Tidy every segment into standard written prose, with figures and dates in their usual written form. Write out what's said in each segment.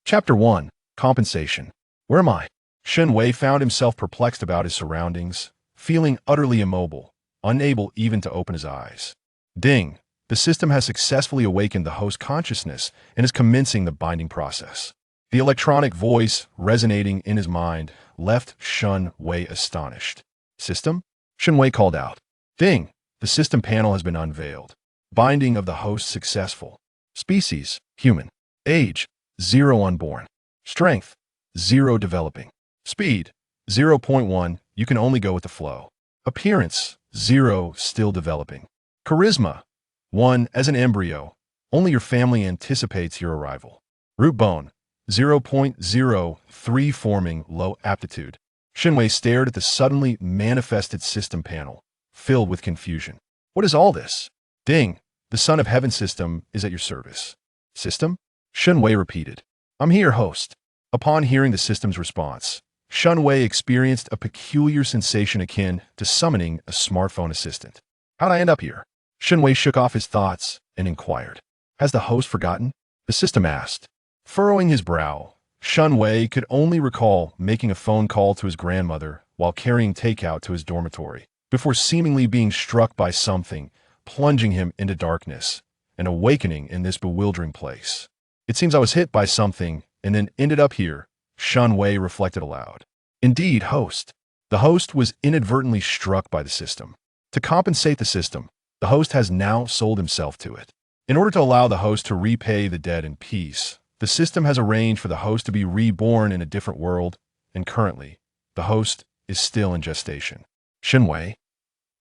Chapter 1. Compensation. Where am I? Shen Wei found himself perplexed about his surroundings, feeling utterly immobile, unable even to open his eyes. Ding! The system has successfully awakened the host consciousness and is commencing the binding process. The electronic voice resonating in his mind left Shen Wei astonished. System? Shen Wei called out. Ding! The system panel has been unveiled. Binding of the host successful. Species, human. Age, 0 unborn. Strength, 0 developing. Speed, 0.1, you can only go with the flow. Appearance, 0, still developing. Charisma, 1, as an embryo, only your family anticipates your arrival. Root bone, 0.03 forming low aptitude. Shen Wei stared at the suddenly manifested system panel, filled with confusion. What is all this? Ding! The Son of Heaven system is at your service. System? Shen Wei repeated. I'm here, host. Upon hearing the system's response, Shen Wei experienced a peculiar sensation akin to summoning a smartphone assistant. How'd I end up here? Shen Wei shook off his thoughts and inquired. Has the host forgotten? The system asked. Furrowing his brow, Shen Wei could only recall making a phone call to his grandmother while carrying takeout to his dormitory, before seemingly being struck by something, plunging him into darkness, and awakening in this bewildering place. It seems I was hit by something and then ended up here, Shen Wei reflected aloud. Indeed, host. The host was inadvertently struck by the system. To compensate the system, the host has now sold himself to it. In order to allow the host to repay the debt in peace, the system has arranged for the host to be reborn in a different world, and currently, the host is still in gestation. Shen Wei?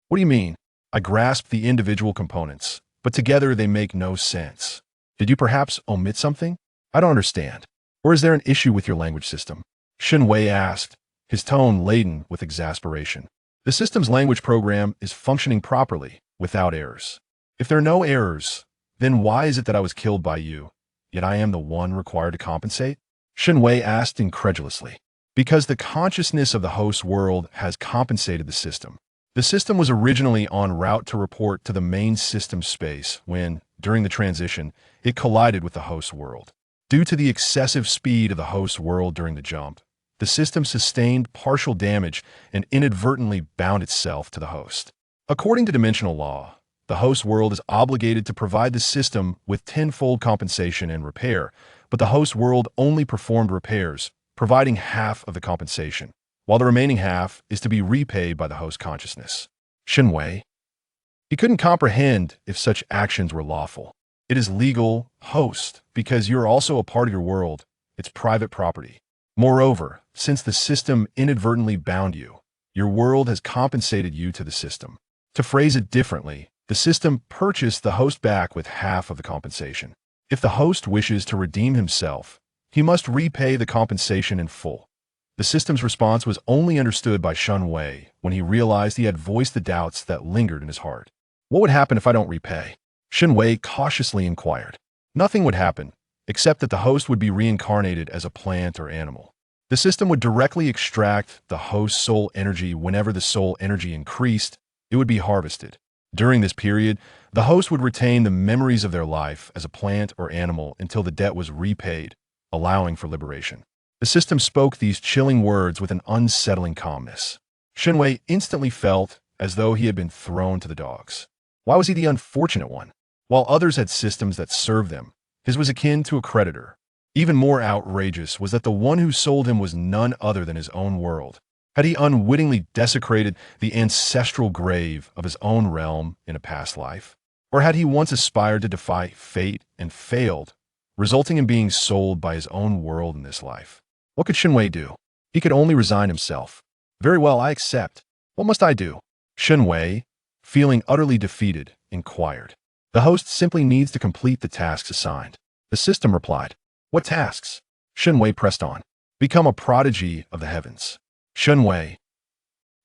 What do you mean? I grasped the individual components, but together they make no sense. Did you perhaps omit something? I don't understand. Or is there an issue with your language system? Shen Wei asked, his tone laden with exasperation. The system's language program is functioning properly, without errors. If there are no errors, then why is it that I was killed by you, yet I am the one required to compensate? Shen Wei asked incredulously. Because the consciousness of the host world has compensated the system. The system was originally en route to report to the main system space when, during the transition, it collided with the host world. Due to the excessive speed of the host world during the jump, the system sustained partial damage and inadvertently bound itself to the host. According to dimensional law, the host world is obligated to provide the system with tenfold compensation and repair, but the host world only performed repairs, providing half of the compensation, while the remaining half is to be repaid by the host consciousness. Shen Wei? He couldn't comprehend if such actions were lawful. It is legal, host, because you're also a part of your world. It's private property. Moreover, since the system inadvertently bound you, your world has compensated you to the system. To phrase it differently, the system purchased the host back with half of the compensation. If the host wishes to redeem himself, he must repay the compensation in full. The system's response was only understood by Shen Wei when he realized he had voiced the doubts that lingered in his heart. What would happen if I don't repay? Shen Wei cautiously inquired. Nothing would happen, except that the host would be reincarnated as a plant or animal. The system would directly extract the host's soul energy whenever the soul energy increased. It would be harvested. During this period, the host would retain the memories of their life as a plant or animal until the debt was repaid, allowing for liberation. The system spoke these chilling words with an unsettling calmness. Shen Wei instantly felt as though he had been thrown to the dogs. Why was he the unfortunate one? While others had systems that served them, his was akin to a creditor. Even more outrageous was that the one who sold him was none other than his own world. Had he unwittingly desecrated the ancestral grave of his own realm in a past life? Or had he once aspired to defy fate and failed, resulting in being sold by his own world in this life? What could Shen Wei do? He could only resign himself. Very well, I accept. What must I do? Shen Wei, feeling utterly defeated, inquired. The host simply needs to complete the tasks assigned. The system replied. What tasks? Shen Wei pressed on. Become a prodigy of the heavens. Shen Wei.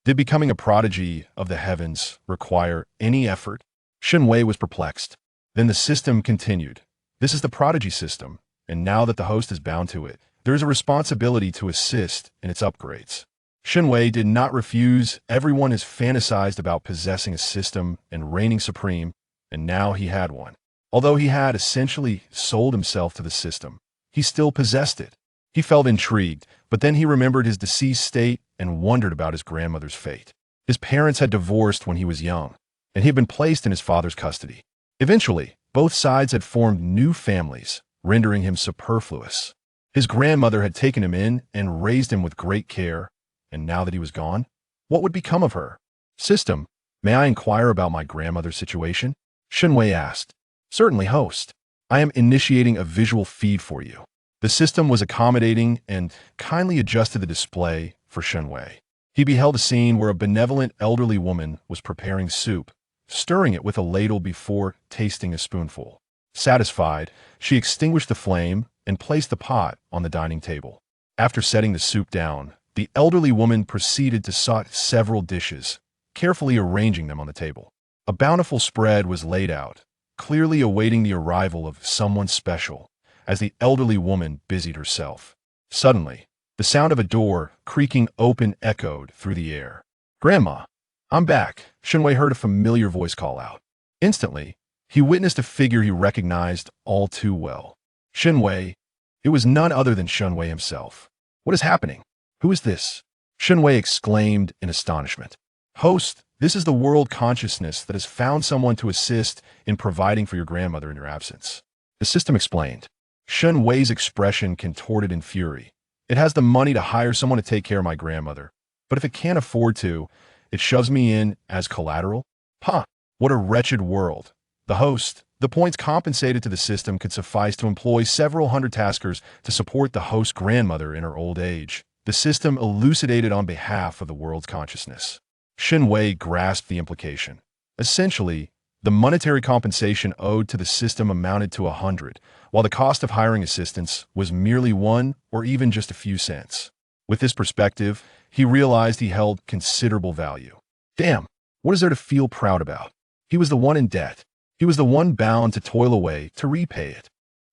Did becoming a prodigy of the heavens require any effort? Shen Wei was perplexed. Then the system continued. This is the prodigy system, and now that the host is bound to it, there is a responsibility to assist in its upgrades. Shen Wei did not refuse. Everyone has fantasized about possessing a system and reigning supreme, and now he had one. Although he had essentially sold himself to the system, he still possessed it. He felt intrigued, but then he remembered his deceased state and wondered about his grandmother's fate. His parents had divorced when he was young, and he had been placed in his father's custody. Eventually, both sides had formed new families, rendering him superfluous. His grandmother had taken him in and raised him with great care, and now that he was gone, what would become of her? System, may I inquire about my grandmother's situation? Shen Wei asked. Certainly, host. I am initiating a visual feed for you. The system was accommodating and kindly adjusted the display for Shen Wei. He beheld a scene where a benevolent elderly woman was preparing soup, stirring it with a ladle before tasting a spoonful. Satisfied, she extinguished the flame and placed the pot on the dining table. After setting the soup down, the elderly woman proceeded to saute several dishes, carefully arranging them on the table. A bountiful spread was laid out, clearly awaiting the arrival of someone special, as the elderly woman busied herself. Suddenly, the sound of a door creaking open echoed through the air. "Grandma, I'm back," Shen Wei heard a familiar voice call out. Instantly, he witnessed a figure he recognized all too well. Shen Wei. It was none other than Shen Wei himself. "What is happening? Who is this?" Shen Wei exclaimed in astonishment. "Host, this is the world consciousness that has found someone to assist in providing for your grandmother in your absence." The system explained. Shen Wei's expression contorted in fury. "It has the money to hire someone to take care of my grandmother, but if it can't afford to, it shoves me in as collateral? Huh, what a wretched world." The host, the points compensated to the system could suffice to employ several hundred taskers to support the host's grandmother in her old age. The system elucidated on behalf of the world's consciousness. Shen Wei grasped the implication. Essentially, the monetary compensation owed to the system amounted to 100, while the cost of hiring assistants was merely 1 or even just a few cents. With this perspective, he realized he held considerable value. Damn, what is there to feel proud about? He was the one in debt. He was the one bound to toil away to repay it.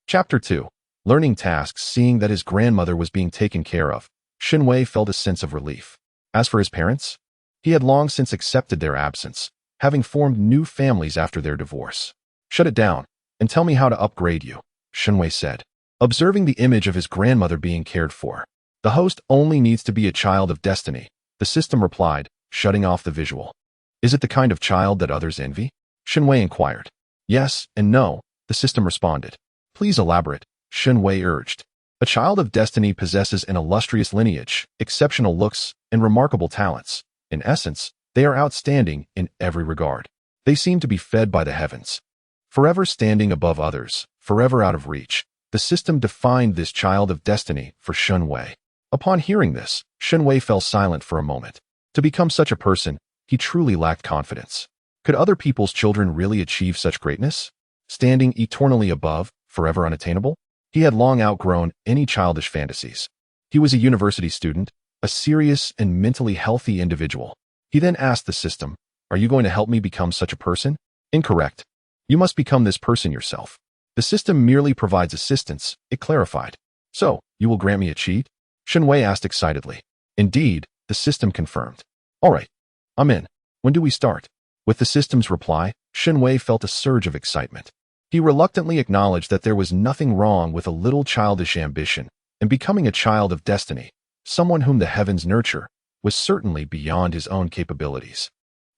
Chapter 2. Learning tasks. Seeing that his grandmother was being taken care of, Shen Wei felt a sense of relief. As for his parents, he had long since accepted their absence, having formed new families after their divorce. "Shut it down, and tell me how to upgrade you," Shen Wei said, observing the image of his grandmother being cared for. "The host only needs to be a child of destiny," the system replied, shutting off the visual. "Is it the kind of child that others envy?" Shen Wei inquired. "Yes and no," the system responded. "Please elaborate," Shen Wei urged. "A child of destiny possesses an illustrious lineage, exceptional looks, and remarkable talents. In essence, they are outstanding in every regard. They seem to be fed by the heavens. Forever standing above others, forever out of reach." The system defined this child of destiny for Shen Wei. Upon hearing this, Shen Wei fell silent for a moment. To become such a person, he truly lacked confidence. Could other people's children really achieve such greatness? Standing eternally above, forever unattainable? He had long outgrown any childish fantasies. He was a university student, a serious and mentally healthy individual. He then asked the system, "Are you going to help me become such a person?" "Incorrect. You must become this person yourself." The system merely provides assistance, it clarified. "So, you will grant me a cheat?" Shen Wei asked excitedly. "Indeed," the system confirmed. "All right, I'm in. When do we start?" With the system's reply, Shen Wei felt a surge of excitement. He reluctantly acknowledged that there was nothing wrong with a little childish ambition, and becoming a child of destiny, someone whom the heavens nurture, was certainly beyond his own capabilities.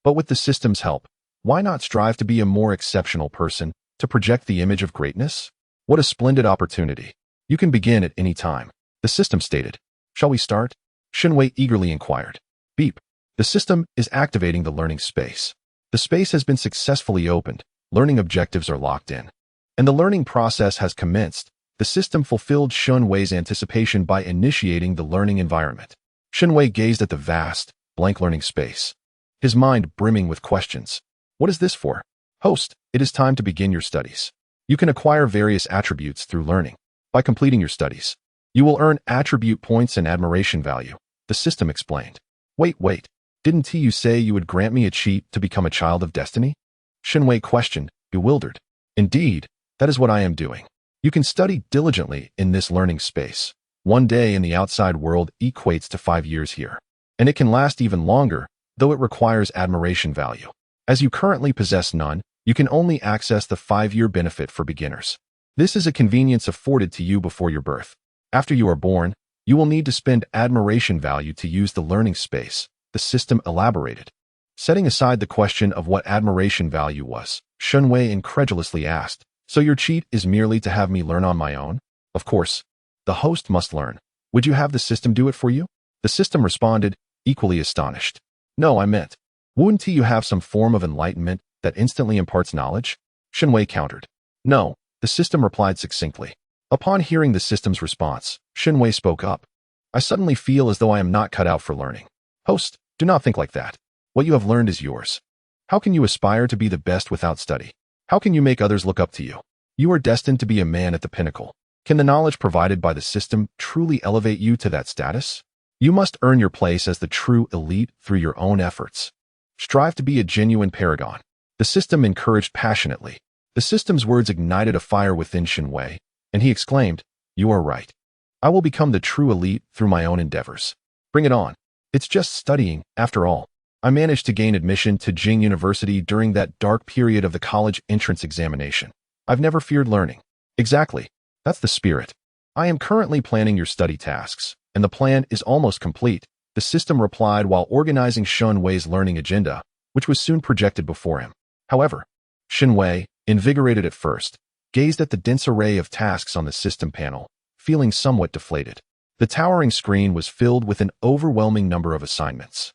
But with the system's help, why not strive to be a more exceptional person, to project the image of greatness? What a splendid opportunity. "You can begin at any time," the system stated. "Shall we start?" Shen Wei eagerly inquired. Beep. The system is activating the learning space. The space has been successfully opened, learning objectives are locked in, and the learning process has commenced. The system fulfilled Shen Wei's anticipation by initiating the learning environment. Shen Wei gazed at the vast, blank learning space, his mind brimming with questions. "What is this for?" "Host, it is time to begin your studies. You can acquire various attributes through learning. By completing your studies, you will earn attribute points and admiration value," the system explained. Wait. Didn't you say you would grant me a cheat to become a child of destiny?" Shen Wei questioned, bewildered. "Indeed, that is what I am doing. You can study diligently in this learning space. 1 day in the outside world equates to 5 years here, and it can last even longer, though it requires admiration value. As you currently possess none, you can only access the 5-year benefit for beginners. This is a convenience afforded to you before your birth. After you are born, you will need to spend admiration value to use the learning space, the system elaborated. Setting aside the question of what admiration value was, Shen Wei incredulously asked, "So your cheat is merely to have me learn on my own?" "Of course. The host must learn. Would you have the system do it for you?" The system responded, equally astonished. "No, I meant, wouldn't you have some form of enlightenment that instantly imparts knowledge?" Shen Wei countered. "No," the system replied succinctly. Upon hearing the system's response, Shen Wei spoke up. "I suddenly feel as though I am not cut out for learning." "Host, do not think like that. What you have learned is yours. How can you aspire to be the best without study? How can you make others look up to you? You are destined to be a man at the pinnacle. Can the knowledge provided by the system truly elevate you to that status? You must earn your place as the true elite through your own efforts. Strive to be a genuine paragon." The system encouraged passionately. The system's words ignited a fire within Shen Wei, and he exclaimed, "You are right. I will become the true elite through my own endeavors. Bring it on. It's just studying, after all. I managed to gain admission to Jing University during that dark period of the college entrance examination. I've never feared learning." "Exactly. That's the spirit. I am currently planning your study tasks, and the plan is almost complete," the system replied while organizing Shen Wei's learning agenda, which was soon projected before him. However, Shen Wei, invigorated at first, gazed at the dense array of tasks on the system panel, feeling somewhat deflated. The towering screen was filled with an overwhelming number of assignments.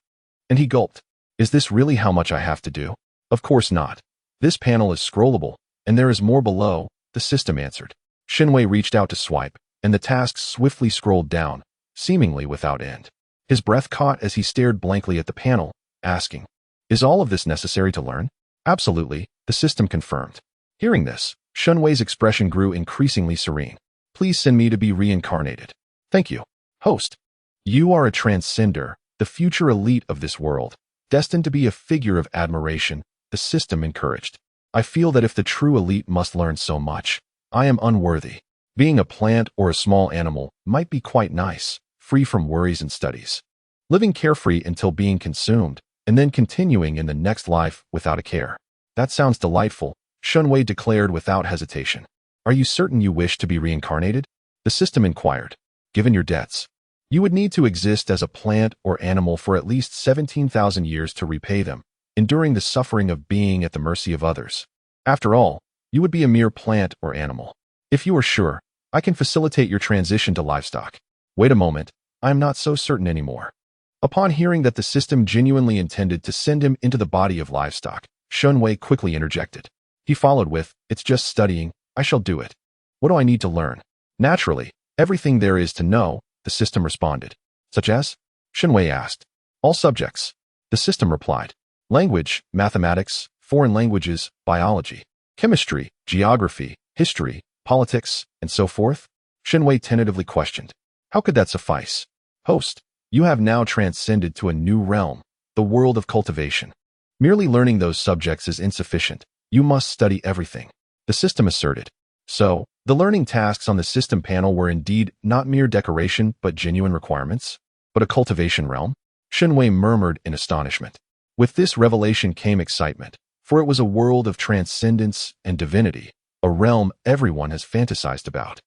And he gulped. "Is this really how much I have to do?" "Of course not. This panel is scrollable, and there is more below," the system answered. Shen Wei reached out to swipe, and the tasks swiftly scrolled down, seemingly without end. His breath caught as he stared blankly at the panel, asking, "Is all of this necessary to learn?" "Absolutely," the system confirmed. Hearing this, Shen Wei's expression grew increasingly serene. "Please send me to be reincarnated." "Thank you, host. You are a transcender, the future elite of this world, destined to be a figure of admiration," the system encouraged. "I feel that if the true elite must learn so much, I am unworthy. Being a plant or a small animal might be quite nice, free from worries and studies. Living carefree until being consumed, and then continuing in the next life without a care. That sounds delightful," Shen Wei declared without hesitation. "Are you certain you wish to be reincarnated?" the system inquired. "Given your debts, you would need to exist as a plant or animal for at least 17,000 years to repay them, enduring the suffering of being at the mercy of others. After all, you would be a mere plant or animal. If you are sure, I can facilitate your transition to livestock." "Wait a moment, I am not so certain anymore." Upon hearing that the system genuinely intended to send him into the body of livestock, Shen Wei quickly interjected. He followed with, "It's just studying, I shall do it. What do I need to learn?" "Naturally, everything there is to know," the system responded. "Such as?" Shen Wei asked. "All subjects," the system replied. "Language, mathematics, foreign languages, biology, chemistry, geography, history, politics, and so forth?" Shen Wei tentatively questioned. "How could that suffice?" "Host, you have now transcended to a new realm, the world of cultivation. Merely learning those subjects is insufficient. You must study everything," the system asserted. So, the learning tasks on the system panel were indeed not mere decoration but genuine requirements? But a cultivation realm? Shen Wei murmured in astonishment. With this revelation came excitement, for it was a world of transcendence and divinity, a realm everyone has fantasized about.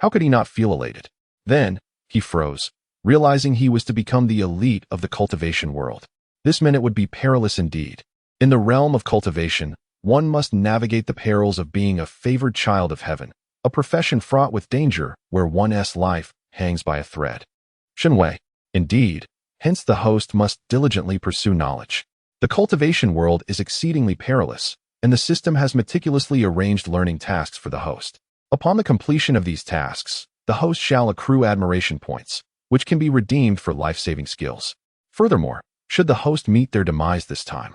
How could he not feel elated? Then, he froze, realizing he was to become the elite of the cultivation world. This meant it would be perilous indeed. In the realm of cultivation, one must navigate the perils of being a favored child of heaven, a profession fraught with danger where one's life hangs by a thread. Shen Wei, indeed, hence the host must diligently pursue knowledge. The cultivation world is exceedingly perilous, and the system has meticulously arranged learning tasks for the host. Upon the completion of these tasks, the host shall accrue admiration points, which can be redeemed for life-saving skills. Furthermore, should the host meet their demise this time,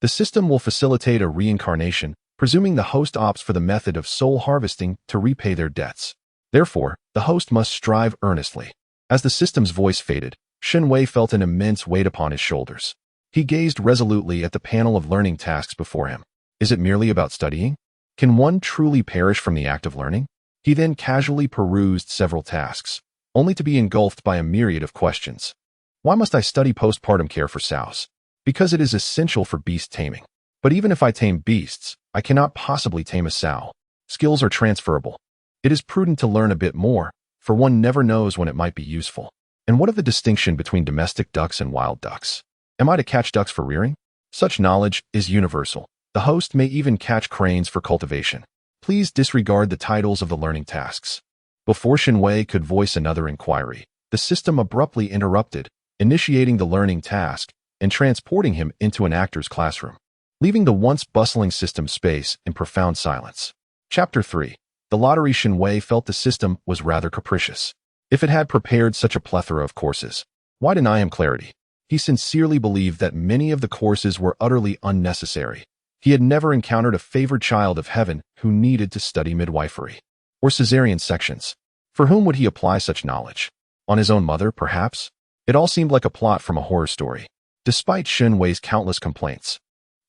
the system will facilitate a reincarnation, presuming the host opts for the method of soul harvesting to repay their debts. Therefore, the host must strive earnestly. As the system's voice faded, Shen Wei felt an immense weight upon his shoulders. He gazed resolutely at the panel of learning tasks before him. Is it merely about studying? Can one truly perish from the act of learning? He then casually perused several tasks, only to be engulfed by a myriad of questions. Why must I study postpartum care for sows? Because it is essential for beast taming. But even if I tame beasts, I cannot possibly tame a sow. Skills are transferable. It is prudent to learn a bit more, for one never knows when it might be useful. And what of the distinction between domestic ducks and wild ducks? Am I to catch ducks for rearing? Such knowledge is universal. The host may even catch cranes for cultivation. Please disregard the titles of the learning tasks. Before Shen Wei could voice another inquiry, the system abruptly interrupted, initiating the learning task and transporting him into an actor's classroom, leaving the once bustling system space in profound silence. Chapter 3. The lottery. Shen Wei felt the system was rather capricious. If it had prepared such a plethora of courses, why deny him clarity? He sincerely believed that many of the courses were utterly unnecessary. He had never encountered a favored child of heaven who needed to study midwifery or cesarean sections. For whom would he apply such knowledge? On his own mother, perhaps? It all seemed like a plot from a horror story. Despite Shen Wei's countless complaints,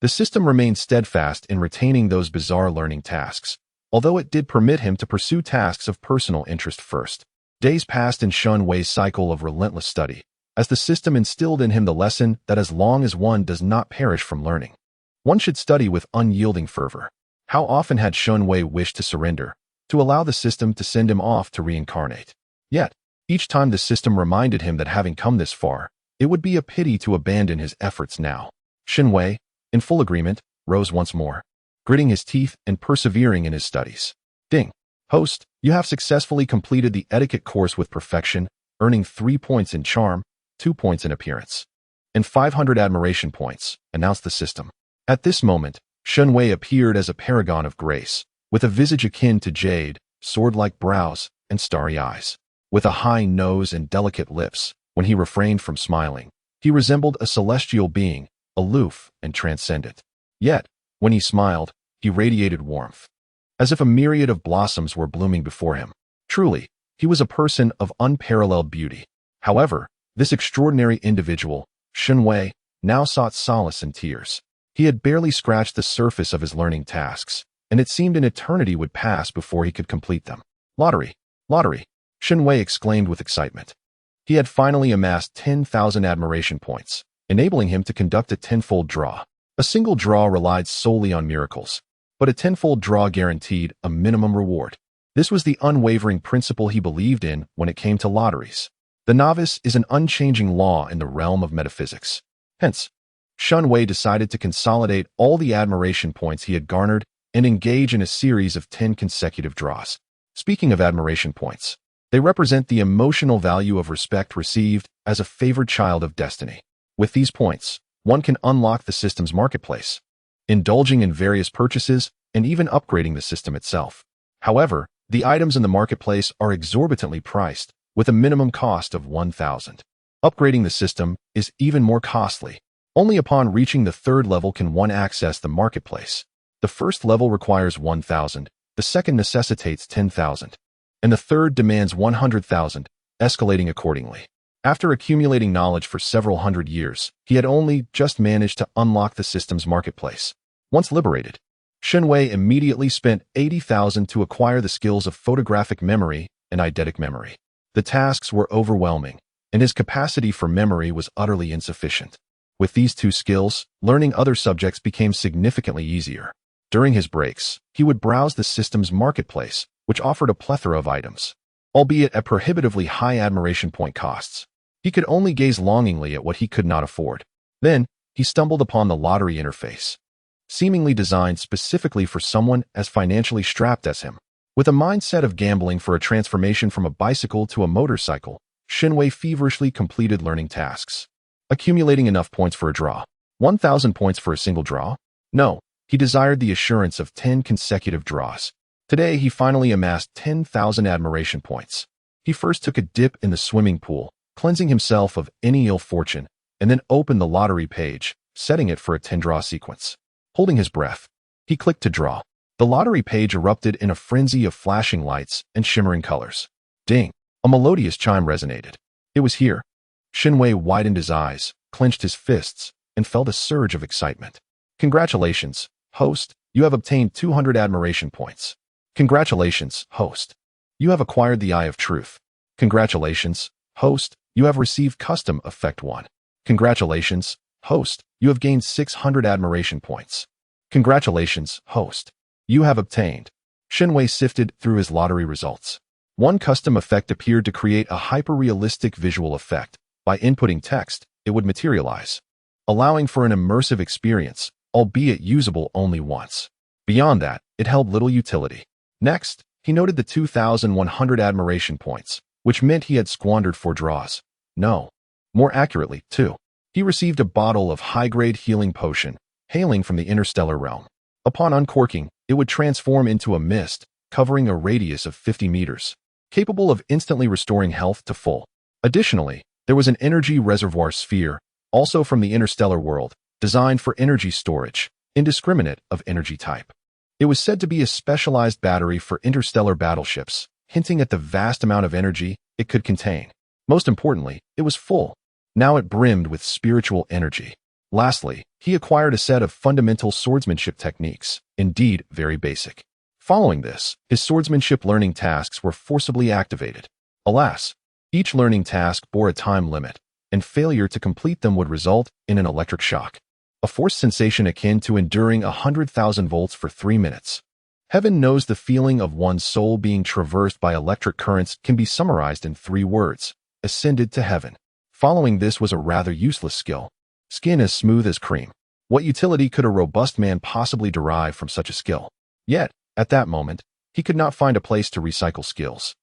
the system remained steadfast in retaining those bizarre learning tasks, although it did permit him to pursue tasks of personal interest first. Days passed in Shen Wei's cycle of relentless study, as the system instilled in him the lesson that as long as one does not perish from learning, one should study with unyielding fervor. How often had Shen Wei wished to surrender, to allow the system to send him off to reincarnate? Yet, each time the system reminded him that having come this far, it would be a pity to abandon his efforts now. Shen Wei, in full agreement, rose once more, gritting his teeth and persevering in his studies. Ding. Host, you have successfully completed the etiquette course with perfection, earning 3 points in charm, 2 points in appearance, and 500 admiration points, announced the system. At this moment, Shen Wei appeared as a paragon of grace, with a visage akin to jade, sword-like brows, and starry eyes. With a high nose and delicate lips, when he refrained from smiling, he resembled a celestial being, aloof and transcendent. Yet, when he smiled, he radiated warmth, as if a myriad of blossoms were blooming before him. Truly, he was a person of unparalleled beauty. However, this extraordinary individual, Shen Wei, now sought solace in tears. He had barely scratched the surface of his learning tasks, and it seemed an eternity would pass before he could complete them. Lottery! Lottery! Shen Wei exclaimed with excitement. He had finally amassed 10,000 admiration points, enabling him to conduct a tenfold draw. A single draw relied solely on miracles, but a tenfold draw guaranteed a minimum reward. This was the unwavering principle he believed in when it came to lotteries. The novice is an unchanging law in the realm of metaphysics. Hence, Shen Wei decided to consolidate all the admiration points he had garnered and engage in a series of 10 consecutive draws. Speaking of admiration points, they represent the emotional value of respect received as a favored child of destiny. With these points, one can unlock the system's marketplace, indulging in various purchases and even upgrading the system itself. However, the items in the marketplace are exorbitantly priced, with a minimum cost of 1,000. Upgrading the system is even more costly. Only upon reaching the 3rd level can one access the marketplace. The first level requires 1,000, the second necessitates 10,000, and the third demands 100,000, escalating accordingly. After accumulating knowledge for several hundred years, he had only just managed to unlock the system's marketplace. Once liberated, Shen Wei immediately spent 80,000 to acquire the skills of photographic memory and eidetic memory. The tasks were overwhelming, and his capacity for memory was utterly insufficient. With these 2 skills, learning other subjects became significantly easier. During his breaks, he would browse the system's marketplace, which offered a plethora of items, albeit at prohibitively high admiration point costs. He could only gaze longingly at what he could not afford. Then, he stumbled upon the lottery interface, seemingly designed specifically for someone as financially strapped as him. With a mindset of gambling for a transformation from a bicycle to a motorcycle, Shen Wei feverishly completed learning tasks, accumulating enough points for a draw. 1,000 points for a single draw? No, he desired the assurance of 10 consecutive draws. Today, he finally amassed 10,000 admiration points. He first took a dip in the swimming pool, cleansing himself of any ill fortune, and then opened the lottery page, setting it for a 10-draw sequence. Holding his breath, he clicked to draw. The lottery page erupted in a frenzy of flashing lights and shimmering colors. Ding! A melodious chime resonated. It was here. Shen Wei widened his eyes, clenched his fists, and felt a surge of excitement. Congratulations, host, you have obtained 200 admiration points. Congratulations, host. You have acquired the Eye of Truth. Congratulations, host, you have received Custom Effect 1. Congratulations, host, you have gained 600 admiration points. Congratulations, host. You have obtained Shen Wei sifted through his lottery results. One custom effect appeared to create a hyper-realistic visual effect. By inputting text, it would materialize, allowing for an immersive experience, albeit usable only once. Beyond that, it held little utility. Next, he noted the 2,100 admiration points, which meant he had squandered 4 draws. No. More accurately, 2. He received a bottle of high-grade healing potion, hailing from the interstellar realm. Upon uncorking, it would transform into a mist, covering a radius of 50 meters, capable of instantly restoring health to full. Additionally, there was an energy reservoir sphere, also from the interstellar world, designed for energy storage, indiscriminate of energy type. It was said to be a specialized battery for interstellar battleships, hinting at the vast amount of energy it could contain. Most importantly, it was full. Now it brimmed with spiritual energy. Lastly, he acquired a set of fundamental swordsmanship techniques, indeed very basic. Following this, his swordsmanship learning tasks were forcibly activated. Alas, each learning task bore a time limit, and failure to complete them would result in an electric shock, a force sensation akin to enduring 100,000 volts for 3 minutes. Heaven knows the feeling of one's soul being traversed by electric currents can be summarized in 3 words: ascended to heaven. Following this was a rather useless skill. Skin as smooth as cream. What utility could a robust man possibly derive from such a skill? Yet, at that moment, he could not find a place to recycle skills.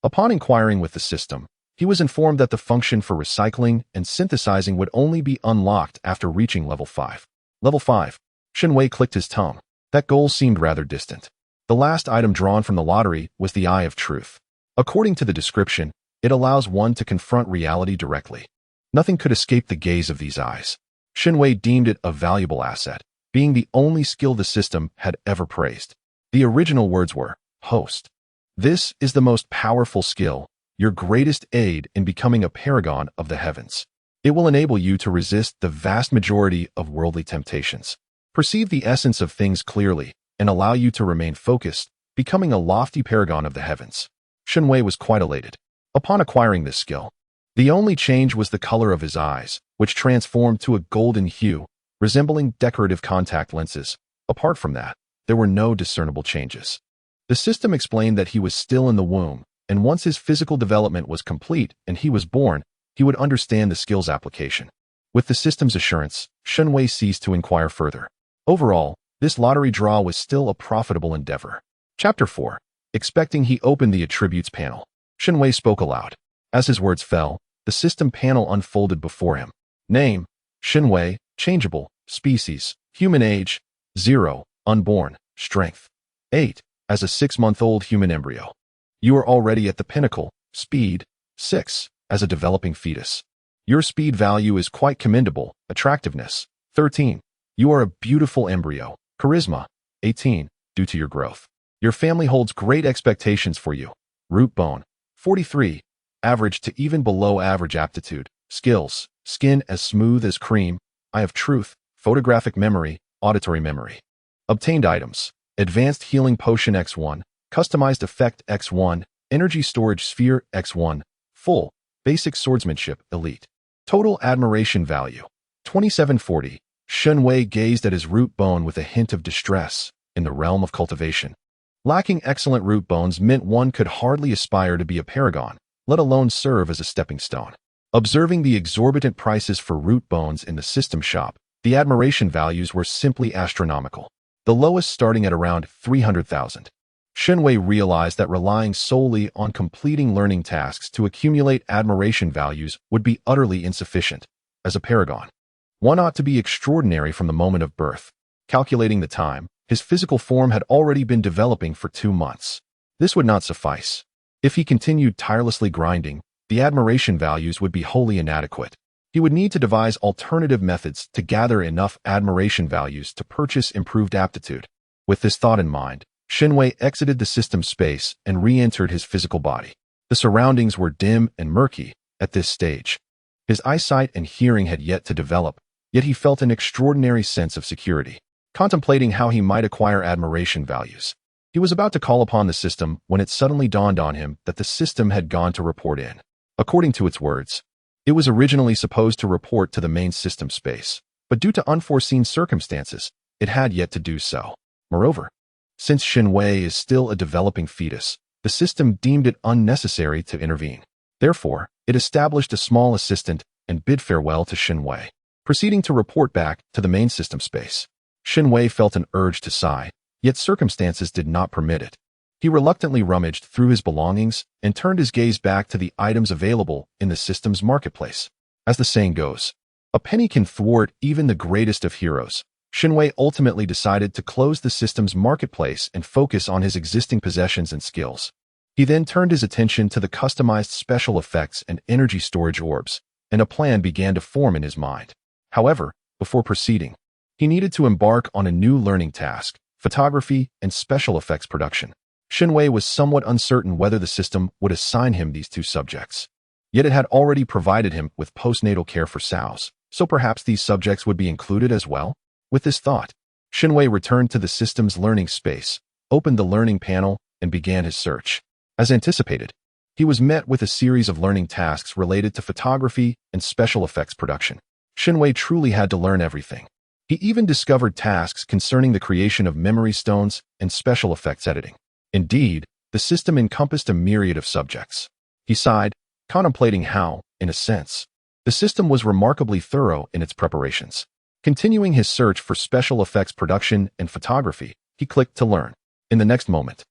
Upon inquiring with the system, he was informed that the function for recycling and synthesizing would only be unlocked after reaching level 5. Level 5. Shen Wei clicked his tongue. That goal seemed rather distant. The last item drawn from the lottery was the Eye of Truth. According to the description, it allows one to confront reality directly. Nothing could escape the gaze of these eyes. Shen Wei deemed it a valuable asset, being the only skill the system had ever praised. The original words were, "Host. This is the most powerful skill, your greatest aid in becoming a paragon of the heavens. It will enable you to resist the vast majority of worldly temptations, perceive the essence of things clearly, and allow you to remain focused, becoming a lofty paragon of the heavens." Shen Wei was quite elated. Upon acquiring this skill, the only change was the color of his eyes, which transformed to a golden hue, resembling decorative contact lenses. Apart from that, there were no discernible changes. The system explained that he was still in the womb, and once his physical development was complete and he was born, he would understand the skill's application. With the system's assurance, Shen Wei ceased to inquire further. Overall, this lottery draw was still a profitable endeavor. Chapter 4. Expecting, he opened the attributes panel. Shen Wei spoke aloud. As his words fell, the system panel unfolded before him. Name: Shen Wei, changeable, species, human age, 0, unborn, strength, 8, as a 6-month-old human embryo. You are already at the pinnacle, speed, 6, as a developing fetus. Your speed value is quite commendable, attractiveness, 13. You are a beautiful embryo, charisma, 18, due to your growth. Your family holds great expectations for you, root bone, 43, average to even below average aptitude, skills, skin as smooth as cream, eye of truth, photographic memory, auditory memory. Obtained items: advanced healing potion X1, customized effect X1, energy storage sphere X1, full, basic swordsmanship elite. Total admiration value, 2740. Shen Wei gazed at his root bone with a hint of distress. In the realm of cultivation, lacking excellent root bones meant one could hardly aspire to be a paragon, let alone serve as a stepping stone. Observing the exorbitant prices for root bones in the system shop, the admiration values were simply astronomical, the lowest starting at around 300,000. Shen Wei realized that relying solely on completing learning tasks to accumulate admiration values would be utterly insufficient. As a paragon, one ought to be extraordinary from the moment of birth. Calculating the time, his physical form had already been developing for 2 months. This would not suffice. If he continued tirelessly grinding, the admiration values would be wholly inadequate. He would need to devise alternative methods to gather enough admiration values to purchase improved aptitude. With this thought in mind, Shen Wei exited the system space and re-entered his physical body. The surroundings were dim and murky at this stage. His eyesight and hearing had yet to develop, yet he felt an extraordinary sense of security. Contemplating how he might acquire admiration values, he was about to call upon the system when it suddenly dawned on him that the system had gone to report in. According to its words, it was originally supposed to report to the main system space, but due to unforeseen circumstances, it had yet to do so. Moreover, Since Shen Wei is still a developing fetus, the system deemed it unnecessary to intervene. Therefore, it established a small assistant and bid farewell to Shen Wei, proceeding to report back to the main system space. Shen Wei felt an urge to sigh, yet circumstances did not permit it. He reluctantly rummaged through his belongings and turned his gaze back to the items available in the system's marketplace. As the saying goes, a penny can thwart even the greatest of heroes. Shen Wei ultimately decided to close the system's marketplace and focus on his existing possessions and skills. He then turned his attention to the customized special effects and energy storage orbs, and a plan began to form in his mind. However, before proceeding, he needed to embark on a new learning task: photography and special effects production. Shen Wei was somewhat uncertain whether the system would assign him these two subjects. Yet it had already provided him with postnatal care for sows, so perhaps these subjects would be included as well? With this thought, Shen Wei returned to the system's learning space, opened the learning panel, and began his search. As anticipated, he was met with a series of learning tasks related to photography and special effects production. Shen Wei truly had to learn everything. He even discovered tasks concerning the creation of memory stones and special effects editing. Indeed, the system encompassed a myriad of subjects. He sighed, contemplating how, in a sense, the system was remarkably thorough in its preparations. Continuing his search for special effects production and photography, he clicked to learn. In the next moment,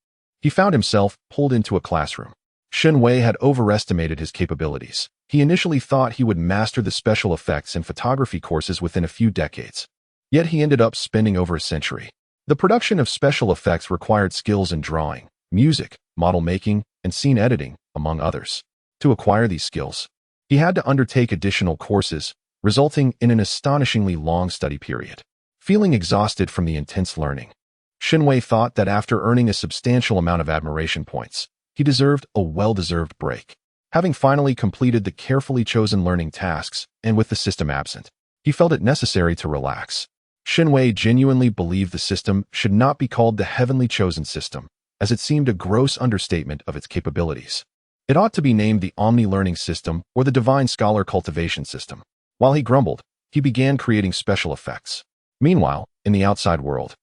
he found himself pulled into a classroom. Shen Wei had overestimated his capabilities. He initially thought he would master the special effects and photography courses within a few decades. Yet he ended up spending over a century. The production of special effects required skills in drawing, music, model making, and scene editing, among others. To acquire these skills, he had to undertake additional courses, resulting in an astonishingly long study period. Feeling exhausted from the intense learning, Shen Wei thought that after earning a substantial amount of admiration points, he deserved a well-deserved break. Having finally completed the carefully chosen learning tasks, and with the system absent, he felt it necessary to relax. Shen Wei genuinely believed the system should not be called the heavenly chosen system, as it seemed a gross understatement of its capabilities. It ought to be named the Omni-Learning System or the Divine Scholar Cultivation System. While he grumbled, he began creating special effects. Meanwhile, in the outside world,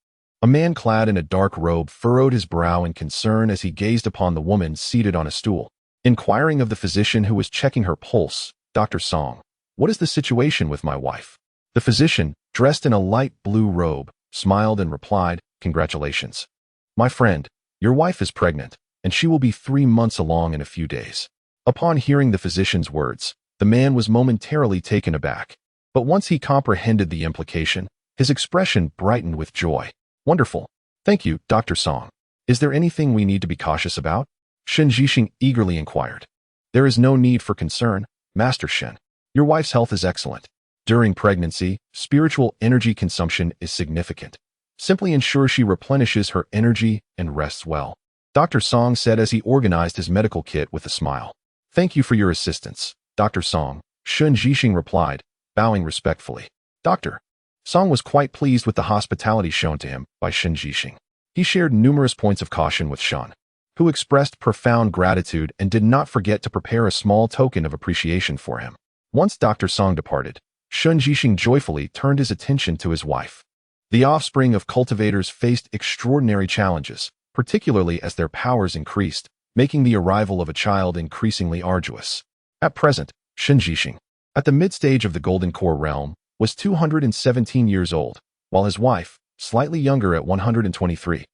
a man clad in a dark robe furrowed his brow in concern as he gazed upon the woman seated on a stool. Inquiring of the physician who was checking her pulse, "Dr. Song, what is the situation with my wife?" The physician, dressed in a light blue robe, smiled and replied, "Congratulations. My friend, your wife is pregnant, and she will be 3 months along in a few days." Upon hearing the physician's words, the man was momentarily taken aback. But once he comprehended the implication, his expression brightened with joy. "Wonderful. Thank you, Dr. Song. Is there anything we need to be cautious about?" Shen Yunhan eagerly inquired. "There is no need for concern, Master Shen. Your wife's health is excellent. During pregnancy, spiritual energy consumption is significant. Simply ensure she replenishes her energy and rests well," Dr. Song said as he organized his medical kit with a smile. "Thank you for your assistance, Dr. Song," Shen Yunhan replied, bowing respectfully. Dr. Song was quite pleased with the hospitality shown to him by Shen Yunhan. He shared numerous points of caution with Shen, who expressed profound gratitude and did not forget to prepare a small token of appreciation for him. Once Dr. Song departed, Shen Yunhan joyfully turned his attention to his wife. The offspring of cultivators faced extraordinary challenges, particularly as their powers increased, making the arrival of a child increasingly arduous. At present, Shen Yunhan, at the mid-stage of the Golden Core realm, was 217 years old, while his wife, slightly younger at 123,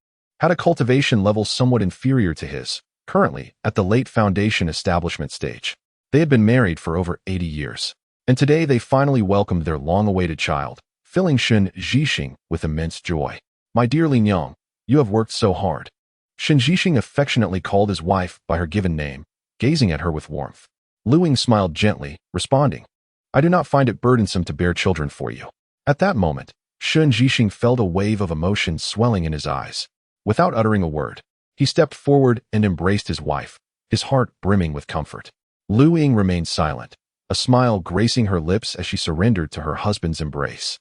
had a cultivation level somewhat inferior to his, currently at the late foundation establishment stage. They had been married for over 80 years, and today they finally welcomed their long-awaited child, filling Shen Yunhan with immense joy. "My dear Li Nyang, you have worked so hard." Shen Yunhan affectionately called his wife by her given name, gazing at her with warmth. Lu Ying smiled gently, responding, "I do not find it burdensome to bear children for you." At that moment, Shen Yunhan felt a wave of emotion swelling in his eyes. Without uttering a word, he stepped forward and embraced his wife, his heart brimming with comfort. Lu Ying remained silent, a smile gracing her lips as she surrendered to her husband's embrace.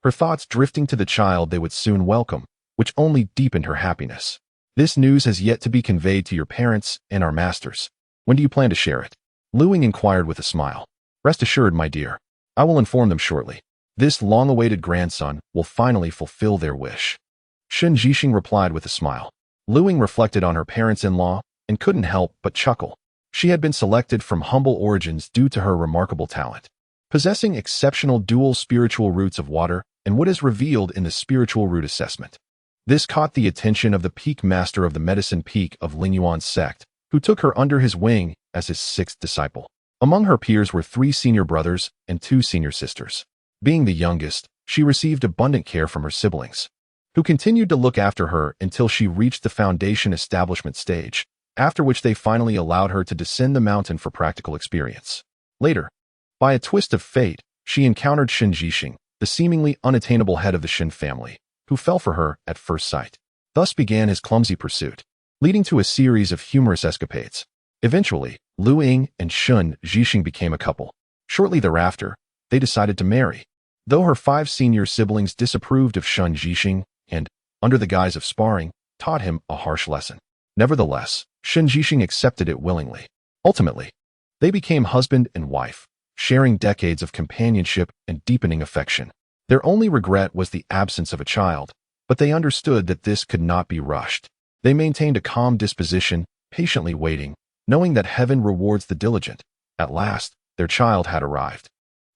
Her thoughts drifting to the child they would soon welcome, which only deepened her happiness. "This news has yet to be conveyed to your parents and our masters. When do you plan to share it?" Lu Ying inquired with a smile. "Rest assured, my dear, I will inform them shortly. This long-awaited grandson will finally fulfill their wish." Shen Yunhan replied with a smile. Lu Ying reflected on her parents-in-law and couldn't help but chuckle. She had been selected from humble origins due to her remarkable talent, possessing exceptional dual spiritual roots of water and what is revealed in the spiritual root assessment. This caught the attention of the peak master of the medicine peak of Lingyuan sect, who took her under his wing as his sixth disciple. Among her peers were 3 senior brothers and 2 senior sisters. Being the youngest, she received abundant care from her siblings, who continued to look after her until she reached the foundation establishment stage, after which they finally allowed her to descend the mountain for practical experience. Later, by a twist of fate, she encountered Shen Yunhan, the seemingly unattainable head of the Shen family, who fell for her at first sight. Thus began his clumsy pursuit, leading to a series of humorous escapades. Eventually, Lu Ying and Shen Yunhan became a couple. Shortly thereafter, they decided to marry. Though her 5 senior siblings disapproved of Shen Yunhan and, under the guise of sparring, taught him a harsh lesson. Nevertheless, Shen Yunhan accepted it willingly. Ultimately, they became husband and wife, sharing decades of companionship and deepening affection. Their only regret was the absence of a child, but they understood that this could not be rushed. They maintained a calm disposition, patiently waiting, knowing that heaven rewards the diligent. At last, their child had arrived.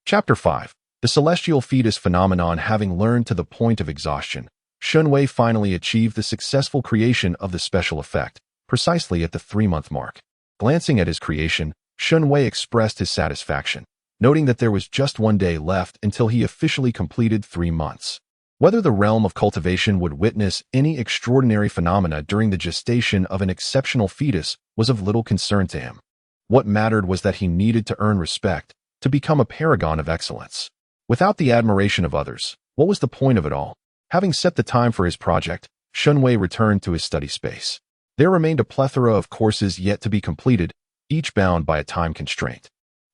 Chapter 5. The celestial fetus phenomenon. Having learned to the point of exhaustion, Shen Wei finally achieved the successful creation of the special effect, precisely at the 3-month mark. Glancing at his creation, Shen Wei expressed his satisfaction, noting that there was just 1 day left until he officially completed 3 months. Whether the realm of cultivation would witness any extraordinary phenomena during the gestation of an exceptional fetus was of little concern to him. What mattered was that he needed to earn respect, to become a paragon of excellence. Without the admiration of others, what was the point of it all? Having set the time for his project, Shen Wei returned to his study space. There remained a plethora of courses yet to be completed, each bound by a time constraint.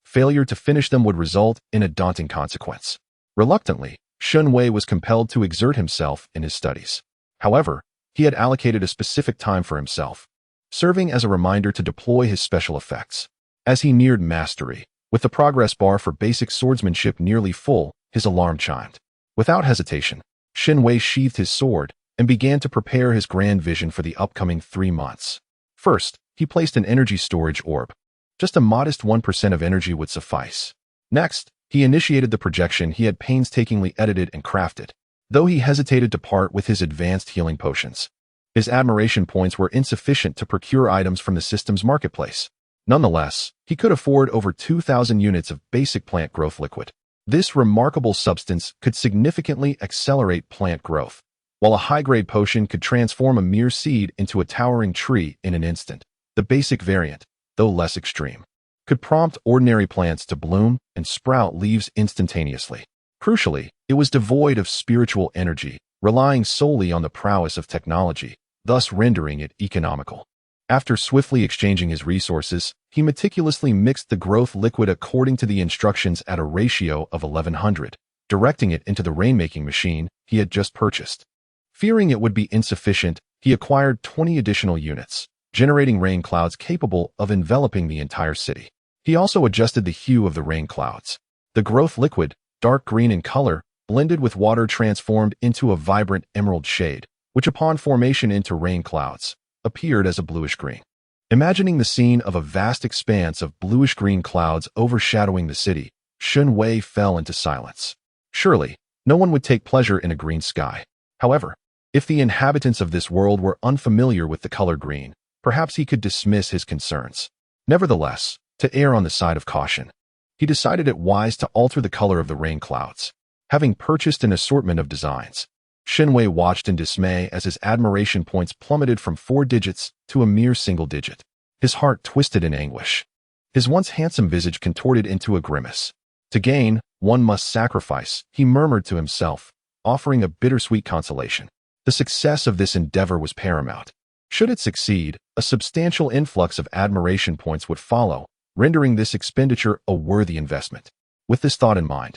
Failure to finish them would result in a daunting consequence. Reluctantly, Shen Wei was compelled to exert himself in his studies. However, he had allocated a specific time for himself, serving as a reminder to deploy his special effects. As he neared mastery, with the progress bar for basic swordsmanship nearly full, his alarm chimed. Without hesitation, Shen Wei sheathed his sword and began to prepare his grand vision for the upcoming 3 months. First, he placed an energy storage orb. Just a modest 1% of energy would suffice. Next, he initiated the projection he had painstakingly edited and crafted. Though he hesitated to part with his advanced healing potions, his admiration points were insufficient to procure items from the system's marketplace. Nonetheless, he could afford over 2,000 units of basic plant growth liquid. This remarkable substance could significantly accelerate plant growth, while a high-grade potion could transform a mere seed into a towering tree in an instant. The basic variant, though less extreme, could prompt ordinary plants to bloom and sprout leaves instantaneously. Crucially, it was devoid of spiritual energy, relying solely on the prowess of technology, thus rendering it economical. After swiftly exchanging his resources, he meticulously mixed the growth liquid according to the instructions at a ratio of 1100, directing it into the rainmaking machine he had just purchased. Fearing it would be insufficient, he acquired 20 additional units, generating rain clouds capable of enveloping the entire city. He also adjusted the hue of the rain clouds. The growth liquid, dark green in color, blended with water transformed into a vibrant emerald shade, which upon formation into rain clouds, appeared as a bluish-green. Imagining the scene of a vast expanse of bluish-green clouds overshadowing the city, Shen Wei fell into silence. Surely, no one would take pleasure in a green sky. However, if the inhabitants of this world were unfamiliar with the color green, perhaps he could dismiss his concerns. Nevertheless, to err on the side of caution, he decided it wise to alter the color of the rain clouds. Having purchased an assortment of designs, Shen Wei watched in dismay as his admiration points plummeted from 4 digits to a mere single digit. His heart twisted in anguish. His once handsome visage contorted into a grimace. To gain, one must sacrifice, he murmured to himself, offering a bittersweet consolation. The success of this endeavor was paramount. Should it succeed, a substantial influx of admiration points would follow, rendering this expenditure a worthy investment. With this thought in mind,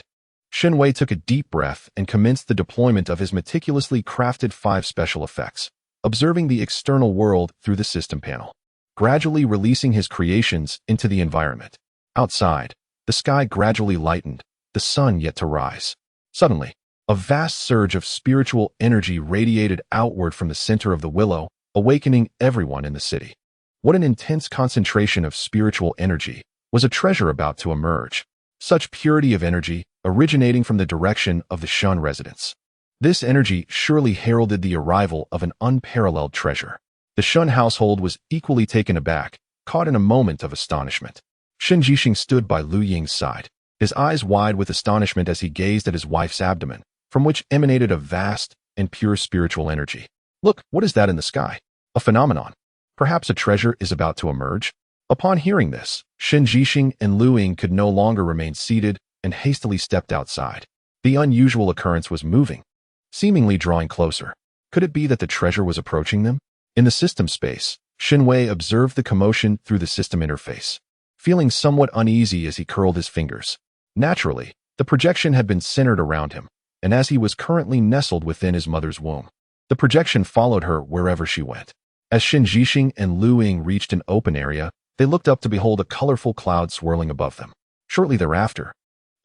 Shen Wei took a deep breath and commenced the deployment of his meticulously crafted 5 special effects, observing the external world through the system panel, gradually releasing his creations into the environment. Outside, the sky gradually lightened, the sun yet to rise. Suddenly, A vast surge of spiritual energy radiated outward from the center of the willow, awakening everyone in the city. What an intense concentration of spiritual energy! Was a treasure about to emerge? Such purity of energy, originating from the direction of the Shen residence. This energy surely heralded the arrival of an unparalleled treasure. The Shen household was equally taken aback, caught in a moment of astonishment. Shen Yixing stood by Lu Ying's side, his eyes wide with astonishment as he gazed at his wife's abdomen, from which emanated a vast and pure spiritual energy. Look, what is that in the sky? A phenomenon. Perhaps a treasure is about to emerge? Upon hearing this, Shen Yixing and Lu Ying could no longer remain seated and hastily stepped outside. The unusual occurrence was moving, seemingly drawing closer. Could it be that the treasure was approaching them? In the system space, Shen Wei observed the commotion through the system interface, feeling somewhat uneasy as he curled his fingers. Naturally, the projection had been centered around him, and as he was currently nestled within his mother's womb, the projection followed her wherever she went. As Shen Yixing and Lu Ying reached an open area, they looked up to behold a colorful cloud swirling above them. Shortly thereafter,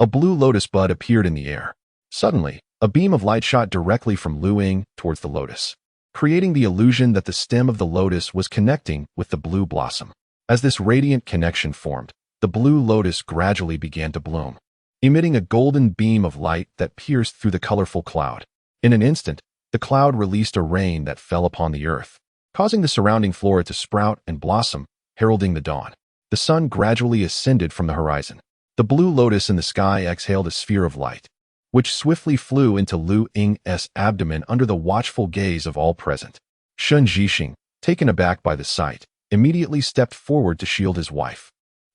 a blue lotus bud appeared in the air. Suddenly, a beam of light shot directly from Lu Ying towards the lotus, creating the illusion that the stem of the lotus was connecting with the blue blossom. As this radiant connection formed, the blue lotus gradually began to bloom, emitting a golden beam of light that pierced through the colorful cloud. In an instant, the cloud released a rain that fell upon the earth, causing the surrounding flora to sprout and blossom, heralding the dawn. The sun gradually ascended from the horizon. The blue lotus in the sky exhaled a sphere of light, which swiftly flew into Lu Ying's abdomen under the watchful gaze of all present. Shen Yixing, taken aback by the sight, immediately stepped forward to shield his wife,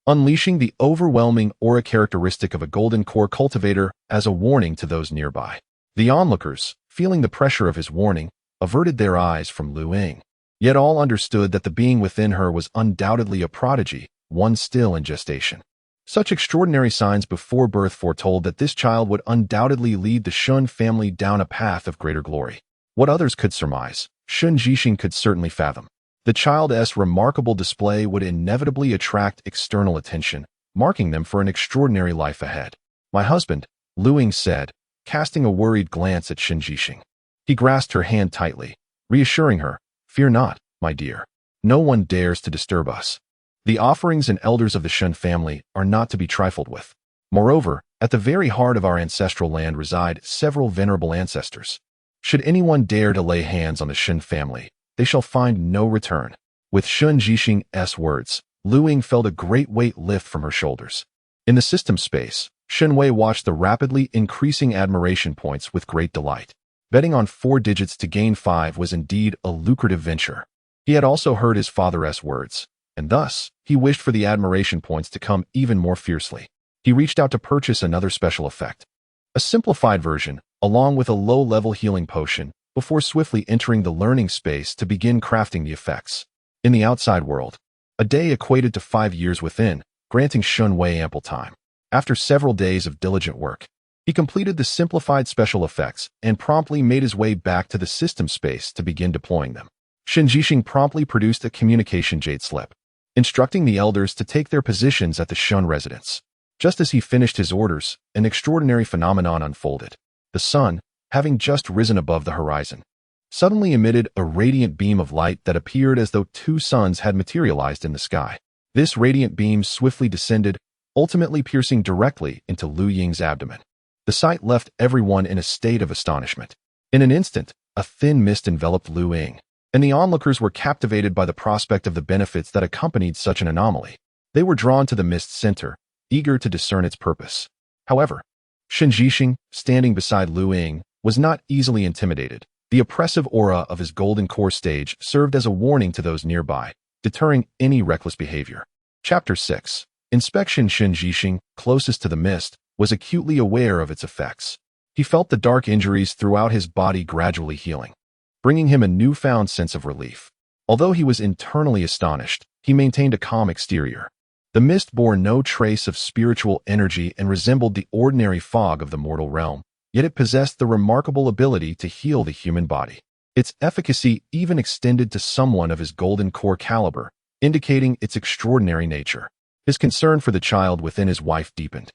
unleashing the overwhelming aura characteristic of a golden core cultivator as a warning to those nearby. The onlookers, feeling the pressure of his warning, averted their eyes from Lu Ying. Yet all understood that the being within her was undoubtedly a prodigy, one still in gestation. Such extraordinary signs before birth foretold that this child would undoubtedly lead the Shen family down a path of greater glory. What others could surmise, Shen Yixing could certainly fathom. The child's remarkable display would inevitably attract external attention, marking them for an extraordinary life ahead. My husband, Lu Ying said, casting a worried glance at Shen Yixing. He grasped her hand tightly, reassuring her, "Fear not, my dear. No one dares to disturb us. The offerings and elders of the Shen family are not to be trifled with. Moreover, at the very heart of our ancestral land reside several venerable ancestors. Should anyone dare to lay hands on the Shen family, they shall find no return." With Shen Yixing's words, Lu Ying felt a great weight lift from her shoulders. In the system space, Shen Wei watched the rapidly increasing admiration points with great delight. Betting on 4 digits to gain 5 was indeed a lucrative venture. He had also heard his father's words, and thus, he wished for the admiration points to come even more fiercely. He reached out to purchase another special effect, a simplified version, along with a low-level healing potion, before swiftly entering the learning space to begin crafting the effects. In the outside world, a day equated to 5 years within, granting Shen Wei ample time. After several days of diligent work, he completed the simplified special effects and promptly made his way back to the system space to begin deploying them. Shen Yixing promptly produced a communication jade slip, instructing the elders to take their positions at the Shen residence. Just as he finished his orders, an extraordinary phenomenon unfolded. The sun, having just risen above the horizon, suddenly emitted a radiant beam of light that appeared as though 2 suns had materialized in the sky. This radiant beam swiftly descended, ultimately piercing directly into Lu Ying's abdomen. The sight left everyone in a state of astonishment. In an instant, a thin mist enveloped Lu Ying, and the onlookers were captivated by the prospect of the benefits that accompanied such an anomaly. They were drawn to the mist's center, eager to discern its purpose. However, Shen Yixing, standing beside Lu Ying, was not easily intimidated. The oppressive aura of his golden core stage served as a warning to those nearby, deterring any reckless behavior. Chapter 6. Inspection. Shen Yixing, closest to the mist, was acutely aware of its effects. He felt the dark injuries throughout his body gradually healing, bringing him a newfound sense of relief. Although he was internally astonished, he maintained a calm exterior. The mist bore no trace of spiritual energy and resembled the ordinary fog of the mortal realm, yet it possessed the remarkable ability to heal the human body. Its efficacy even extended to someone of his golden core caliber, indicating its extraordinary nature. His concern for the child within his wife deepened.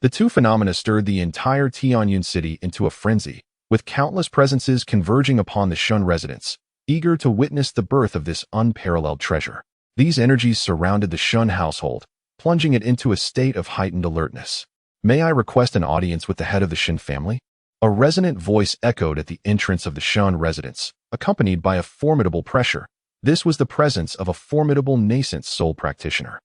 The two phenomena stirred the entire Tianyun city into a frenzy, with countless presences converging upon the Shen residents, eager to witness the birth of this unparalleled treasure. These energies surrounded the Shen household, plunging it into a state of heightened alertness. "May I request an audience with the head of the Shen family?" A resonant voice echoed at the entrance of the Shen residence, accompanied by a formidable pressure. This was the presence of a formidable nascent soul practitioner.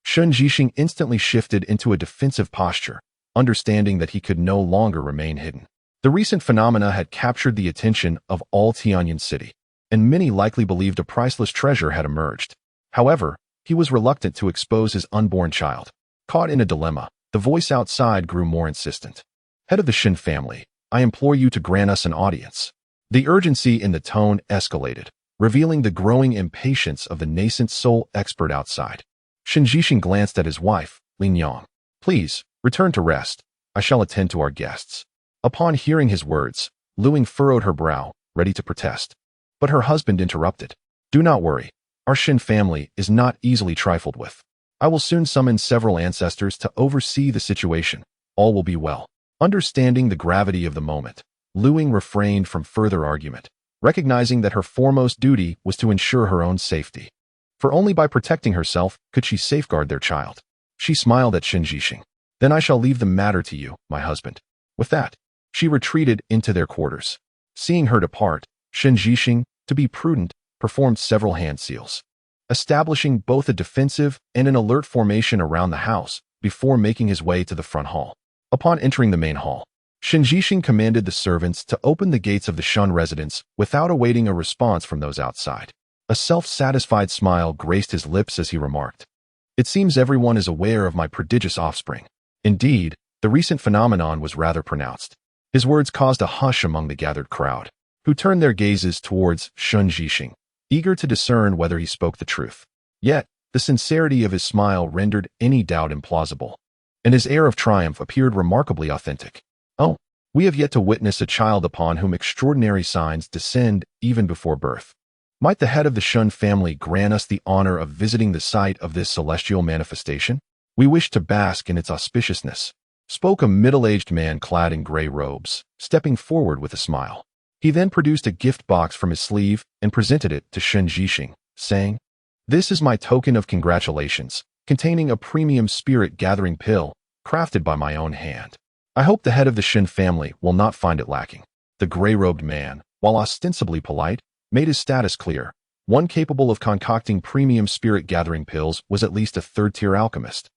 Shen Yixing instantly shifted into a defensive posture, understanding that he could no longer remain hidden. The recent phenomena had captured the attention of all Tianyun City, and many likely believed a priceless treasure had emerged. However, he was reluctant to expose his unborn child. Caught in a dilemma, the voice outside grew more insistent. "Head of the Shen family, I implore you to grant us an audience." The urgency in the tone escalated, revealing the growing impatience of the nascent soul expert outside. Shen Yixing glanced at his wife, Lin Yang. "Please, return to rest. I shall attend to our guests." Upon hearing his words, Luing furrowed her brow, ready to protest. But her husband interrupted. "Do not worry. Our Shen family is not easily trifled with. I will soon summon several ancestors to oversee the situation. All will be well." Understanding the gravity of the moment, Luing refrained from further argument, recognizing that her foremost duty was to ensure her own safety. For only by protecting herself could she safeguard their child. She smiled at Shen Yixing. "Then I shall leave the matter to you, my husband." With that, she retreated into their quarters. Seeing her depart, Shen Yixing, to be prudent, performed several hand seals, establishing both a defensive and an alert formation around the house before making his way to the front hall. Upon entering the main hall, Shen Yixing commanded the servants to open the gates of the Shen residence without awaiting a response from those outside. A self-satisfied smile graced his lips as he remarked, "It seems everyone is aware of my prodigious offspring." Indeed, the recent phenomenon was rather pronounced. His words caused a hush among the gathered crowd, who turned their gazes towards Shen Yixing, eager to discern whether he spoke the truth. Yet, the sincerity of his smile rendered any doubt implausible, and his air of triumph appeared remarkably authentic. "Oh, we have yet to witness a child upon whom extraordinary signs descend even before birth. Might the head of the Shen family grant us the honor of visiting the site of this celestial manifestation? We wish to bask in its auspiciousness," spoke a middle-aged man clad in gray robes, stepping forward with a smile. He then produced a gift box from his sleeve and presented it to Shen Yixing, saying, "This is my token of congratulations, containing a premium spirit-gathering pill, crafted by my own hand. I hope the head of the Shen family will not find it lacking." The gray-robed man, while ostensibly polite, made his status clear. One capable of concocting premium spirit-gathering pills was at least a third-tier alchemist,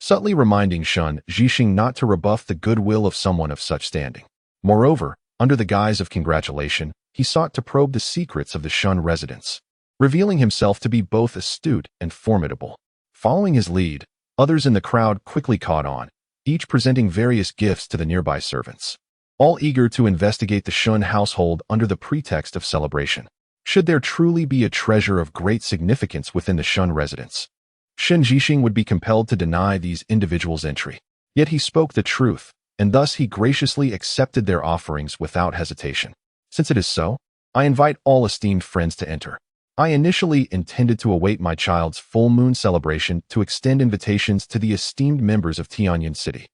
subtly reminding Shen Yixing not to rebuff the goodwill of someone of such standing. Moreover, under the guise of congratulation, he sought to probe the secrets of the Shen residence, revealing himself to be both astute and formidable. Following his lead, others in the crowd quickly caught on, each presenting various gifts to the nearby servants, all eager to investigate the Shen household under the pretext of celebration. Should there truly be a treasure of great significance within the Shen residence, Shen Yixing would be compelled to deny these individuals entry. Yet he spoke the truth, and thus he graciously accepted their offerings without hesitation. "Since it is so, I invite all esteemed friends to enter. I initially intended to await my child's full moon celebration to extend invitations to the esteemed members of Tianyun City,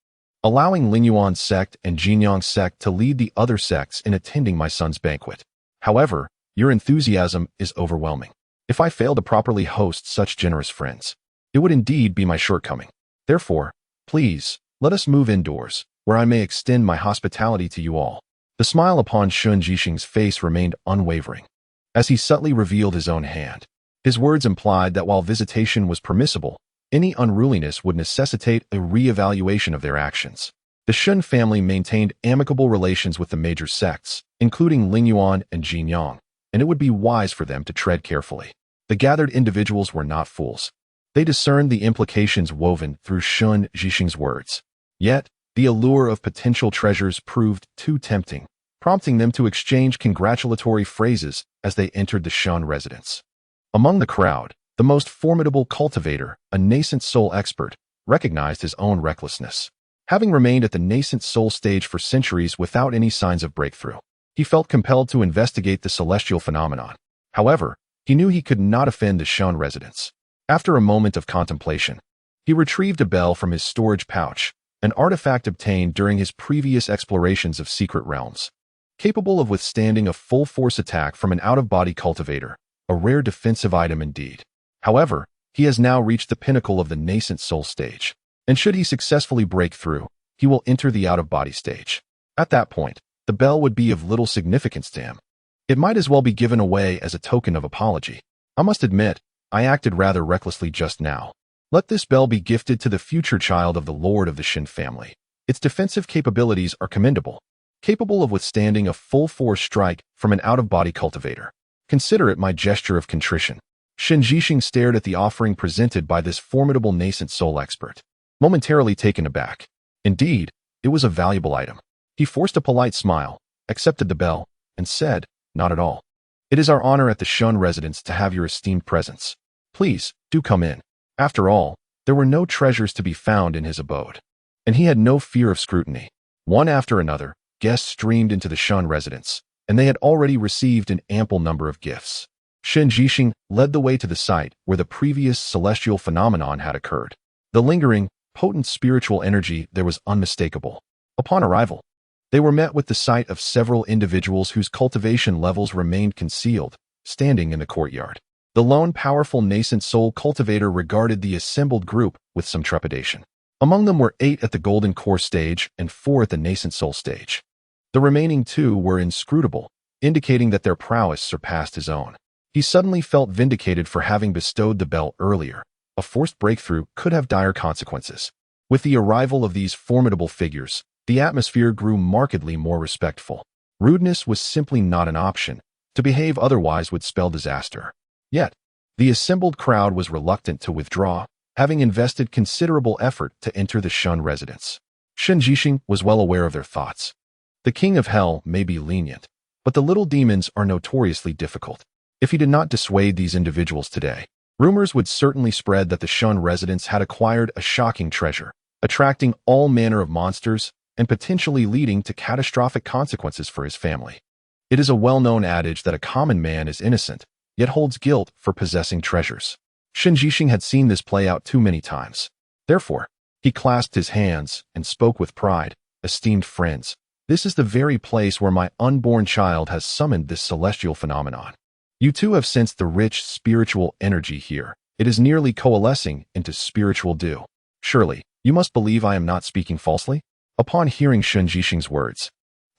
allowing Linyuan sect and Jinyang sect to lead the other sects in attending my son's banquet. However, your enthusiasm is overwhelming. If I fail to properly host such generous friends, it would indeed be my shortcoming. Therefore, please, let us move indoors, where I may extend my hospitality to you all." The smile upon Shen Yixing's face remained unwavering, as he subtly revealed his own hand. His words implied that while visitation was permissible, any unruliness would necessitate a re-evaluation of their actions. The Shen family maintained amicable relations with the major sects, including Linyuan and Jinyang, and it would be wise for them to tread carefully. The gathered individuals were not fools. They discerned the implications woven through Shen Yixing's words. Yet, the allure of potential treasures proved too tempting, prompting them to exchange congratulatory phrases as they entered the Shen residence. Among the crowd, the most formidable cultivator, a nascent soul expert, recognized his own recklessness. Having remained at the nascent soul stage for centuries without any signs of breakthrough, he felt compelled to investigate the celestial phenomenon. However, he knew he could not offend the Shen residents. After a moment of contemplation, he retrieved a bell from his storage pouch, an artifact obtained during his previous explorations of secret realms. Capable of withstanding a full-force attack from an out-of-body cultivator, a rare defensive item indeed. However, he has now reached the pinnacle of the nascent soul stage, and should he successfully break through, he will enter the out-of-body stage. At that point, the bell would be of little significance to him. It might as well be given away as a token of apology. I must admit, I acted rather recklessly just now. Let this bell be gifted to the future child of the Lord of the Shen family. Its defensive capabilities are commendable, capable of withstanding a full-force strike from an out-of-body cultivator. Consider it my gesture of contrition. Shen Yunhan stared at the offering presented by this formidable nascent soul expert, momentarily taken aback. Indeed, it was a valuable item. He forced a polite smile, accepted the bell, and said, "Not at all. It is our honor at the Shen residence to have your esteemed presence. Please, do come in." After all, there were no treasures to be found in his abode, and he had no fear of scrutiny. One after another, guests streamed into the Shen residence, and they had already received an ample number of gifts. Shen Yunhan led the way to the site where the previous celestial phenomenon had occurred. The lingering, potent spiritual energy there was unmistakable. Upon arrival, they were met with the sight of several individuals whose cultivation levels remained concealed, standing in the courtyard. The lone powerful nascent soul cultivator regarded the assembled group with some trepidation. Among them were 8 at the golden core stage and 4 at the nascent soul stage. The remaining 2 were inscrutable, indicating that their prowess surpassed his own. He suddenly felt vindicated for having bestowed the bell earlier. A forced breakthrough could have dire consequences. With the arrival of these formidable figures, the atmosphere grew markedly more respectful. Rudeness was simply not an option. To behave otherwise would spell disaster. Yet, the assembled crowd was reluctant to withdraw, having invested considerable effort to enter the Shen residence. Shen Yunhan was well aware of their thoughts. The king of hell may be lenient, but the little demons are notoriously difficult. If he did not dissuade these individuals today, rumors would certainly spread that the Shen residence had acquired a shocking treasure, attracting all manner of monsters and potentially leading to catastrophic consequences for his family. It is a well-known adage that a common man is innocent, yet holds guilt for possessing treasures. Shen Yunhan had seen this play out too many times. Therefore, he clasped his hands and spoke with pride. "Esteemed friends, this is the very place where my unborn child has summoned this celestial phenomenon. You too have sensed the rich spiritual energy here. It is nearly coalescing into spiritual dew. Surely, you must believe I am not speaking falsely?" Upon hearing Shen Yunhan's words,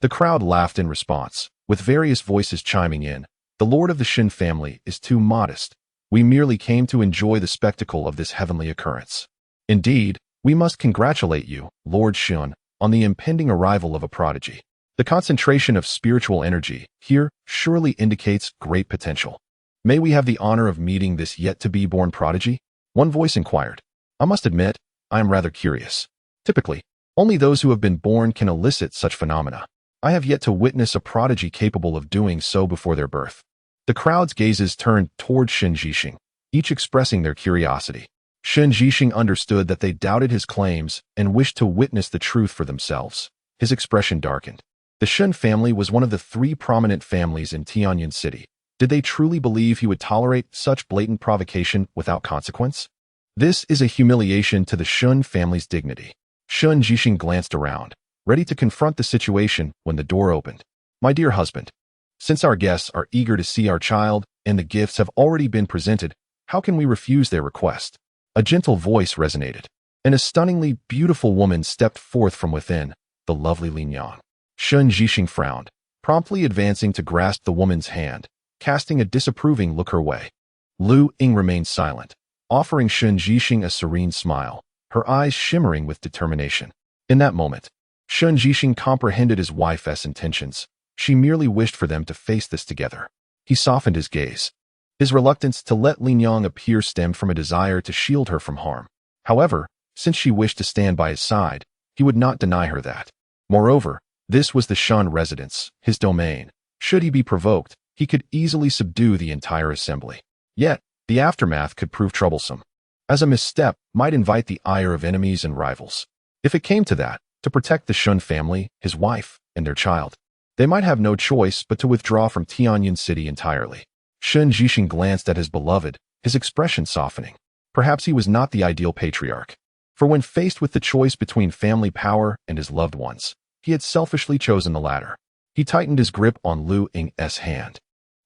the crowd laughed in response, with various voices chiming in. "The Lord of the Shen family is too modest. We merely came to enjoy the spectacle of this heavenly occurrence. Indeed, we must congratulate you, Lord Shen, on the impending arrival of a prodigy. The concentration of spiritual energy here surely indicates great potential. May we have the honor of meeting this yet-to-be-born prodigy?" One voice inquired. "I must admit, I am rather curious. Typically, only those who have been born can elicit such phenomena. I have yet to witness a prodigy capable of doing so before their birth." The crowd's gazes turned toward Shen Yunhan, each expressing their curiosity. Shen Yunhan understood that they doubted his claims and wished to witness the truth for themselves. His expression darkened. The Shen family was one of the 3 prominent families in Tianyuan City. Did they truly believe he would tolerate such blatant provocation without consequence? This is a humiliation to the Shen family's dignity. Shen Yunhan glanced around, ready to confront the situation when the door opened. "My dear husband, since our guests are eager to see our child and the gifts have already been presented, how can we refuse their request?" A gentle voice resonated, and a stunningly beautiful woman stepped forth from within, the lovely Lin Yang. Shen Yunhan frowned, promptly advancing to grasp the woman's hand, casting a disapproving look her way. Lu Ying remained silent, offering Shen Yunhan a serene smile, her eyes shimmering with determination. In that moment, Shen Yunhan comprehended his wife's intentions. She merely wished for them to face this together. He softened his gaze. His reluctance to let Lin Yang appear stemmed from a desire to shield her from harm. However, since she wished to stand by his side, he would not deny her that. Moreover, this was the Shen residence, his domain. Should he be provoked, he could easily subdue the entire assembly. Yet, the aftermath could prove troublesome, as a misstep might invite the ire of enemies and rivals. If it came to that, to protect the Shen family, his wife, and their child, they might have no choice but to withdraw from Tianyuan City entirely. Shen Yunhan glanced at his beloved, his expression softening. Perhaps he was not the ideal patriarch. For when faced with the choice between family power and his loved ones, he had selfishly chosen the latter. He tightened his grip on Lu Ying's hand,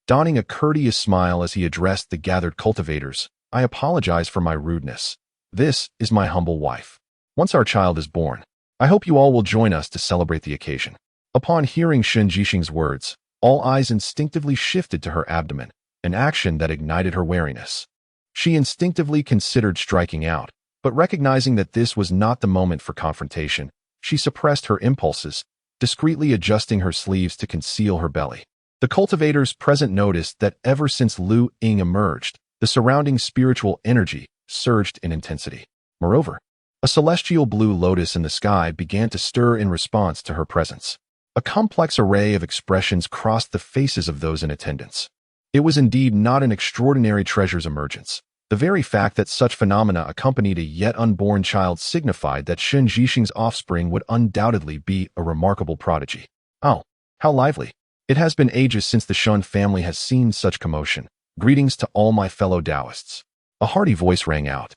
donning a courteous smile as he addressed the gathered cultivators. I apologize for my rudeness. This is my humble wife. Once our child is born, I hope you all will join us to celebrate the occasion. Upon hearing Shen Yunhan's words, all eyes instinctively shifted to her abdomen, an action that ignited her wariness. She instinctively considered striking out, but recognizing that this was not the moment for confrontation, she suppressed her impulses, discreetly adjusting her sleeves to conceal her belly. The cultivators present noticed that ever since Lu Ying emerged, the surrounding spiritual energy surged in intensity. Moreover, a celestial blue lotus in the sky began to stir in response to her presence. A complex array of expressions crossed the faces of those in attendance. It was indeed not an extraordinary treasure's emergence. The very fact that such phenomena accompanied a yet unborn child signified that Shen Yunhan's offspring would undoubtedly be a remarkable prodigy. Oh, how lively! It has been ages since the Shen family has seen such commotion. Greetings to all my fellow Taoists. A hearty voice rang out,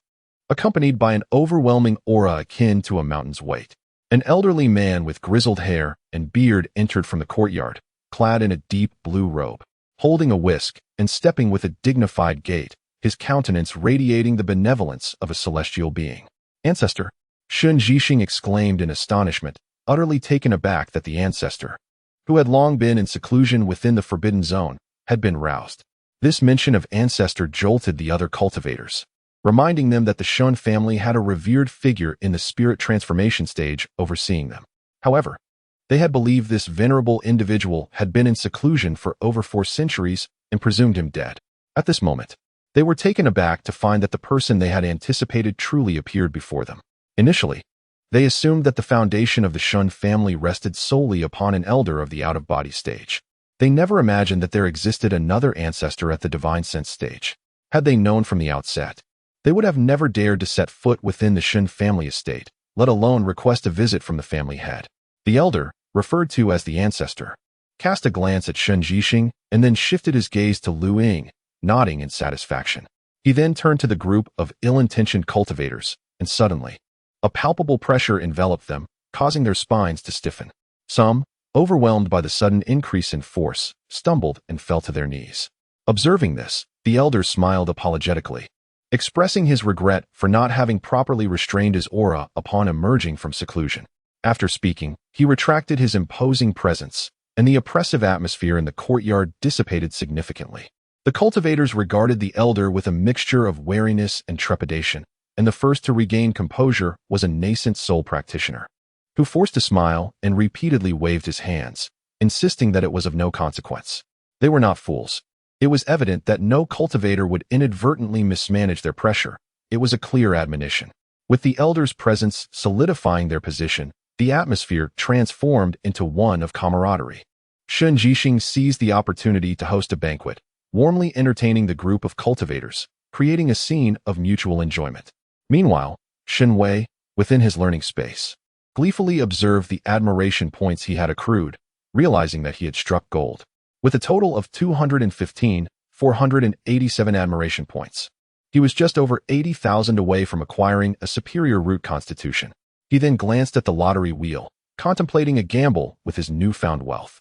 accompanied by an overwhelming aura akin to a mountain's weight. An elderly man with grizzled hair and beard entered from the courtyard, clad in a deep blue robe, holding a whisk and stepping with a dignified gait, his countenance radiating the benevolence of a celestial being. Ancestor, Shen Yunhan exclaimed in astonishment, utterly taken aback that the ancestor, who had long been in seclusion within the forbidden zone, had been roused. This mention of ancestor jolted the other cultivators, reminding them that the Shen family had a revered figure in the spirit transformation stage overseeing them. However, they had believed this venerable individual had been in seclusion for over 4 centuries and presumed him dead. At this moment, they were taken aback to find that the person they had anticipated truly appeared before them. Initially, they assumed that the foundation of the Shen family rested solely upon an elder of the out-of-body stage. They never imagined that there existed another ancestor at the divine sense stage. Had they known from the outset, they would have never dared to set foot within the Shen family estate, let alone request a visit from the family head. The elder, referred to as the ancestor, cast a glance at Shen Yunhan and then shifted his gaze to Lu Ying, nodding in satisfaction. He then turned to the group of ill-intentioned cultivators, and suddenly, a palpable pressure enveloped them, causing their spines to stiffen. Some, overwhelmed by the sudden increase in force, stumbled and fell to their knees. Observing this, the elder smiled apologetically, expressing his regret for not having properly restrained his aura upon emerging from seclusion. After speaking, he retracted his imposing presence, and the oppressive atmosphere in the courtyard dissipated significantly. The cultivators regarded the elder with a mixture of wariness and trepidation, and the first to regain composure was a nascent soul practitioner, who forced a smile and repeatedly waved his hands, insisting that it was of no consequence. They were not fools. It was evident that no cultivator would inadvertently mismanage their pressure. It was a clear admonition. With the elder's presence solidifying their position, the atmosphere transformed into one of camaraderie. Shen Yunhan seized the opportunity to host a banquet, warmly entertaining the group of cultivators, creating a scene of mutual enjoyment. Meanwhile, Shen Wei, within his learning space, gleefully observed the admiration points he had accrued, realizing that he had struck gold. With a total of 215,487 admiration points, he was just over 80,000 away from acquiring a superior root constitution. He then glanced at the lottery wheel, contemplating a gamble with his newfound wealth.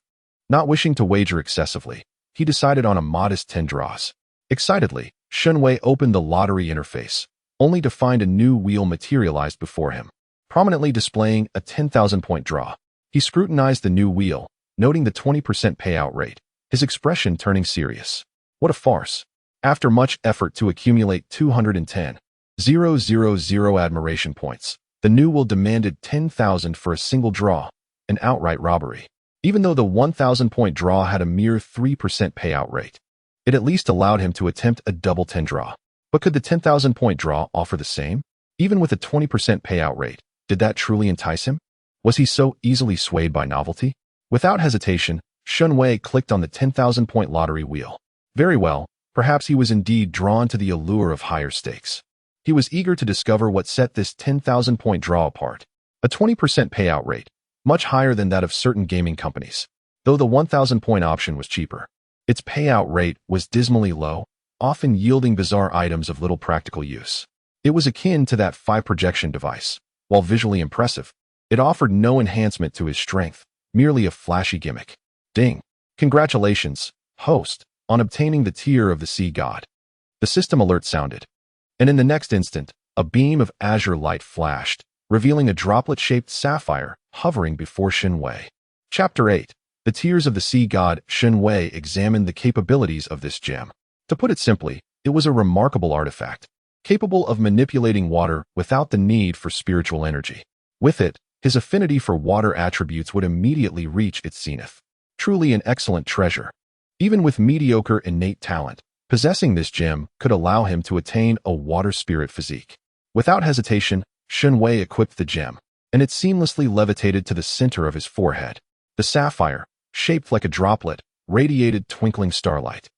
Not wishing to wager excessively, he decided on a modest 10 draws. Excitedly, Shen Wei opened the lottery interface, only to find a new wheel materialized before him, prominently displaying a 10,000-point draw. He scrutinized the new wheel, noting the 20% payout rate, his expression turning serious. What a farce. After much effort to accumulate 210,000 admiration points, the new wheel demanded 10,000 for a single draw, an outright robbery. Even though the 1,000-point draw had a mere 3% payout rate, it at least allowed him to attempt a double 10 draw. But could the 10,000-point draw offer the same? Even with a 20% payout rate, did that truly entice him? Was he so easily swayed by novelty? Without hesitation, Shen Wei clicked on the 10,000-point lottery wheel. Very well, perhaps he was indeed drawn to the allure of higher stakes. He was eager to discover what set this 10,000-point draw apart. A 20% payout rate, much higher than that of certain gaming companies. Though the 1,000-point option was cheaper, its payout rate was dismally low, often yielding bizarre items of little practical use. It was akin to that 5 projection device. While visually impressive, it offered no enhancement to his strength, merely a flashy gimmick. Ding! Congratulations, host, on obtaining the tier of the sea god. The system alert sounded, and in the next instant, a beam of azure light flashed, revealing a droplet-shaped sapphire hovering before Shen Wei. Chapter 8. The Tears of the Sea God. Shen Wei examined the capabilities of this gem. To put it simply, it was a remarkable artifact, capable of manipulating water without the need for spiritual energy. With it, his affinity for water attributes would immediately reach its zenith. Truly an excellent treasure. Even with mediocre innate talent, possessing this gem could allow him to attain a water spirit physique. Without hesitation, Shen Wei equipped the gem, and it seamlessly levitated to the center of his forehead. The sapphire, shaped like a droplet, radiated twinkling starlight,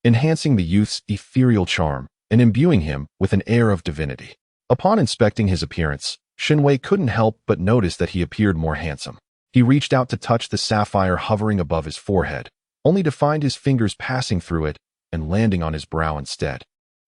enhancing the youth's ethereal charm and imbuing him with an air of divinity. Upon inspecting his appearance, Shen Wei couldn't help but notice that he appeared more handsome. He reached out to touch the sapphire hovering above his forehead, only to find his fingers passing through it and landing on his brow instead.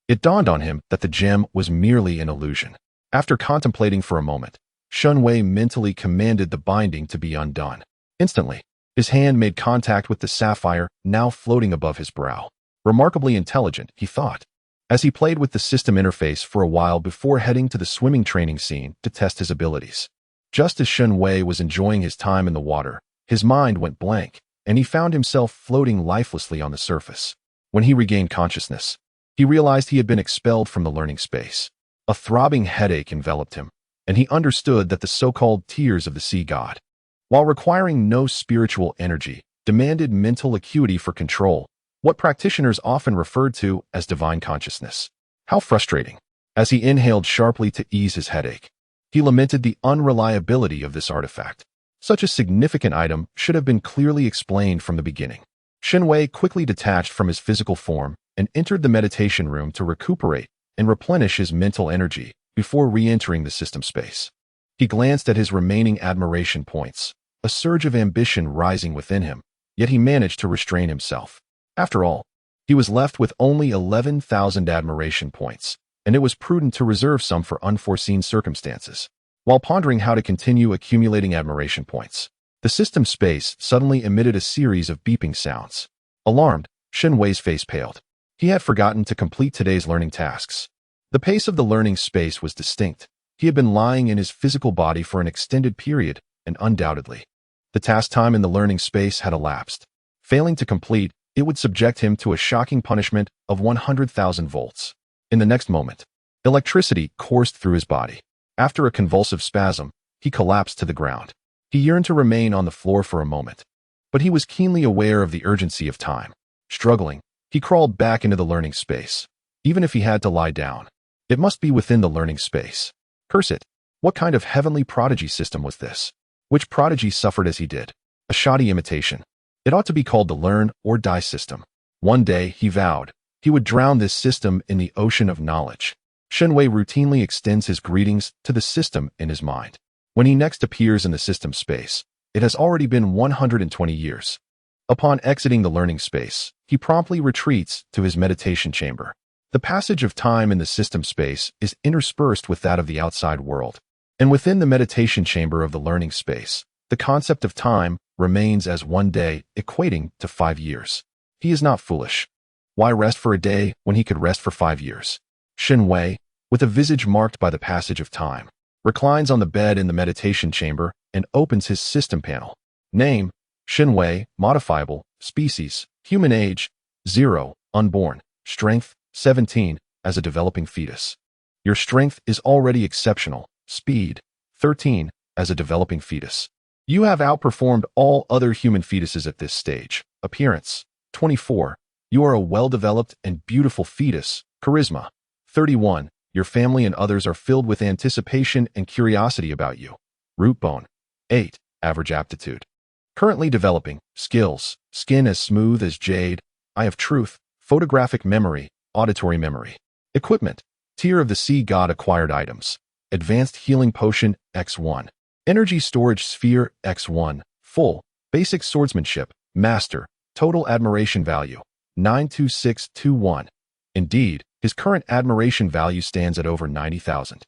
It dawned on him that the gem was merely an illusion. After contemplating for a moment, Shen Wei mentally commanded the binding to be undone. Instantly, his hand made contact with the sapphire now floating above his brow. Remarkably intelligent, he thought, as he played with the system interface for a while before heading to the swimming training scene to test his abilities. Just as Shen Wei was enjoying his time in the water, his mind went blank, and he found himself floating lifelessly on the surface. When he regained consciousness, he realized he had been expelled from the learning space. A throbbing headache enveloped him, and he understood that the so-called tears of the sea god, while requiring no spiritual energy, demanded mental acuity for control, what practitioners often referred to as divine consciousness. How frustrating! As he inhaled sharply to ease his headache, he lamented the unreliability of this artifact. Such a significant item should have been clearly explained from the beginning. Shen Wei quickly detached from his physical form and entered the meditation room to recuperate and replenish his mental energy before re-entering the system space. He glanced at his remaining admiration points, a surge of ambition rising within him, yet he managed to restrain himself. After all, he was left with only 11,000 admiration points, and it was prudent to reserve some for unforeseen circumstances. While pondering how to continue accumulating admiration points, the system space suddenly emitted a series of beeping sounds. Alarmed, Shen Wei's face paled. He had forgotten to complete today's learning tasks. The pace of the learning space was distinct. He had been lying in his physical body for an extended period, and undoubtedly, the task time in the learning space had elapsed. Failing to complete, it would subject him to a shocking punishment of 100,000 volts. In the next moment, electricity coursed through his body. After a convulsive spasm, he collapsed to the ground. He yearned to remain on the floor for a moment, but he was keenly aware of the urgency of time. Struggling, he crawled back into the learning space. Even if he had to lie down, it must be within the learning space. Curse it! What kind of heavenly prodigy system was this? Which prodigy suffered as he did? A shoddy imitation. It ought to be called the learn or die system. One day, he vowed, he would drown this system in the ocean of knowledge. Shen Wei routinely extends his greetings to the system in his mind. When he next appears in the system space, it has already been 120 years. Upon exiting the learning space, he promptly retreats to his meditation chamber. The passage of time in the system space is interspersed with that of the outside world. And within the meditation chamber of the learning space, the concept of time remains as one day, equating to 5 years. He is not foolish. Why rest for a day when he could rest for 5 years? Shen Wei, with a visage marked by the passage of time, reclines on the bed in the meditation chamber and opens his system panel. Name: Shen Wei, modifiable, species, human age, 0, unborn, strength, 17, as a developing fetus. Your strength is already exceptional, speed, 13, as a developing fetus. You have outperformed all other human fetuses at this stage. Appearance, 24. You are a well-developed and beautiful fetus. Charisma, 31. Your family and others are filled with anticipation and curiosity about you. Root bone, 8. Average aptitude. Currently developing. Skills, skin as smooth as jade, eye of truth, photographic memory, auditory memory. Equipment, tier of the sea god acquired items. Advanced healing potion, X1. Energy storage sphere, X1. Full, basic swordsmanship, master, total admiration value, 92621. Indeed, his His current admiration value stands at over 90,000,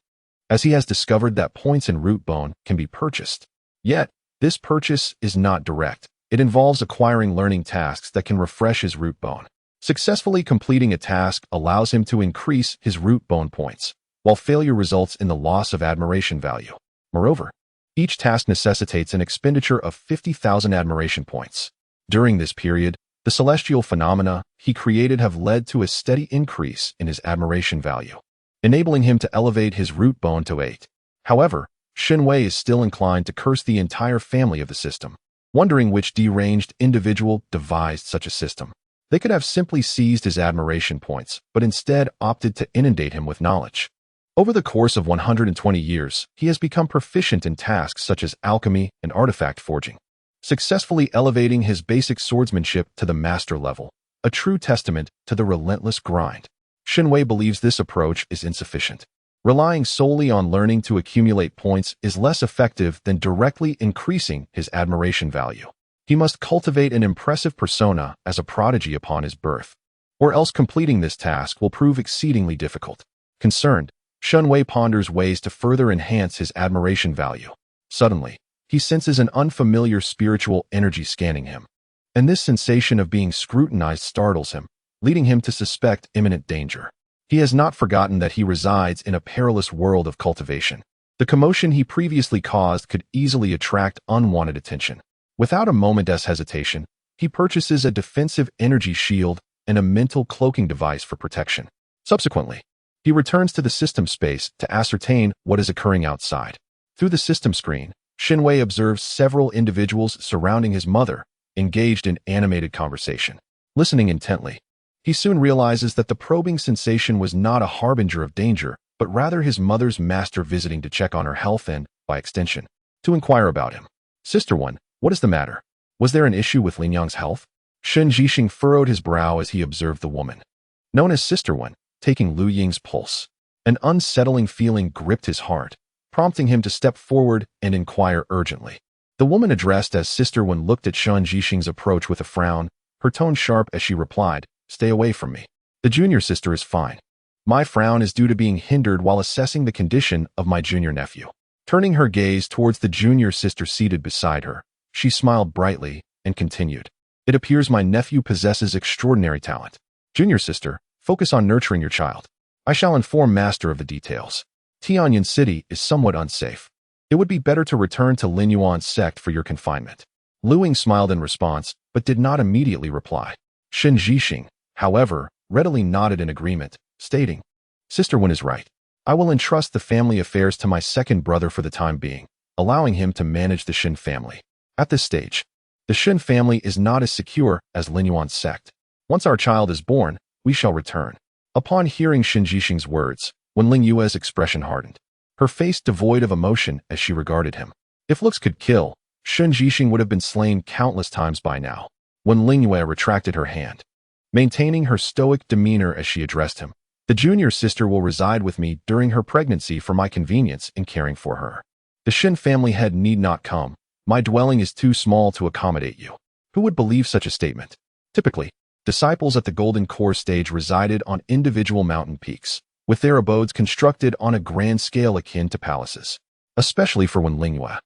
as he has discovered that points in root bone can be purchased. Yet, this purchase is not direct. It involves acquiring learning tasks that can refresh his root bone. Successfully completing a task allows him to increase his root bone points, while failure results in the loss of admiration value. Moreover, each task necessitates an expenditure of 50,000 admiration points. During this period, the celestial phenomena he created have led to a steady increase in his admiration value, enabling him to elevate his root bone to 8. However, Shen Wei is still inclined to curse the entire family of the system, wondering which deranged individual devised such a system. They could have simply seized his admiration points, but instead opted to inundate him with knowledge. Over the course of 120 years, he has become proficient in tasks such as alchemy and artifact forging, successfully elevating his basic swordsmanship to the master level, a true testament to the relentless grind. Shen Wei believes this approach is insufficient. Relying solely on learning to accumulate points is less effective than directly increasing his admiration value. He must cultivate an impressive persona as a prodigy upon his birth, or else completing this task will prove exceedingly difficult. Concerned, Shen Wei ponders ways to further enhance his admiration value. Suddenly, he senses an unfamiliar spiritual energy scanning him, and this sensation of being scrutinized startles him, leading him to suspect imminent danger. He has not forgotten that he resides in a perilous world of cultivation. The commotion he previously caused could easily attract unwanted attention. Without a moment's hesitation, he purchases a defensive energy shield and a mental cloaking device for protection. Subsequently, he returns to the system space to ascertain what is occurring outside. Through the system screen, Shen Wei observes several individuals surrounding his mother, engaged in animated conversation. Listening intently, he soon realizes that the probing sensation was not a harbinger of danger, but rather his mother's master visiting to check on her health and, by extension, to inquire about him. Sister One, what is the matter? Was there an issue with Lin Yang's health? Shen Yixing furrowed his brow as he observed the woman, known as Sister One, taking Lu Ying's pulse. An unsettling feeling gripped his heart, prompting him to step forward and inquire urgently. The woman addressed as Sister One looked at Shen Yixing's approach with a frown, her tone sharp as she replied, "Stay away from me. The junior sister is fine. My frown is due to being hindered while assessing the condition of my junior nephew." Turning her gaze towards the junior sister seated beside her, she smiled brightly and continued, "It appears my nephew possesses extraordinary talent. Junior sister, focus on nurturing your child. I shall inform master of the details. Tianyan City is somewhat unsafe. It would be better to return to Lin Yuan's sect for your confinement." Lu Ying smiled in response, but did not immediately reply. Shen Yixing, however, readily nodded in agreement, stating, "Sister One is right. I will entrust the family affairs to my second brother for the time being, allowing him to manage the Shen family. At this stage, the Shen family is not as secure as Lin Yuan's sect. Once our child is born, we shall return." Upon hearing Shen Yixing's words, Wen Lingyue's expression hardened, her face devoid of emotion as she regarded him. If looks could kill, Shen Yixing would have been slain countless times by now. Wen Lingyue retracted her hand, maintaining her stoic demeanor as she addressed him. "The junior sister will reside with me during her pregnancy for my convenience in caring for her. The Shen family head need not come. My dwelling is too small to accommodate you." Who would believe such a statement? Typically, disciples at the Golden Core stage resided on individual mountain peaks, with their abodes constructed on a grand scale akin to palaces. Especially for Wen Lingyue,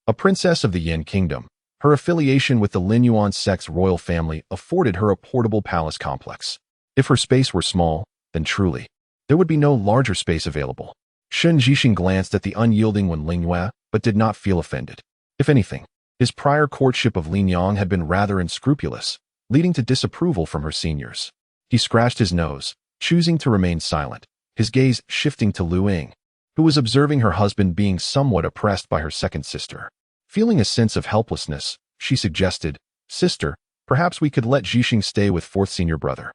a princess of the Yin Kingdom, her affiliation with the Lin Yuan sect's royal family afforded her a portable palace complex. If her space were small, then truly, there would be no larger space available. Shen Yixing glanced at the unyielding Wen Lingyue, but did not feel offended. If anything, his prior courtship of Lin Yang had been rather unscrupulous, leading to disapproval from her seniors. He scratched his nose, choosing to remain silent, his gaze shifting to Lu Ying, who was observing her husband being somewhat oppressed by her second sister. Feeling a sense of helplessness, she suggested, "Sister, perhaps we could let Yixing stay with fourth senior brother.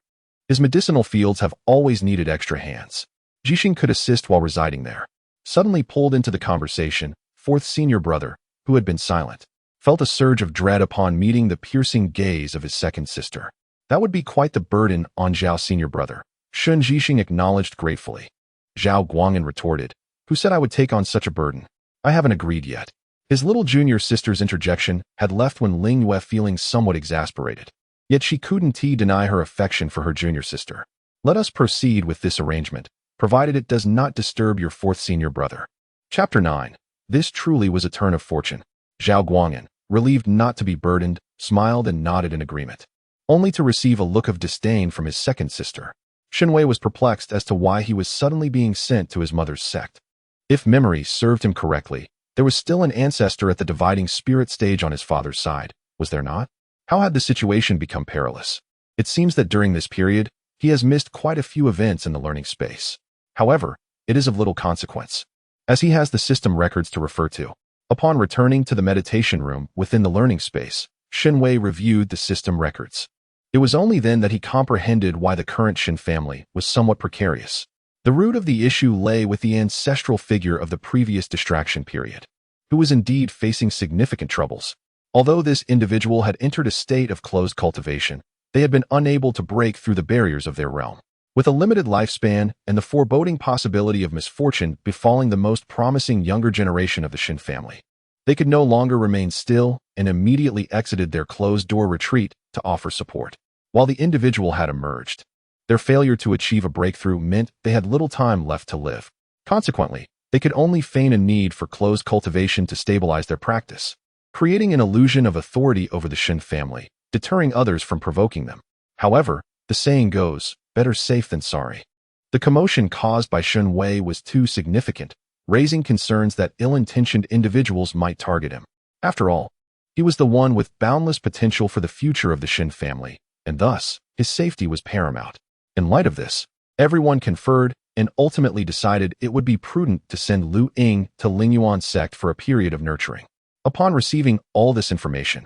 His medicinal fields have always needed extra hands. Yixing could assist while residing there." Suddenly pulled into the conversation, fourth senior brother, who had been silent, felt a surge of dread upon meeting the piercing gaze of his second sister. That would be quite the burden on Zhao senior brother. Shen Yixing acknowledged gratefully. Zhao Guang'an retorted, "Who said I would take on such a burden? I haven't agreed yet." His little junior sister's interjection had left Wen Lingyue feeling somewhat exasperated. Yet she couldn't deny her affection for her junior sister. Let us proceed with this arrangement, provided it does not disturb your fourth senior brother. Chapter 9. This truly was a turn of fortune. Zhao Guang'an, relieved not to be burdened, smiled and nodded in agreement, only to receive a look of disdain from his second sister. Shen Wei was perplexed as to why he was suddenly being sent to his mother's sect. If memory served him correctly, there was still an ancestor at the dividing spirit stage on his father's side, was there not? How had the situation become perilous? It seems that during this period, he has missed quite a few events in the learning space. However, it is of little consequence, as he has the system records to refer to. Upon returning to the meditation room within the learning space, Shen Wei reviewed the system records. It was only then that he comprehended why the current Shen family was somewhat precarious. The root of the issue lay with the ancestral figure of the previous distraction period, who was indeed facing significant troubles. Although this individual had entered a state of closed cultivation, they had been unable to break through the barriers of their realm. With a limited lifespan and the foreboding possibility of misfortune befalling the most promising younger generation of the Shen family, they could no longer remain still and immediately exited their closed-door retreat to offer support. While the individual had emerged, their failure to achieve a breakthrough meant they had little time left to live. Consequently, they could only feign a need for closed cultivation to stabilize their practice, creating an illusion of authority over the Shen family, deterring others from provoking them. However, the saying goes, better safe than sorry. The commotion caused by Shen Wei was too significant, raising concerns that ill-intentioned individuals might target him. After all, he was the one with boundless potential for the future of the Shen family, and thus, his safety was paramount. In light of this, everyone conferred and ultimately decided it would be prudent to send Lu Ying to Lingyuan's sect for a period of nurturing. Upon receiving all this information,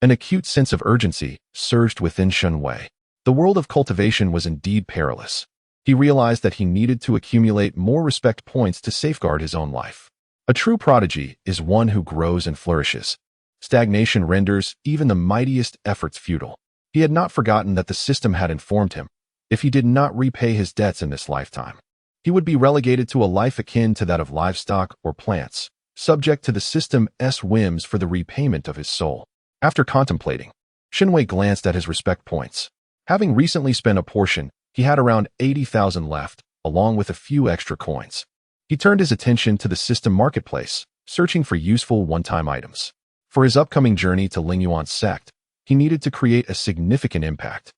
an acute sense of urgency surged within Shen Wei. The world of cultivation was indeed perilous. He realized that he needed to accumulate more respect points to safeguard his own life. A true prodigy is one who grows and flourishes. Stagnation renders even the mightiest efforts futile. He had not forgotten that the system had informed him, if he did not repay his debts in this lifetime, he would be relegated to a life akin to that of livestock or plants, subject to the system's whims for the repayment of his soul. After contemplating, Shen Wei glanced at his respect points. Having recently spent a portion, he had around 80,000 left, along with a few extra coins. He turned his attention to the system marketplace, searching for useful one-time items. For his upcoming journey to Lingyuan's sect, he needed to create a significant impact,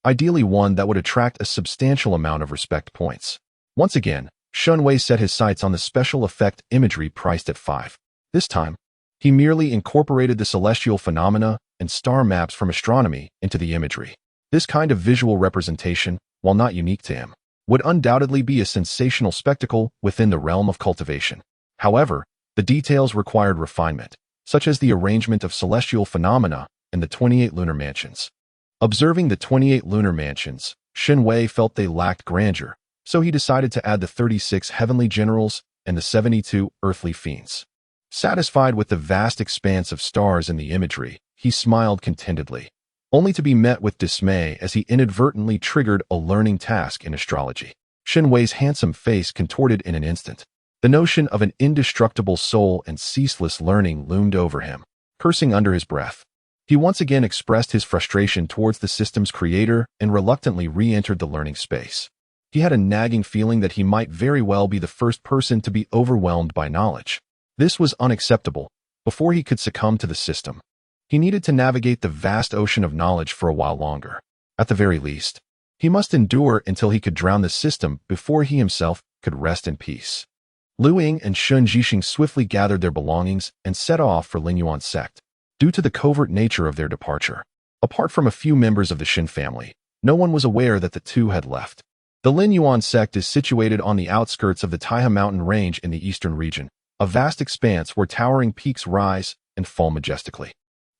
ideally one that would attract a substantial amount of respect points. Once again, Shen Wei set his sights on the special effect imagery priced at 5. This time, he merely incorporated the celestial phenomena and star maps from astronomy into the imagery. This kind of visual representation, while not unique to him, would undoubtedly be a sensational spectacle within the realm of cultivation. However, the details required refinement, such as the arrangement of celestial phenomena and the 28 lunar mansions. Observing the 28 lunar mansions, Shen Wei felt they lacked grandeur, so he decided to add the 36 heavenly generals and the 72 earthly fiends. Satisfied with the vast expanse of stars in the imagery, he smiled contentedly, only to be met with dismay as he inadvertently triggered a learning task in astrology. Shen Wei's handsome face contorted in an instant. The notion of an indestructible soul and ceaseless learning loomed over him, cursing under his breath. He once again expressed his frustration towards the system's creator and reluctantly re-entered the learning space. He had a nagging feeling that he might very well be the first person to be overwhelmed by knowledge. This was unacceptable. Before he could succumb to the system, he needed to navigate the vast ocean of knowledge for a while longer. At the very least, he must endure until he could drown the system before he himself could rest in peace. Lu Ying and Shun Jixing swiftly gathered their belongings and set off for Lingyuan's sect. Due to the covert nature of their departure, apart from a few members of the Shen family, no one was aware that the two had left. The Lingyuan sect is situated on the outskirts of the Taihe mountain range in the eastern region, a vast expanse where towering peaks rise and fall majestically.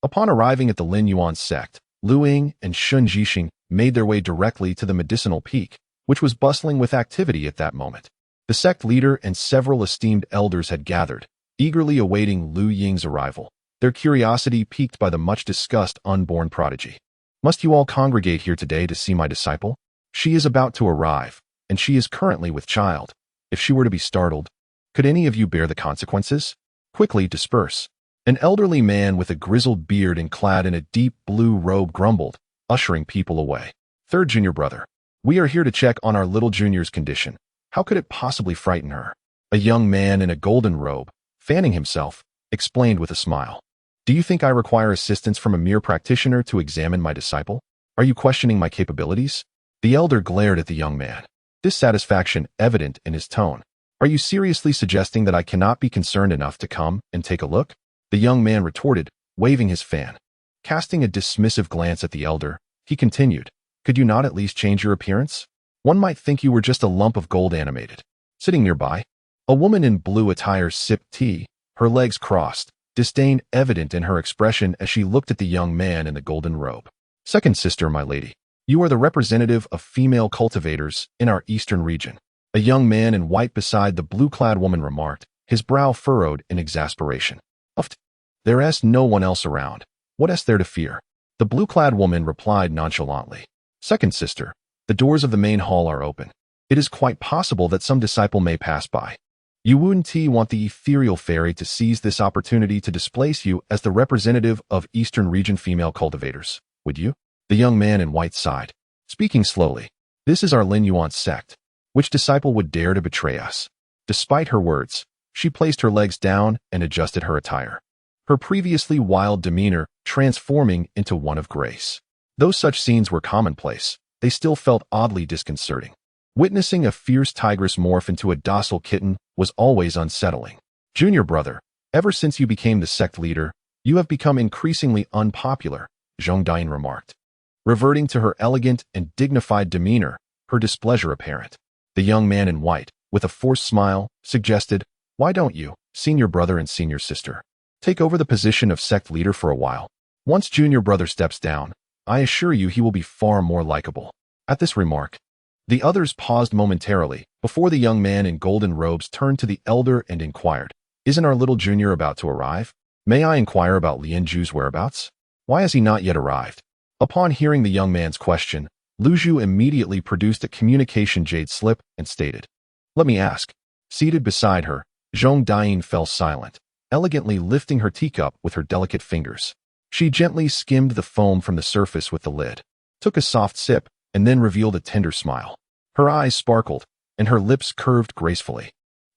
Upon arriving at the Lingyuan sect, Lu Ying and Shun Jixing made their way directly to the medicinal peak, which was bustling with activity at that moment. The sect leader and several esteemed elders had gathered, eagerly awaiting Lu Ying's arrival, their curiosity piqued by the much-discussed unborn prodigy. Must you all congregate here today to see my disciple? She is about to arrive, and she is currently with child. If she were to be startled, could any of you bear the consequences? Quickly disperse. An elderly man with a grizzled beard and clad in a deep blue robe grumbled, ushering people away. Third junior brother. We are here to check on our little junior's condition. How could it possibly frighten her? A young man in a golden robe, fanning himself, explained with a smile. Do you think I require assistance from a mere practitioner to examine my disciple? Are you questioning my capabilities? The elder glared at the young man, dissatisfaction evident in his tone. Are you seriously suggesting that I cannot be concerned enough to come and take a look? The young man retorted, waving his fan. Casting a dismissive glance at the elder, he continued, could you not at least change your appearance? One might think you were just a lump of gold animated. Sitting nearby, a woman in blue attire sipped tea, her legs crossed, disdain evident in her expression as she looked at the young man in the golden robe. Second sister, my lady, you are the representative of female cultivators in our eastern region. A young man in white beside the blue-clad woman remarked, his brow furrowed in exasperation. There is no one else around. What is there to fear? The blue-clad woman replied nonchalantly. Second sister, the doors of the main hall are open. It is quite possible that some disciple may pass by. You wouldn't want the ethereal fairy to seize this opportunity to displace you as the representative of Eastern region female cultivators, would you? The young man in white sighed, speaking slowly. This is our Lin Yuan sect. Which disciple would dare to betray us? Despite her words, she placed her legs down and adjusted her attire, her previously wild demeanor transforming into one of grace. Though such scenes were commonplace, they still felt oddly disconcerting. Witnessing a fierce tigress morph into a docile kitten was always unsettling. Junior brother, ever since you became the sect leader, you have become increasingly unpopular, Zhong Dain remarked. Reverting to her elegant and dignified demeanor, her displeasure apparent. The young man in white, with a forced smile, suggested, why don't you, senior brother and senior sister, take over the position of sect leader for a while? Once junior brother steps down, I assure you he will be far more likable. At this remark, the others paused momentarily before the young man in golden robes turned to the elder and inquired, isn't our little junior about to arrive? May I inquire about Lian Zhu's whereabouts? Why has he not yet arrived? Upon hearing the young man's question, Lu Zhu immediately produced a communication jade slip and stated, let me ask. Seated beside her, Zhong Dain fell silent, elegantly lifting her teacup with her delicate fingers. She gently skimmed the foam from the surface with the lid, took a soft sip, and then revealed a tender smile. Her eyes sparkled, and her lips curved gracefully,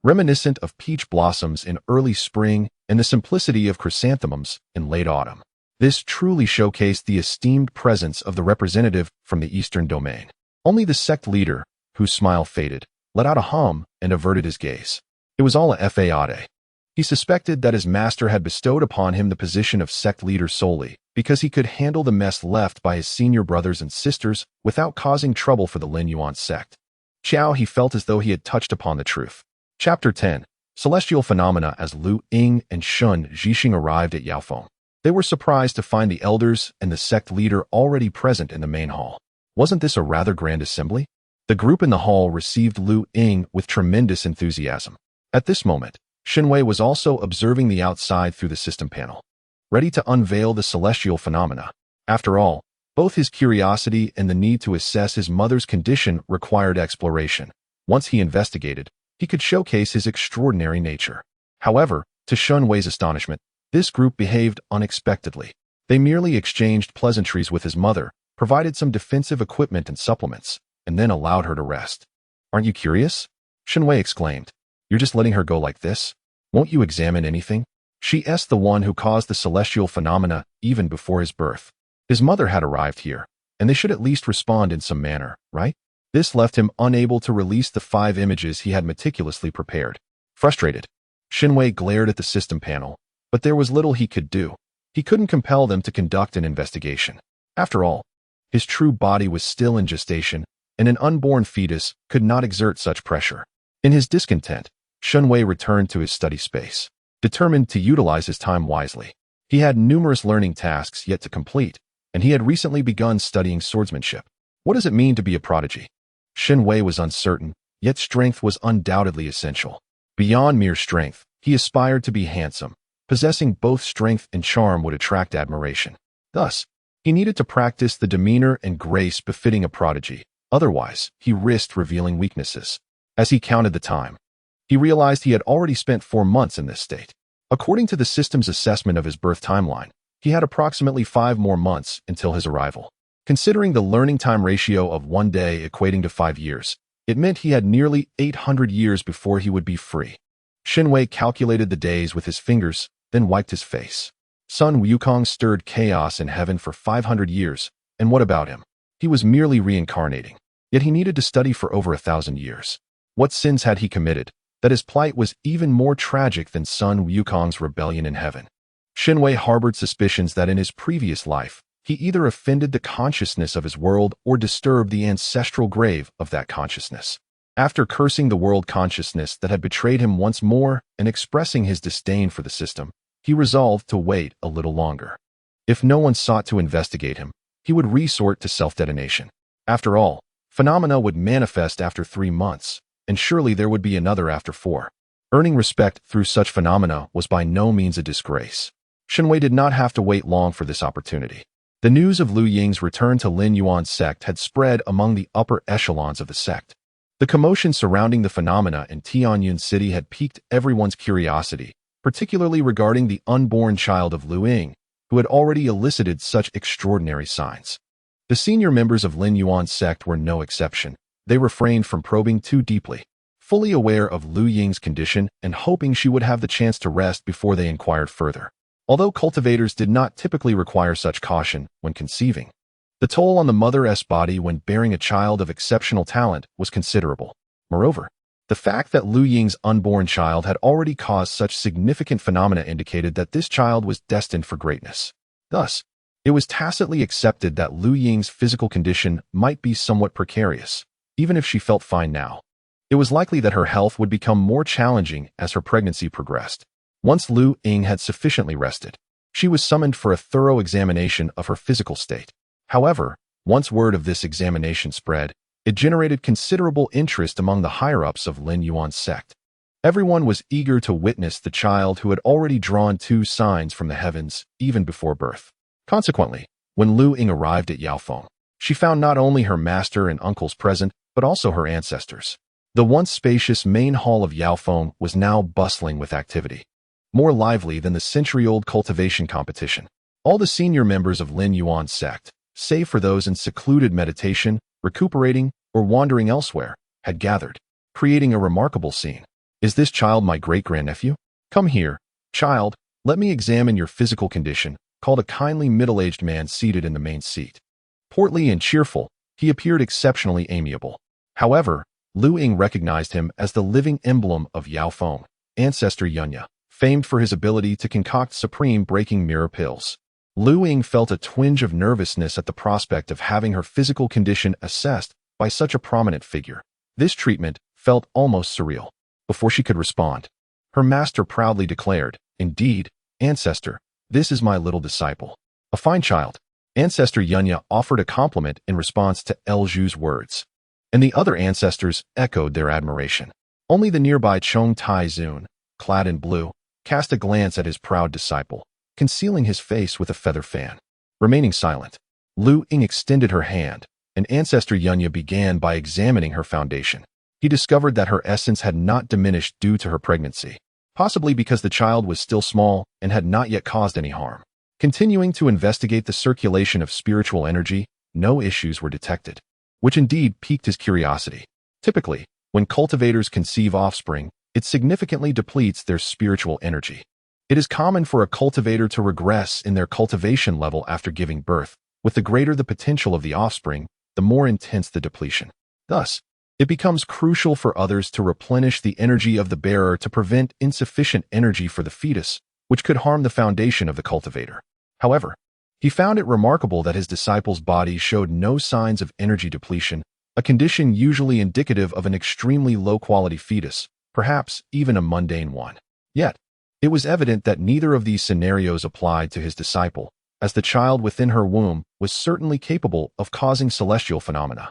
reminiscent of peach blossoms in early spring and the simplicity of chrysanthemums in late autumn. This truly showcased the esteemed presence of the representative from the Eastern domain. Only the sect leader, whose smile faded, let out a hum and averted his gaze. It was all a fade. He suspected that his master had bestowed upon him the position of sect leader solely because he could handle the mess left by his senior brothers and sisters without causing trouble for the Lin Yuan sect. He felt as though he had touched upon the truth. Chapter 10. Celestial Phenomena. As Lu Ying and Shun Zhixing arrived at Yaofeng, they were surprised to find the elders and the sect leader already present in the main hall. Wasn't this a rather grand assembly? The group in the hall received Lu Ying with tremendous enthusiasm. At this moment, Shen Wei was also observing the outside through the system panel, ready to unveil the celestial phenomena. After all, both his curiosity and the need to assess his mother's condition required exploration. Once he investigated, he could showcase his extraordinary nature. However, to Shen Wei's astonishment, this group behaved unexpectedly. They merely exchanged pleasantries with his mother, provided some defensive equipment and supplements, and then allowed her to rest. Aren't you curious? Shen Wei exclaimed. You're just letting her go like this? Won't you examine anything? She's the one who caused the celestial phenomena even before his birth. His mother had arrived here, and they should at least respond in some manner, right? This left him unable to release the 5 images he had meticulously prepared. Frustrated, Shen Wei glared at the system panel, but there was little he could do. He couldn't compel them to conduct an investigation. After all, his true body was still in gestation, and an unborn fetus could not exert such pressure. In his discontent, Shen Wei returned to his study space, determined to utilize his time wisely. He had numerous learning tasks yet to complete, and he had recently begun studying swordsmanship. What does it mean to be a prodigy? Shen Wei was uncertain, yet strength was undoubtedly essential. Beyond mere strength, he aspired to be handsome. Possessing both strength and charm would attract admiration. Thus, he needed to practice the demeanor and grace befitting a prodigy. Otherwise, he risked revealing weaknesses. As he counted the time, he realized he had already spent 4 months in this state. According to the system's assessment of his birth timeline, he had approximately 5 more months until his arrival. Considering the learning time ratio of 1 day equating to 5 years, it meant he had nearly 800 years before he would be free. Shen Wei calculated the days with his fingers, then wiped his face. Sun Wukong stirred chaos in heaven for 500 years, and what about him? He was merely reincarnating, yet he needed to study for over 1,000 years. What sins had he committed, that his plight was even more tragic than Sun Wukong's rebellion in heaven? Shen Wei harbored suspicions that in his previous life, he either offended the consciousness of his world or disturbed the ancestral grave of that consciousness. After cursing the world consciousness that had betrayed him once more and expressing his disdain for the system, he resolved to wait a little longer. If no one sought to investigate him, he would resort to self-detonation. After all, phenomena would manifest after 3 months, and surely there would be another after 4. Earning respect through such phenomena was by no means a disgrace. Shen Wei did not have to wait long for this opportunity. The news of Lu Ying's return to Lin Yuan's sect had spread among the upper echelons of the sect. The commotion surrounding the phenomena in Tianyun City had piqued everyone's curiosity, particularly regarding the unborn child of Lu Ying, who had already elicited such extraordinary signs. The senior members of Lin Yuan's sect were no exception. They refrained from probing too deeply, fully aware of Lu Ying's condition and hoping she would have the chance to rest before they inquired further. Although cultivators did not typically require such caution when conceiving, the toll on the mother's body when bearing a child of exceptional talent was considerable. Moreover, the fact that Lu Ying's unborn child had already caused such significant phenomena indicated that this child was destined for greatness. Thus, it was tacitly accepted that Lu Ying's physical condition might be somewhat precarious, even if she felt fine now. It was likely that her health would become more challenging as her pregnancy progressed. Once Lu Ying had sufficiently rested, she was summoned for a thorough examination of her physical state. However, once word of this examination spread, it generated considerable interest among the higher-ups of Lin Yuan's sect. Everyone was eager to witness the child who had already drawn 2 signs from the heavens even before birth. Consequently, when Lu Ying arrived at Yaofeng, she found not only her master and uncles present, but also her ancestors. The once spacious main hall of Yaofeng was now bustling with activity, more lively than the century-old cultivation competition. All the senior members of Lin Yuan's sect, save for those in secluded meditation, recuperating, or wandering elsewhere, had gathered, creating a remarkable scene. "Is this child my great-grandnephew? Come here, child, let me examine your physical condition," called a kindly middle-aged man seated in the main seat. Portly and cheerful, he appeared exceptionally amiable. However, Lu Ying recognized him as the living emblem of Yaofeng, ancestor Yunhan, famed for his ability to concoct supreme breaking mirror pills. Lu Ying felt a twinge of nervousness at the prospect of having her physical condition assessed by such a prominent figure. This treatment felt almost surreal. Before she could respond, her master proudly declared, "Indeed, ancestor, this is my little disciple. A fine child." Ancestor Yunhan offered a compliment in response to El Zhu's words, and the other ancestors echoed their admiration. Only the nearby Chong Tai Zun, clad in blue, cast a glance at his proud disciple, concealing his face with a feather fan. Remaining silent, Lu Ying extended her hand, and Ancestor Yunhan began by examining her foundation. He discovered that her essence had not diminished due to her pregnancy, possibly because the child was still small and had not yet caused any harm. Continuing to investigate the circulation of spiritual energy, no issues were detected, which indeed piqued his curiosity. Typically, when cultivators conceive offspring, it significantly depletes their spiritual energy. It is common for a cultivator to regress in their cultivation level after giving birth. With the greater the potential of the offspring, the more intense the depletion. Thus, it becomes crucial for others to replenish the energy of the bearer to prevent insufficient energy for the fetus, which could harm the foundation of the cultivator. However, he found it remarkable that his disciple's body showed no signs of energy depletion, a condition usually indicative of an extremely low-quality fetus, perhaps even a mundane one. Yet, it was evident that neither of these scenarios applied to his disciple, as the child within her womb was certainly capable of causing celestial phenomena.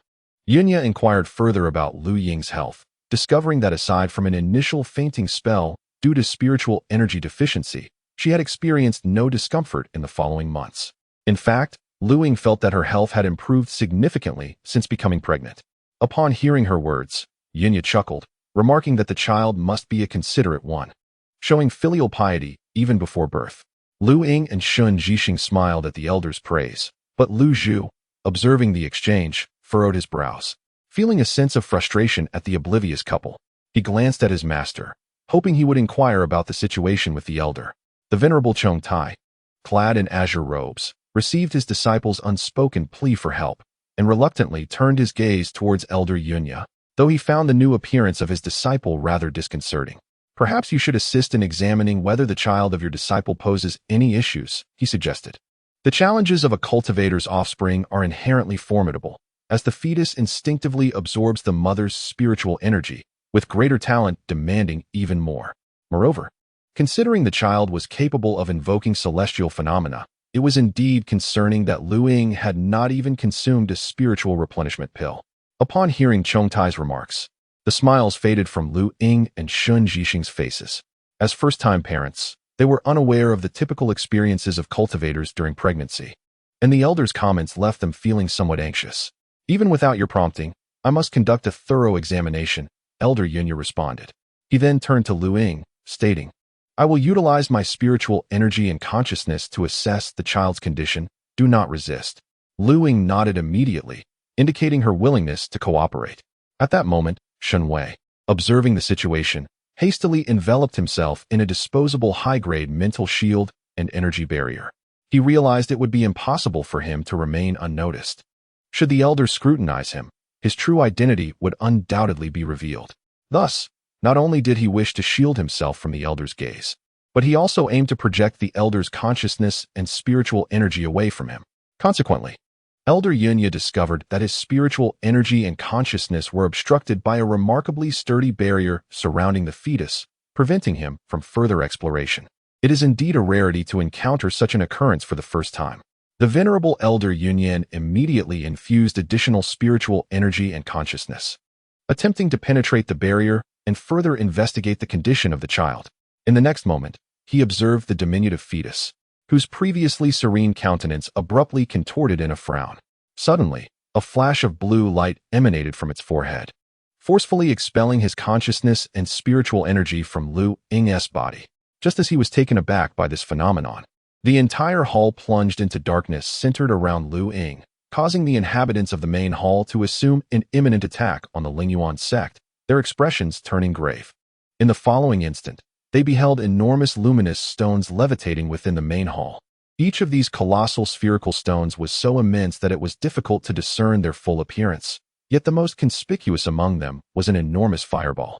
Yunhan inquired further about Lu Ying's health, discovering that aside from an initial fainting spell due to spiritual energy deficiency, she had experienced no discomfort in the following months. In fact, Lu Ying felt that her health had improved significantly since becoming pregnant. Upon hearing her words, Yunhan chuckled, remarking that the child must be a considerate one, showing filial piety even before birth. Lu Ying and Shun Jixing smiled at the elder's praise, but Lu Zhu, observing the exchange, furrowed his brows. Feeling a sense of frustration at the oblivious couple, he glanced at his master, hoping he would inquire about the situation with the elder. The venerable Chong Tai, clad in azure robes, received his disciple's unspoken plea for help, and reluctantly turned his gaze towards Elder Yunya, though he found the new appearance of his disciple rather disconcerting. Perhaps you should assist in examining whether the child of your disciple poses any issues, he suggested. The challenges of a cultivator's offspring are inherently formidable, as the fetus instinctively absorbs the mother's spiritual energy, with greater talent demanding even more. Moreover, considering the child was capable of invoking celestial phenomena, it was indeed concerning that Lu Ying had not even consumed a spiritual replenishment pill. Upon hearing Chong Tai's remarks, the smiles faded from Lu Ying and Shun Jixing's faces. As first-time parents, they were unaware of the typical experiences of cultivators during pregnancy, and the elder's comments left them feeling somewhat anxious. Even without your prompting, I must conduct a thorough examination, Elder Yunya responded. He then turned to Lu Ying, stating, I will utilize my spiritual energy and consciousness to assess the child's condition. Do not resist. Lu Ying nodded immediately, indicating her willingness to cooperate. At that moment, Shen Wei, observing the situation, hastily enveloped himself in a disposable high-grade mental shield and energy barrier. He realized it would be impossible for him to remain unnoticed. Should the elder scrutinize him, his true identity would undoubtedly be revealed. Thus, not only did he wish to shield himself from the elder's gaze, but he also aimed to project the elder's consciousness and spiritual energy away from him. Consequently, Elder Yunya discovered that his spiritual energy and consciousness were obstructed by a remarkably sturdy barrier surrounding the fetus, preventing him from further exploration. It is indeed a rarity to encounter such an occurrence for the first time. The venerable Elder Yunyan immediately infused additional spiritual energy and consciousness, attempting to penetrate the barrier and further investigate the condition of the child. In the next moment, he observed the diminutive fetus, whose previously serene countenance abruptly contorted in a frown. Suddenly, a flash of blue light emanated from its forehead, forcefully expelling his consciousness and spiritual energy from Lu Ying's body. Just as he was taken aback by this phenomenon, the entire hall plunged into darkness centered around Lu Ying, causing the inhabitants of the main hall to assume an imminent attack on the Lingyuan sect, their expressions turning grave. In the following instant, they beheld enormous luminous stones levitating within the main hall. Each of these colossal spherical stones was so immense that it was difficult to discern their full appearance, yet the most conspicuous among them was an enormous fireball.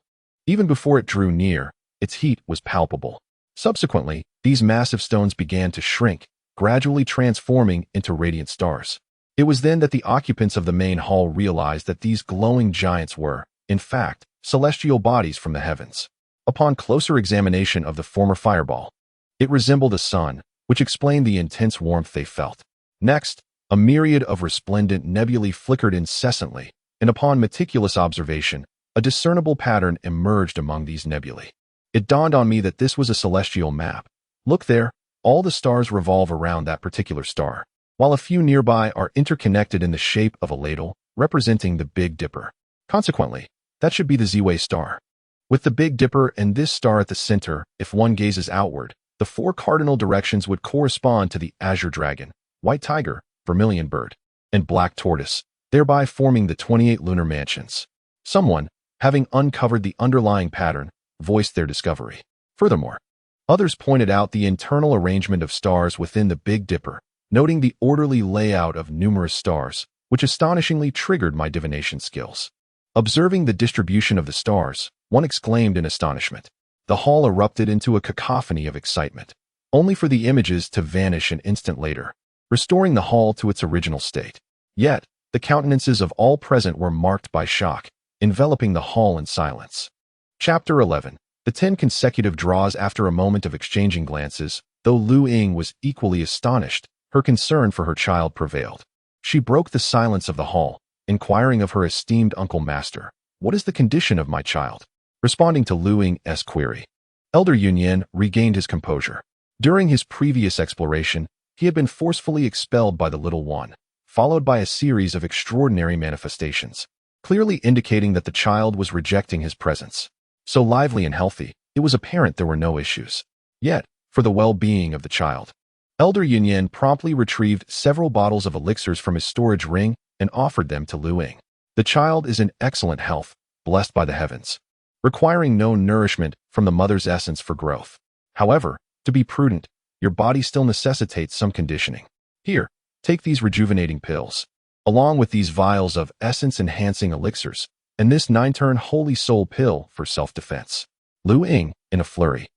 Even before it drew near, its heat was palpable. Subsequently, these massive stones began to shrink, gradually transforming into radiant stars. It was then that the occupants of the main hall realized that these glowing giants were, in fact, celestial bodies from the heavens. Upon closer examination of the former fireball, it resembled a sun, which explained the intense warmth they felt. Next, a myriad of resplendent nebulae flickered incessantly, and upon meticulous observation, a discernible pattern emerged among these nebulae. It dawned on me that this was a celestial map. Look there, all the stars revolve around that particular star, while a few nearby are interconnected in the shape of a ladle, representing the Big Dipper. Consequently, that should be the Ziwei star. With the Big Dipper and this star at the center, if one gazes outward, the four cardinal directions would correspond to the Azure Dragon, White Tiger, Vermilion Bird, and Black Tortoise, thereby forming the 28 lunar mansions. Someone, having uncovered the underlying pattern, voiced their discovery. Furthermore, others pointed out the internal arrangement of stars within the Big Dipper, noting the orderly layout of numerous stars, which astonishingly triggered my divination skills. Observing the distribution of the stars, one exclaimed in astonishment. The hall erupted into a cacophony of excitement, only for the images to vanish an instant later, restoring the hall to its original state. Yet, the countenances of all present were marked by shock, enveloping the hall in silence. Chapter 11. The 10 consecutive draws. After a moment of exchanging glances, though Lu Ying was equally astonished, her concern for her child prevailed. She broke the silence of the hall, inquiring of her esteemed uncle master, "What is the condition of my child?" Responding to Lu Ying's query, Elder Yunyan regained his composure. During his previous exploration, he had been forcefully expelled by the little one, followed by a series of extraordinary manifestations, clearly indicating that the child was rejecting his presence. So lively and healthy, it was apparent there were no issues. Yet, for the well-being of the child, Elder Yunyan promptly retrieved several bottles of elixirs from his storage ring and offered them to Lu Ying. The child is in excellent health, blessed by the heavens, requiring no nourishment from the mother's essence for growth. However, to be prudent, your body still necessitates some conditioning. Here, take these rejuvenating pills, along with these vials of essence-enhancing elixirs, and this 9-turn holy soul pill for self-defense. Lu Ying, in a flurry,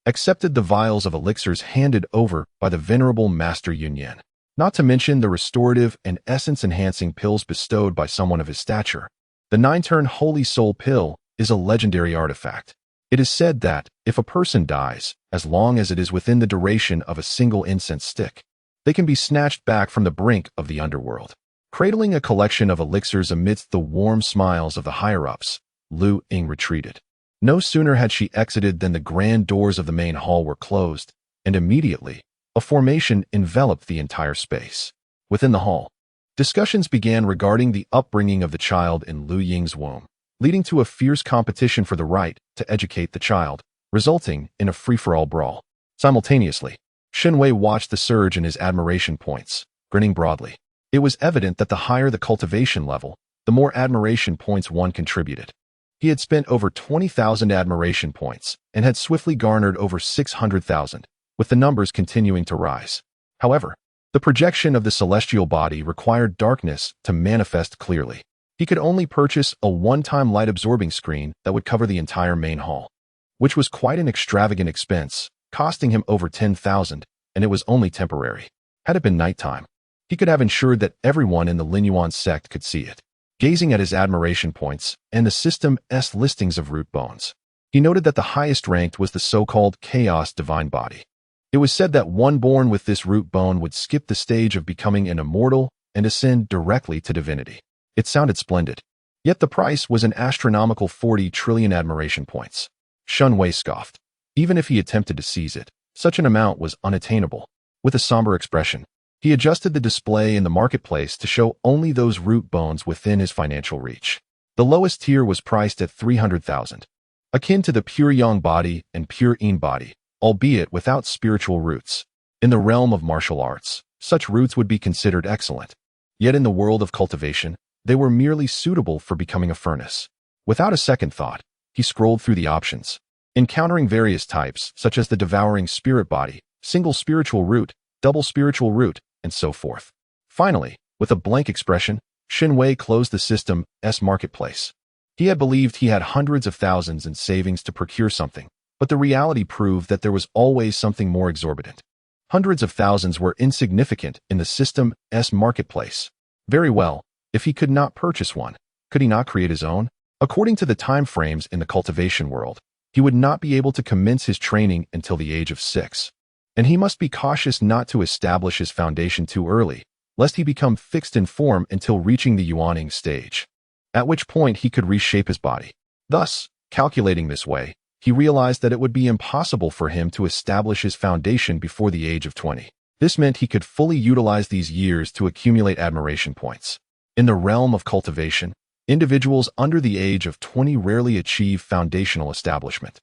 accepted the vials of elixirs handed over by the venerable Master Yunyan, not to mention the restorative and essence-enhancing pills bestowed by someone of his stature. The 9-turn holy soul pill is a legendary artifact. It is said that, if a person dies, as long as it is within the duration of a single incense stick, they can be snatched back from the brink of the underworld. Cradling a collection of elixirs amidst the warm smiles of the higher-ups, Lu Ying retreated. No sooner had she exited than the grand doors of the main hall were closed, and immediately, a formation enveloped the entire space. Within the hall, discussions began regarding the upbringing of the child in Lu Ying's womb, leading to a fierce competition for the right to educate the child, resulting in a free-for-all brawl. Simultaneously, Shen Wei watched the surge in his admiration points, grinning broadly. It was evident that the higher the cultivation level, the more admiration points one contributed. He had spent over 20,000 admiration points and had swiftly garnered over 600,000, with the numbers continuing to rise. However, the projection of the celestial body required darkness to manifest clearly. He could only purchase a one-time light-absorbing screen that would cover the entire main hall, which was quite an extravagant expense, costing him over 10,000, and it was only temporary. Had it been nighttime, he could have ensured that everyone in the Linyuan sect could see it. Gazing at his admiration points and the System S listings of root bones, he noted that the highest ranked was the so-called Chaos Divine Body. It was said that one born with this root bone would skip the stage of becoming an immortal and ascend directly to divinity. It sounded splendid. Yet the price was an astronomical 40 trillion admiration points. Shen Wei scoffed. Even if he attempted to seize it, such an amount was unattainable. With a somber expression, he adjusted the display in the marketplace to show only those root bones within his financial reach. The lowest tier was priced at 300,000, akin to the pure yang body and pure yin body, albeit without spiritual roots. In the realm of martial arts, such roots would be considered excellent. Yet in the world of cultivation, they were merely suitable for becoming a furnace. Without a second thought, he scrolled through the options, encountering various types such as the devouring spirit body, single spiritual root, double spiritual root, and so forth. Finally, with a blank expression, Shen Wei closed the System S marketplace. He had believed he had hundreds of thousands in savings to procure something, but the reality proved that there was always something more exorbitant. Hundreds of thousands were insignificant in the System S marketplace. Very well, if he could not purchase one, could he not create his own? According to the time frames in the cultivation world, he would not be able to commence his training until the age of 6. And he must be cautious not to establish his foundation too early, lest he become fixed in form until reaching the Yuaning stage, at which point he could reshape his body. Thus, calculating this way, he realized that it would be impossible for him to establish his foundation before the age of 20. This meant he could fully utilize these years to accumulate admiration points. In the realm of cultivation, individuals under the age of 20 rarely achieve foundational establishment.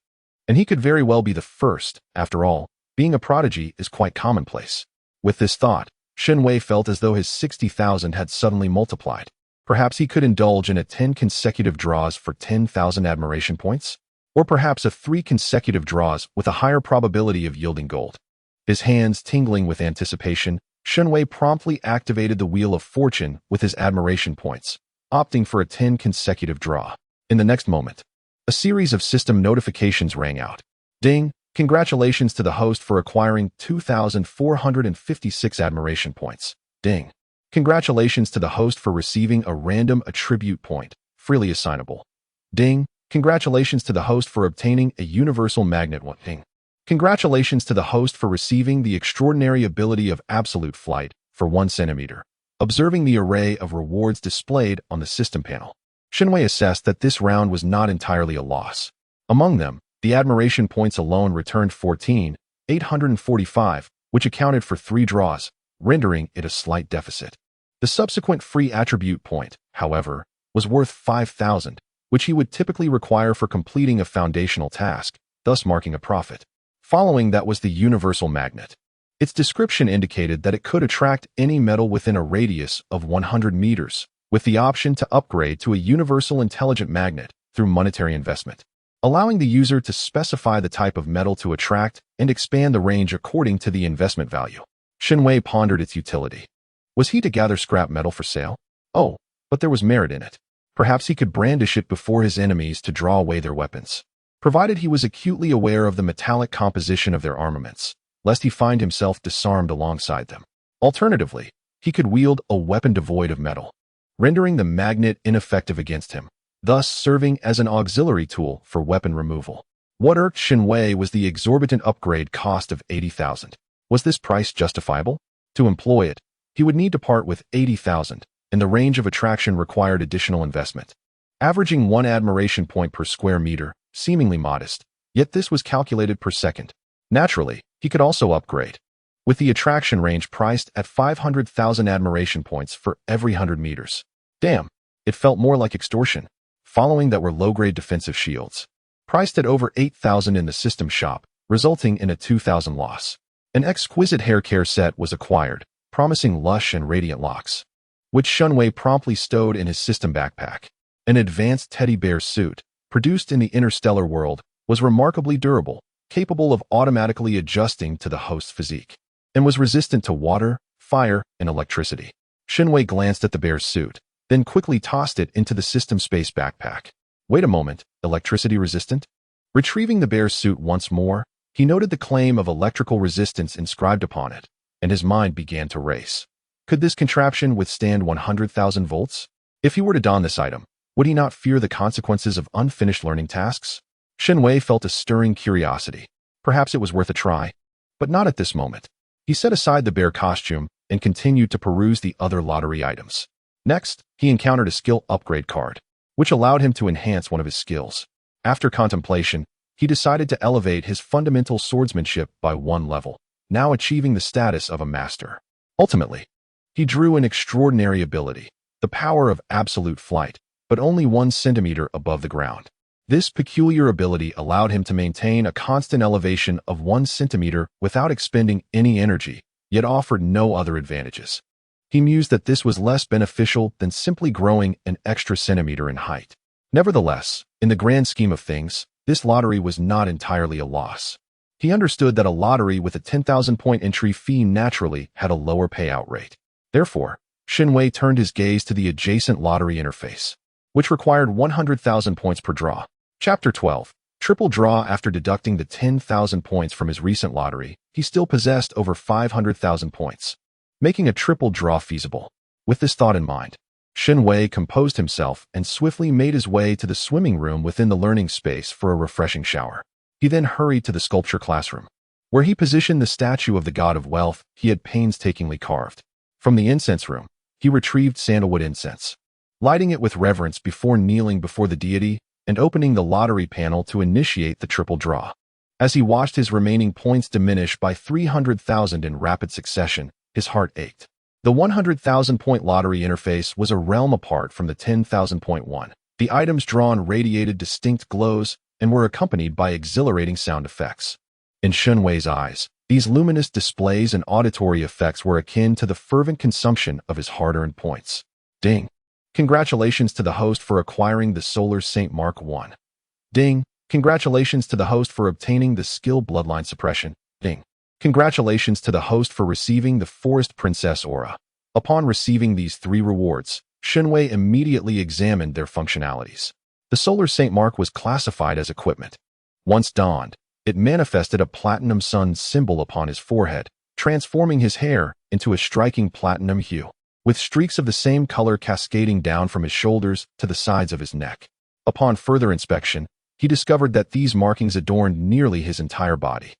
And he could very well be the first. After all, being a prodigy is quite commonplace. With this thought, Shen Wei felt as though his 60,000 had suddenly multiplied. Perhaps he could indulge in a 10 consecutive draws for 10,000 admiration points? Or perhaps a 3 consecutive draws with a higher probability of yielding gold. His hands tingling with anticipation, Shen Wei promptly activated the Wheel of Fortune with his admiration points, opting for a 10 consecutive draw. In the next moment, a series of system notifications rang out. Ding! Congratulations to the host for acquiring 2,456 admiration points. Ding! Congratulations to the host for receiving a random attribute point, freely assignable. Ding! Congratulations to the host for obtaining a universal magnet. Ding! Congratulations to the host for receiving the extraordinary ability of absolute flight for 1 centimeter. Observing the array of rewards displayed on the system panel, Shen Wei assessed that this round was not entirely a loss. Among them, the admiration points alone returned 14,845, which accounted for 3 draws, rendering it a slight deficit. The subsequent free attribute point, however, was worth 5,000, which he would typically require for completing a foundational task, thus marking a profit. Following that was the universal magnet. Its description indicated that it could attract any metal within a radius of 100 meters, with the option to upgrade to a universal intelligent magnet through monetary investment, allowing the user to specify the type of metal to attract and expand the range according to the investment value. Shen Wei pondered its utility. Was he to gather scrap metal for sale? Oh, but there was merit in it. Perhaps he could brandish it before his enemies to draw away their weapons, provided he was acutely aware of the metallic composition of their armaments, lest he find himself disarmed alongside them. Alternatively, he could wield a weapon devoid of metal, rendering the magnet ineffective against him, thus serving as an auxiliary tool for weapon removal. What irked Shen Wei was the exorbitant upgrade cost of 80,000. Was this price justifiable? To employ it, he would need to part with 80,000, and the range of attraction required additional investment. Averaging 1 admiration point per square meter, seemingly modest, yet this was calculated per second. Naturally, he could also upgrade, with the attraction range priced at 500,000 admiration points for every 100 meters. Damn, it felt more like extortion. Following that were low-grade defensive shields, priced at over 8,000 in the system shop, resulting in a 2,000 loss. An exquisite hair care set was acquired, promising lush and radiant locks, which Shen Wei promptly stowed in his system backpack. An advanced teddy bear suit, produced in the interstellar world, was remarkably durable, capable of automatically adjusting to the host's physique, and was resistant to water, fire, and electricity. Shen Wei glanced at the bear's suit, then quickly tossed it into the system space backpack. Wait a moment, electricity resistant? Retrieving the bear's suit once more, he noted the claim of electrical resistance inscribed upon it, and his mind began to race. Could this contraption withstand 100,000 volts? If he were to don this item, would he not fear the consequences of unfinished learning tasks? Shen Wei felt a stirring curiosity. Perhaps it was worth a try, but not at this moment. He set aside the bear costume and continued to peruse the other lottery items. Next, he encountered a skill upgrade card, which allowed him to enhance one of his skills. After contemplation, he decided to elevate his fundamental swordsmanship by 1 level, now achieving the status of a master. Ultimately, he drew an extraordinary ability, the power of absolute flight, but only 1 centimeter above the ground. This peculiar ability allowed him to maintain a constant elevation of 1 centimeter without expending any energy, yet offered no other advantages. He mused that this was less beneficial than simply growing an extra centimeter in height. Nevertheless, in the grand scheme of things, this lottery was not entirely a loss. He understood that a lottery with a 10,000-point entry fee naturally had a lower payout rate. Therefore, Shen Wei turned his gaze to the adjacent lottery interface, which required 100,000 points per draw. Chapter 12. Triple draw. After deducting the 10,000 points from his recent lottery, he still possessed over 500,000 points, making a triple draw feasible. With this thought in mind, Shen Wei composed himself and swiftly made his way to the swimming room within the learning space for a refreshing shower. He then hurried to the sculpture classroom, where he positioned the statue of the god of wealth he had painstakingly carved. From the incense room, he retrieved sandalwood incense, lighting it with reverence before kneeling before the deity and opening the lottery panel to initiate the triple draw. As he watched his remaining points diminish by 300,000 in rapid succession, his heart ached. The 100,000-point lottery interface was a realm apart from the 10,000-point one. The items drawn radiated distinct glows and were accompanied by exhilarating sound effects. In Shen Wei's eyes, these luminous displays and auditory effects were akin to the fervent consumption of his hard-earned points. Ding! Congratulations to the host for acquiring the Solar Saint Mark I. Ding! Congratulations to the host for obtaining the skill Bloodline Suppression. Ding! Congratulations to the host for receiving the Forest Princess Aura. Upon receiving these 3 rewards, Shen Wei immediately examined their functionalities. The Solar Saint Mark was classified as equipment. Once donned, it manifested a platinum sun symbol upon his forehead, transforming his hair into a striking platinum hue, with streaks of the same color cascading down from his shoulders to the sides of his neck. Upon further inspection, he discovered that these markings adorned nearly his entire body.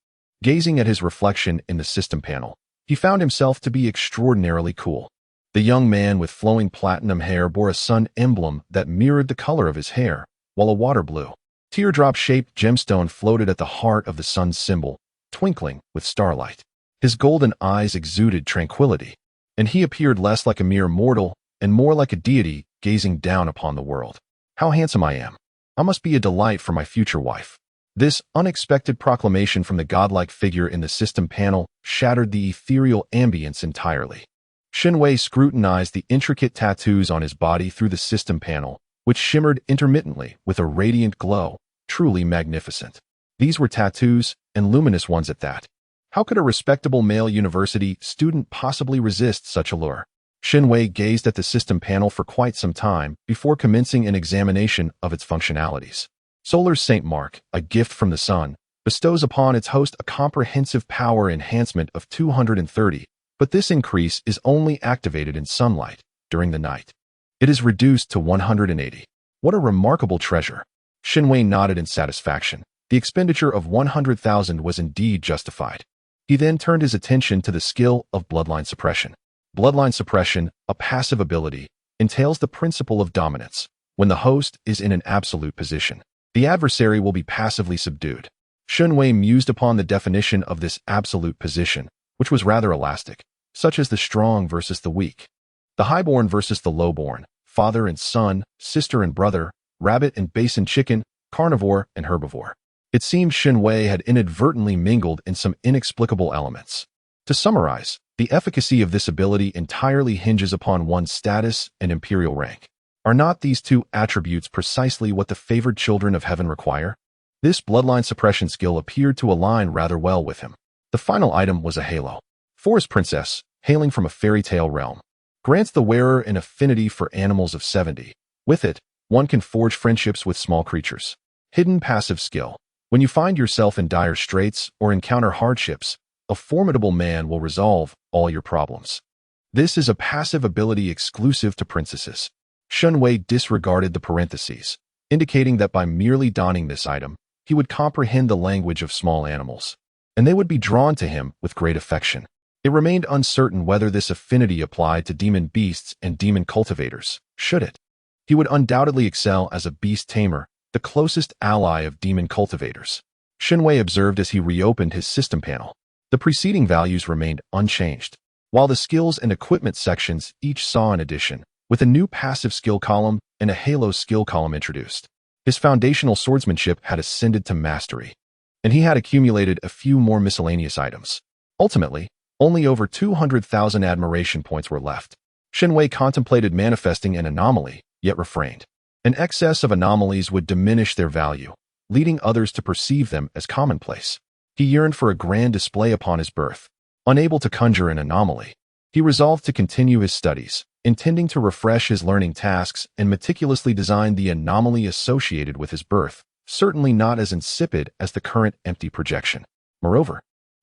Gazing at his reflection in the system panel, he found himself to be extraordinarily cool. The young man with flowing platinum hair bore a sun emblem that mirrored the color of his hair, while a water blue, teardrop-shaped gemstone floated at the heart of the sun's symbol, twinkling with starlight. His golden eyes exuded tranquility, and he appeared less like a mere mortal and more like a deity gazing down upon the world. How handsome I am! I must be a delight for my future wife. This unexpected proclamation from the godlike figure in the system panel shattered the ethereal ambience entirely. Shen Wei scrutinized the intricate tattoos on his body through the system panel, which shimmered intermittently with a radiant glow, truly magnificent. These were tattoos, and luminous ones at that. How could a respectable male university student possibly resist such allure? Shen Wei gazed at the system panel for quite some time before commencing an examination of its functionalities. Solar's Saint Mark, a gift from the sun, bestows upon its host a comprehensive power enhancement of 230, but this increase is only activated in sunlight during the night. It is reduced to 180. What a remarkable treasure! Shen Wei nodded in satisfaction. The expenditure of 100,000 was indeed justified. He then turned his attention to the skill of bloodline suppression. Bloodline suppression, a passive ability, entails the principle of dominance. When the host is in an absolute position, the adversary will be passively subdued. Shen Wei mused upon the definition of this absolute position, which was rather elastic, such as the strong versus the weak, the highborn versus the lowborn, father and son, sister and brother, rabbit and basin chicken, carnivore and herbivore. It seemed Shen Wei had inadvertently mingled in some inexplicable elements. To summarize, the efficacy of this ability entirely hinges upon one's status and imperial rank. Are not these two attributes precisely what the favored children of heaven require? This bloodline suppression skill appeared to align rather well with him. The final item was a halo. Forest Princess, hailing from a fairy tale realm, grants the wearer an affinity for animals of 70. With it, one can forge friendships with small creatures. Hidden passive skill. When you find yourself in dire straits or encounter hardships, a formidable man will resolve all your problems. This is a passive ability exclusive to princesses. Shen Wei disregarded the parentheses, indicating that by merely donning this item, he would comprehend the language of small animals, and they would be drawn to him with great affection. It remained uncertain whether this affinity applied to demon beasts and demon cultivators. Should it? He would undoubtedly excel as a beast tamer, the closest ally of demon cultivators. Shen Wei observed as he reopened his system panel. The preceding values remained unchanged, while the skills and equipment sections each saw an addition, with a new passive skill column and a halo skill column introduced. His foundational swordsmanship had ascended to mastery, and he had accumulated a few more miscellaneous items. Ultimately, only over 200,000 admiration points were left. Shen Wei contemplated manifesting an anomaly, yet refrained. An excess of anomalies would diminish their value, leading others to perceive them as commonplace. He yearned for a grand display upon his birth. Unable to conjure an anomaly, he resolved to continue his studies, intending to refresh his learning tasks and meticulously design the anomaly associated with his birth, certainly not as insipid as the current empty projection. Moreover,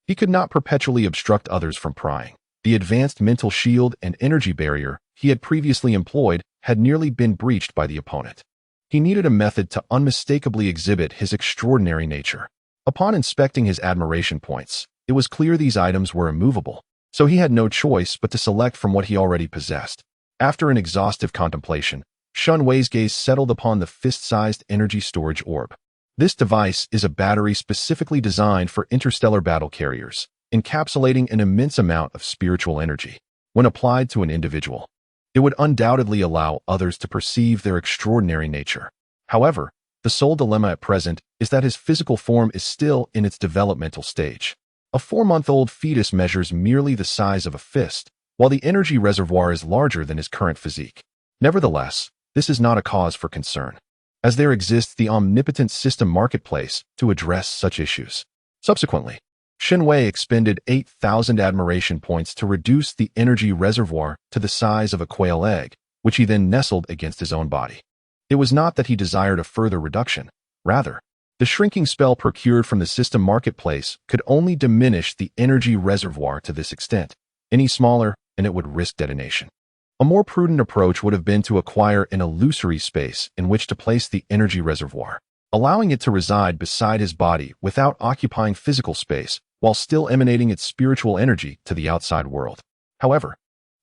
he could not perpetually obstruct others from prying. The advanced mental shield and energy barrier he had previously employed had nearly been breached by the opponent. He needed a method to unmistakably exhibit his extraordinary nature. Upon inspecting his admiration points, it was clear these items were immovable, so he had no choice but to select from what he already possessed. After an exhaustive contemplation, Shen Wei's gaze settled upon the fist-sized energy storage orb. This device is a battery specifically designed for interstellar battle carriers, encapsulating an immense amount of spiritual energy. When applied to an individual, it would undoubtedly allow others to perceive their extraordinary nature. However, the sole dilemma at present is that his physical form is still in its developmental stage. A 4-month-old fetus measures merely the size of a fist, while the energy reservoir is larger than his current physique. Nevertheless, this is not a cause for concern, as there exists the omnipotent system marketplace to address such issues. Subsequently, Shen Wei expended 8,000 admiration points to reduce the energy reservoir to the size of a quail egg, which he then nestled against his own body. It was not that he desired a further reduction. Rather, the shrinking spell procured from the system marketplace could only diminish the energy reservoir to this extent. Any smaller, and it would risk detonation. A more prudent approach would have been to acquire an illusory space in which to place the energy reservoir, allowing it to reside beside his body without occupying physical space, while still emanating its spiritual energy to the outside world. However,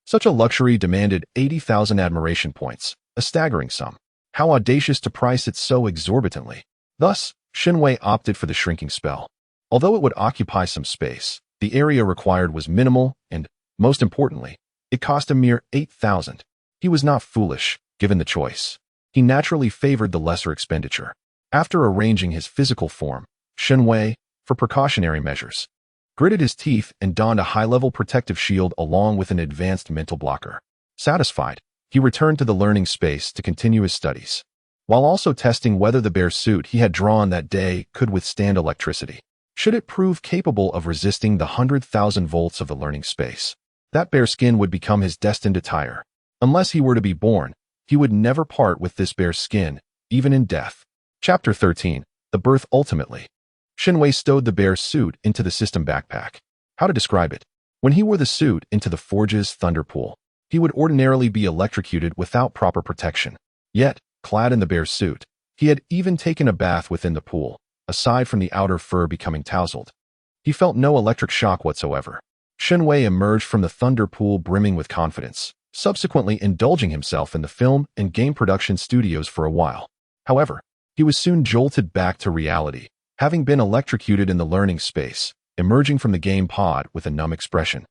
such a luxury demanded 80,000 admiration points, a staggering sum. How audacious to price it so exorbitantly. Thus, Shen Wei opted for the shrinking spell. Although it would occupy some space, the area required was minimal and, most importantly, it cost a mere 8,000. He was not foolish, given the choice. He naturally favored the lesser expenditure. After arranging his physical form, Shen Wei, for precautionary measures, gritted his teeth and donned a high-level protective shield along with an advanced mental blocker. Satisfied, he returned to the learning space to continue his studies, while also testing whether the bear suit he had drawn that day could withstand electricity. Should it prove capable of resisting the 100,000 volts of the learning space, that bear skin would become his destined attire. Unless he were to be born, he would never part with this bear skin, even in death. Chapter 13. The Birth Ultimately. Shen Wei stowed the bear suit into the system backpack. How to describe it? When he wore the suit into the forge's thunder pool, he would ordinarily be electrocuted without proper protection. Yet, clad in the bear suit, he had even taken a bath within the pool, aside from the outer fur becoming tousled. He felt no electric shock whatsoever. Shen Wei emerged from the thunder pool brimming with confidence, subsequently indulging himself in the film and game production studios for a while. However, he was soon jolted back to reality, having been electrocuted in the learning space, emerging from the game pod with a numb expression.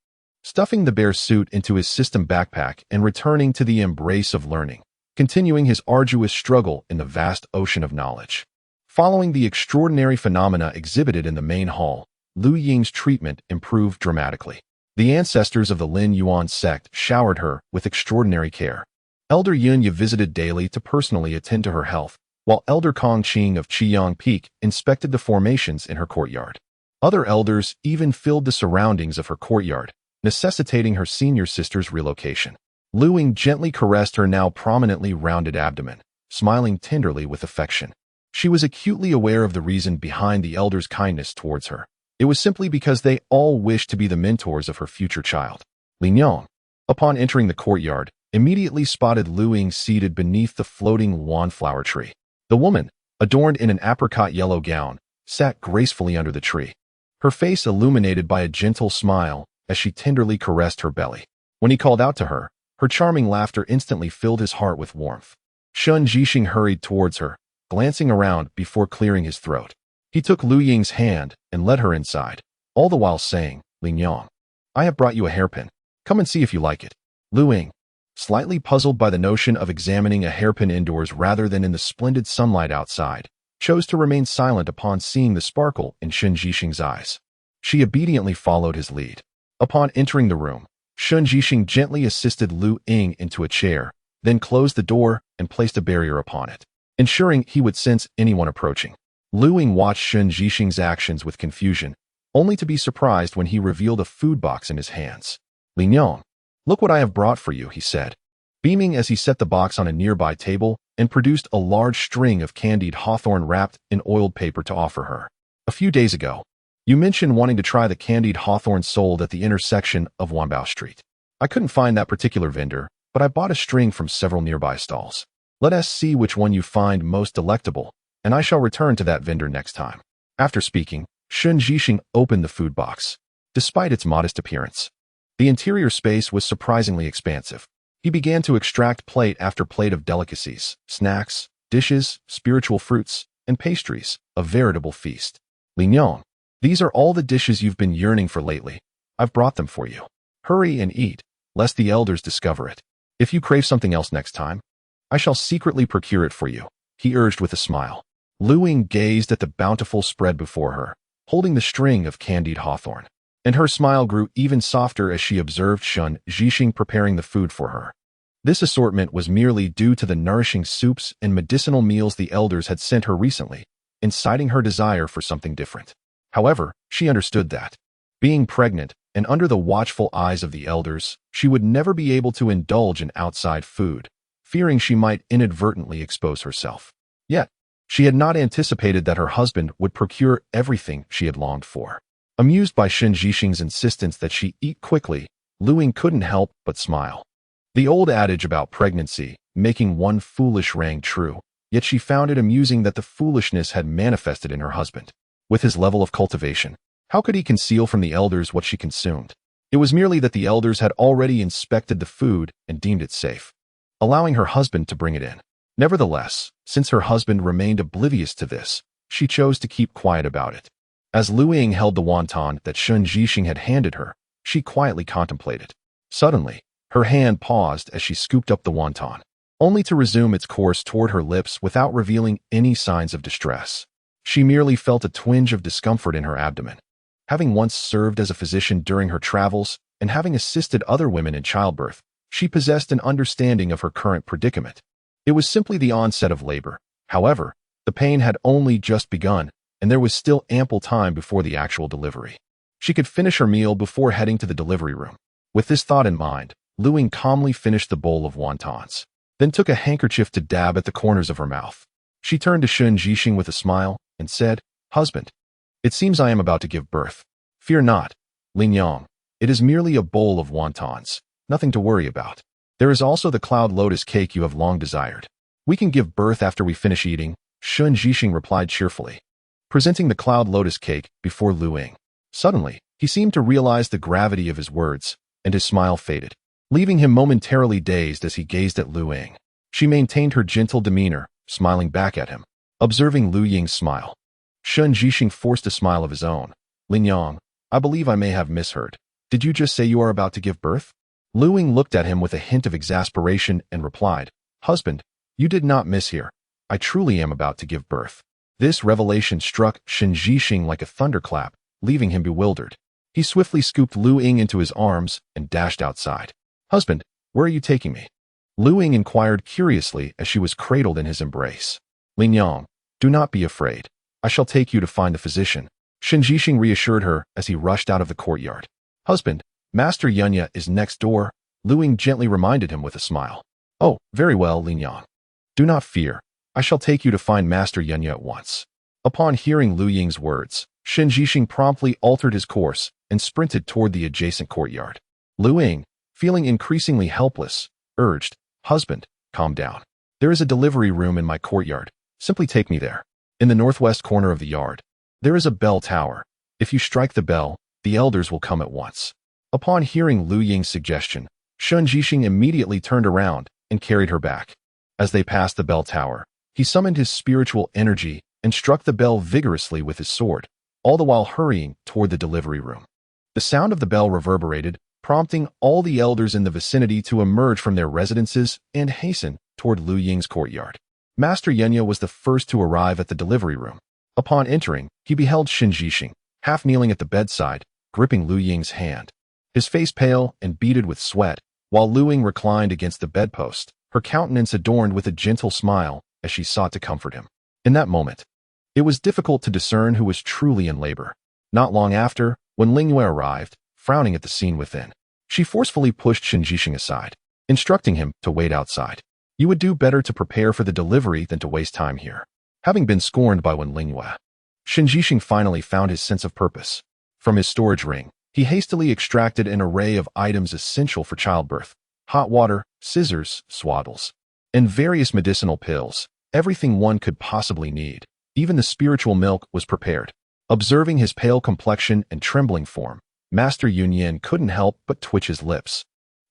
Stuffing the bear suit into his system backpack and returning to the embrace of learning, continuing his arduous struggle in the vast ocean of knowledge. Following the extraordinary phenomena exhibited in the main hall, Lu Ying's treatment improved dramatically. The ancestors of the Lin Yuan sect showered her with extraordinary care. Elder Yun Ye visited daily to personally attend to her health, while Elder Kong Qing of Qiyang Peak inspected the formations in her courtyard. Other elders even filled the surroundings of her courtyard, necessitating her senior sister's relocation. Lu Ying gently caressed her now prominently rounded abdomen, smiling tenderly with affection. She was acutely aware of the reason behind the elders' kindness towards her. It was simply because they all wished to be the mentors of her future child. Lin Yong, upon entering the courtyard, immediately spotted Lu Ying seated beneath the floating wandflower tree. The woman, adorned in an apricot yellow gown, sat gracefully under the tree, her face illuminated by a gentle smile as she tenderly caressed her belly. When he called out to her, her charming laughter instantly filled his heart with warmth. Shun Jixing hurried towards her, glancing around before clearing his throat. He took Lu Ying's hand and led her inside, all the while saying, "Lin Yong, I have brought you a hairpin. Come and see if you like it." Lu Ying, slightly puzzled by the notion of examining a hairpin indoors rather than in the splendid sunlight outside, chose to remain silent upon seeing the sparkle in Shen Jixing's eyes. She obediently followed his lead. Upon entering the room, Shen Jixing gently assisted Lu Ying into a chair, then closed the door and placed a barrier upon it, ensuring he would sense anyone approaching. Lu Ying watched Shen Jixing's actions with confusion, only to be surprised when he revealed a food box in his hands. "Lin Yong, look what I have brought for you," he said, beaming as he set the box on a nearby table and produced a large string of candied hawthorn wrapped in oiled paper to offer her. "A few days ago, you mentioned wanting to try the candied hawthorn sold at the intersection of Wanbao Street. I couldn't find that particular vendor, but I bought a string from several nearby stalls. Let us see which one you find most delectable, and I shall return to that vendor next time." After speaking, Shen Jixing opened the food box. Despite its modest appearance, the interior space was surprisingly expansive. He began to extract plate after plate of delicacies, snacks, dishes, spiritual fruits, and pastries, a veritable feast. "Lin Yong, these are all the dishes you've been yearning for lately. I've brought them for you. Hurry and eat, lest the elders discover it. If you crave something else next time, I shall secretly procure it for you," he urged with a smile. Lu Ying gazed at the bountiful spread before her, holding the string of candied hawthorn, and her smile grew even softer as she observed Shen Jixing preparing the food for her. This assortment was merely due to the nourishing soups and medicinal meals the elders had sent her recently, inciting her desire for something different. However, she understood that, being pregnant and under the watchful eyes of the elders, she would never be able to indulge in outside food, fearing she might inadvertently expose herself. Yet, she had not anticipated that her husband would procure everything she had longed for. Amused by Shen Jixing's insistence that she eat quickly, Lu Ying couldn't help but smile. The old adage about pregnancy, making one foolish, rang true, yet she found it amusing that the foolishness had manifested in her husband. With his level of cultivation, how could he conceal from the elders what she consumed? It was merely that the elders had already inspected the food and deemed it safe, allowing her husband to bring it in. Nevertheless, since her husband remained oblivious to this, she chose to keep quiet about it. As Lu Ying held the wonton that Shen Jixing had handed her, she quietly contemplated. Suddenly, her hand paused as she scooped up the wonton, only to resume its course toward her lips without revealing any signs of distress. She merely felt a twinge of discomfort in her abdomen. Having once served as a physician during her travels and having assisted other women in childbirth, she possessed an understanding of her current predicament. It was simply the onset of labor. However, the pain had only just begun, and there was still ample time before the actual delivery. She could finish her meal before heading to the delivery room. With this thought in mind, Lu Ying calmly finished the bowl of wontons, then took a handkerchief to dab at the corners of her mouth. She turned to Shen Yunhan with a smile and said, "Husband, it seems I am about to give birth. Fear not, Lin Yang. It is merely a bowl of wontons, nothing to worry about. There is also the cloud lotus cake you have long desired. We can give birth after we finish eating," Shen Yunhan replied cheerfully, presenting the cloud lotus cake before Lu Ying. Suddenly, he seemed to realize the gravity of his words, and his smile faded, leaving him momentarily dazed as he gazed at Lu Ying. She maintained her gentle demeanor, smiling back at him. Observing Lu Ying's smile, Shen Yunhan forced a smile of his own. "Lin Yang, I believe I may have misheard. Did you just say you are about to give birth?" Lu Ying looked at him with a hint of exasperation and replied, "Husband, you did not mishear. I truly am about to give birth." This revelation struck Shen Yunhan like a thunderclap, leaving him bewildered. He swiftly scooped Lu Ying into his arms and dashed outside. "Husband, where are you taking me?" Lu Ying inquired curiously as she was cradled in his embrace. "Lin Yang, do not be afraid. I shall take you to find the physician," Shen Yunhan reassured her as he rushed out of the courtyard. "Husband, Master Yunya is next door," Lu Ying gently reminded him with a smile. "Oh, very well, Lin Yang. Do not fear. I shall take you to find Master Yunya at once." Upon hearing Lu Ying's words, Shen Yunhan promptly altered his course and sprinted toward the adjacent courtyard. Lu Ying, feeling increasingly helpless, urged, "Husband, calm down. There is a delivery room in my courtyard. Simply take me there. In the northwest corner of the yard, there is a bell tower. If you strike the bell, the elders will come at once." Upon hearing Lu Ying's suggestion, Shen Yunhan immediately turned around and carried her back. As they passed the bell tower, he summoned his spiritual energy and struck the bell vigorously with his sword, all the while hurrying toward the delivery room. The sound of the bell reverberated, prompting all the elders in the vicinity to emerge from their residences and hasten toward Lu Ying's courtyard. Master Yunya was the first to arrive at the delivery room. Upon entering, he beheld Shen Yunhan, half kneeling at the bedside, gripping Lu Ying's hand. His face pale and beaded with sweat, while Lu Ying reclined against the bedpost, her countenance adorned with a gentle smile as she sought to comfort him. In that moment, it was difficult to discern who was truly in labor. Not long after, when Ling Yue arrived, frowning at the scene within, she forcefully pushed Shen Yunhan aside, instructing him to wait outside. "You would do better to prepare for the delivery than to waste time here." Having been scorned by Ling Yue, Shen Yunhan finally found his sense of purpose. From his storage ring, he hastily extracted an array of items essential for childbirth: hot water, scissors, swaddles, and various medicinal pills, everything one could possibly need. Even the spiritual milk was prepared. Observing his pale complexion and trembling form, Master Yunyan couldn't help but twitch his lips.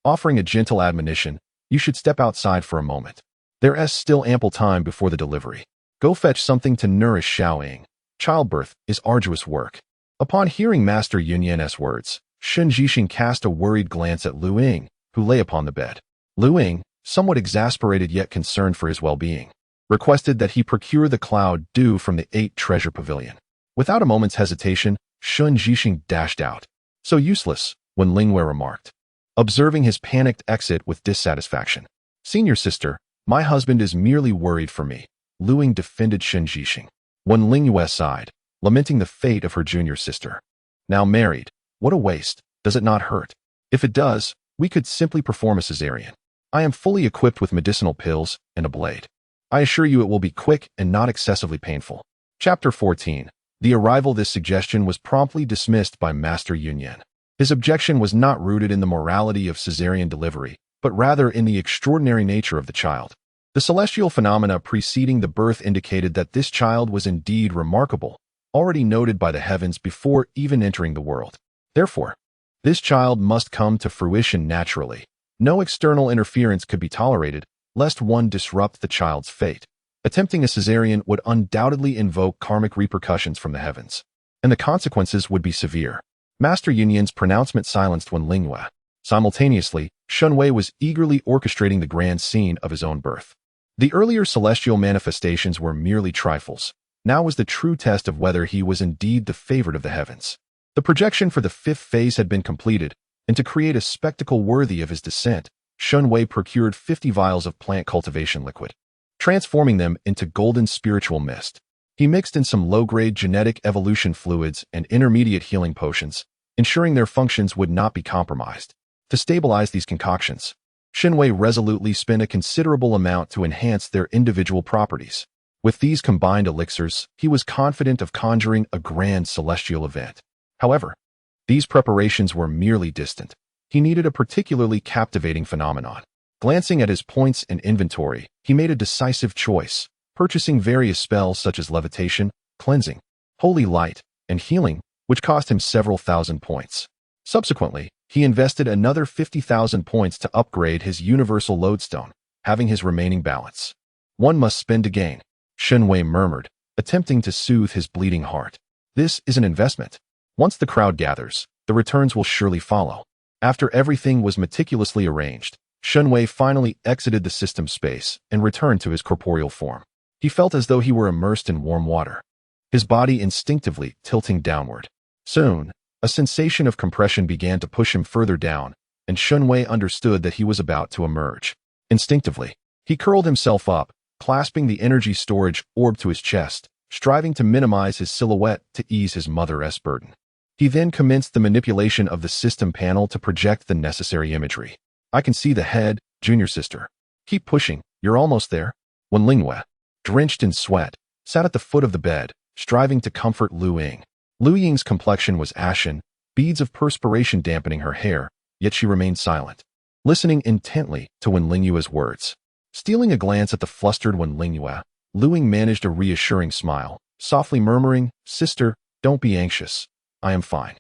Offering a gentle admonition, "You should step outside for a moment. There is still ample time before the delivery. Go fetch something to nourish Xiaoying. Childbirth is arduous work." Upon hearing Master Yunyan's words, Shen Yunhan cast a worried glance at Lu Ying, who lay upon the bed. Lu Ying, somewhat exasperated yet concerned for his well-being, requested that he procure the cloud dew from the 8 treasure pavilion. Without a moment's hesitation, Shen Yunhan dashed out. "So useless," when Ling Yue remarked, observing his panicked exit with dissatisfaction. "Senior sister, my husband is merely worried for me," Lu Ying defended Shen Yunhan. When Ling Yue sighed, lamenting the fate of her junior sister. "Now married, what a waste. Does it not hurt? If it does, we could simply perform a cesarean. I am fully equipped with medicinal pills and a blade. I assure you it will be quick and not excessively painful." Chapter 14. The arrival. This suggestion was promptly dismissed by Master Yunyan. His objection was not rooted in the morality of cesarean delivery, but rather in the extraordinary nature of the child. The celestial phenomena preceding the birth indicated that this child was indeed remarkable, already noted by the heavens before even entering the world. Therefore, this child must come to fruition naturally. No external interference could be tolerated, lest one disrupt the child's fate. Attempting a cesarean would undoubtedly invoke karmic repercussions from the heavens, and the consequences would be severe. Master Yunyan's pronouncement silenced when Ling Yue. Simultaneously, Shen Wei was eagerly orchestrating the grand scene of his own birth. The earlier celestial manifestations were merely trifles. Now was the true test of whether he was indeed the favorite of the heavens. The projection for the fifth phase had been completed, and to create a spectacle worthy of his descent, Shen Wei procured 50 vials of plant cultivation liquid, transforming them into golden spiritual mist. He mixed in some low-grade genetic evolution fluids and intermediate healing potions, ensuring their functions would not be compromised. To stabilize these concoctions, Shen Wei resolutely spent a considerable amount to enhance their individual properties. With these combined elixirs, he was confident of conjuring a grand celestial event. However, these preparations were merely distant. He needed a particularly captivating phenomenon. Glancing at his points and inventory, he made a decisive choice, purchasing various spells such as levitation, cleansing, holy light, and healing, which cost him several thousand points. Subsequently, he invested another 50,000 points to upgrade his universal lodestone, having his remaining balance. One must spend to gain, Shen Wei murmured, attempting to soothe his bleeding heart. This is an investment. Once the crowd gathers, the returns will surely follow. After everything was meticulously arranged, Shen Wei finally exited the system space and returned to his corporeal form. He felt as though he were immersed in warm water, his body instinctively tilting downward. Soon, a sensation of compression began to push him further down, and Shen Wei understood that he was about to emerge. Instinctively, he curled himself up, clasping the energy storage orb to his chest, striving to minimize his silhouette to ease his mother's burden. He then commenced the manipulation of the system panel to project the necessary imagery. I can see the head, junior sister. Keep pushing, you're almost there. When Lingyue, drenched in sweat, sat at the foot of the bed, striving to comfort Lu Ying. Lu Ying's complexion was ashen, beads of perspiration dampening her hair, yet she remained silent, listening intently to Wen Lingyue's words. Stealing a glance at the flustered Wen Lingyue, Lu Ying managed a reassuring smile, softly murmuring, "Sister, don't be anxious. I am fine.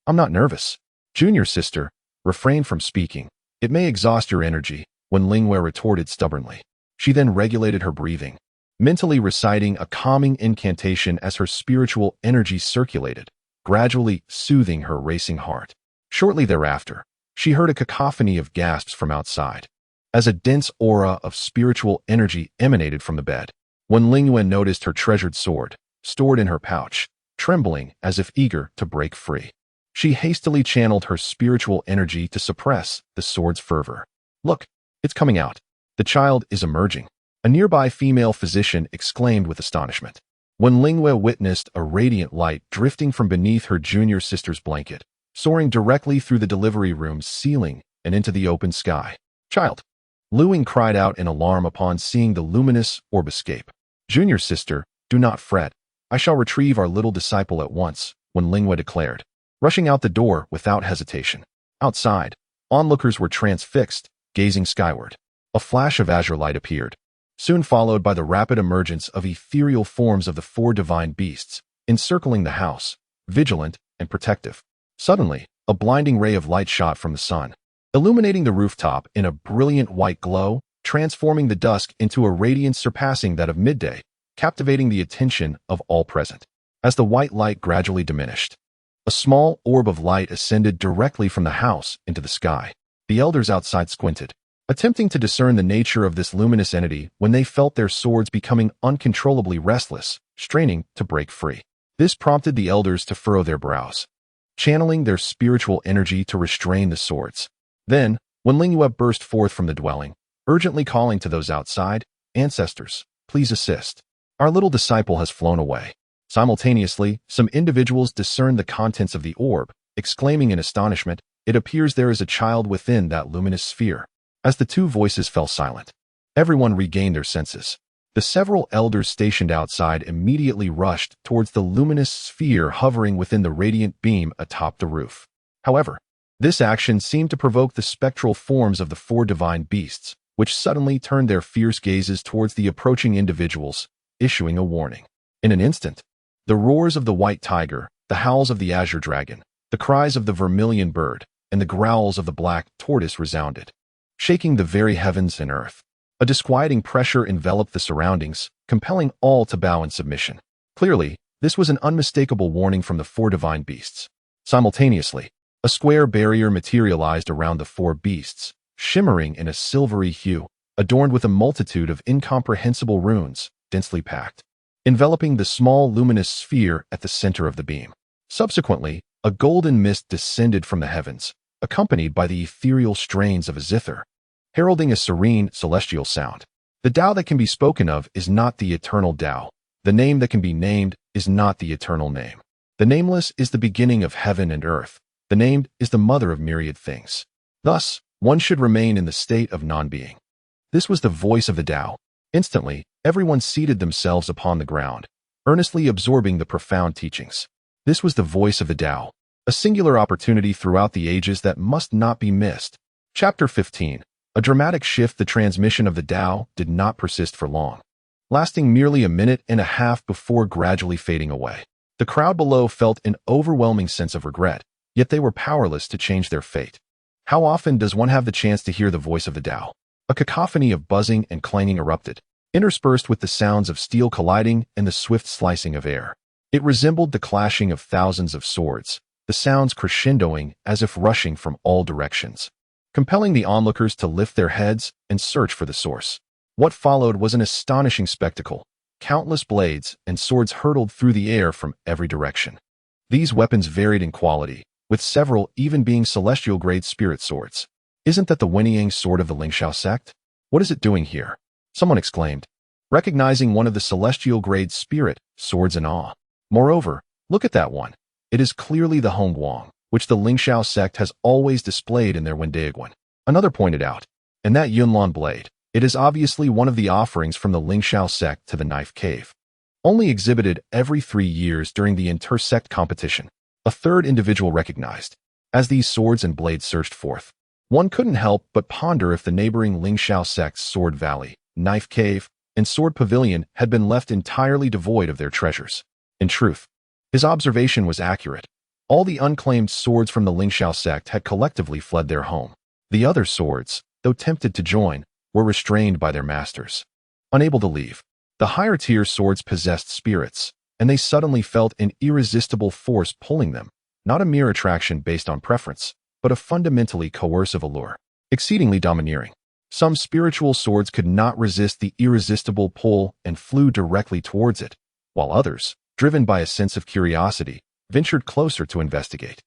I'm not nervous." Junior sister, refrain from speaking. It may exhaust your energy, Wen Lingyue retorted stubbornly. She then regulated her breathing, mentally reciting a calming incantation as her spiritual energy circulated, gradually soothing her racing heart. Shortly thereafter, she heard a cacophony of gasps from outside, as a dense aura of spiritual energy emanated from the bed. When Lingyue noticed her treasured sword, stored in her pouch, trembling as if eager to break free. She hastily channeled her spiritual energy to suppress the sword's fervor. "Look, it's coming out. The child is emerging," a nearby female physician exclaimed with astonishment. When Lingyue witnessed a radiant light drifting from beneath her junior sister's blanket, soaring directly through the delivery room's ceiling and into the open sky. "Child!" Lu Ying cried out in alarm upon seeing the luminous orb escape. "Junior sister, do not fret. I shall retrieve our little disciple at once," Wen Lingyue declared, rushing out the door without hesitation. Outside, onlookers were transfixed, gazing skyward. A flash of azure light appeared, soon followed by the rapid emergence of ethereal forms of the four divine beasts, encircling the house, vigilant and protective. Suddenly, a blinding ray of light shot from the sun, illuminating the rooftop in a brilliant white glow, transforming the dusk into a radiance surpassing that of midday, captivating the attention of all present. As the white light gradually diminished, a small orb of light ascended directly from the house into the sky. The elders outside squinted, attempting to discern the nature of this luminous entity when they felt their swords becoming uncontrollably restless, straining to break free. This prompted the elders to furrow their brows, channeling their spiritual energy to restrain the swords. Then, when Lingyue burst forth from the dwelling, urgently calling to those outside, "Ancestors, please assist. Our little disciple has flown away." Simultaneously, some individuals discerned the contents of the orb, exclaiming in astonishment, "It appears there is a child within that luminous sphere." As the two voices fell silent, everyone regained their senses. The several elders stationed outside immediately rushed towards the luminous sphere hovering within the radiant beam atop the roof. However, this action seemed to provoke the spectral forms of the four divine beasts, which suddenly turned their fierce gazes towards the approaching individuals, issuing a warning. In an instant, the roars of the white tiger, the howls of the azure dragon, the cries of the vermilion bird, and the growls of the black tortoise resounded, shaking the very heavens and earth. A disquieting pressure enveloped the surroundings, compelling all to bow in submission. Clearly, this was an unmistakable warning from the four divine beasts. Simultaneously, a square barrier materialized around the four beasts, shimmering in a silvery hue, adorned with a multitude of incomprehensible runes, densely packed. enveloping the small luminous sphere at the center of the beam. Subsequently, a golden mist descended from the heavens, accompanied by the ethereal strains of a zither, heralding a serene, celestial sound. The Tao that can be spoken of is not the eternal Tao. The name that can be named is not the eternal name. The nameless is the beginning of heaven and earth. The named is the mother of myriad things. Thus, one should remain in the state of non-being. This was the voice of the Tao. Instantly, everyone seated themselves upon the ground, earnestly absorbing the profound teachings. This was the voice of the Tao, a singular opportunity throughout the ages that must not be missed. Chapter 15. A dramatic shift. The transmission of the Tao did not persist for long, lasting merely a minute and a half before gradually fading away. The crowd below felt an overwhelming sense of regret, yet they were powerless to change their fate. How often does one have the chance to hear the voice of the Tao? A cacophony of buzzing and clanging erupted, interspersed with the sounds of steel colliding and the swift slicing of air. It resembled the clashing of thousands of swords, the sounds crescendoing as if rushing from all directions, compelling the onlookers to lift their heads and search for the source. What followed was an astonishing spectacle. Countless blades and swords hurtled through the air from every direction. These weapons varied in quality, with several even being celestial-grade spirit swords. Isn't that the Wenyang sword of the Lingxiao sect? What is it doing here? Someone exclaimed, recognizing one of the celestial-grade spirit swords in awe. Moreover, look at that one. It is clearly the Hongguang, which the Lingxiao sect has always displayed in their Wendaiguan. Another pointed out, and that Yunlan blade, it is obviously one of the offerings from the Lingxiao sect to the knife cave. Only exhibited every 3 years during the inter-sect competition. A third individual recognized. As these swords and blades surged forth, one couldn't help but ponder if the neighboring Lingxiao sect's Sword Valley, Knife Cave, and Sword Pavilion had been left entirely devoid of their treasures. In truth, his observation was accurate. All the unclaimed swords from the Lingxiao sect had collectively fled their home. The other swords, though tempted to join, were restrained by their masters. Unable to leave, the higher-tier swords possessed spirits, and they suddenly felt an irresistible force pulling them, not a mere attraction based on preference, but a fundamentally coercive allure, exceedingly domineering. Some spiritual swords could not resist the irresistible pull and flew directly towards it, while others, driven by a sense of curiosity, ventured closer to investigate.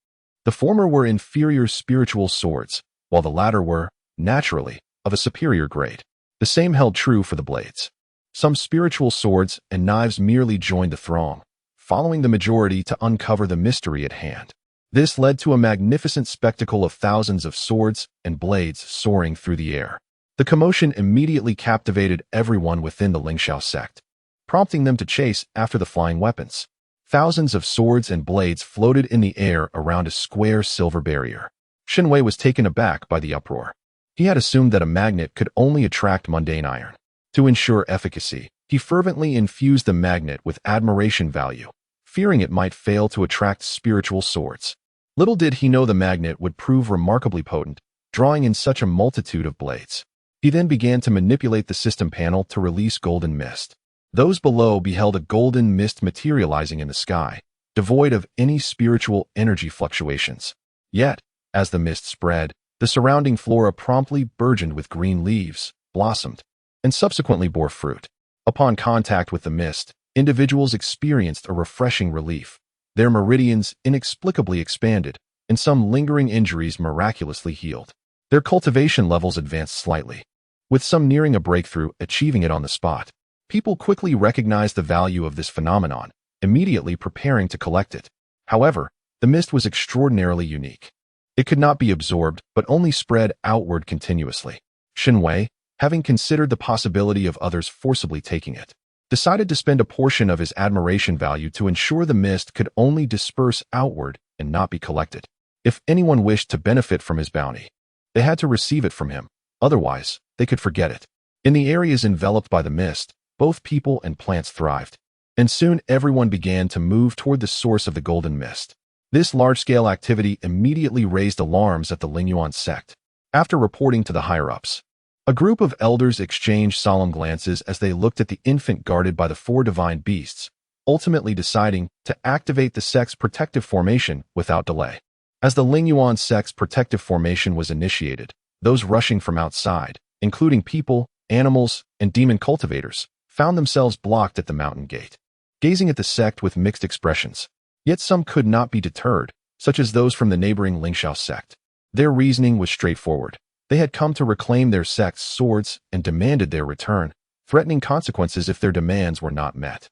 The former were inferior spiritual swords, while the latter were, naturally, of a superior grade. The same held true for the blades. Some spiritual swords and knives merely joined the throng, following the majority to uncover the mystery at hand. This led to a magnificent spectacle of thousands of swords and blades soaring through the air. The commotion immediately captivated everyone within the Lingxiao sect, prompting them to chase after the flying weapons. Thousands of swords and blades floated in the air around a square silver barrier. Shen Wei was taken aback by the uproar. He had assumed that a magnet could only attract mundane iron. To ensure efficacy, he fervently infused the magnet with admiration value, fearing it might fail to attract spiritual swords. Little did he know the magnet would prove remarkably potent, drawing in such a multitude of blades. He then began to manipulate the system panel to release golden mist. Those below beheld a golden mist materializing in the sky, devoid of any spiritual energy fluctuations. Yet, as the mist spread, the surrounding flora promptly burgeoned with green leaves, blossomed, and subsequently bore fruit. Upon contact with the mist, individuals experienced a refreshing relief. Their meridians inexplicably expanded, and some lingering injuries miraculously healed. Their cultivation levels advanced slightly, with some nearing a breakthrough, achieving it on the spot. People quickly recognized the value of this phenomenon, immediately preparing to collect it. However, the mist was extraordinarily unique. It could not be absorbed, but only spread outward continuously. Shen Wei, having considered the possibility of others forcibly taking it, decided to spend a portion of his admiration value to ensure the mist could only disperse outward and not be collected. If anyone wished to benefit from his bounty, they had to receive it from him, otherwise, they could forget it. In the areas enveloped by the mist, both people and plants thrived, and soon everyone began to move toward the source of the golden mist. This large-scale activity immediately raised alarms at the Lingyuan sect. After reporting to the higher-ups, a group of elders exchanged solemn glances as they looked at the infant guarded by the 4 divine beasts, ultimately deciding to activate the sect's protective formation without delay. As the Lingyuan sect's protective formation was initiated, those rushing from outside, including people, animals, and demon cultivators, found themselves blocked at the mountain gate. gazing at the sect with mixed expressions. Yet some could not be deterred, such as those from the neighboring Lingxiao sect. Their reasoning was straightforward. They had come to reclaim their sect's swords and demanded their return, threatening consequences if their demands were not met.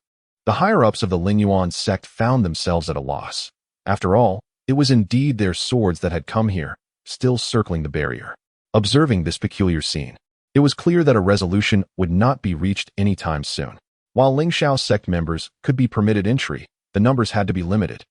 The higher-ups of the Lingyuan sect found themselves at a loss. After all, it was indeed their swords that had come here, still circling the barrier. Observing this peculiar scene, it was clear that a resolution would not be reached anytime soon. While Lingxiao sect members could be permitted entry, the numbers had to be limited,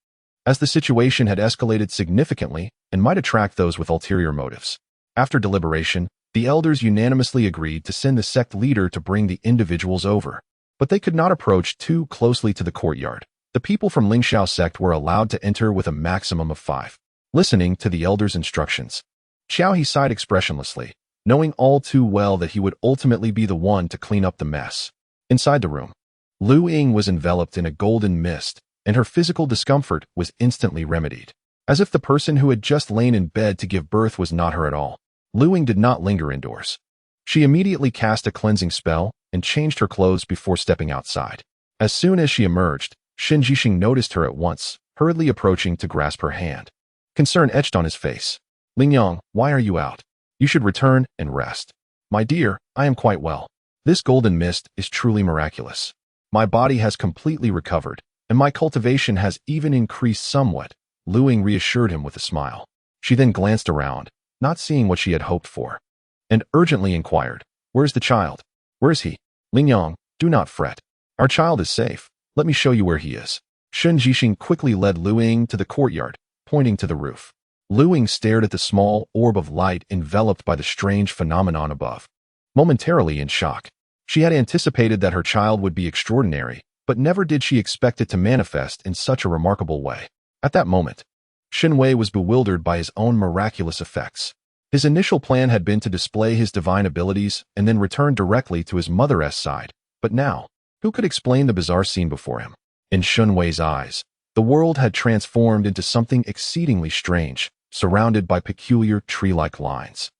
as the situation had escalated significantly and might attract those with ulterior motives. After deliberation, the elders unanimously agreed to send the sect leader to bring the individuals over, but they could not approach too closely to the courtyard. The people from Lingxiao sect were allowed to enter with a maximum of 5. Listening to the elders' instructions, Xiao He sighed expressionlessly, knowing all too well that he would ultimately be the one to clean up the mess. Inside the room, Lu Ying was enveloped in a golden mist, and her physical discomfort was instantly remedied. As if the person who had just lain in bed to give birth was not her at all, Lu Ying did not linger indoors. She immediately cast a cleansing spell and changed her clothes before stepping outside. As soon as she emerged, Shen Yunhan noticed her at once, hurriedly approaching to grasp her hand. Concern etched on his face. "Lingyang, why are you out? You should return and rest." "My dear, I am quite well. This golden mist is truly miraculous. My body has completely recovered, and my cultivation has even increased somewhat," Lu Ying reassured him with a smile. She then glanced around, not seeing what she had hoped for, and urgently inquired, "Where's the child? Where is he?" "Lingyang, do not fret. Our child is safe. Let me show you where he is." Shen Yunhan quickly led Lu Ying to the courtyard, pointing to the roof. Lu Ying stared at the small orb of light enveloped by the strange phenomenon above, momentarily in shock. She had anticipated that her child would be extraordinary, but never did she expect it to manifest in such a remarkable way. At that moment, Shen Wei was bewildered by his own miraculous effects. His initial plan had been to display his divine abilities and then return directly to his mother's side, but now, who could explain the bizarre scene before him? In Shen Wei's eyes, the world had transformed into something exceedingly strange, surrounded by peculiar tree-like lines,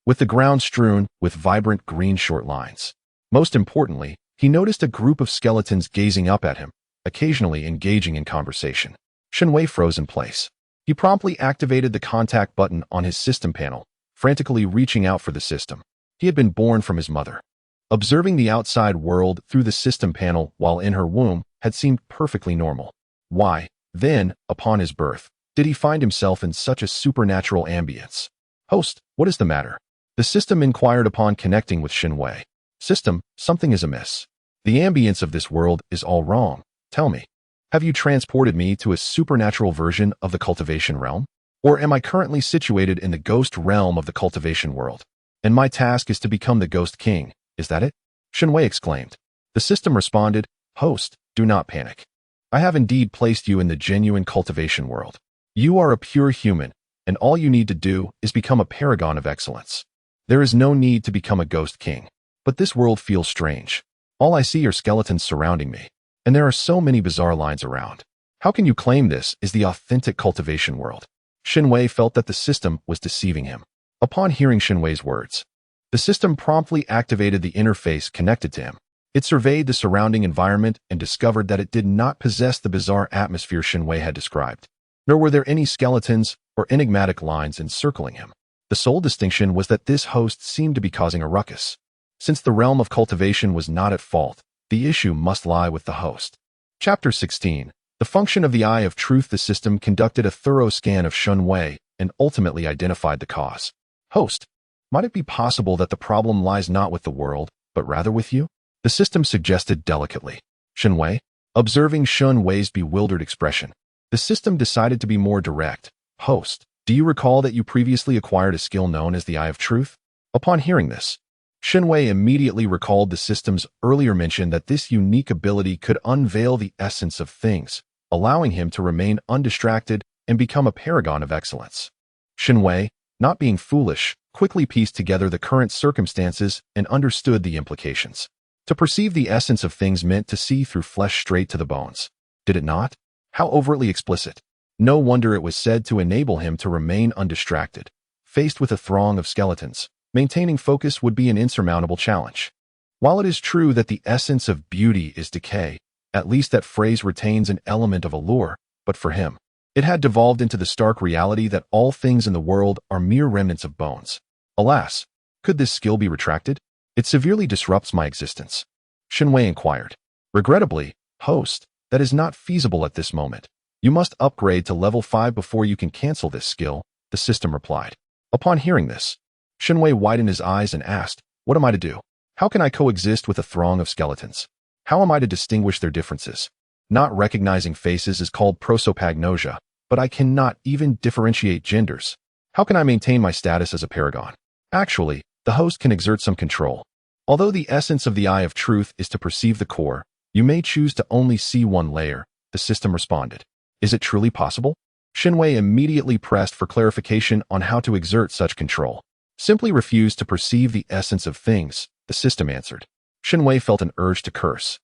with the ground strewn with vibrant green short lines. Most importantly, he noticed a group of skeletons gazing up at him, occasionally engaging in conversation. Shen Wei froze in place. He promptly activated the contact button on his system panel, frantically reaching out for the system. He had been born from his mother. Observing the outside world through the system panel while in her womb had seemed perfectly normal. Why, then, upon his birth, did he find himself in such a supernatural ambience? "Host, what is the matter?" The system inquired upon connecting with Shen Wei. "System, something is amiss. The ambience of this world is all wrong. Tell me, have you transported me to a supernatural version of the cultivation realm? Or am I currently situated in the ghost realm of the cultivation world? And my task is to become the ghost king, is that it?" Shen Wei exclaimed. The system responded, "Host, do not panic. I have indeed placed you in the genuine cultivation world. You are a pure human, and all you need to do is become a paragon of excellence. There is no need to become a ghost king. But this world feels strange. All I see are skeletons surrounding me, and there are so many bizarre lines around. How can you claim this is the authentic cultivation world?" Shen Wei felt that the system was deceiving him. Upon hearing Shen Wei's words, the system promptly activated the interface connected to him. It surveyed the surrounding environment and discovered that it did not possess the bizarre atmosphere Shen Wei had described, nor were there any skeletons or enigmatic lines encircling him. The sole distinction was that this host seemed to be causing a ruckus. Since the realm of cultivation was not at fault, the issue must lie with the host. Chapter 16. The function of the Eye of Truth. The system conducted a thorough scan of Shen Wei and ultimately identified the cause. "Host, might it be possible that the problem lies not with the world, but rather with you?" the system suggested delicately. Shen Wei, observing Shen Wei's bewildered expression, the system decided to be more direct. "Host, do you recall that you previously acquired a skill known as the Eye of Truth?" Upon hearing this, Shen Wei immediately recalled the system's earlier mention that this unique ability could unveil the essence of things, allowing him to remain undistracted and become a paragon of excellence. Shen Wei, not being foolish, quickly pieced together the current circumstances and understood the implications. To perceive the essence of things meant to see through flesh straight to the bones. Did it not? How overtly explicit. No wonder it was said to enable him to remain undistracted. Faced with a throng of skeletons, maintaining focus would be an insurmountable challenge. While it is true that the essence of beauty is decay, At least that phrase retains an element of allure, but for him, it had devolved into the stark reality that all things in the world are mere remnants of bones. Alas, could this skill be retracted? It severely disrupts my existence. Shen Wei inquired. Regrettably, host, that is not feasible at this moment. You must upgrade to level 5 before you can cancel this skill, the system replied. Upon hearing this, Shen Wei widened his eyes and asked, what am I to do? How can I coexist with a throng of skeletons? How am I to distinguish their differences? Not recognizing faces is called prosopagnosia, but I cannot even differentiate genders. How can I maintain my status as a paragon? Actually, the host can exert some control. Although the essence of the Eye of Truth is to perceive the core, you may choose to only see one layer, the system responded. Is it truly possible? Shen Wei immediately pressed for clarification on how to exert such control. Simply refuse to perceive the essence of things, the system answered. Shen Wei felt an urge to curse.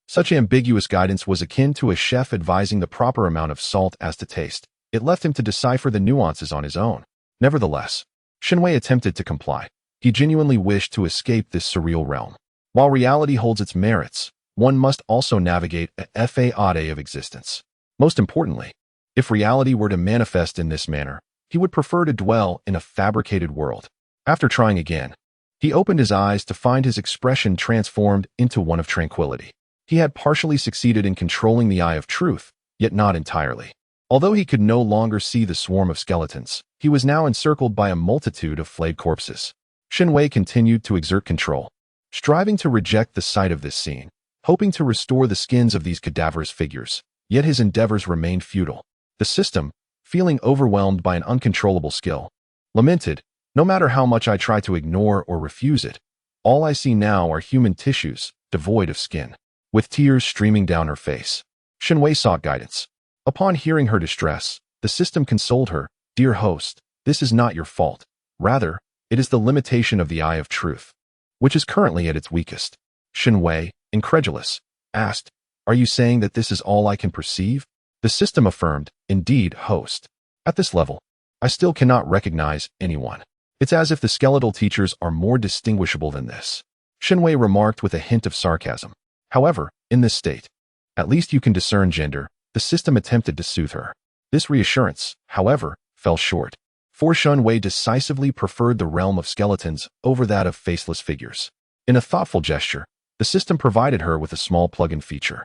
Such ambiguous guidance was akin to a chef advising the proper amount of salt as to taste. It left him to decipher the nuances on his own. Nevertheless, Shen Wei attempted to comply. He genuinely wished to escape this surreal realm. While reality holds its merits, one must also navigate a fade of existence. Most importantly, if reality were to manifest in this manner, he would prefer to dwell in a fabricated world. After trying again, he opened his eyes to find his expression transformed into one of tranquility. He had partially succeeded in controlling the Eye of Truth, yet not entirely. Although he could no longer see the swarm of skeletons, he was now encircled by a multitude of flayed corpses. Shen Wei continued to exert control, striving to reject the sight of this scene, hoping to restore the skins of these cadaverous figures. Yet his endeavors remained futile. The system, feeling overwhelmed by an uncontrollable skill, lamented, no matter how much I try to ignore or refuse it, all I see now are human tissues, devoid of skin. With tears streaming down her face, Shen Wei sought guidance. Upon hearing her distress, the system consoled her, Dear host, this is not your fault. Rather, it is the limitation of the Eye of Truth, which is currently at its weakest. Shen Wei, incredulous, asked, Are you saying that this is all I can perceive? The system affirmed, Indeed, host. At this level, I still cannot recognize anyone. It's as if the skeletal teachers are more distinguishable than this. Shen Wei remarked with a hint of sarcasm. However, in this state, at least you can discern gender, the system attempted to soothe her. This reassurance, however, fell short. For Shen Wei decisively preferred the realm of skeletons over that of faceless figures. In a thoughtful gesture, the system provided her with a small plugin feature,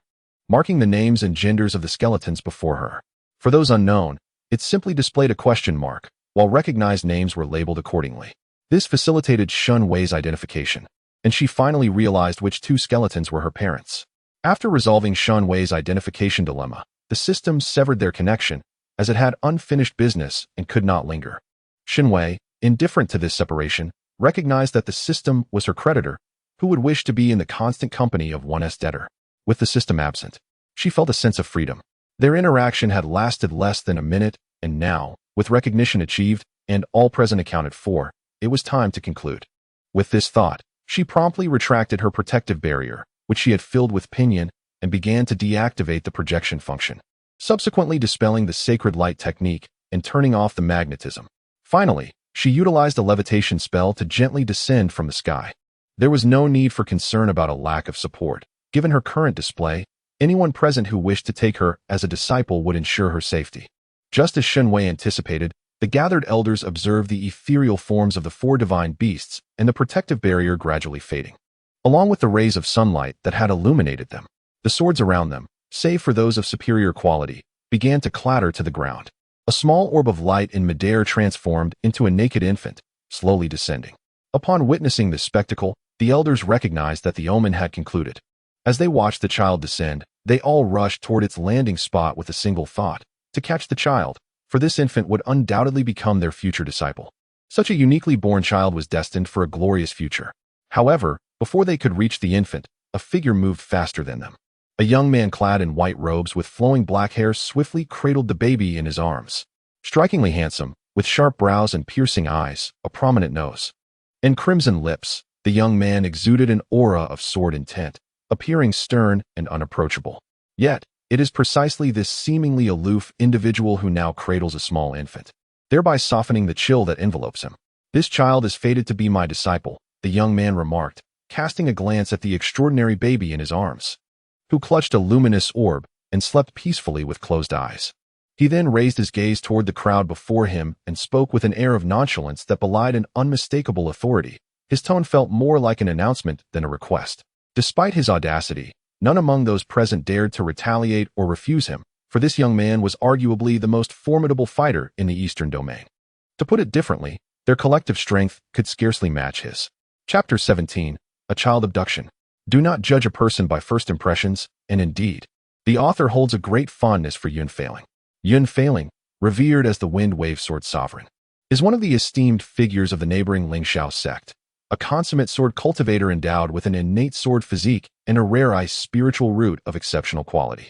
marking the names and genders of the skeletons before her. For those unknown, it simply displayed a question mark, while recognized names were labeled accordingly. This facilitated Shen Wei's identification, and she finally realized which two skeletons were her parents. After resolving Shen Wei's identification dilemma, the system severed their connection, as it had unfinished business and could not linger. Shen Wei, indifferent to this separation, recognized that the system was her creditor, who would wish to be in the constant company of one's debtor. With the system absent, she felt a sense of freedom. Their interaction had lasted less than a minute, and now, with recognition achieved and all present accounted for, it was time to conclude. With this thought, she promptly retracted her protective barrier, which she had filled with pinion, and began to deactivate the projection function, subsequently dispelling the sacred light technique and turning off the magnetism. Finally, she utilized a levitation spell to gently descend from the sky. There was no need for concern about a lack of support. Given her current display, anyone present who wished to take her as a disciple would ensure her safety. Just as Shen Wei anticipated, the gathered elders observed the ethereal forms of the four divine beasts and the protective barrier gradually fading, along with the rays of sunlight that had illuminated them. The swords around them, save for those of superior quality, began to clatter to the ground. A small orb of light in midair transformed into a naked infant, slowly descending. Upon witnessing this spectacle, the elders recognized that the omen had concluded. As they watched the child descend, they all rushed toward its landing spot with a single thought, to catch the child, for this infant would undoubtedly become their future disciple. Such a uniquely born child was destined for a glorious future. However, before they could reach the infant, a figure moved faster than them. A young man clad in white robes with flowing black hair swiftly cradled the baby in his arms. Strikingly handsome, with sharp brows and piercing eyes, a prominent nose, and crimson lips, the young man exuded an aura of sword intent, appearing stern and unapproachable. Yet, it is precisely this seemingly aloof individual who now cradles a small infant, thereby softening the chill that envelopes him. This child is fated to be my disciple, the young man remarked, casting a glance at the extraordinary baby in his arms. who clutched a luminous orb and slept peacefully with closed eyes. He then raised his gaze toward the crowd before him and spoke with an air of nonchalance that belied an unmistakable authority. His tone felt more like an announcement than a request. Despite his audacity, none among those present dared to retaliate or refuse him, for this young man was arguably the most formidable fighter in the Eastern Domain. To put it differently, their collective strength could scarcely match his. Chapter 17. A Child Abduction. Do not judge a person by first impressions, and indeed, the author holds a great fondness for Yunhan. Yunhan, revered as the Wind Wave Sword Sovereign, is one of the esteemed figures of the neighboring Lingxiao sect, a consummate sword cultivator endowed with an innate sword physique and a rare spiritual root of exceptional quality.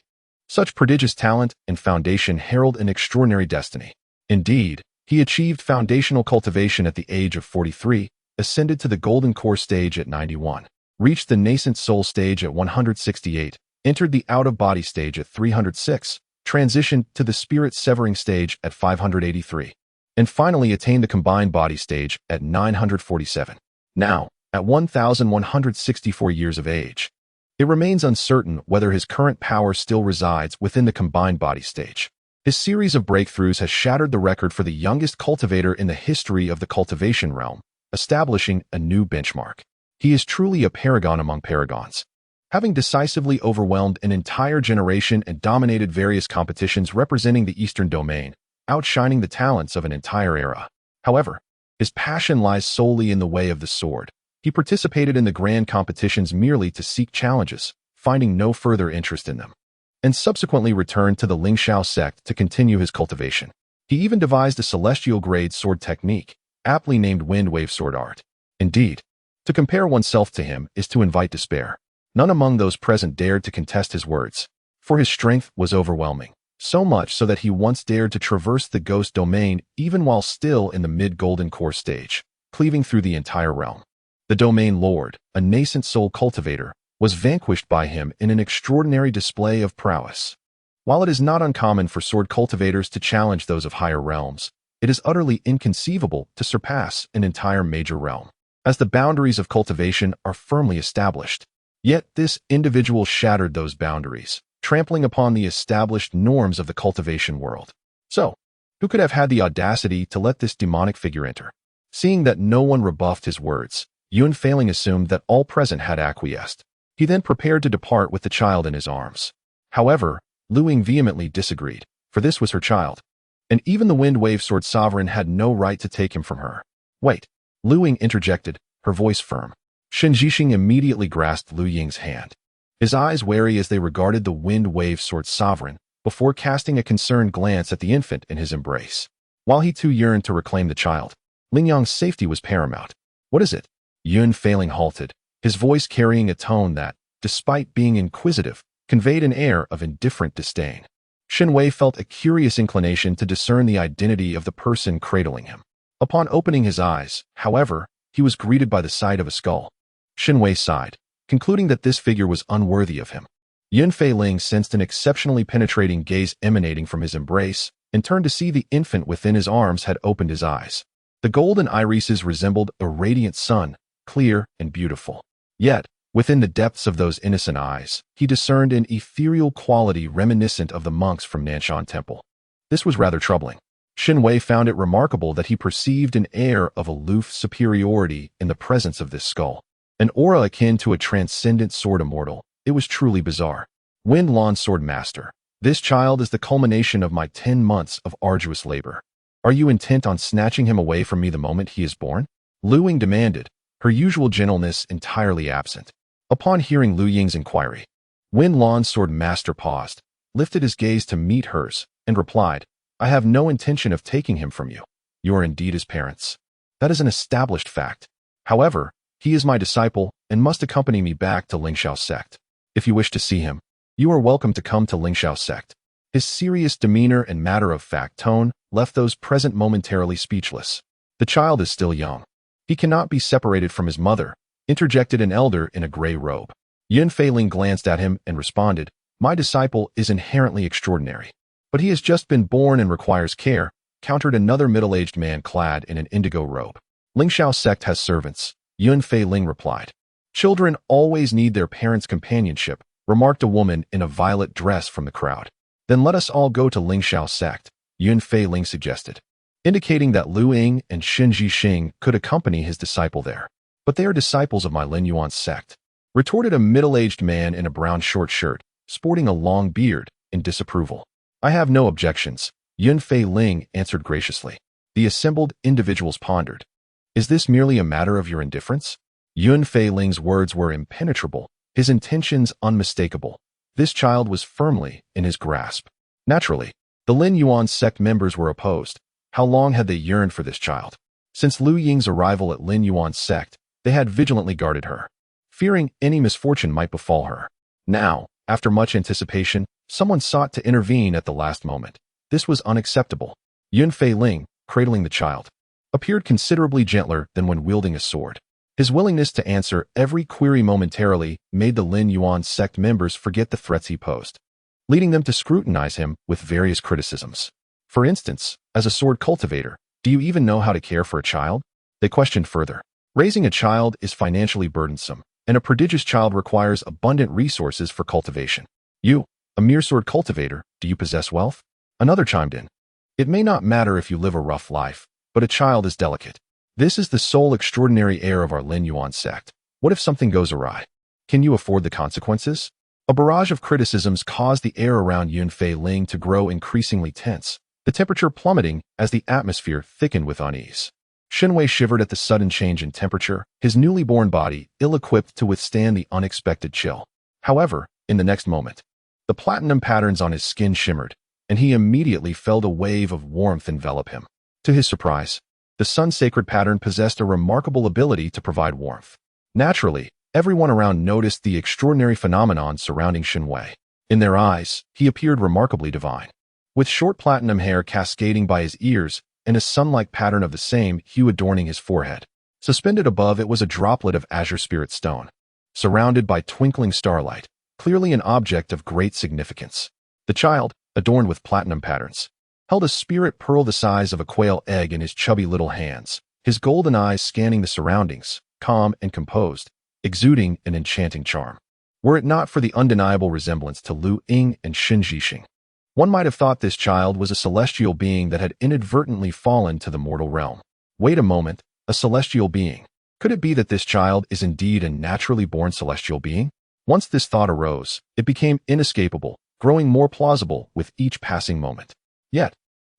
Such prodigious talent and foundation herald an extraordinary destiny. Indeed, he achieved foundational cultivation at the age of 43, ascended to the Golden Core stage at 91, reached the nascent soul stage at 168, entered the out-of-body stage at 306, transitioned to the spirit-severing stage at 583, and finally attained the combined body stage at 947. Now, at 1,164 years of age, it remains uncertain whether his current power still resides within the combined body stage. His series of breakthroughs has shattered the record for the youngest cultivator in the history of the cultivation realm, establishing a new benchmark. He is truly a paragon among paragons, having decisively overwhelmed an entire generation and dominated various competitions representing the Eastern Domain, outshining the talents of an entire era. However, his passion lies solely in the way of the sword. He participated in the grand competitions merely to seek challenges, finding no further interest in them, and subsequently returned to the Lingxiao sect to continue his cultivation. He even devised a celestial-grade sword technique, aptly named Wind Wave Sword Art. Indeed, to compare oneself to him is to invite despair. None among those present dared to contest his words, for his strength was overwhelming, so much so that he once dared to traverse the ghost domain even while still in the mid-golden core stage, cleaving through the entire realm. The domain lord, a nascent soul cultivator, was vanquished by him in an extraordinary display of prowess. While it is not uncommon for sword cultivators to challenge those of higher realms, it is utterly inconceivable to surpass an entire major realm, as the boundaries of cultivation are firmly established. Yet this individual shattered those boundaries, trampling upon the established norms of the cultivation world. So, who could have had the audacity to let this demonic figure enter? Seeing that no one rebuffed his words, Yunhan assumed that all present had acquiesced. He then prepared to depart with the child in his arms. However, Lu Ying vehemently disagreed, for this was her child, and even the Wind Wave Sword Sovereign had no right to take him from her. Wait, Lu Ying interjected, her voice firm. Shen Yunhan immediately grasped Lu Ying's hand, his eyes wary as they regarded the Wind Wave Sword Sovereign, before casting a concerned glance at the infant in his embrace. While he too yearned to reclaim the child, Lingyang's safety was paramount. What is it? Yunhan halted, his voice carrying a tone that, despite being inquisitive, conveyed an air of indifferent disdain. Shen Wei felt a curious inclination to discern the identity of the person cradling him. Upon opening his eyes, however, he was greeted by the sight of a skull. Shen Wei sighed, concluding that this figure was unworthy of him. Yunhan sensed an exceptionally penetrating gaze emanating from his embrace, and turned to see the infant within his arms had opened his eyes. The golden irises resembled a radiant sun, clear and beautiful. Yet, within the depths of those innocent eyes, he discerned an ethereal quality reminiscent of the monks from Nanshan Temple. This was rather troubling. Shen Wei found it remarkable that he perceived an air of aloof superiority in the presence of this skull, an aura akin to a transcendent sword immortal. It was truly bizarre. Wind Lawn Sword Master, this child is the culmination of my 10 months of arduous labor. Are you intent on snatching him away from me the moment he is born? Lu Ying demanded, her usual gentleness entirely absent. Upon hearing Lu Ying's inquiry, Wind Lawn Sword Master paused, lifted his gaze to meet hers, and replied, I have no intention of taking him from you. You are indeed his parents. That is an established fact. However, he is my disciple and must accompany me back to Lingxiao sect. If you wish to see him, you are welcome to come to Lingxiao sect. His serious demeanor and matter-of-fact tone left those present momentarily speechless. The child is still young. He cannot be separated from his mother, interjected an elder in a gray robe. Yunhan glanced at him and responded, my disciple is inherently extraordinary, but he has just been born and requires care, countered another middle-aged man clad in an indigo robe. Lingxiao sect has servants, Yunhan replied. Children always need their parents' companionship, remarked a woman in a violet dress from the crowd. Then let us all go to Lingxiao sect, Yun Fei Ling suggested, indicating that Lu Ying and Xin Zhixing could accompany his disciple there. But they are disciples of my Lin Yuan sect, retorted a middle-aged man in a brown short shirt, sporting a long beard, in disapproval. I have no objections, Yun Fei Ling answered graciously. The assembled individuals pondered. Is this merely a matter of your indifference? Yun Fei Ling's words were impenetrable, his intentions unmistakable. This child was firmly in his grasp. Naturally, the Lin Yuan sect members were opposed. How long had they yearned for this child? Since Lu Ying's arrival at Lin Yuan sect, they had vigilantly guarded her, fearing any misfortune might befall her. Now, after much anticipation, someone sought to intervene at the last moment. This was unacceptable. Yun Fei Ling, cradling the child, appeared considerably gentler than when wielding a sword. His willingness to answer every query momentarily made the Lin Yuan sect members forget the threats he posed, leading them to scrutinize him with various criticisms. For instance, as a sword cultivator, do you even know how to care for a child? They questioned further. Raising a child is financially burdensome, and a prodigious child requires abundant resources for cultivation. You, a mere sword cultivator, do you possess wealth? Another chimed in. It may not matter if you live a rough life, but a child is delicate. This is the sole extraordinary air of our Lin Yuan sect. What if something goes awry? Can you afford the consequences? A barrage of criticisms caused the air around Yun Fei Ling to grow increasingly tense, the temperature plummeting as the atmosphere thickened with unease. Shen Wei shivered at the sudden change in temperature, his newly born body ill-equipped to withstand the unexpected chill. However, in the next moment, the platinum patterns on his skin shimmered, and he immediately felt a wave of warmth envelop him. To his surprise, the sun-sacred pattern possessed a remarkable ability to provide warmth. Naturally, everyone around noticed the extraordinary phenomenon surrounding Shen Wei. In their eyes, he appeared remarkably divine. With short platinum hair cascading by his ears and a sun-like pattern of the same hue adorning his forehead. Suspended above it was a droplet of azure spirit stone, surrounded by twinkling starlight, clearly an object of great significance. The child, adorned with platinum patterns, held a spirit pearl the size of a quail egg in his chubby little hands, his golden eyes scanning the surroundings, calm and composed, exuding an enchanting charm. Were it not for the undeniable resemblance to Lu Ying and Xin Zhixing, one might have thought this child was a celestial being that had inadvertently fallen to the mortal realm. Wait a moment, a celestial being. Could it be that this child is indeed a naturally born celestial being? Once this thought arose, it became inescapable, growing more plausible with each passing moment. Yet,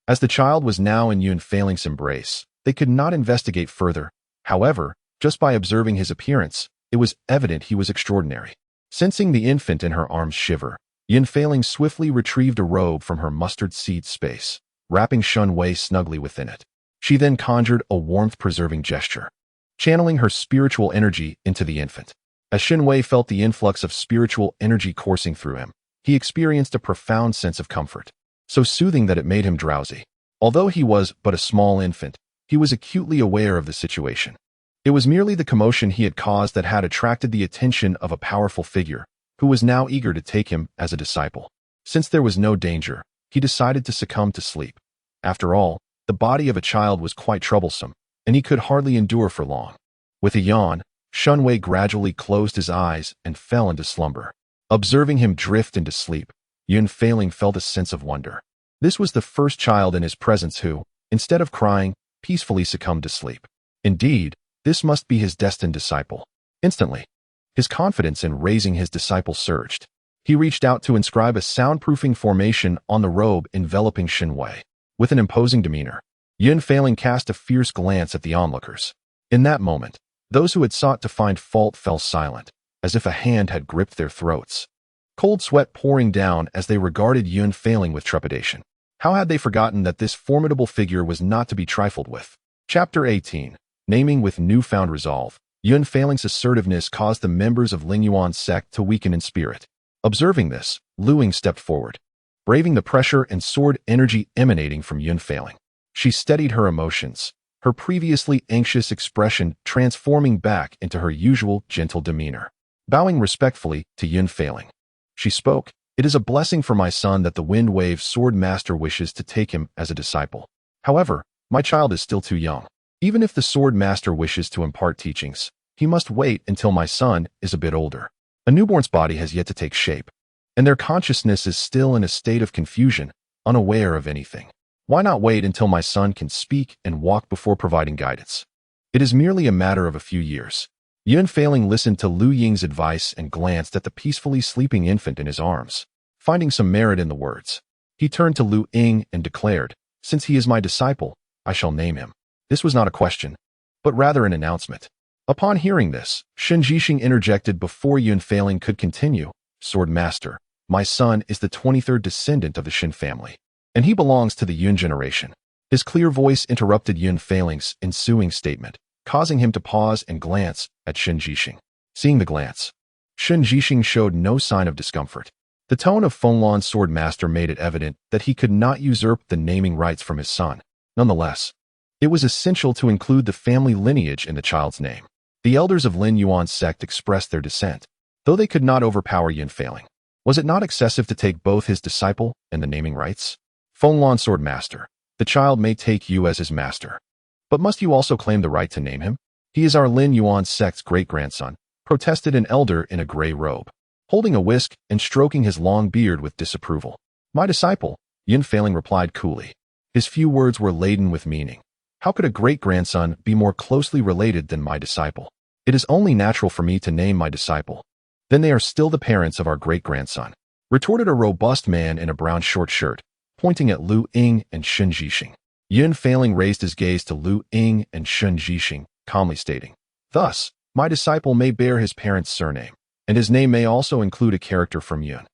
as the child was now in Yun Fei Ling's embrace, they could not investigate further. However, just by observing his appearance, it was evident he was extraordinary. Sensing the infant in her arms shiver, Yun Fei Ling swiftly retrieved a robe from her mustard seed space, wrapping Shen Wei snugly within it. She then conjured a warmth-preserving gesture, channeling her spiritual energy into the infant. As Shen Wei felt the influx of spiritual energy coursing through him, he experienced a profound sense of comfort, so soothing that it made him drowsy. Although he was but a small infant, he was acutely aware of the situation. It was merely the commotion he had caused that had attracted the attention of a powerful figure, who was now eager to take him as a disciple. Since there was no danger, he decided to succumb to sleep. After all, the body of a child was quite troublesome, and he could hardly endure for long. With a yawn, Shen Wei gradually closed his eyes and fell into slumber. Observing him drift into sleep, Yun Fei Ling felt a sense of wonder. This was the first child in his presence who, instead of crying, peacefully succumbed to sleep. Indeed, this must be his destined disciple. Instantly, his confidence in raising his disciple surged. He reached out to inscribe a soundproofing formation on the robe enveloping Shen Wei. With an imposing demeanor, Yun Fei Ling cast a fierce glance at the onlookers. In that moment, those who had sought to find fault fell silent, as if a hand had gripped their throats, cold sweat pouring down as they regarded Yun Fei Ling with trepidation. How had they forgotten that this formidable figure was not to be trifled with? Chapter 18. Naming with newfound resolve. Yun Fei Ling's assertiveness caused the members of Lin Yuan's sect to weaken in spirit. Observing this, Lu Ying stepped forward, braving the pressure and sword energy emanating from Yun Fei Ling. She steadied her emotions, her previously anxious expression transforming back into her usual gentle demeanor. Bowing respectfully to Yun Fei Ling, she spoke, "It is a blessing for my son that the Wind Wave Sword Master wishes to take him as a disciple. However, my child is still too young. Even if the Sword Master wishes to impart teachings, he must wait until my son is a bit older." A newborn's body has yet to take shape, and their consciousness is still in a state of confusion, unaware of anything. Why not wait until my son can speak and walk before providing guidance? It is merely a matter of a few years. Yunfeiling listened to Lu Ying's advice and glanced at the peacefully sleeping infant in his arms, finding some merit in the words. He turned to Lu Ying and declared, "Since he is my disciple, I shall name him." This was not a question, but rather an announcement. Upon hearing this, Shen Yunhan interjected before Yunfeiling could continue, "Sword Master, my son is the 23rd descendant of the Shen family, and he belongs to the Yun generation." His clear voice interrupted Yunfeiling's ensuing statement, causing him to pause and glance at Shen Yunhan. Seeing the glance, Shen Yunhan showed no sign of discomfort. The tone of Fenglan's sword master made it evident that he could not usurp the naming rights from his son. Nonetheless, it was essential to include the family lineage in the child's name. The elders of Lin Yuan's sect expressed their dissent, though they could not overpower Yunfeiling. Was it not excessive to take both his disciple and the naming rights? Fenglan sword master, the child may take you as his master, but must you also claim the right to name him? He is our Lin Yuan sect's great-grandson, protested an elder in a gray robe, holding a whisk and stroking his long beard with disapproval. My disciple, Yunfeiling replied coolly. His few words were laden with meaning. How could a great-grandson be more closely related than my disciple? It is only natural for me to name my disciple. Then they are still the parents of our great-grandson, retorted a robust man in a brown short shirt, pointing at Lu Ying and Shen Yunhan. Yunfeiling raised his gaze to Lu Ying and Shen Yunhan, calmly stating, "Thus, my disciple may bear his parents' surname, and his name may also include a character from Yun."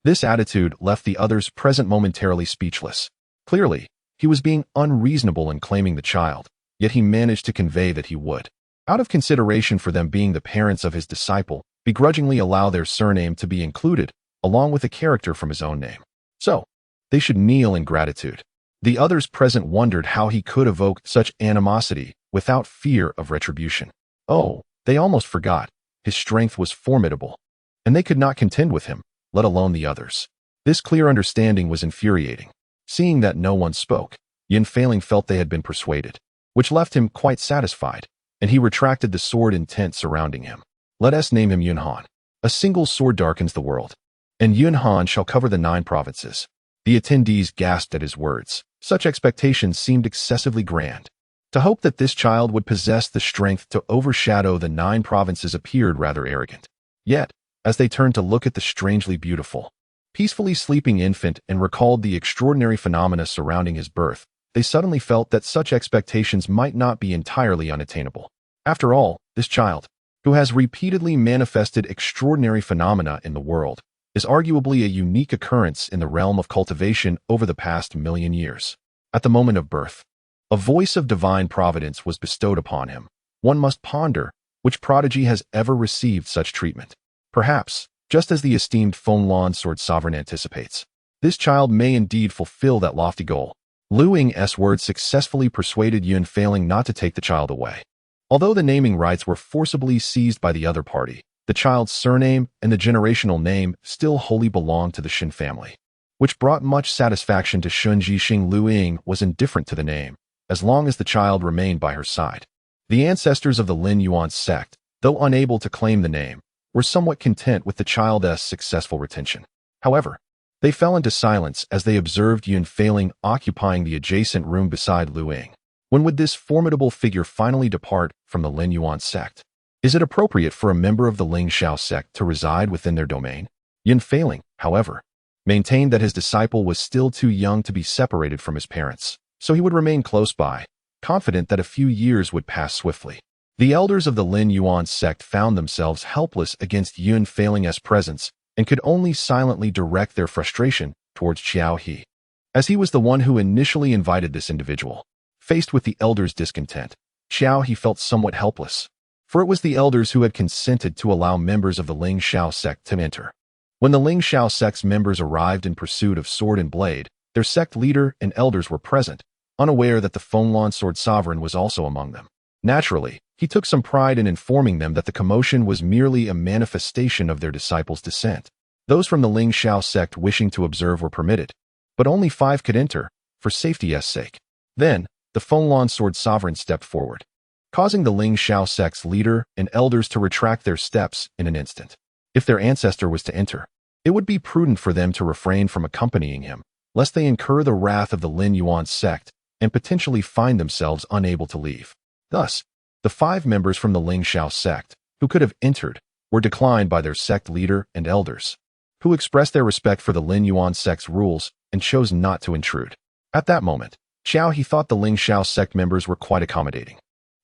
This attitude left the others present momentarily speechless. Clearly, he was being unreasonable in claiming the child, yet he managed to convey that he would, out of consideration for them being the parents of his disciple, begrudgingly allow their surname to be included, along with a character from his own name. So, they should kneel in gratitude. The others present wondered how he could evoke such animosity without fear of retribution. Oh, they almost forgot. His strength was formidable, and they could not contend with him, let alone the others. This clear understanding was infuriating. Seeing that no one spoke, Yunfeiling felt they had been persuaded, which left him quite satisfied, and he retracted the sword in tent surrounding him. Let us name him Yunhan. A single sword darkens the world, and Yunhan shall cover the 9 provinces. The attendees gasped at his words. Such expectations seemed excessively grand. To hope that this child would possess the strength to overshadow the 9 provinces appeared rather arrogant. Yet, as they turned to look at the strangely beautiful, peacefully sleeping infant and recalled the extraordinary phenomena surrounding his birth, they suddenly felt that such expectations might not be entirely unattainable. After all, this child, who has repeatedly manifested extraordinary phenomena in the world, is arguably a unique occurrence in the realm of cultivation over the past 1,000,000 years. At the moment of birth, a voice of divine providence was bestowed upon him. One must ponder which prodigy has ever received such treatment. Perhaps, just as the esteemed Fenglan sword sovereign anticipates, this child may indeed fulfill that lofty goal. Lu Ying's words successfully persuaded Yunfeiling not to take the child away. Although the naming rights were forcibly seized by the other party, the child's surname and the generational name still wholly belonged to the Shen family, which brought much satisfaction to Shen Yunhan. Lu Ying was indifferent to the name, as long as the child remained by her side. The ancestors of the Lin Yuan sect, though unable to claim the name, were somewhat content with the child's successful retention. However, they fell into silence as they observed Yunfeiling occupying the adjacent room beside Lu Ying. When would this formidable figure finally depart from the Lin Yuan sect? Is it appropriate for a member of the Ling Shao sect to reside within their domain? Yunfeiling, however, maintained that his disciple was still too young to be separated from his parents, so he would remain close by, confident that a few years would pass swiftly. The elders of the Lin Yuan sect found themselves helpless against Yunfeiling's presence and could only silently direct their frustration towards Qiao He, as he was the one who initially invited this individual. Faced with the elders' discontent, Qiao He felt somewhat helpless, for it was the elders who had consented to allow members of the Ling Shao sect to enter. When the Ling Shao sect's members arrived in pursuit of sword and blade, their sect leader and elders were present, unaware that the Fenglan sword sovereign was also among them. Naturally, he took some pride in informing them that the commotion was merely a manifestation of their disciples' dissent. Those from the Ling Shao sect wishing to observe were permitted, but only 5 could enter, for safety's sake. Then, the Fenglan sword sovereign stepped forward, causing the Ling Shao sect's leader and elders to retract their steps in an instant. If their ancestor was to enter, it would be prudent for them to refrain from accompanying him, lest they incur the wrath of the Lin Yuan sect and potentially find themselves unable to leave. Thus, the 5 members from the Ling Shao sect, who could have entered, were declined by their sect leader and elders, who expressed their respect for the Lin Yuan sect's rules and chose not to intrude. At that moment, He thought the Ling Shao sect members were quite accommodating,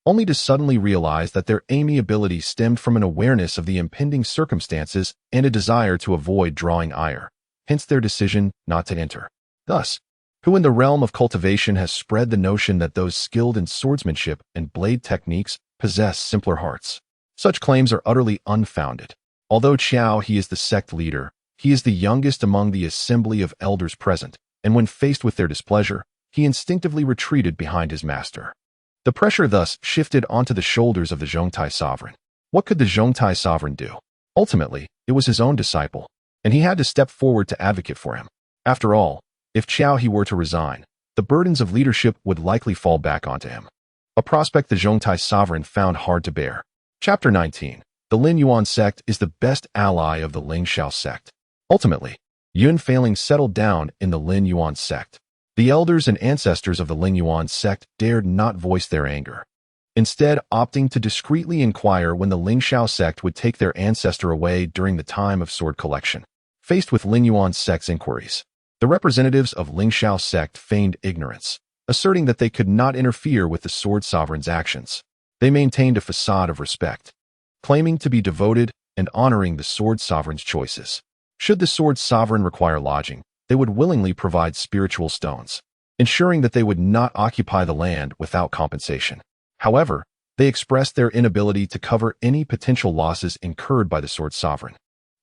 only to suddenly realize that their amiability stemmed from an awareness of the impending circumstances and a desire to avoid drawing ire, hence their decision not to enter. Thus, who in the realm of cultivation has spread the notion that those skilled in swordsmanship and blade techniques possess simpler hearts? Such claims are utterly unfounded. Although he is the sect leader, he is the youngest among the assembly of elders present, and when faced with their displeasure, he instinctively retreated behind his master. The pressure thus shifted onto the shoulders of the Zhongtai sovereign. What could the Zhongtai sovereign do? Ultimately, it was his own disciple, and he had to step forward to advocate for him. After all, if he were to resign, the burdens of leadership would likely fall back onto him, a prospect the Zhongtai sovereign found hard to bear. Chapter 19. The Lin Yuan sect is the best ally of the Ling Shao sect. Ultimately, Yun Failing settled down in the Lin Yuan sect. The elders and ancestors of the Ling Yuan sect dared not voice their anger, instead opting to discreetly inquire when the Ling Shao sect would take their ancestor away during the time of sword collection. Faced with Lin Yuan sect's inquiries, the representatives of Ling Shao sect feigned ignorance, asserting that they could not interfere with the sword sovereign's actions. They maintained a facade of respect, claiming to be devoted and honoring the sword sovereign's choices. Should the sword sovereign require lodging, they would willingly provide spiritual stones, ensuring that they would not occupy the land without compensation. However, they expressed their inability to cover any potential losses incurred by the sword sovereign,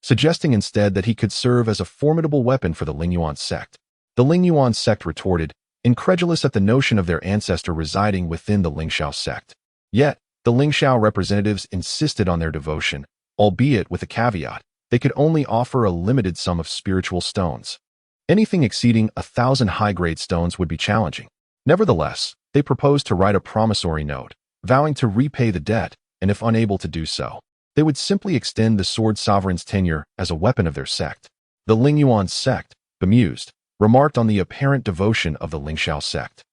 suggesting instead that he could serve as a formidable weapon for the Ling Yuan sect. The Ling Yuan sect retorted, incredulous at the notion of their ancestor residing within the Ling Shao sect. Yet, the Ling Shao representatives insisted on their devotion, albeit with a caveat: they could only offer a limited sum of spiritual stones. Anything exceeding 1,000 high-grade stones would be challenging. Nevertheless, they proposed to write a promissory note, vowing to repay the debt, and if unable to do so, they would simply extend the sword sovereign's tenure as a weapon of their sect. The Ling Yuan sect, bemused, remarked on the apparent devotion of the Ling Shao sect,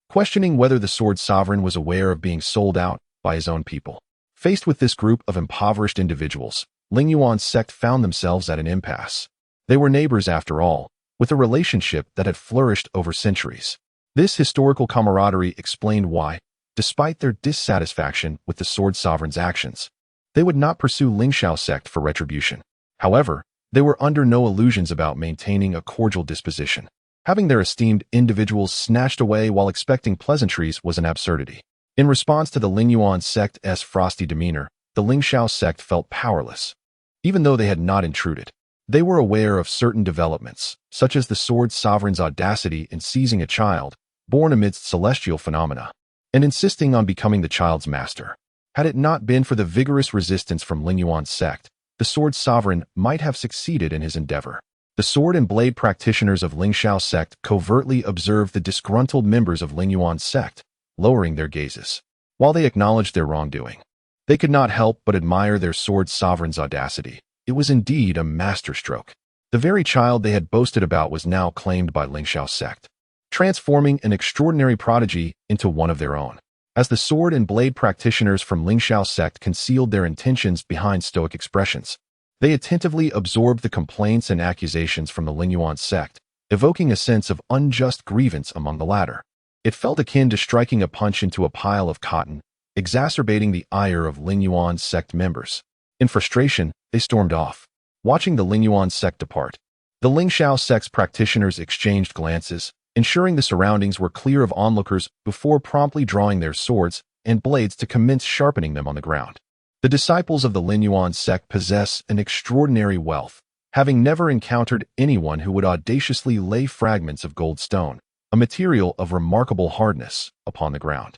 questioning whether the sword sovereign was aware of being sold out by his own people. Faced with this group of impoverished individuals, Ling Yuan sect found themselves at an impasse. They were neighbors after all, with a relationship that had flourished over centuries. This historical camaraderie explained why, despite their dissatisfaction with the sword sovereign's actions, they would not pursue Ling Shao sect for retribution. However, they were under no illusions about maintaining a cordial disposition. Having their esteemed individuals snatched away while expecting pleasantries was an absurdity. In response to the Ling Yuan sect's frosty demeanor, the Ling Shao sect felt powerless. Even though they had not intruded, they were aware of certain developments, such as the sword sovereign's audacity in seizing a child, born amidst celestial phenomena, and insisting on becoming the child's master. Had it not been for the vigorous resistance from Ling Yuan's sect, the sword sovereign might have succeeded in his endeavor. The sword and blade practitioners of Ling Shao sect covertly observed the disgruntled members of Ling Yuan's sect, lowering their gazes. While they acknowledged their wrongdoing, they could not help but admire their sword sovereign's audacity. It was indeed a masterstroke. The very child they had boasted about was now claimed by Ling Shao sect, transforming an extraordinary prodigy into one of their own. As the sword and blade practitioners from Ling Shao sect concealed their intentions behind stoic expressions, they attentively absorbed the complaints and accusations from the Ling Yuan sect, evoking a sense of unjust grievance among the latter. It felt akin to striking a punch into a pile of cotton, exacerbating the ire of Ling Yuan sect members. In frustration, they stormed off, watching the Ling Yuan sect depart. The Ling Shao sect's practitioners exchanged glances, ensuring the surroundings were clear of onlookers before promptly drawing their swords and blades to commence sharpening them on the ground. The disciples of the Lin Yuan sect possess an extraordinary wealth, having never encountered anyone who would audaciously lay fragments of gold stone, a material of remarkable hardness, upon the ground.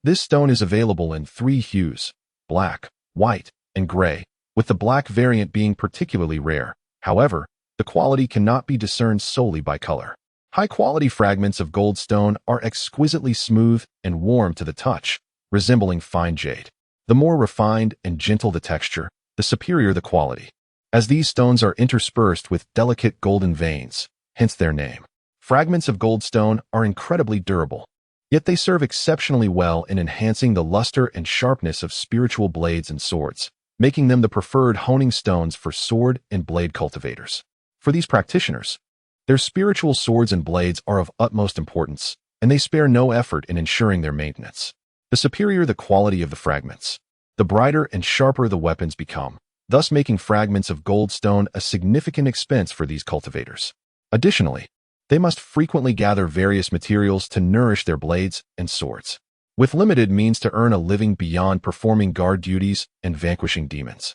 This stone is available in 3 hues: black, white, and gray, with the black variant being particularly rare. However, the quality cannot be discerned solely by color. High-quality fragments of gold stone are exquisitely smooth and warm to the touch, resembling fine jade. The more refined and gentle the texture, the superior the quality. as these stones are interspersed with delicate golden veins, hence their name. Fragments of gold stone are incredibly durable, yet they serve exceptionally well in enhancing the luster and sharpness of spiritual blades and swords, making them the preferred honing stones for sword and blade cultivators. For these practitioners, their spiritual swords and blades are of utmost importance, and they spare no effort in ensuring their maintenance. The superior the quality of the fragments, the brighter and sharper the weapons become, thus making fragments of gold stone a significant expense for these cultivators. Additionally, they must frequently gather various materials to nourish their blades and swords, with limited means to earn a living beyond performing guard duties and vanquishing demons.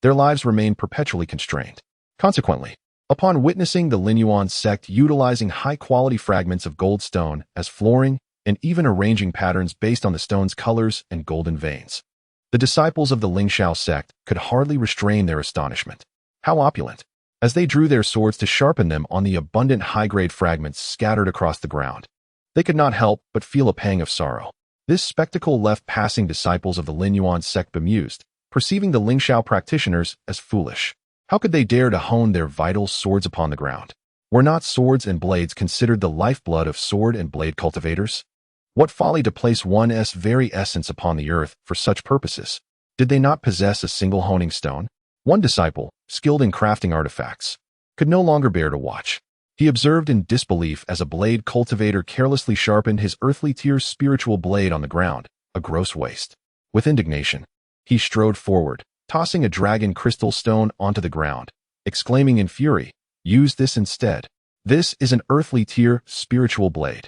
Their lives remain perpetually constrained. Consequently, upon witnessing the Lin Yuan sect utilizing high-quality fragments of gold stone as flooring and even arranging patterns based on the stone's colors and golden veins, the disciples of the Lingxiao sect could hardly restrain their astonishment. How opulent! As they drew their swords to sharpen them on the abundant high-grade fragments scattered across the ground, they could not help but feel a pang of sorrow. This spectacle left passing disciples of the Lin Yuan sect bemused, perceiving the Lingxiao practitioners as foolish. How could they dare to hone their vital swords upon the ground? Were not swords and blades considered the lifeblood of sword and blade cultivators? What folly to place one's very essence upon the earth for such purposes! Did they not possess a single honing stone? One disciple, skilled in crafting artifacts, could no longer bear to watch. He observed in disbelief as a blade cultivator carelessly sharpened his earthly tier's spiritual blade on the ground, a gross waste. With indignation, he strode forward, tossing a dragon crystal stone onto the ground, exclaiming in fury, "Use this instead. This is an earthly tier spiritual blade.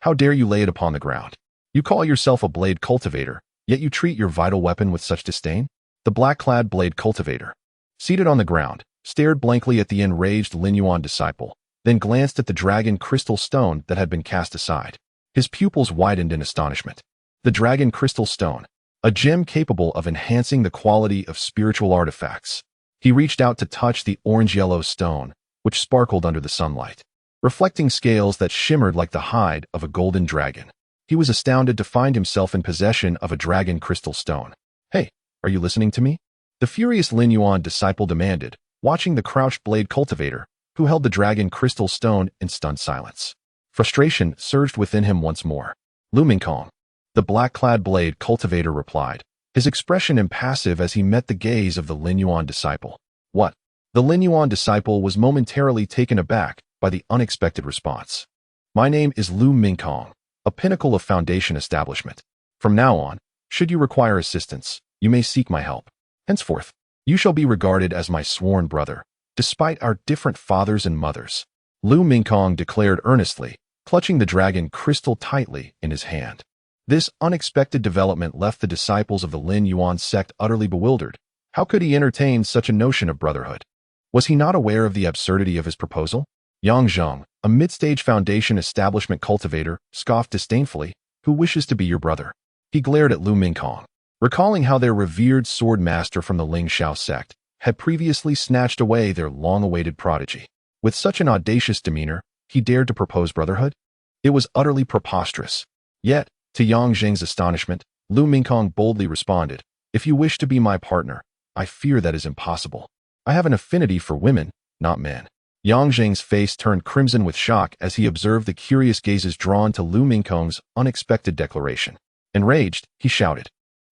How dare you lay it upon the ground? You call yourself a blade cultivator, yet you treat your vital weapon with such disdain?" The black-clad blade cultivator, seated on the ground, stared blankly at the enraged Lin Yuan disciple, then glanced at the dragon crystal stone that had been cast aside. His pupils widened in astonishment. The dragon crystal stone, a gem capable of enhancing the quality of spiritual artifacts. He reached out to touch the orange-yellow stone, which sparkled under the sunlight, reflecting scales that shimmered like the hide of a golden dragon. He was astounded to find himself in possession of a dragon crystal stone. "Hey, are you listening to me?" the furious Lin Yuan disciple demanded, watching the crouched blade cultivator, who held the dragon crystal stone in stunned silence. Frustration surged within him once more. "Lu Mingkong," the black-clad blade cultivator replied, his expression impassive as he met the gaze of the Lin Yuan disciple. "What?" The Lin Yuan disciple was momentarily taken aback by the unexpected response. "My name is Lu Mingkong, a pinnacle of foundation establishment. From now on, should you require assistance, you may seek my help. Henceforth, you shall be regarded as my sworn brother, despite our different fathers and mothers," Lu Mingkong declared earnestly, clutching the dragon crystal tightly in his hand. This unexpected development left the disciples of the Lin Yuan sect utterly bewildered. How could he entertain such a notion of brotherhood? Was he not aware of the absurdity of his proposal? Yang Zheng, a mid-stage foundation establishment cultivator, scoffed disdainfully. "Who wishes to be your brother?" He glared at Lu Mingkong, recalling how their revered sword master from the Lingxiao sect had previously snatched away their long-awaited prodigy. With such an audacious demeanor, he dared to propose brotherhood? It was utterly preposterous. Yet, to Yang Zheng's astonishment, Lu Mingkong boldly responded, "If you wish to be my partner, I fear that is impossible. I have an affinity for women, not men." Yang Zheng's face turned crimson with shock as he observed the curious gazes drawn to Lu Mingkong's unexpected declaration. Enraged, he shouted,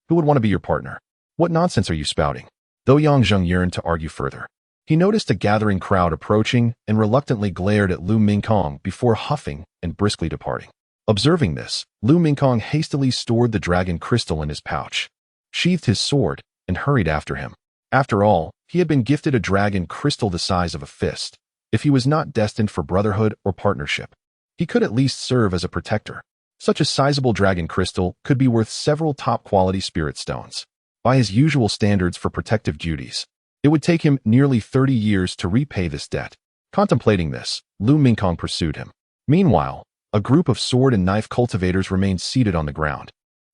"Who would want to be your partner? What nonsense are you spouting?" Though Yang Zheng yearned to argue further, he noticed a gathering crowd approaching and reluctantly glared at Lu Mingkong before huffing and briskly departing. Observing this, Lu Mingkong hastily stored the dragon crystal in his pouch, sheathed his sword, and hurried after him. After all, he had been gifted a dragon crystal the size of a fist. If he was not destined for brotherhood or partnership, he could at least serve as a protector. Such a sizable dragon crystal could be worth several top-quality spirit stones. By his usual standards for protective duties, it would take him nearly 30 years to repay this debt. Contemplating this, Lu Mingkong pursued him. Meanwhile, a group of sword and knife cultivators remained seated on the ground,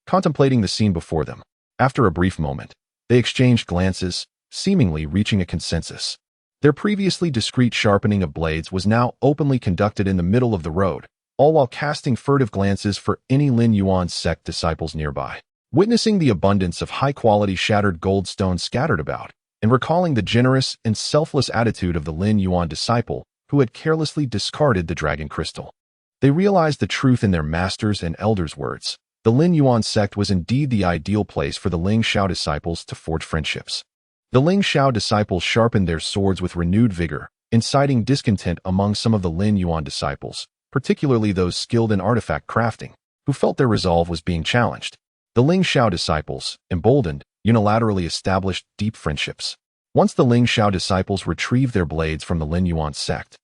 contemplating the scene before them. After a brief moment, they exchanged glances, seemingly reaching a consensus. Their previously discreet sharpening of blades was now openly conducted in the middle of the road, all while casting furtive glances for any Lin Yuan sect disciples nearby. Witnessing the abundance of high-quality shattered gold stones scattered about, and recalling the generous and selfless attitude of the Lin Yuan disciple who had carelessly discarded the dragon crystal. They realized the truth in their masters' and elders' words. The Lin Yuan sect was indeed the ideal place for the Ling Xiao disciples to forge friendships. The Ling Xiao disciples sharpened their swords with renewed vigor, inciting discontent among some of the Lin Yuan disciples, particularly those skilled in artifact crafting, who felt their resolve was being challenged. The Ling Xiao disciples, emboldened, unilaterally established deep friendships. Once the Ling Xiao disciples retrieved their blades from the Lin Yuan sect,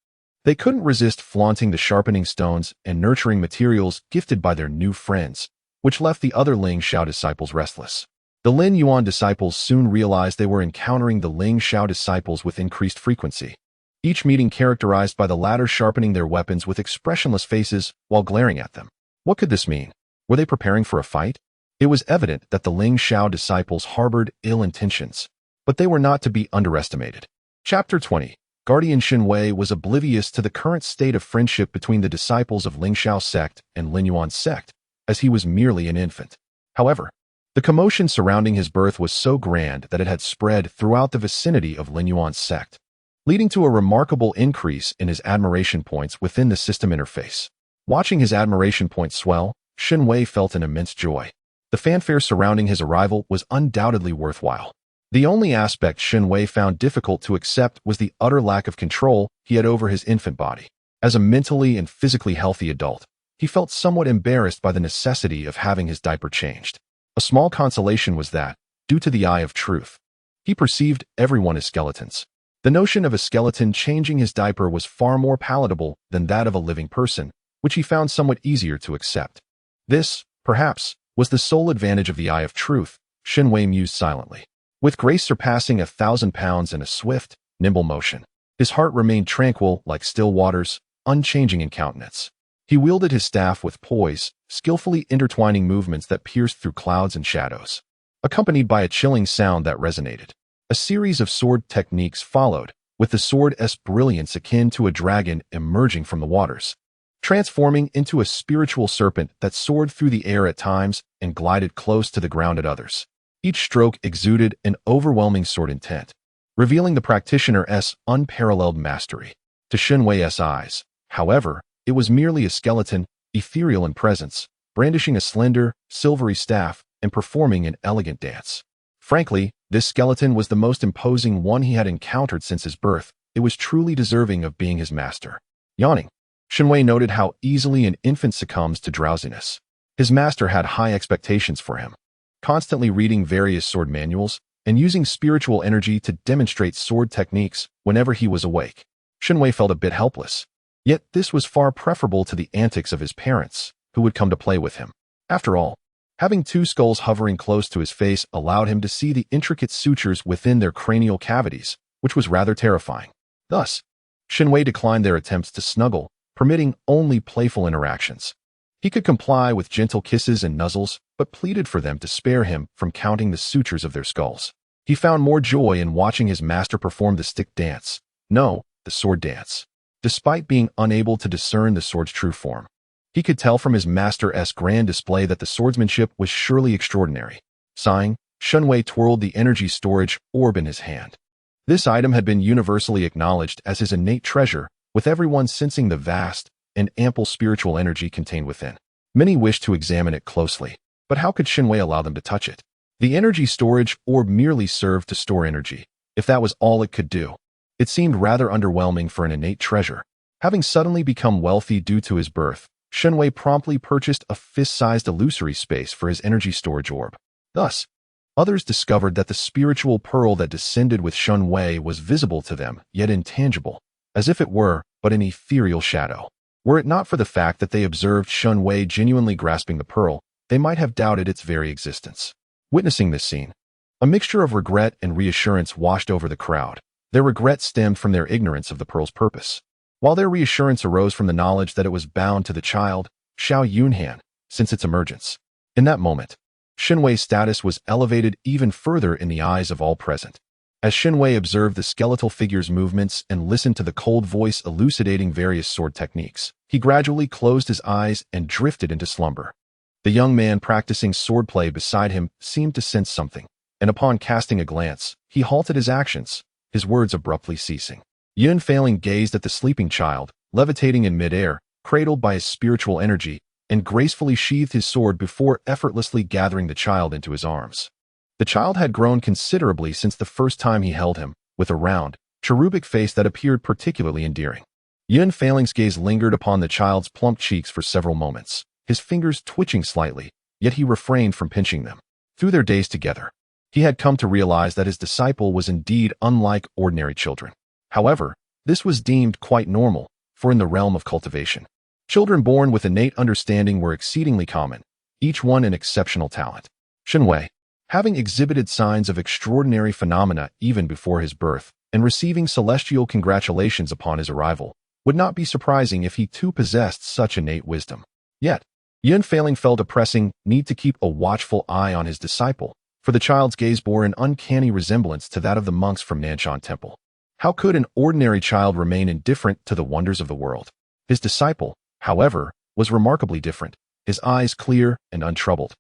they couldn't resist flaunting the sharpening stones and nurturing materials gifted by their new friends, which left the other Ling Xiao disciples restless. The Lin Yuan disciples soon realized they were encountering the Ling Xiao disciples with increased frequency, each meeting characterized by the latter sharpening their weapons with expressionless faces while glaring at them. What could this mean? Were they preparing for a fight? It was evident that the Ling Xiao disciples harbored ill intentions, but they were not to be underestimated. Chapter 20. Guardian Shen Wei was oblivious to the current state of friendship between the disciples of Ling Xiao sect and Lin Yuan sect, as he was merely an infant. However, the commotion surrounding his birth was so grand that it had spread throughout the vicinity of Lin Yuan's sect, leading to a remarkable increase in his admiration points within the system interface. Watching his admiration points swell, Shen Wei felt an immense joy. The fanfare surrounding his arrival was undoubtedly worthwhile. The only aspect Shen Wei found difficult to accept was the utter lack of control he had over his infant body. As a mentally and physically healthy adult, he felt somewhat embarrassed by the necessity of having his diaper changed. A small consolation was that, due to the eye of truth, he perceived everyone as skeletons. The notion of a skeleton changing his diaper was far more palatable than that of a living person, which he found somewhat easier to accept. This, perhaps, was the sole advantage of the eye of truth, Shen Wei mused silently. With grace surpassing 1,000 pounds and a swift, nimble motion, his heart remained tranquil like still waters, unchanging in countenance. He wielded his staff with poise, skillfully intertwining movements that pierced through clouds and shadows, accompanied by a chilling sound that resonated. A series of sword techniques followed, with the sword's brilliance akin to a dragon emerging from the waters, transforming into a spiritual serpent that soared through the air at times and glided close to the ground at others. Each stroke exuded an overwhelming sword intent, revealing the practitioner's unparalleled mastery. To Shen Wei's eyes, however, it was merely a skeleton, ethereal in presence, brandishing a slender, silvery staff and performing an elegant dance. Frankly, this skeleton was the most imposing one he had encountered since his birth. It was truly deserving of being his master. Yawning, Shen Wei noted how easily an infant succumbs to drowsiness. His master had high expectations for him, constantly reading various sword manuals and using spiritual energy to demonstrate sword techniques whenever he was awake. Shen Wei felt a bit helpless. Yet this was far preferable to the antics of his parents, who would come to play with him. After all, having two skulls hovering close to his face allowed him to see the intricate sutures within their cranial cavities, which was rather terrifying. Thus, Shen Wei declined their attempts to snuggle, permitting only playful interactions. He could comply with gentle kisses and nuzzles, but pleaded for them to spare him from counting the sutures of their skulls. He found more joy in watching his master perform the stick dance. No, the sword dance. Despite being unable to discern the sword's true form, he could tell from his master's grand display that the swordsmanship was surely extraordinary. Sighing, Shen Wei twirled the energy storage orb in his hand. This item had been universally acknowledged as his innate treasure, with everyone sensing the vast and ample spiritual energy contained within. Many wished to examine it closely, but how could Shen Wei allow them to touch it? The energy storage orb merely served to store energy. If that was all it could do, it seemed rather underwhelming for an innate treasure. Having suddenly become wealthy due to his birth, Shen Wei promptly purchased a fist-sized illusory space for his energy storage orb. Thus, others discovered that the spiritual pearl that descended with Shen Wei was visible to them, yet intangible, as if it were but an ethereal shadow. Were it not for the fact that they observed Shen Wei genuinely grasping the pearl, they might have doubted its very existence. Witnessing this scene, a mixture of regret and reassurance washed over the crowd. Their regret stemmed from their ignorance of the pearl's purpose, while their reassurance arose from the knowledge that it was bound to the child, Shen Yunhan, since its emergence. In that moment, Shen Wei's status was elevated even further in the eyes of all present. As Shen Wei observed the skeletal figure's movements and listened to the cold voice elucidating various sword techniques, he gradually closed his eyes and drifted into slumber. The young man practicing swordplay beside him seemed to sense something, and upon casting a glance, he halted his actions, his words abruptly ceasing. Yunhan gazed at the sleeping child, levitating in midair, cradled by his spiritual energy, and gracefully sheathed his sword before effortlessly gathering the child into his arms. The child had grown considerably since the first time he held him, with a round, cherubic face that appeared particularly endearing. Yunhan's gaze lingered upon the child's plump cheeks for several moments, his fingers twitching slightly, yet he refrained from pinching them. Through their days together, he had come to realize that his disciple was indeed unlike ordinary children. However, this was deemed quite normal, for in the realm of cultivation, children born with innate understanding were exceedingly common, each one an exceptional talent. Shen Wei, having exhibited signs of extraordinary phenomena even before his birth, and receiving celestial congratulations upon his arrival, would not be surprising if he too possessed such innate wisdom. Yet, Yunhan felt a pressing need to keep a watchful eye on his disciple, for the child's gaze bore an uncanny resemblance to that of the monks from Nanshan Temple. How could an ordinary child remain indifferent to the wonders of the world? His disciple, however, was remarkably different, his eyes clear and untroubled,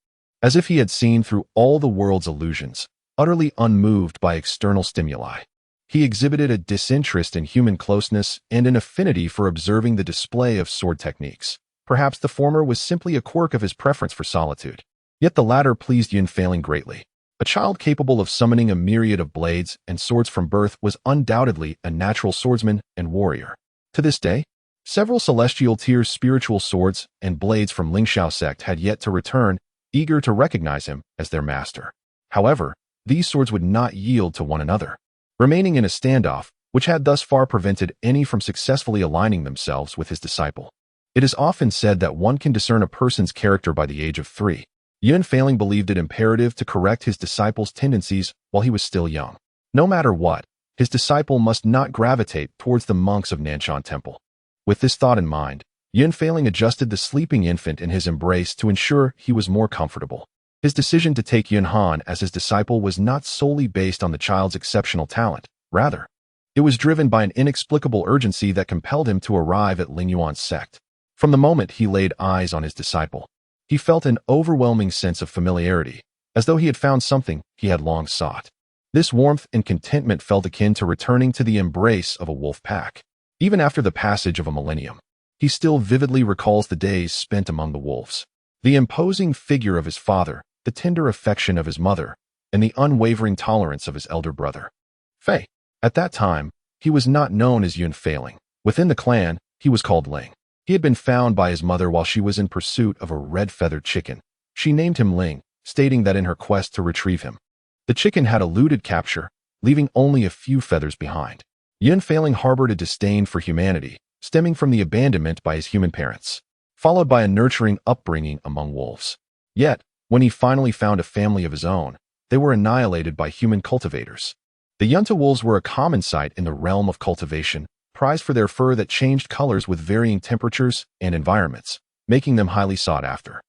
as if he had seen through all the world's illusions, utterly unmoved by external stimuli. He exhibited a disinterest in human closeness and an affinity for observing the display of sword techniques. Perhaps the former was simply a quirk of his preference for solitude. Yet the latter pleased Yunhan greatly. A child capable of summoning a myriad of blades and swords from birth was undoubtedly a natural swordsman and warrior. To this day, several celestial tier spiritual swords and blades from Lingxiao sect had yet to return, eager to recognize him as their master. However, these swords would not yield to one another, remaining in a standoff, which had thus far prevented any from successfully aligning themselves with his disciple. It is often said that one can discern a person's character by the age of 3. Yunhan believed it imperative to correct his disciple's tendencies while he was still young. No matter what, his disciple must not gravitate towards the monks of Nanshan Temple. With this thought in mind, Yunhan adjusted the sleeping infant in his embrace to ensure he was more comfortable. His decision to take Yunhan as his disciple was not solely based on the child's exceptional talent. Rather, it was driven by an inexplicable urgency that compelled him to arrive at Lingyuan's sect. From the moment he laid eyes on his disciple, he felt an overwhelming sense of familiarity, as though he had found something he had long sought. This warmth and contentment felt akin to returning to the embrace of a wolf pack. Even after the passage of a millennium, he still vividly recalls the days spent among the wolves. The imposing figure of his father, the tender affection of his mother, and the unwavering tolerance of his elder brother. Fei. At that time, he was not known as Yunhan. Within the clan, he was called Ling. He had been found by his mother while she was in pursuit of a red-feathered chicken. She named him Ling, stating that in her quest to retrieve him, the chicken had eluded capture, leaving only a few feathers behind. Yunhan harbored a disdain for humanity, stemming from the abandonment by his human parents, followed by a nurturing upbringing among wolves. Yet, when he finally found a family of his own, they were annihilated by human cultivators. The Yunta wolves were a common sight in the realm of cultivation, prized for their fur that changed colors with varying temperatures and environments, making them highly sought after.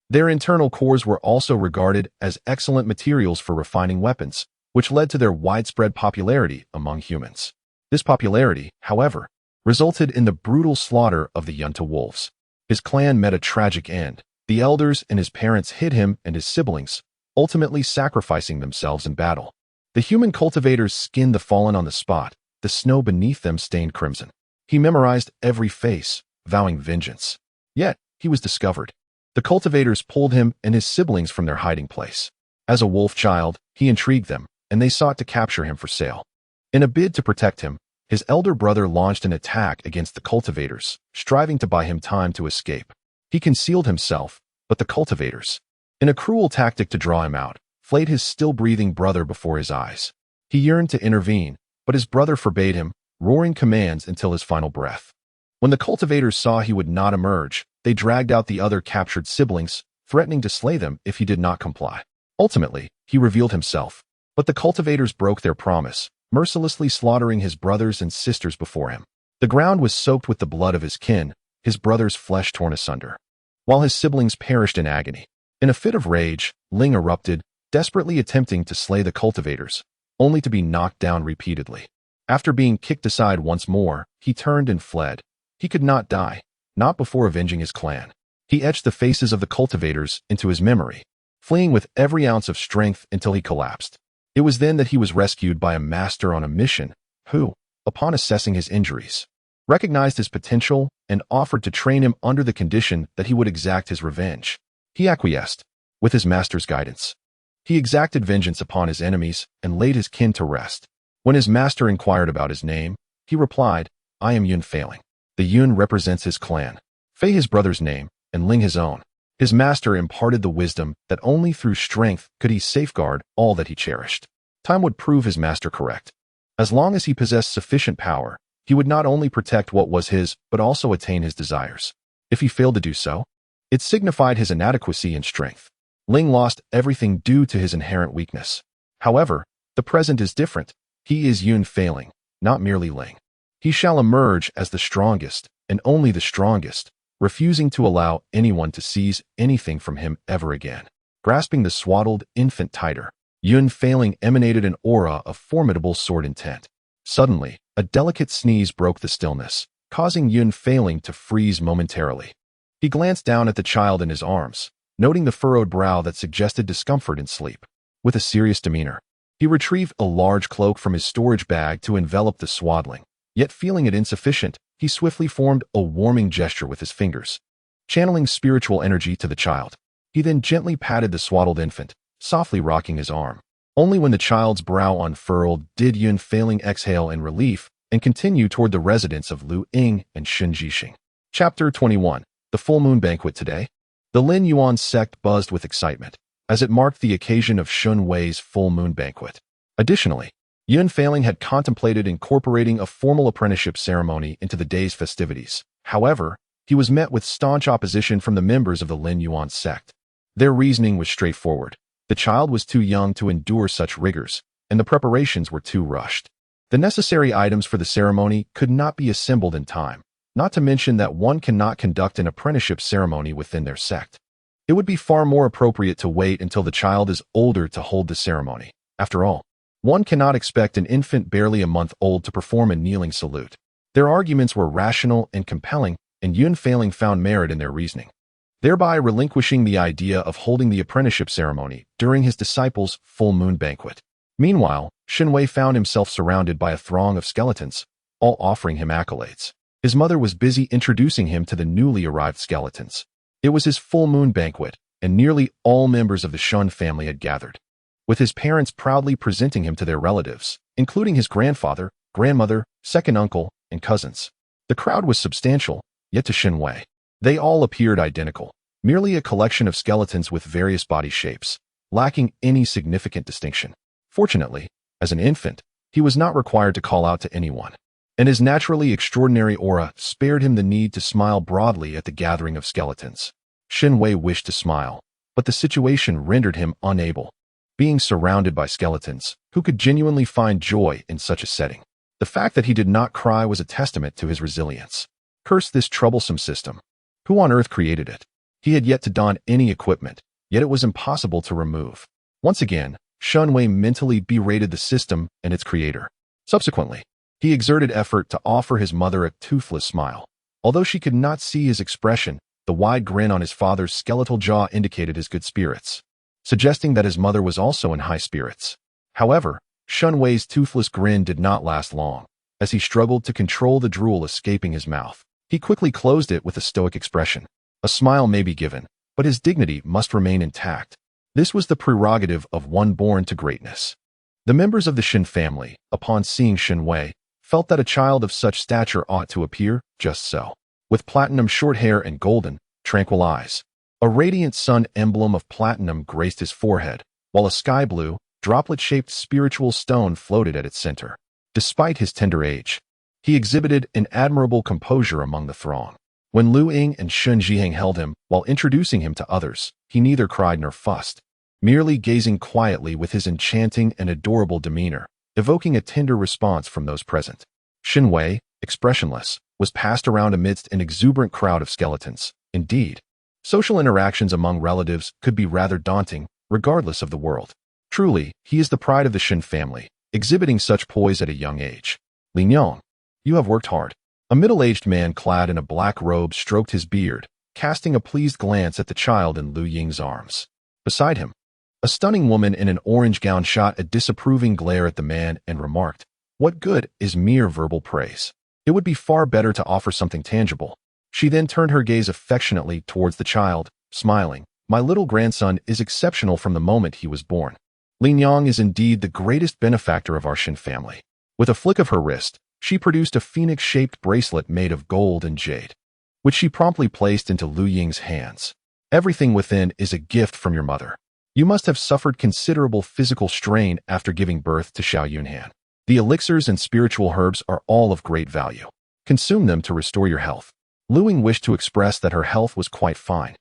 Their internal cores were also regarded as excellent materials for refining weapons, which led to their widespread popularity among humans. This popularity, however, resulted in the brutal slaughter of the Yunta wolves. His clan met a tragic end. The elders and his parents hid him and his siblings, ultimately sacrificing themselves in battle. The human cultivators skinned the fallen on the spot, the snow beneath them stained crimson. He memorized every face, vowing vengeance. Yet, he was discovered. The cultivators pulled him and his siblings from their hiding place. As a wolf child, he intrigued them, and they sought to capture him for sale. In a bid to protect him, his elder brother launched an attack against the cultivators, striving to buy him time to escape. He concealed himself, but the cultivators, in a cruel tactic to draw him out, flayed his still-breathing brother before his eyes. He yearned to intervene, but his brother forbade him, roaring commands until his final breath. When the cultivators saw he would not emerge, they dragged out the other captured siblings, threatening to slay them if he did not comply. Ultimately, he revealed himself, but the cultivators broke their promise, mercilessly slaughtering his brothers and sisters before him. The ground was soaked with the blood of his kin, his brother's flesh torn asunder, while his siblings perished in agony. In a fit of rage, Ling erupted, desperately attempting to slay the cultivators, only to be knocked down repeatedly. After being kicked aside once more, he turned and fled. He could not die, not before avenging his clan. He etched the faces of the cultivators into his memory, fleeing with every ounce of strength until he collapsed. It was then that he was rescued by a master on a mission who, upon assessing his injuries, recognized his potential and offered to train him under the condition that he would exact his revenge. He acquiesced, with his master's guidance. He exacted vengeance upon his enemies and laid his kin to rest. When his master inquired about his name, he replied, "I am Yun Failing." The Yun represents his clan, Fei his brother's name, and Ling his own. His master imparted the wisdom that only through strength could he safeguard all that he cherished. Time would prove his master correct. As long as he possessed sufficient power, he would not only protect what was his, but also attain his desires. If he failed to do so, it signified his inadequacy in strength. Ling lost everything due to his inherent weakness. However, the present is different. He is Yun Failing, not merely Ling. He shall emerge as the strongest, and only the strongest, refusing to allow anyone to seize anything from him ever again. Grasping the swaddled infant tighter, Yun Failing emanated an aura of formidable sword intent. Suddenly, a delicate sneeze broke the stillness, causing Yun Failing to freeze momentarily. He glanced down at the child in his arms, noting the furrowed brow that suggested discomfort in sleep. With a serious demeanor, he retrieved a large cloak from his storage bag to envelop the swaddling. Yet feeling it insufficient, he swiftly formed a warming gesture with his fingers, channeling spiritual energy to the child. He then gently patted the swaddled infant, softly rocking his arm. Only when the child's brow unfurled did Yun Failing exhale in relief and continue toward the residence of Lu Ying and Shen Jixing. Chapter 21. The Full Moon Banquet today. The Lin Yuan sect buzzed with excitement, as it marked the occasion of Shen Wei's full moon banquet. Additionally, Yun Failing had contemplated incorporating a formal apprenticeship ceremony into the day's festivities. However, he was met with staunch opposition from the members of the Lin Yuan sect. Their reasoning was straightforward. The child was too young to endure such rigors, and the preparations were too rushed. The necessary items for the ceremony could not be assembled in time, not to mention that one cannot conduct an apprenticeship ceremony within their sect. It would be far more appropriate to wait until the child is older to hold the ceremony. After all, one cannot expect an infant barely a month old to perform a kneeling salute. Their arguments were rational and compelling, and Yun Failing found merit in their reasoning, thereby relinquishing the idea of holding the apprenticeship ceremony during his disciples' full moon banquet. Meanwhile, Shen Wei found himself surrounded by a throng of skeletons, all offering him accolades. His mother was busy introducing him to the newly arrived skeletons. It was his full moon banquet, and nearly all members of the Shen family had gathered, with his parents proudly presenting him to their relatives, including his grandfather, grandmother, second uncle, and cousins. The crowd was substantial, yet to Shen Wei, they all appeared identical, merely a collection of skeletons with various body shapes, lacking any significant distinction. Fortunately, as an infant, he was not required to call out to anyone, and his naturally extraordinary aura spared him the need to smile broadly at the gathering of skeletons. Shen Wei wished to smile, but the situation rendered him unable, being surrounded by skeletons who could genuinely find joy in such a setting. The fact that he did not cry was a testament to his resilience. Curse this troublesome system. Who on earth created it? He had yet to don any equipment, yet it was impossible to remove. Once again, Shen Wei mentally berated the system and its creator. Subsequently, he exerted effort to offer his mother a toothless smile. Although she could not see his expression, the wide grin on his father's skeletal jaw indicated his good spirits, suggesting that his mother was also in high spirits. However, Shen Wei's toothless grin did not last long. As he struggled to control the drool escaping his mouth, he quickly closed it with a stoic expression. A smile may be given, but his dignity must remain intact. This was the prerogative of one born to greatness. The members of the Shen family, upon seeing Shen Wei, felt that a child of such stature ought to appear just so, with platinum short hair and golden, tranquil eyes. A radiant sun emblem of platinum graced his forehead, while a sky blue, droplet-shaped spiritual stone floated at its center. Despite his tender age, he exhibited an admirable composure among the throng. When Lu Ying and Shen Jixing held him while introducing him to others, he neither cried nor fussed, merely gazing quietly with his enchanting and adorable demeanor, evoking a tender response from those present. Shen Wei, expressionless, was passed around amidst an exuberant crowd of skeletons. Indeed, social interactions among relatives could be rather daunting, regardless of the world. Truly, he is the pride of the Shen family, exhibiting such poise at a young age. Lin Yong, you have worked hard. A middle-aged man clad in a black robe stroked his beard, casting a pleased glance at the child in Lu Ying's arms. Beside him, A stunning woman in an orange gown shot a disapproving glare at the man and remarked, "What good is mere verbal praise? It would be far better to offer something tangible." She then turned her gaze affectionately towards the child, smiling, "My little grandson is exceptional from the moment he was born. Lin Yang is indeed the greatest benefactor of our Shen family." With a flick of her wrist, she produced a phoenix-shaped bracelet made of gold and jade, which she promptly placed into Lu Ying's hands. "Everything within is a gift from your mother. You must have suffered considerable physical strain after giving birth to Shen Yunhan. The elixirs and spiritual herbs are all of great value. Consume them to restore your health." Lu Ying wished to express that her health was quite fine,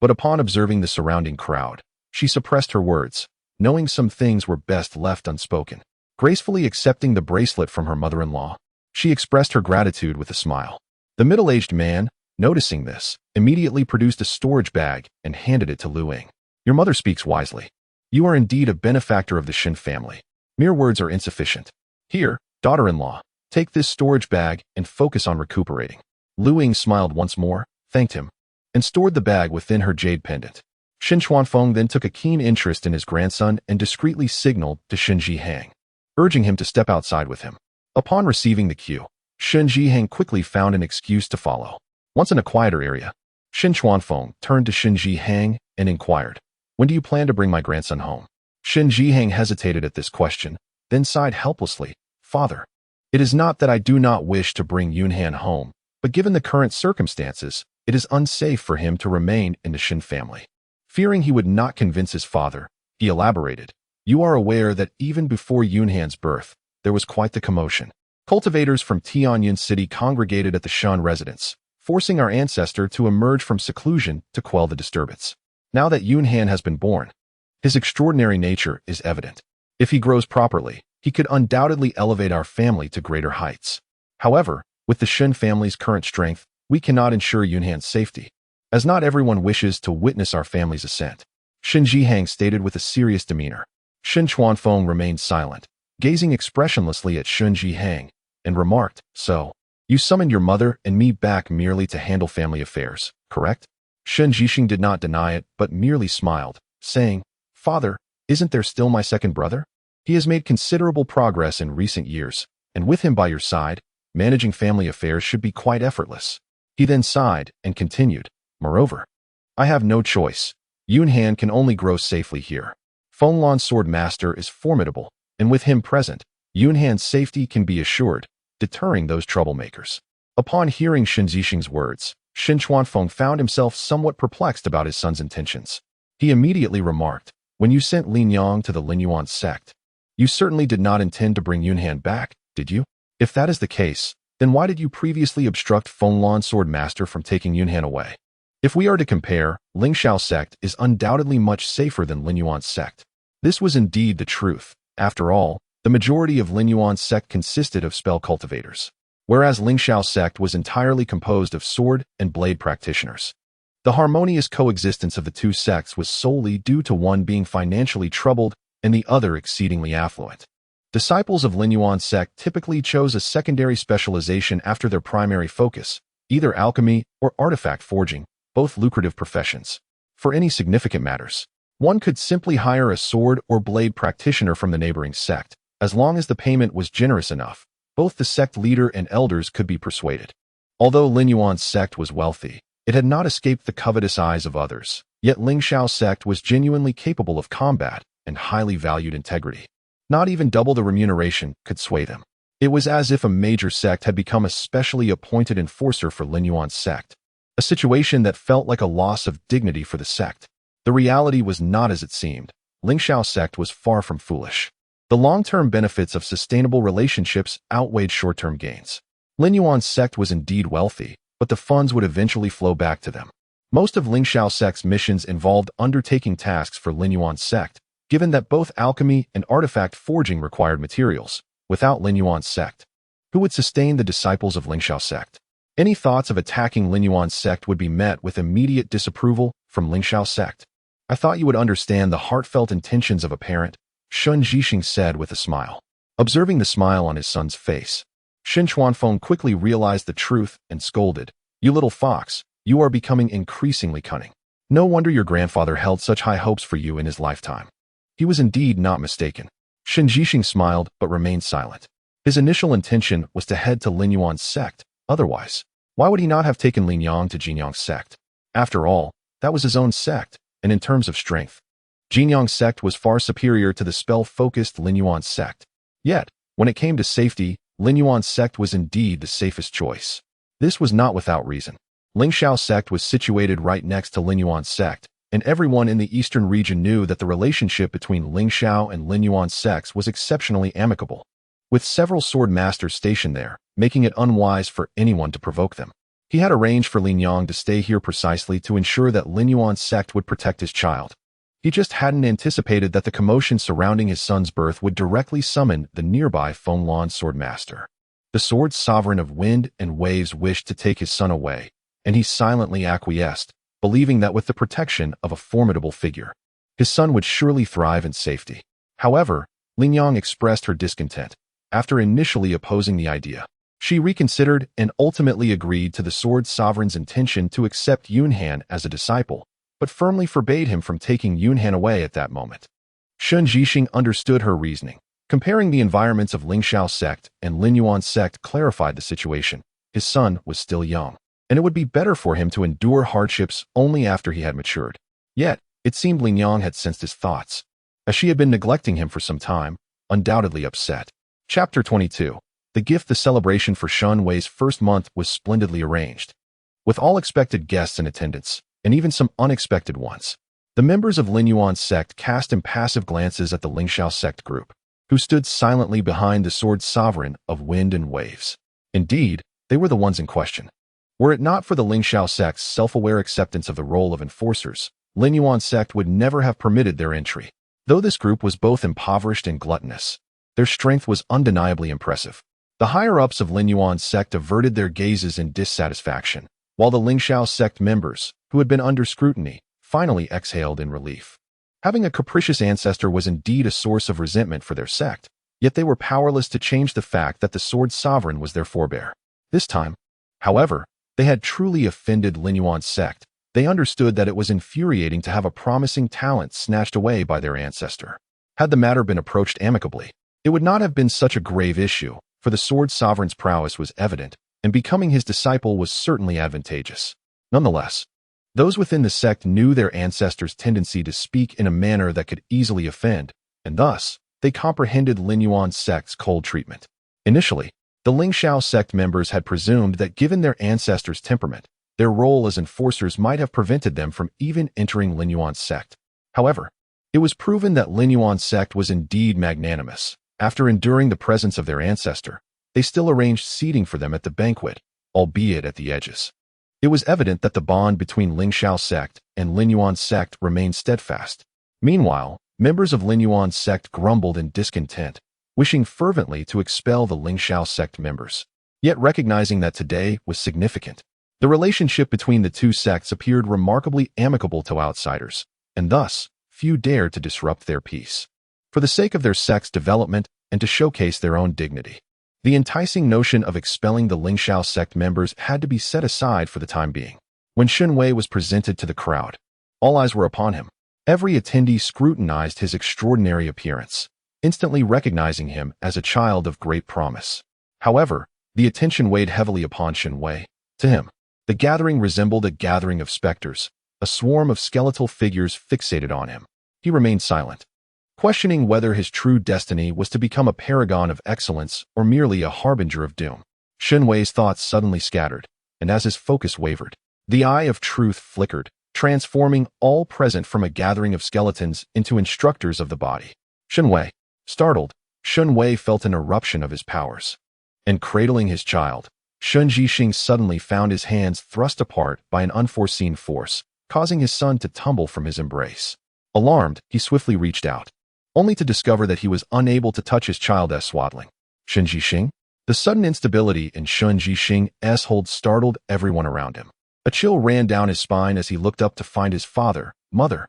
but upon observing the surrounding crowd, she suppressed her words, knowing some things were best left unspoken. Gracefully accepting the bracelet from her mother-in-law, she expressed her gratitude with a smile. The middle-aged man, noticing this, immediately produced a storage bag and handed it to Lu Ying. "Your mother speaks wisely. You are indeed a benefactor of the Shen family. Mere words are insufficient. Here, daughter-in-law, take this storage bag and focus on recuperating." Lu Ying smiled once more, thanked him, and stored the bag within her jade pendant. Shen Chuanfeng then took a keen interest in his grandson and discreetly signaled to Shen Zhihang, urging him to step outside with him. Upon receiving the cue, Shen Zhihang quickly found an excuse to follow. Once in a quieter area, Shen Chuanfeng turned to Shen Zhihang and inquired, "When do you plan to bring my grandson home?" Shen Zhihang hesitated at this question, then sighed helplessly, "Father, it is not that I do not wish to bring Yunhan home, but given the current circumstances, it is unsafe for him to remain in the Shen family." Fearing he would not convince his father, he elaborated, "You are aware that even before Yunhan's birth, there was quite the commotion. Cultivators from Tianjin City congregated at the Shen residence, forcing our ancestor to emerge from seclusion to quell the disturbance. Now that Yunhan has been born, his extraordinary nature is evident. If he grows properly, he could undoubtedly elevate our family to greater heights. However, with the Shen family's current strength, we cannot ensure Yunhan's safety, as not everyone wishes to witness our family's ascent." Shen Zhihang stated with a serious demeanor. Shen Chuanfeng remained silent, gazing expressionlessly at Shen Zhihang, and remarked, "So, you summoned your mother and me back merely to handle family affairs, correct?" Shen Zhishing did not deny it, but merely smiled, saying, "Father, isn't there still my second brother? He has made considerable progress in recent years, and with him by your side, managing family affairs should be quite effortless." He then sighed and continued, "Moreover, I have no choice. Yunhan can only grow safely here. Fenglan's sword master is formidable, and with him present, Yunhan's safety can be assured, deterring those troublemakers." Upon hearing Shen Zhishing's words, Shen Chuanfeng found himself somewhat perplexed about his son's intentions. He immediately remarked, "When you sent Lin Yang to the Lin Yuan sect, you certainly did not intend to bring Yunhan back, did you? If that is the case, then why did you previously obstruct Fenglan's sword master from taking Yunhan away? If we are to compare, Lingxiao sect is undoubtedly much safer than Lin Yuan's sect." This was indeed the truth. After all, the majority of Lin Yuan's sect consisted of spell cultivators, whereas Lingxiao sect was entirely composed of sword and blade practitioners. The harmonious coexistence of the two sects was solely due to one being financially troubled and the other exceedingly affluent. Disciples of Lin Yuan's sect typically chose a secondary specialization after their primary focus, either alchemy or artifact forging, both lucrative professions. For any significant matters, one could simply hire a sword or blade practitioner from the neighboring sect. As long as the payment was generous enough, both the sect leader and elders could be persuaded. Although Lin Yuan's sect was wealthy, it had not escaped the covetous eyes of others, yet Lingxiao's sect was genuinely capable of combat and highly valued integrity. Not even double the remuneration could sway them. It was as if a major sect had become a specially appointed enforcer for Lin Yuan's sect, a situation that felt like a loss of dignity for the sect. The reality was not as it seemed. Lingxiao's sect was far from foolish. The long-term benefits of sustainable relationships outweighed short-term gains. Lin Yuan's sect was indeed wealthy, but the funds would eventually flow back to them. Most of Lingxiao's sect's missions involved undertaking tasks for Lin Yuan's sect, given that both alchemy and artifact forging required materials. Without Lin Yuan's sect, who would sustain the disciples of Lingxiao's sect? Any thoughts of attacking Lin Yuan's sect would be met with immediate disapproval from Lingxiao's sect. "I thought you would understand the heartfelt intentions of a parent," Shen Zhishing said with a smile. Observing the smile on his son's face, Shen Chuanfeng quickly realized the truth and scolded, "You little fox, you are becoming increasingly cunning. No wonder your grandfather held such high hopes for you in his lifetime. He was indeed not mistaken. Shen Yunhan smiled but remained silent. His initial intention was to head to Lin Yuan's sect. Otherwise, why would he not have taken Lin Yang to Jin Yang's sect? After all, that was his own sect, and in terms of strength, Jin Yang's sect was far superior to the spell-focused Lin Yuan's sect. Yet, when it came to safety, Lin Yuan's sect was indeed the safest choice. This was not without reason. Ling Xiao's sect was situated right next to Lin Yuan's sect, and everyone in the eastern region knew that the relationship between Ling Xiao and Lin Yuan's sects was exceptionally amicable, with several sword masters stationed there, making it unwise for anyone to provoke them. He had arranged for Lin Yang to stay here precisely to ensure that Lin Yuan's sect would protect his child. He just hadn't anticipated that the commotion surrounding his son's birth would directly summon the nearby Fenglan swordmaster. The sword sovereign of wind and waves wished to take his son away, and he silently acquiesced, believing that with the protection of a formidable figure, his son would surely thrive in safety. However, Lin Yang expressed her discontent. After initially opposing the idea, she reconsidered and ultimately agreed to the sword sovereign's intention to accept Yunhan as a disciple, but firmly forbade him from taking Yunhan away at that moment. Shen Yunhan understood her reasoning. Comparing the environments of Ling Xiao's sect and Lin Yuan's sect clarified the situation. His son was still young, and it would be better for him to endure hardships only after he had matured. Yet, it seemed Lin Yang had sensed his thoughts, as she had been neglecting him for some time, undoubtedly upset. Chapter 22. The gift. The celebration for Shen Wei's first month was splendidly arranged, with all expected guests in attendance, and even some unexpected ones. The members of Lin Yuan's sect cast impassive glances at the Ling Xiao sect group, who stood silently behind the sword sovereign of wind and waves. Indeed, they were the ones in question. Were it not for the Ling Xiao sect's self-aware acceptance of the role of enforcers, Lin Yuan's sect would never have permitted their entry. Though this group was both impoverished and gluttonous, their strength was undeniably impressive. The higher-ups of Lin Yuan's sect averted their gazes in dissatisfaction, while the Ling Xiao sect members, who had been under scrutiny, finally exhaled in relief. Having a capricious ancestor was indeed a source of resentment for their sect, yet they were powerless to change the fact that the sword sovereign was their forebear. This time, however, they had truly offended Lin Yuan's sect. They understood that it was infuriating to have a promising talent snatched away by their ancestor. Had the matter been approached amicably, it would not have been such a grave issue, for the sword sovereign's prowess was evident, and becoming his disciple was certainly advantageous. Nonetheless, those within the sect knew their ancestors' tendency to speak in a manner that could easily offend, and thus, they comprehended Lin Yuan's sect's cold treatment. Initially, the Ling Xiao sect members had presumed that given their ancestors' temperament, their role as enforcers might have prevented them from even entering Lin Yuan's sect. However, it was proven that Lin Yuan's sect was indeed magnanimous. After enduring the presence of their ancestor, they still arranged seating for them at the banquet, albeit at the edges. It was evident that the bond between Ling Xiao's sect and Lin Yuan's sect remained steadfast. Meanwhile, members of Lin Yuan's sect grumbled in discontent, wishing fervently to expel the Ling Xiao sect members, yet recognizing that today was significant. The relationship between the two sects appeared remarkably amicable to outsiders, and thus, few dared to disrupt their peace. For the sake of their sect's development and to showcase their own dignity, the enticing notion of expelling the Ling Xiao sect members had to be set aside for the time being. When Shen Wei was presented to the crowd, all eyes were upon him. Every attendee scrutinized his extraordinary appearance, instantly recognizing him as a child of great promise. However, the attention weighed heavily upon Shen Wei. To him, the gathering resembled a gathering of specters, a swarm of skeletal figures fixated on him. He remained silent, questioning whether his true destiny was to become a paragon of excellence or merely a harbinger of doom. Shen Wei's thoughts suddenly scattered, and as his focus wavered, the eye of truth flickered, transforming all present from a gathering of skeletons into instructors of the body. Shen Wei. Startled, Shen Wei felt an eruption of his powers. And cradling his child, Shen Yunhan suddenly found his hands thrust apart by an unforeseen force, causing his son to tumble from his embrace. Alarmed, he swiftly reached out, only to discover that he was unable to touch his child as swaddling. Shen Yunhan? The sudden instability in Shen Yunhan's hold startled everyone around him. A chill ran down his spine as he looked up to find his father, mother,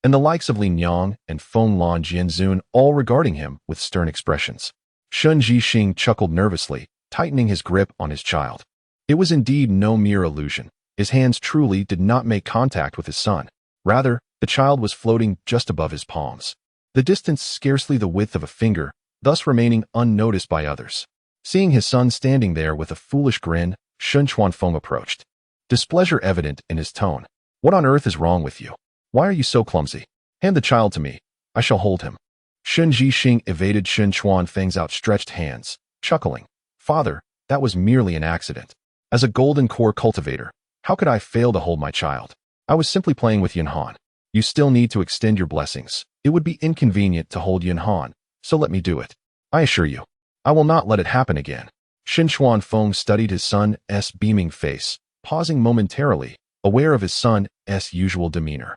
and the likes of Lin Yang and Fenglan Jianzun all regarding him with stern expressions. Shen Yunhan chuckled nervously, tightening his grip on his child. It was indeed no mere illusion. His hands truly did not make contact with his son. Rather, the child was floating just above his palms. the distance scarcely the width of a finger, thus remaining unnoticed by others. Seeing his son standing there with a foolish grin, Shen Chuanfeng approached, displeasure evident in his tone. What on earth is wrong with you? Why are you so clumsy? Hand the child to me. I shall hold him. Shen Zhixing evaded Shen Chuanfeng's outstretched hands, chuckling. Father, that was merely an accident. As a golden core cultivator, how could I fail to hold my child? I was simply playing with Yunhan. You still need to extend your blessings. It would be inconvenient to hold Yunhan, so let me do it. I assure you, I will not let it happen again. Shen Chuanfeng studied his son's beaming face, pausing momentarily, aware of his son's usual demeanor.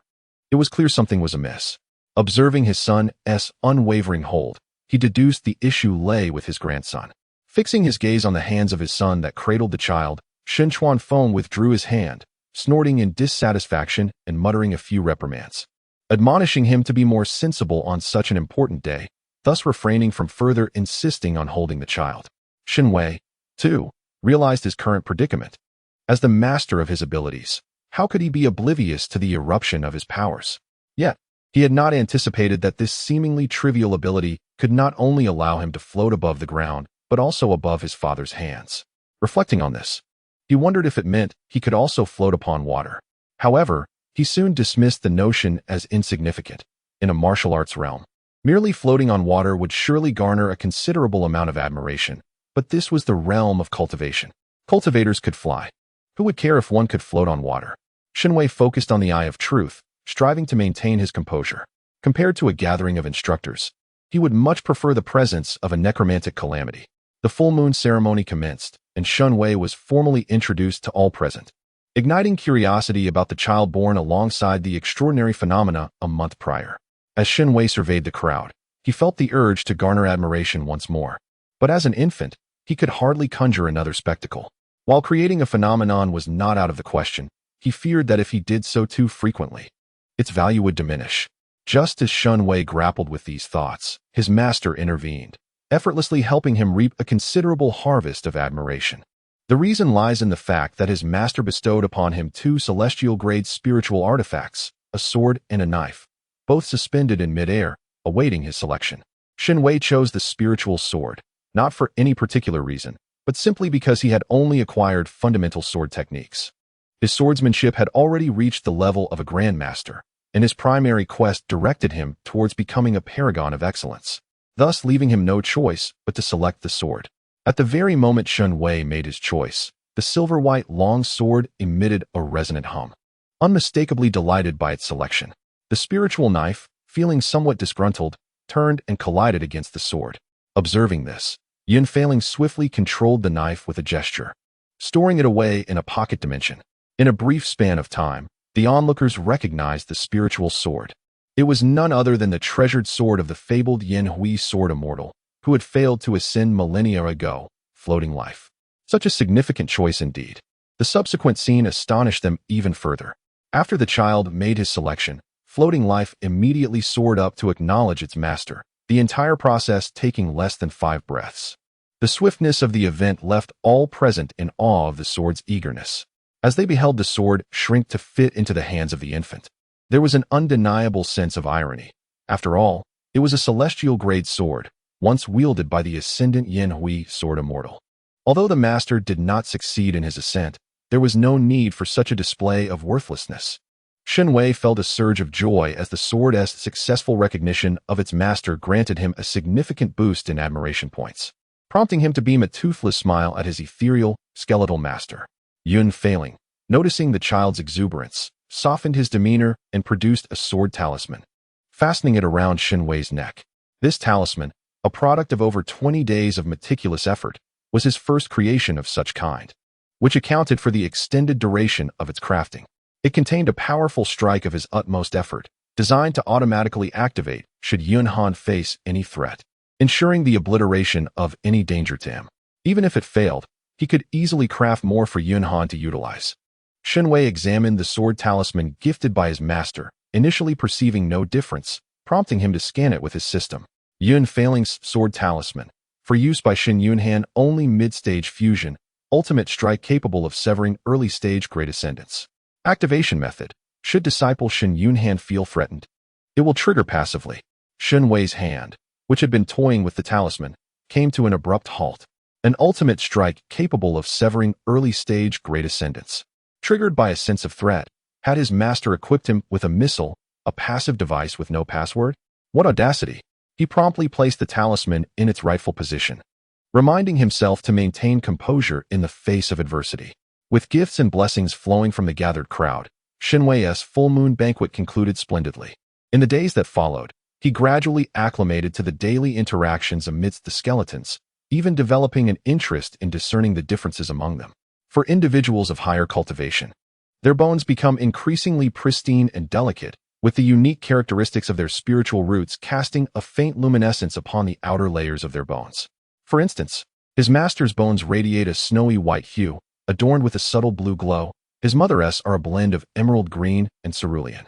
It was clear something was amiss. Observing his son's unwavering hold, he deduced the issue lay with his grandson. Fixing his gaze on the hands of his son that cradled the child, Shen Chuanfeng withdrew his hand, snorting in dissatisfaction and muttering a few reprimands, admonishing him to be more sensible on such an important day, thus refraining from further insisting on holding the child. Shen Wei, too, realized his current predicament. As the master of his abilities, how could he be oblivious to the eruption of his powers? Yet, he had not anticipated that this seemingly trivial ability could not only allow him to float above the ground, but also above his father's hands. Reflecting on this, he wondered if it meant he could also float upon water. However, he soon dismissed the notion as insignificant. In a martial arts realm, merely floating on water would surely garner a considerable amount of admiration, but this was the realm of cultivation. Cultivators could fly. Who would care if one could float on water? Shen Wei focused on the eye of truth, striving to maintain his composure. Compared to a gathering of instructors, he would much prefer the presence of a necromantic calamity. The full moon ceremony commenced, and Shen Wei was formally introduced to all present, igniting curiosity about the child born alongside the extraordinary phenomena a month prior. As Shen Wei surveyed the crowd, he felt the urge to garner admiration once more. But as an infant, he could hardly conjure another spectacle. While creating a phenomenon was not out of the question, he feared that if he did so too frequently, its value would diminish. Just as Shen Wei grappled with these thoughts, his master intervened, effortlessly helping him reap a considerable harvest of admiration. The reason lies in the fact that his master bestowed upon him two celestial-grade spiritual artifacts, a sword and a knife, both suspended in midair, awaiting his selection. Shen Wei chose the spiritual sword, not for any particular reason, but simply because he had only acquired fundamental sword techniques. His swordsmanship had already reached the level of a grandmaster, and his primary quest directed him towards becoming a paragon of excellence, thus leaving him no choice but to select the sword. At the very moment Shen Wei made his choice, the silver-white long sword emitted a resonant hum. Unmistakably delighted by its selection, the spiritual knife, feeling somewhat disgruntled, turned and collided against the sword. Observing this, Yunfailing swiftly controlled the knife with a gesture, storing it away in a pocket dimension. In a brief span of time, the onlookers recognized the spiritual sword. It was none other than the treasured sword of the fabled Yin Hui sword immortal, who had failed to ascend millennia ago, floating life. Such a significant choice indeed. The subsequent scene astonished them even further. After the child made his selection, floating life immediately soared up to acknowledge its master, the entire process taking less than 5 breaths. The swiftness of the event left all present in awe of the sword's eagerness. As they beheld the sword shrink to fit into the hands of the infant, there was an undeniable sense of irony. After all, it was a celestial-grade sword, once wielded by the ascendant Yin Hui sword immortal. Although the master did not succeed in his ascent, there was no need for such a display of worthlessness. Shen Wei felt a surge of joy as the sword's successful recognition of its master granted him a significant boost in admiration points, prompting him to beam a toothless smile at his ethereal, skeletal master. Yunfailing, noticing the child's exuberance, softened his demeanor and produced a sword talisman, fastening it around Shen Wei's neck. This talisman, a product of over 20 days of meticulous effort, was his first creation of such kind, which accounted for the extended duration of its crafting. It contained a powerful strike of his utmost effort, designed to automatically activate should Yunhan face any threat, ensuring the obliteration of any danger to him. Even if it failed, he could easily craft more for Yunhan to utilize. Shen Wei examined the sword talisman gifted by his master, initially perceiving no difference, prompting him to scan it with his system. Yunfailing's sword talisman, for use by Shen Yunhan only mid-stage fusion, ultimate strike capable of severing early-stage great ascendants. Activation method. Should disciple Shen Yunhan feel threatened, it will trigger passively. Shen Wei's hand, which had been toying with the talisman, came to an abrupt halt. An ultimate strike capable of severing early-stage Great Ascendants. Triggered by a sense of threat, had his master equipped him with a missile, a passive device with no password? What audacity! He promptly placed the talisman in its rightful position, reminding himself to maintain composure in the face of adversity. With gifts and blessings flowing from the gathered crowd, Shen Wei's full moon banquet concluded splendidly. In the days that followed, he gradually acclimated to the daily interactions amidst the skeletons, even developing an interest in discerning the differences among them. For individuals of higher cultivation, their bones become increasingly pristine and delicate, with the unique characteristics of their spiritual roots casting a faint luminescence upon the outer layers of their bones. For instance, his master's bones radiate a snowy white hue, adorned with a subtle blue glow. His mother's are a blend of emerald green and cerulean,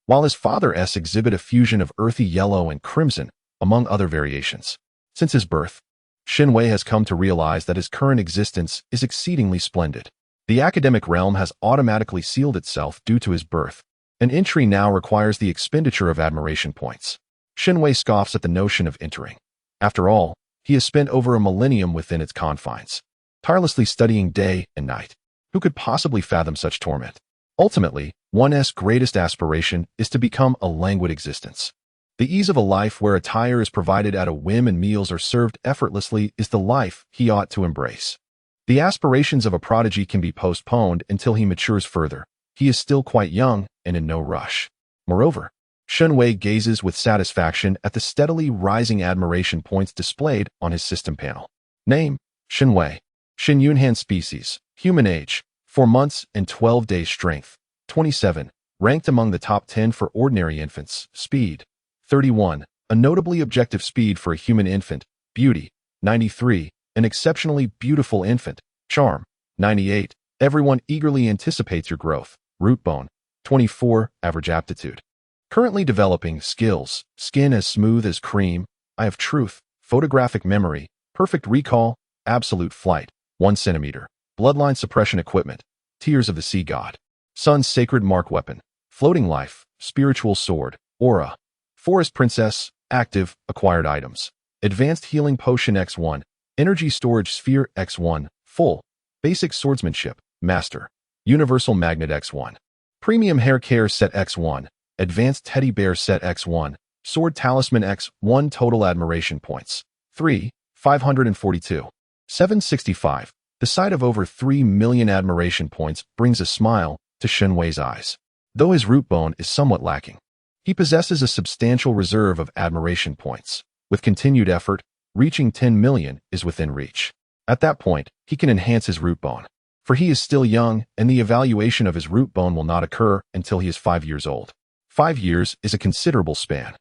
while his father's exhibit a fusion of earthy yellow and crimson, among other variations. Since his birth, Shen Wei has come to realize that his current existence is exceedingly splendid. The academic realm has automatically sealed itself due to his birth. An entry now requires the expenditure of admiration points. Shen Wei scoffs at the notion of entering. After all, he has spent over a millennium within its confines, tirelessly studying day and night. Who could possibly fathom such torment? Ultimately, one's greatest aspiration is to become a languid existence. The ease of a life where attire is provided at a whim and meals are served effortlessly is the life he ought to embrace. The aspirations of a prodigy can be postponed until he matures further. He is still quite young and in no rush. Moreover, Shen Wei gazes with satisfaction at the steadily rising admiration points displayed on his system panel. Name: Shen Wei. Shen Yunhan species. Human age: 4 months and 12 days. Strength: 27. Ranked among the top 10 for ordinary infants. Speed: 31. A notably objective speed for a human infant. Beauty: 93. An exceptionally beautiful infant. Charm: 98. Everyone eagerly anticipates your growth. Root bone: 24. Average aptitude. Currently developing skills: skin as smooth as cream, eye of truth, photographic memory, perfect recall, absolute flight, 1 centimeter, bloodline suppression equipment, tears of the sea god, sun's sacred mark weapon, floating life, spiritual sword, aura, forest princess, active, acquired items, advanced healing potion X1, energy storage sphere X1, full, basic swordsmanship, master, universal magnet X1, premium hair care set X1, advanced teddy bear set X1, sword talisman X1. Total admiration points: 3, 542. 765. The sight of over 3 million admiration points brings a smile to Shen Wei's eyes. Though his root bone is somewhat lacking, he possesses a substantial reserve of admiration points. With continued effort, reaching 10 million is within reach. At that point, he can enhance his root bone, for he is still young and the evaluation of his root bone will not occur until he is 5 years old. 5 years is a considerable span.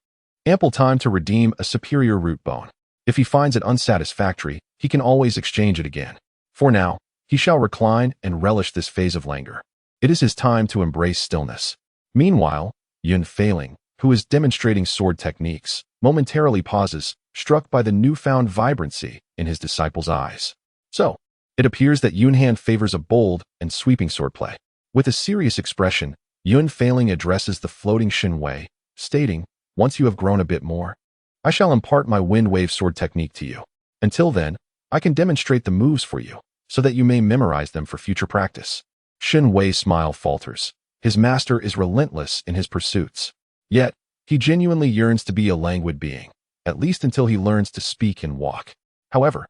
Ample time to redeem a superior root bone. If he finds it unsatisfactory, he can always exchange it again. For now, he shall recline and relish this phase of languor. It is his time to embrace stillness. Meanwhile, Yun Failing, who is demonstrating sword techniques, momentarily pauses, struck by the newfound vibrancy in his disciple's eyes. So, it appears that Yunhan favors a bold and sweeping swordplay. With a serious expression, Yun Failing addresses the floating Shen Wei, stating, "Once you have grown a bit more, I shall impart my wind wave sword technique to you. Until then, I can demonstrate the moves for you, so that you may memorize them for future practice." Shen Wei's smile falters. His master is relentless in his pursuits. Yet, he genuinely yearns to be a languid being, at least until he learns to speak and walk. However,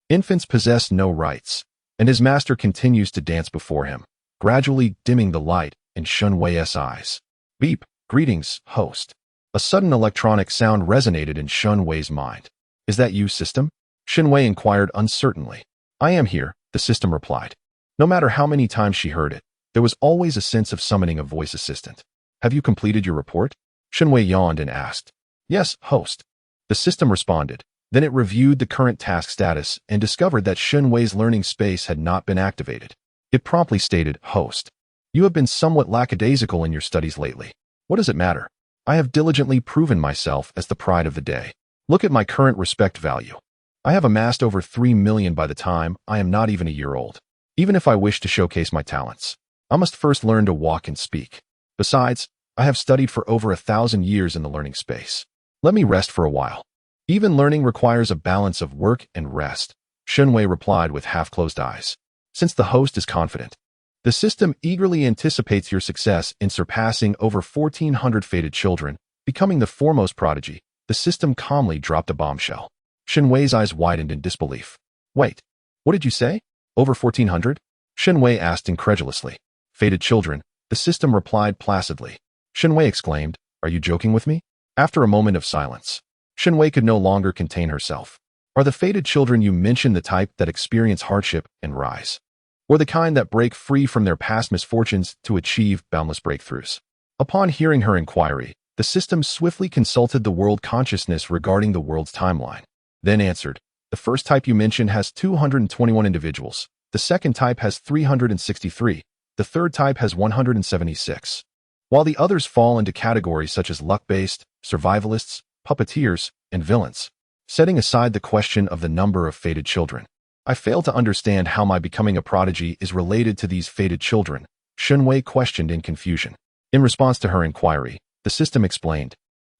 infants possess no rights, and his master continues to dance before him, gradually dimming the light in Shen Wei's eyes. Beep, greetings, host. A sudden electronic sound resonated in Shen Wei's mind. Is that you, system? Shen Wei inquired uncertainly. I am here, the system replied. No matter how many times she heard it, there was always a sense of summoning a voice assistant. Have you completed your report? Shen Wei yawned and asked. Yes, host. The system responded. Then it reviewed the current task status and discovered that Shen Wei's learning space had not been activated. It promptly stated, Host, you have been somewhat lackadaisical in your studies lately. What does it matter? I have diligently proven myself as the pride of the day. Look at my current respect value. I have amassed over 3 million by the time I am not even a year old. Even if I wish to showcase my talents, I must first learn to walk and speak. Besides, I have studied for over 1,000 years in the learning space. Let me rest for a while. Even learning requires a balance of work and rest, Shen Wei replied with half-closed eyes. Since the host is confident, the system eagerly anticipates your success in surpassing over 1,400 fated children, becoming the foremost prodigy. The system calmly dropped a bombshell. Shen Wei's eyes widened in disbelief. Wait, what did you say? Over 1,400? Shen Wei asked incredulously. Fated children, the system replied placidly. Shen Wei exclaimed, are you joking with me? After a moment of silence, Shen Wei could no longer contain herself. Are the fated children you mentioned the type that experience hardship and rise, or the kind that break free from their past misfortunes to achieve boundless breakthroughs? Upon hearing her inquiry, the system swiftly consulted the world consciousness regarding the world's timeline, then answered, the first type you mentioned has 221 individuals, the second type has 363, the third type has 176. While the others fall into categories such as luck-based, survivalists, puppeteers, and villains. Setting aside the question of the number of fated children, I fail to understand how my becoming a prodigy is related to these fated children, Shen Wei questioned in confusion. In response to her inquiry, the system explained,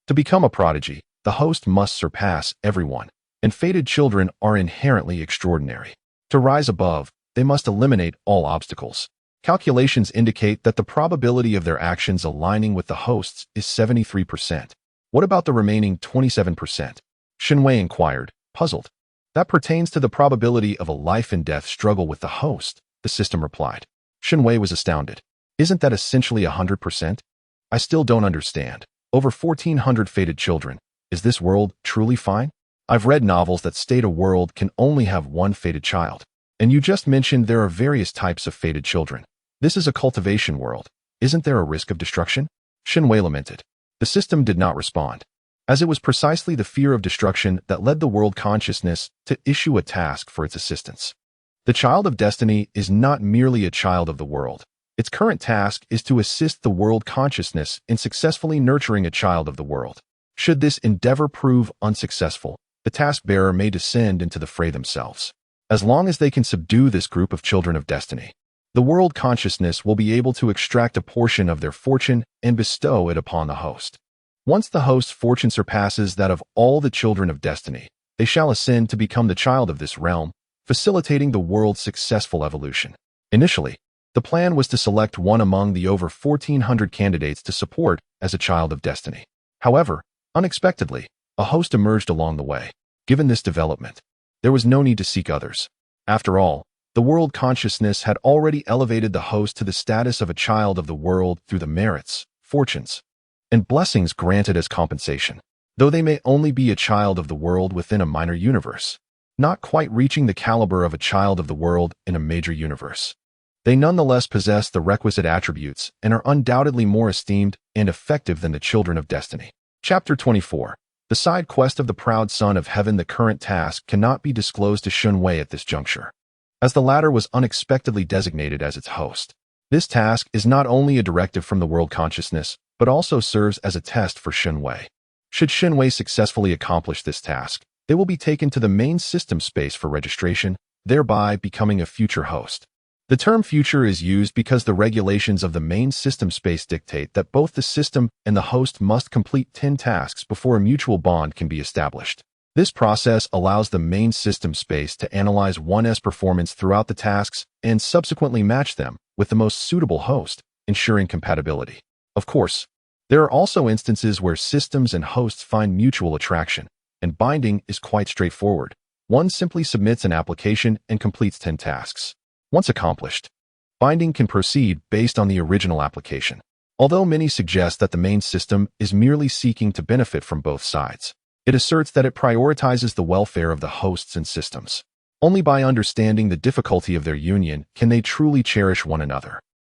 to become a prodigy, the host must surpass everyone, and fated children are inherently extraordinary. To rise above, they must eliminate all obstacles. Calculations indicate that the probability of their actions aligning with the hosts is 73%. What about the remaining 27%? Shen Wei inquired, puzzled. That pertains to the probability of a life-and-death struggle with the host, the system replied. Shen Wei was astounded. Isn't that essentially 100%? I still don't understand. Over 1,400 fated children. Is this world truly fine? I've read novels that state a world can only have one fated child. And you just mentioned there are various types of fated children. This is a cultivation world. Isn't there a risk of destruction? Shen Wei lamented. The system did not respond, as it was precisely the fear of destruction that led the world consciousness to issue a task for its assistance. The child of destiny is not merely a child of the world. Its current task is to assist the world consciousness in successfully nurturing a child of the world. Should this endeavor prove unsuccessful, the task-bearer may descend into the fray themselves. As long as they can subdue this group of children of destiny, the world consciousness will be able to extract a portion of their fortune and bestow it upon the host. Once the host's fortune surpasses that of all the children of destiny, they shall ascend to become the child of this realm, facilitating the world's successful evolution. Initially, the plan was to select one among the over 1,400 candidates to support as a child of destiny. However, unexpectedly, a host emerged along the way. Given this development, there was no need to seek others. After all, the world consciousness had already elevated the host to the status of a child of the world through the merits, fortunes, and blessings granted as compensation, though they may only be a child of the world within a minor universe, not quite reaching the caliber of a child of the world in a major universe. They nonetheless possess the requisite attributes and are undoubtedly more esteemed and effective than the children of destiny. Chapter 24. The side quest of the proud son of heaven. The current task cannot be disclosed to Shen Wei at this juncture, as the latter was unexpectedly designated as its host. This task is not only a directive from the world consciousness, but also serves as a test for Shen Wei. Should Shen Wei successfully accomplish this task, they will be taken to the main system space for registration, thereby becoming a future host. The term future is used because the regulations of the main system space dictate that both the system and the host must complete 10 tasks before a mutual bond can be established. This process allows the main system space to analyze one's performance throughout the tasks and subsequently match them with the most suitable host, ensuring compatibility. Of course, there are also instances where systems and hosts find mutual attraction, and binding is quite straightforward. One simply submits an application and completes 10 tasks. Once accomplished, binding can proceed based on the original application, although many suggest that the main system is merely seeking to benefit from both sides. It asserts that it prioritizes the welfare of the hosts and systems. Only by understanding the difficulty of their union can they truly cherish one another.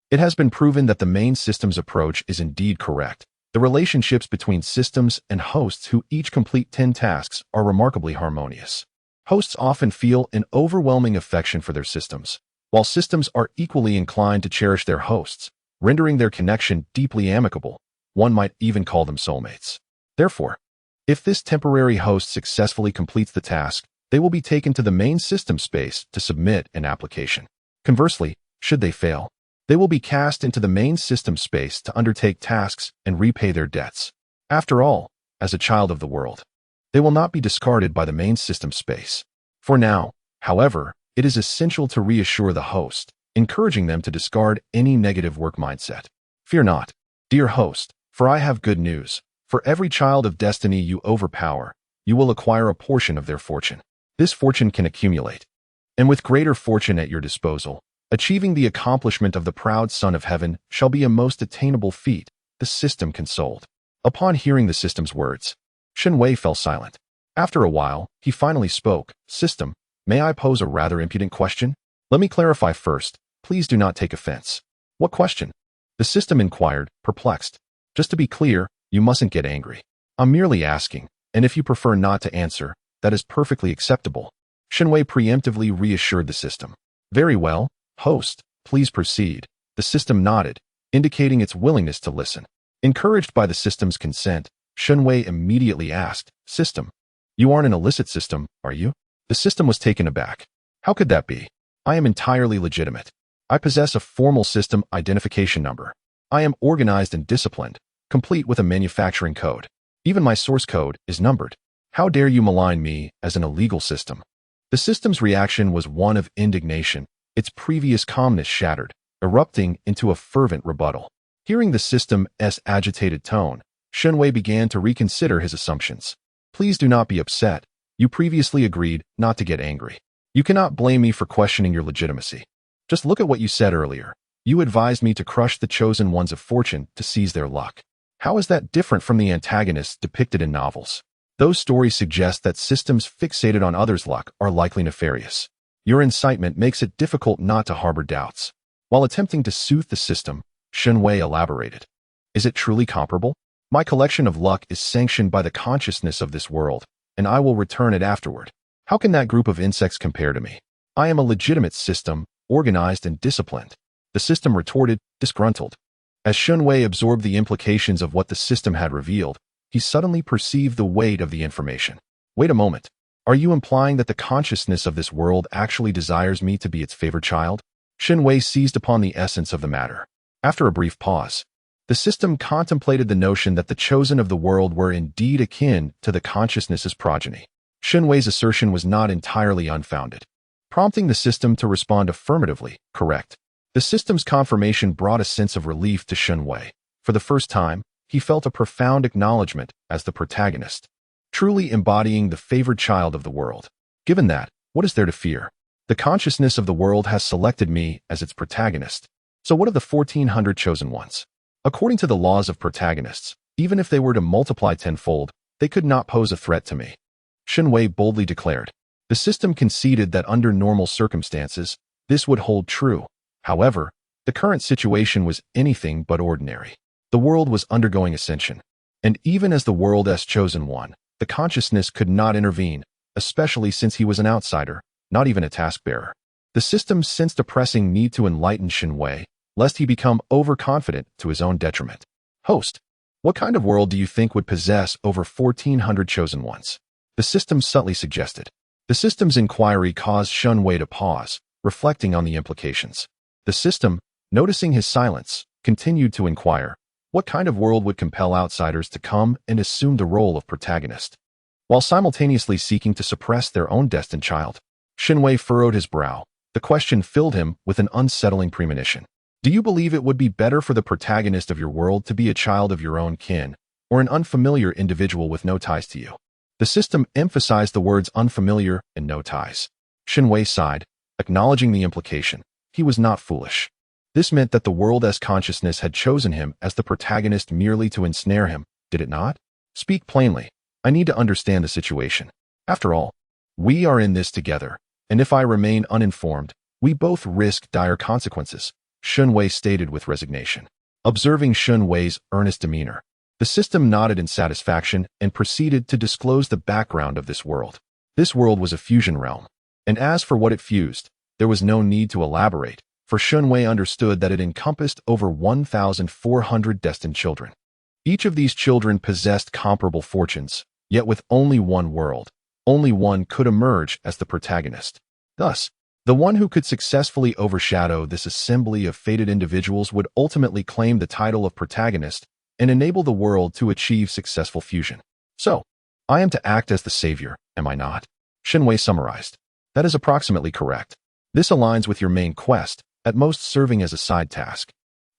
It has been proven that the main system's approach is indeed correct. The relationships between systems and hosts who each complete 10 tasks are remarkably harmonious. Hosts often feel an overwhelming affection for their systems, while systems are equally inclined to cherish their hosts, rendering their connection deeply amicable. One might even call them soulmates. Therefore, if this temporary host successfully completes the task, they will be taken to the main system space to submit an application. Conversely, should they fail, they will be cast into the main system space to undertake tasks and repay their debts. After all, as a child of the world. They will not be discarded by the main system space. For now, however, it is essential to reassure the host, encouraging them to discard any negative work mindset. Fear not, dear host, for I have good news. For every child of destiny you overpower, you will acquire a portion of their fortune. This fortune can accumulate. And with greater fortune at your disposal, achieving the accomplishment of the proud Son of Heaven shall be a most attainable feat, the system consoled. Upon hearing the system's words, Shen Wei fell silent. After a while, he finally spoke. System, may I pose a rather impudent question? Let me clarify first. Please do not take offense. What question? The system inquired, perplexed. Just to be clear, you mustn't get angry. I'm merely asking, and if you prefer not to answer, that is perfectly acceptable. Shen Wei preemptively reassured the system. Very well, host, please proceed. The system nodded, indicating its willingness to listen. Encouraged by the system's consent, Shen Wei immediately asked, System, you aren't an illicit system, are you? The system was taken aback. How could that be? I am entirely legitimate. I possess a formal system identification number. I am organized and disciplined, complete with a manufacturing code. Even my source code is numbered. How dare you malign me as an illegal system? The system's reaction was one of indignation, its previous calmness shattered, erupting into a fervent rebuttal. Hearing the system's agitated tone, Shen Wei began to reconsider his assumptions. Please do not be upset. You previously agreed not to get angry. You cannot blame me for questioning your legitimacy. Just look at what you said earlier. You advised me to crush the chosen ones of fortune to seize their luck. How is that different from the antagonists depicted in novels? Those stories suggest that systems fixated on others' luck are likely nefarious. Your incitement makes it difficult not to harbor doubts. While attempting to soothe the system, Shen Wei elaborated. Is it truly comparable? My collection of luck is sanctioned by the consciousness of this world, and I will return it afterward. How can that group of insects compare to me? I am a legitimate system, organized and disciplined. The system retorted, disgruntled. As Shen Wei absorbed the implications of what the system had revealed, he suddenly perceived the weight of the information. Wait a moment. Are you implying that the consciousness of this world actually desires me to be its favored child? Shen Wei seized upon the essence of the matter. After a brief pause, the system contemplated the notion that the chosen of the world were indeed akin to the consciousness's progeny. Shen Wei's assertion was not entirely unfounded, prompting the system to respond affirmatively, correct. The system's confirmation brought a sense of relief to Shen Wei. For the first time, he felt a profound acknowledgement as the protagonist, truly embodying the favored child of the world. Given that, what is there to fear? The consciousness of the world has selected me as its protagonist. So what of the 1,400 chosen ones? According to the laws of protagonists, even if they were to multiply tenfold, they could not pose a threat to me. Shen Wei boldly declared. The system conceded that under normal circumstances, this would hold true. However, the current situation was anything but ordinary. The world was undergoing ascension. And even as the world's chosen one, the consciousness could not intervene, especially since he was an outsider, not even a task-bearer. The system sensed a pressing need to enlighten Shen Wei, lest he become overconfident to his own detriment. Host, what kind of world do you think would possess over 1,400 chosen ones? The system subtly suggested. The system's inquiry caused Shen Wei to pause, reflecting on the implications. The system, noticing his silence, continued to inquire, what kind of world would compel outsiders to come and assume the role of protagonist, while simultaneously seeking to suppress their own destined child? Shen Wei furrowed his brow. The question filled him with an unsettling premonition. Do you believe it would be better for the protagonist of your world to be a child of your own kin, or an unfamiliar individual with no ties to you? The system emphasized the words unfamiliar and no ties. Shen Wei sighed, acknowledging the implication. He was not foolish. This meant that the world's consciousness had chosen him as the protagonist merely to ensnare him, did it not? Speak plainly. I need to understand the situation. After all, we are in this together, and if I remain uninformed, we both risk dire consequences, Shen Wei stated with resignation. Observing Shen Wei's earnest demeanor, the system nodded in satisfaction and proceeded to disclose the background of this world. This world was a fusion realm, and as for what it fused, there was no need to elaborate, for Shen Wei understood that it encompassed over 1,400 destined children. Each of these children possessed comparable fortunes, yet with only one world, only one could emerge as the protagonist. Thus, the one who could successfully overshadow this assembly of fated individuals would ultimately claim the title of protagonist and enable the world to achieve successful fusion. So, I am to act as the savior, am I not? Shen Wei summarized. That is approximately correct. This aligns with your main quest, at most serving as a side task.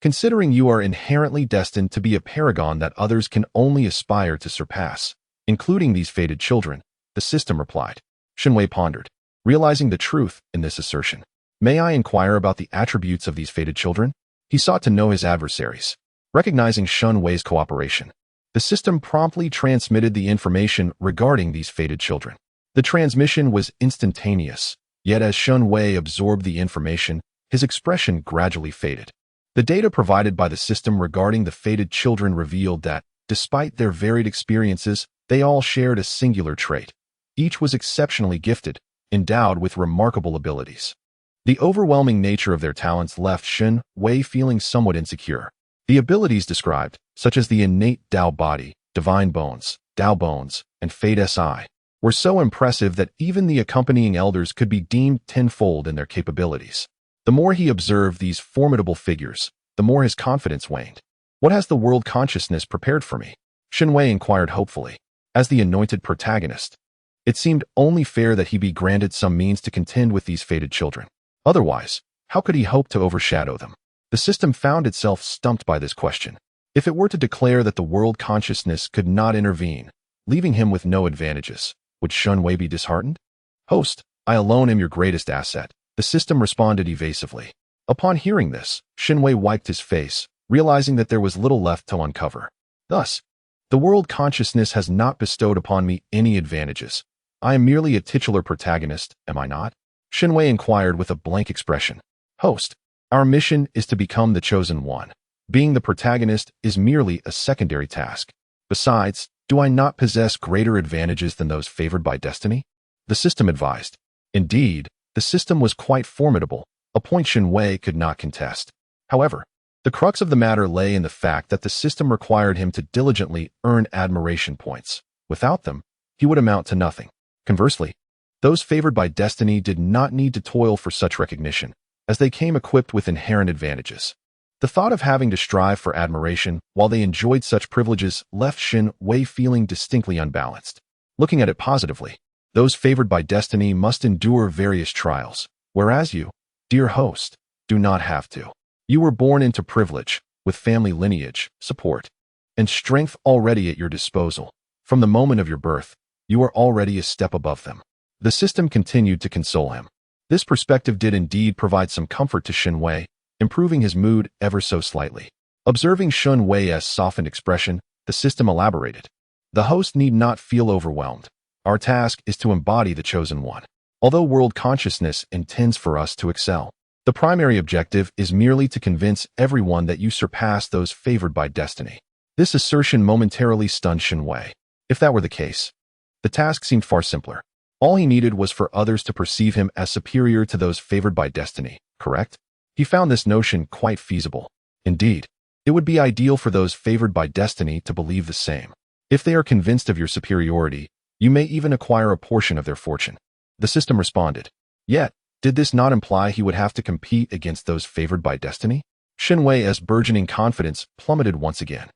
Considering you are inherently destined to be a paragon that others can only aspire to surpass, including these fated children, the system replied. Shen Wei pondered, realizing the truth in this assertion. May I inquire about the attributes of these fated children? He sought to know his adversaries. Recognizing Shen Wei's cooperation, the system promptly transmitted the information regarding these fated children. The transmission was instantaneous, yet as Shen Wei absorbed the information, his expression gradually faded. The data provided by the system regarding the fated children revealed that, despite their varied experiences, they all shared a singular trait. Each was exceptionally gifted, endowed with remarkable abilities. The overwhelming nature of their talents left Shen Wei feeling somewhat insecure. The abilities described, such as the innate Dao body, divine bones, Dao bones, and Fate Si, were so impressive that even the accompanying elders could be deemed tenfold in their capabilities. The more he observed these formidable figures, the more his confidence waned. What has the world consciousness prepared for me? Shen Wei inquired hopefully. As the anointed protagonist, it seemed only fair that he be granted some means to contend with these fated children. Otherwise, how could he hope to overshadow them? The system found itself stumped by this question. If it were to declare that the world consciousness could not intervene, leaving him with no advantages, would Shen Wei be disheartened? Host, I alone am your greatest asset, the system responded evasively. Upon hearing this, Shen Wei wiped his face, realizing that there was little left to uncover. Thus, the world consciousness has not bestowed upon me any advantages. I am merely a titular protagonist, am I not? Shen Wei inquired with a blank expression. Host, our mission is to become the chosen one. Being the protagonist is merely a secondary task. Besides, do I not possess greater advantages than those favored by destiny? The system advised. Indeed, the system was quite formidable, a point Shen Wei could not contest. However, the crux of the matter lay in the fact that the system required him to diligently earn admiration points. Without them, he would amount to nothing. Conversely, those favored by destiny did not need to toil for such recognition, as they came equipped with inherent advantages. The thought of having to strive for admiration while they enjoyed such privileges left Shen Wei feeling distinctly unbalanced. Looking at it positively, those favored by destiny must endure various trials, whereas you, dear host, do not have to. You were born into privilege, with family lineage, support, and strength already at your disposal. From the moment of your birth, you are already a step above them. The system continued to console him. This perspective did indeed provide some comfort to Shen Wei, improving his mood ever so slightly. Observing Shen Wei's softened expression, the system elaborated. The host need not feel overwhelmed. Our task is to embody the chosen one. Although world consciousness intends for us to excel, the primary objective is merely to convince everyone that you surpass those favored by destiny. This assertion momentarily stunned Shen Wei. If that were the case, the task seemed far simpler. All he needed was for others to perceive him as superior to those favored by destiny, correct? He found this notion quite feasible. Indeed, it would be ideal for those favored by destiny to believe the same. If they are convinced of your superiority, you may even acquire a portion of their fortune. The system responded. Yet, did this not imply he would have to compete against those favored by destiny? Shen Wei's burgeoning confidence plummeted once again.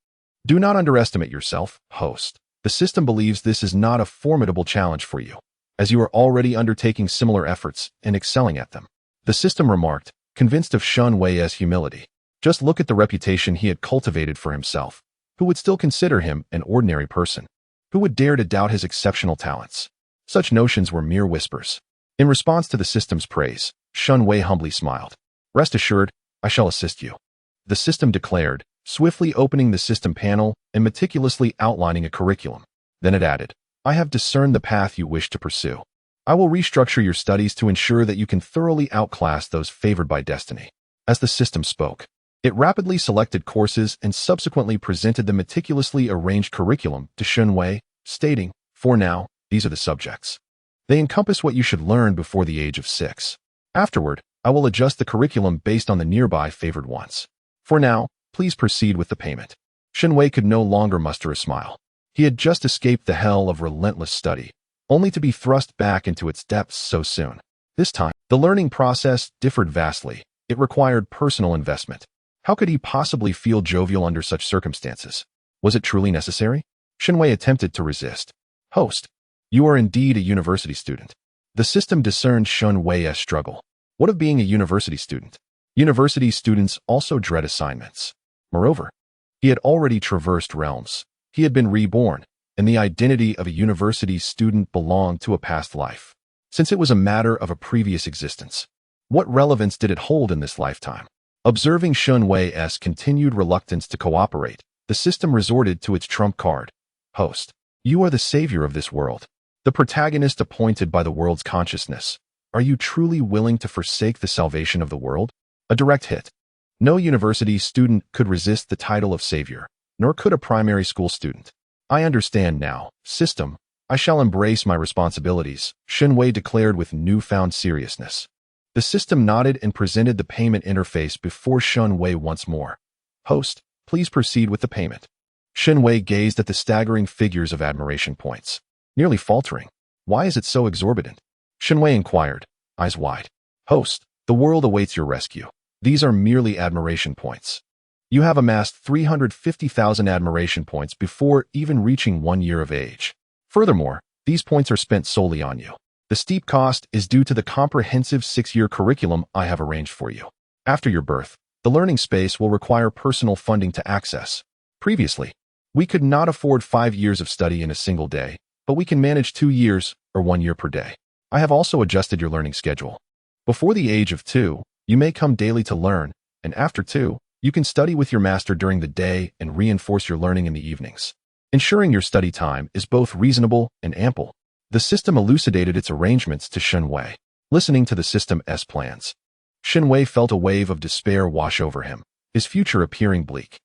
Do not underestimate yourself, host. The system believes this is not a formidable challenge for you, as you are already undertaking similar efforts and excelling at them. The system remarked, convinced of Shen Wei's humility. Just look at the reputation he had cultivated for himself. Who would still consider him an ordinary person? Who would dare to doubt his exceptional talents? Such notions were mere whispers. In response to the system's praise, Shen Wei humbly smiled. Rest assured, I shall assist you. The system declared, swiftly opening the system panel and meticulously outlining a curriculum. Then it added, I have discerned the path you wish to pursue. I will restructure your studies to ensure that you can thoroughly outclass those favored by destiny. As the system spoke, it rapidly selected courses and subsequently presented the meticulously arranged curriculum to Shen Wei, stating, for now, these are the subjects. They encompass what you should learn before the age of 6. Afterward, I will adjust the curriculum based on the nearby favored ones. For now, please proceed with the payment. Shen Wei could no longer muster a smile. He had just escaped the hell of relentless study, only to be thrust back into its depths so soon. This time, the learning process differed vastly. It required personal investment. How could he possibly feel jovial under such circumstances? Was it truly necessary? Shen Wei attempted to resist. Host, you are indeed a university student. The system discerned Shen Wei's struggle. What of being a university student? University students also dread assignments. Moreover, he had already traversed realms. He had been reborn, and the identity of a university student belonged to a past life. Since it was a matter of a previous existence, what relevance did it hold in this lifetime? Observing Shen Wei's continued reluctance to cooperate, the system resorted to its trump card. Host, you are the savior of this world, the protagonist appointed by the world's consciousness. Are you truly willing to forsake the salvation of the world? A direct hit. No university student could resist the title of savior, nor could a primary school student. I understand now, system. I shall embrace my responsibilities, Shen Wei declared with newfound seriousness. The system nodded and presented the payment interface before Shen Wei once more. Host, please proceed with the payment. Shen Wei gazed at the staggering figures of admiration points, nearly faltering. Why is it so exorbitant? Shen Wei inquired, eyes wide. Host, the world awaits your rescue. These are merely admiration points. You have amassed 350,000 admiration points before even reaching 1 year of age. Furthermore, these points are spent solely on you. The steep cost is due to the comprehensive 6-year curriculum I have arranged for you. After your birth, the learning space will require personal funding to access. Previously, we could not afford 5 years of study in a single day, but we can manage 2 years or 1 year per day. I have also adjusted your learning schedule. Before the age of 2, you may come daily to learn, and after 2, you can study with your master during the day and reinforce your learning in the evenings. Ensuring your study time is both reasonable and ample. The system elucidated its arrangements to Shen Wei. Listening to the system's plans, Shen Wei felt a wave of despair wash over him, his future appearing bleak.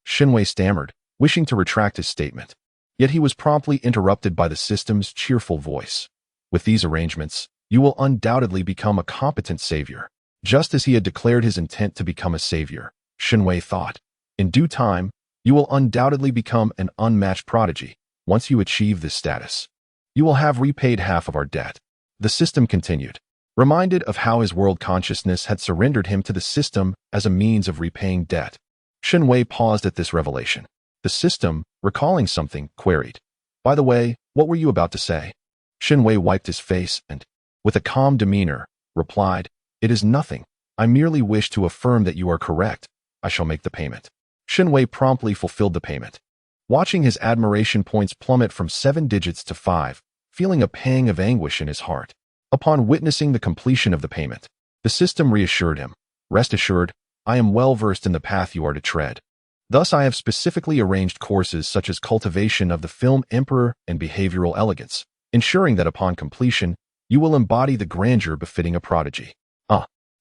Shen Wei stammered, wishing to retract his statement. Yet he was promptly interrupted by the system's cheerful voice. With these arrangements, you will undoubtedly become a competent savior. Just as he had declared his intent to become a savior, Shen Wei thought, in due time, you will undoubtedly become an unmatched prodigy. Once you achieve this status, you will have repaid half of our debt. The system continued, reminded of how his world consciousness had surrendered him to the system as a means of repaying debt. Shen Wei paused at this revelation. The system, recalling something, queried, by the way, what were you about to say? Shen Wei wiped his face and, with a calm demeanor, replied, it is nothing. I merely wish to affirm that you are correct. I shall make the payment. Shen Wei promptly fulfilled the payment. Watching his admiration points plummet from 7 digits to 5, feeling a pang of anguish in his heart. Upon witnessing the completion of the payment, the system reassured him, rest assured, I am well versed in the path you are to tread. Thus I have specifically arranged courses such as cultivation of the film Emperor and behavioral elegance, ensuring that upon completion, you will embody the grandeur befitting a prodigy.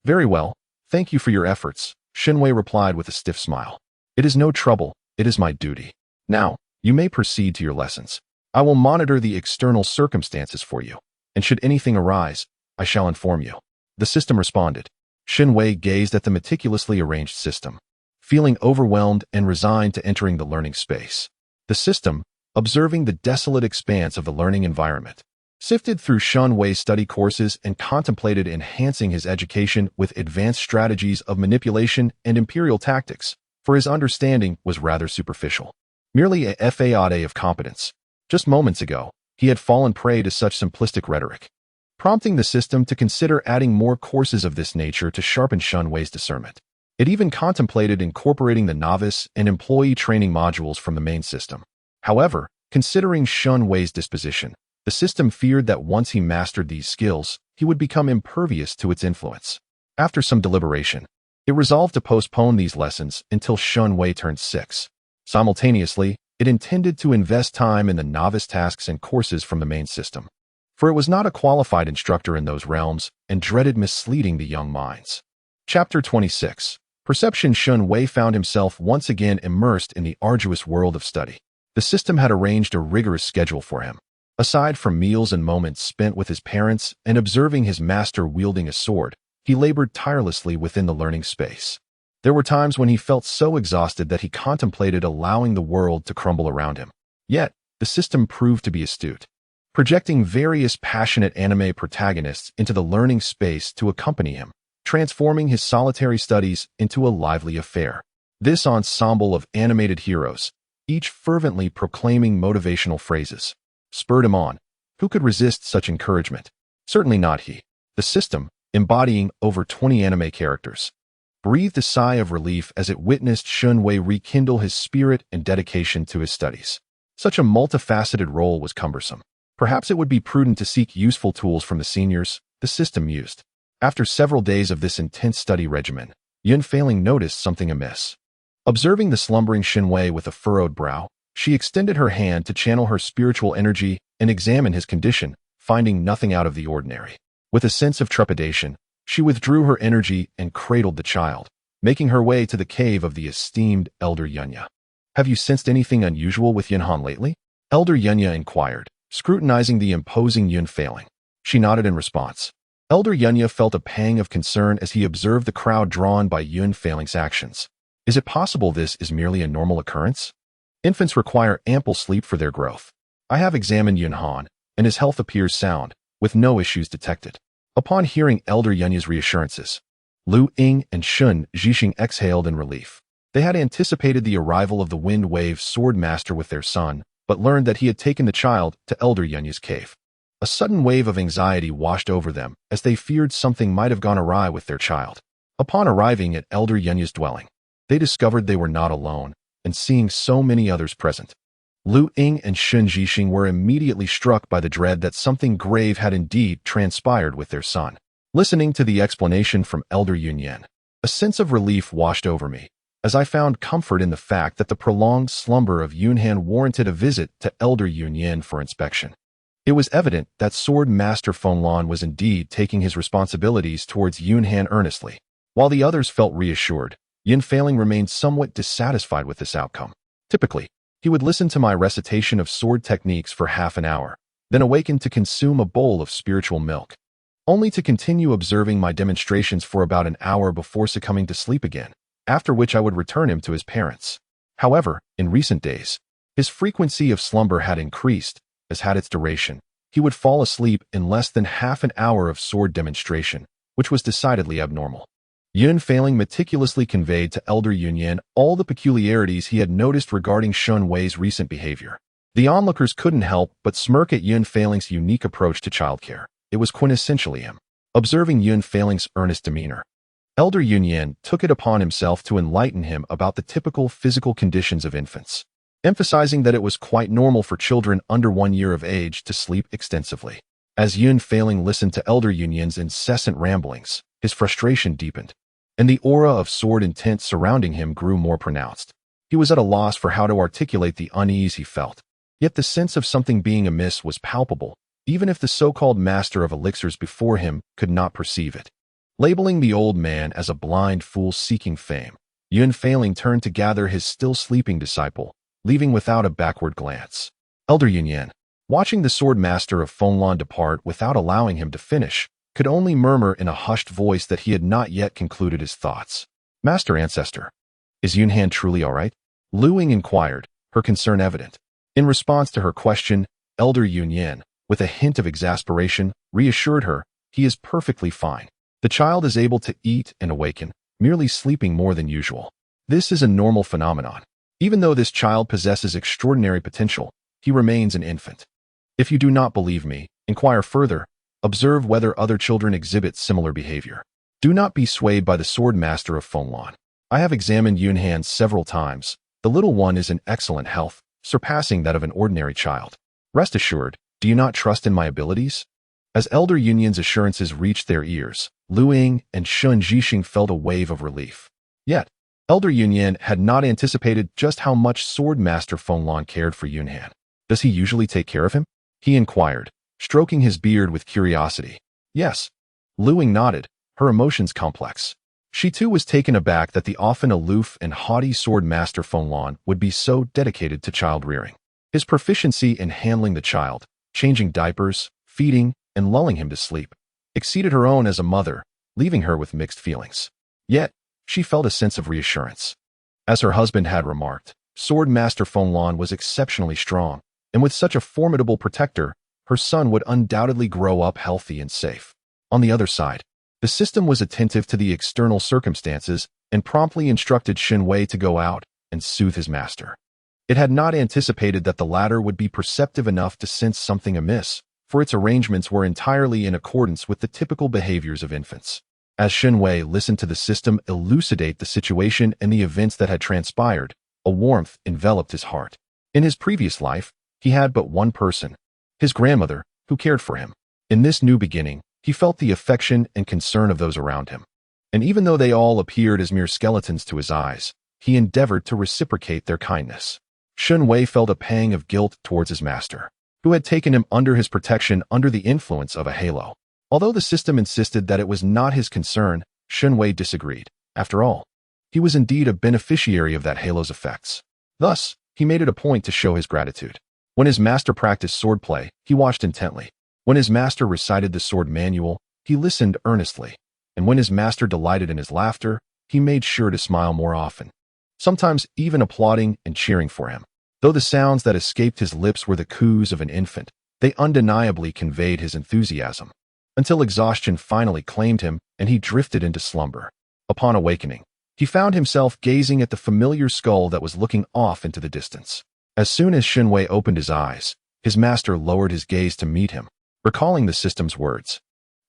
Very well. Thank you for your efforts, Shen Wei replied with a stiff smile. It is no trouble, it is my duty. Now, you may proceed to your lessons. I will monitor the external circumstances for you, and should anything arise, I shall inform you. The system responded. Shen Wei gazed at the meticulously arranged system, feeling overwhelmed and resigned to entering the learning space. The system, observing the desolate expanse of the learning environment, sifted through Shen Wei's study courses and contemplated enhancing his education with advanced strategies of manipulation and imperial tactics, for his understanding was rather superficial. Merely a facade of competence. Just moments ago, he had fallen prey to such simplistic rhetoric, prompting the system to consider adding more courses of this nature to sharpen Shen Wei's discernment. It even contemplated incorporating the novice and employee training modules from the main system. However, considering Shen Wei's disposition, the system feared that once he mastered these skills, he would become impervious to its influence. After some deliberation, it resolved to postpone these lessons until Shen Wei turned 6. Simultaneously, it intended to invest time in the novice tasks and courses from the main system, for it was not a qualified instructor in those realms and dreaded misleading the young minds. Chapter 26. Perception. Shen Wei found himself once again immersed in the arduous world of study. The system had arranged a rigorous schedule for him. Aside from meals and moments spent with his parents and observing his master wielding a sword, he labored tirelessly within the learning space. There were times when he felt so exhausted that he contemplated allowing the world to crumble around him. Yet, the system proved to be astute, projecting various passionate anime protagonists into the learning space to accompany him, transforming his solitary studies into a lively affair. This ensemble of animated heroes, each fervently proclaiming motivational phrases, spurred him on. Who could resist such encouragement? Certainly not he. The system, embodying over 20 anime characters, breathed a sigh of relief as it witnessed Shen Wei rekindle his spirit and dedication to his studies. Such a multifaceted role was cumbersome. Perhaps it would be prudent to seek useful tools from the seniors, the system used. After several days of this intense study regimen, Yunhan noticed something amiss. Observing the slumbering Shen Wei with a furrowed brow, she extended her hand to channel her spiritual energy and examine his condition, finding nothing out of the ordinary. With a sense of trepidation, she withdrew her energy and cradled the child, making her way to the cave of the esteemed Elder Yunhan. Have you sensed anything unusual with Yunhan lately? Elder Yunhan inquired, scrutinizing the imposing Yunhan. She nodded in response. Elder Yunhan felt a pang of concern as he observed the crowd drawn by Yunhan's actions. Is it possible this is merely a normal occurrence? Infants require ample sleep for their growth. I have examined Yunhan, and his health appears sound, with no issues detected. Upon hearing Elder Yunyan's reassurances, Lu Ying and Shun Zhixing exhaled in relief. They had anticipated the arrival of the Wind Wave Sword Master with their son, but learned that he had taken the child to Elder Yunyan's cave. A sudden wave of anxiety washed over them as they feared something might have gone awry with their child. Upon arriving at Elder Yunyan's dwelling, they discovered they were not alone, and seeing so many others present, Lu Ying and Shun Zhixing were immediately struck by the dread that something grave had indeed transpired with their son. Listening to the explanation from Elder Yunhan, a sense of relief washed over me, as I found comfort in the fact that the prolonged slumber of Yunhan warranted a visit to Elder Yunhan for inspection. It was evident that Sword Master Fenglan was indeed taking his responsibilities towards Yunhan earnestly. While the others felt reassured, Yunhan remained somewhat dissatisfied with this outcome. Typically, he would listen to my recitation of sword techniques for half an hour, then awaken to consume a bowl of spiritual milk, only to continue observing my demonstrations for about an hour before succumbing to sleep again, after which I would return him to his parents. However, in recent days, his frequency of slumber had increased, as had its duration. He would fall asleep in less than half an hour of sword demonstration, which was decidedly abnormal. Yunhan meticulously conveyed to Elder Yunhan all the peculiarities he had noticed regarding Shen Wei's recent behavior. The onlookers couldn't help but smirk at Yunhan's unique approach to childcare. It was quintessentially him. Observing Yunhan's earnest demeanor, Elder Yunhan took it upon himself to enlighten him about the typical physical conditions of infants, emphasizing that it was quite normal for children under 1 year of age to sleep extensively. As Yunhan listened to Elder Yunyan's incessant ramblings, his frustration deepened, and the aura of sword intent surrounding him grew more pronounced. He was at a loss for how to articulate the unease he felt. Yet the sense of something being amiss was palpable, even if the so-called master of elixirs before him could not perceive it. Labeling the old man as a blind fool seeking fame, Yunhan turned to gather his still sleeping disciple, leaving without a backward glance. Elder Yunhan, watching the sword master of Fenglan depart without allowing him to finish, could only murmur in a hushed voice that he had not yet concluded his thoughts. Master Ancestor, is Yunhan truly all right? Lu Ying inquired, her concern evident. In response to her question, Elder Yunhan, with a hint of exasperation, reassured her, he is perfectly fine. The child is able to eat and awaken, merely sleeping more than usual. This is a normal phenomenon. Even though this child possesses extraordinary potential, he remains an infant. If you do not believe me, inquire further. Observe whether other children exhibit similar behavior. Do not be swayed by the sword master of Fenglan. I have examined Yunhan several times. The little one is in excellent health, surpassing that of an ordinary child. Rest assured, do you not trust in my abilities? As Elder Yunyan's assurances reached their ears, Lu Ying and Shun Zhixing felt a wave of relief. Yet, Elder Yunhan had not anticipated just how much Sword Master Fenglan cared for Yunhan. Does he usually take care of him? He inquired, stroking his beard with curiosity. Yes. Lu Ying nodded, her emotions complex. She too was taken aback that the often aloof and haughty Sword Master Fenglan would be so dedicated to child rearing. His proficiency in handling the child, changing diapers, feeding, and lulling him to sleep, exceeded her own as a mother, leaving her with mixed feelings. Yet, she felt a sense of reassurance. As her husband had remarked, Sword Master Fenglan was exceptionally strong, and with such a formidable protector, her son would undoubtedly grow up healthy and safe. On the other side, the system was attentive to the external circumstances and promptly instructed Shen Wei to go out and soothe his master. It had not anticipated that the latter would be perceptive enough to sense something amiss, for its arrangements were entirely in accordance with the typical behaviors of infants. As Shen Wei listened to the system elucidate the situation and the events that had transpired, a warmth enveloped his heart. In his previous life, he had but one person, his grandmother, who cared for him. In this new beginning, he felt the affection and concern of those around him. And even though they all appeared as mere skeletons to his eyes, he endeavored to reciprocate their kindness. Shen Wei felt a pang of guilt towards his master, who had taken him under his protection under the influence of a halo. Although the system insisted that it was not his concern, Shen Wei disagreed. After all, he was indeed a beneficiary of that halo's effects. Thus, he made it a point to show his gratitude. When his master practiced swordplay, he watched intently. When his master recited the sword manual, he listened earnestly. And when his master delighted in his laughter, he made sure to smile more often, sometimes even applauding and cheering for him. Though the sounds that escaped his lips were the coos of an infant, they undeniably conveyed his enthusiasm, until exhaustion finally claimed him and he drifted into slumber. Upon awakening, he found himself gazing at the familiar skull that was looking off into the distance. As soon as Shen Wei opened his eyes, his master lowered his gaze to meet him, recalling the system's words.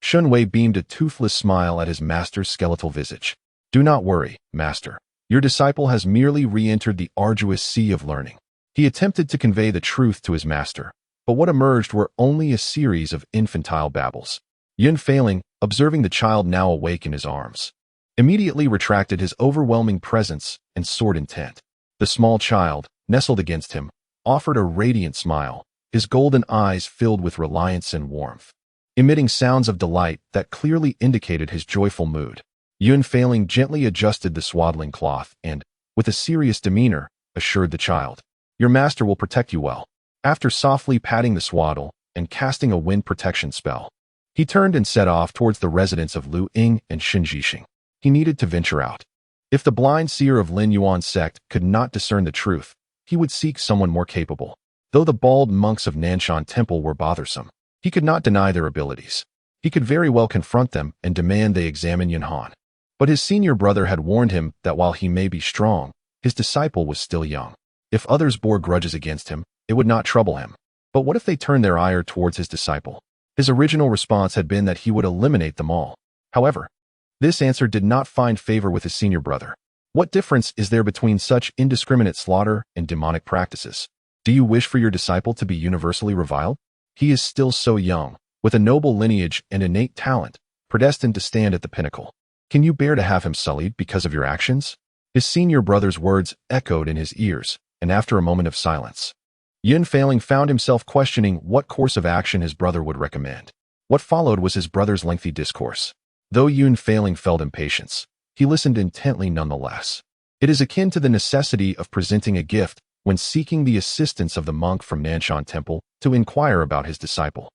Shen Wei beamed a toothless smile at his master's skeletal visage. "Do not worry, master. Your disciple has merely re-entered the arduous sea of learning." He attempted to convey the truth to his master, but what emerged were only a series of infantile babbles. Yun Failing, observing the child now awake in his arms, immediately retracted his overwhelming presence and sought intent. The small child, nestled against him, offered a radiant smile, his golden eyes filled with reliance and warmth, emitting sounds of delight that clearly indicated his joyful mood. Yun Failing gently adjusted the swaddling cloth and, with a serious demeanor, assured the child, "Your master will protect you well." After softly patting the swaddle and casting a wind protection spell, he turned and set off towards the residence of Lu Ying and Xin Zhixing. He needed to venture out. If the blind seer of Lin Yuan's sect could not discern the truth, he would seek someone more capable. Though the bald monks of Nanshan Temple were bothersome, he could not deny their abilities. He could very well confront them and demand they examine Yunhan. But his senior brother had warned him that while he may be strong, his disciple was still young. If others bore grudges against him, it would not trouble him. But what if they turned their ire towards his disciple? His original response had been that he would eliminate them all. However, this answer did not find favor with his senior brother. What difference is there between such indiscriminate slaughter and demonic practices? Do you wish for your disciple to be universally reviled? He is still so young, with a noble lineage and innate talent, predestined to stand at the pinnacle. Can you bear to have him sullied because of your actions? His senior brother's words echoed in his ears, and after a moment of silence, Yun Failing found himself questioning what course of action his brother would recommend. What followed was his brother's lengthy discourse. Though Yun Failing felt impatience, he listened intently nonetheless. It is akin to the necessity of presenting a gift when seeking the assistance of the monk from Nanshan Temple to inquire about his disciple.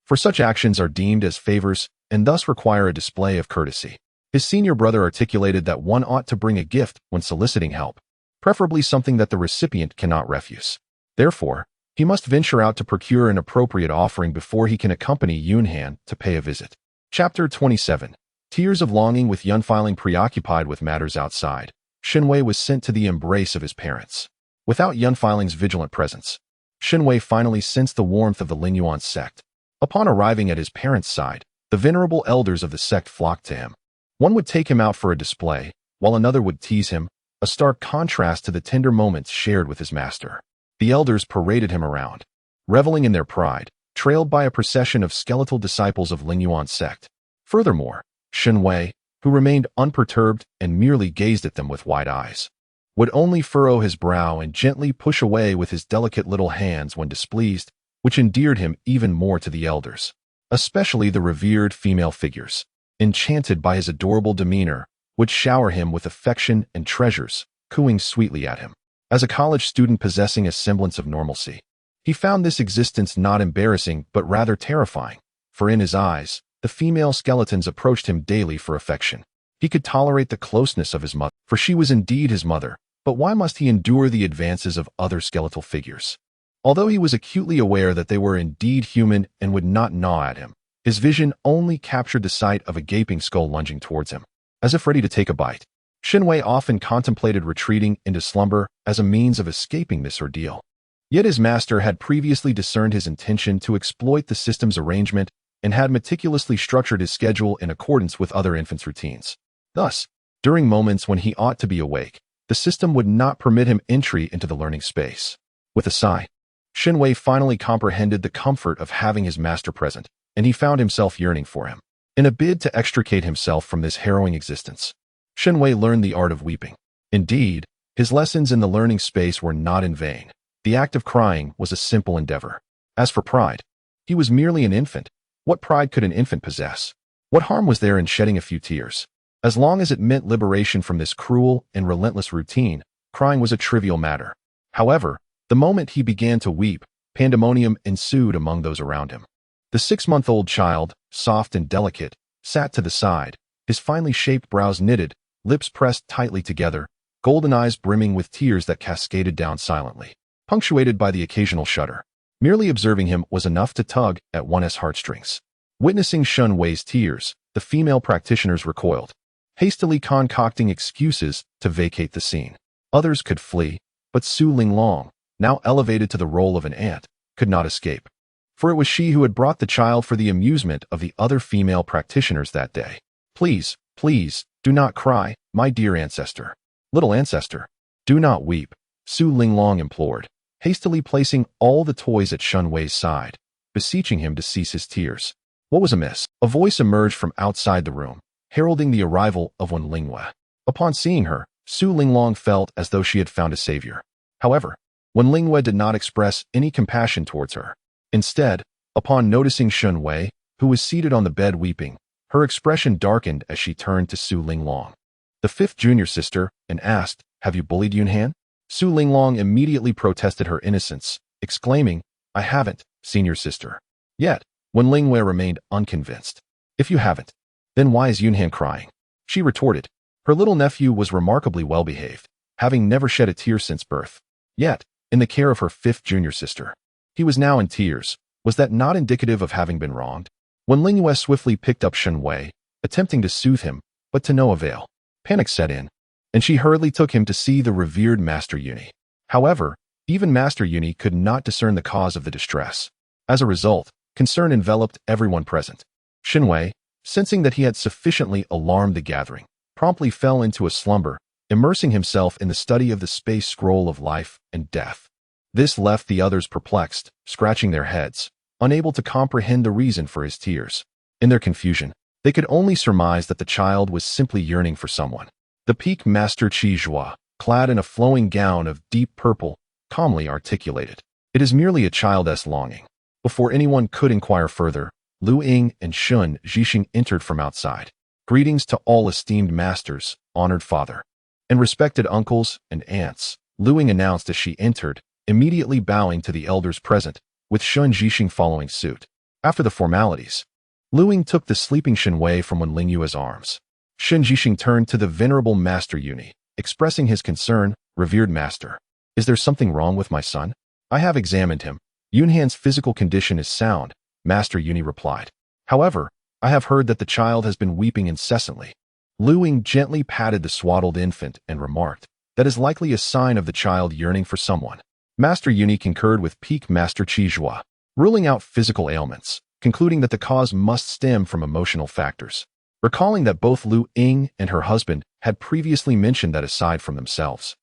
For such actions are deemed as favors and thus require a display of courtesy. His senior brother articulated that one ought to bring a gift when soliciting help, preferably something that the recipient cannot refuse. Therefore, he must venture out to procure an appropriate offering before he can accompany Yunhan to pay a visit. Chapter 27. Tears of longing. With Yun Failing preoccupied with matters outside, Shen Wei was sent to the embrace of his parents. Without Yun Failing's vigilant presence, Shen Wei finally sensed the warmth of the Lin Yuan sect. Upon arriving at his parents' side, the venerable elders of the sect flocked to him. One would take him out for a display, while another would tease him, a stark contrast to the tender moments shared with his master. The elders paraded him around, reveling in their pride, trailed by a procession of skeletal disciples of Lin Yuan's sect. Furthermore, Shen Wei, who remained unperturbed and merely gazed at them with wide eyes, would only furrow his brow and gently push away with his delicate little hands when displeased, which endeared him even more to the elders, especially the revered female figures. Enchanted by his adorable demeanor, would shower him with affection and treasures, cooing sweetly at him. As a college student possessing a semblance of normalcy, he found this existence not embarrassing but rather terrifying, for in his eyes, the female skeletons approached him daily for affection. He could tolerate the closeness of his mother, for she was indeed his mother, but why must he endure the advances of other skeletal figures? Although he was acutely aware that they were indeed human and would not gnaw at him, his vision only captured the sight of a gaping skull lunging towards him, as if ready to take a bite. Shen Wei often contemplated retreating into slumber as a means of escaping this ordeal. Yet his master had previously discerned his intention to exploit the system's arrangement and had meticulously structured his schedule in accordance with other infants' routines. Thus, during moments when he ought to be awake, the system would not permit him entry into the learning space. With a sigh, Shen Wei finally comprehended the comfort of having his master present, and he found himself yearning for him. In a bid to extricate himself from this harrowing existence, Shen Wei learned the art of weeping. Indeed, his lessons in the learning space were not in vain. The act of crying was a simple endeavor. As for pride, he was merely an infant. What pride could an infant possess? What harm was there in shedding a few tears? As long as it meant liberation from this cruel and relentless routine, crying was a trivial matter. However, the moment he began to weep, pandemonium ensued among those around him. The 6-month-old child, soft and delicate, sat to the side, his finely shaped brows knitted, lips pressed tightly together, golden eyes brimming with tears that cascaded down silently, punctuated by the occasional shudder. Merely observing him was enough to tug at one's heartstrings. Witnessing Shen Wei's tears, the female practitioners recoiled, hastily concocting excuses to vacate the scene. Others could flee, but Su Linglong, now elevated to the role of an aunt, could not escape. For it was she who had brought the child for the amusement of the other female practitioners that day. Please, please, do not cry, my dear ancestor. Little ancestor, do not weep, Su Linglong implored, hastily placing all the toys at Shen Wei's side, beseeching him to cease his tears. What was amiss? A voice emerged from outside the room, heralding the arrival of Wen Linglue. Upon seeing her, Su Linglong felt as though she had found a savior. However, Wen Linglue did not express any compassion towards her. Instead, upon noticing Shen Wei, who was seated on the bed weeping, her expression darkened as she turned to Su Linglong, the 5th junior sister, and asked, "Have you bullied Yunhan?" Su Linglong immediately protested her innocence, exclaiming, "I haven't, senior sister." Yet, Wen Linglue remained unconvinced. "If you haven't, then why is Yunhan crying?" She retorted. Her little nephew was remarkably well-behaved, having never shed a tear since birth. Yet, in the care of her 5th junior sister, he was now in tears. Was that not indicative of having been wronged? Wen Linglue swiftly picked up Shen Wei, attempting to soothe him, but to no avail. Panic set in, and she hurriedly took him to see the revered Master Uni. However, even Master Uni could not discern the cause of the distress. As a result, concern enveloped everyone present. Shen Wei, sensing that he had sufficiently alarmed the gathering, promptly fell into a slumber, immersing himself in the study of the space scroll of life and death. This left the others perplexed, scratching their heads, unable to comprehend the reason for his tears. In their confusion, they could only surmise that the child was simply yearning for someone. The Peak Master Qi Zhua, clad in a flowing gown of deep purple, calmly articulated, "It is merely a child's longing." Before anyone could inquire further, Lu Ying and Shun Zhixing entered from outside. "Greetings to all esteemed masters, honored father, and respected uncles and aunts," Lu Ying announced as she entered, immediately bowing to the elders present, with Shun Zhixing following suit. After the formalities, Lu Ying took the sleeping Shen Wei from Wen Linghue's arms. Shun Zhixing turned to the venerable Master Uni, expressing his concern, "Revered master, is there something wrong with my son?" "I have examined him. Yunhan's physical condition is sound," Master Uni replied. "However, I have heard that the child has been weeping incessantly." Lu Ying gently patted the swaddled infant and remarked, "That is likely a sign of the child yearning for someone." Master Uni concurred with Peak Master Qi Zhua, ruling out physical ailments, concluding that the cause must stem from emotional factors. Recalling that both Lu Ying and her husband had previously mentioned that aside from themselves,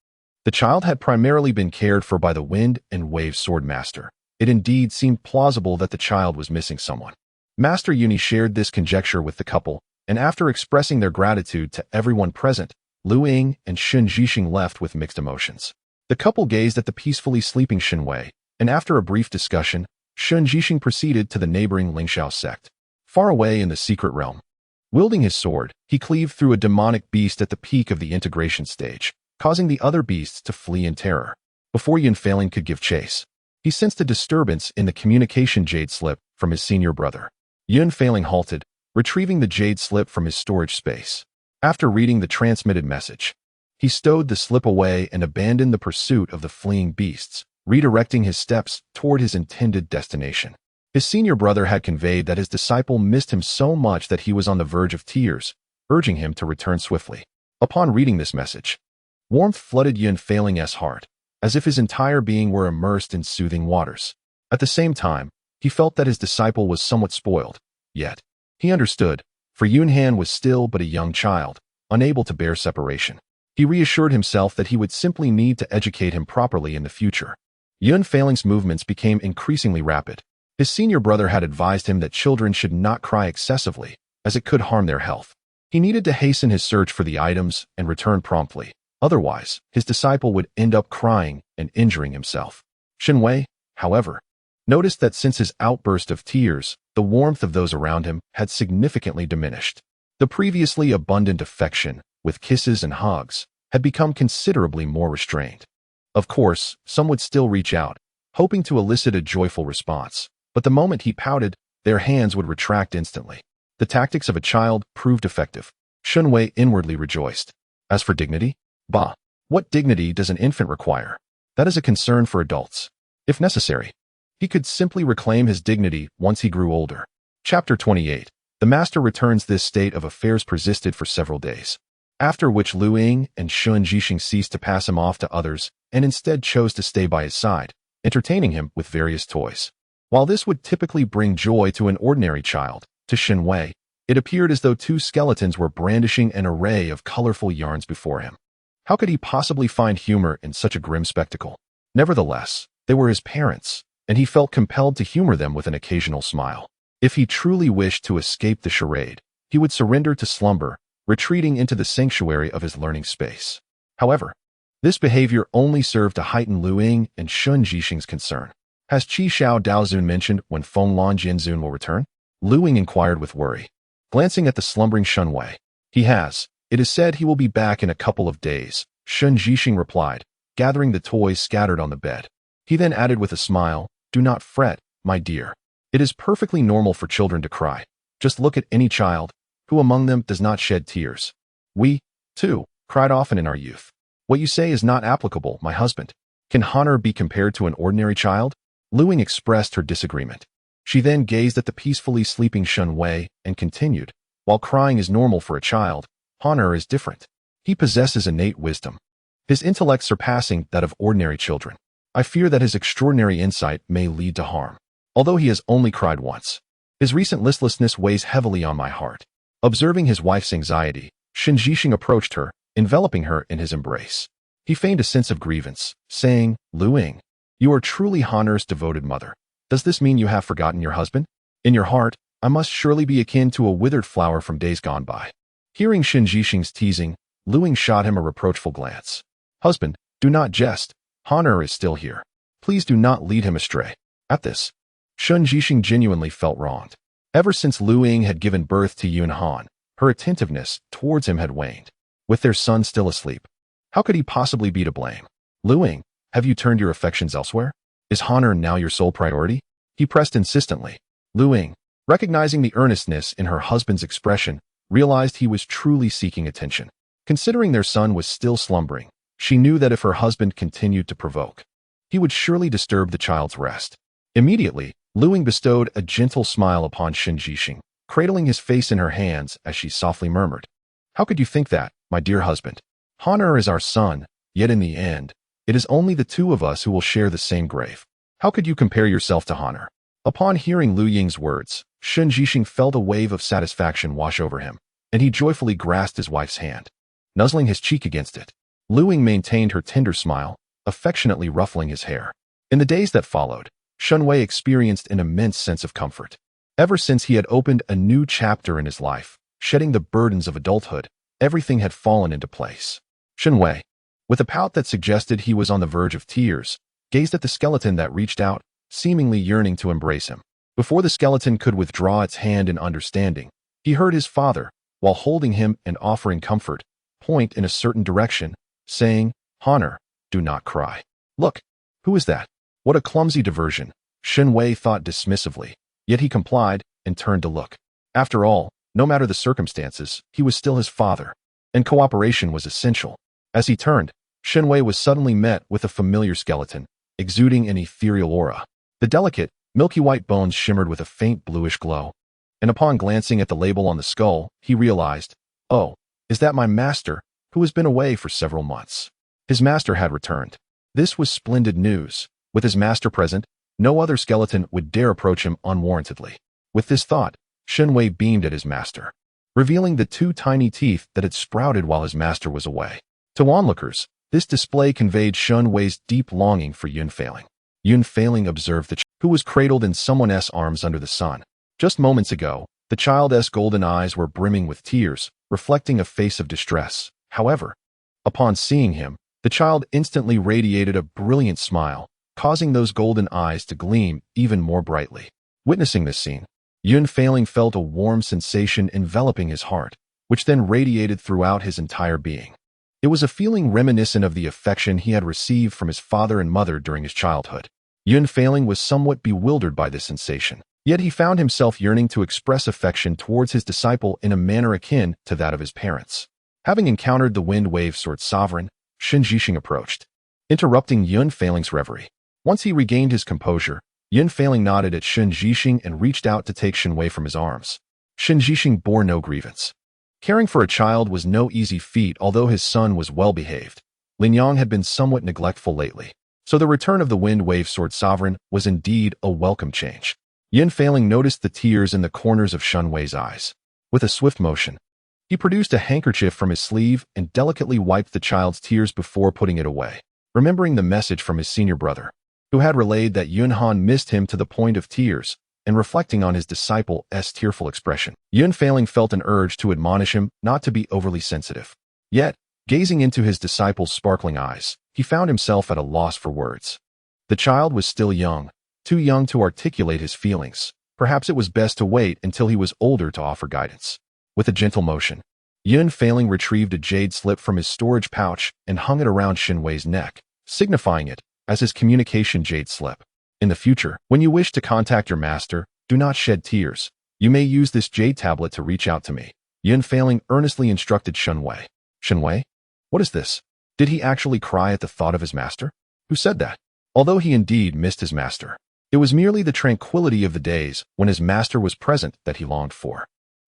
the child had primarily been cared for by the Wind and Wave Sword Master, it indeed seemed plausible that the child was missing someone. Master Uni shared this conjecture with the couple, and after expressing their gratitude to everyone present, Lu Ying and Shun Zhixing left with mixed emotions. The couple gazed at the peacefully sleeping Shen Wei, and after a brief discussion, Shun Zhixing proceeded to the neighboring Lingxiao sect. Far away in the secret realm, wielding his sword, he cleaved through a demonic beast at the peak of the integration stage, causing the other beasts to flee in terror. Before Yun Failing could give chase, he sensed a disturbance in the communication jade slip from his senior brother. Yun Failing halted, retrieving the jade slip from his storage space. After reading the transmitted message, he stowed the slip away and abandoned the pursuit of the fleeing beasts, redirecting his steps toward his intended destination. His senior brother had conveyed that his disciple missed him so much that he was on the verge of tears, urging him to return swiftly. Upon reading this message, warmth flooded Yunfanling's heart, as if his entire being were immersed in soothing waters. At the same time, he felt that his disciple was somewhat spoiled, yet he understood, for Yunhan was still but a young child, unable to bear separation. He reassured himself that he would simply need to educate him properly in the future. Yunfanling's movements became increasingly rapid. His senior brother had advised him that children should not cry excessively, as it could harm their health. He needed to hasten his search for the items and return promptly. Otherwise, his disciple would end up crying and injuring himself. Shen Wei, however, noticed that since his outburst of tears, the warmth of those around him had significantly diminished. The previously abundant affection, with kisses and hugs, had become considerably more restrained. Of course, some would still reach out, hoping to elicit a joyful response, but the moment he pouted, their hands would retract instantly. The tactics of a child proved effective. Shen Wei inwardly rejoiced. As for dignity, bah, what dignity does an infant require? That is a concern for adults. If necessary, he could simply reclaim his dignity once he grew older. Chapter 28. The master returns. This state of affairs persisted for several days, after which Lu Ying and Shen Yunhan ceased to pass him off to others and instead chose to stay by his side, entertaining him with various toys. While this would typically bring joy to an ordinary child, to Shen Wei, it appeared as though two skeletons were brandishing an array of colorful yarns before him. How could he possibly find humor in such a grim spectacle? Nevertheless, they were his parents, and he felt compelled to humor them with an occasional smile. If he truly wished to escape the charade, he would surrender to slumber, retreating into the sanctuary of his learning space. However, this behavior only served to heighten Lu Ying and Shen Yunhan's concern. Has Qi Xiao Daozun mentioned when Fenglan Jianzun will return? Lu Ying inquired with worry, glancing at the slumbering Shen Wei. He has. It is said he will be back in a couple of days, Shen Yunhan replied, gathering the toys scattered on the bed. He then added with a smile, do not fret, my dear. It is perfectly normal for children to cry. Just look at any child. Who among them does not shed tears? We, too, cried often in our youth. What you say is not applicable, my husband. Can honor be compared to an ordinary child? Lu Ying expressed her disagreement. She then gazed at the peacefully sleeping Shen Wei and continued, while crying is normal for a child, honor is different. He possesses innate wisdom, his intellect surpassing that of ordinary children. I fear that his extraordinary insight may lead to harm. Although he has only cried once, his recent listlessness weighs heavily on my heart. Observing his wife's anxiety, Shen Yunhan approached her, enveloping her in his embrace. He feigned a sense of grievance, saying, Lu Ying, you are truly Honor's devoted mother. Does this mean you have forgotten your husband? In your heart, I must surely be akin to a withered flower from days gone by. Hearing Shen Yunhan's teasing, Lu Ying shot him a reproachful glance. Husband, do not jest. Honor is still here. Please do not lead him astray. At this, Shen Yunhan genuinely felt wronged. Ever since Lu Ying had given birth to Yunhan, her attentiveness towards him had waned. With their son still asleep, how could he possibly be to blame? Lu Ying, have you turned your affections elsewhere? Is honor now your sole priority? He pressed insistently. Lu Ying, recognizing the earnestness in her husband's expression, realized he was truly seeking attention. Considering their son was still slumbering, she knew that if her husband continued to provoke, he would surely disturb the child's rest. Immediately, Lu Ying bestowed a gentle smile upon Shen Yunhan, cradling his face in her hands as she softly murmured, how could you think that, my dear husband? Honor is our son, yet in the end, it is only the two of us who will share the same grave. How could you compare yourself to Honor? Upon hearing Lu Ying's words, Shen Yunhan felt a wave of satisfaction wash over him, and he joyfully grasped his wife's hand, nuzzling his cheek against it. Lu Ying maintained her tender smile, affectionately ruffling his hair. In the days that followed, Shen Wei experienced an immense sense of comfort. Ever since he had opened a new chapter in his life, shedding the burdens of adulthood, everything had fallen into place. Shen Wei, with a pout that suggested he was on the verge of tears, gazed at the skeleton that reached out, seemingly yearning to embrace him. Before the skeleton could withdraw its hand in understanding, he heard his father, while holding him and offering comfort, point in a certain direction, saying, Honor, do not cry. Look, who is that? What a clumsy diversion, Shen Wei thought dismissively, yet he complied and turned to look. After all, no matter the circumstances, he was still his father, and cooperation was essential. As he turned, Shen Wei was suddenly met with a familiar skeleton, exuding an ethereal aura. The delicate, milky white bones shimmered with a faint bluish glow, and upon glancing at the label on the skull, he realized, oh, is that my master, who has been away for several months. His master had returned. This was splendid news. With his master present, no other skeleton would dare approach him unwarrantedly. With this thought, Shen Wei beamed at his master, revealing the two tiny teeth that had sprouted while his master was away. To onlookers, this display conveyed Shen Wei's deep longing for Yunhan. Yunhan observed the child, who was cradled in someone else's arms under the sun. Just moments ago, the child's golden eyes were brimming with tears, reflecting a face of distress. However, upon seeing him, the child instantly radiated a brilliant smile, causing those golden eyes to gleam even more brightly. Witnessing this scene, Yunhan felt a warm sensation enveloping his heart, which then radiated throughout his entire being. It was a feeling reminiscent of the affection he had received from his father and mother during his childhood. Yunhan was somewhat bewildered by this sensation, yet he found himself yearning to express affection towards his disciple in a manner akin to that of his parents. Having encountered the wind wave sword sovereign, Shen Yunhan approached, interrupting Yunhan's reverie. Once he regained his composure, Yunhan nodded at Shen Yunhan and reached out to take Shen Wei from his arms. Shen Yunhan bore no grievance. Caring for a child was no easy feat, although his son was well-behaved. Lin Yang had been somewhat neglectful lately, so the return of the wind wave sword sovereign was indeed a welcome change. Yunhan noticed the tears in the corners of Shen Wei's eyes. With a swift motion, he produced a handkerchief from his sleeve and delicately wiped the child's tears before putting it away. Remembering the message from his senior brother, who had relayed that Yunhan missed him to the point of tears, and reflecting on his disciple's tearful expression, Yunhan felt an urge to admonish him not to be overly sensitive. Yet, gazing into his disciple's sparkling eyes, he found himself at a loss for words. The child was still young, too young to articulate his feelings. Perhaps it was best to wait until he was older to offer guidance. With a gentle motion, Yunhan retrieved a jade slip from his storage pouch and hung it around Shen Wei's neck, signifying it as his communication jade slip. In the future, when you wish to contact your master, do not shed tears. You may use this jade tablet to reach out to me. Yunhan earnestly instructed Shen Wei. Shen Wei? What is this? Did he actually cry at the thought of his master? Who said that? Although he indeed missed his master, it was merely the tranquility of the days when his master was present that he longed for.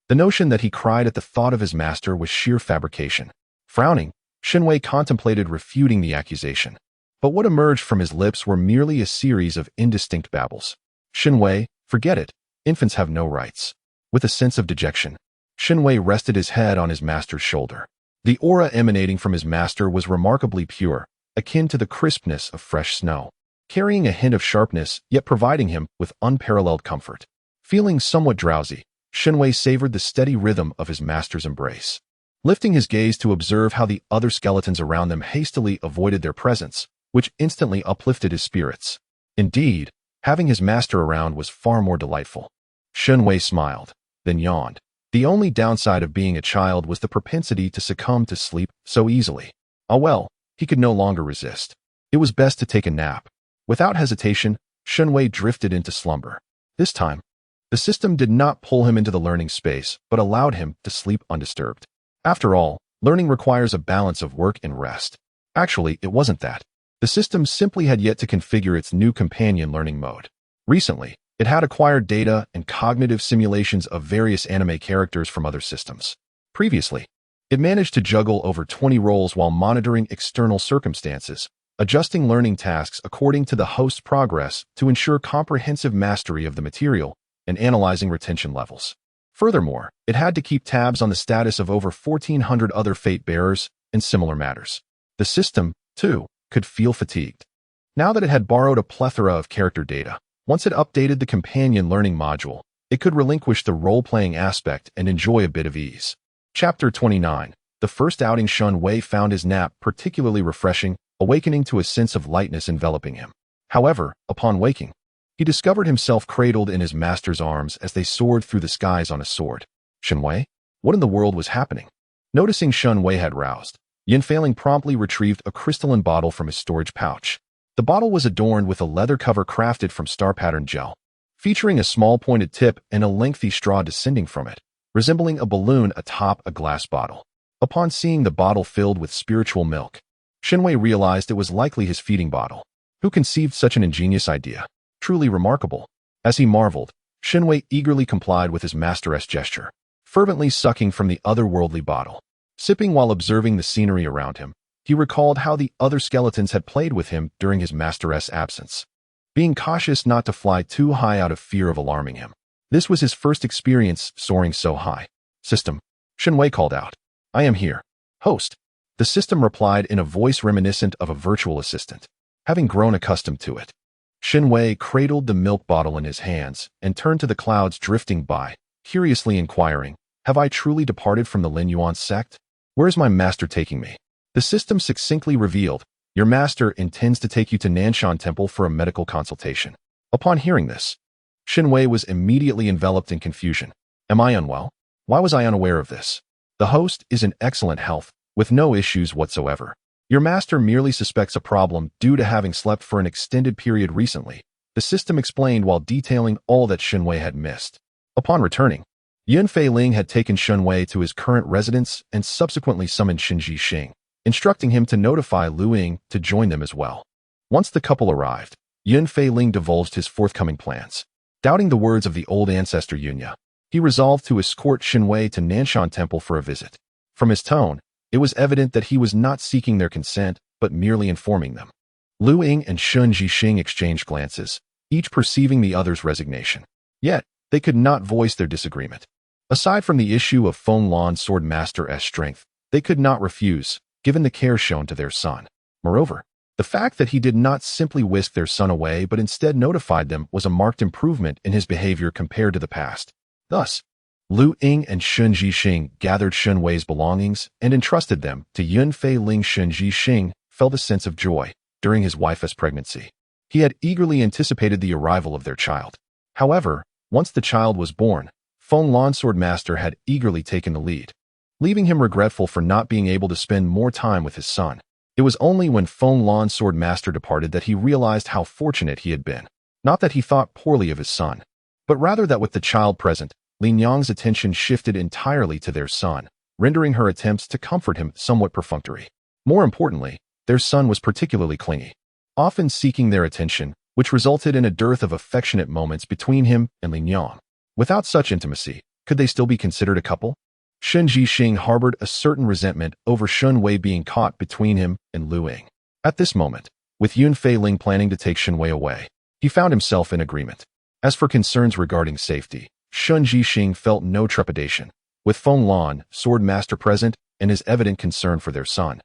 The notion that he cried at the thought of his master was sheer fabrication. Frowning, Shen Wei contemplated refuting the accusation. But what emerged from his lips were merely a series of indistinct babbles. Shen Wei, forget it. Infants have no rights. With a sense of dejection, Shen Wei rested his head on his master's shoulder. The aura emanating from his master was remarkably pure, akin to the crispness of fresh snow, carrying a hint of sharpness yet providing him with unparalleled comfort. Feeling somewhat drowsy, Shen Wei savored the steady rhythm of his master's embrace. Lifting his gaze to observe how the other skeletons around them hastily avoided their presence, which instantly uplifted his spirits. Indeed, having his master around was far more delightful. Shen Wei smiled, then yawned. The only downside of being a child was the propensity to succumb to sleep so easily. Ah well, he could no longer resist. It was best to take a nap. Without hesitation, Shen Wei drifted into slumber. This time, the system did not pull him into the learning space, but allowed him to sleep undisturbed. After all, learning requires a balance of work and rest. Actually, it wasn't that. The system simply had yet to configure its new companion learning mode. Recently, it had acquired data and cognitive simulations of various anime characters from other systems. Previously, it managed to juggle over 20 roles while monitoring external circumstances, adjusting learning tasks according to the host's progress to ensure comprehensive mastery of the material, and analyzing retention levels. Furthermore, it had to keep tabs on the status of over 1,400 other fate bearers and similar matters. The system, too, could feel fatigued. Now that it had borrowed a plethora of character data, once it updated the companion learning module, it could relinquish the role-playing aspect and enjoy a bit of ease. Chapter 29. The first outing. Shen Wei found his nap particularly refreshing, awakening to a sense of lightness enveloping him. However, upon waking, he discovered himself cradled in his master's arms as they soared through the skies on a sword. Shen Wei? What in the world was happening? Noticing Shen Wei had roused, Yunhan promptly retrieved a crystalline bottle from his storage pouch. The bottle was adorned with a leather cover crafted from star-patterned gel, featuring a small pointed tip and a lengthy straw descending from it, resembling a balloon atop a glass bottle. Upon seeing the bottle filled with spiritual milk, Shen Wei realized it was likely his feeding bottle. Who conceived such an ingenious idea? Truly remarkable. As he marveled, Shen Wei eagerly complied with his master's gesture, fervently sucking from the otherworldly bottle. Sipping while observing the scenery around him, he recalled how the other skeletons had played with him during his master's absence, being cautious not to fly too high out of fear of alarming him. This was his first experience soaring so high. System, Shen Wei called out. I am here. Host. The system replied in a voice reminiscent of a virtual assistant. Having grown accustomed to it, Shen Wei cradled the milk bottle in his hands and turned to the clouds drifting by, curiously inquiring, have I truly departed from the Lin Yuan sect? Where is my master taking me? The system succinctly revealed, your master intends to take you to Nanshan Temple for a medical consultation. Upon hearing this, Shen Wei was immediately enveloped in confusion. Am I unwell? Why was I unaware of this? The host is in excellent health, with no issues whatsoever. Your master merely suspects a problem due to having slept for an extended period recently, the system explained while detailing all that Shen Wei had missed. Upon returning, Yun Fei Ling had taken Shen Wei to his current residence and subsequently summoned Shen Yixing, instructing him to notify Lu Ying to join them as well. Once the couple arrived, Yun Fei Ling divulged his forthcoming plans. Doubting the words of the old ancestor Yunya, he resolved to escort Shen Wei to Nanshan Temple for a visit. From his tone, it was evident that he was not seeking their consent, but merely informing them. Lu Ying and Shen Yixing exchanged glances, each perceiving the other's resignation. Yet, they could not voice their disagreement. Aside from the issue of Feng Lan's sword master's strength, they could not refuse, given the care shown to their son. Moreover, the fact that he did not simply whisk their son away but instead notified them was a marked improvement in his behavior compared to the past. Thus, Lu Ying and Shen Yixing gathered Shen Wei's belongings and entrusted them to Yun Fei Ling. Shen Yixing felt a sense of joy during his wife's pregnancy. He had eagerly anticipated the arrival of their child. However, once the child was born, Feng Lan's sword master had eagerly taken the lead, leaving him regretful for not being able to spend more time with his son. It was only when Feng Lan's sword master departed that he realized how fortunate he had been. Not that he thought poorly of his son, but rather that with the child present, Lin Yang's attention shifted entirely to their son, rendering her attempts to comfort him somewhat perfunctory. More importantly, their son was particularly clingy, often seeking their attention, which resulted in a dearth of affectionate moments between him and Lin Yang. Without such intimacy, could they still be considered a couple? Shen Yixing harbored a certain resentment over Shen Wei being caught between him and Lu Ying. At this moment, with Yun Fei Ling planning to take Shen Wei away, he found himself in agreement. As for concerns regarding safety, Shen Yixing felt no trepidation. With Feng Lan, sword master present, and his evident concern for their son,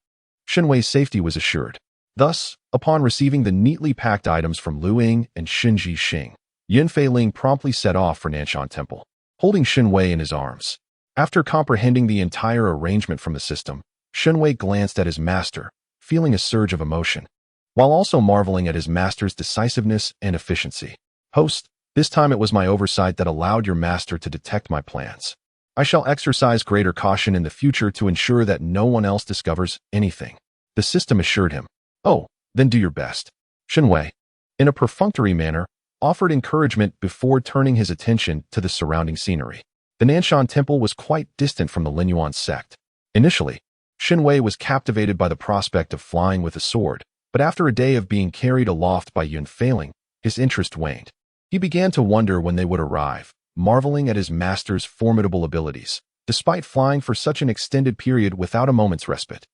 Shen Wei's safety was assured. Thus, upon receiving the neatly packed items from Lu Ying and Shen Yixing, Yun Fei Ling promptly set off for Nanshan Temple, holding Shen Wei in his arms. After comprehending the entire arrangement from the system, Shen Wei glanced at his master, feeling a surge of emotion, while also marveling at his master's decisiveness and efficiency. Host, this time it was my oversight that allowed your master to detect my plans. I shall exercise greater caution in the future to ensure that no one else discovers anything. The system assured him. Oh, then do your best. Shen Wei, in a perfunctory manner, offered encouragement before turning his attention to the surrounding scenery. The Nanshan Temple was quite distant from the Lin Yuan sect. Initially, Shen Wei was captivated by the prospect of flying with a sword, but after a day of being carried aloft by Yun Fei Ling, his interest waned. He began to wonder when they would arrive, marveling at his master's formidable abilities, despite flying for such an extended period without a moment's respite.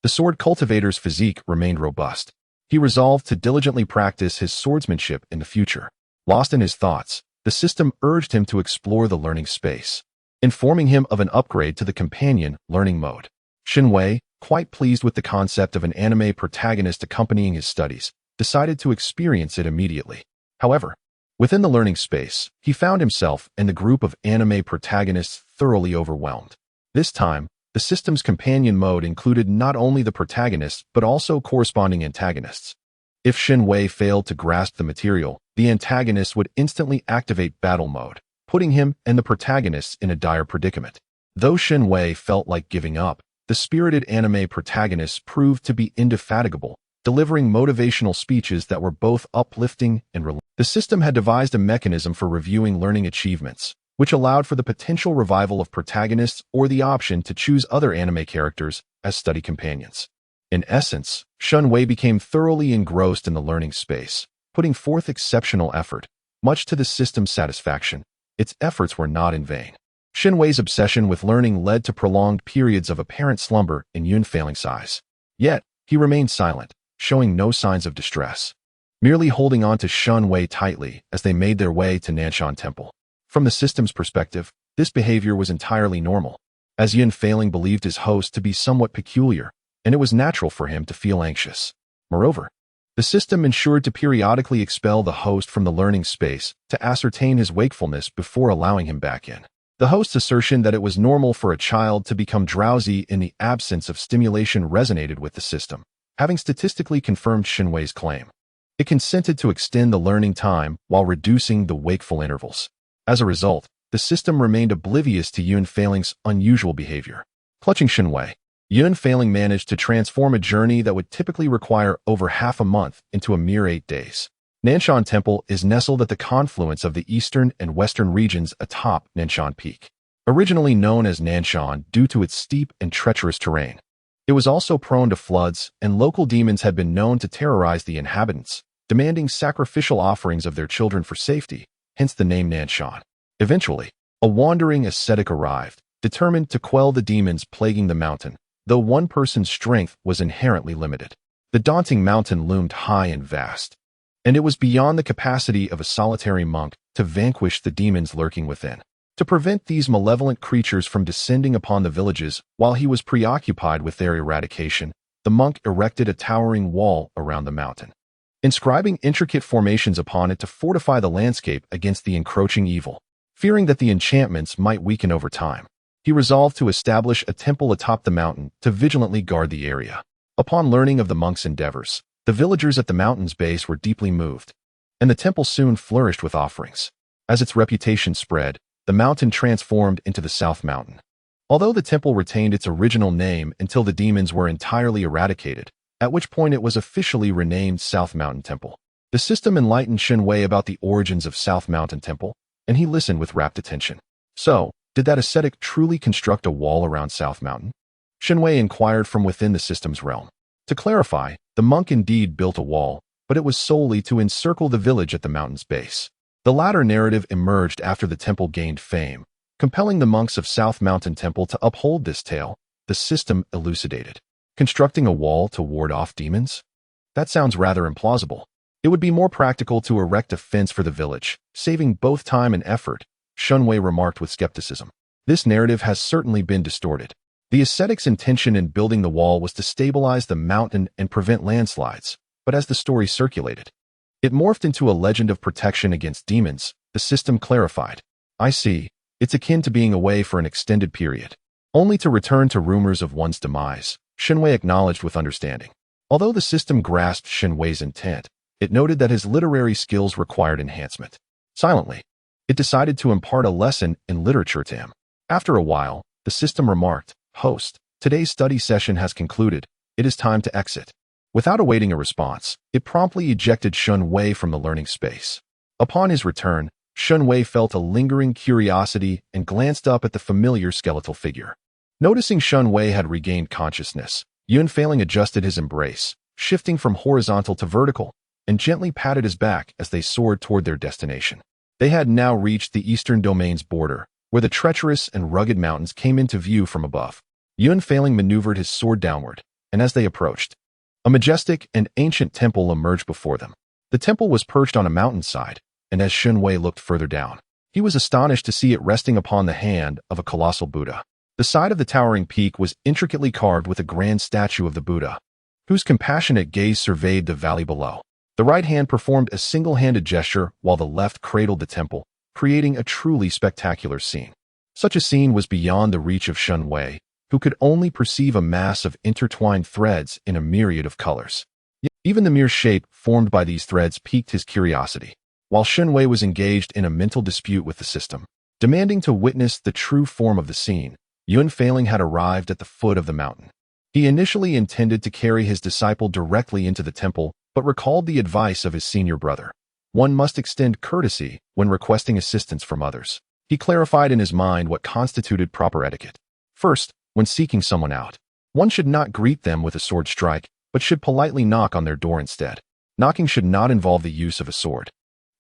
The sword cultivator's physique remained robust. He resolved to diligently practice his swordsmanship in the future. Lost in his thoughts, the system urged him to explore the learning space, informing him of an upgrade to the companion learning mode. Shen Wei, quite pleased with the concept of an anime protagonist accompanying his studies, decided to experience it immediately. However, within the learning space, he found himself and the group of anime protagonists thoroughly overwhelmed. This time, the system's companion mode included not only the protagonists but also corresponding antagonists. If Shen Wei failed to grasp the material, the antagonist would instantly activate battle mode, putting him and the protagonists in a dire predicament. Though Shen Wei felt like giving up, the spirited anime protagonists proved to be indefatigable, delivering motivational speeches that were both uplifting and relatable. The system had devised a mechanism for reviewing learning achievements, which allowed for the potential revival of protagonists or the option to choose other anime characters as study companions. In essence, Shen Wei became thoroughly engrossed in the learning space, putting forth exceptional effort. Much to the system's satisfaction, its efforts were not in vain. Shen Wei's obsession with learning led to prolonged periods of apparent slumber in Yunfanling's eyes. Yet, he remained silent, showing no signs of distress, merely holding on to Shen Wei tightly as they made their way to Nanshan Temple. From the system's perspective, this behavior was entirely normal, as Yunfanling believed his host to be somewhat peculiar, and it was natural for him to feel anxious. Moreover, the system ensured to periodically expel the host from the learning space to ascertain his wakefulness before allowing him back in. The host's assertion that it was normal for a child to become drowsy in the absence of stimulation resonated with the system, having statistically confirmed Shen Wei's claim. It consented to extend the learning time while reducing the wakeful intervals. As a result, the system remained oblivious to Yunfanling's unusual behavior. Clutching Shen Wei, Yunfanling managed to transform a journey that would typically require over half a month into a mere 8 days. Nanshan Temple is nestled at the confluence of the eastern and western regions atop Nanshan Peak. Originally known as Nanshan due to its steep and treacherous terrain, it was also prone to floods, and local demons had been known to terrorize the inhabitants, demanding sacrificial offerings of their children for safety, hence the name Nanshan. Eventually, a wandering ascetic arrived, determined to quell the demons plaguing the mountain, though one person's strength was inherently limited. The daunting mountain loomed high and vast, and it was beyond the capacity of a solitary monk to vanquish the demons lurking within. To prevent these malevolent creatures from descending upon the villages while he was preoccupied with their eradication, the monk erected a towering wall around the mountain, inscribing intricate formations upon it to fortify the landscape against the encroaching evil. Fearing that the enchantments might weaken over time, he resolved to establish a temple atop the mountain to vigilantly guard the area. Upon learning of the monk's endeavors, the villagers at the mountain's base were deeply moved, and the temple soon flourished with offerings. As its reputation spread, the mountain transformed into the South Mountain. Although the temple retained its original name until the demons were entirely eradicated, at which point it was officially renamed South Mountain Temple. The system enlightened Shen Wei about the origins of South Mountain Temple, and he listened with rapt attention. So, did that ascetic truly construct a wall around South Mountain? Shen Wei inquired from within the system's realm. To clarify, the monk indeed built a wall, but it was solely to encircle the village at the mountain's base. The latter narrative emerged after the temple gained fame, compelling the monks of South Mountain Temple to uphold this tale. The system elucidated. Constructing a wall to ward off demons? That sounds rather implausible. It would be more practical to erect a fence for the village, saving both time and effort, Shen Wei remarked with skepticism. This narrative has certainly been distorted. The ascetic's intention in building the wall was to stabilize the mountain and prevent landslides, but as the story circulated, it morphed into a legend of protection against demons. The system clarified. I see. It's akin to being away for an extended period, only to return to rumors of one's demise, Shen Wei acknowledged with understanding. Although the system grasped Shen Wei's intent, it noted that his literary skills required enhancement. Silently, it decided to impart a lesson in literature to him. After a while, the system remarked, "Host, today's study session has concluded. It is time to exit." Without awaiting a response, it promptly ejected Shen Wei from the learning space. Upon his return, Shen Wei felt a lingering curiosity and glanced up at the familiar skeletal figure. Noticing Shen Wei had regained consciousness, Yunfanling adjusted his embrace, shifting from horizontal to vertical, and gently patted his back as they soared toward their destination. They had now reached the eastern domain's border, where the treacherous and rugged mountains came into view from above. Yunfanling maneuvered his sword downward, and as they approached, a majestic and ancient temple emerged before them. The temple was perched on a mountainside, and as Shen Wei looked further down, he was astonished to see it resting upon the hand of a colossal Buddha. The side of the towering peak was intricately carved with a grand statue of the Buddha, whose compassionate gaze surveyed the valley below. The right hand performed a single-handed gesture while the left cradled the temple, creating a truly spectacular scene. Such a scene was beyond the reach of Shen Wei, who could only perceive a mass of intertwined threads in a myriad of colors. Yet even the mere shape formed by these threads piqued his curiosity, while Shen Wei was engaged in a mental dispute with the system, demanding to witness the true form of the scene. Yunfanling had arrived at the foot of the mountain. He initially intended to carry his disciple directly into the temple, but recalled the advice of his senior brother. One must extend courtesy when requesting assistance from others. He clarified in his mind what constituted proper etiquette. First, when seeking someone out, one should not greet them with a sword strike, but should politely knock on their door instead. Knocking should not involve the use of a sword.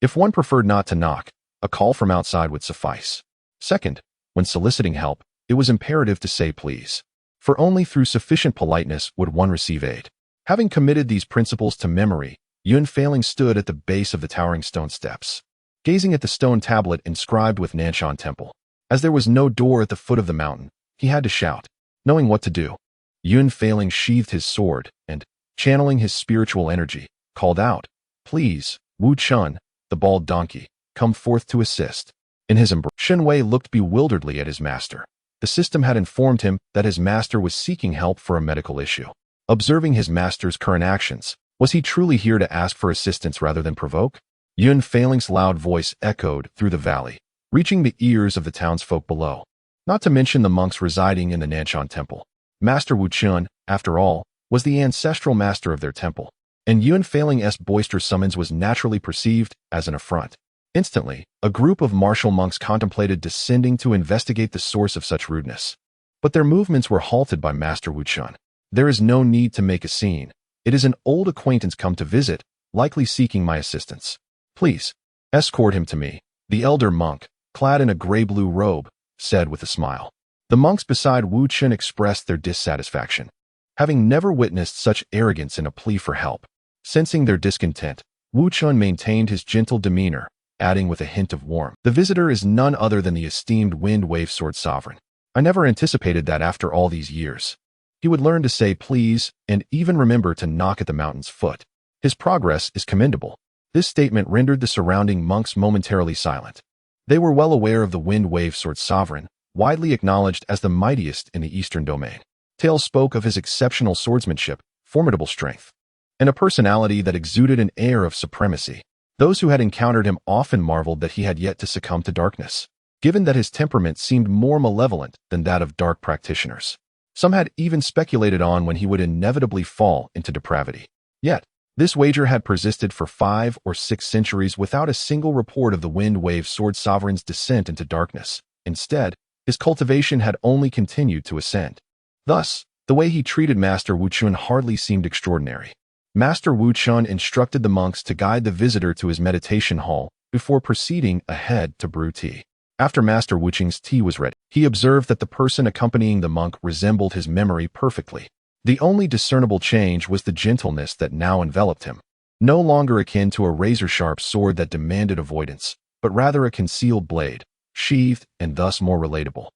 If one preferred not to knock, a call from outside would suffice. Second, When soliciting help, it was imperative to say please. For only through sufficient politeness would one receive aid. Having committed these principles to memory, Yunfailing stood at the base of the towering stone steps, gazing at the stone tablet inscribed with Nanshan Temple. As there was no door at the foot of the mountain, he had to shout. Knowing what to do, Yunfailing sheathed his sword and, channeling his spiritual energy, called out, "Please, Wu Chun, the bald donkey, come forth to assist." In his embrace, Shen Wei looked bewilderedly at his master. The system had informed him that his master was seeking help for a medical issue. Observing his master's current actions, was he truly here to ask for assistance rather than provoke? Yunfailing's loud voice echoed through the valley, reaching the ears of the townsfolk below. Not to mention the monks residing in the Nanshan Temple. Master Wu Chun, after all, was the ancestral master of their temple, and Yunfailing's boisterous summons was naturally perceived as an affront. Instantly, a group of martial monks contemplated descending to investigate the source of such rudeness. But their movements were halted by Master Wu Chun. "There is no need to make a scene. It is an old acquaintance come to visit, likely seeking my assistance. Please, escort him to me," the elder monk, clad in a gray-blue robe, said with a smile. The monks beside Wu Chun expressed their dissatisfaction, having never witnessed such arrogance in a plea for help. Sensing their discontent, Wu Chun maintained his gentle demeanor, adding with a hint of warmth, "The visitor is none other than the esteemed Wind Wave Sword Sovereign. I never anticipated that after all these years he would learn to say please and even remember to knock at the mountain's foot. His progress is commendable." This statement rendered the surrounding monks momentarily silent. They were well aware of the Wind Wave Sword Sovereign, widely acknowledged as the mightiest in the Eastern Domain. Tales spoke of his exceptional swordsmanship, formidable strength, and a personality that exuded an air of supremacy. Those who had encountered him often marveled that he had yet to succumb to darkness, given that his temperament seemed more malevolent than that of dark practitioners. Some had even speculated on when he would inevitably fall into depravity. Yet, this wager had persisted for 5 or 6 centuries without a single report of the Wind Wave Sword Sovereign's descent into darkness. Instead, his cultivation had only continued to ascend. Thus, the way he treated Master Wu Chun hardly seemed extraordinary. Master Wu Chun instructed the monks to guide the visitor to his meditation hall before proceeding ahead to brew tea. After Master Wu Chun's tea was ready, he observed that the person accompanying the monk resembled his memory perfectly. The only discernible change was the gentleness that now enveloped him. No longer akin to a razor-sharp sword that demanded avoidance, but rather a concealed blade, sheathed and thus more relatable.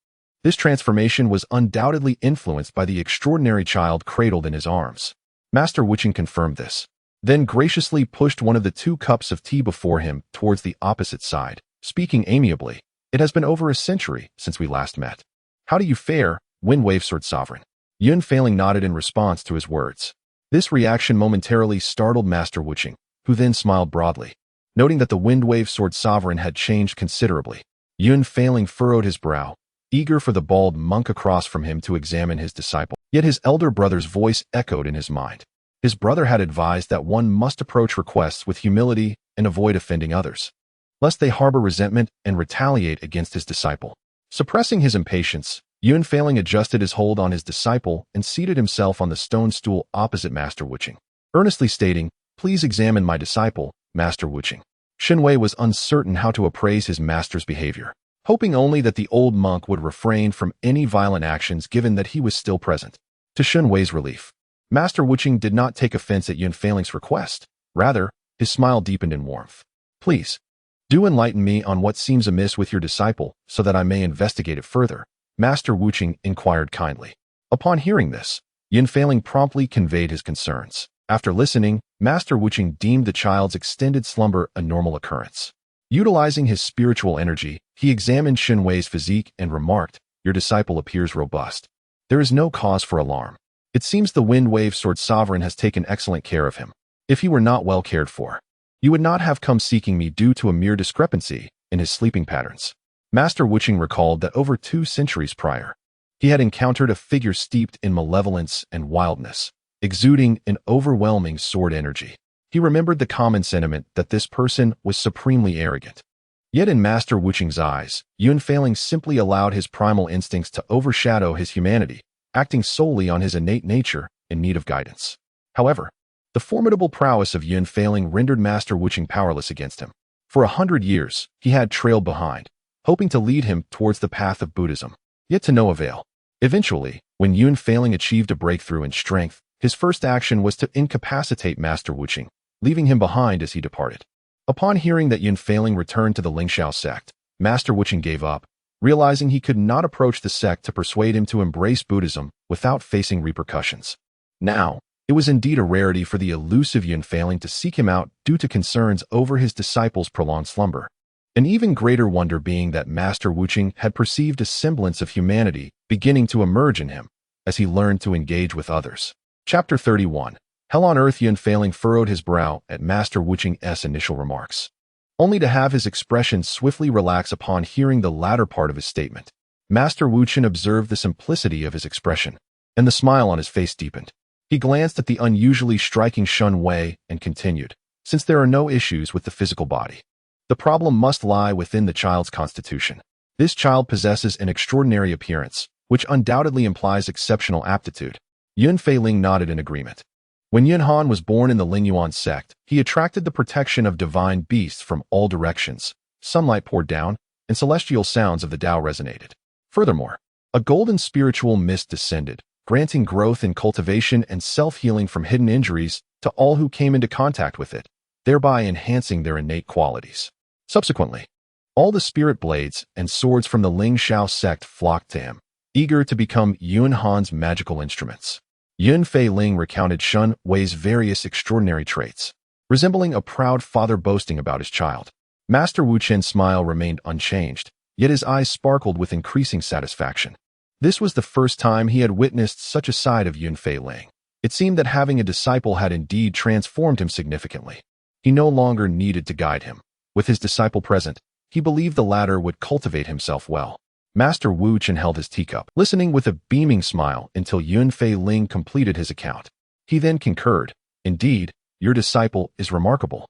This transformation was undoubtedly influenced by the extraordinary child cradled in his arms. Master Wu Chun confirmed this, then graciously pushed one of the 2 cups of tea before him towards the opposite side, speaking amiably. "It has been over a century since we last met. How do you fare, Wind Wave Sword Sovereign?" Yunfailing nodded in response to his words. This reaction momentarily startled Master Wu Chun, who then smiled broadly. Noting that the Wind Wave Sword Sovereign had changed considerably, Yunfailing furrowed his brow, eager for the bald monk across from him to examine his disciple. Yet his elder brother's voice echoed in his mind. His brother had advised that one must approach requests with humility and avoid offending others, lest they harbor resentment and retaliate against his disciple. Suppressing his impatience, Yunfailing adjusted his hold on his disciple and seated himself on the stone stool opposite Master Wu Chun, earnestly stating, "Please examine my disciple, Master Wu Chun." Shen Wei was uncertain how to appraise his master's behavior, hoping only that the old monk would refrain from any violent actions given that he was still present. To Shen Wei's relief, Master Wu Chun did not take offense at Yunfailing's request. Rather, his smile deepened in warmth. "Please, do enlighten me on what seems amiss with your disciple so that I may investigate it further," Master Wu Chun inquired kindly. Upon hearing this, Yunfailing promptly conveyed his concerns. After listening, Master Wu Chun deemed the child's extended slumber a normal occurrence. Utilizing his spiritual energy, he examined Shen Wei's physique and remarked, "Your disciple appears robust. There is no cause for alarm. It seems the Wind Wave Sword Sovereign has taken excellent care of him. If he were not well cared for, you would not have come seeking me due to a mere discrepancy in his sleeping patterns." Master Wu Chun recalled that over 2 centuries prior, he had encountered a figure steeped in malevolence and wildness, exuding an overwhelming sword energy. He remembered the common sentiment that this person was supremely arrogant. Yet in Master Wu Chun's eyes, Yunfailing simply allowed his primal instincts to overshadow his humanity, acting solely on his innate nature in need of guidance. However, the formidable prowess of Yunfailing rendered Master Wu Chun powerless against him. For 100 years, he had trailed behind, hoping to lead him towards the path of Buddhism, yet to no avail. Eventually, when Yunfei achieved a breakthrough in strength, his first action was to incapacitate Master Wuqing, leaving him behind as he departed. Upon hearing that Yunfei returned to the Lingxiao sect, Master Wuqing gave up, realizing he could not approach the sect to persuade him to embrace Buddhism without facing repercussions. Now, it was indeed a rarity for the elusive Yunfei to seek him out due to concerns over his disciple's prolonged slumber. An even greater wonder being that Master Wuqing had perceived a semblance of humanity beginning to emerge in him as he learned to engage with others. Chapter 31. Hell on Earth. Yunfei furrowed his brow at Master Wuqing's initial remarks, only to have his expression swiftly relax upon hearing the latter part of his statement. Master Wuqing observed the simplicity of his expression, and the smile on his face deepened. He glanced at the unusually striking Shen Wei and continued, since there are no issues with the physical body, the problem must lie within the child's constitution. This child possesses an extraordinary appearance, which undoubtedly implies exceptional aptitude. Yunfei nodded in agreement. When Yunhan was born in the Lingyuan sect, he attracted the protection of divine beasts from all directions. Sunlight poured down, and celestial sounds of the Tao resonated. Furthermore, a golden spiritual mist descended, granting growth in cultivation and self-healing from hidden injuries to all who came into contact with it, thereby enhancing their innate qualities. Subsequently, all the spirit blades and swords from the Lingxiao sect flocked to him, eager to become Yunhan's magical instruments. Yunfei recounted Shen Wei's various extraordinary traits, resembling a proud father boasting about his child. Master Wuqing's smile remained unchanged, yet his eyes sparkled with increasing satisfaction. This was the first time he had witnessed such a side of Yunfei. It seemed that having a disciple had indeed transformed him significantly. He no longer needed to guide him. With his disciple present, he believed the latter would cultivate himself well. Master Wuqing held his teacup, listening with a beaming smile until Yunfei completed his account. He then concurred, "Indeed, your disciple is remarkable.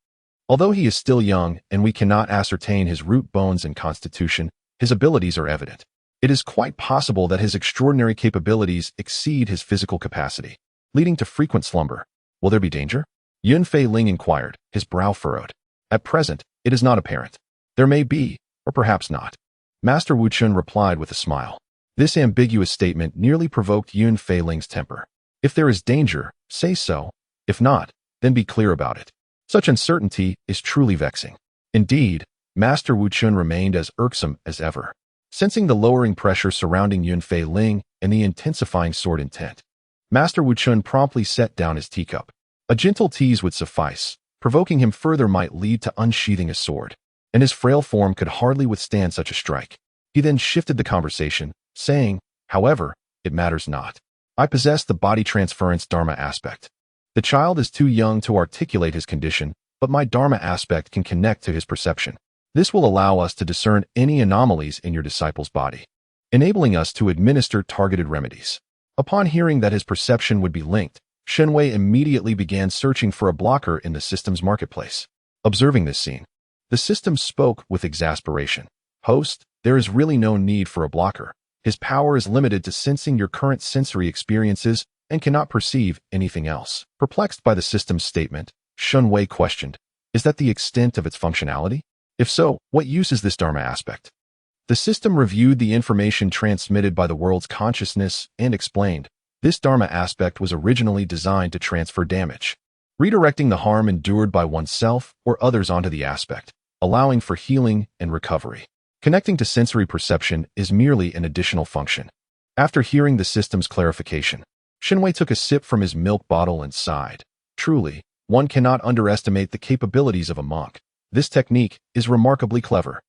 Although he is still young and we cannot ascertain his root bones and constitution, his abilities are evident. It is quite possible that his extraordinary capabilities exceed his physical capacity, leading to frequent slumber. Will there be danger?" Yunfei inquired, his brow furrowed. "At present, it is not apparent. There may be, or perhaps not." Master Wuqing replied with a smile. This ambiguous statement nearly provoked Yunfei's temper. If there is danger, say so. If not, then be clear about it. Such uncertainty is truly vexing. Indeed, Master Wuqing remained as irksome as ever, sensing the lowering pressure surrounding Yunfei and the intensifying sword intent. Master Wuqing promptly set down his teacup. A gentle tease would suffice. Provoking him further might lead to unsheathing his sword, and his frail form could hardly withstand such a strike. He then shifted the conversation, saying, "However, it matters not. I possess the body transference Dharma aspect. The child is too young to articulate his condition, but my Dharma aspect can connect to his perception. This will allow us to discern any anomalies in your disciple's body, enabling us to administer targeted remedies." Upon hearing that his perception would be linked, Shen Wei immediately began searching for a blocker in the system's marketplace. Observing this scene, the system spoke with exasperation. "Host, there is really no need for a blocker. His power is limited to sensing your current sensory experiences and cannot perceive anything else." Perplexed by the system's statement, Shen Wei questioned, "Is that the extent of its functionality? If so, what use is this Dharma aspect?" The system reviewed the information transmitted by the world's consciousness and explained, this Dharma aspect was originally designed to transfer damage, redirecting the harm endured by oneself or others onto the aspect, allowing for healing and recovery. Connecting to sensory perception is merely an additional function. After hearing the system's clarification, Shen Wei took a sip from his milk bottle and sighed. Truly, one cannot underestimate the capabilities of a monk. This technique is remarkably clever.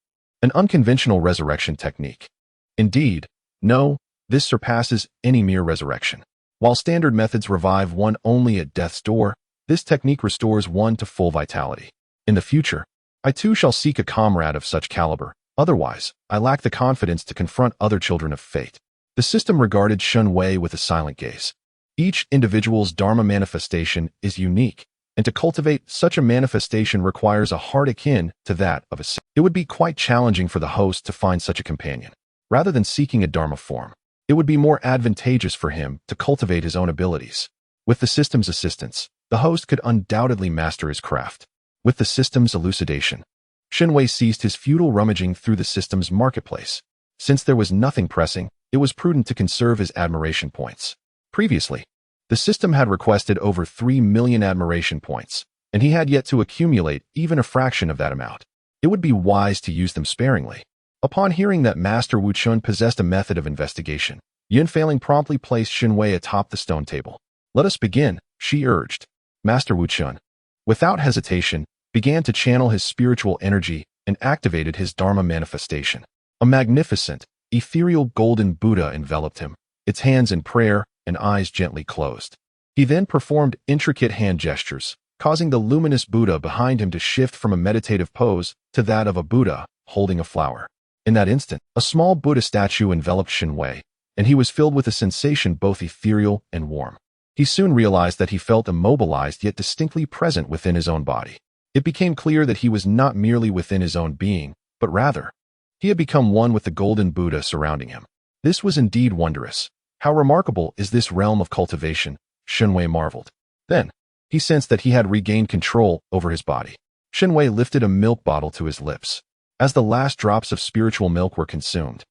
An unconventional resurrection technique. Indeed, no, this surpasses any mere resurrection. While standard methods revive one only at death's door, this technique restores one to full vitality. In the future, I too shall seek a comrade of such caliber. Otherwise, I lack the confidence to confront other children of fate. The system regarded Shen Wei with a silent gaze. Each individual's Dharma manifestation is unique, and to cultivate such a manifestation requires a heart akin to that of a saint. It would be quite challenging for the host to find such a companion. Rather than seeking a Dharma form, it would be more advantageous for him to cultivate his own abilities. With the system's assistance, the host could undoubtedly master his craft. With the system's elucidation, Shen Wei ceased his futile rummaging through the system's marketplace. Since there was nothing pressing, it was prudent to conserve his admiration points. Previously, the system had requested over 3 million admiration points, and he had yet to accumulate even a fraction of that amount. It would be wise to use them sparingly. Upon hearing that Master Wuchun possessed a method of investigation, Yunfeiling promptly placed Shen Wei atop the stone table. "Let us begin," she urged. Master Wuchun, without hesitation, began to channel his spiritual energy and activated his Dharma manifestation. A magnificent, ethereal golden Buddha enveloped him, its hands in prayer and eyes gently closed. He then performed intricate hand gestures, causing the luminous Buddha behind him to shift from a meditative pose to that of a Buddha holding a flower. In that instant, a small Buddha statue enveloped Shen Wei, and he was filled with a sensation both ethereal and warm. He soon realized that he felt immobilized yet distinctly present within his own body. It became clear that he was not merely within his own being, but rather, he had become one with the golden Buddha surrounding him. This was indeed wondrous. How remarkable is this realm of cultivation, Shen Wei marveled. Then, he sensed that he had regained control over his body. Shen Wei lifted a milk bottle to his lips. As the last drops of spiritual milk were consumed,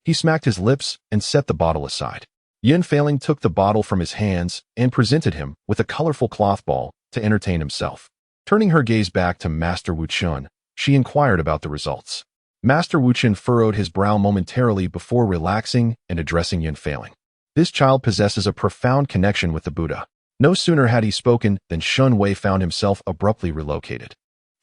he smacked his lips and set the bottle aside. Yunfeiling took the bottle from his hands and presented him with a colorful cloth ball to entertain himself. Turning her gaze back to Master Wuchun, she inquired about the results. Master Wuchun furrowed his brow momentarily before relaxing and addressing Yunfeiling. "This child possesses a profound connection with the Buddha." No sooner had he spoken than Shen Wei found himself abruptly relocated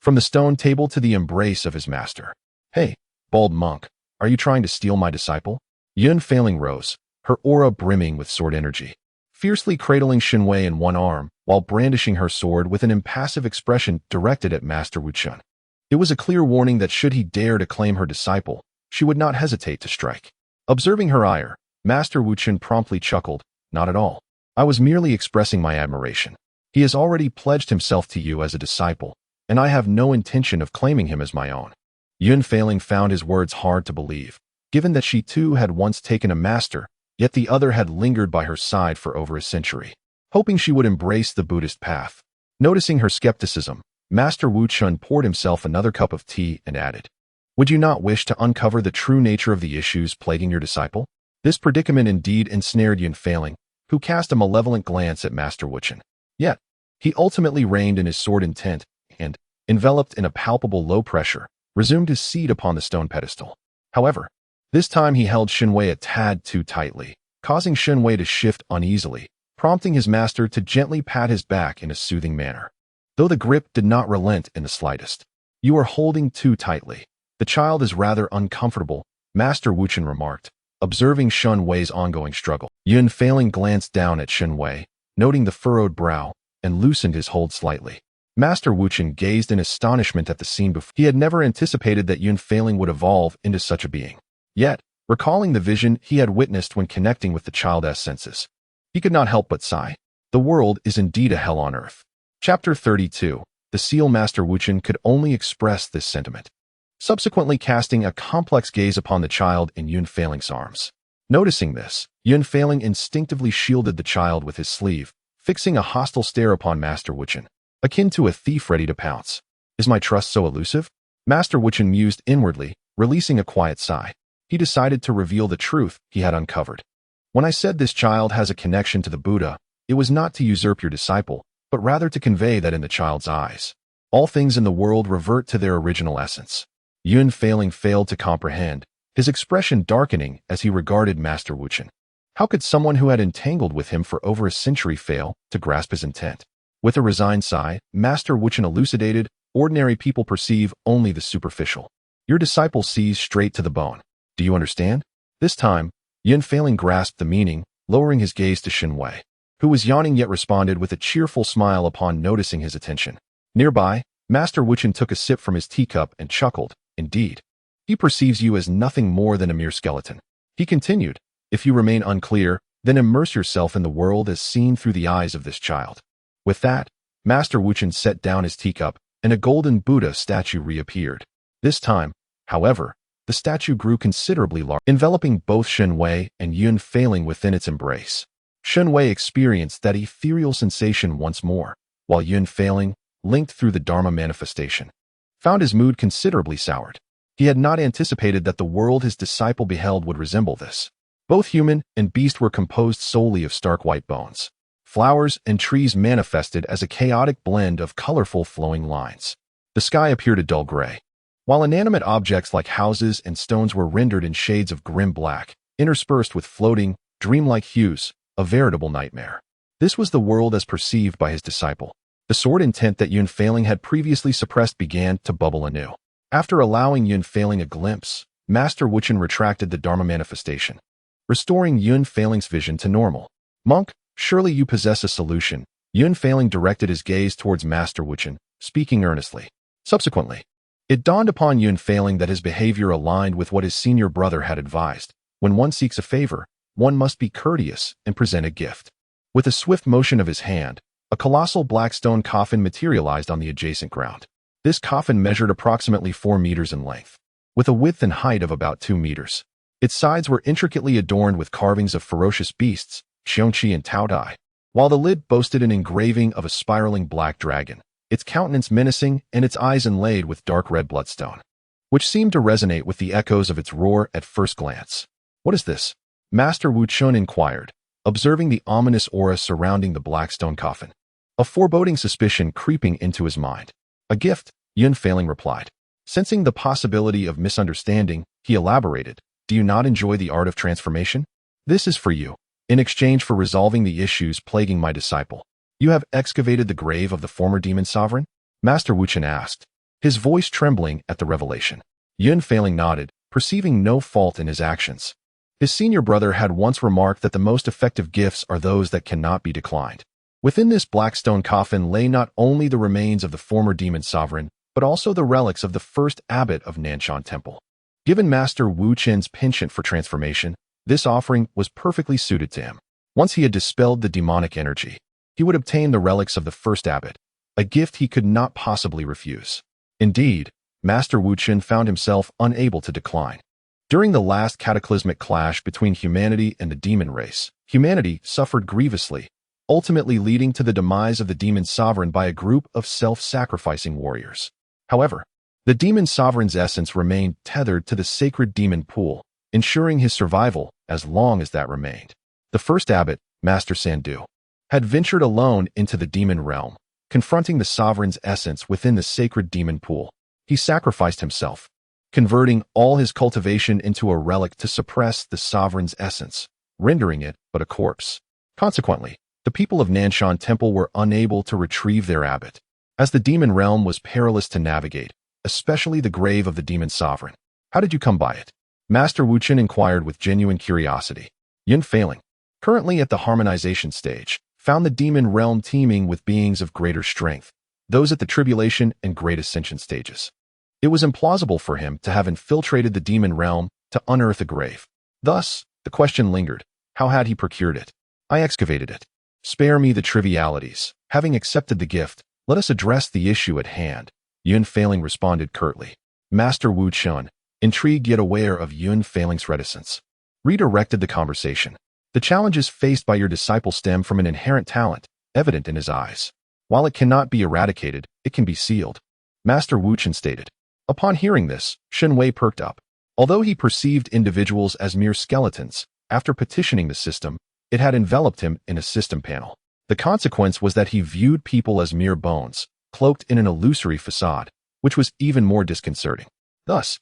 from the stone table to the embrace of his master. "Hey, bald monk, are you trying to steal my disciple?" Yunfeiling rose, her aura brimming with sword energy, fiercely cradling Shen Wei in one arm while brandishing her sword with an impassive expression directed at Master Wuchun. It was a clear warning that should he dare to claim her disciple, she would not hesitate to strike. Observing her ire, Master Wuchun promptly chuckled, "Not at all. I was merely expressing my admiration. He has already pledged himself to you as a disciple, and I have no intention of claiming him as my own." Yunfeiling found his words hard to believe, given that she too had once taken a master, yet the other had lingered by her side for over a century, hoping she would embrace the Buddhist path. Noticing her skepticism, Master Wuchun poured himself another cup of tea and added, "Would you not wish to uncover the true nature of the issues plaguing your disciple?" This predicament indeed ensnared Yunfeiling, who cast a malevolent glance at Master Wuchun. Yet, he ultimately reined in his sword intent and, enveloped in a palpable low pressure, resumed his seat upon the stone pedestal. However, this time he held Shen Wei a tad too tightly, causing Shen Wei to shift uneasily, prompting his master to gently pat his back in a soothing manner. Though the grip did not relent in the slightest. "You are holding too tightly. The child is rather uncomfortable," Master Wuchun remarked, observing Shen Wei's ongoing struggle. Yunfeiling glanced down at Shen Wei, noting the furrowed brow, and loosened his hold slightly. Master Wuchun gazed in astonishment at the scene before. He had never anticipated that Yunfeiling would evolve into such a being. Yet, recalling the vision he had witnessed when connecting with the child's senses, he could not help but sigh. The world is indeed a hell on earth. Chapter 32. The Seal. Master Wuchun could only express this sentiment, subsequently casting a complex gaze upon the child in Yunfeiling's arms. Noticing this, Yunfeiling instinctively shielded the child with his sleeve, fixing a hostile stare upon Master Wuchun, akin to a thief ready to pounce. "Is my trust so elusive?" Master Wuchun mused inwardly, releasing a quiet sigh. He decided to reveal the truth he had uncovered. "When I said this child has a connection to the Buddha, it was not to usurp your disciple, but rather to convey that in the child's eyes, all things in the world revert to their original essence." Yunfeiling failed to comprehend, his expression darkening as he regarded Master Wuchun. How could someone who had entangled with him for over a century fail to grasp his intent? With a resigned sigh, Master Wuchun elucidated, "Ordinary people perceive only the superficial. Your disciple sees straight to the bone. Do you understand?" This time, Yunfeiling grasped the meaning, lowering his gaze to Shen Wei, who was yawning yet responded with a cheerful smile upon noticing his attention. Nearby, Master Wuchun took a sip from his teacup and chuckled. "Indeed, he perceives you as nothing more than a mere skeleton." He continued, "If you remain unclear, then immerse yourself in the world as seen through the eyes of this child." With that, Master Wuchun set down his teacup, and a golden Buddha statue reappeared. This time, however, the statue grew considerably larger, enveloping both Shen Wei and Yunfeiling within its embrace. Shen Wei experienced that ethereal sensation once more, while Yunfeiling, linked through the Dharma manifestation, found his mood considerably soured. He had not anticipated that the world his disciple beheld would resemble this. Both human and beast were composed solely of stark white bones. Flowers and trees manifested as a chaotic blend of colorful flowing lines. The sky appeared a dull gray, while inanimate objects like houses and stones were rendered in shades of grim black, interspersed with floating, dreamlike hues, a veritable nightmare. This was the world as perceived by his disciple. The sword intent that Yunfailing had previously suppressed began to bubble anew. After allowing Yunfailing a glimpse, Master Wuchen retracted the Dharma manifestation, restoring Yunfailing's vision to normal. "Monk, surely you possess a solution." Yunfailing directed his gaze towards Master Wuchen, speaking earnestly. Subsequently, it dawned upon Yunfailing that his behavior aligned with what his senior brother had advised. When one seeks a favor, one must be courteous and present a gift. With a swift motion of his hand, a colossal black stone coffin materialized on the adjacent ground. This coffin measured approximately 4 meters in length, with a width and height of about 2 meters. Its sides were intricately adorned with carvings of ferocious beasts, Xiongqi and Taodai, while the lid boasted an engraving of a spiraling black dragon, its countenance menacing and its eyes inlaid with dark red bloodstone, which seemed to resonate with the echoes of its roar at first glance. "What is this?" Master Wuchen inquired, observing the ominous aura surrounding the black stone coffin, a foreboding suspicion creeping into his mind. "A gift," Yunfailing replied. Sensing the possibility of misunderstanding, he elaborated, "Do you not enjoy the art of transformation? This is for you, in exchange for resolving the issues plaguing my disciple." "You have excavated the grave of the former demon sovereign?" Master Wuchen asked, his voice trembling at the revelation. Yunfailing nodded, perceiving no fault in his actions. His senior brother had once remarked that the most effective gifts are those that cannot be declined. Within this black stone coffin lay not only the remains of the former demon sovereign, but also the relics of the first abbot of Nanshan Temple. Given Master Wu Chen's penchant for transformation, this offering was perfectly suited to him. Once he had dispelled the demonic energy, he would obtain the relics of the first abbot, a gift he could not possibly refuse. Indeed, Master Wu Chen found himself unable to decline. During the last cataclysmic clash between humanity and the demon race, humanity suffered grievously, ultimately leading to the demise of the demon sovereign by a group of self-sacrificing warriors. However, the demon sovereign's essence remained tethered to the sacred demon pool, ensuring his survival as long as that remained. The first abbot, Master Sandu, had ventured alone into the demon realm, confronting the sovereign's essence within the sacred demon pool. He sacrificed himself, converting all his cultivation into a relic to suppress the sovereign's essence, rendering it but a corpse. Consequently, the people of Nanshan Temple were unable to retrieve their abbot, as the demon realm was perilous to navigate, especially the grave of the demon sovereign. "How did you come by it?" Master Wuchen inquired with genuine curiosity. Yunfailing, currently at the harmonization stage, found the demon realm teeming with beings of greater strength, those at the tribulation and great ascension stages. It was implausible for him to have infiltrated the demon realm to unearth a grave. Thus, the question lingered, how had he procured it? "I excavated it." "Spare me the trivialities. Having accepted the gift, let us address the issue at hand," Yunfailing responded curtly. Master Wu Chen, intrigued yet aware of Yunfailing's reticence, redirected the conversation. "The challenges faced by your disciple stem from an inherent talent, evident in his eyes. While it cannot be eradicated, it can be sealed," Master Wu Chen stated. Upon hearing this, Shen Wei perked up. Although he perceived individuals as mere skeletons, after petitioning the system, it had enveloped him in a system panel. The consequence was that he viewed people as mere bones, cloaked in an illusory facade, which was even more disconcerting. Thus,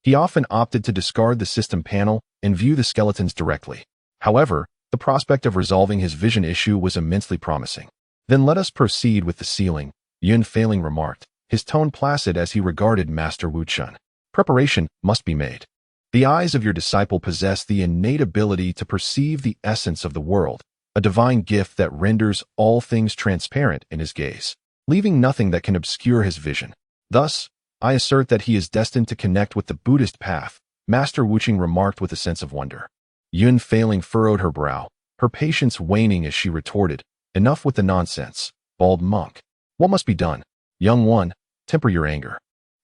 he often opted to discard the system panel and view the skeletons directly. However, the prospect of resolving his vision issue was immensely promising. "Then let us proceed with the sealing," Yunfailing remarked, his tone placid as he regarded Master Wu Chen. "Preparation must be made. The eyes of your disciple possess the innate ability to perceive the essence of the world, a divine gift that renders all things transparent in his gaze, leaving nothing that can obscure his vision. Thus, I assert that he is destined to connect with the Buddhist path," Master Wuchen remarked with a sense of wonder. Yunfailing furrowed her brow, her patience waning as she retorted, "Enough with the nonsense, bald monk. What must be done? Young one, temper your anger."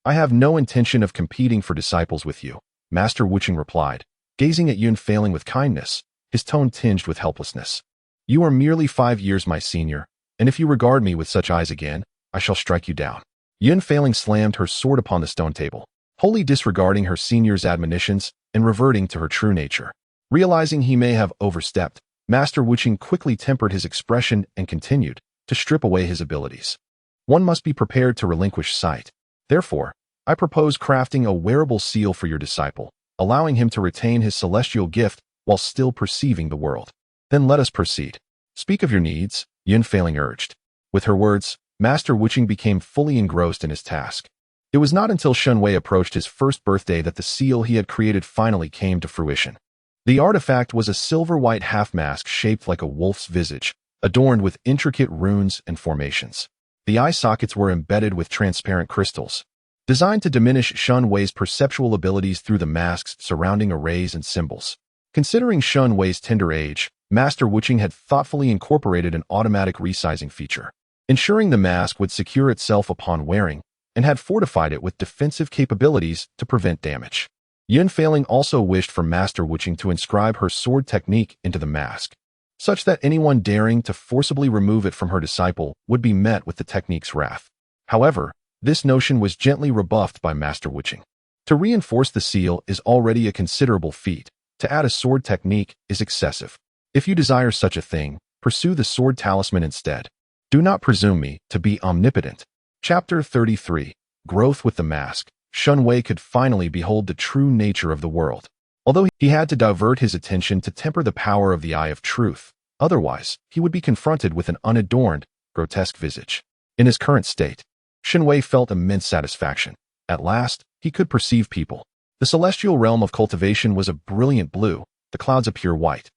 "I have no intention of competing for disciples with you," Master Wuchen replied, gazing at Yunfailing with kindness, his tone tinged with helplessness. "You are merely 5 years my senior, and if you regard me with such eyes again, I shall strike you down." Yunhan slammed her sword upon the stone table, wholly disregarding her senior's admonitions and reverting to her true nature. Realizing he may have overstepped, Master Wuqing quickly tempered his expression and continued to strip away his abilities. One must be prepared to relinquish sight. Therefore, I propose crafting a wearable seal for your disciple, allowing him to retain his celestial gift while still perceiving the world. Then let us proceed. Speak of your needs, Yunhan urged. With her words, Master Wuqing became fully engrossed in his task. It was not until Shen Wei approached his first birthday that the seal he had created finally came to fruition. The artifact was a silver-white half-mask shaped like a wolf's visage, adorned with intricate runes and formations. The eye sockets were embedded with transparent crystals, designed to diminish Shen Wei's perceptual abilities through the mask's surrounding arrays and symbols. Considering Shen Wei's tender age, Master Wuqing had thoughtfully incorporated an automatic resizing feature, ensuring the mask would secure itself upon wearing, and had fortified it with defensive capabilities to prevent damage. Yunhan also wished for Master Wuqing to inscribe her sword technique into the mask, such that anyone daring to forcibly remove it from her disciple would be met with the technique's wrath. However, this notion was gently rebuffed by Master Wuqing. To reinforce the seal is already a considerable feat. To add a sword technique is excessive. If you desire such a thing, pursue the sword talisman instead. Do not presume me to be omnipotent. Chapter 33. Growth with the Mask. Shen Wei could finally behold the true nature of the world. Although he had to divert his attention to temper the power of the Eye of Truth, otherwise he would be confronted with an unadorned, grotesque visage. In his current state, Shen Wei felt immense satisfaction. At last, he could perceive people. The celestial realm of cultivation was a brilliant blue, the clouds a pure white,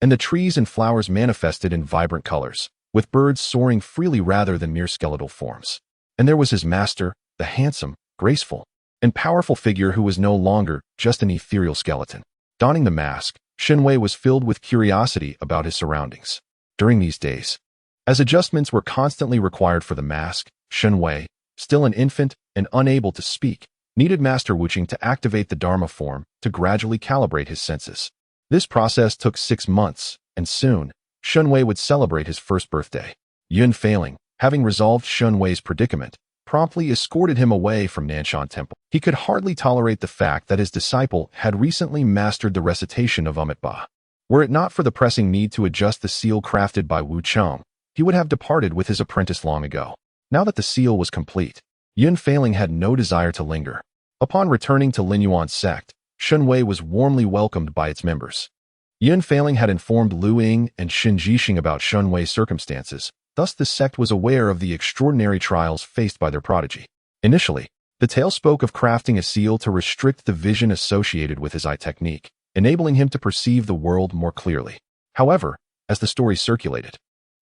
and the trees and flowers manifested in vibrant colors, with birds soaring freely rather than mere skeletal forms. And there was his master, the handsome, graceful, and powerful figure who was no longer just an ethereal skeleton. Donning the mask, Shen Wei was filled with curiosity about his surroundings. During these days, as adjustments were constantly required for the mask, Shen Wei, still an infant and unable to speak, needed Master Wuqing to activate the Dharma form to gradually calibrate his senses. This process took 6 months, and soon, Shen Wei would celebrate his first birthday. Yunhan, having resolved Shen Wei's predicament, promptly escorted him away from Nanshan Temple. He could hardly tolerate the fact that his disciple had recently mastered the recitation of Amitabha. Were it not for the pressing need to adjust the seal crafted by Wu Cheng, he would have departed with his apprentice long ago. Now that the seal was complete, Yunhan had no desire to linger. Upon returning to Linyuan's sect, Shen Wei was warmly welcomed by its members. Yunhan had informed Lu Ying and Xin Jixing about Shen Wei's circumstances, thus the sect was aware of the extraordinary trials faced by their prodigy. Initially, the tale spoke of crafting a seal to restrict the vision associated with his eye technique, enabling him to perceive the world more clearly. However, as the story circulated,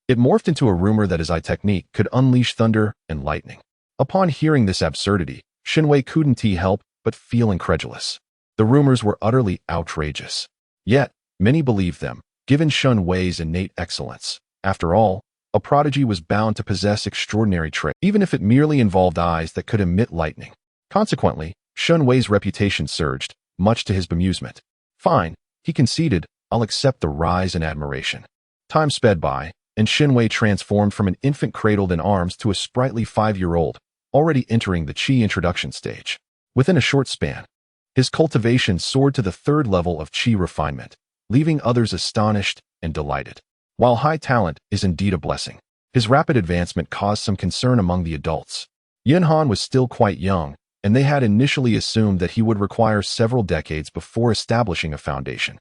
it morphed into a rumor that his eye technique could unleash thunder and lightning. Upon hearing this absurdity, Shen Wei couldn't help but feel incredulous. The rumors were utterly outrageous. Yet, many believed them, given Shen Wei's innate excellence. After all, a prodigy was bound to possess extraordinary traits, even if it merely involved eyes that could emit lightning. Consequently, Shen Wei's reputation surged, much to his bemusement. Fine, he conceded, I'll accept the rise in admiration. Time sped by, and Shen Wei transformed from an infant cradled in arms to a sprightly 5-year-old, already entering the Qi introduction stage. Within a short span, his cultivation soared to the 3rd level of Qi refinement, leaving others astonished and delighted. While high talent is indeed a blessing, his rapid advancement caused some concern among the adults. Yunhan was still quite young, and they had initially assumed that he would require several decades before establishing a foundation.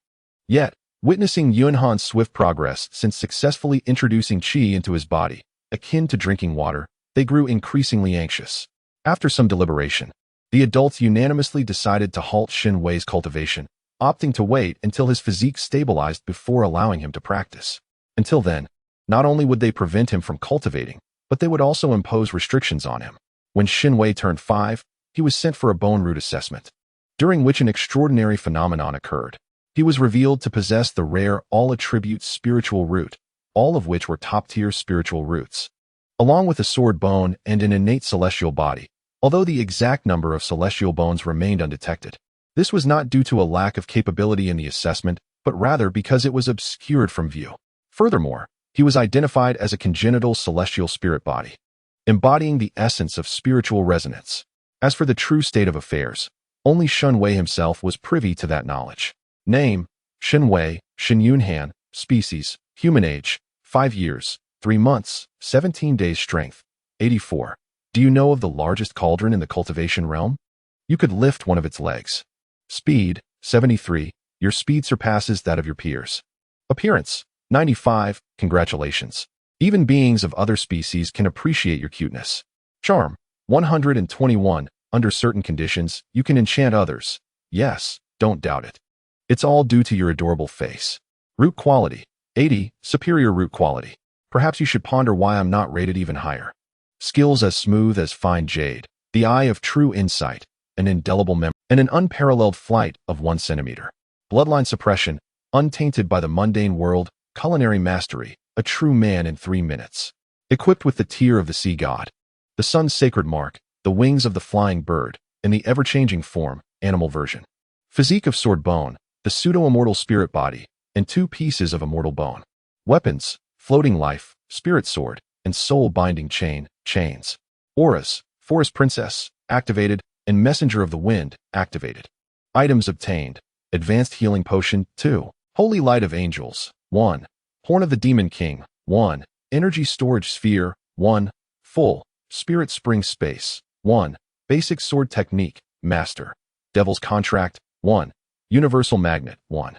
Yet, witnessing Yunhan's swift progress since successfully introducing Qi into his body, akin to drinking water, they grew increasingly anxious. After some deliberation, the adults unanimously decided to halt Shen Wei's cultivation, opting to wait until his physique stabilized before allowing him to practice. Until then, not only would they prevent him from cultivating, but they would also impose restrictions on him. When Shen Wei turned 5, he was sent for a bone root assessment, during which an extraordinary phenomenon occurred. He was revealed to possess the rare all-attribute spiritual root, all of which were top-tier spiritual roots, along with a sword bone and an innate celestial body, although the exact number of celestial bones remained undetected. This was not due to a lack of capability in the assessment, but rather because it was obscured from view. Furthermore, he was identified as a congenital celestial spirit body. embodying the essence of spiritual resonance. As for the true state of affairs, only Shen Wei himself was privy to that knowledge. Name: Shen Wei, Shen Yunhan, species, human age, 5 years, 3 months, 17 days strength, 84. Do you know of the largest cauldron in the cultivation realm? You could lift one of its legs. Speed: 73. Your speed surpasses that of your peers. Appearance: 95. Congratulations. Even beings of other species can appreciate your cuteness. Charm: 121. Under certain conditions, you can enchant others. Yes, don't doubt it. It's all due to your adorable face. Root quality: 80. Superior root quality. Perhaps you should ponder why I'm not rated even higher. Skills: as smooth as fine jade, the eye of true insight, an indelible memory, and an unparalleled flight of 1 centimeter. Bloodline suppression: untainted by the mundane world, culinary mastery, a true man in 3 minutes. Equipped with the tear of the sea god, the sun's sacred mark, the wings of the flying bird, and the ever-changing form, animal version. Physique of sword bone, the pseudo-immortal spirit body, and 2 pieces of immortal bone. Weapons: floating life, spirit sword, and soul-binding chains. Auras: forest princess, activated, and messenger of the wind, activated. Items obtained: advanced healing potion, 2. Holy light of angels, 1. Horn of the demon king, 1. Energy storage sphere, 1. Full spirit spring space, 1. Basic sword technique, master. Devil's contract, 1. Universal magnet, 1.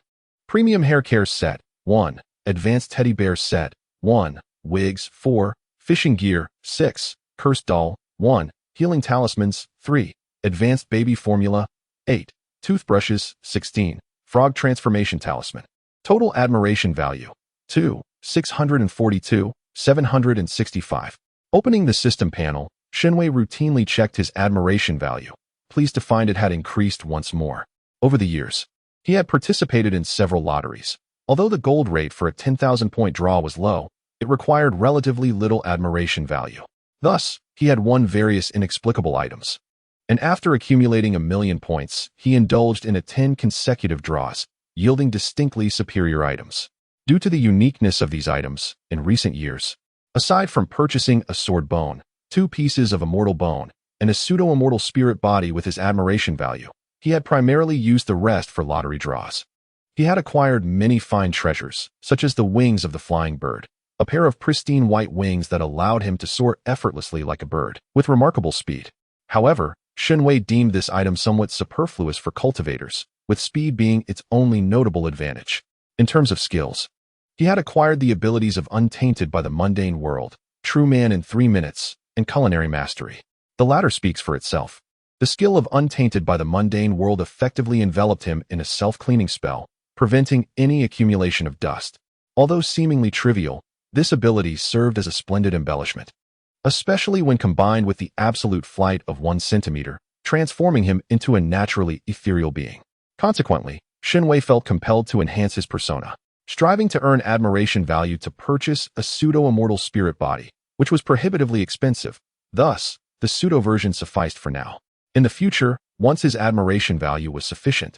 Premium hair care set, 1. Advanced teddy bear set, 1. Wigs, 4. Fishing gear, 6. Cursed doll, 1. Healing talismans, 3. Advanced baby formula, 8. Toothbrushes, 16. Frog transformation talisman. Total admiration value: 2. 642, 765. Opening the system panel, Shen Wei routinely checked his admiration value, pleased to find it had increased once more. Over the years, he had participated in several lotteries. Although the gold rate for a 10,000-point draw was low, it required relatively little admiration value. Thus, he had won various inexplicable items. And after accumulating 1,000,000 points, he indulged in 10 consecutive draws, yielding distinctly superior items. Due to the uniqueness of these items, in recent years, aside from purchasing a sword bone, 2 pieces of immortal bone, and a pseudo-immortal spirit body with his admiration value, he had primarily used the rest for lottery draws. He had acquired many fine treasures, such as the wings of the flying bird, a pair of pristine white wings that allowed him to soar effortlessly like a bird, with remarkable speed. However, Shen Wei deemed this item somewhat superfluous for cultivators, with speed being its only notable advantage. In terms of skills, he had acquired the abilities of untainted by the mundane world, true man in 3 minutes, and culinary mastery. The latter speaks for itself. The skill of untainted by the mundane world effectively enveloped him in a self-cleaning spell, preventing any accumulation of dust. Although seemingly trivial, this ability served as a splendid embellishment, especially when combined with the absolute flight of 1 centimeter, transforming him into a naturally ethereal being. Consequently, Shen Wei felt compelled to enhance his persona, striving to earn admiration value to purchase a pseudo-immortal spirit body, which was prohibitively expensive. Thus, the pseudo-version sufficed for now. In the future, once his admiration value was sufficient,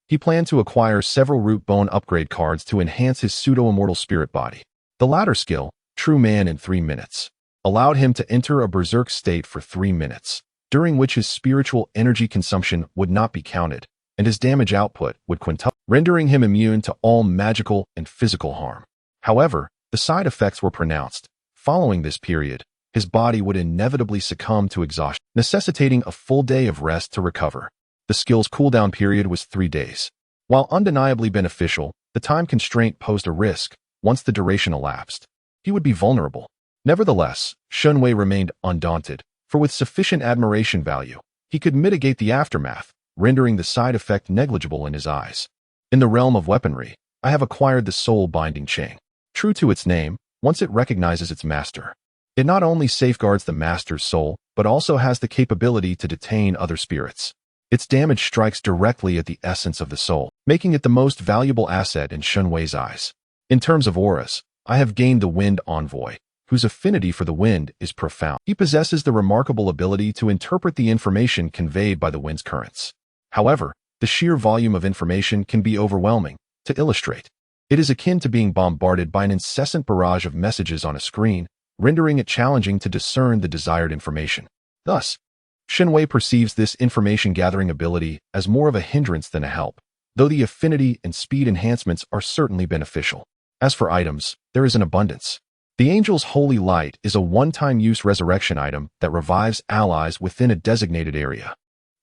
he planned to acquire several root bone upgrade cards to enhance his pseudo-immortal spirit body. The latter skill, True Man in 3 minutes, allowed him to enter a berserk state for 3 minutes, during which his spiritual energy consumption would not be counted, and his damage output would quintuple, rendering him immune to all magical and physical harm. However, the side effects were pronounced. Following this period, his body would inevitably succumb to exhaustion, necessitating a full day of rest to recover. The skill's cooldown period was 3 days. While undeniably beneficial, the time constraint posed a risk. Once the duration elapsed, he would be vulnerable. Nevertheless, Shen Wei remained undaunted, for with sufficient admiration value, he could mitigate the aftermath, rendering the side effect negligible in his eyes. In the realm of weaponry, I have acquired the soul-binding chain. True to its name, once it recognizes its master, it not only safeguards the master's soul, but also has the capability to detain other spirits. Its damage strikes directly at the essence of the soul, making it the most valuable asset in Shen Wei's eyes. In terms of auras, I have gained the Wind Envoy, whose affinity for the wind is profound. He possesses the remarkable ability to interpret the information conveyed by the wind's currents. However, the sheer volume of information can be overwhelming. To illustrate, it is akin to being bombarded by an incessant barrage of messages on a screen, rendering it challenging to discern the desired information. Thus, Shen Wei perceives this information-gathering ability as more of a hindrance than a help, though the affinity and speed enhancements are certainly beneficial. As for items, there is an abundance. The Angel's Holy Light is a one-time use resurrection item that revives allies within a designated area.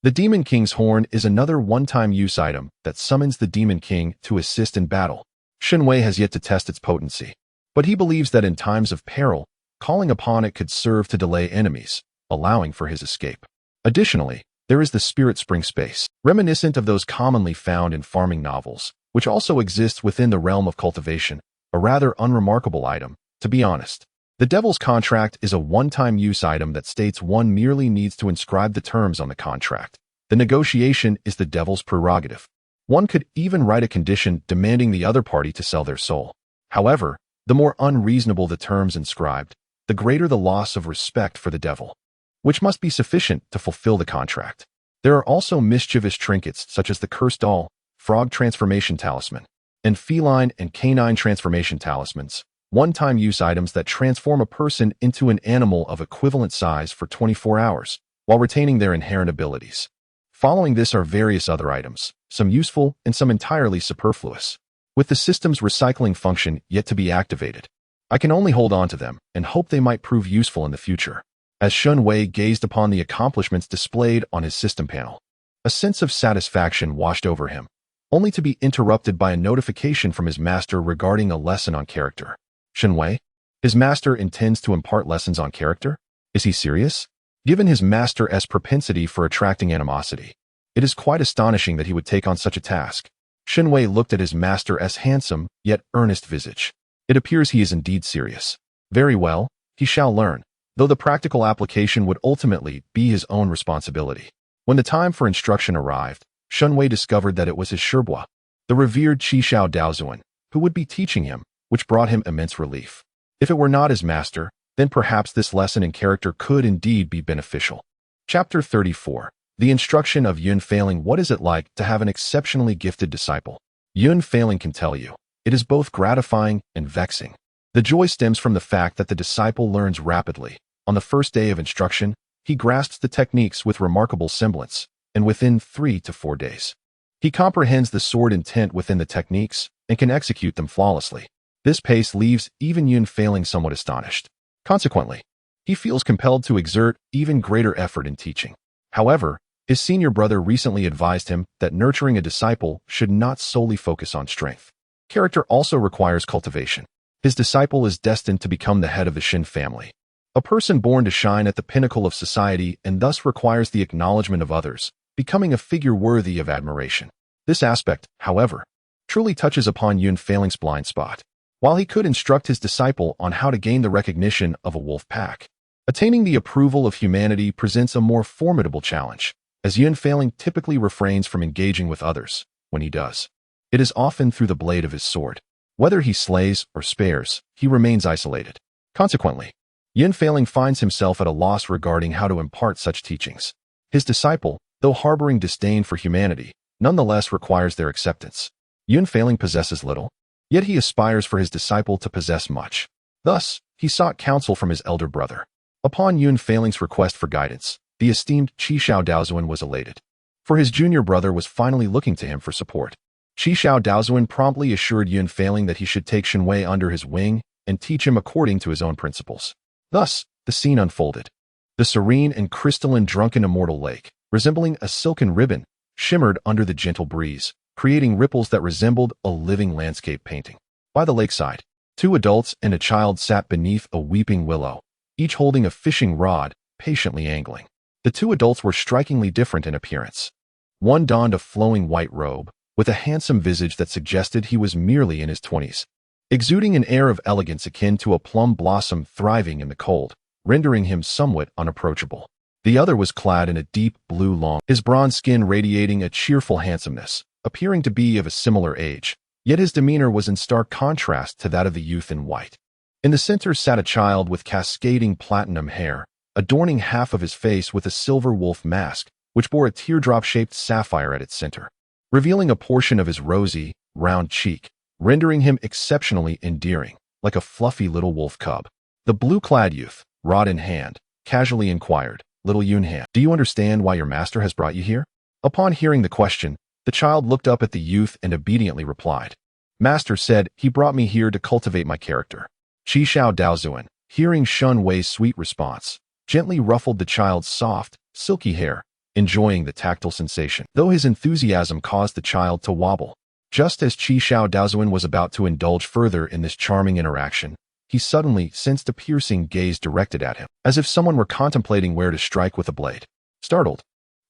The Demon King's Horn is another one-time use item that summons the Demon King to assist in battle. Shen Wei has yet to test its potency, but he believes that in times of peril, calling upon it could serve to delay enemies, allowing for his escape. Additionally, there is the Spirit Spring Space, reminiscent of those commonly found in farming novels, which also exists within the realm of cultivation, a rather unremarkable item, to be honest. The Devil's Contract is a one-time use item that states one merely needs to inscribe the terms on the contract. The negotiation is the Devil's prerogative. One could even write a condition demanding the other party to sell their soul. However, the more unreasonable the terms inscribed, the greater the loss of respect for the devil, which must be sufficient to fulfill the contract. There are also mischievous trinkets such as the Cursed Doll, Frog Transformation Talisman, and Feline and Canine Transformation Talismans, one-time use items that transform a person into an animal of equivalent size for 24 hours, while retaining their inherent abilities. Following this are various other items, some useful and some entirely superfluous, with the system's recycling function yet to be activated. I can only hold on to them and hope they might prove useful in the future. As Shen Wei gazed upon the accomplishments displayed on his system panel, a sense of satisfaction washed over him, only to be interrupted by a notification from his master regarding a lesson on character. Shen Wei? His master intends to impart lessons on character? Is he serious? Given his master's propensity for attracting animosity, it is quite astonishing that he would take on such a task. Shen Wei looked at his master's handsome, yet earnest visage. It appears he is indeed serious. Very well, he shall learn, though the practical application would ultimately be his own responsibility. When the time for instruction arrived, Shen Wei discovered that it was his Shibua, the revered Qishao Daozuan, who would be teaching him, which brought him immense relief. If it were not his master, then perhaps this lesson in character could indeed be beneficial. Chapter 34. The Instruction of Yun Failing. What is it like to have an exceptionally gifted disciple? Yun Failing can tell you, it is both gratifying and vexing. The joy stems from the fact that the disciple learns rapidly. On the first day of instruction, he grasps the techniques with remarkable semblance, and within 3 to 4 days, he comprehends the sword intent within the techniques and can execute them flawlessly. This pace leaves even Yun Failing somewhat astonished. Consequently, he feels compelled to exert even greater effort in teaching. However, his senior brother recently advised him that nurturing a disciple should not solely focus on strength. Character also requires cultivation. His disciple is destined to become the head of the Shen family, a person born to shine at the pinnacle of society and thus requires the acknowledgement of others, becoming a figure worthy of admiration. This aspect, however, truly touches upon Yun Failing's blind spot. While he could instruct his disciple on how to gain the recognition of a wolf pack, attaining the approval of humanity presents a more formidable challenge, as Yun Failing typically refrains from engaging with others. When he does, it is often through the blade of his sword. Whether he slays or spares, he remains isolated. Consequently, Yun Failing finds himself at a loss regarding how to impart such teachings. His disciple, though harboring disdain for humanity, nonetheless requires their acceptance. Yun Failing possesses little, yet he aspires for his disciple to possess much. Thus, he sought counsel from his elder brother. Upon Yun Failing's request for guidance, the esteemed Qishao Daozuan was elated, for his junior brother was finally looking to him for support. Qishao Daozuan promptly assured Yun Failing that he should take Shen Wei under his wing and teach him according to his own principles. Thus, the scene unfolded. The serene and crystalline drunken immortal lake, resembling a silken ribbon, shimmered under the gentle breeze, creating ripples that resembled a living landscape painting. By the lakeside, 2 adults and a child sat beneath a weeping willow, each holding a fishing rod, patiently angling. The 2 adults were strikingly different in appearance. One donned a flowing white robe, with a handsome visage that suggested he was merely in his 20s, exuding an air of elegance akin to a plum blossom thriving in the cold, rendering him somewhat unapproachable. The other was clad in a deep blue long, his bronze skin radiating a cheerful handsomeness, appearing to be of a similar age, yet his demeanor was in stark contrast to that of the youth in white. In the center sat a child with cascading platinum hair, adorning half of his face with a silver wolf mask, which bore a teardrop-shaped sapphire at its center, revealing a portion of his rosy, round cheek, rendering him exceptionally endearing, like a fluffy little wolf cub. The blue-clad youth, rod in hand, casually inquired, "Little Yunhan, do you understand why your master has brought you here?" Upon hearing the question, the child looked up at the youth and obediently replied, "Master said he brought me here to cultivate my character." Qi Shao Daozuan, hearing Shen Wei's sweet response, gently ruffled the child's soft, silky hair, enjoying the tactile sensation, though his enthusiasm caused the child to wobble. Just as Qi Shao Daozuan was about to indulge further in this charming interaction, he suddenly sensed a piercing gaze directed at him, as if someone were contemplating where to strike with a blade. Startled,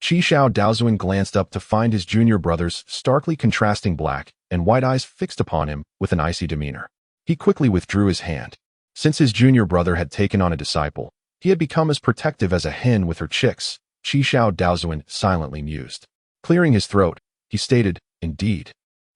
Qi Shao Daozuan glanced up to find his junior brother's starkly contrasting black and white eyes fixed upon him with an icy demeanor. He quickly withdrew his hand. Since his junior brother had taken on a disciple, he had become as protective as a hen with her chicks. Qi Shao Daozuan silently mused. Clearing his throat, he stated, "Indeed.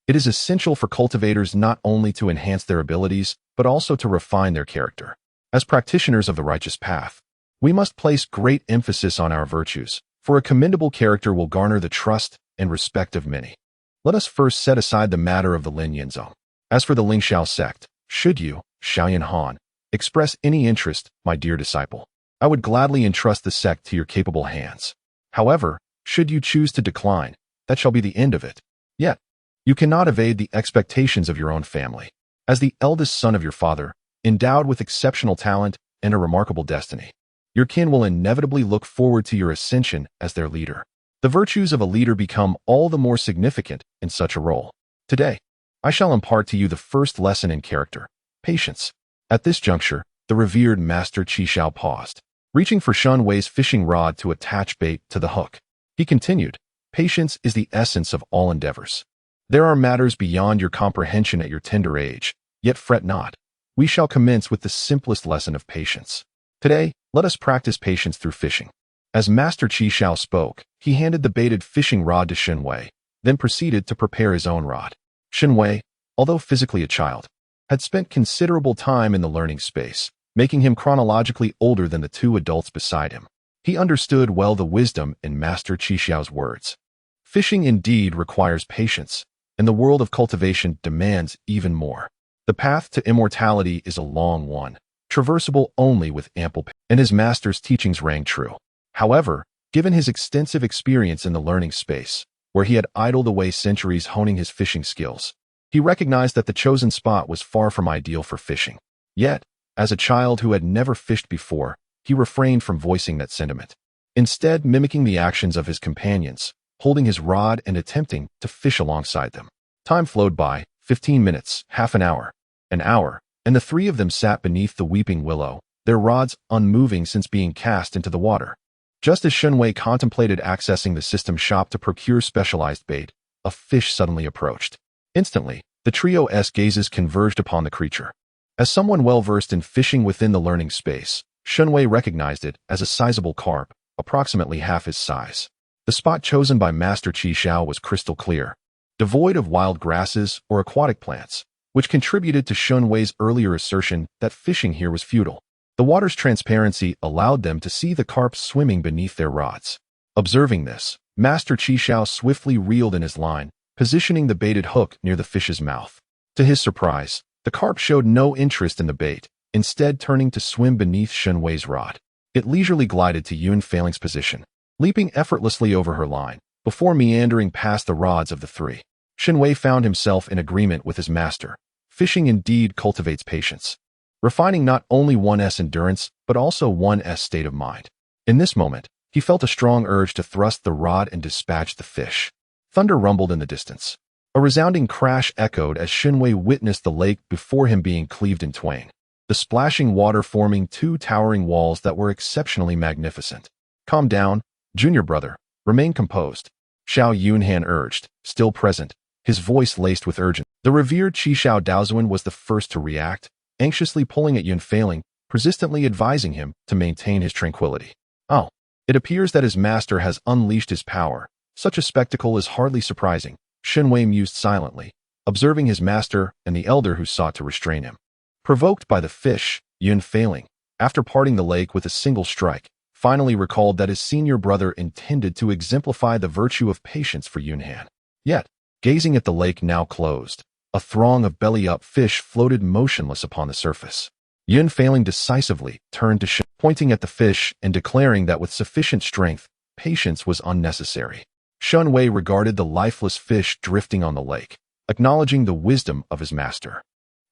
It is essential for cultivators not only to enhance their abilities, but also to refine their character. As practitioners of the righteous path, we must place great emphasis on our virtues, for a commendable character will garner the trust and respect of many. Let us first set aside the matter of the Lin Yinzong. As for the Lingxiao sect, should you, Shen Yunhan, express any interest, my dear disciple, I would gladly entrust the sect to your capable hands. However, should you choose to decline, that shall be the end of it. Yet, you cannot evade the expectations of your own family. As the eldest son of your father, endowed with exceptional talent and a remarkable destiny, your kin will inevitably look forward to your ascension as their leader. The virtues of a leader become all the more significant in such a role. Today, I shall impart to you the first lesson in character, patience." At this juncture, the revered Master Qi Shao paused, reaching for Shen Wei's fishing rod to attach bait to the hook. He continued, "Patience is the essence of all endeavors. There are matters beyond your comprehension at your tender age, yet fret not. We shall commence with the simplest lesson of patience. Today, let us practice patience through fishing." As Master Qi Shao spoke, he handed the baited fishing rod to Shen Wei, then proceeded to prepare his own rod. Shen Wei, although physically a child, had spent considerable time in the learning space, making him chronologically older than the two adults beside him. He understood well the wisdom in Master Qi Shao's words. Fishing indeed requires patience, and the world of cultivation demands even more. The path to immortality is a long one, traversable only with ample patience, and his master's teachings rang true. However, given his extensive experience in the learning space, where he had idled away centuries honing his fishing skills, he recognized that the chosen spot was far from ideal for fishing. Yet, as a child who had never fished before, he refrained from voicing that sentiment, instead mimicking the actions of his companions, holding his rod and attempting to fish alongside them. Time flowed by, 15 minutes, half an hour, and the three of them sat beneath the weeping willow, their rods unmoving since being cast into the water. Just as Shen Wei contemplated accessing the system shop to procure specialized bait, a fish suddenly approached. Instantly, the trio's gazes converged upon the creature. As someone well-versed in fishing within the learning space, Shen Wei recognized it as a sizable carp, approximately half his size. The spot chosen by Master Qi Shao was crystal clear, devoid of wild grasses or aquatic plants, which contributed to Shen Wei's earlier assertion that fishing here was futile. The water's transparency allowed them to see the carp swimming beneath their rods. Observing this, Master Qi Shao swiftly reeled in his line, positioning the baited hook near the fish's mouth. To his surprise, the carp showed no interest in the bait, instead turning to swim beneath Shen Wei's rod. It leisurely glided to Yun Failing's position, leaping effortlessly over her line, before meandering past the rods of the three. Shen Wei found himself in agreement with his master. Fishing indeed cultivates patience, refining not only one's endurance, but also one's state of mind. In this moment, he felt a strong urge to thrust the rod and dispatch the fish. Thunder rumbled in the distance. A resounding crash echoed as Shen Wei witnessed the lake before him being cleaved in twain, the splashing water forming two towering walls that were exceptionally magnificent. "Calm down, junior brother. Remain composed," Xiao Yunhan urged, still present, his voice laced with urgency. The revered Qi Shao Daozuan was the first to react, anxiously pulling at Yun Failing, persistently advising him to maintain his tranquility. "Oh, it appears that his master has unleashed his power. Such a spectacle is hardly surprising," Shen Wei mused silently, observing his master and the elder who sought to restrain him. Provoked by the fish, Yun Failing, after parting the lake with a single strike, finally recalled that his senior brother intended to exemplify the virtue of patience for Yunhan. Yet, gazing at the lake now closed, a throng of belly-up fish floated motionless upon the surface. Yun Failing decisively turned to Shen, pointing at the fish and declaring that with sufficient strength, patience was unnecessary. Shen Wei regarded the lifeless fish drifting on the lake, acknowledging the wisdom of his master.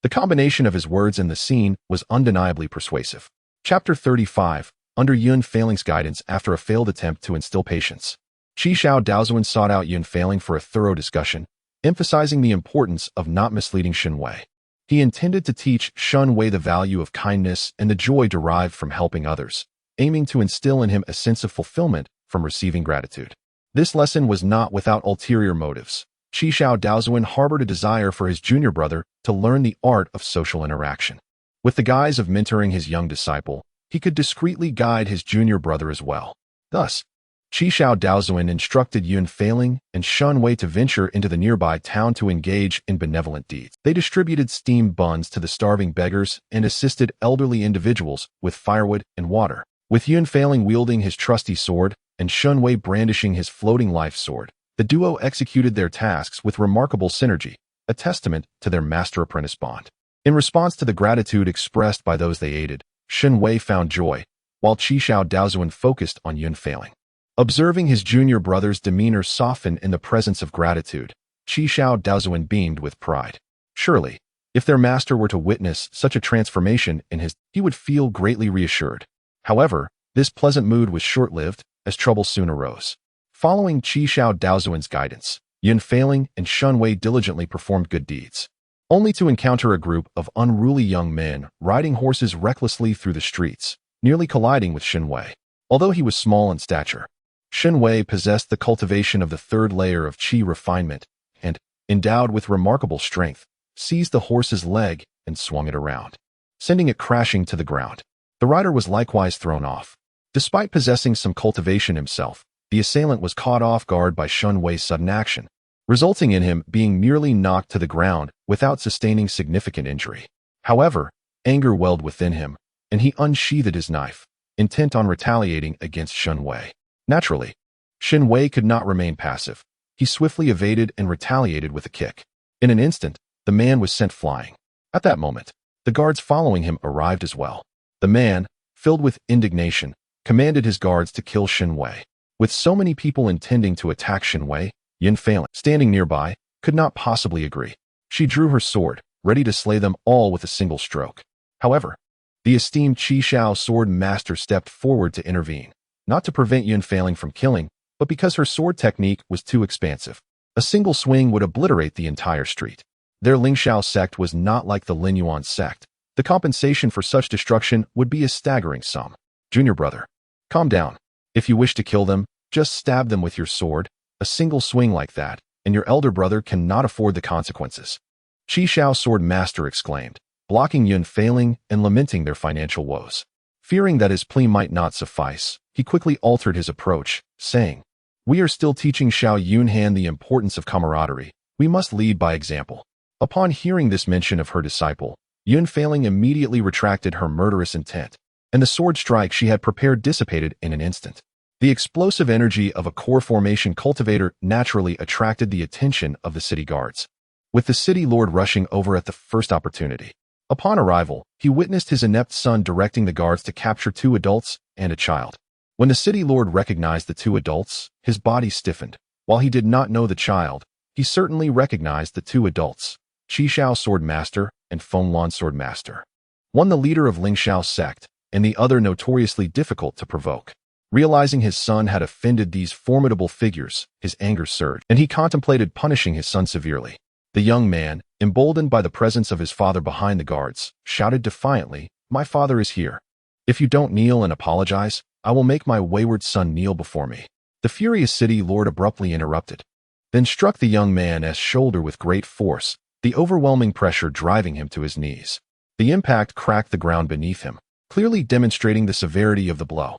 The combination of his words and the scene was undeniably persuasive. Chapter 35, Under Yun Failing's guidance after a failed attempt to instill patience. Qishao Daozuan sought out Yun Failing for a thorough discussion, emphasizing the importance of not misleading Shen Wei. He intended to teach Shen Wei the value of kindness and the joy derived from helping others, aiming to instill in him a sense of fulfillment from receiving gratitude. This lesson was not without ulterior motives. Qishao Daozuan harbored a desire for his junior brother to learn the art of social interaction. With the guise of mentoring his young disciple, he could discreetly guide his junior brother as well. Thus, Qishao Daozuan instructed Yun Failing and Shen Wei to venture into the nearby town to engage in benevolent deeds. They distributed steamed buns to the starving beggars and assisted elderly individuals with firewood and water. With Yun Failing wielding his trusty sword and Shen Wei brandishing his floating life sword, the duo executed their tasks with remarkable synergy, a testament to their master-apprentice bond. In response to the gratitude expressed by those they aided, Shen Wei found joy, while Qishao Daozuan focused on Yun Failing. Observing his junior brother's demeanor soften in the presence of gratitude, Qishao Daozuan beamed with pride. Surely, if their master were to witness such a transformation in he would feel greatly reassured. However, this pleasant mood was short-lived, as trouble soon arose. Following Qishao Daozuan's guidance, Yun Failing and Shen Wei diligently performed good deeds, only to encounter a group of unruly young men riding horses recklessly through the streets, nearly colliding with Shen Wei. Although he was small in stature, Shen Wei possessed the cultivation of the third layer of qi refinement and, endowed with remarkable strength, seized the horse's leg and swung it around, sending it crashing to the ground. The rider was likewise thrown off. Despite possessing some cultivation himself, the assailant was caught off guard by Shen Wei's sudden action, resulting in him being merely knocked to the ground without sustaining significant injury. However, anger welled within him, and he unsheathed his knife, intent on retaliating against Shen Wei. Naturally, Shen Wei could not remain passive. He swiftly evaded and retaliated with a kick. In an instant, the man was sent flying. At that moment, the guards following him arrived as well. The man, filled with indignation, commanded his guards to kill Shen Wei. With so many people intending to attack Shen Wei, Yun Failing, standing nearby, could not possibly agree. She drew her sword, ready to slay them all with a single stroke. However, the esteemed Qishao sword master stepped forward to intervene, not to prevent Yun Failing from killing, but because her sword technique was too expansive. A single swing would obliterate the entire street. Their Lingxiao sect was not like the Lin Yuan sect. The compensation for such destruction would be a staggering sum. Junior brother, calm down. If you wish to kill them, just stab them with your sword. A single swing like that, and your elder brother cannot afford the consequences. Qishao sword master exclaimed, blocking Yun Failing and lamenting their financial woes. Fearing that his plea might not suffice, he quickly altered his approach, saying, "We are still teaching Shen Yunhan the importance of camaraderie. We must lead by example." Upon hearing this mention of her disciple, Yun Failing immediately retracted her murderous intent, and the sword strike she had prepared dissipated in an instant. The explosive energy of a core formation cultivator naturally attracted the attention of the city guards, with the city lord rushing over at the first opportunity. Upon arrival, he witnessed his inept son directing the guards to capture 2 adults and a child. When the city lord recognized the 2 adults, his body stiffened. While he did not know the child, he certainly recognized the 2 adults, Qishao sword master and Fenglan sword master. One the leader of Lingxiao sect, and the other notoriously difficult to provoke. Realizing his son had offended these formidable figures, his anger surged, and he contemplated punishing his son severely. The young man, emboldened by the presence of his father behind the guards, shouted defiantly, "My father is here. If you don't kneel and apologize, I will make my wayward son kneel before me." The furious city lord abruptly interrupted, then struck the young man's shoulder with great force, the overwhelming pressure driving him to his knees. The impact cracked the ground beneath him, clearly demonstrating the severity of the blow.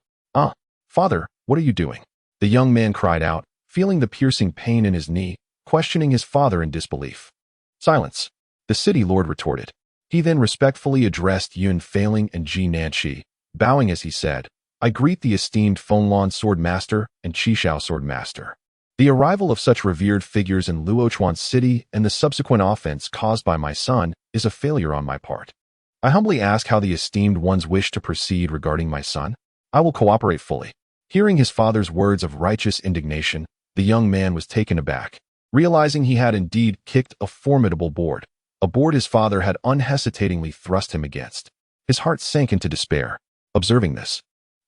Father, what are you doing?" The young man cried out, feeling the piercing pain in his knee, questioning his father in disbelief. "Silence," the city lord retorted. He then respectfully addressed Yun Failing and Ji Nanqi, bowing as he said, "I greet the esteemed Fenglan sword master and Qishao sword master. The arrival of such revered figures in Luochuan city and the subsequent offense caused by my son is a failure on my part. I humbly ask how the esteemed ones wish to proceed regarding my son. I will cooperate fully. Hearing his father's words of righteous indignation, the young man was taken aback, realizing he had indeed kicked a formidable board, a board his father had unhesitatingly thrust him against. His heart sank into despair. Observing this,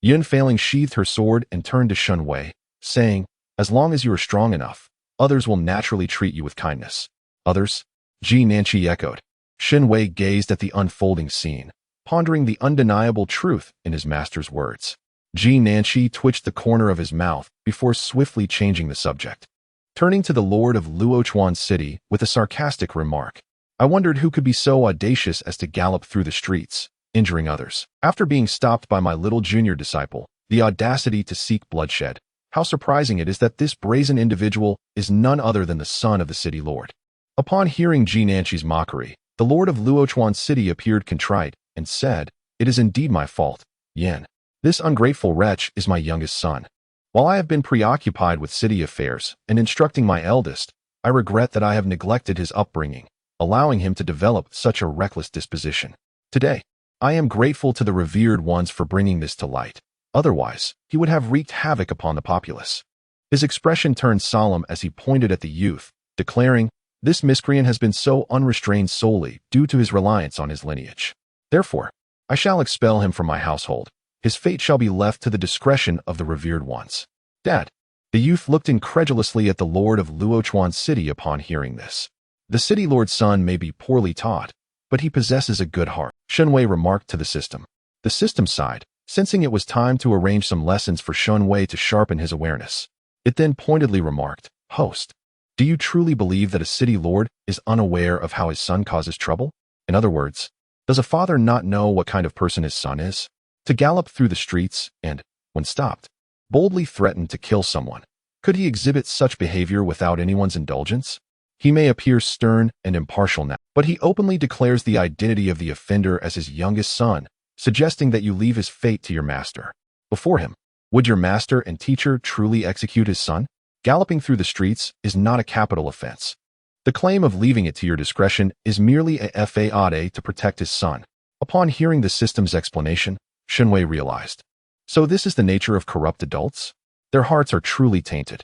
Yunhan sheathed her sword and turned to Shen Wei, saying, "As long as you are strong enough, others will naturally treat you with kindness." Others? Ji Nanqi echoed. Shen Wei gazed at the unfolding scene, pondering the undeniable truth in his master's words. Ji Nanqi twitched the corner of his mouth before swiftly changing the subject, turning to the lord of Luochuan City with a sarcastic remark. I wondered who could be so audacious as to gallop through the streets, injuring others. After being stopped by my little junior disciple, the audacity to seek bloodshed. How surprising it is that this brazen individual is none other than the son of the city lord. Upon hearing Ji Nanqi's mockery, the lord of Luochuan City appeared contrite and said, "It is indeed my fault, Yin. This ungrateful wretch is my youngest son. While I have been preoccupied with city affairs and instructing my eldest, I regret that I have neglected his upbringing, allowing him to develop such a reckless disposition. Today, I am grateful to the revered ones for bringing this to light. Otherwise, he would have wreaked havoc upon the populace." His expression turned solemn as he pointed at the youth, declaring, "This miscreant has been so unrestrained solely due to his reliance on his lineage. Therefore, I shall expel him from my household. His fate shall be left to the discretion of the revered ones." "Dad." The youth looked incredulously at the lord of Luochuan City upon hearing this. "The city lord's son may be poorly taught, but he possesses a good heart," Shen Wei remarked to the system. The system sighed, sensing it was time to arrange some lessons for Shen Wei to sharpen his awareness. It then pointedly remarked, "Host, do you truly believe that a city lord is unaware of how his son causes trouble? In other words, does a father not know what kind of person his son is? To gallop through the streets and, when stopped, boldly threaten to kill someone. Could he exhibit such behavior without anyone's indulgence? He may appear stern and impartial now, but he openly declares the identity of the offender as his youngest son, suggesting that you leave his fate to your master. Before him, would your master and teacher truly execute his son? Galloping through the streets is not a capital offense. The claim of leaving it to your discretion is merely a fade to protect his son." Upon hearing the system's explanation, Shen Wei realized. So this is the nature of corrupt adults? Their hearts are truly tainted.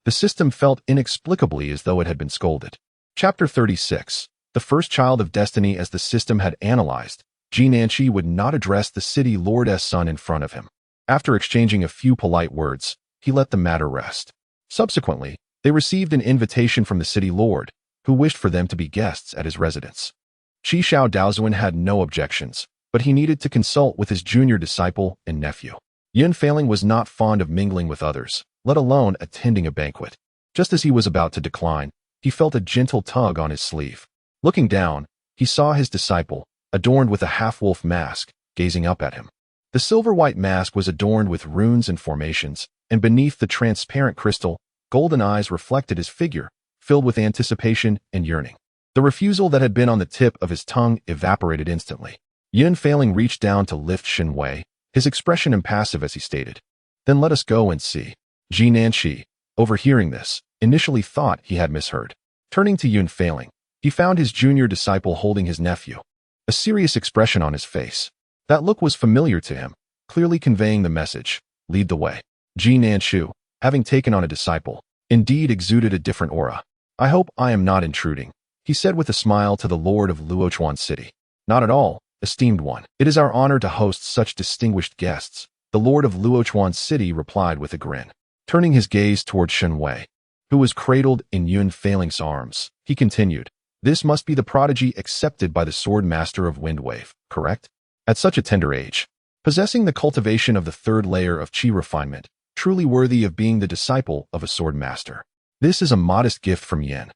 The system felt inexplicably as though it had been scolded. Chapter 36. The first child of destiny. As the system had analyzed, Ji Nanqi would not address the city lord's son in front of him. After exchanging a few polite words, he let the matter rest. Subsequently, they received an invitation from the city lord, who wished for them to be guests at his residence. Qi Shao Daozuan had no objections, but he needed to consult with his junior disciple and nephew. Yunhan was not fond of mingling with others, let alone attending a banquet. Just as he was about to decline, he felt a gentle tug on his sleeve. Looking down, he saw his disciple, adorned with a half-wolf mask, gazing up at him. The silver-white mask was adorned with runes and formations, and beneath the transparent crystal, golden eyes reflected his figure, filled with anticipation and yearning. The refusal that had been on the tip of his tongue evaporated instantly. Yunhan reached down to lift Shen Wei, his expression impassive as he stated, "Then let us go and see." Ji Nanqi, overhearing this, initially thought he had misheard. Turning to Yunhan, he found his junior disciple holding his nephew, a serious expression on his face. That look was familiar to him, clearly conveying the message, "Lead the way." Ji Nanqi, having taken on a disciple, indeed exuded a different aura. "I hope I am not intruding," he said with a smile to the lord of Luochuan City. "Not at all, esteemed one. It is our honor to host such distinguished guests," the lord of Luochuan City replied with a grin. Turning his gaze toward Shen Wei, who was cradled in Yunfan's arms, he continued, "This must be the prodigy accepted by the sword master of Windwave, correct? At such a tender age, possessing the cultivation of the third layer of qi refinement, truly worthy of being the disciple of a sword master. This is a modest gift from Yin,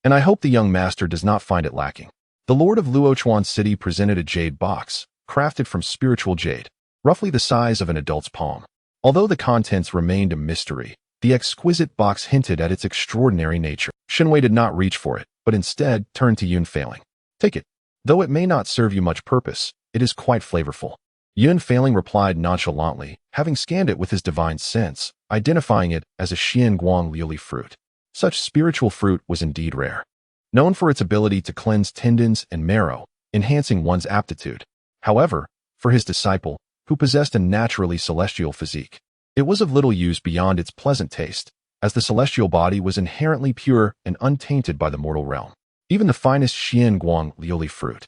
and I hope the young master does not find it lacking." The lord of Luochuan City presented a jade box, crafted from spiritual jade, roughly the size of an adult's palm. Although the contents remained a mystery, the exquisite box hinted at its extraordinary nature. Shen Wei did not reach for it, but instead turned to Yunhan. "Take it. Though it may not serve you much purpose, it is quite flavorful." Yunhan replied nonchalantly, having scanned it with his divine sense, identifying it as a Xian Guang Liuli fruit. Such spiritual fruit was indeed rare. Known for its ability to cleanse tendons and marrow, enhancing one's aptitude, However, for his disciple, who possessed a naturally celestial physique, it was of little use beyond its pleasant taste, as the celestial body was inherently pure and untainted by the mortal realm. Even the finest Xian Guang Liuli fruit,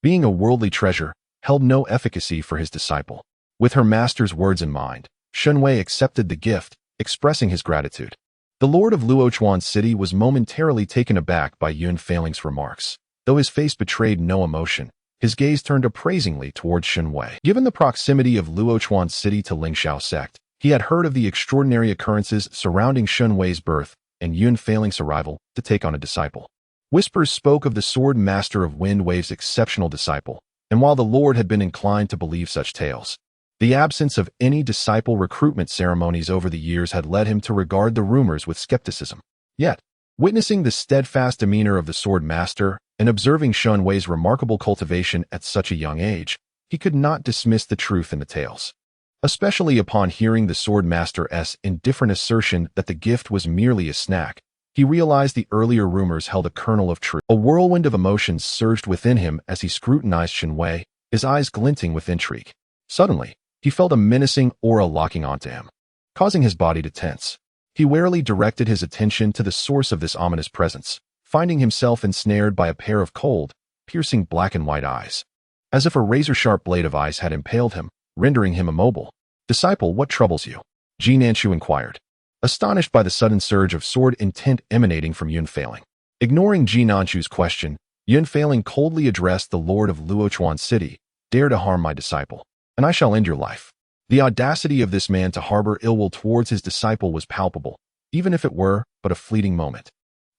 being a worldly treasure, held no efficacy for his disciple. With her master's words in mind, Shen Wei accepted the gift, expressing his gratitude. The lord of Luochuan City was momentarily taken aback by Yunfanling's remarks. Though his face betrayed no emotion, his gaze turned appraisingly towards Shen Wei. Given the proximity of Luochuan City to Lingxiao sect, he had heard of the extraordinary occurrences surrounding Shen Wei's birth and Yunfanling's arrival to take on a disciple. Whispers spoke of the sword master of Wind Wave's exceptional disciple, and while the lord had been inclined to believe such tales, the absence of any disciple recruitment ceremonies over the years had led him to regard the rumors with skepticism. Yet, witnessing the steadfast demeanor of the sword master and observing Shen Wei's remarkable cultivation at such a young age, he could not dismiss the truth in the tales. Especially upon hearing the sword master's indifferent assertion that the gift was merely a snack, he realized the earlier rumors held a kernel of truth. A whirlwind of emotions surged within him as he scrutinized Shen Wei, his eyes glinting with intrigue. Suddenly, he felt a menacing aura locking onto him, causing his body to tense. He warily directed his attention to the source of this ominous presence, finding himself ensnared by a pair of cold, piercing black and white eyes, as if a razor-sharp blade of ice had impaled him, rendering him immobile. "Disciple, what troubles you?" Ji Nanchu inquired, astonished by the sudden surge of sword intent emanating from Yunfanling. Ignoring Ji Nanchu's question, Yunfanling coldly addressed the lord of Luochuan City, "Dare to harm my disciple, and I shall end your life." The audacity of this man to harbor ill will towards his disciple was palpable, even if it were but a fleeting moment.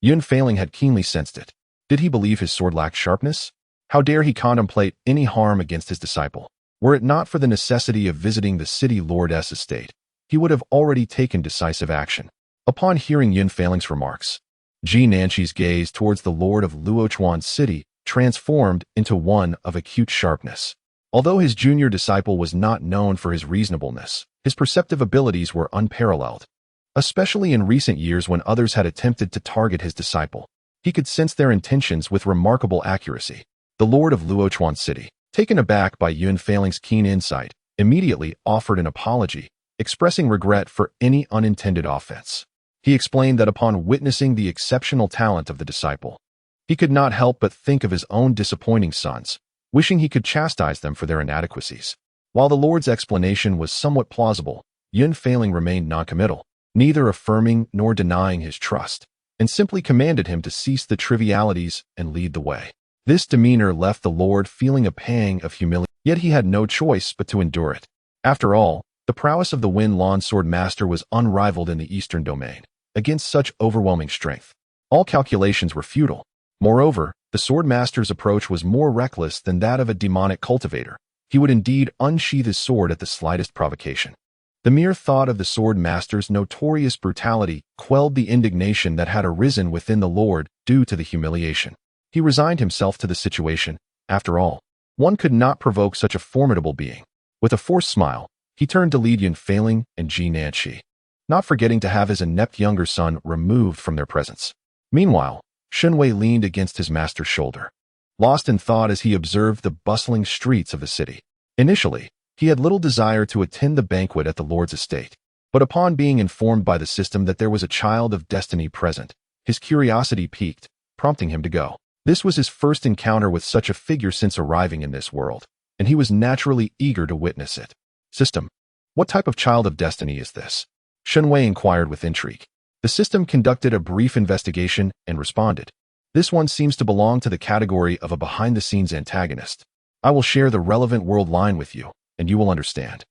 Yunfanling had keenly sensed it. Did he believe his sword lacked sharpness? How dare he contemplate any harm against his disciple? Were it not for the necessity of visiting the city lord's estate, he would have already taken decisive action. Upon hearing Yunfanling's remarks, Ji Nanchu's gaze towards the lord of Luochuan City transformed into one of acute sharpness. Although his junior disciple was not known for his reasonableness, his perceptive abilities were unparalleled. Especially in recent years when others had attempted to target his disciple, he could sense their intentions with remarkable accuracy. The lord of Luochuan City, taken aback by Yunfanling's keen insight, immediately offered an apology, expressing regret for any unintended offense. He explained that upon witnessing the exceptional talent of the disciple, he could not help but think of his own disappointing sons, wishing he could chastise them for their inadequacies. While the lord's explanation was somewhat plausible, Yunfanling remained noncommittal, neither affirming nor denying his trust, and simply commanded him to cease the trivialities and lead the way. This demeanor left the lord feeling a pang of humiliation, yet he had no choice but to endure it. After all, the prowess of the Wen Lan sword master was unrivaled in the eastern domain. Against such overwhelming strength, all calculations were futile. Moreover, the sword master's approach was more reckless than that of a demonic cultivator. He would indeed unsheath his sword at the slightest provocation. The mere thought of the sword master's notorious brutality quelled the indignation that had arisen within the lord due to the humiliation. He resigned himself to the situation. After all, one could not provoke such a formidable being. With a forced smile, he turned to lead Yunfanling and Ji Nanchu, not forgetting to have his inept younger son removed from their presence. Meanwhile, Shen Wei leaned against his master's shoulder, lost in thought as he observed the bustling streets of the city. Initially, he had little desire to attend the banquet at the lord's estate, but upon being informed by the system that there was a child of destiny present, his curiosity piqued, prompting him to go. This was his first encounter with such a figure since arriving in this world, and he was naturally eager to witness it. "System, what type of child of destiny is this?" Shen Wei inquired with intrigue. The system conducted a brief investigation and responded, "This one seems to belong to the category of a behind-the-scenes antagonist. I will share the relevant world line with you, and you will understand."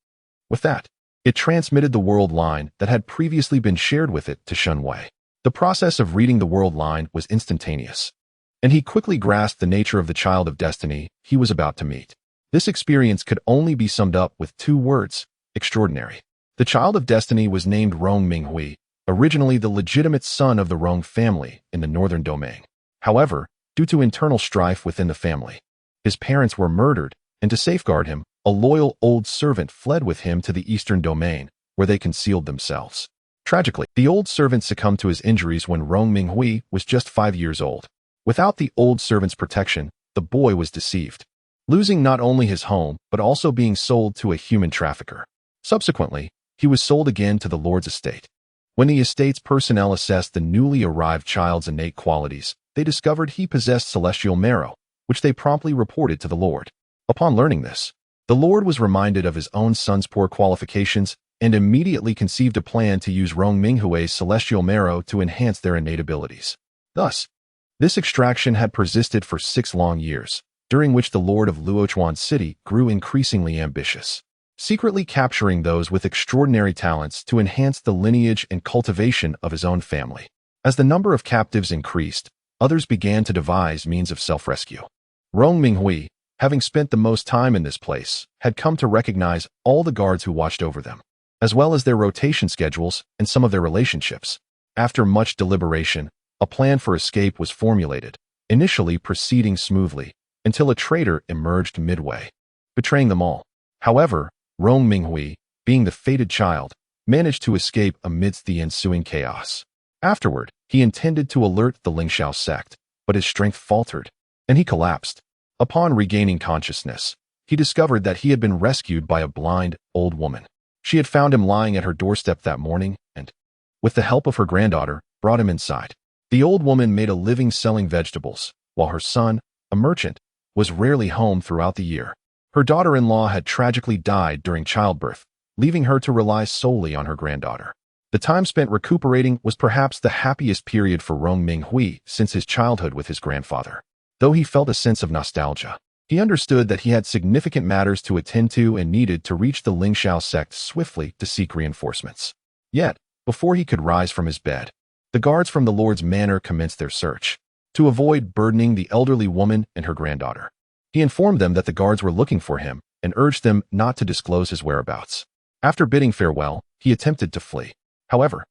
With that, it transmitted the world line that had previously been shared with it to Shen Wei. The process of reading the world line was instantaneous, and he quickly grasped the nature of the child of destiny he was about to meet. This experience could only be summed up with two words: extraordinary. The child of destiny was named Rong Minghui, originally the legitimate son of the Rong family in the northern domain. However, due to internal strife within the family, his parents were murdered, and to safeguard him, a loyal old servant fled with him to the eastern domain, where they concealed themselves. Tragically, the old servant succumbed to his injuries when Rong Minghui was just 5 years old. Without the old servant's protection, the boy was deceived, losing not only his home but also being sold to a human trafficker. Subsequently, he was sold again to the Lord's estate. When the estate's personnel assessed the newly arrived child's innate qualities, they discovered he possessed celestial marrow, which they promptly reported to the Lord. Upon learning this, the Lord was reminded of his own son's poor qualifications and immediately conceived a plan to use Rong Minghui's celestial marrow to enhance their innate abilities. Thus, this extraction had persisted for 6 long years, during which the Lord of Luochuan City grew increasingly ambitious, secretly capturing those with extraordinary talents to enhance the lineage and cultivation of his own family. As the number of captives increased, others began to devise means of self-rescue. Rong Minghui, having spent the most time in this place, had come to recognize all the guards who watched over them, as well as their rotation schedules and some of their relationships. After much deliberation, a plan for escape was formulated, initially proceeding smoothly, until a traitor emerged midway, betraying them all. However, Rong Minghui, being the fated child, managed to escape amidst the ensuing chaos. Afterward, he intended to alert the Lingxiao sect, but his strength faltered, and he collapsed. Upon regaining consciousness, he discovered that he had been rescued by a blind, old woman. She had found him lying at her doorstep that morning and, with the help of her granddaughter, brought him inside. The old woman made a living selling vegetables, while her son, a merchant, was rarely home throughout the year. Her daughter-in-law had tragically died during childbirth, leaving her to rely solely on her granddaughter. The time spent recuperating was perhaps the happiest period for Rong Minghui since his childhood with his grandfather. Though he felt a sense of nostalgia, he understood that he had significant matters to attend to and needed to reach the Lingxiao sect swiftly to seek reinforcements. Yet, before he could rise from his bed, the guards from the Lord's manor commenced their search. To avoid burdening the elderly woman and her granddaughter, he informed them that the guards were looking for him and urged them not to disclose his whereabouts. After bidding farewell, he attempted to flee. However,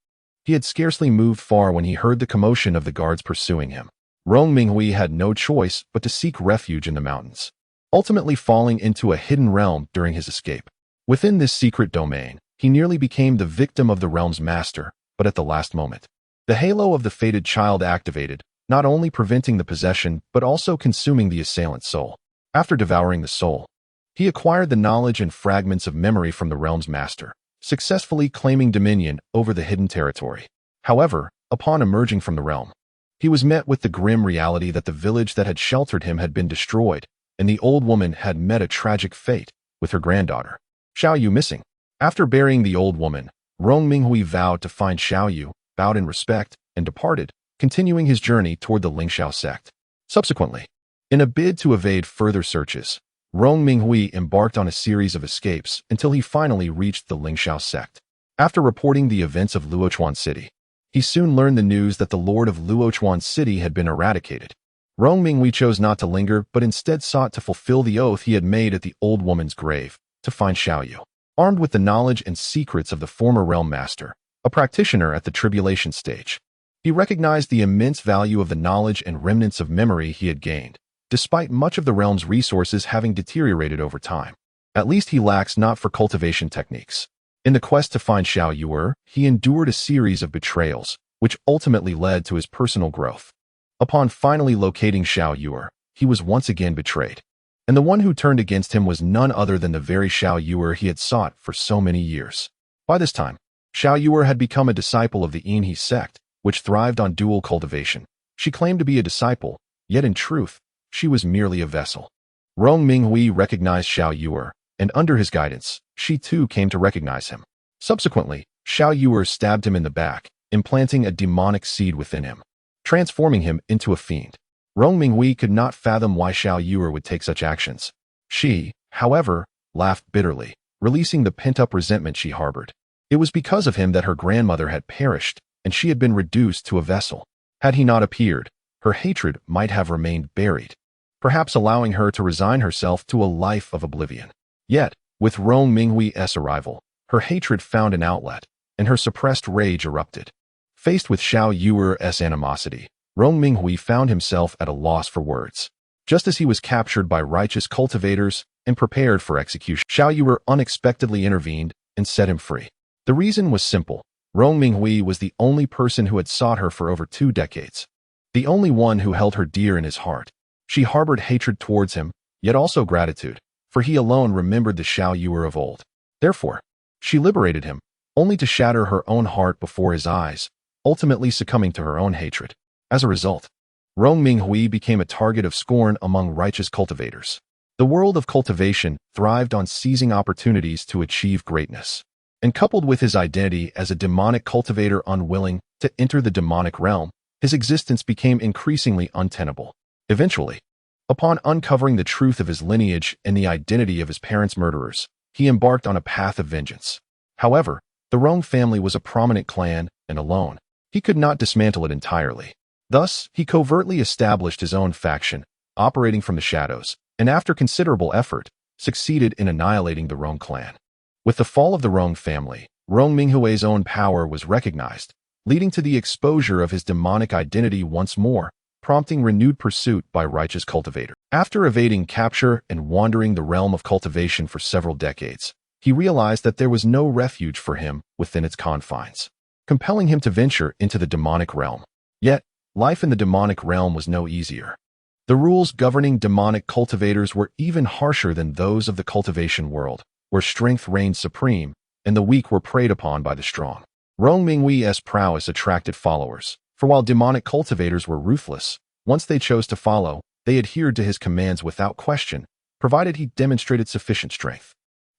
he had scarcely moved far when he heard the commotion of the guards pursuing him. Rong Minghui had no choice but to seek refuge in the mountains, ultimately falling into a hidden realm during his escape. Within this secret domain, he nearly became the victim of the realm's master, but at the last moment, the halo of the fated child activated, not only preventing the possession but also consuming the assailant's soul. After devouring the soul, he acquired the knowledge and fragments of memory from the realm's master, successfully claiming dominion over the hidden territory. However, upon emerging from the realm, he was met with the grim reality that the village that had sheltered him had been destroyed, and the old woman had met a tragic fate, with her granddaughter, Xiao Yu, missing. After burying the old woman, Rong Minghui vowed to find Xiao Yu, bowed in respect, and departed, continuing his journey toward the Lingxiao sect. Subsequently, in a bid to evade further searches, Rong Minghui embarked on a series of escapes until he finally reached the Lingxiao sect. After reporting the events of Luochuan City, he soon learned the news that the Lord of Luochuan City had been eradicated. Rong Minghui chose not to linger but instead sought to fulfill the oath he had made at the old woman's grave, to find Xiao Yu. Armed with the knowledge and secrets of the former realm master, a practitioner at the tribulation stage, he recognized the immense value of the knowledge and remnants of memory he had gained, despite much of the realm's resources having deteriorated over time. At least he lacks not for cultivation techniques. In the quest to find Xiao Yu, he endured a series of betrayals, which ultimately led to his personal growth. Upon finally locating Xiao Yu, he was once again betrayed, and the one who turned against him was none other than the very Xiao Yu he had sought for so many years. By this time, Xiao Yu had become a disciple of the Yinhe sect, which thrived on dual cultivation. She claimed to be a disciple, yet in truth, she was merely a vessel. Rong Minghui recognized Xiao Yu, and under his guidance, she too came to recognize him. Subsequently, Xiao Yu stabbed him in the back, implanting a demonic seed within him, transforming him into a fiend. Rong Minghui could not fathom why Xiao Yu would take such actions. She, however, laughed bitterly, releasing the pent-up resentment she harbored. It was because of him that her grandmother had perished, and she had been reduced to a vessel. Had he not appeared, her hatred might have remained buried, perhaps allowing her to resign herself to a life of oblivion. Yet, with Rong Minghui's arrival, her hatred found an outlet, and her suppressed rage erupted. Faced with Xiao Yu's animosity, Rong Minghui found himself at a loss for words. Just as he was captured by righteous cultivators and prepared for execution, Xiao Yu unexpectedly intervened and set him free. The reason was simple. Rong Minghui was the only person who had sought her for over 2 decades. The only one who held her dear in his heart. She harbored hatred towards him, yet also gratitude, for he alone remembered the Xiao Yuer of old. Therefore, she liberated him, only to shatter her own heart before his eyes, ultimately succumbing to her own hatred. As a result, Rong Minghui became a target of scorn among righteous cultivators. The world of cultivation thrived on seizing opportunities to achieve greatness. And coupled with his identity as a demonic cultivator unwilling to enter the demonic realm, his existence became increasingly untenable. Eventually, upon uncovering the truth of his lineage and the identity of his parents' murderers, he embarked on a path of vengeance. However, the Rong family was a prominent clan, and alone, he could not dismantle it entirely. Thus, he covertly established his own faction, operating from the shadows, and after considerable effort, succeeded in annihilating the Rong clan. With the fall of the Rong family, Rong Minghui's own power was recognized, leading to the exposure of his demonic identity once more, prompting renewed pursuit by righteous cultivators. After evading capture and wandering the realm of cultivation for several decades, he realized that there was no refuge for him within its confines, compelling him to venture into the demonic realm. Yet, life in the demonic realm was no easier. The rules governing demonic cultivators were even harsher than those of the cultivation world, where strength reigned supreme, and the weak were preyed upon by the strong. Rong Minghui's prowess attracted followers, for while demonic cultivators were ruthless, once they chose to follow, they adhered to his commands without question, provided he demonstrated sufficient strength.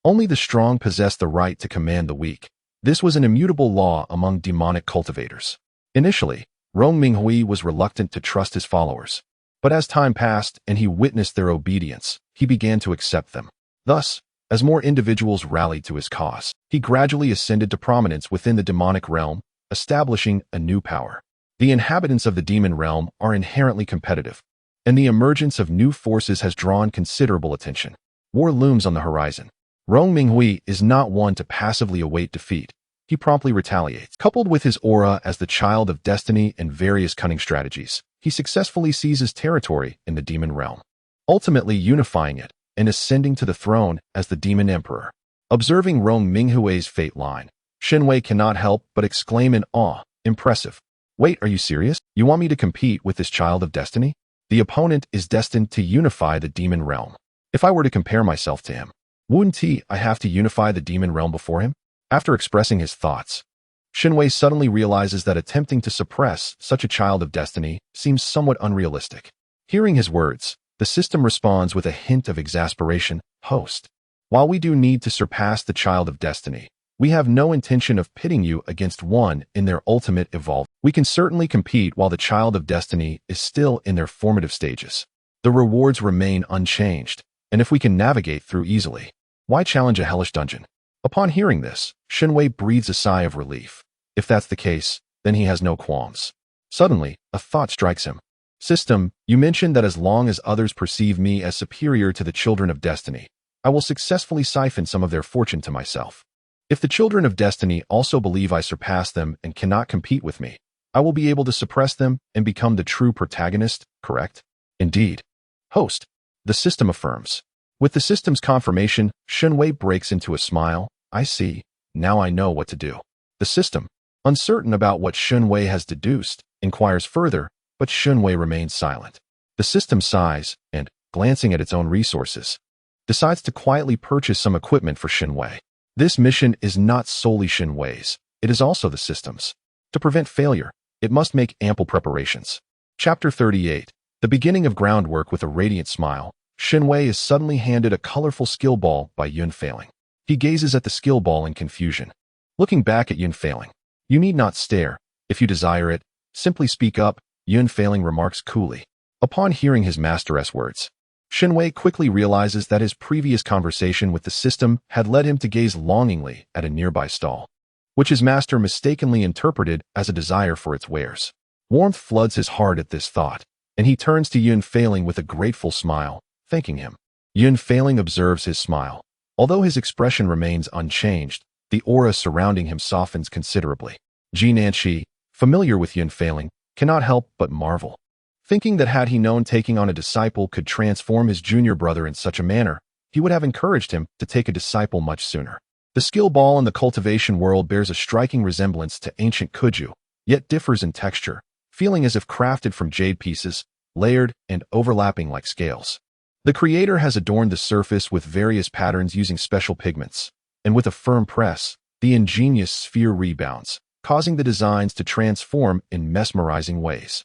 Only the strong possessed the right to command the weak. This was an immutable law among demonic cultivators. Initially, Rong Minghui was reluctant to trust his followers, but as time passed and he witnessed their obedience, he began to accept them. Thus, as more individuals rallied to his cause, he gradually ascended to prominence within the demonic realm, establishing a new power. The inhabitants of the demon realm are inherently competitive, and the emergence of new forces has drawn considerable attention. War looms on the horizon. Rong Minghui is not one to passively await defeat. He promptly retaliates. Coupled with his aura as the child of destiny and various cunning strategies, he successfully seizes territory in the demon realm, ultimately unifying it and ascending to the throne as the demon emperor. Observing Rong Minghui's fate line, Shen Wei cannot help but exclaim in awe, "Impressive. Wait, are you serious? You want me to compete with this child of destiny? The opponent is destined to unify the demon realm. If I were to compare myself to him, wouldn't I have to unify the demon realm before him?" After expressing his thoughts, Shen Wei suddenly realizes that attempting to suppress such a child of destiny seems somewhat unrealistic. Hearing his words, the system responds with a hint of exasperation, "Host, while we do need to surpass the child of destiny, we have no intention of pitting you against one in their ultimate evolve. We can certainly compete while the child of destiny is still in their formative stages. The rewards remain unchanged, and if we can navigate through easily, why challenge a hellish dungeon?" Upon hearing this, Shen Wei breathes a sigh of relief. If that's the case, then he has no qualms. Suddenly, a thought strikes him. "System, you mentioned that as long as others perceive me as superior to the children of destiny, I will successfully siphon some of their fortune to myself. If the children of destiny also believe I surpass them and cannot compete with me, I will be able to suppress them and become the true protagonist, correct?" "Indeed. Host," the system affirms. With the system's confirmation, Shen Wei breaks into a smile. "I see. Now I know what to do." The system, uncertain about what Shen Wei has deduced, inquires further, but Shen Wei remains silent. The system sighs and, glancing at its own resources, decides to quietly purchase some equipment for Shen Wei. This mission is not solely Shen Wei's, it is also the system's. To prevent failure, it must make ample preparations. Chapter 38. The beginning of groundwork. With a radiant smile, Shen Wei is suddenly handed a colorful skill ball by Yun Failing. He gazes at the skill ball in confusion. Looking back at Yun Failing, "You need not stare. If you desire it, simply speak up," Yun Failing remarks coolly. Upon hearing his master's words, Shen Wei quickly realizes that his previous conversation with the system had led him to gaze longingly at a nearby stall, which his master mistakenly interpreted as a desire for its wares. Warmth floods his heart at this thought, and he turns to Yun Failing with a grateful smile, thanking him. Yun Failing observes his smile. Although his expression remains unchanged, the aura surrounding him softens considerably. Ji Nanshi, familiar with Yun Failing, cannot help but marvel. Thinking that had he known taking on a disciple could transform his junior brother in such a manner, he would have encouraged him to take a disciple much sooner. The skill ball in the cultivation world bears a striking resemblance to ancient Kuju, yet differs in texture, feeling as if crafted from jade pieces, layered and overlapping like scales. The creator has adorned the surface with various patterns using special pigments, and with a firm press, the ingenious sphere rebounds, causing the designs to transform in mesmerizing ways.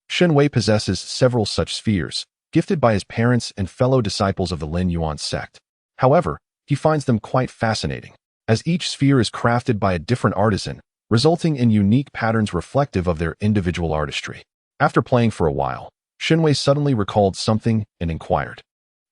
Shen Wei possesses several such spheres, gifted by his parents and fellow disciples of the Lin Yuan sect. However, he finds them quite fascinating, as each sphere is crafted by a different artisan, resulting in unique patterns reflective of their individual artistry. After playing for a while, Shen Wei suddenly recalled something and inquired,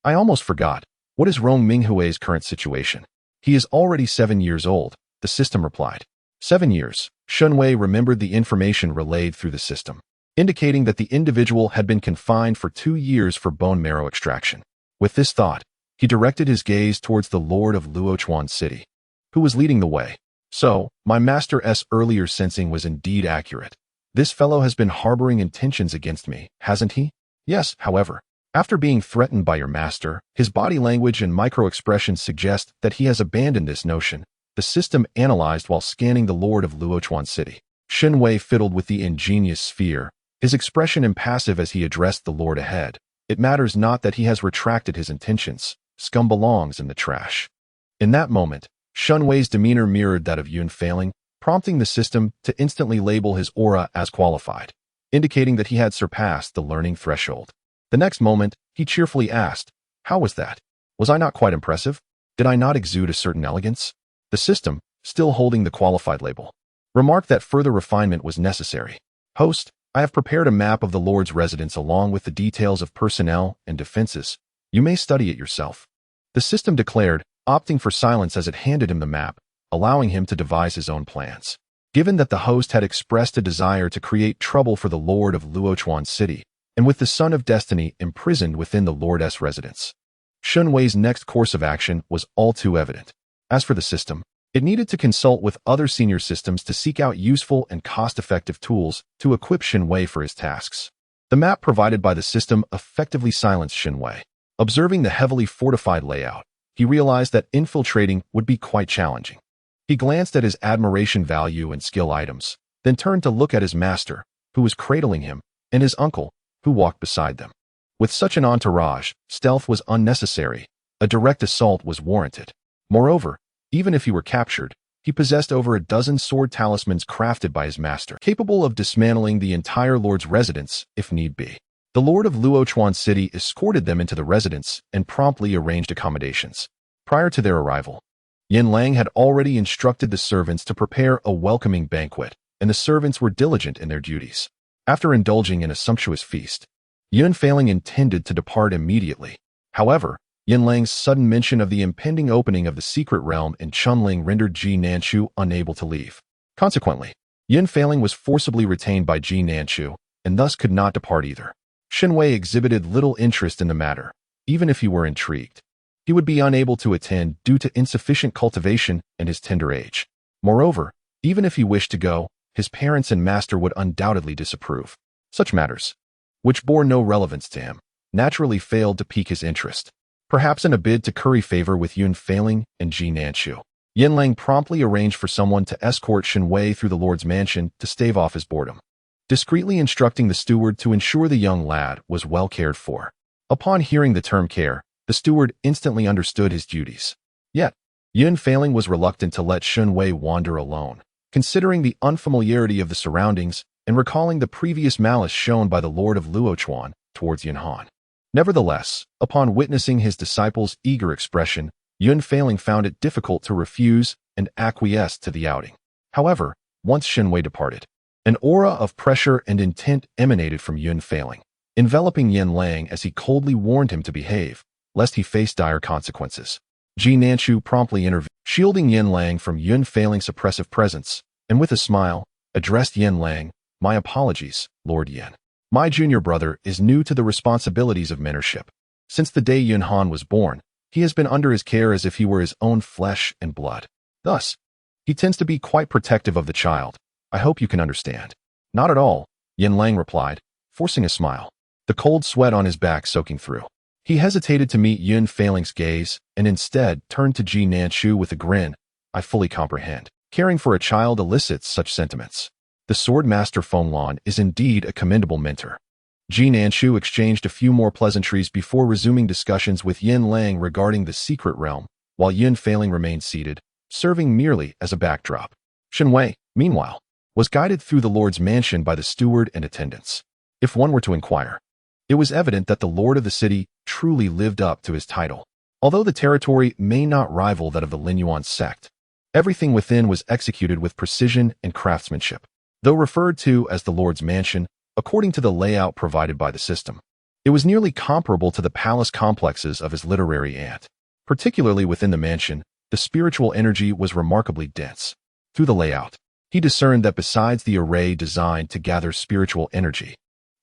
"I almost forgot. What is Rong Minghui's current situation?" "He is already 7 years old," the system replied. 7 years. Shen Wei remembered the information relayed through the system, indicating that the individual had been confined for 2 years for bone marrow extraction. With this thought, he directed his gaze towards the Lord of Luochuan City, who was leading the way. "So, my master's earlier sensing was indeed accurate. This fellow has been harboring intentions against me, hasn't he?" "Yes, however, after being threatened by your master, his body language and micro-expressions suggest that he has abandoned this notion," the system analyzed while scanning the Lord of Luochuan City. Shen Wei fiddled with the ingenious sphere, his expression impassive as he addressed the Lord ahead. "It matters not that he has retracted his intentions. Scum belongs in the trash." In that moment, Shen Wei's demeanor mirrored that of Yunhan, prompting the system to instantly label his aura as qualified, indicating that he had surpassed the learning threshold. The next moment, he cheerfully asked, "How was that? Was I not quite impressive? Did I not exude a certain elegance?" The system, still holding the qualified label, remarked that further refinement was necessary. "Host, I have prepared a map of the Lord's residence along with the details of personnel and defenses. You may study it yourself," the system declared, opting for silence as it handed him the map, allowing him to devise his own plans. Given that the host had expressed a desire to create trouble for the Lord of Luochuan City, and with the Son of Destiny imprisoned within the Lord's residence, Shen Wei's next course of action was all too evident. As for the system, it needed to consult with other senior systems to seek out useful and cost-effective tools to equip Shen Wei for his tasks. The map provided by the system effectively silenced Shen Wei. Observing the heavily fortified layout, he realized that infiltrating would be quite challenging. He glanced at his admiration value and skill items, then turned to look at his master, who was cradling him, and his uncle, who walked beside them. With such an entourage, stealth was unnecessary. A direct assault was warranted. Moreover, even if he were captured, he possessed over a dozen sword talismans crafted by his master, capable of dismantling the entire Lord's residence if need be. The Lord of Luochuan City escorted them into the residence and promptly arranged accommodations. Prior to their arrival, Yin Lang had already instructed the servants to prepare a welcoming banquet, and the servants were diligent in their duties. After indulging in a sumptuous feast, Yunhan intended to depart immediately. However, Yin Lang's sudden mention of the impending opening of the secret realm in Chunling rendered Ji Nanchu unable to leave. Consequently, Yunhan was forcibly retained by Ji Nanchu, and thus could not depart either. Shen Wei exhibited little interest in the matter, even if he were intrigued. He would be unable to attend due to insufficient cultivation and his tender age. Moreover, even if he wished to go, his parents and master would undoubtedly disapprove. Such matters, which bore no relevance to him, naturally failed to pique his interest. Perhaps in a bid to curry favor with Yunhan and Ji Nanchu, Yin Lang promptly arranged for someone to escort Shen Wei through the Lord's mansion to stave off his boredom, discreetly instructing the steward to ensure the young lad was well cared for. Upon hearing the term care, the steward instantly understood his duties. Yet, Yunhan was reluctant to let Shen Wei wander alone, considering the unfamiliarity of the surroundings and recalling the previous malice shown by the Lord of Luochuan towards Yunhan. Nevertheless, upon witnessing his disciple's eager expression, Yunhan found it difficult to refuse and acquiesce to the outing. However, once Shen Wei departed, an aura of pressure and intent emanated from Yunhan, enveloping Yin Lang as he coldly warned him to behave, lest he face dire consequences. Ji Nanchu promptly intervened, shielding Yin Lang from Yunfan's oppressive presence, and with a smile, addressed Yin Lang, "My apologies, Lord Yin. My junior brother is new to the responsibilities of mentorship. Since the day Yunhan was born, he has been under his care as if he were his own flesh and blood. Thus, he tends to be quite protective of the child. I hope you can understand." "Not at all," Yin Lang replied, forcing a smile, the cold sweat on his back soaking through. He hesitated to meet Yunfan's gaze and instead turned to Ji Nanchu with a grin. "I fully comprehend. Caring for a child elicits such sentiments. The sword master Fenglan is indeed a commendable mentor." Jin and Shu exchanged a few more pleasantries before resuming discussions with Yin Lang regarding the secret realm, while Yin Failing remained seated, serving merely as a backdrop. Shen Wei, meanwhile, was guided through the Lord's mansion by the steward and attendants. If one were to inquire, it was evident that the Lord of the city truly lived up to his title. Although the territory may not rival that of the Lin Yuan sect, everything within was executed with precision and craftsmanship. Though referred to as the Lord's mansion, according to the layout provided by the system, it was nearly comparable to the palace complexes of his literary aunt. Particularly within the mansion, the spiritual energy was remarkably dense. Through the layout, he discerned that besides the array designed to gather spiritual energy,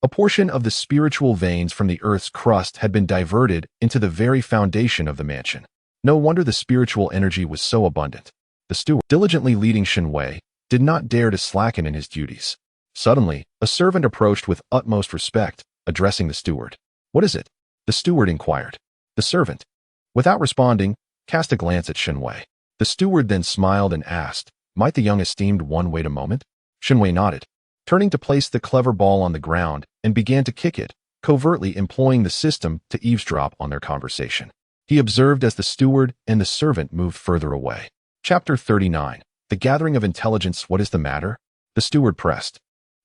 a portion of the spiritual veins from the earth's crust had been diverted into the very foundation of the mansion. No wonder the spiritual energy was so abundant. The steward, diligently leading Shen Wei, did not dare to slacken in his duties. Suddenly, a servant approached with utmost respect, addressing the steward. "What is it?" the steward inquired. The servant, without responding, cast a glance at Shen Wei. The steward then smiled and asked, "Might the young esteemed one wait a moment?" Shen Wei nodded, turning to place the clever ball on the ground and began to kick it, covertly employing the system to eavesdrop on their conversation. He observed as the steward and the servant moved further away. Chapter 39. The Gathering of Intelligence. What is the matter? The steward pressed.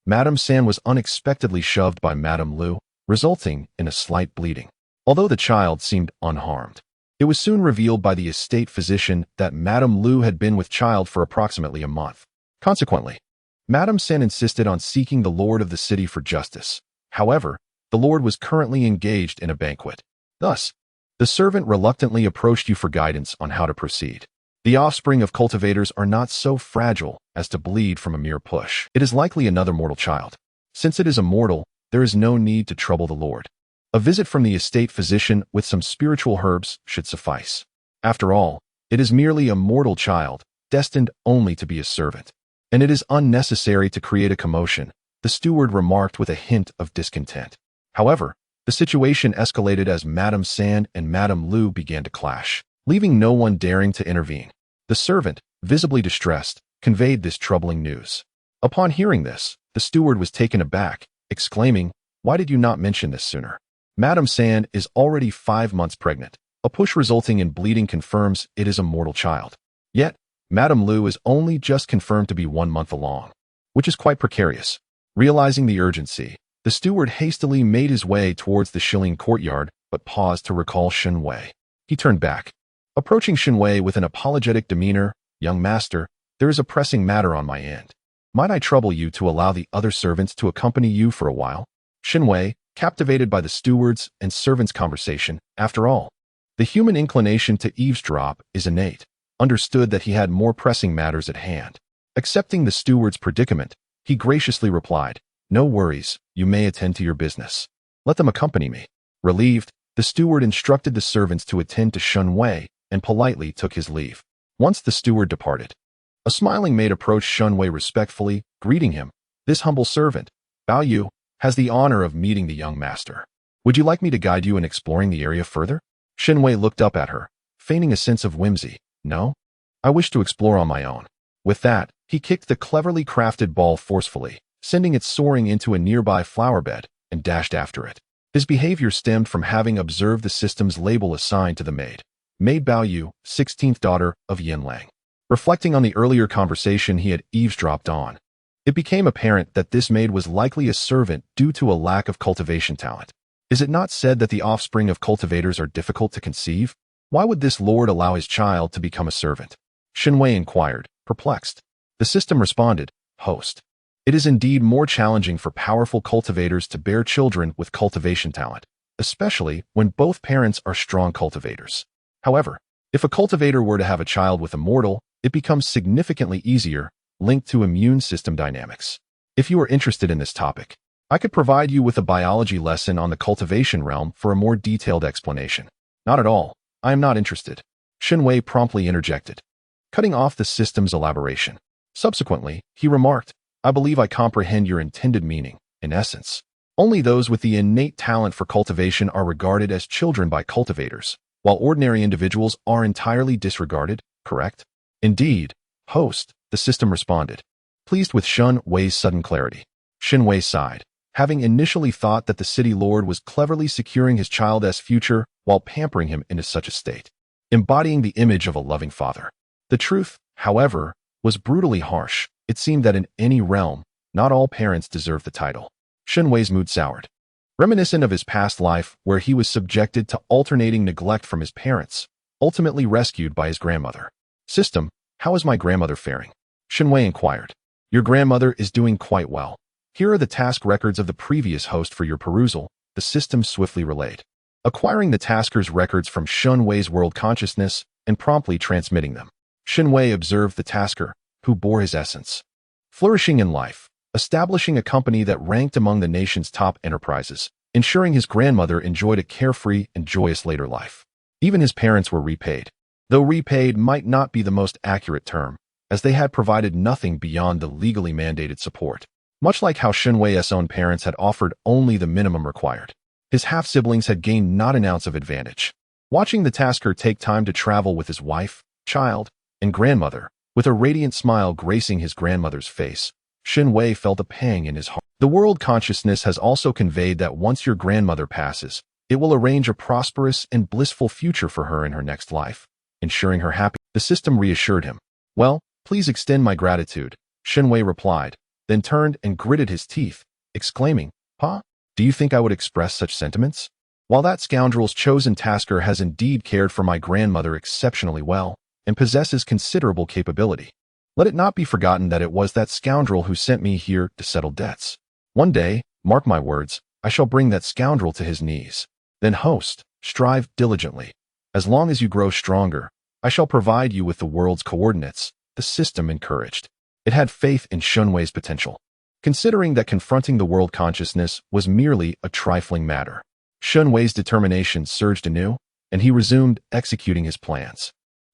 Madame San was unexpectedly shoved by Madame Lu, resulting in a slight bleeding. Although the child seemed unharmed, it was soon revealed by the estate physician that Madame Lu had been with child for approximately a month. Consequently, Madame San insisted on seeking the Lord of the city for justice. However, the Lord was currently engaged in a banquet. Thus, the servant reluctantly approached you for guidance on how to proceed. The offspring of cultivators are not so fragile as to bleed from a mere push. It is likely another mortal child. Since it is a mortal, there is no need to trouble the Lord. A visit from the estate physician with some spiritual herbs should suffice. After all, it is merely a mortal child, destined only to be a servant. And it is unnecessary to create a commotion, the steward remarked with a hint of discontent. However, the situation escalated as Madame San and Madame Lu began to clash, leaving no one daring to intervene. The servant, visibly distressed, conveyed this troubling news. Upon hearing this, the steward was taken aback, exclaiming, "Why did you not mention this sooner?" Madame San is already 5 months pregnant. A push resulting in bleeding confirms it is a mortal child. Yet, Madame Lu is only just confirmed to be 1 month along, which is quite precarious. Realizing the urgency, the steward hastily made his way towards the Shilling courtyard, but paused to recall Shen Wei. He turned back, approaching Shen Wei with an apologetic demeanor. "Young master, there is a pressing matter on my end. Might I trouble you to allow the other servants to accompany you for a while?" Shen Wei, captivated by the steward's and servant's conversation, after all, the human inclination to eavesdrop is innate, understood that he had more pressing matters at hand. Accepting the steward's predicament, he graciously replied, "No worries, you may attend to your business. Let them accompany me." Relieved, the steward instructed the servants to attend to Shen Wei and politely took his leave. Once the steward departed, a smiling maid approached Shen Wei respectfully, greeting him. "This humble servant, Bao Yu, has the honor of meeting the young master. Would you like me to guide you in exploring the area further?" Shen Wei looked up at her, feigning a sense of whimsy. "No, I wish to explore on my own." With that, he kicked the cleverly crafted ball forcefully, sending it soaring into a nearby flower bed, and dashed after it. His behavior stemmed from having observed the system's label assigned to the maid. Maid Bao Yu, 16th daughter of Yin Lang. Reflecting on the earlier conversation he had eavesdropped on, it became apparent that this maid was likely a servant due to a lack of cultivation talent. Is it not said that the offspring of cultivators are difficult to conceive? Why would this lord allow his child to become a servant? Shen Wei inquired, perplexed. The system responded, "Host. It is indeed more challenging for powerful cultivators to bear children with cultivation talent, especially when both parents are strong cultivators. However, if a cultivator were to have a child with a mortal, it becomes significantly easier, linked to immune system dynamics. If you are interested in this topic, I could provide you with a biology lesson on the cultivation realm for a more detailed explanation." "Not at all. I am not interested," Shen Wei promptly interjected, cutting off the system's elaboration. Subsequently, he remarked, "I believe I comprehend your intended meaning. In essence, only those with the innate talent for cultivation are regarded as children by cultivators, while ordinary individuals are entirely disregarded, correct?" "Indeed, host," the system responded, pleased with Shen Wei's sudden clarity. Shen Wei sighed. having initially thought that the city lord was cleverly securing his child's future while pampering him into such a state, embodying the image of a loving father. The truth, however, was brutally harsh. It seemed that in any realm, not all parents deserved the title. Shen Wei's mood soured. Reminiscent of his past life where he was subjected to alternating neglect from his parents, ultimately rescued by his grandmother. System, how is my grandmother faring? Shen Wei inquired. Your grandmother is doing quite well. Here are the task records of the previous host for your perusal, the system swiftly relayed. Acquiring the tasker's records from Shen Wei's world consciousness and promptly transmitting them. Shen Wei observed the tasker, who bore his essence. Flourishing in life, establishing a company that ranked among the nation's top enterprises, ensuring his grandmother enjoyed a carefree and joyous later life. Even his parents were repaid. Though repaid might not be the most accurate term, as they had provided nothing beyond the legally mandated support. Much like how Shen Wei's own parents had offered only the minimum required. His half-siblings had gained not an ounce of advantage. Watching the tasker take time to travel with his wife, child, and grandmother, with a radiant smile gracing his grandmother's face, Shen Wei felt a pang in his heart. The world consciousness has also conveyed that once your grandmother passes, it will arrange a prosperous and blissful future for her in her next life, ensuring her happy. The system reassured him. Well, please extend my gratitude, Shen Wei replied, then turned and gritted his teeth, exclaiming, "Huh? Do you think I would express such sentiments? While that scoundrel's chosen tasker has indeed cared for my grandmother exceptionally well, and possesses considerable capability, let it not be forgotten that it was that scoundrel who sent me here to settle debts. One day, mark my words, I shall bring that scoundrel to his knees. Then host, strive diligently. As long as you grow stronger, I shall provide you with the world's coordinates," the system encouraged. It had faith in Shen Wei's potential. Considering that confronting the world consciousness was merely a trifling matter, Shen Wei's determination surged anew, and he resumed executing his plans.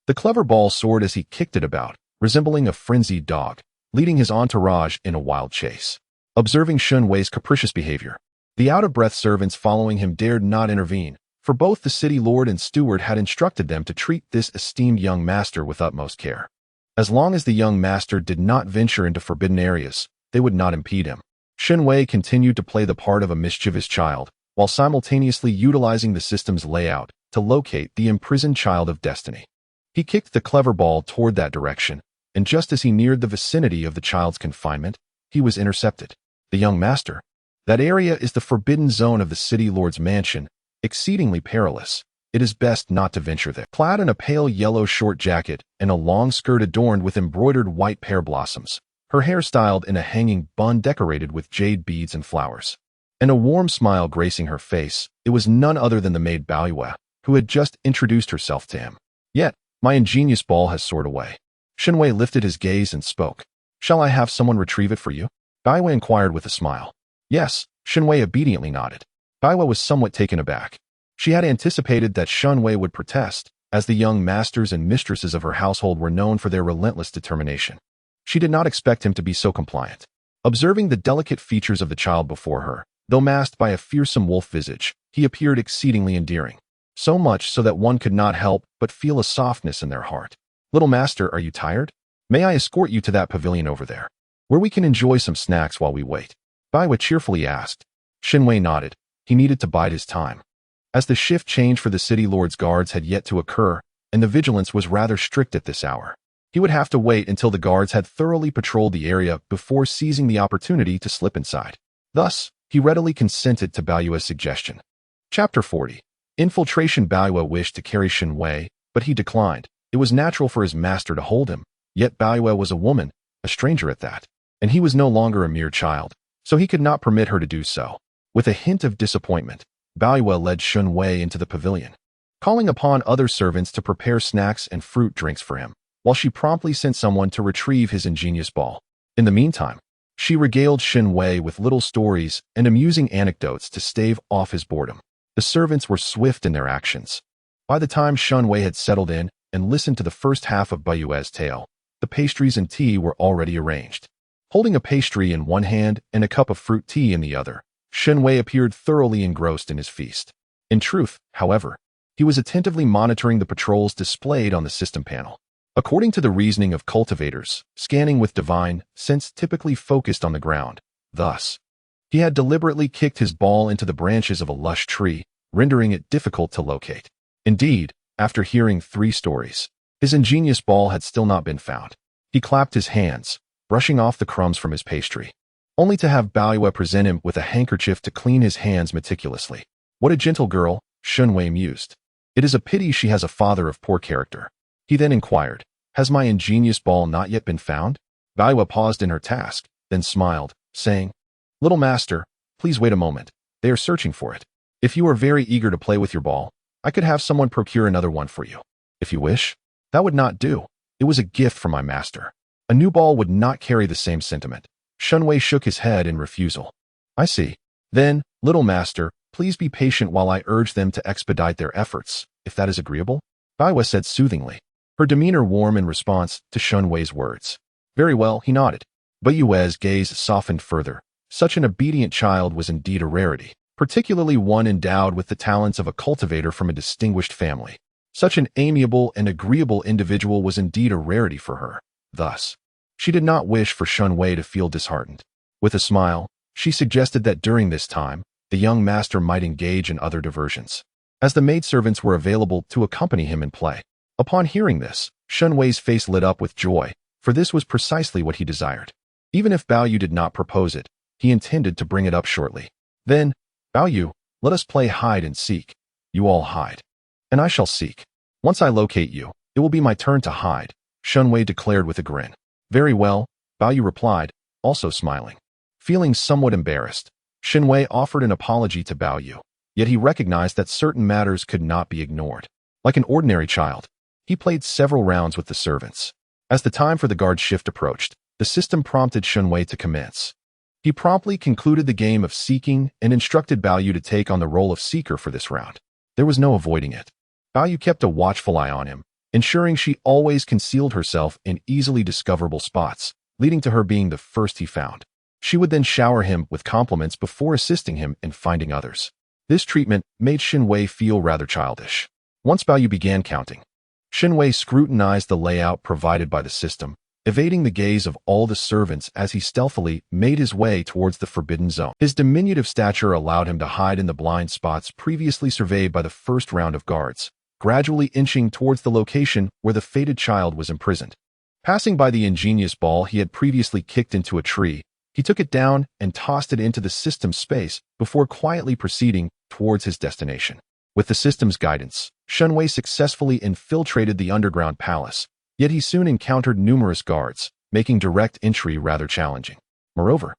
The clever ball soared as he kicked it about, resembling a frenzied dog, leading his entourage in a wild chase. Observing Shen Wei's capricious behavior, the out-of-breath servants following him dared not intervene, for both the city lord and steward had instructed them to treat this esteemed young master with utmost care. As long as the young master did not venture into forbidden areas, they would not impede him. Shen Wei continued to play the part of a mischievous child, while simultaneously utilizing the system's layout to locate the imprisoned child of destiny. He kicked the clever ball toward that direction, and just as he neared the vicinity of the child's confinement, he was intercepted. The young master. That area is the forbidden zone of the city lord's mansion, exceedingly perilous. It is best not to venture there. Clad in a pale yellow short jacket and a long skirt adorned with embroidered white pear blossoms, her hair styled in a hanging bun decorated with jade beads and flowers, and a warm smile gracing her face, it was none other than the maid Baoyue, who had just introduced herself to him. Yet, my ingenious ball has soared away. Shen Wei lifted his gaze and spoke. Shall I have someone retrieve it for you? Baoyue inquired with a smile. Yes, Shen Wei obediently nodded. Baoyue was somewhat taken aback. She had anticipated that Shen Wei would protest, as the young masters and mistresses of her household were known for their relentless determination. She did not expect him to be so compliant. Observing the delicate features of the child before her, though masked by a fearsome wolf visage, he appeared exceedingly endearing. So much so that one could not help but feel a softness in their heart. Little master, are you tired? May I escort you to that pavilion over there, where we can enjoy some snacks while we wait? Baoyue cheerfully asked. Shen Wei nodded. He needed to bide his time, as the shift change for the city lord's guards had yet to occur, and the vigilance was rather strict at this hour. He would have to wait until the guards had thoroughly patrolled the area before seizing the opportunity to slip inside. Thus, he readily consented to Baoyue's suggestion. Chapter 40. Infiltration. Baoyue wished to carry Shen Wei, but he declined. It was natural for his master to hold him, yet Baoyue was a woman, a stranger at that, and he was no longer a mere child, so he could not permit her to do so. With a hint of disappointment, Baoyue led Shen Wei into the pavilion, calling upon other servants to prepare snacks and fruit drinks for him, while she promptly sent someone to retrieve his ingenious ball. In the meantime, she regaled Shen Wei with little stories and amusing anecdotes to stave off his boredom. The servants were swift in their actions. By the time Shen Wei had settled in and listened to the first half of Baoyue's tale, the pastries and tea were already arranged. Holding a pastry in one hand and a cup of fruit tea in the other, Shen Wei appeared thoroughly engrossed in his feast. In truth, however, he was attentively monitoring the patrols displayed on the system panel. According to the reasoning of cultivators, scanning with divine sense typically focused on the ground. Thus, He had deliberately kicked his ball into the branches of a lush tree, rendering it difficult to locate. Indeed, after hearing 3 stories, his ingenious ball had still not been found. He clapped his hands, brushing off the crumbs from his pastry, only to have Baoyue present him with a handkerchief to clean his hands meticulously. What a gentle girl, Shen Wei mused. It is a pity she has a father of poor character. He then inquired, has my ingenious ball not yet been found? Baoyue paused in her task, then smiled, saying, Little master, please wait a moment. They are searching for it. If you are very eager to play with your ball, I could have someone procure another one for you. If you wish. That would not do. It was a gift from my master. A new ball would not carry the same sentiment. Shen Wei shook his head in refusal. I see. Then, little master, please be patient while I urge them to expedite their efforts, if that is agreeable. Baoyue said soothingly, her demeanor warm in response to Shen Wei's words. Very well, he nodded. Baoyue's gaze softened further. Such an obedient child was indeed a rarity, particularly one endowed with the talents of a cultivator from a distinguished family. Such an amiable and agreeable individual was indeed a rarity for her. Thus, she did not wish for Shen Wei to feel disheartened. With a smile, she suggested that during this time, the young master might engage in other diversions, as the maidservants were available to accompany him in play. Upon hearing this, Shen Wei's face lit up with joy, for this was precisely what he desired. Even if Baoyue did not propose it, he intended to bring it up shortly. Then, Baoyue, let us play hide and seek. You all hide, and I shall seek. Once I locate you, it will be my turn to hide, Shen Wei declared with a grin. Very well, Baoyue replied, also smiling. Feeling somewhat embarrassed, Shen Wei offered an apology to Baoyue, yet he recognized that certain matters could not be ignored. Like an ordinary child, he played several rounds with the servants. As the time for the guard shift approached, the system prompted Shen Wei to commence. He promptly concluded the game of seeking and instructed Baoyue to take on the role of seeker for this round. There was no avoiding it. Baoyue kept a watchful eye on him, ensuring she always concealed herself in easily discoverable spots, leading to her being the first he found. She would then shower him with compliments before assisting him in finding others. This treatment made Shen Wei feel rather childish. Once Baoyue began counting, Shen Wei scrutinized the layout provided by the system, evading the gaze of all the servants as he stealthily made his way towards the forbidden zone. His diminutive stature allowed him to hide in the blind spots previously surveyed by the first round of guards, gradually inching towards the location where the fated child was imprisoned. Passing by the ingenious ball he had previously kicked into a tree, he took it down and tossed it into the system's space before quietly proceeding towards his destination. With the system's guidance, Shen Wei successfully infiltrated the underground palace, yet he soon encountered numerous guards, making direct entry rather challenging. Moreover,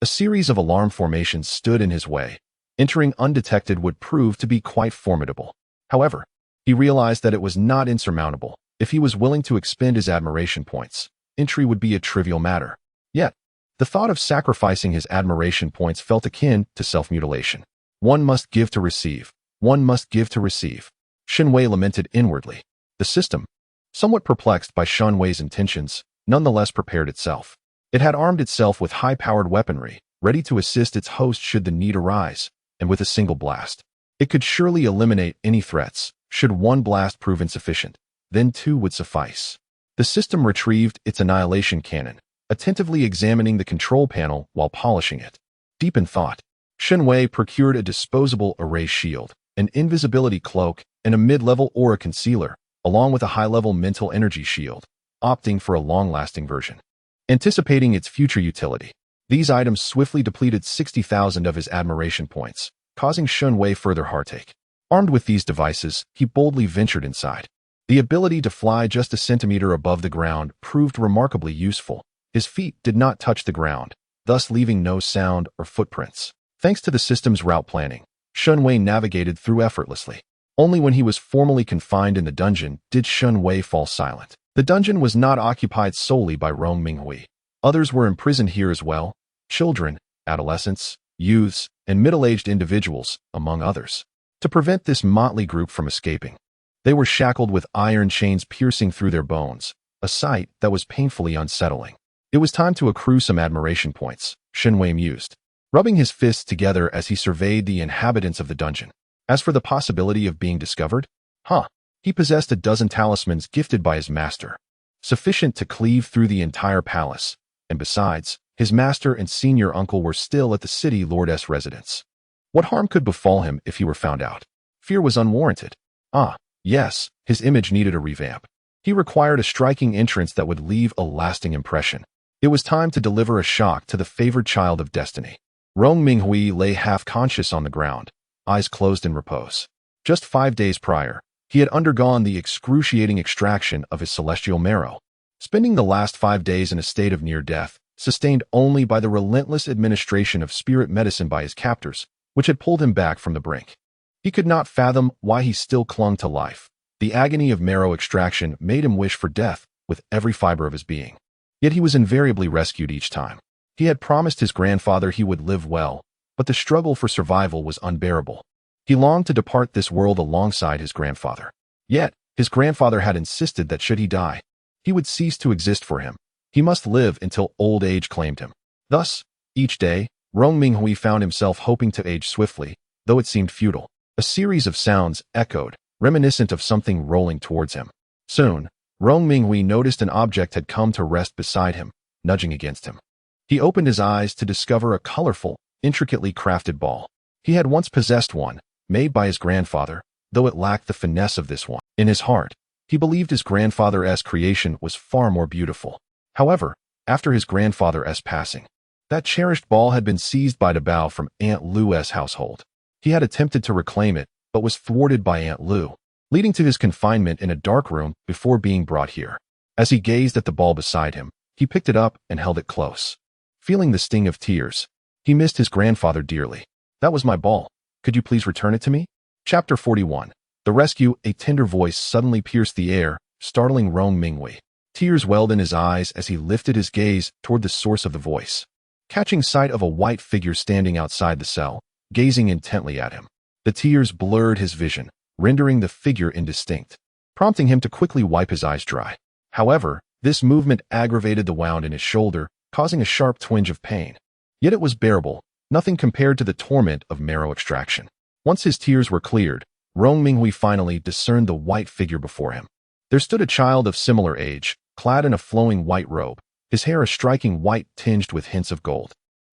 a series of alarm formations stood in his way. Entering undetected would prove to be quite formidable. However, he realized that it was not insurmountable. If he was willing to expend his admiration points, entry would be a trivial matter. Yet, the thought of sacrificing his admiration points felt akin to self-mutilation. One must give to receive. One must give to receive. Shen Wei lamented inwardly. The system, somewhat perplexed by Shen Wei's intentions, nonetheless prepared itself. It had armed itself with high-powered weaponry, ready to assist its host should the need arise, and with a single blast, it could surely eliminate any threats. Should one blast prove insufficient, then 2 would suffice. The system retrieved its annihilation cannon, attentively examining the control panel while polishing it. Deep in thought, Shen Wei procured a disposable array shield, an invisibility cloak, and a mid-level aura concealer, along with a high-level mental energy shield, opting for a long-lasting version. Anticipating its future utility, these items swiftly depleted 60,000 of his admiration points, causing Shen Wei further heartache. Armed with these devices, he boldly ventured inside. The ability to fly just a centimeter above the ground proved remarkably useful. His feet did not touch the ground, thus leaving no sound or footprints. Thanks to the system's route planning, Shen Wei navigated through effortlessly. Only when he was formally confined in the dungeon did Shen Wei fall silent. The dungeon was not occupied solely by Rong Minghui. Others were imprisoned here as well: children, adolescents, youths, and middle-aged individuals, among others. To prevent this motley group from escaping, they were shackled with iron chains piercing through their bones, a sight that was painfully unsettling. It was time to accrue some admiration points, Shen Wei mused, rubbing his fists together as he surveyed the inhabitants of the dungeon. As for the possibility of being discovered, he possessed a dozen talismans gifted by his master, sufficient to cleave through the entire palace, and besides, His master and senior uncle were still at the city lord's residence. What harm could befall him if he were found out? Fear was unwarranted. Ah, yes, his image needed a revamp. He required a striking entrance that would leave a lasting impression. It was time to deliver a shock to the favored child of destiny. Rong Minghui lay half-conscious on the ground, eyes closed in repose. Just 5 days prior, he had undergone the excruciating extraction of his celestial marrow, spending the last 5 days in a state of near death, sustained only by the relentless administration of spirit medicine by his captors, which had pulled him back from the brink. He could not fathom why he still clung to life. The agony of marrow extraction made him wish for death with every fiber of his being. Yet he was invariably rescued each time. He had promised his grandfather he would live well, but the struggle for survival was unbearable. He longed to depart this world alongside his grandfather. Yet, his grandfather had insisted that should he die, he would cease to exist for him. He must live until old age claimed him. Thus, each day, Rong Minghui found himself hoping to age swiftly, though it seemed futile. A series of sounds echoed, reminiscent of something rolling towards him. Soon, Rong Minghui noticed an object had come to rest beside him, nudging against him. He opened his eyes to discover a colorful, intricately crafted ball. He had once possessed one, made by his grandfather, though it lacked the finesse of this one. In his heart, he believed his grandfather's creation was far more beautiful. However, after his grandfather's passing, that cherished ball had been seized by Dabao from Aunt Lu's household. He had attempted to reclaim it, but was thwarted by Aunt Lu, leading to his confinement in a dark room before being brought here. As he gazed at the ball beside him, he picked it up and held it close. Feeling the sting of tears, he missed his grandfather dearly. "That was my ball. Could you please return it to me?" Chapter 41. The Rescue. A tender voice suddenly pierced the air, startling Rong Minghui. Tears welled in his eyes as he lifted his gaze toward the source of the voice. Catching sight of a white figure standing outside the cell, gazing intently at him, the tears blurred his vision, rendering the figure indistinct, prompting him to quickly wipe his eyes dry. However, this movement aggravated the wound in his shoulder, causing a sharp twinge of pain. Yet it was bearable, nothing compared to the torment of marrow extraction. Once his tears were cleared, Rong Minghui finally discerned the white figure before him. There stood a child of similar age, clad in a flowing white robe, his hair a striking white tinged with hints of gold.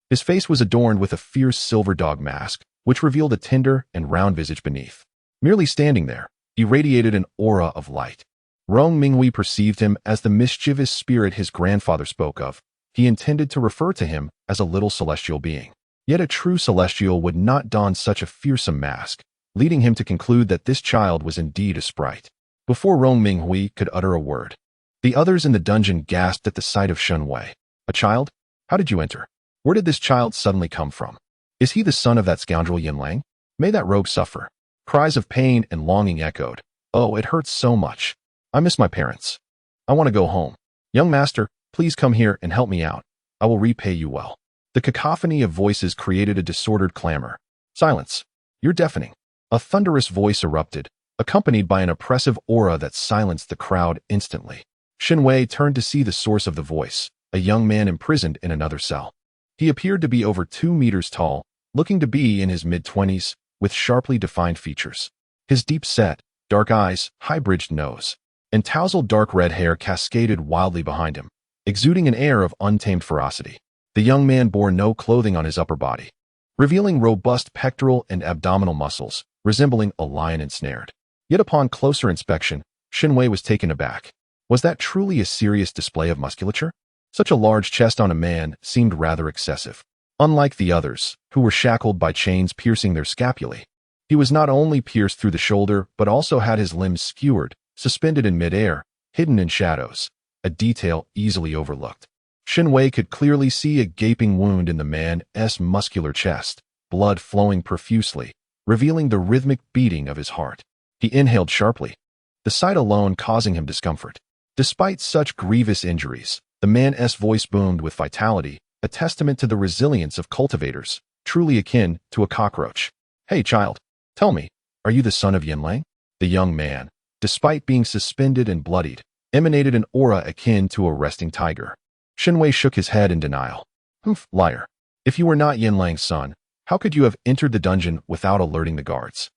His face was adorned with a fierce silver dog mask, which revealed a tender and round visage beneath. Merely standing there, he radiated an aura of light. Rong Minghui perceived him as the mischievous spirit his grandfather spoke of. He intended to refer to him as a little celestial being. Yet a true celestial would not don such a fearsome mask, leading him to conclude that this child was indeed a sprite. Before Rong Minghui could utter a word, the others in the dungeon gasped at the sight of Shen Wei. "A child? How did you enter? Where did this child suddenly come from? Is he the son of that scoundrel Yinlang? May that rogue suffer." Cries of pain and longing echoed. "Oh, it hurts so much. I miss my parents. I want to go home. Young master, please come here and help me out. I will repay you well." The cacophony of voices created a disordered clamor. "Silence! You're deafening." A thunderous voice erupted, accompanied by an oppressive aura that silenced the crowd instantly. Shen Wei turned to see the source of the voice, a young man imprisoned in another cell. He appeared to be over 2 meters tall, looking to be in his mid-20s, with sharply defined features. His deep-set, dark eyes, high-bridged nose, and tousled dark red hair cascaded wildly behind him, exuding an air of untamed ferocity. The young man bore no clothing on his upper body, revealing robust pectoral and abdominal muscles, resembling a lion ensnared. Yet upon closer inspection, Shen Wei was taken aback. Was that truly a serious display of musculature? Such a large chest on a man seemed rather excessive. Unlike the others, who were shackled by chains piercing their scapulae, he was not only pierced through the shoulder but also had his limbs skewered, suspended in midair, hidden in shadows, a detail easily overlooked. Shen Wei could clearly see a gaping wound in the man's muscular chest, blood flowing profusely, revealing the rhythmic beating of his heart. He inhaled sharply, the sight alone causing him discomfort. Despite such grievous injuries, the man's voice boomed with vitality, a testament to the resilience of cultivators, truly akin to a cockroach. "Hey, child, tell me, are you the son of Yinlang?" The young man, despite being suspended and bloodied, emanated an aura akin to a resting tiger. Shen Wei shook his head in denial. "Humph, liar. If you were not Yinlang's son, how could you have entered the dungeon without alerting the guards?"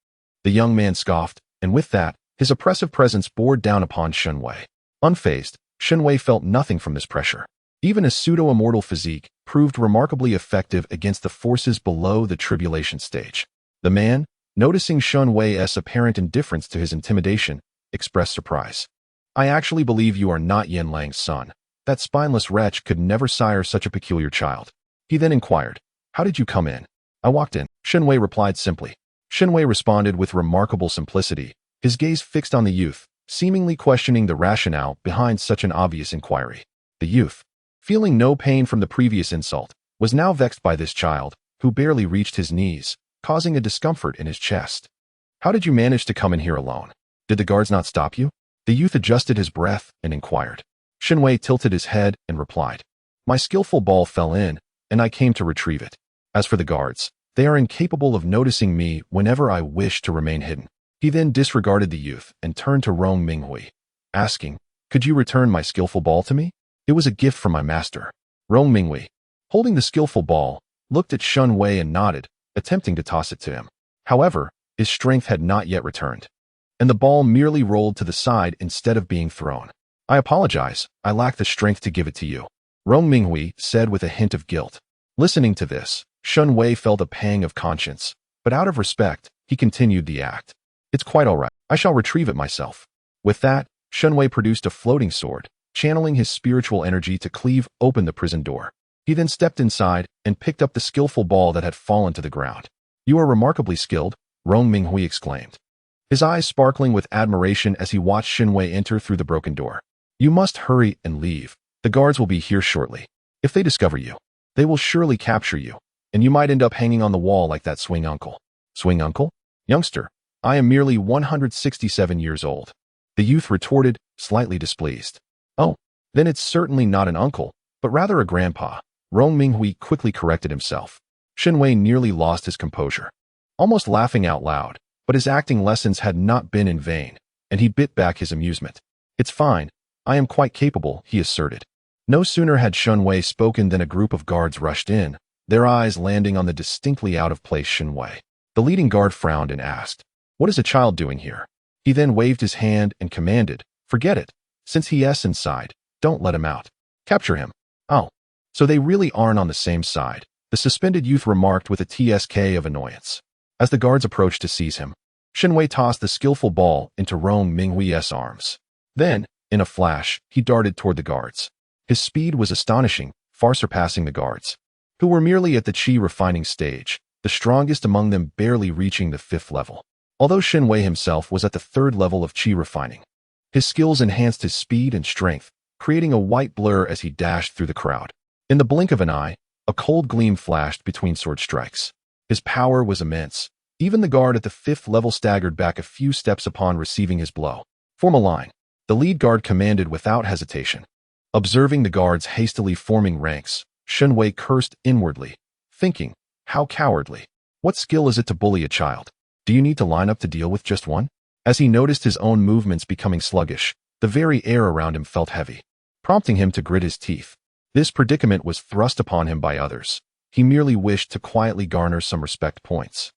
The young man scoffed, and with that, his oppressive presence bore down upon Shen Wei. Unfazed, Shen Wei felt nothing from this pressure. Even a pseudo-immortal physique proved remarkably effective against the forces below the tribulation stage. The man, noticing Shen Wei's apparent indifference to his intimidation, expressed surprise. I actually believe you are not Yan Lang's son. That spineless wretch could never sire such a peculiar child. He then inquired, how did you come in? I walked in, Shen Wei replied simply. Shen Wei responded with remarkable simplicity, his gaze fixed on the youth, seemingly questioning the rationale behind such an obvious inquiry. The youth, feeling no pain from the previous insult, was now vexed by this child, who barely reached his knees, causing a discomfort in his chest. How did you manage to come in here alone? Did the guards not stop you? The youth adjusted his breath and inquired. Shen Wei tilted his head and replied, my skillful ball fell in, and I came to retrieve it. As for the guards, they are incapable of noticing me whenever I wish to remain hidden. He then disregarded the youth and turned to Rong Minghui, asking, could you return my skillful ball to me? It was a gift from my master. Rong Minghui, holding the skillful ball, looked at Shen Wei and nodded, attempting to toss it to him. However, his strength had not yet returned, and the ball merely rolled to the side instead of being thrown. I apologize, I lack the strength to give it to you, Rong Minghui said with a hint of guilt. Listening to this, Shen Wei felt a pang of conscience, but out of respect, he continued the act. It's quite all right, I shall retrieve it myself. With that, Shen Wei produced a floating sword, channeling his spiritual energy to cleave open the prison door. He then stepped inside and picked up the skillful ball that had fallen to the ground. You are remarkably skilled, Rong Minghui exclaimed, his eyes sparkling with admiration as he watched Shen Wei enter through the broken door. You must hurry and leave. The guards will be here shortly. If they discover you, they will surely capture you, and you might end up hanging on the wall like that swing uncle. Swing uncle? Youngster, I am merely 167 years old. The youth retorted, slightly displeased. Oh, then it's certainly not an uncle, but rather a grandpa. Rong Minghui quickly corrected himself. Shen Wei nearly lost his composure, almost laughing out loud, but his acting lessons had not been in vain, and he bit back his amusement. It's fine. I am quite capable, he asserted. No sooner had Shen Wei spoken than a group of guards rushed in, their eyes landing on the distinctly out-of-place Shen Wei. The leading guard frowned and asked, what is a child doing here? He then waved his hand and commanded, forget it. Since he's inside, don't let him out. Capture him. Oh, so they really aren't on the same side, the suspended youth remarked with a TSK of annoyance. As the guards approached to seize him, Shen Wei tossed the skillful ball into Rong Minghui's arms. Then, in a flash, he darted toward the guards. His speed was astonishing, far surpassing the guards, who were merely at the qi refining stage, the strongest among them barely reaching the 5th level. Although Shen Wei himself was at the 3rd level of qi refining, his skills enhanced his speed and strength, creating a white blur as he dashed through the crowd. In the blink of an eye, a cold gleam flashed between sword strikes. His power was immense. Even the guard at the 5th level staggered back a few steps upon receiving his blow. Form a line, the lead guard commanded without hesitation. Observing the guards hastily forming ranks, Shen Wei cursed inwardly, thinking, how cowardly. What skill is it to bully a child? Do you need to line up to deal with just one? As he noticed his own movements becoming sluggish, the very air around him felt heavy, prompting him to grit his teeth. This predicament was thrust upon him by others. He merely wished to quietly garner some respect points.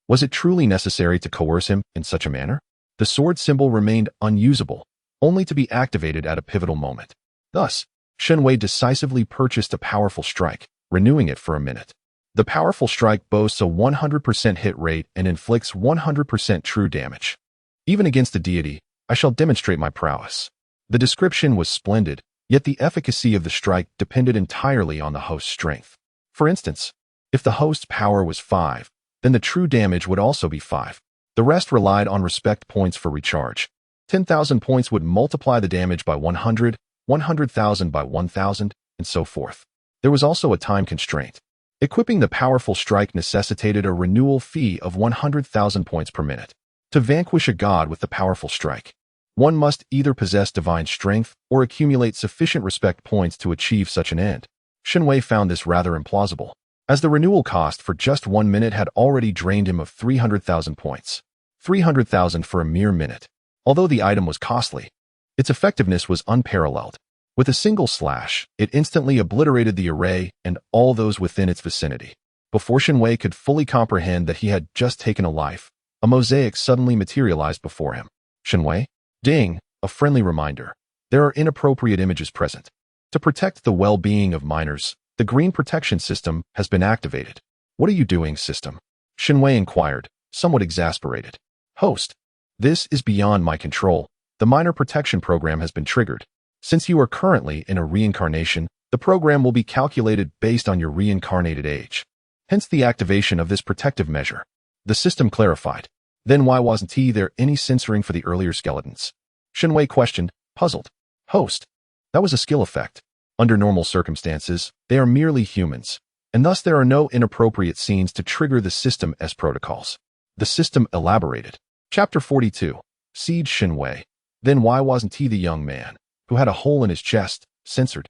Was it truly necessary to coerce him in such a manner? The sword symbol remained unusable, only to be activated at a pivotal moment. Thus, Shen Wei decisively purchased a powerful strike, renewing it for a minute. The powerful strike boasts a 100% hit rate and inflicts 100% true damage. Even against a deity, I shall demonstrate my prowess. The description was splendid, yet the efficacy of the strike depended entirely on the host's strength. For instance, if the host's power was 5, then the true damage would also be 5. The rest relied on respect points for recharge. 10,000 points would multiply the damage by 100, 100,000 by 1,000, and so forth. There was also a time constraint. Equipping the powerful strike necessitated a renewal fee of 100,000 points per minute. To vanquish a god with the powerful strike, one must either possess divine strength or accumulate sufficient respect points to achieve such an end. Shen Wei found this rather implausible, as the renewal cost for just 1 minute had already drained him of 300,000 points. 300,000 for a mere minute. Although the item was costly, its effectiveness was unparalleled. With a single slash, it instantly obliterated the array and all those within its vicinity. Before Shen Wei could fully comprehend that he had just taken a life, a mosaic suddenly materialized before him. Shen Wei? Ding, a friendly reminder. There are inappropriate images present. To protect the well-being of minors, the green protection system has been activated. What are you doing, system? Shen Wei inquired, somewhat exasperated. Host, this is beyond my control. The minor protection program has been triggered. Since you are currently in a reincarnation, the program will be calculated based on your reincarnated age. Hence the activation of this protective measure. The system clarified. Then why wasn't there any censoring for the earlier skeletons? Shen Wei questioned, puzzled. Host, that was a skill effect. Under normal circumstances, they are merely humans, and thus there are no inappropriate scenes to trigger the system as protocols. The system elaborated. Chapter 42. Siege Shen Wei. Then why wasn't the young man, who had a hole in his chest, censored?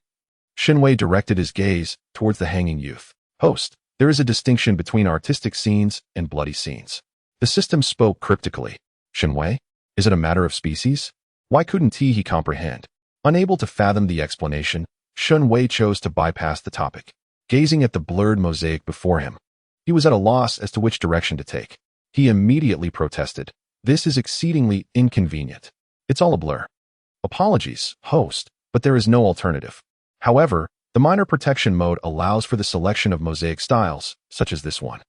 Shen Wei directed his gaze towards the hanging youth. Host, there is a distinction between artistic scenes and bloody scenes. The system spoke cryptically. Shen Wei? Is it a matter of species? Why couldn't he comprehend? Unable to fathom the explanation, Shen Wei chose to bypass the topic. Gazing at the blurred mosaic before him, he was at a loss as to which direction to take. He immediately protested. This is exceedingly inconvenient. It's all a blur. Apologies, host, but there is no alternative. However, the minor protection mode allows for the selection of mosaic styles, such as this one.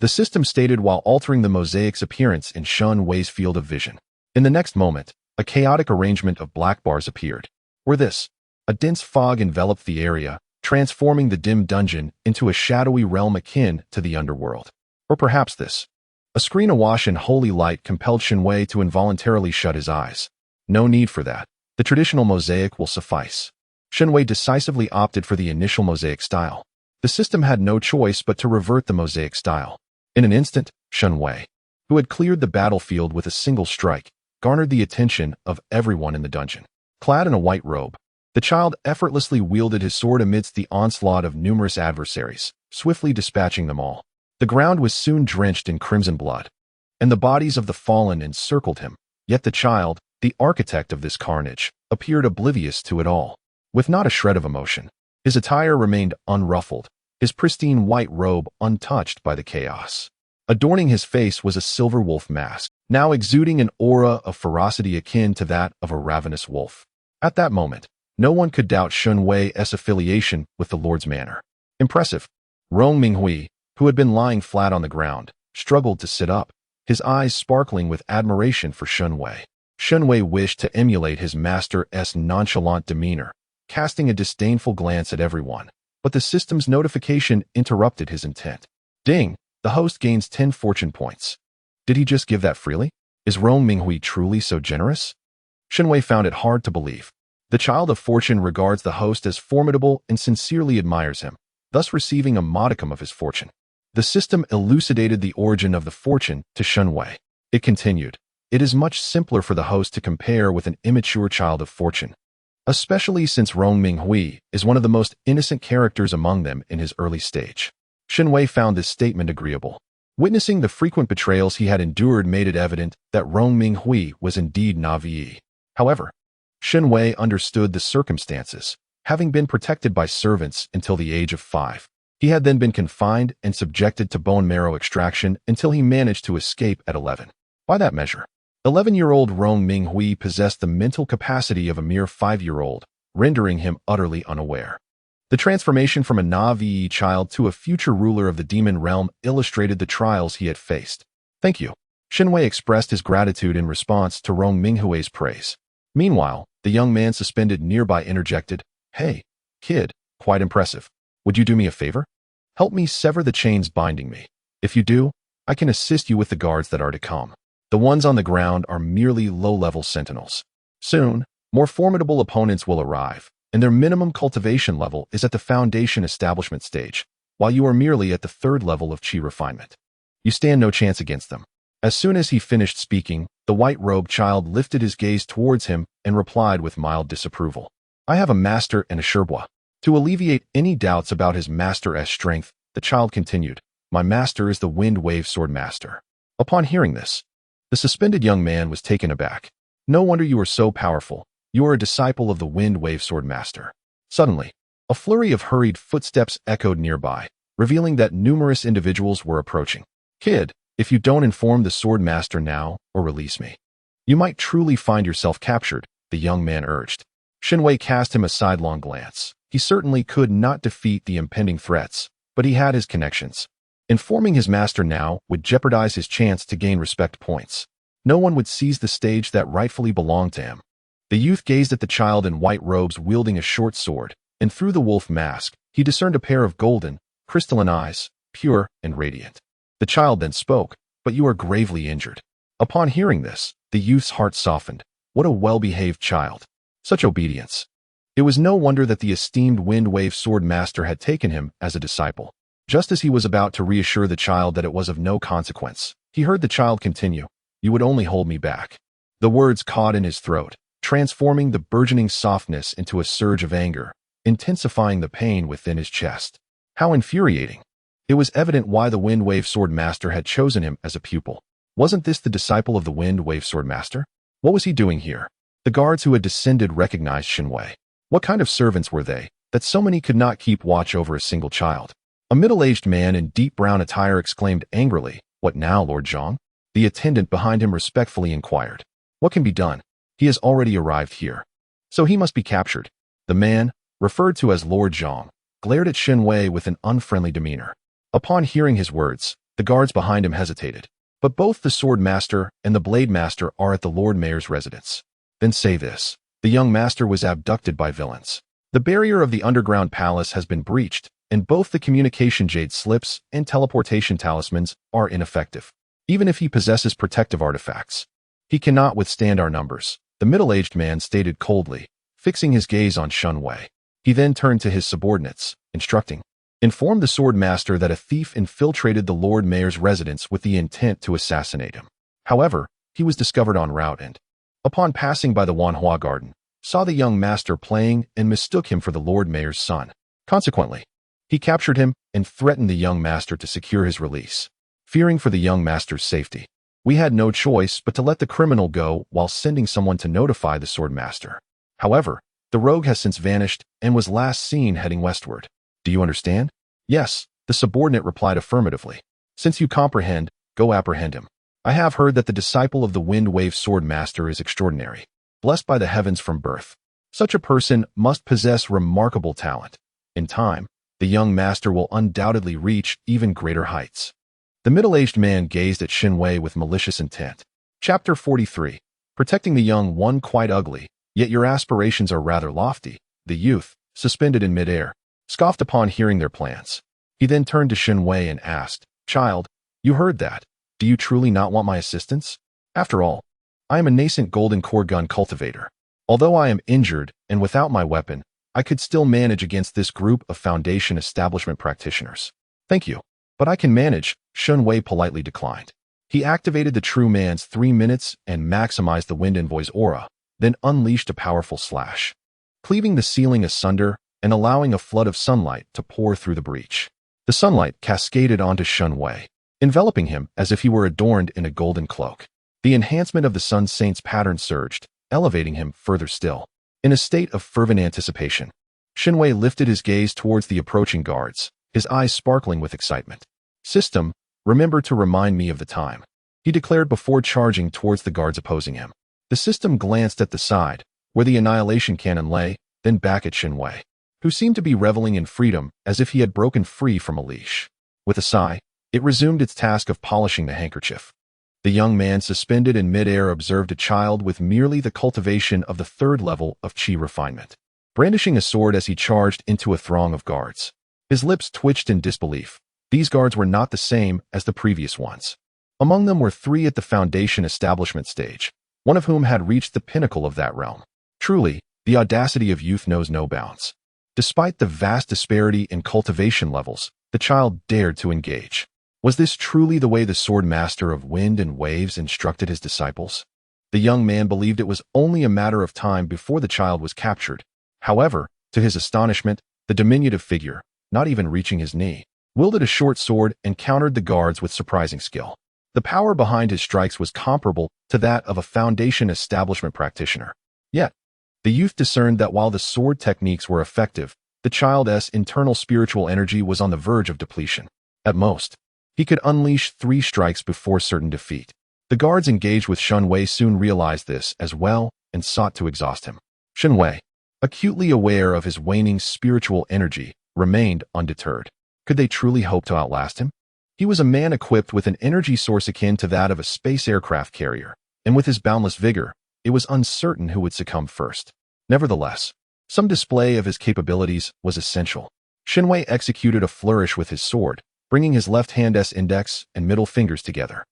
The system stated while altering the mosaic's appearance in Shen Wei's field of vision. In the next moment, a chaotic arrangement of black bars appeared. Or this, a dense fog enveloped the area, transforming the dim dungeon into a shadowy realm akin to the underworld. Or perhaps this. A screen awash in holy light compelled Shen Wei to involuntarily shut his eyes. No need for that. The traditional mosaic will suffice. Shen Wei decisively opted for the initial mosaic style. The system had no choice but to revert the mosaic style. In an instant, Shen Wei, who had cleared the battlefield with a single strike, garnered the attention of everyone in the dungeon. Clad in a white robe, the child effortlessly wielded his sword amidst the onslaught of numerous adversaries, swiftly dispatching them all. The ground was soon drenched in crimson blood, and the bodies of the fallen encircled him. Yet the child, the architect of this carnage, appeared oblivious to it all. With not a shred of emotion, his attire remained unruffled, his pristine white robe untouched by the chaos. Adorning his face was a silver wolf mask, now exuding an aura of ferocity akin to that of a ravenous wolf. At that moment, no one could doubt Shen Wei's affiliation with the Lord's Manor. Impressive. Rong Minghui, who had been lying flat on the ground, struggled to sit up, his eyes sparkling with admiration for Shen Wei. Shen Wei wished to emulate his master's nonchalant demeanor, casting a disdainful glance at everyone. But the system's notification interrupted his intent. Ding! The host gains 10 fortune points. Did he just give that freely? Is Rong Minghui truly so generous? Shen Wei found it hard to believe. The child of fortune regards the host as formidable and sincerely admires him, thus receiving a modicum of his fortune. The system elucidated the origin of the fortune to Shen Wei. It continued, it is much simpler for the host to compare with an immature child of fortune, especially since Rong Minghui is one of the most innocent characters among them in his early stage. Shen Wei found this statement agreeable. Witnessing the frequent betrayals he had endured made it evident that Rong Minghui was indeed Navi. However, Shen Wei understood the circumstances. Having been protected by servants until the age of 5, he had then been confined and subjected to bone marrow extraction until he managed to escape at 11. By that measure, 11-year-old Rong Minghui possessed the mental capacity of a mere 5-year-old, rendering him utterly unaware. The transformation from a Navi child to a future ruler of the demon realm illustrated the trials he had faced. Thank you. Shen Wei expressed his gratitude in response to Rong Minghui's praise. Meanwhile, the young man suspended nearby interjected, Hey, kid, quite impressive. Would you do me a favor? Help me sever the chains binding me. If you do, I can assist you with the guards that are to come. The ones on the ground are merely low-level sentinels. Soon, more formidable opponents will arrive, and their minimum cultivation level is at the foundation establishment stage, while you are merely at the 3rd level of chi refinement. You stand no chance against them. As soon as he finished speaking, the white-robed child lifted his gaze towards him and replied with mild disapproval. I have a master and a sherbois. To alleviate any doubts about his master's strength, the child continued, My master is the Wind Wave Sword Master. Upon hearing this, the suspended young man was taken aback. No wonder you are so powerful. You are a disciple of the Wind Wave Sword Master. Suddenly, a flurry of hurried footsteps echoed nearby, revealing that numerous individuals were approaching. Kid, if you don't inform the Sword Master now or release me, you might truly find yourself captured, the young man urged. Shen Wei cast him a sidelong glance, He certainly could not defeat the impending threats, but he had his connections. Informing his master now would jeopardize his chance to gain respect points. No one would seize the stage that rightfully belonged to him. The youth gazed at the child in white robes wielding a short sword, and through the wolf mask, he discerned a pair of golden, crystalline eyes, pure and radiant. The child then spoke, "But you are gravely injured." Upon hearing this, the youth's heart softened. What a well-behaved child. Such obedience. It was no wonder that the esteemed Wind Wave Sword Master had taken him as a disciple. Just as he was about to reassure the child that it was of no consequence, he heard the child continue, "You would only hold me back." The words caught in his throat, transforming the burgeoning softness into a surge of anger, intensifying the pain within his chest. How infuriating. It was evident why the Wind Wave Sword Master had chosen him as a pupil. Wasn't this the disciple of the Wind Wave Sword Master? What was he doing here? The guards who had descended recognized Shen Wei. What kind of servants were they, that so many could not keep watch over a single child? A middle-aged man in deep brown attire exclaimed angrily, "What now, Lord Zhang?" The attendant behind him respectfully inquired, "What can be done? He has already arrived here. So he must be captured." The man, referred to as Lord Zhang, glared at Shen Wei with an unfriendly demeanor. Upon hearing his words, the guards behind him hesitated. "But both the Sword Master and the Blade Master are at the Lord Mayor's residence." "Then say this. The young master was abducted by villains. The barrier of the underground palace has been breached, and both the communication jade slips and teleportation talismans are ineffective. Even if he possesses protective artifacts, he cannot withstand our numbers," the middle-aged man stated coldly, fixing his gaze on Shen Wei. He then turned to his subordinates, instructing, "Inform the Sword Master that a thief infiltrated the Lord Mayor's residence with the intent to assassinate him. However, he was discovered en route and, upon passing by the Wanhua Garden, saw the young master playing and mistook him for the Lord Mayor's son. Consequently, he captured him and threatened the young master to secure his release. Fearing for the young master's safety, we had no choice but to let the criminal go while sending someone to notify the Sword Master. However, the rogue has since vanished and was last seen heading westward. Do you understand?" "Yes," the subordinate replied affirmatively. "Since you comprehend, go apprehend him. I have heard that the disciple of the Wind Wave Sword Master is extraordinary, blessed by the heavens from birth. Such a person must possess remarkable talent. In time, the young master will undoubtedly reach even greater heights." The middle-aged man gazed at Shen Wei with malicious intent. Chapter 43. Protecting the young one. Quite ugly, yet your aspirations are rather lofty. The youth, suspended in midair, scoffed upon hearing their plans. He then turned to Shen Wei and asked, "Child, you heard that. Do you truly not want my assistance? After all, I am a nascent golden core gun cultivator. Although I am injured and without my weapon, I could still manage against this group of Foundation establishment practitioners." "Thank you, but I can manage," Shen Wei politely declined. He activated the True Man's 3 minutes and maximized the Wind Envoy's aura, then unleashed a powerful slash, cleaving the ceiling asunder and allowing a flood of sunlight to pour through the breach. The sunlight cascaded onto Shen Wei, enveloping him as if he were adorned in a golden cloak. The enhancement of the Sun Saint's pattern surged, elevating him further still. In a state of fervent anticipation, Shen Wei lifted his gaze towards the approaching guards, his eyes sparkling with excitement. "System, remember to remind me of the time," he declared before charging towards the guards opposing him. The system glanced at the side, where the annihilation cannon lay, then back at Shen Wei, who seemed to be reveling in freedom as if he had broken free from a leash. With a sigh, it resumed its task of polishing the handkerchief. The young man suspended in midair observed a child with merely the cultivation of the 3rd level of Qi refinement, brandishing a sword as he charged into a throng of guards. His lips twitched in disbelief. These guards were not the same as the previous ones. Among them were 3 at the Foundation establishment stage, one of whom had reached the pinnacle of that realm. Truly, the audacity of youth knows no bounds. Despite the vast disparity in cultivation levels, the child dared to engage. Was this truly the way the Sword Master of Wind and Waves instructed his disciples? The young man believed it was only a matter of time before the child was captured. However, to his astonishment, the diminutive figure, not even reaching his knee, wielded a short sword and countered the guards with surprising skill. The power behind his strikes was comparable to that of a Foundation establishment practitioner. Yet, the youth discerned that while the sword techniques were effective, the child's internal spiritual energy was on the verge of depletion. At most, he could unleash 3 strikes before certain defeat. The guards engaged with Shen Wei soon realized this as well and sought to exhaust him. "Shen Wei, acutely aware of his waning spiritual energy, remained undeterred. Could they truly hope to outlast him? He was a man equipped with an energy source akin to that of a space aircraft carrier, and with his boundless vigor, it was uncertain who would succumb first. Nevertheless, some display of his capabilities was essential. Shen Wei executed a flourish with his sword, bringing his left hand's index and middle fingers together.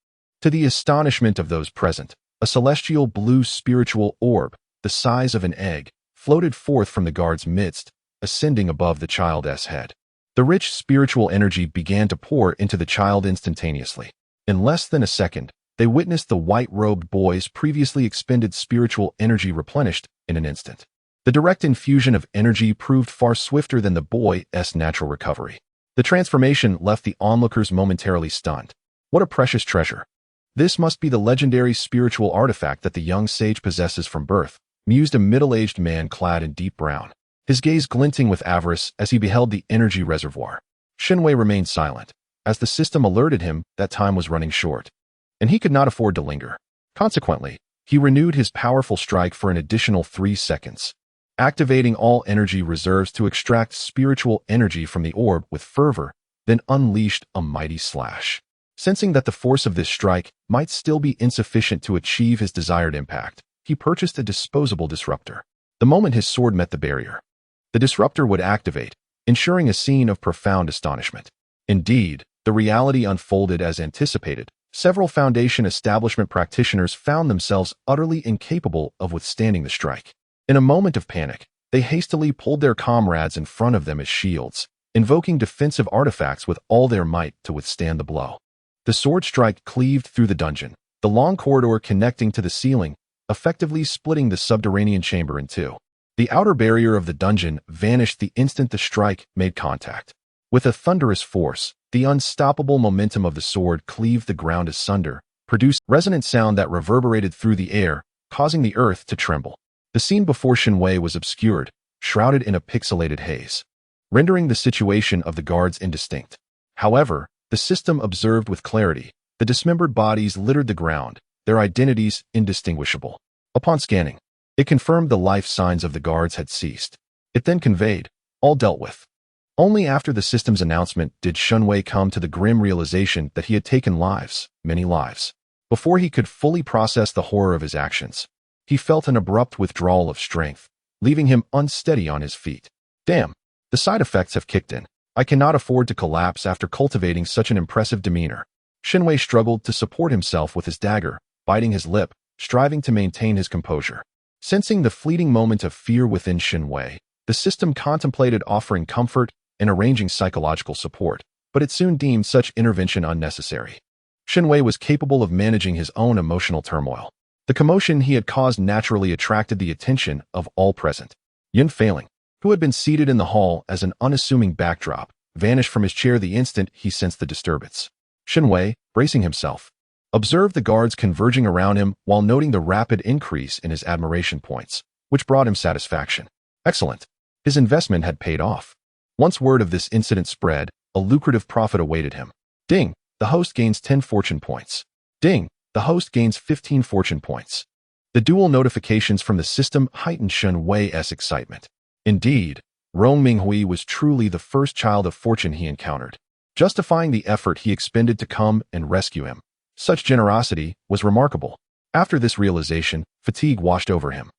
To the astonishment of those present, a celestial blue spiritual orb, the size of an egg, floated forth from the guard's midst, ascending above the child's head. The rich spiritual energy began to pour into the child instantaneously. In less than a second, they witnessed the white-robed boy's previously expended spiritual energy replenished in an instant. The direct infusion of energy proved far swifter than the boy's natural recovery. The transformation left the onlookers momentarily stunned. What a precious treasure! This must be the legendary spiritual artifact that the young sage possesses from birth, mused a middle-aged man clad in deep brown, his gaze glinting with avarice as he beheld the energy reservoir. Shen Wei remained silent, as the system alerted him that time was running short, and he could not afford to linger. Consequently, he renewed his powerful strike for an additional 3 seconds, activating all energy reserves to extract spiritual energy from the orb with fervor, then unleashed a mighty slash. Sensing that the force of this strike might still be insufficient to achieve his desired impact, he purchased a disposable disruptor. The moment his sword met the barrier, the disruptor would activate, ensuring a scene of profound astonishment. Indeed, the reality unfolded as anticipated. Several Foundation establishment practitioners found themselves utterly incapable of withstanding the strike. In a moment of panic, they hastily pulled their comrades in front of them as shields, invoking defensive artifacts with all their might to withstand the blow. The sword strike cleaved through the dungeon, the long corridor connecting to the ceiling, effectively splitting the subterranean chamber in two. The outer barrier of the dungeon vanished the instant the strike made contact. With a thunderous force, the unstoppable momentum of the sword cleaved the ground asunder, producing a resonant sound that reverberated through the air, causing the earth to tremble. The scene before Shen Wei was obscured, shrouded in a pixelated haze, rendering the situation of the guards indistinct. However, the system observed with clarity. The dismembered bodies littered the ground, their identities indistinguishable. Upon scanning, it confirmed the life signs of the guards had ceased. It then conveyed, all dealt with. Only after the system's announcement did Shen Wei come to the grim realization that he had taken lives, many lives. Before he could fully process the horror of his actions, he felt an abrupt withdrawal of strength, leaving him unsteady on his feet. Damn, the side effects have kicked in. I cannot afford to collapse after cultivating such an impressive demeanor. Shen Wei struggled to support himself with his dagger, biting his lip, striving to maintain his composure. Sensing the fleeting moment of fear within Shen Wei, the system contemplated offering comfort and arranging psychological support, but it soon deemed such intervention unnecessary. Shen Wei was capable of managing his own emotional turmoil. The commotion he had caused naturally attracted the attention of all present. Yun, who had been seated in the hall as an unassuming backdrop, vanished from his chair the instant he sensed the disturbance. Shen Wei, bracing himself, observed the guards converging around him while noting the rapid increase in his admiration points, which brought him satisfaction. Excellent. His investment had paid off. Once word of this incident spread, a lucrative profit awaited him. Ding! The host gains 10 fortune points. Ding! The host gains 15 fortune points. The dual notifications from the system heightened Shen Wei's excitement. Indeed, Rong Minghui was truly the first child of fortune he encountered, justifying the effort he expended to come and rescue him. Such generosity was remarkable. After this realization, fatigue washed over him.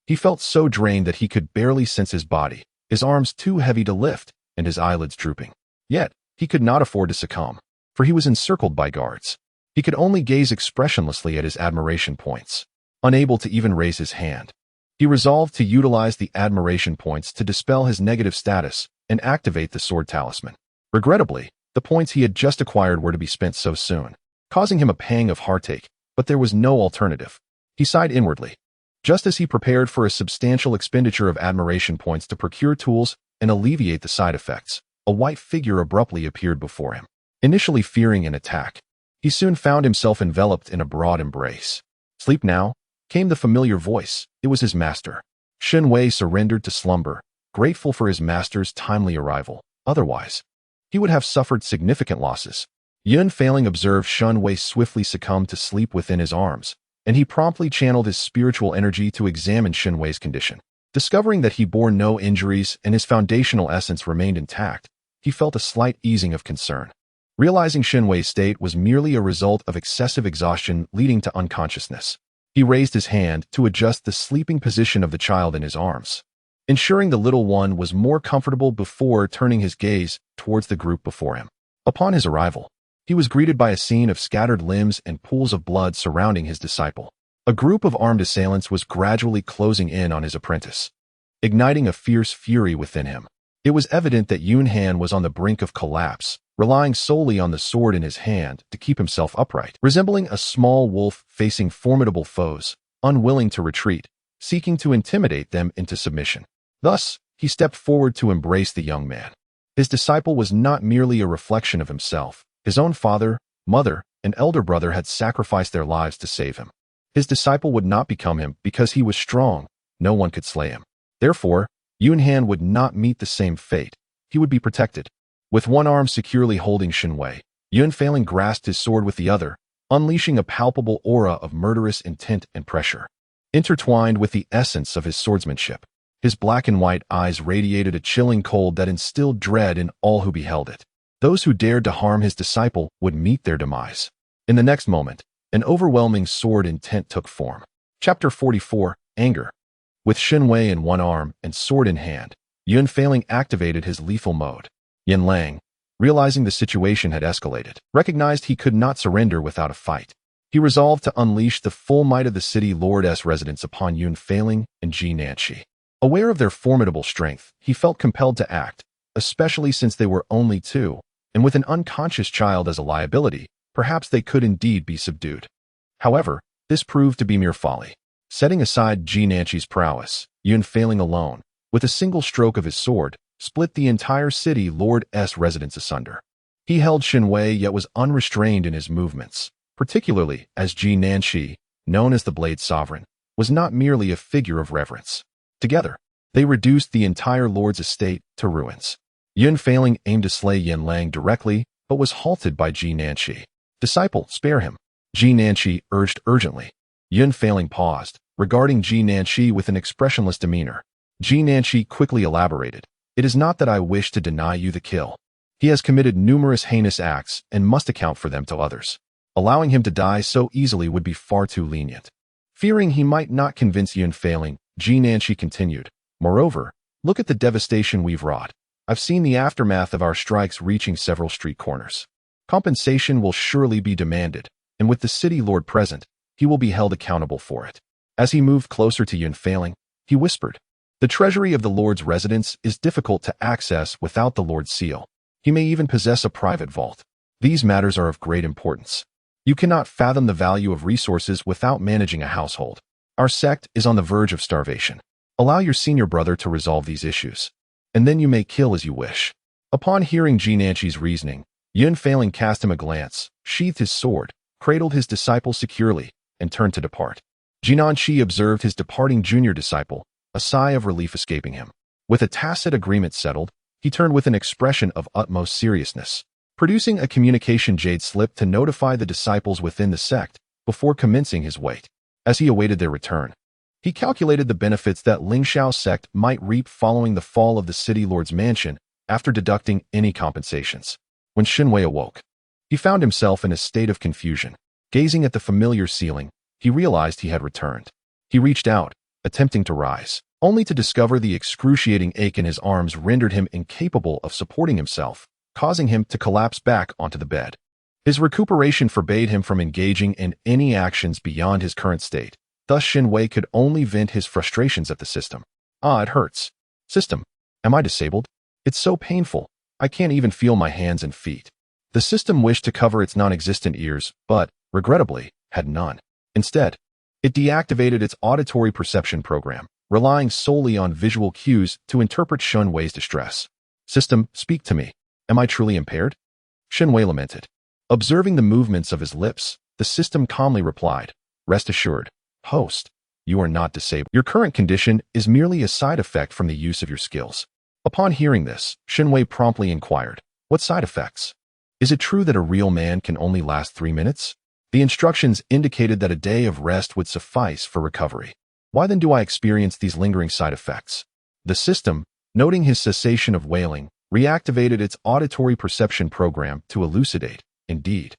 He felt so drained that he could barely sense his body, his arms too heavy to lift, and his eyelids drooping. Yet, he could not afford to succumb, for he was encircled by guards. He could only gaze expressionlessly at his admiration points, unable to even raise his hand. He resolved to utilize the admiration points to dispel his negative status and activate the sword talisman. Regrettably, the points he had just acquired were to be spent so soon, causing him a pang of heartache, but there was no alternative. He sighed inwardly. Just as he prepared for a substantial expenditure of admiration points to procure tools and alleviate the side effects, a white figure abruptly appeared before him. Initially fearing an attack, he soon found himself enveloped in a broad embrace. Sleep now, came the familiar voice. It was his master. Shen Wei surrendered to slumber, grateful for his master's timely arrival. Otherwise, he would have suffered significant losses. Yun observed Shen Wei swiftly succumb to sleep within his arms, and he promptly channeled his spiritual energy to examine Shen Wei's condition. Discovering that he bore no injuries and his foundational essence remained intact, he felt a slight easing of concern. Realizing Shen Wei's state was merely a result of excessive exhaustion leading to unconsciousness, he raised his hand to adjust the sleeping position of the child in his arms, ensuring the little one was more comfortable before turning his gaze towards the group before him. Upon his arrival, he was greeted by a scene of scattered limbs and pools of blood surrounding his disciple. A group of armed assailants was gradually closing in on his apprentice, igniting a fierce fury within him. It was evident that Yunhan was on the brink of collapse, relying solely on the sword in his hand to keep himself upright. Resembling a small wolf facing formidable foes, unwilling to retreat, seeking to intimidate them into submission. Thus, he stepped forward to embrace the young man. His disciple was not merely a reflection of himself. His own father, mother, and elder brother had sacrificed their lives to save him. His disciple would not become him because he was strong. No one could slay him. Therefore, Yunhan would not meet the same fate. He would be protected. With one arm securely holding Shen Wei, Yunhan grasped his sword with the other, unleashing a palpable aura of murderous intent and pressure. Intertwined with the essence of his swordsmanship, his black and white eyes radiated a chilling cold that instilled dread in all who beheld it. Those who dared to harm his disciple would meet their demise. In the next moment, an overwhelming sword intent took form. Chapter 44, Anger. With Shen Wei in one arm and sword in hand, Yunhan activated his lethal mode. Yin Lang, realizing the situation had escalated, recognized he could not surrender without a fight. He resolved to unleash the full might of the city lord's residents upon Yunhan and Ji Nanshi. Aware of their formidable strength, he felt compelled to act, especially since they were only two, and with an unconscious child as a liability, perhaps they could indeed be subdued. However, this proved to be mere folly. Setting aside Ji Nanshi's prowess, Yunhan alone, with a single stroke of his sword, split the entire city lord's residence asunder. He held Shen Wei yet was unrestrained in his movements, particularly as Ji Nanshi, known as the Blade Sovereign, was not merely a figure of reverence. Together, they reduced the entire lord's estate to ruins. Yunhan aimed to slay Yin Lang directly, but was halted by Ji Nanshi. Disciple, spare him, Ji Nanshi urged urgently. Yunhan paused, regarding Ji Nanshi with an expressionless demeanor. Ji Nanshi quickly elaborated. It is not that I wish to deny you the kill. He has committed numerous heinous acts and must account for them to others. Allowing him to die so easily would be far too lenient. Fearing he might not convince Yunhan, Ji Nanshi continued. Moreover, look at the devastation we've wrought. I've seen the aftermath of our strikes reaching several street corners. Compensation will surely be demanded, and with the city lord present, he will be held accountable for it. As he moved closer to Yunhan, he whispered, the treasury of the lord's residence is difficult to access without the lord's seal. He may even possess a private vault. These matters are of great importance. You cannot fathom the value of resources without managing a household. Our sect is on the verge of starvation. Allow your senior brother to resolve these issues, and then you may kill as you wish. Upon hearing Ji Nanshi's reasoning, Yunhan cast him a glance, sheathed his sword, cradled his disciple securely, and turned to depart. Ji Nanshi observed his departing junior disciple, a sigh of relief escaping him. With a tacit agreement settled, he turned with an expression of utmost seriousness, producing a communication jade slip to notify the disciples within the sect before commencing his wait. As he awaited their return, he calculated the benefits that Lingxiao sect might reap following the fall of the city lord's mansion after deducting any compensations. When Shen Wei awoke, he found himself in a state of confusion. Gazing at the familiar ceiling, he realized he had returned. He reached out, attempting to rise, only to discover the excruciating ache in his arms rendered him incapable of supporting himself, causing him to collapse back onto the bed. His recuperation forbade him from engaging in any actions beyond his current state. Thus Shen Wei could only vent his frustrations at the system. Ah, it hurts. System, am I disabled? It's so painful. I can't even feel my hands and feet. The system wished to cover its non-existent ears, but, regrettably, had none. Instead, it deactivated its auditory perception program, relying solely on visual cues to interpret Shen Wei's distress. System, speak to me. Am I truly impaired? Shen Wei lamented. Observing the movements of his lips, the system calmly replied, rest assured, host, you are not disabled. Your current condition is merely a side effect from the use of your skills. Upon hearing this, Shen Wei promptly inquired, what side effects? Is it true that a real man can only last 3 minutes? The instructions indicated that a day of rest would suffice for recovery. Why then do I experience these lingering side effects? The system, noting his cessation of wailing, reactivated its auditory perception program to elucidate. Indeed,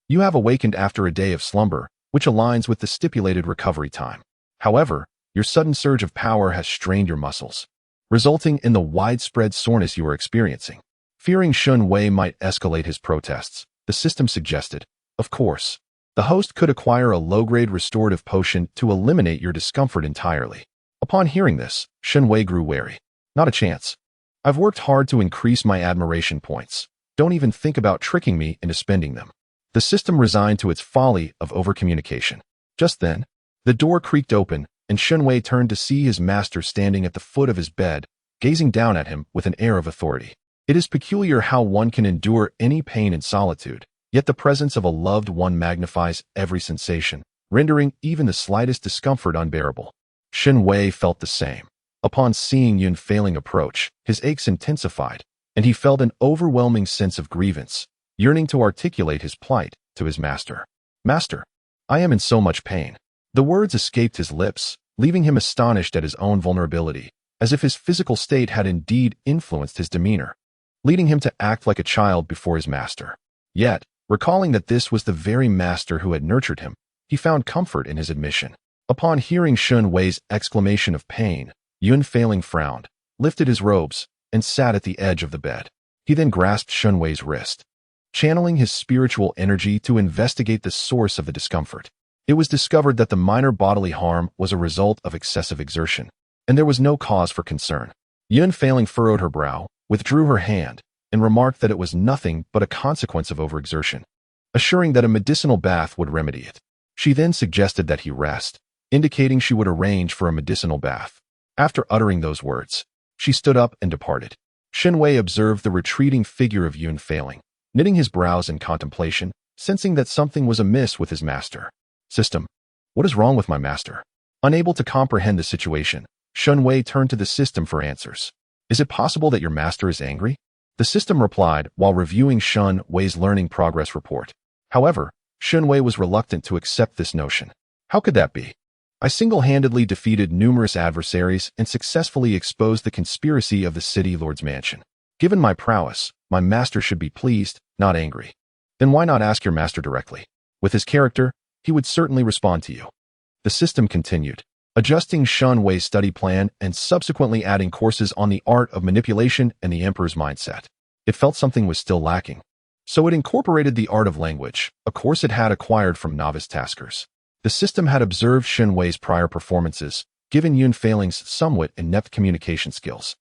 you have awakened after a day of slumber, which aligns with the stipulated recovery time. However, your sudden surge of power has strained your muscles, resulting in the widespread soreness you are experiencing. Fearing Shen Wei might escalate his protests, the system suggested, of course, the host could acquire a low-grade restorative potion to eliminate your discomfort entirely. Upon hearing this, Shen Wei grew wary. Not a chance. I've worked hard to increase my admiration points. Don't even think about tricking me into spending them. The system resigned to its folly of overcommunication. Just then, the door creaked open, and Shen Wei turned to see his master standing at the foot of his bed, gazing down at him with an air of authority. It is peculiar how one can endure any pain in solitude, yet the presence of a loved one magnifies every sensation, rendering even the slightest discomfort unbearable. Shen Wei felt the same. Upon seeing Yun Failing approach, his aches intensified, and he felt an overwhelming sense of grievance, yearning to articulate his plight to his master. Master, I am in so much pain. The words escaped his lips, leaving him astonished at his own vulnerability, as if his physical state had indeed influenced his demeanor, leading him to act like a child before his master. Yet, recalling that this was the very master who had nurtured him, he found comfort in his admission. Upon hearing Shen Wei's exclamation of pain, Yun Failing frowned, lifted his robes, and sat at the edge of the bed. He then grasped Shen Wei's wrist, channeling his spiritual energy to investigate the source of the discomfort. It was discovered that the minor bodily harm was a result of excessive exertion, and there was no cause for concern. Yun Failing furrowed her brow, withdrew her hand, and remarked that it was nothing but a consequence of overexertion, assuring that a medicinal bath would remedy it. She then suggested that he rest, indicating she would arrange for a medicinal bath. After uttering those words, she stood up and departed. Shen Wei observed the retreating figure of Yun Failing, knitting his brows in contemplation, sensing that something was amiss with his master. System, what is wrong with my master? Unable to comprehend the situation, Shen Wei turned to the system for answers. Is it possible that your master is angry? The system replied while reviewing Shen Wei's learning progress report. However, Shen Wei was reluctant to accept this notion. How could that be? I single-handedly defeated numerous adversaries and successfully exposed the conspiracy of the city lord's mansion. Given my prowess, my master should be pleased, not angry. Then why not ask your master directly? With his character, he would certainly respond to you. The system continued, adjusting Shen Wei's study plan and subsequently adding courses on the art of manipulation and the emperor's mindset. It felt something was still lacking, so it incorporated the art of language, a course it had acquired from novice taskers. The system had observed Shen Wei's prior performances, given Yun Failing's somewhat inept communication skills.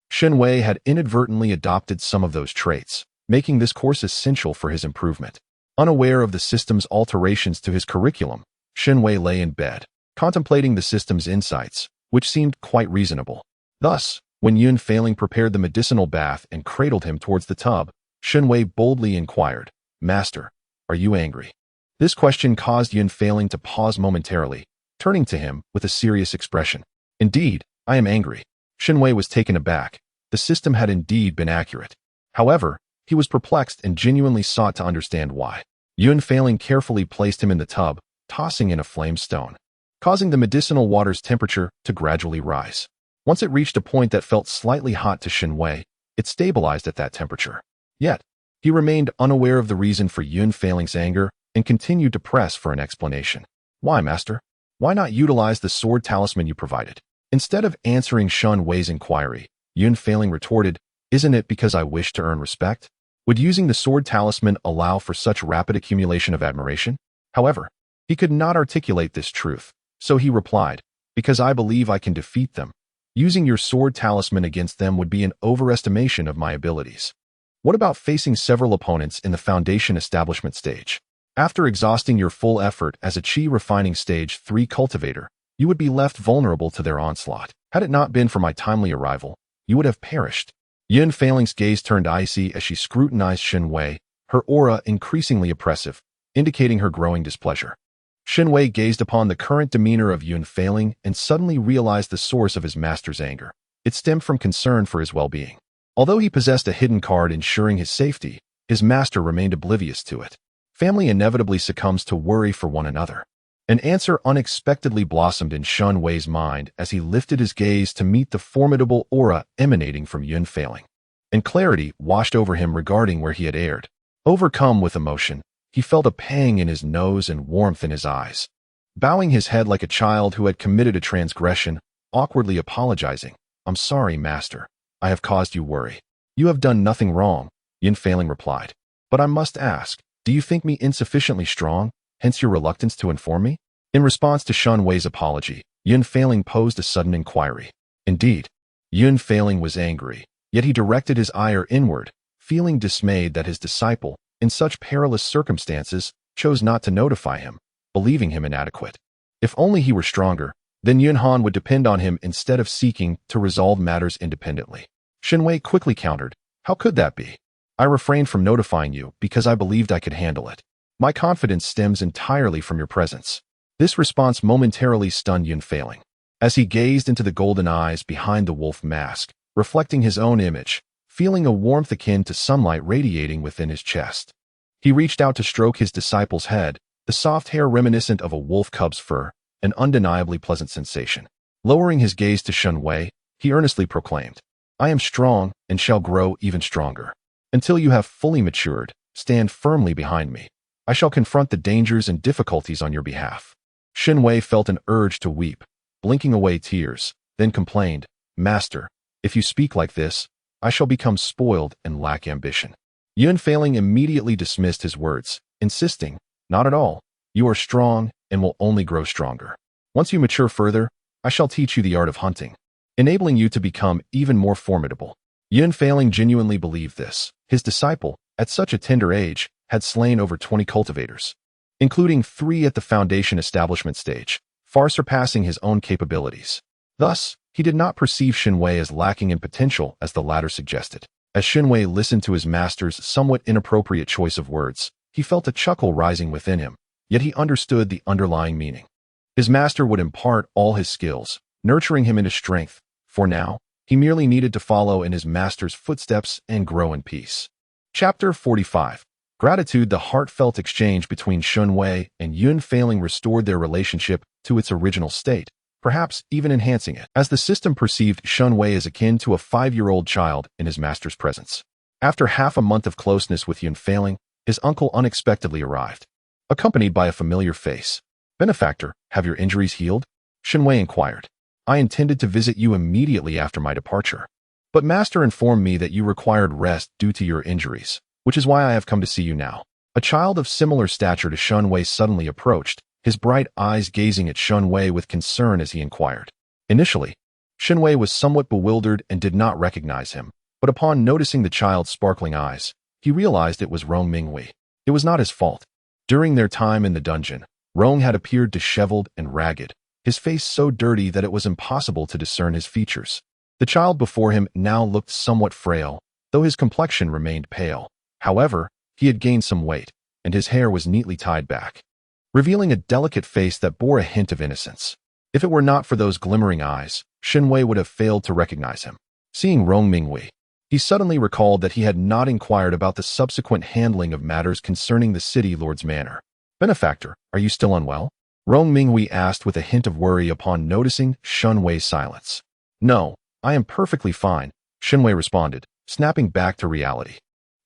Shen Wei had inadvertently adopted some of those traits, making this course essential for his improvement. Unaware of the system's alterations to his curriculum, Shen Wei lay in bed, contemplating the system's insights, which seemed quite reasonable. Thus, when Yun Failing prepared the medicinal bath and cradled him towards the tub, Shen Wei boldly inquired, "Master, are you angry?" This question caused Yun Failing to pause momentarily, turning to him with a serious expression. "Indeed, I am angry." Shen Wei was taken aback. The system had indeed been accurate. However, he was perplexed and genuinely sought to understand why. Yun Failing carefully placed him in the tub, tossing in a flame stone, causing the medicinal water's temperature to gradually rise. Once it reached a point that felt slightly hot to Shen Wei, it stabilized at that temperature. Yet, he remained unaware of the reason for Yun Failing's anger and continued to press for an explanation. "Why, master? Why not utilize the sword talisman you provided?" Instead of answering Shen Wei's inquiry, Yun Failing retorted, "Isn't it because I wish to earn respect? Would using the sword talisman allow for such rapid accumulation of admiration?" However, he could not articulate this truth, so he replied, "Because I believe I can defeat them. Using your sword talisman against them would be an overestimation of my abilities." What about facing several opponents in the Foundation Establishment stage? After exhausting your full effort as a Qi Refining Stage 3 cultivator, you would be left vulnerable to their onslaught. Had it not been for my timely arrival, you would have perished. Yun Failing's gaze turned icy as she scrutinized Shen Wei, her aura increasingly oppressive, indicating her growing displeasure. Shen Wei gazed upon the current demeanor of Yun Failing and suddenly realized the source of his master's anger. It stemmed from concern for his well-being. Although he possessed a hidden card ensuring his safety, his master remained oblivious to it. Family inevitably succumbs to worry for one another. An answer unexpectedly blossomed in Shen Wei's mind as he lifted his gaze to meet the formidable aura emanating from Yunhan, and clarity washed over him regarding where he had erred. Overcome with emotion, he felt a pang in his nose and warmth in his eyes. Bowing his head like a child who had committed a transgression, awkwardly apologizing, "I'm sorry, master. I have caused you worry." "You have done nothing wrong," Yunhan replied. "But I must ask, do you think me insufficiently strong, hence your reluctance to inform me?" In response to Shen Wei's apology, Yunhan posed a sudden inquiry. Indeed, Yunhan was angry, yet he directed his ire inward, feeling dismayed that his disciple, in such perilous circumstances, chose not to notify him, believing him inadequate. If only he were stronger, then Yunhan would depend on him instead of seeking to resolve matters independently. Shen Wei quickly countered, "How could that be? I refrained from notifying you because I believed I could handle it. My confidence stems entirely from your presence." This response momentarily stunned Yunhan. As he gazed into the golden eyes behind the wolf mask, reflecting his own image, feeling a warmth akin to sunlight radiating within his chest. He reached out to stroke his disciple's head, the soft hair reminiscent of a wolf cub's fur, an undeniably pleasant sensation. Lowering his gaze to Shen Wei, he earnestly proclaimed, "I am strong and shall grow even stronger. Until you have fully matured, stand firmly behind me. I shall confront the dangers and difficulties on your behalf." Shen Wei felt an urge to weep, blinking away tears, then complained, "Master, if you speak like this, I shall become spoiled and lack ambition." Yunhan immediately dismissed his words, insisting, "Not at all. You are strong and will only grow stronger. Once you mature further, I shall teach you the art of hunting, enabling you to become even more formidable." Yunhan genuinely believed this. His disciple, at such a tender age, had slain over 20 cultivators, including 3 at the foundation establishment stage, far surpassing his own capabilities. Thus, he did not perceive Shen Wei as lacking in potential as the latter suggested. As Shen Wei listened to his master's somewhat inappropriate choice of words, he felt a chuckle rising within him, yet he understood the underlying meaning. His master would impart all his skills, nurturing him into strength. For now, he merely needed to follow in his master's footsteps and grow in peace. Chapter 45. Gratitude. The heartfelt exchange between Shen Wei and Yunhan restored their relationship to its original state, perhaps even enhancing it, as the system perceived Shen Wei as akin to a 5-year-old child in his master's presence. After half a month of closeness with Yunhan, his uncle unexpectedly arrived, accompanied by a familiar face. "Benefactor, have your injuries healed?" Shen Wei inquired. "I intended to visit you immediately after my departure, but master informed me that you required rest due to your injuries, which is why I have come to see you now." A child of similar stature to Shen Wei suddenly approached, his bright eyes gazing at Shen Wei with concern as he inquired. Initially, Shen Wei was somewhat bewildered and did not recognize him, but upon noticing the child's sparkling eyes, he realized it was Rong Minghui. It was not his fault. During their time in the dungeon, Rong had appeared disheveled and ragged, his face so dirty that it was impossible to discern his features. The child before him now looked somewhat frail, though his complexion remained pale. However, he had gained some weight, and his hair was neatly tied back, revealing a delicate face that bore a hint of innocence. If it were not for those glimmering eyes, Shen Wei would have failed to recognize him. Seeing Rong Minghui, he suddenly recalled that he had not inquired about the subsequent handling of matters concerning the city lord's manor. "Benefactor, are you still unwell?" Rong Minghui asked with a hint of worry upon noticing Shen Wei's silence. "No, I am perfectly fine," Shen Wei responded, snapping back to reality.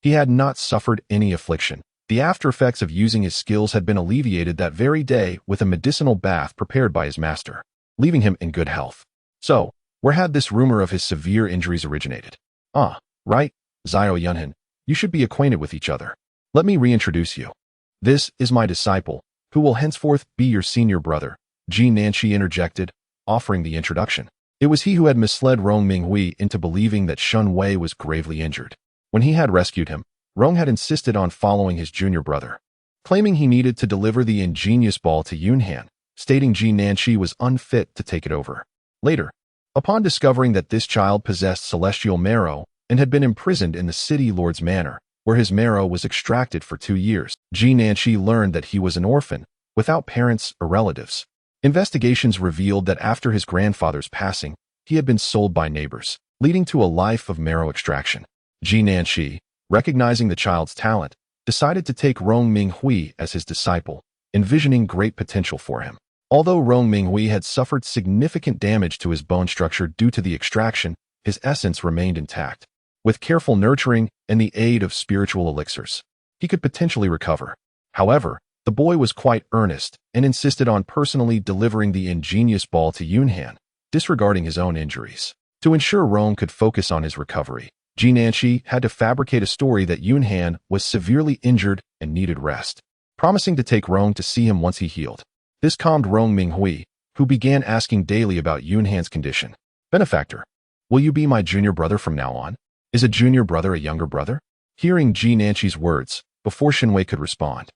He had not suffered any affliction. The after-effects of using his skills had been alleviated that very day with a medicinal bath prepared by his master, leaving him in good health. So, where had this rumor of his severe injuries originated? "Ah, right, Xiao Yunhan, you should be acquainted with each other. Let me reintroduce you. This is my disciple, who will henceforth be your senior brother," Ji Nanshi interjected, offering the introduction. It was he who had misled Rong Minghui into believing that Shen Wei was gravely injured. When he had rescued him, Rong had insisted on following his junior brother, claiming he needed to deliver the ingenious ball to Yunhan, stating Ji Nanshi was unfit to take it over. Later, upon discovering that this child possessed celestial marrow and had been imprisoned in the city lord's manor, where his marrow was extracted for 2 years, Ji Nanshi learned that he was an orphan, without parents or relatives. Investigations revealed that after his grandfather's passing, he had been sold by neighbors, leading to a life of marrow extraction. Ji Nanshi, recognizing the child's talent, decided to take Rong Minghui as his disciple, envisioning great potential for him. Although Rong Minghui had suffered significant damage to his bone structure due to the extraction, his essence remained intact. With careful nurturing and the aid of spiritual elixirs, he could potentially recover. However, the boy was quite earnest and insisted on personally delivering the ingenious ball to Yunhan, disregarding his own injuries. To ensure Rong could focus on his recovery, Ji Nanxi had to fabricate a story that Yunhan was severely injured and needed rest, promising to take Rong to see him once he healed. This calmed Rong Minghui, who began asking daily about Yunhan's condition. Benefactor, will you be my junior brother from now on? Is a junior brother a younger brother? Hearing Ji Nanxi's words, before Shen Wei could respond,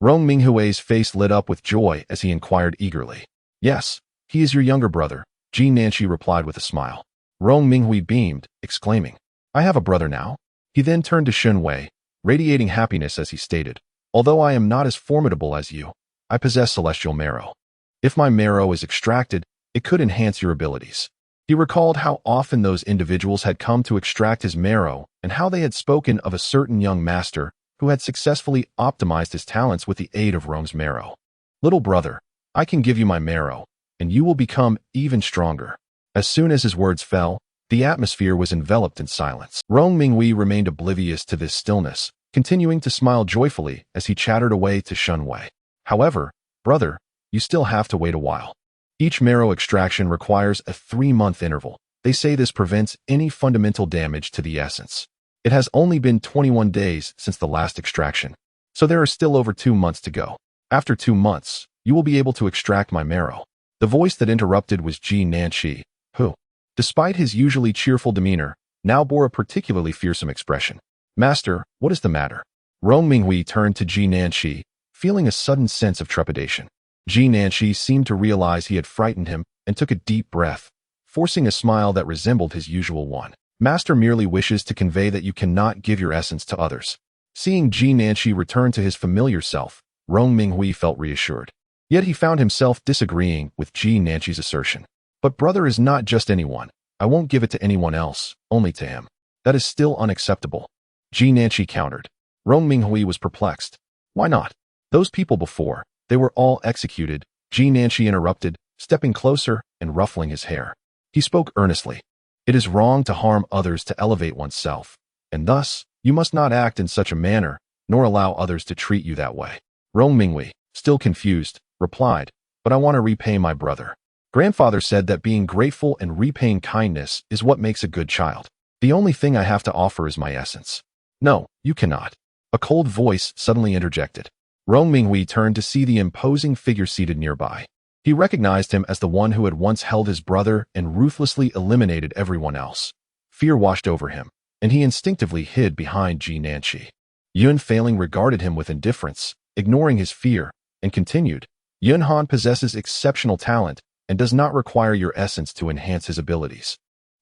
Rong Minghui's face lit up with joy as he inquired eagerly. Yes, he is your younger brother, Ji Nanxi replied with a smile. Rong Minghui beamed, exclaiming, I have a brother now. He then turned to Shen Wei, radiating happiness as he stated, although I am not as formidable as you, I possess celestial marrow. If my marrow is extracted, it could enhance your abilities. He recalled how often those individuals had come to extract his marrow and how they had spoken of a certain young master who had successfully optimized his talents with the aid of Rong's marrow. Little brother, I can give you my marrow, and you will become even stronger. As soon as his words fell, the atmosphere was enveloped in silence. Rong Minghui remained oblivious to this stillness, continuing to smile joyfully as he chattered away to Shen Wei. However, brother, you still have to wait a while. Each marrow extraction requires a 3-month interval. They say this prevents any fundamental damage to the essence. It has only been 21 days since the last extraction, so there are still over 2 months to go. After 2 months, you will be able to extract my marrow. The voice that interrupted was Ji Nanxi, who, despite his usually cheerful demeanor, now bore a particularly fearsome expression. Master, what is the matter? Rong Minghui turned to Ji Nanxi, feeling a sudden sense of trepidation. Ji Nanxi seemed to realize he had frightened him and took a deep breath, forcing a smile that resembled his usual one. Master merely wishes to convey that you cannot give your essence to others. Seeing Ji Nanxi return to his familiar self, Rong Minghui felt reassured. Yet he found himself disagreeing with Ji Nanxi's assertion. But brother is not just anyone. I won't give it to anyone else, only to him. That is still unacceptable. Ji Nanxi countered. Rong Minghui was perplexed. Why not? Those people before, they were all executed, Ji Nanxi interrupted, stepping closer and ruffling his hair. He spoke earnestly. It is wrong to harm others to elevate oneself, and thus, you must not act in such a manner, nor allow others to treat you that way. Rong Minghui, still confused, replied, but I want to repay my brother. Grandfather said that being grateful and repaying kindness is what makes a good child. The only thing I have to offer is my essence. No, you cannot. A cold voice suddenly interjected. Rong Minghui turned to see the imposing figure seated nearby. He recognized him as the one who had once held his brother and ruthlessly eliminated everyone else. Fear washed over him, and he instinctively hid behind Ji Nanxi. Yun Failing regarded him with indifference, ignoring his fear, and continued, Yunhan possesses exceptional talent and does not require your essence to enhance his abilities.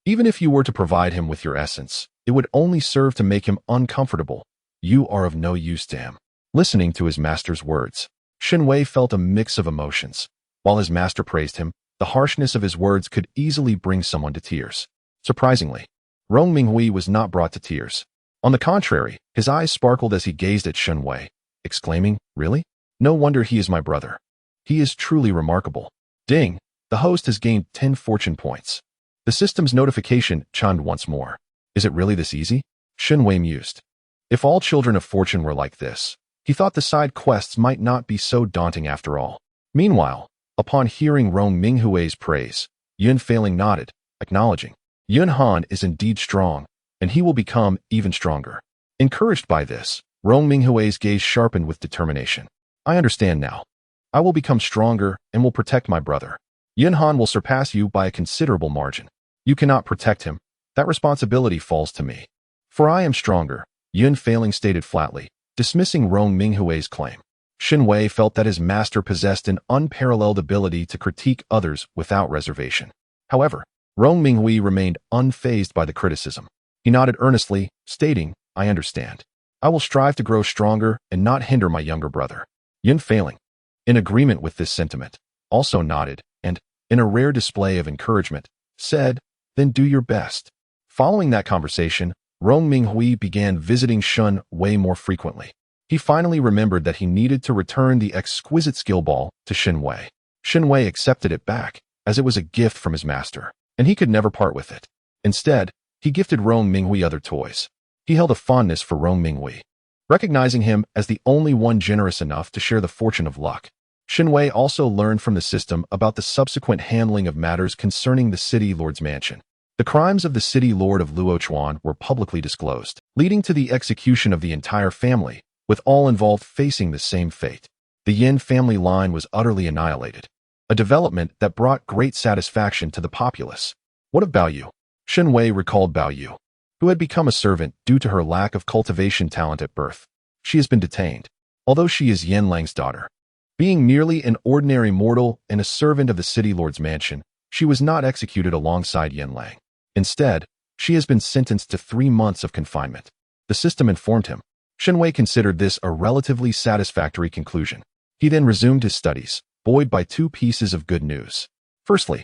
Even if you were to provide him with your essence, it would only serve to make him uncomfortable. You are of no use to him. Listening to his master's words, Shen Wei felt a mix of emotions. While his master praised him, the harshness of his words could easily bring someone to tears. Surprisingly, Rong Minghui was not brought to tears. On the contrary, his eyes sparkled as he gazed at Shen Wei, exclaiming, Really? No wonder he is my brother. He is truly remarkable. Ding! The host has gained 10 fortune points. The system's notification chimed once more. Is it really this easy? Shen Wei mused. If all children of fortune were like this, he thought the side quests might not be so daunting after all. Meanwhile, upon hearing Rong Minghui's praise, Yun Failing nodded, acknowledging, Yunhan is indeed strong, and he will become even stronger. Encouraged by this, Rong Minghui's gaze sharpened with determination. I understand now. I will become stronger and will protect my brother. Yunhan will surpass you by a considerable margin. You cannot protect him. That responsibility falls to me. For I am stronger, Yun Failing stated flatly, dismissing Rong Minghui's claim. Shen Wei felt that his master possessed an unparalleled ability to critique others without reservation. However, Rong Minghui remained unfazed by the criticism. He nodded earnestly, stating, I understand. I will strive to grow stronger and not hinder my younger brother. Yun Failing, in agreement with this sentiment, also nodded and, in a rare display of encouragement, said, Then do your best. Following that conversation, Rong Minghui began visiting Shen Wei more frequently. He finally remembered that he needed to return the exquisite skill ball to Shen Wei. Shen Wei accepted it back, as it was a gift from his master, and he could never part with it. Instead, he gifted Rong Minghui other toys. He held a fondness for Rong Minghui, recognizing him as the only one generous enough to share the fortune of luck. Shen Wei also learned from the system about the subsequent handling of matters concerning the city lord's mansion. The crimes of the city lord of Luochuan were publicly disclosed, leading to the execution of the entire family, with all involved facing the same fate. The Yin family line was utterly annihilated, a development that brought great satisfaction to the populace. What of Bao Yu? Shen Wei recalled Bao Yu, who had become a servant due to her lack of cultivation talent at birth. She has been detained, although she is Yin Lang's daughter. Being merely an ordinary mortal and a servant of the city lord's mansion, she was not executed alongside Yin Lang. Instead, she has been sentenced to 3 months of confinement. The system informed him. Shen Wei considered this a relatively satisfactory conclusion. He then resumed his studies, buoyed by 2 pieces of good news. Firstly,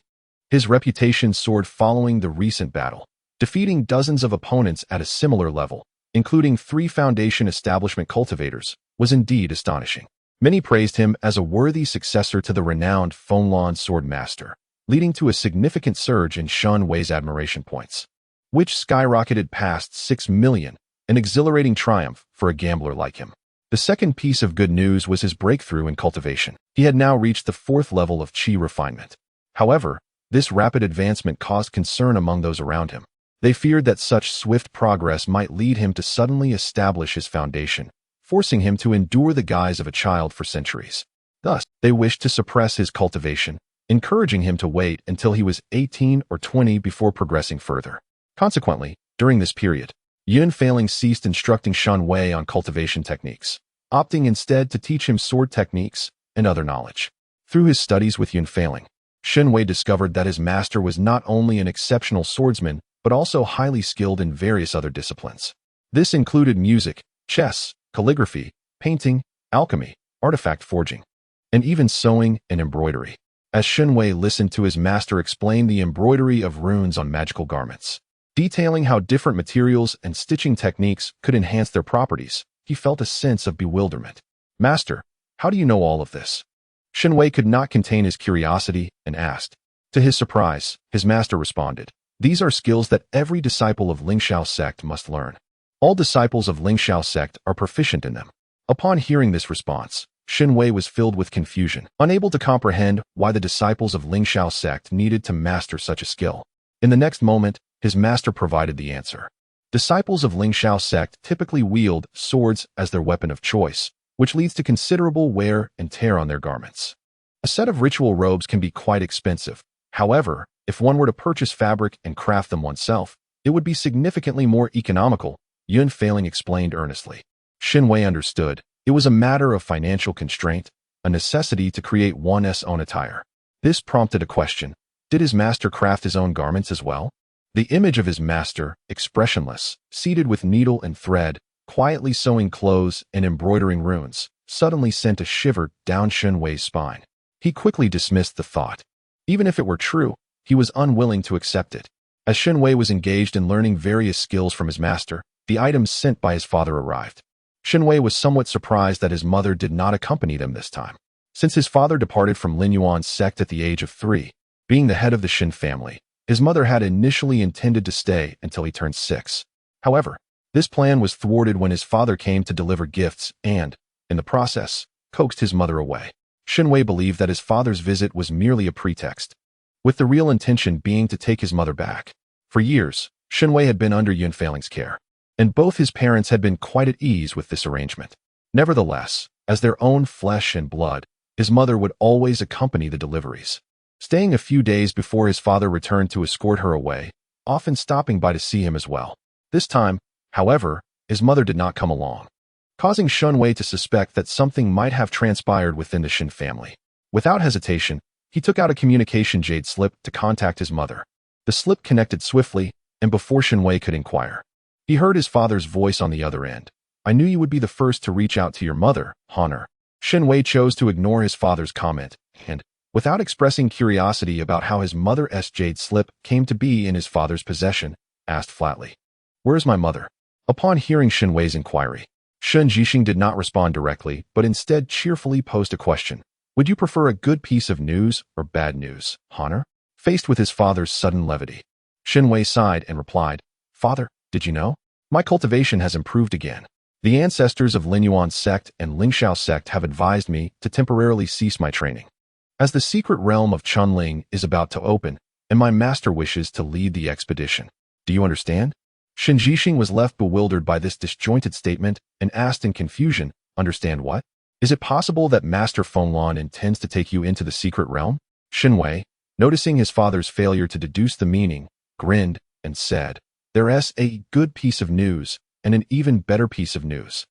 his reputation soared following the recent battle, defeating dozens of opponents at a similar level, including 3 Foundation establishment cultivators, was indeed astonishing. Many praised him as a worthy successor to the renowned Fenglan sword master, leading to a significant surge in Shen Wei's admiration points, which skyrocketed past 6 million, an exhilarating triumph for a gambler like him. The second piece of good news was his breakthrough in cultivation. He had now reached the 4th level of qi refinement. However, this rapid advancement caused concern among those around him. They feared that such swift progress might lead him to suddenly establish his foundation, forcing him to endure the guise of a child for centuries. Thus, they wished to suppress his cultivation, encouraging him to wait until he was 18 or 20 before progressing further. Consequently, during this period, Yun Failing ceased instructing Shen Wei on cultivation techniques, opting instead to teach him sword techniques and other knowledge. Through his studies with Yun Failing, Shen Wei discovered that his master was not only an exceptional swordsman, but also highly skilled in various other disciplines. This included music, chess, calligraphy, painting, alchemy, artifact forging, and even sewing and embroidery. As Shen Wei listened to his master explain the embroidery of runes on magical garments, detailing how different materials and stitching techniques could enhance their properties, he felt a sense of bewilderment. "Master, how do you know all of this?" Shen Wei could not contain his curiosity and asked. To his surprise, his master responded, "These are skills that every disciple of Lingxiao sect must learn. All disciples of Lingxiao sect are proficient in them." Upon hearing this response, Shen Wei was filled with confusion, unable to comprehend why the disciples of Lingxiao sect needed to master such a skill. In the next moment, his master provided the answer. Disciples of Lingxiao sect typically wield swords as their weapon of choice, which leads to considerable wear and tear on their garments. A set of ritual robes can be quite expensive. However, if one were to purchase fabric and craft them oneself, it would be significantly more economical, Yun Failing explained earnestly. Shen Wei understood. It was a matter of financial constraint, a necessity to create one's own attire. This prompted a question. Did his master craft his own garments as well? The image of his master, expressionless, seated with needle and thread, quietly sewing clothes and embroidering runes, suddenly sent a shiver down Shen Wei's spine. He quickly dismissed the thought. Even if it were true, he was unwilling to accept it. As Shen Wei was engaged in learning various skills from his master, the items sent by his father arrived. Shen Wei was somewhat surprised that his mother did not accompany them this time. Since his father departed from Lin Yuan's sect at the age of 3, being the head of the Shen family, his mother had initially intended to stay until he turned 6. However, this plan was thwarted when his father came to deliver gifts and, in the process, coaxed his mother away. Shen Wei believed that his father's visit was merely a pretext, with the real intention being to take his mother back. For years, Shen Wei had been under Yun Failing's care, and both his parents had been quite at ease with this arrangement. Nevertheless, as their own flesh and blood, his mother would always accompany the deliveries, staying a few days before his father returned to escort her away, often stopping by to see him as well. This time, however, his mother did not come along, causing Shen Wei to suspect that something might have transpired within the Shen family. Without hesitation, he took out a communication jade slip to contact his mother. The slip connected swiftly, and before Shen Wei could inquire, he heard his father's voice on the other end. "I knew you would be the first to reach out to your mother, Honor." Shen Wei chose to ignore his father's comment, and, without expressing curiosity about how his mother's jade slip came to be in his father's possession, asked flatly, "Where is my mother?" Upon hearing Shen Wei's inquiry, Shen Yunhan did not respond directly, but instead cheerfully posed a question. Would you prefer a good piece of news or bad news, Honor? Faced with his father's sudden levity, Shen Wei sighed and replied, Father, did you know? My cultivation has improved again. The ancestors of Lin Yuan sect and Lingxiao sect have advised me to temporarily cease my training, as the secret realm of Chunling is about to open, and my master wishes to lead the expedition. Do you understand? Shen Yunhan was left bewildered by this disjointed statement and asked in confusion, Understand what? Is it possible that Master Fenglan intends to take you into the secret realm? Shen Wei, noticing his father's failure to deduce the meaning, grinned and said, There's a good piece of news and an even better piece of news.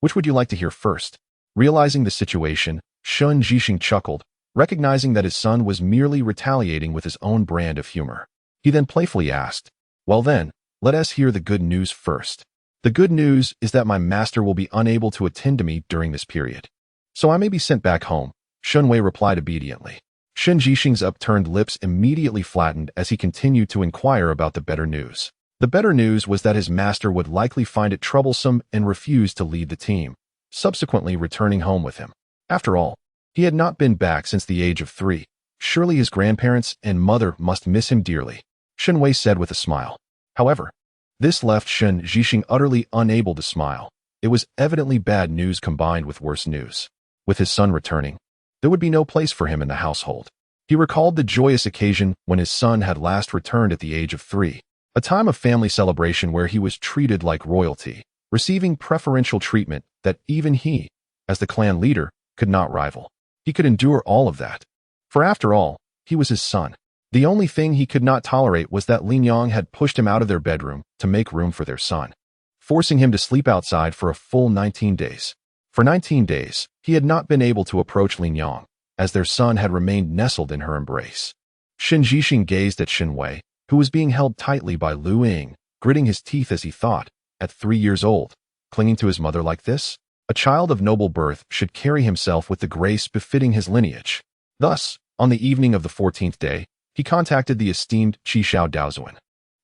Which would you like to hear first? Realizing the situation, Shen Yunhan chuckled, recognizing that his son was merely retaliating with his own brand of humor. He then playfully asked, Well then, let us hear the good news first. The good news is that my master will be unable to attend to me during this period, so I may be sent back home. Shen Wei replied obediently. Shen Yunhan's upturned lips immediately flattened as he continued to inquire about the better news. The better news was that his master would likely find it troublesome and refuse to lead the team, subsequently returning home with him. After all, he had not been back since the age of 3. Surely his grandparents and mother must miss him dearly, Shen Wei said with a smile. However, this left Shen Yunhan utterly unable to smile. It was evidently bad news combined with worse news. With his son returning, there would be no place for him in the household. He recalled the joyous occasion when his son had last returned at the age of 3, a time of family celebration where he was treated like royalty, receiving preferential treatment that even he, as the clan leader, could not rival. He could endure all of that, for after all, he was his son. The only thing he could not tolerate was that Lin Yang had pushed him out of their bedroom to make room for their son, forcing him to sleep outside for a full 19 days. For 19 days, he had not been able to approach Lin Yang, as their son had remained nestled in her embrace. Shen Yunhan gazed at Shen Wei, who was being held tightly by Lu Ying, gritting his teeth as he thought, at 3 years old, clinging to his mother like this? A child of noble birth should carry himself with the grace befitting his lineage. Thus, on the evening of the 14th day, he contacted the esteemed Qishao Daozuan,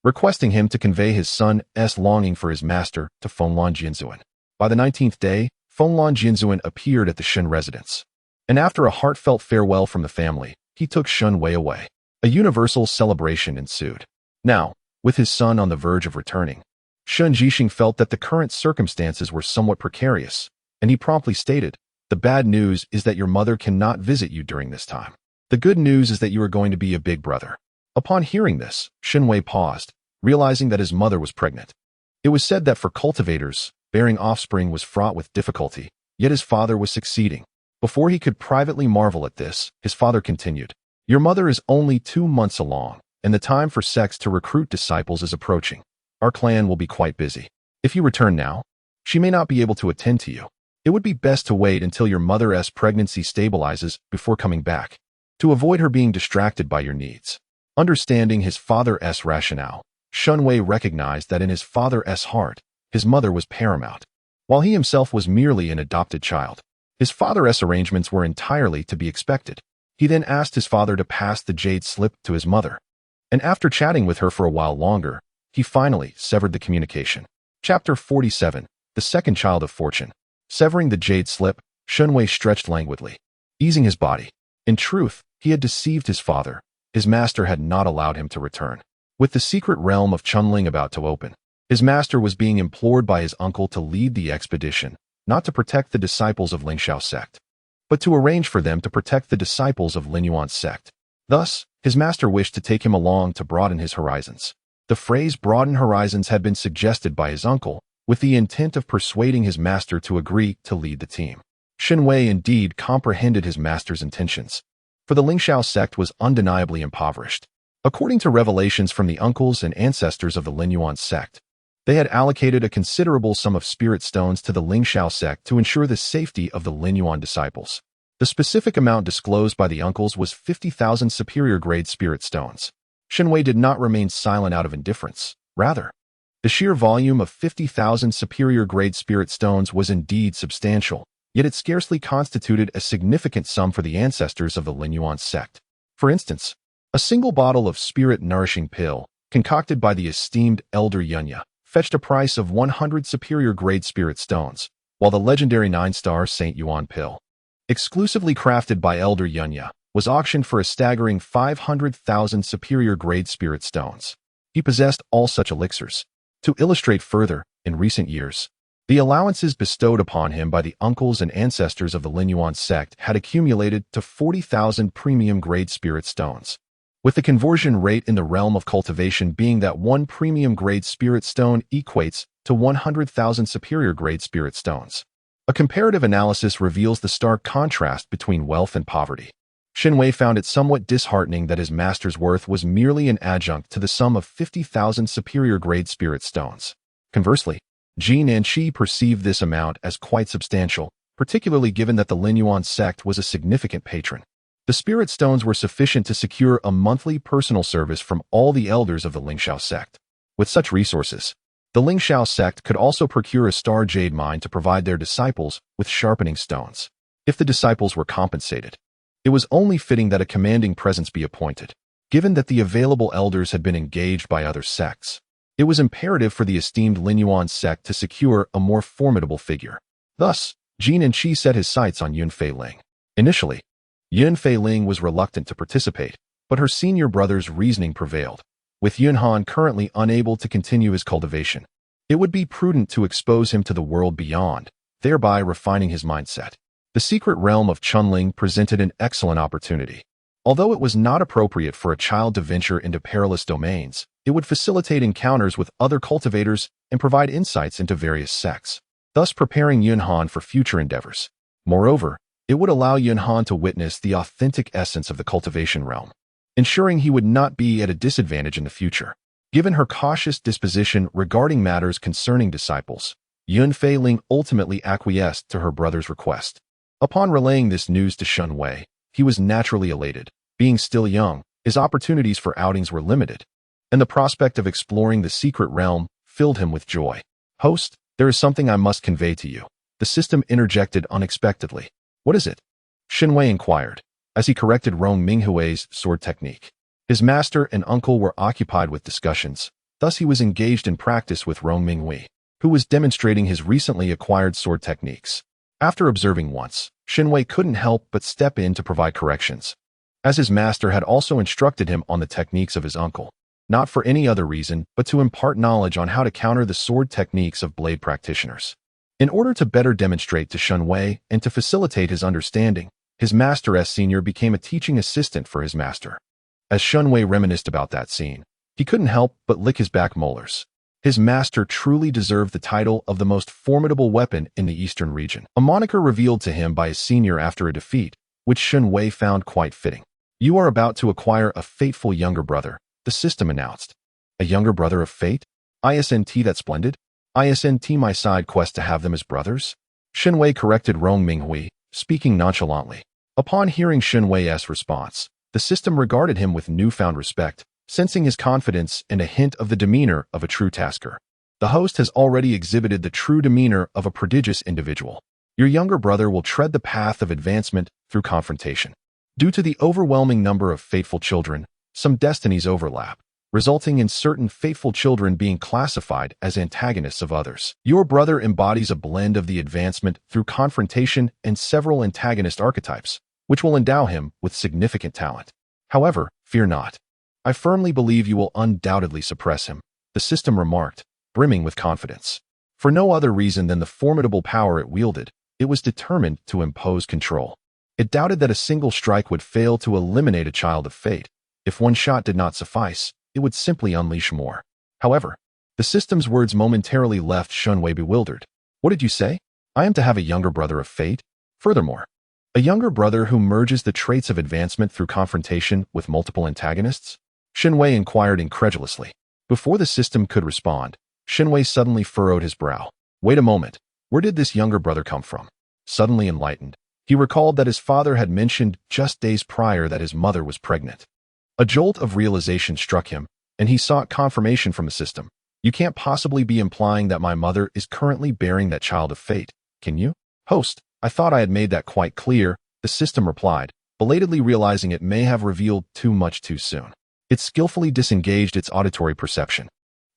requesting him to convey his son's longing for his master to Fenglan Jinzuan. By the 19th day, Fenglan Jinzuan appeared at the Shen residence, and after a heartfelt farewell from the family, he took Shen Wei away. A universal celebration ensued. Now, with his son on the verge of returning, Shen Yunhan felt that the current circumstances were somewhat precarious, and he promptly stated, The bad news is that your mother cannot visit you during this time. The good news is that you are going to be a big brother. Upon hearing this, Shen Wei paused, realizing that his mother was pregnant. It was said that for cultivators, bearing offspring was fraught with difficulty, yet his father was succeeding. Before he could privately marvel at this, his father continued, Your mother is only 2 months along, and the time for sects to recruit disciples is approaching. Our clan will be quite busy. If you return now, she may not be able to attend to you. It would be best to wait until your mother's pregnancy stabilizes before coming back, to avoid her being distracted by your needs. Understanding his father's rationale, Shen Wei recognized that in his father's heart, his mother was paramount, while he himself was merely an adopted child. His father's arrangements were entirely to be expected. He then asked his father to pass the jade slip to his mother, and after chatting with her for a while longer, he finally severed the communication. Chapter 47, The Second Child of Fortune. Severing the jade slip, Shen Wei stretched languidly, easing his body. In truth, he had deceived his father. His master had not allowed him to return. With the secret realm of Chunling about to open, his master was being implored by his uncle to lead the expedition, not to protect the disciples of Lingxiao sect, but to arrange for them to protect the disciples of Lin Yuan sect. Thus, his master wished to take him along to broaden his horizons. The phrase broaden horizons had been suggested by his uncle, with the intent of persuading his master to agree to lead the team. Shen Wei indeed comprehended his master's intentions, for the Lingxiao sect was undeniably impoverished. According to revelations from the uncles and ancestors of the Lin Yuan sect, they had allocated a considerable sum of spirit stones to the Lingxiao sect to ensure the safety of the Lin Yuan disciples. The specific amount disclosed by the uncles was 50,000 superior-grade spirit stones. Shen Wei did not remain silent out of indifference. Rather, the sheer volume of 50,000 superior-grade spirit stones was indeed substantial, yet it scarcely constituted a significant sum for the ancestors of the Lin Yuan sect. For instance, a single bottle of spirit-nourishing pill, concocted by the esteemed Elder Yunya, fetched a price of 100 superior-grade spirit stones, while the legendary 9-star St. Yuan pill, exclusively crafted by Elder Yunya, was auctioned for a staggering 500,000 superior-grade spirit stones. He possessed all such elixirs. To illustrate further, in recent years, the allowances bestowed upon him by the uncles and ancestors of the Lin Yuan sect had accumulated to 40,000 premium-grade spirit stones, with the conversion rate in the realm of cultivation being that one premium-grade spirit stone equates to 100,000 superior-grade spirit stones. A comparative analysis reveals the stark contrast between wealth and poverty. Shen Wei found it somewhat disheartening that his master's worth was merely an adjunct to the sum of 50,000 superior-grade spirit stones. Conversely, Jin and Qi perceived this amount as quite substantial, particularly given that the Lin Yuan sect was a significant patron. The spirit stones were sufficient to secure a monthly personal service from all the elders of the Lingxiao sect. With such resources, the Lingxiao sect could also procure a star jade mine to provide their disciples with sharpening stones. If the disciples were compensated, it was only fitting that a commanding presence be appointed. Given that the available elders had been engaged by other sects, it was imperative for the esteemed Lin Yuan sect to secure a more formidable figure. Thus, Jin and Qi set his sights on Yun Fei Ling. Initially, Yun Fei Ling was reluctant to participate, but her senior brother's reasoning prevailed. With Yunhan currently unable to continue his cultivation, it would be prudent to expose him to the world beyond, thereby refining his mindset. The secret realm of Chunling presented an excellent opportunity. Although it was not appropriate for a child to venture into perilous domains, it would facilitate encounters with other cultivators and provide insights into various sects, thus preparing Yunhan for future endeavors. Moreover, it would allow Yunhan to witness the authentic essence of the cultivation realm, ensuring he would not be at a disadvantage in the future. Given her cautious disposition regarding matters concerning disciples, Yun Fei Ling ultimately acquiesced to her brother's request. Upon relaying this news to Shen Wei, he was naturally elated. Being still young, his opportunities for outings were limited, and the prospect of exploring the secret realm filled him with joy. "Host, there is something I must convey to you," the system interjected unexpectedly. "What is it?" Shen Wei inquired, as he corrected Rong Minghui's sword technique. His master and uncle were occupied with discussions, thus he was engaged in practice with Rong Minghui, who was demonstrating his recently acquired sword techniques. After observing once, Shen Wei couldn't help but step in to provide corrections, as his master had also instructed him on the techniques of his uncle, not for any other reason but to impart knowledge on how to counter the sword techniques of blade practitioners. In order to better demonstrate to Shen Wei and to facilitate his understanding, his master as senior became a teaching assistant for his master. As Shen Wei reminisced about that scene, he couldn't help but lick his back molars. His master truly deserved the title of the most formidable weapon in the eastern region, a moniker revealed to him by his senior after a defeat, which Shen Wei found quite fitting. "You are about to acquire a fateful younger brother," the system announced. "A younger brother of fate? Isn't that splendid? Isn't my side quest to have them as brothers?" Shen Wei corrected Rong Minghui, speaking nonchalantly. Upon hearing Shen Wei's response, the system regarded him with newfound respect, sensing his confidence and a hint of the demeanor of a true tasker. "The host has already exhibited the true demeanor of a prodigious individual. Your younger brother will tread the path of advancement through confrontation. Due to the overwhelming number of fateful children, some destinies overlap, resulting in certain fateful children being classified as antagonists of others. Your brother embodies a blend of the advancement through confrontation and several antagonist archetypes, which will endow him with significant talent. However, fear not. I firmly believe you will undoubtedly suppress him," the system remarked, brimming with confidence. For no other reason than the formidable power it wielded, it was determined to impose control. It doubted that a single strike would fail to eliminate a child of fate. If one shot did not suffice, it would simply unleash more. However, the system's words momentarily left Shen Wei bewildered. "What did you say? I am to have a younger brother of fate? Furthermore, a younger brother who merges the traits of advancement through confrontation with multiple antagonists?" Shen Wei inquired incredulously. Before the system could respond, Shen Wei suddenly furrowed his brow. Wait a moment, where did this younger brother come from? Suddenly enlightened, he recalled that his father had mentioned just days prior that his mother was pregnant. A jolt of realization struck him, and he sought confirmation from the system. "You can't possibly be implying that my mother is currently bearing that child of fate, can you?" "Host, I thought I had made that quite clear," the system replied, belatedly realizing it may have revealed too much too soon. It skillfully disengaged its auditory perception.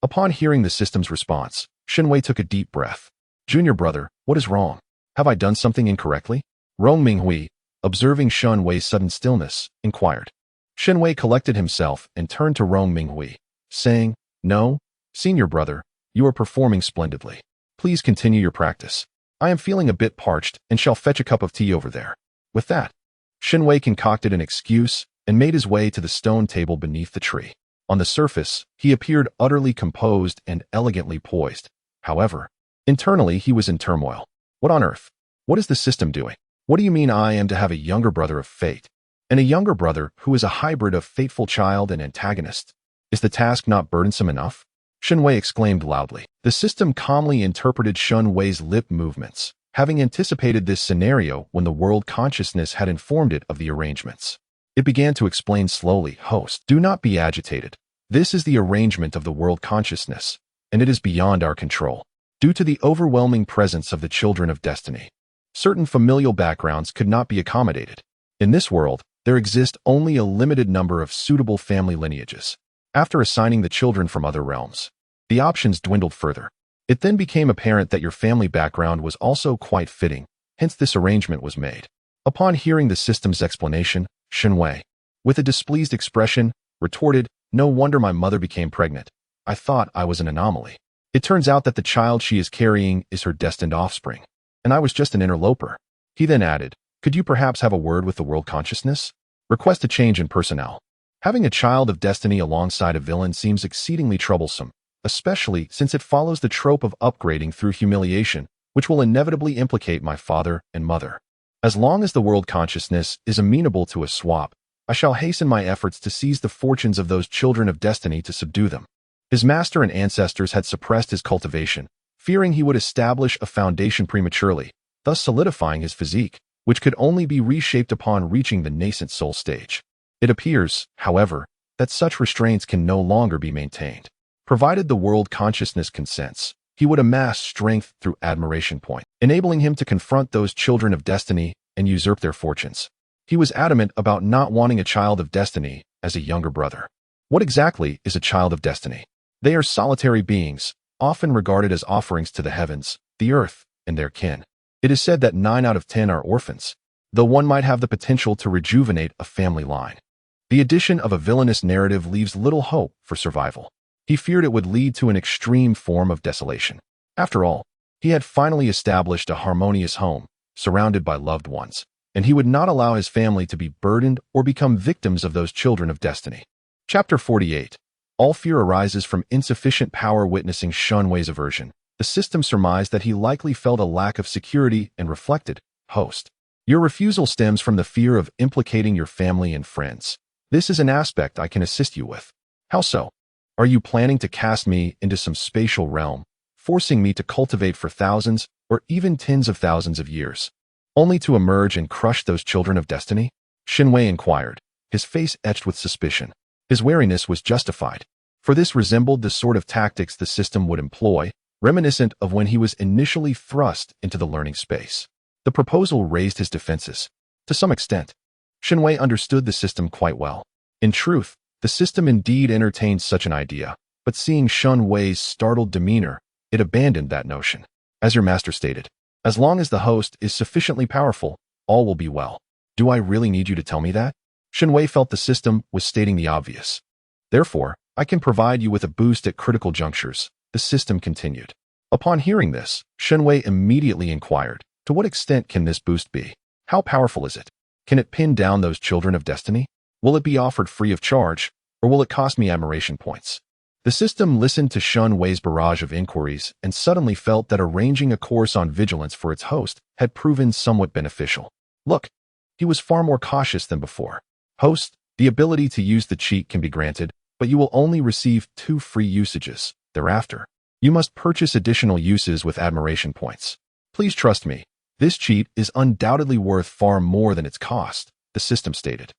Upon hearing the system's response, Shen Wei took a deep breath. Junior brother, what is wrong? Have I done something incorrectly? Rong Minghui, observing Shen Wei's sudden stillness, inquired. Shen Wei collected himself and turned to Rong Minghui, saying, No, senior brother, you are performing splendidly. Please continue your practice. I am feeling a bit parched and shall fetch a cup of tea over there. With that, Shen Wei concocted an excuse and made his way to the stone table beneath the tree. On the surface, he appeared utterly composed and elegantly poised. However, internally he was in turmoil. What on earth? What is the system doing? What do you mean I am to have a younger brother of fate? And a younger brother who is a hybrid of fateful child and antagonist? Is the task not burdensome enough? Shen Wei exclaimed loudly. The system calmly interpreted Shen Wei's lip movements, having anticipated this scenario when the world consciousness had informed it of the arrangements. It began to explain slowly, Host, do not be agitated. This is the arrangement of the world consciousness, and it is beyond our control. Due to the overwhelming presence of the children of destiny, certain familial backgrounds could not be accommodated. In this world, there exist only a limited number of suitable family lineages. After assigning the children from other realms, the options dwindled further. It then became apparent that your family background was also quite fitting, hence this arrangement was made. Upon hearing the system's explanation, Shen Wei, with a displeased expression, retorted, No wonder my mother became pregnant. I thought I was an anomaly. It turns out that the child she is carrying is her destined offspring, and I was just an interloper. He then added, Could you perhaps have a word with the world consciousness? Request a change in personnel. Having a child of destiny alongside a villain seems exceedingly troublesome, especially since it follows the trope of upgrading through humiliation, which will inevitably implicate my father and mother. As long as the world consciousness is amenable to a swap, I shall hasten my efforts to seize the fortunes of those children of destiny to subdue them. His master and ancestors had suppressed his cultivation, fearing he would establish a foundation prematurely, thus solidifying his physique, which could only be reshaped upon reaching the nascent soul stage. It appears, however, that such restraints can no longer be maintained. Provided the world consciousness consents, he would amass strength through admiration point, enabling him to confront those children of destiny and usurp their fortunes. He was adamant about not wanting a child of destiny as a younger brother. What exactly is a child of destiny? They are solitary beings, often regarded as offerings to the heavens, the earth, and their kin. It is said that 9 out of 10 are orphans, though one might have the potential to rejuvenate a family line. The addition of a villainous narrative leaves little hope for survival. He feared it would lead to an extreme form of desolation. After all, he had finally established a harmonious home, surrounded by loved ones, and he would not allow his family to be burdened or become victims of those children of destiny. Chapter 48. All fear arises from insufficient power. Witnessing Shen Wei's aversion, the system surmised that he likely felt a lack of security and reflected, Host, your refusal stems from the fear of implicating your family and friends. This is an aspect I can assist you with. How so? Are you planning to cast me into some spatial realm, forcing me to cultivate for thousands or even tens of thousands of years, only to emerge and crush those children of destiny? Shen Wei inquired, his face etched with suspicion. His wariness was justified, for this resembled the sort of tactics the system would employ, reminiscent of when he was initially thrust into the learning space. The proposal raised his defenses. To some extent, Shen Wei understood the system quite well. In truth, the system indeed entertained such an idea, but seeing Shen Wei's startled demeanor, it abandoned that notion. As your master stated, as long as the host is sufficiently powerful, all will be well. Do I really need you to tell me that? Shen Wei felt the system was stating the obvious. Therefore, I can provide you with a boost at critical junctures, the system continued. Upon hearing this, Shen Wei immediately inquired, to what extent can this boost be? How powerful is it? Can it pin down those children of destiny? Will it be offered free of charge, or will it cost me admiration points? The system listened to Shen Wei's barrage of inquiries and suddenly felt that arranging a course on vigilance for its host had proven somewhat beneficial. Look, he was far more cautious than before. Host, the ability to use the cheat can be granted, but you will only receive 2 free usages. Thereafter, you must purchase additional uses with admiration points. Please trust me, this cheat is undoubtedly worth far more than its cost, the system stated.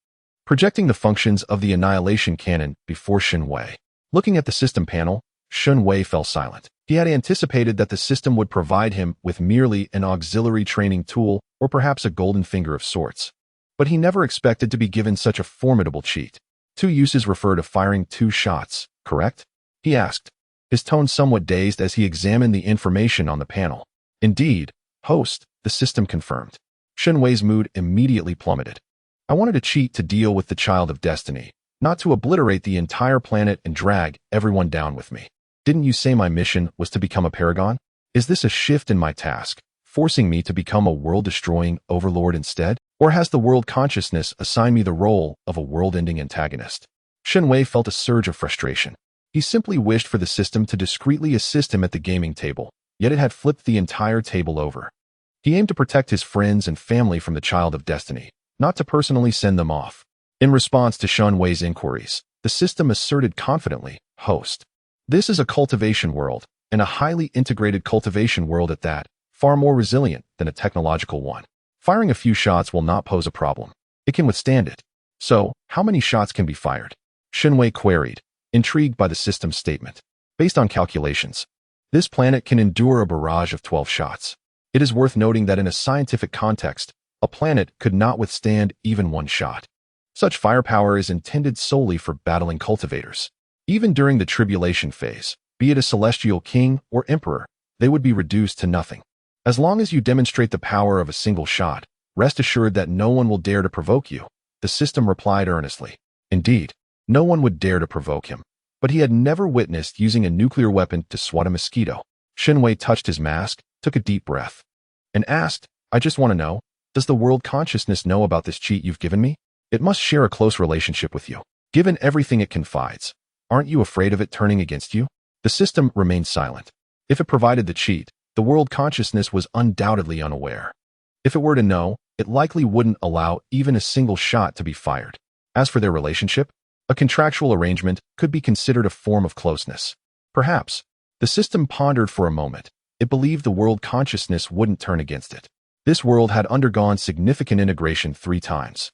Projecting the functions of the annihilation cannon before Shen Wei. Looking at the system panel, Shen Wei fell silent. He had anticipated that the system would provide him with merely an auxiliary training tool or perhaps a golden finger of sorts. But he never expected to be given such a formidable cheat. 2 uses refer to firing 2 shots, correct? He asked, his tone somewhat dazed as he examined the information on the panel. Indeed, host, the system confirmed. Shen Wei's mood immediately plummeted. I wanted to cheat to deal with the child of destiny, not to obliterate the entire planet and drag everyone down with me. Didn't you say my mission was to become a paragon? Is this a shift in my task, forcing me to become a world-destroying overlord instead? Or has the world consciousness assigned me the role of a world-ending antagonist? Shen Wei felt a surge of frustration. He simply wished for the system to discreetly assist him at the gaming table, yet it had flipped the entire table over. He aimed to protect his friends and family from the child of destiny, not to personally send them off. In response to Shen Wei's inquiries, the system asserted confidently, host. This is a cultivation world, and a highly integrated cultivation world at that, far more resilient than a technological one. Firing a few shots will not pose a problem. It can withstand it. So, how many shots can be fired? Shen Wei queried, intrigued by the system's statement. Based on calculations, this planet can endure a barrage of 12 shots. It is worth noting that in a scientific context, a planet could not withstand even one shot. Such firepower is intended solely for battling cultivators. Even during the tribulation phase, be it a celestial king or emperor, they would be reduced to nothing. As long as you demonstrate the power of a single shot, rest assured that no one will dare to provoke you, the system replied earnestly. Indeed, no one would dare to provoke him, but he had never witnessed using a nuclear weapon to swat a mosquito. Shen Wei touched his mask, took a deep breath, and asked, I just want to know, does the world consciousness know about this cheat you've given me? It must share a close relationship with you. Given everything it confides, aren't you afraid of it turning against you? The system remained silent. If it provided the cheat, the world consciousness was undoubtedly unaware. If it were to know, it likely wouldn't allow even a single shot to be fired. As for their relationship, a contractual arrangement could be considered a form of closeness. Perhaps. The system pondered for a moment. It believed the world consciousness wouldn't turn against it. This world had undergone significant integration 3 times.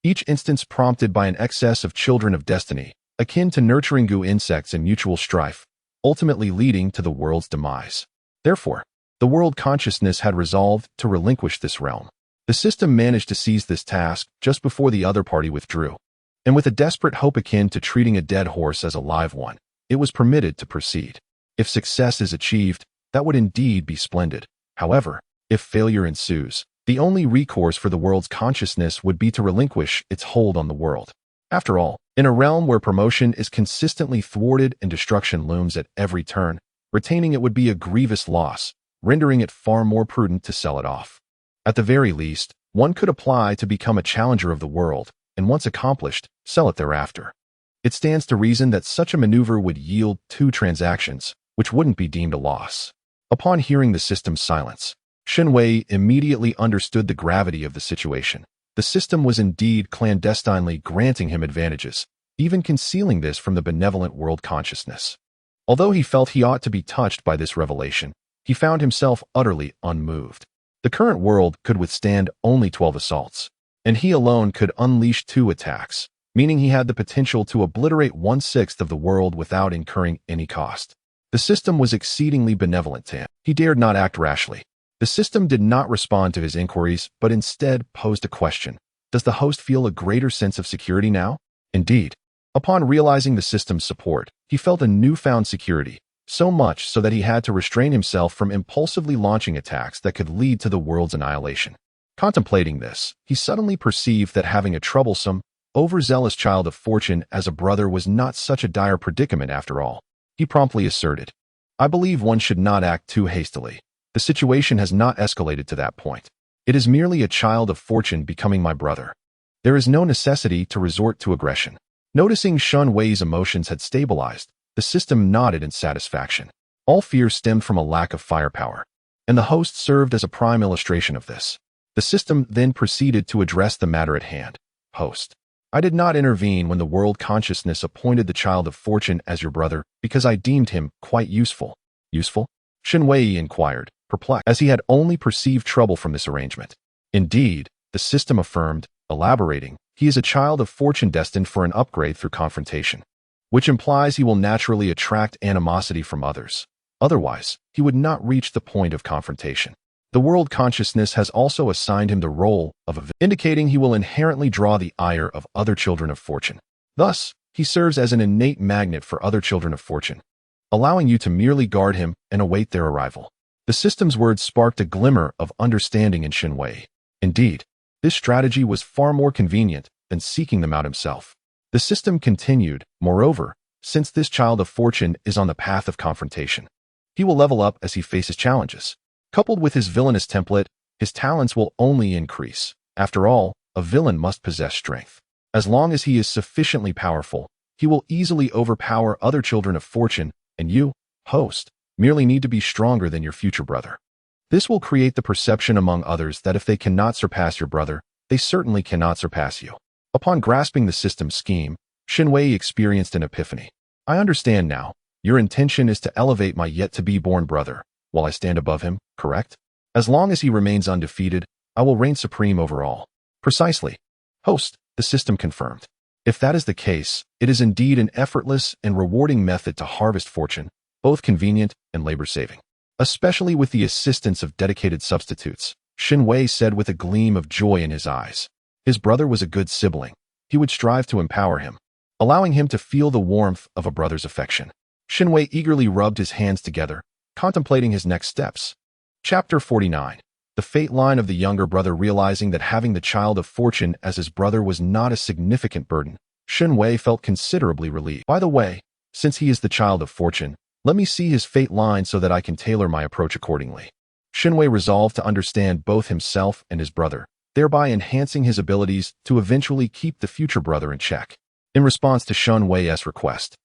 Each instance prompted by an excess of children of destiny, akin to nurturing goo insects and mutual strife, ultimately leading to the world's demise. Therefore, the world consciousness had resolved to relinquish this realm. The system managed to seize this task just before the other party withdrew. And with a desperate hope akin to treating a dead horse as a live one, it was permitted to proceed. If success is achieved, that would indeed be splendid. However, if failure ensues, the only recourse for the world's consciousness would be to relinquish its hold on the world. After all, in a realm where promotion is consistently thwarted and destruction looms at every turn, retaining it would be a grievous loss, rendering it far more prudent to sell it off. At the very least, one could apply to become a challenger of the world, and once accomplished, sell it thereafter. It stands to reason that such a maneuver would yield 2 transactions, which wouldn't be deemed a loss. Upon hearing the system's silence, Shen Wei immediately understood the gravity of the situation. The system was indeed clandestinely granting him advantages, even concealing this from the benevolent world consciousness. Although he felt he ought to be touched by this revelation, he found himself utterly unmoved. The current world could withstand only 12 assaults, and he alone could unleash 2 attacks, meaning he had the potential to obliterate 1/6 of the world without incurring any cost. The system was exceedingly benevolent to him. He dared not act rashly. The system did not respond to his inquiries, but instead posed a question. Does the host feel a greater sense of security now? Indeed. Upon realizing the system's support, he felt a newfound security, so much so that he had to restrain himself from impulsively launching attacks that could lead to the world's annihilation. Contemplating this, he suddenly perceived that having a troublesome, overzealous child of fortune as a brother was not such a dire predicament after all. He promptly asserted, I believe one should not act too hastily. The situation has not escalated to that point. It is merely a child of fortune becoming my brother. There is no necessity to resort to aggression. Noticing Shen Wei's emotions had stabilized, the system nodded in satisfaction. All fear stemmed from a lack of firepower, and the host served as a prime illustration of this. The system then proceeded to address the matter at hand. Host, I did not intervene when the world consciousness appointed the child of fortune as your brother because I deemed him quite useful. Useful? Shen Wei inquired, perplexed, as he had only perceived trouble from this arrangement. Indeed, the system affirmed, elaborating, he is a child of fortune destined for an upgrade through confrontation, which implies he will naturally attract animosity from others. Otherwise, he would not reach the point of confrontation. The world consciousness has also assigned him the role of a villain, indicating he will inherently draw the ire of other children of fortune. Thus, he serves as an innate magnet for other children of fortune, allowing you to merely guard him and await their arrival. The system's words sparked a glimmer of understanding in Shen Wei. Indeed, this strategy was far more convenient than seeking them out himself. The system continued, moreover, since this child of fortune is on the path of confrontation. He will level up as he faces challenges. Coupled with his villainous template, his talents will only increase. After all, a villain must possess strength. As long as he is sufficiently powerful, he will easily overpower other children of fortune, and you, host, merely need to be stronger than your future brother. This will create the perception among others that if they cannot surpass your brother, they certainly cannot surpass you. Upon grasping the system's scheme, Shen Wei experienced an epiphany. I understand now. Your intention is to elevate my yet-to-be-born brother, while I stand above him, correct? As long as he remains undefeated, I will reign supreme over all. Precisely. Host, the system confirmed. If that is the case, it is indeed an effortless and rewarding method to harvest fortune, both convenient and labor-saving. Especially with the assistance of dedicated substitutes, Shen Wei said with a gleam of joy in his eyes. His brother was a good sibling. He would strive to empower him, allowing him to feel the warmth of a brother's affection. Shen Wei eagerly rubbed his hands together, contemplating his next steps. Chapter 49. The fate line of the younger brother. Realizing that having the child of fortune as his brother was not a significant burden, Shen Wei felt considerably relieved. By the way, since he is the child of fortune, let me see his fate line so that I can tailor my approach accordingly. Shen Wei resolved to understand both himself and his brother, thereby enhancing his abilities to eventually keep the future brother in check. In response to Shen Wei's request,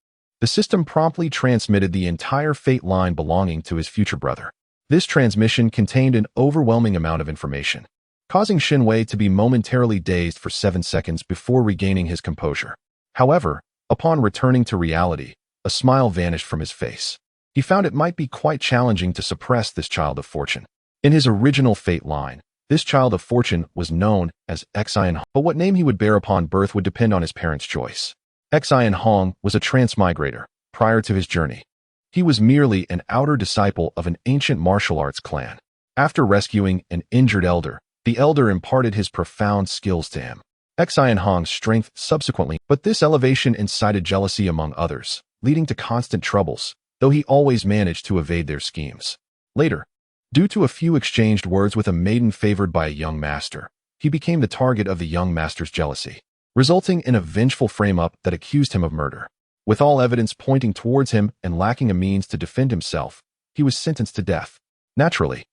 the system promptly transmitted the entire fate line belonging to his future brother. This transmission contained an overwhelming amount of information, causing Shen Wei to be momentarily dazed for 7 seconds before regaining his composure. However, upon returning to reality, a smile vanished from his face. He found it might be quite challenging to suppress this child of fortune. In his original fate line, this child of fortune was known as Xian Hong, but what name he would bear upon birth would depend on his parents' choice. Xian Hong was a transmigrator. Prior to his journey, he was merely an outer disciple of an ancient martial arts clan. After rescuing an injured elder, the elder imparted his profound skills to him. Xian Hong's strength subsequently, but this elevation incited jealousy among others, leading to constant troubles, though he always managed to evade their schemes. Later, due to a few exchanged words with a maiden favored by a young master, he became the target of the young master's jealousy, resulting in a vengeful frame-up that accused him of murder. With all evidence pointing towards him and lacking a means to defend himself, he was sentenced to death. Naturally,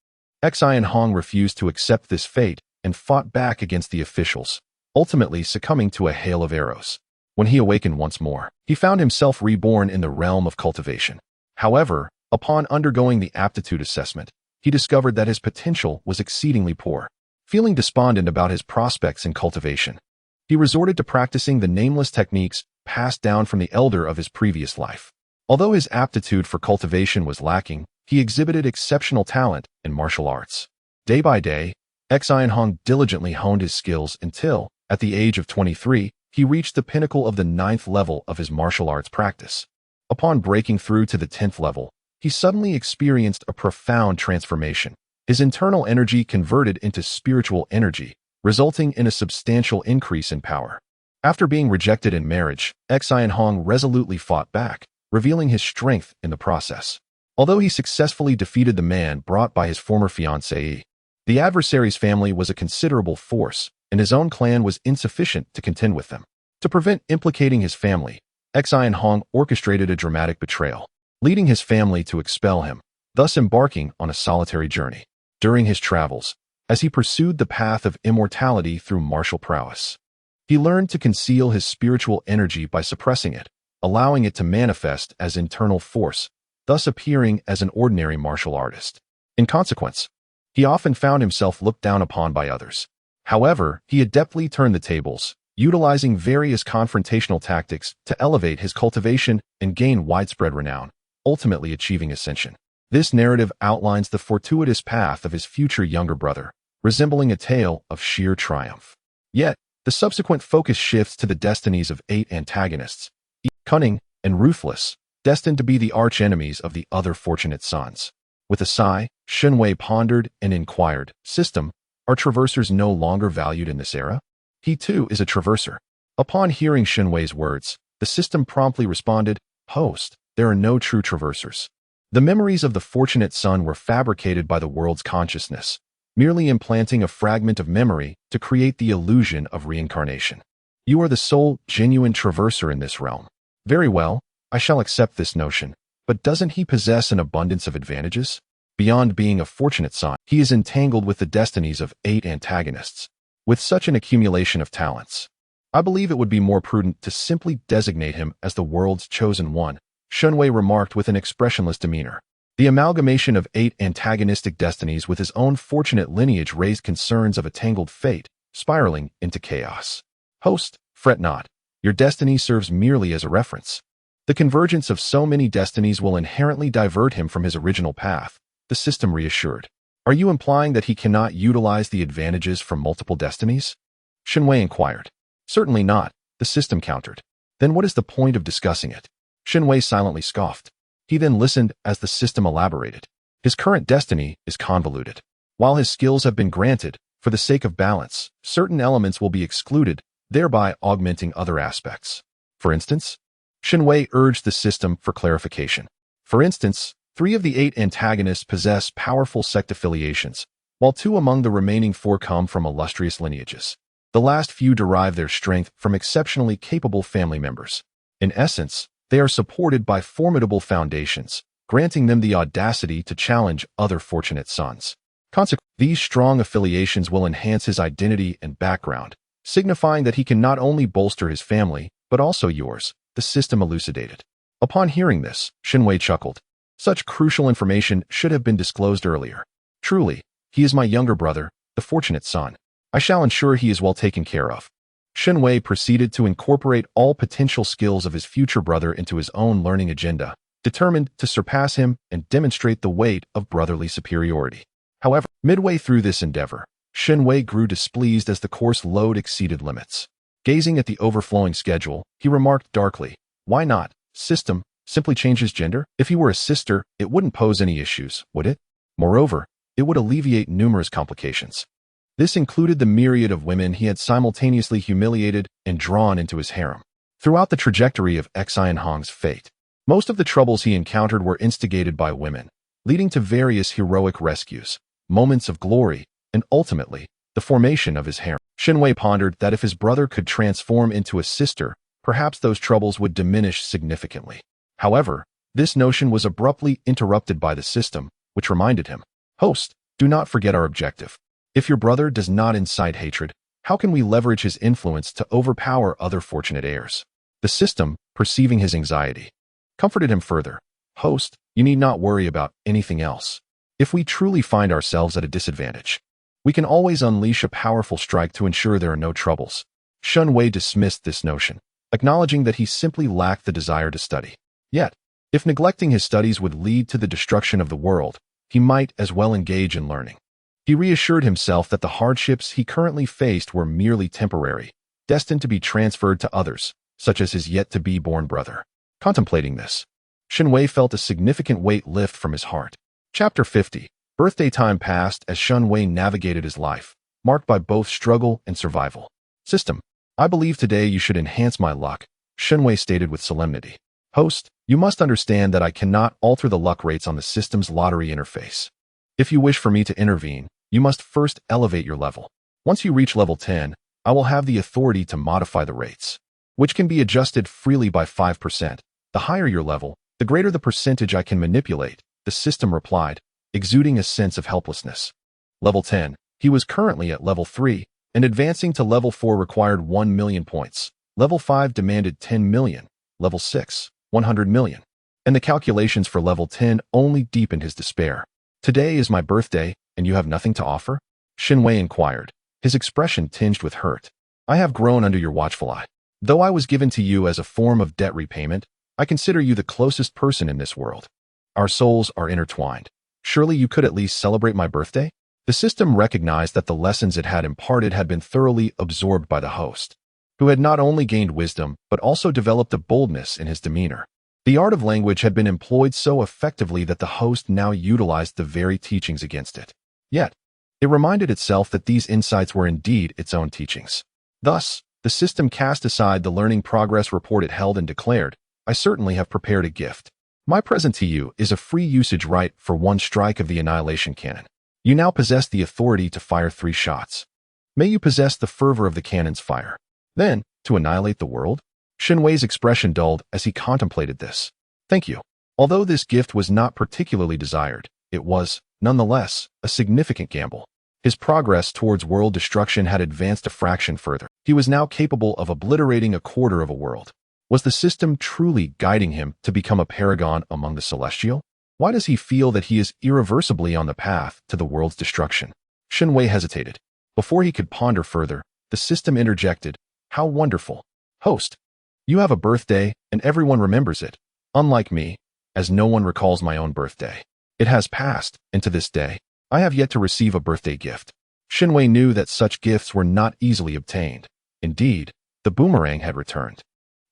Xian Hong refused to accept this fate and fought back against the officials, ultimately succumbing to a hail of arrows. When he awakened once more, he found himself reborn in the realm of cultivation. However, upon undergoing the aptitude assessment, he discovered that his potential was exceedingly poor. Feeling despondent about his prospects in cultivation, he resorted to practicing the nameless techniques passed down from the elder of his previous life. Although his aptitude for cultivation was lacking, he exhibited exceptional talent in martial arts. Day by day, Xian Hong diligently honed his skills until, at the age of 23, he reached the pinnacle of the 9th level of his martial arts practice. Upon breaking through to the 10th level, he suddenly experienced a profound transformation. His internal energy converted into spiritual energy, resulting in a substantial increase in power. After being rejected in marriage, Xian Hong resolutely fought back, revealing his strength in the process. Although he successfully defeated the man brought by his former fiancée, the adversary's family was a considerable force, and his own clan was insufficient to contend with them. To prevent implicating his family, Xian Hong orchestrated a dramatic betrayal, leading his family to expel him, thus embarking on a solitary journey. During his travels, as he pursued the path of immortality through martial prowess, he learned to conceal his spiritual energy by suppressing it, allowing it to manifest as internal force, thus appearing as an ordinary martial artist. In consequence, he often found himself looked down upon by others. However, he adeptly turned the tables, utilizing various confrontational tactics to elevate his cultivation and gain widespread renown, ultimately achieving ascension. This narrative outlines the fortuitous path of his future younger brother, resembling a tale of sheer triumph. Yet, the subsequent focus shifts to the destinies of 8 antagonists, cunning and ruthless, destined to be the arch-enemies of the other fortunate sons. With a sigh, Shen Wei pondered and inquired, "System, are traversers no longer valued in this era?" He too is a traverser. Upon hearing Shen Wei's words, the system promptly responded, "Host, there are no true traversers. The memories of the fortunate son were fabricated by the world's consciousness, merely implanting a fragment of memory to create the illusion of reincarnation. You are the sole, genuine traverser in this realm. Very well, I shall accept this notion, but doesn't he possess an abundance of advantages? Beyond being a fortunate son, he is entangled with the destinies of 8 antagonists. With such an accumulation of talents, I believe it would be more prudent to simply designate him as the world's chosen one, Shen Wei remarked with an expressionless demeanor. The amalgamation of 8 antagonistic destinies with his own fortunate lineage raised concerns of a tangled fate, spiraling into chaos. Host, fret not. Your destiny serves merely as a reference. The convergence of so many destinies will inherently divert him from his original path, the system reassured. Are you implying that he cannot utilize the advantages from multiple destinies? Shen Wei inquired. Certainly not, the system countered. Then what is the point of discussing it? Shen Wei silently scoffed. He then listened as the system elaborated. His current destiny is convoluted. While his skills have been granted, for the sake of balance, certain elements will be excluded, thereby augmenting other aspects. For instance, Shen Wei urged the system for clarification. For instance, 3 of the 8 antagonists possess powerful sect affiliations, while 2 among the remaining 4 come from illustrious lineages. The last few derive their strength from exceptionally capable family members. In essence, they are supported by formidable foundations, granting them the audacity to challenge other fortunate sons. Consequently, these strong affiliations will enhance his identity and background, signifying that he can not only bolster his family, but also yours, the system elucidated. Upon hearing this, Shen Wei chuckled. Such crucial information should have been disclosed earlier. Truly, he is my younger brother, the fortunate son. I shall ensure he is well taken care of. Shen Wei proceeded to incorporate all potential skills of his future brother into his own learning agenda, determined to surpass him and demonstrate the weight of brotherly superiority. However, midway through this endeavor, Shen Wei grew displeased as the course load exceeded limits. Gazing at the overflowing schedule, he remarked darkly, "Why not, system, simply change his gender? If he were a sister, it wouldn't pose any issues, would it? Moreover, it would alleviate numerous complications." This included the myriad of women he had simultaneously humiliated and drawn into his harem. Throughout the trajectory of Xian Hong's fate, most of the troubles he encountered were instigated by women, leading to various heroic rescues, moments of glory, and ultimately, the formation of his harem. Shen Wei pondered that if his brother could transform into a sister, perhaps those troubles would diminish significantly. However, this notion was abruptly interrupted by the system, which reminded him, "Host, do not forget our objective. If your brother does not incite hatred, how can we leverage his influence to overpower other fortunate heirs?" The system, perceiving his anxiety, comforted him further. "Host, you need not worry about anything else. If we truly find ourselves at a disadvantage, we can always unleash a powerful strike to ensure there are no troubles." Shen Wei dismissed this notion, acknowledging that he simply lacked the desire to study. Yet, if neglecting his studies would lead to the destruction of the world, he might as well engage in learning. He reassured himself that the hardships he currently faced were merely temporary, destined to be transferred to others, such as his yet-to-be-born brother. Contemplating this, Shen Wei felt a significant weight lift from his heart. Chapter 50. Birthday time passed as Shen Wei navigated his life, marked by both struggle and survival. "System, I believe today you should enhance my luck," Shen Wei stated with solemnity. "Host, you must understand that I cannot alter the luck rates on the system's lottery interface. If you wish for me to intervene, you must first elevate your level. Once you reach level 10, I will have the authority to modify the rates, which can be adjusted freely by 5%. The higher your level, the greater the percentage I can manipulate," the system replied, exuding a sense of helplessness. Level 10. He was currently at level 3, and advancing to level 4 required 1 million points. Level 5 demanded 10 million. Level 6, 100 million. And the calculations for level 10 only deepened his despair. "Today is my birthday, and you have nothing to offer?" Shen Wei inquired, his expression tinged with hurt. "I have grown under your watchful eye. Though I was given to you as a form of debt repayment, I consider you the closest person in this world. Our souls are intertwined. Surely you could at least celebrate my birthday?" The system recognized that the lessons it had imparted had been thoroughly absorbed by the host, who had not only gained wisdom, but also developed a boldness in his demeanor. The art of language had been employed so effectively that the host now utilized the very teachings against it. Yet, it reminded itself that these insights were indeed its own teachings. Thus, the system cast aside the learning progress report it held and declared, "I certainly have prepared a gift. My present to you is a free usage right for one strike of the annihilation cannon. You now possess the authority to fire 3 shots. May you possess the fervor of the cannon's fire. Then, to annihilate the world? Shen Wei's expression dulled as he contemplated this. Thank you. Although this gift was not particularly desired, it was, nonetheless, a significant gamble. His progress towards world destruction had advanced a fraction further. He was now capable of obliterating a quarter of a world. Was the system truly guiding him to become a paragon among the celestial? Why does he feel that he is irreversibly on the path to the world's destruction? Shen Wei hesitated. Before he could ponder further, the system interjected, How wonderful. Host, you have a birthday, and everyone remembers it. Unlike me, as no one recalls my own birthday. It has passed, and to this day, I have yet to receive a birthday gift. Shen Wei knew that such gifts were not easily obtained. Indeed, the boomerang had returned.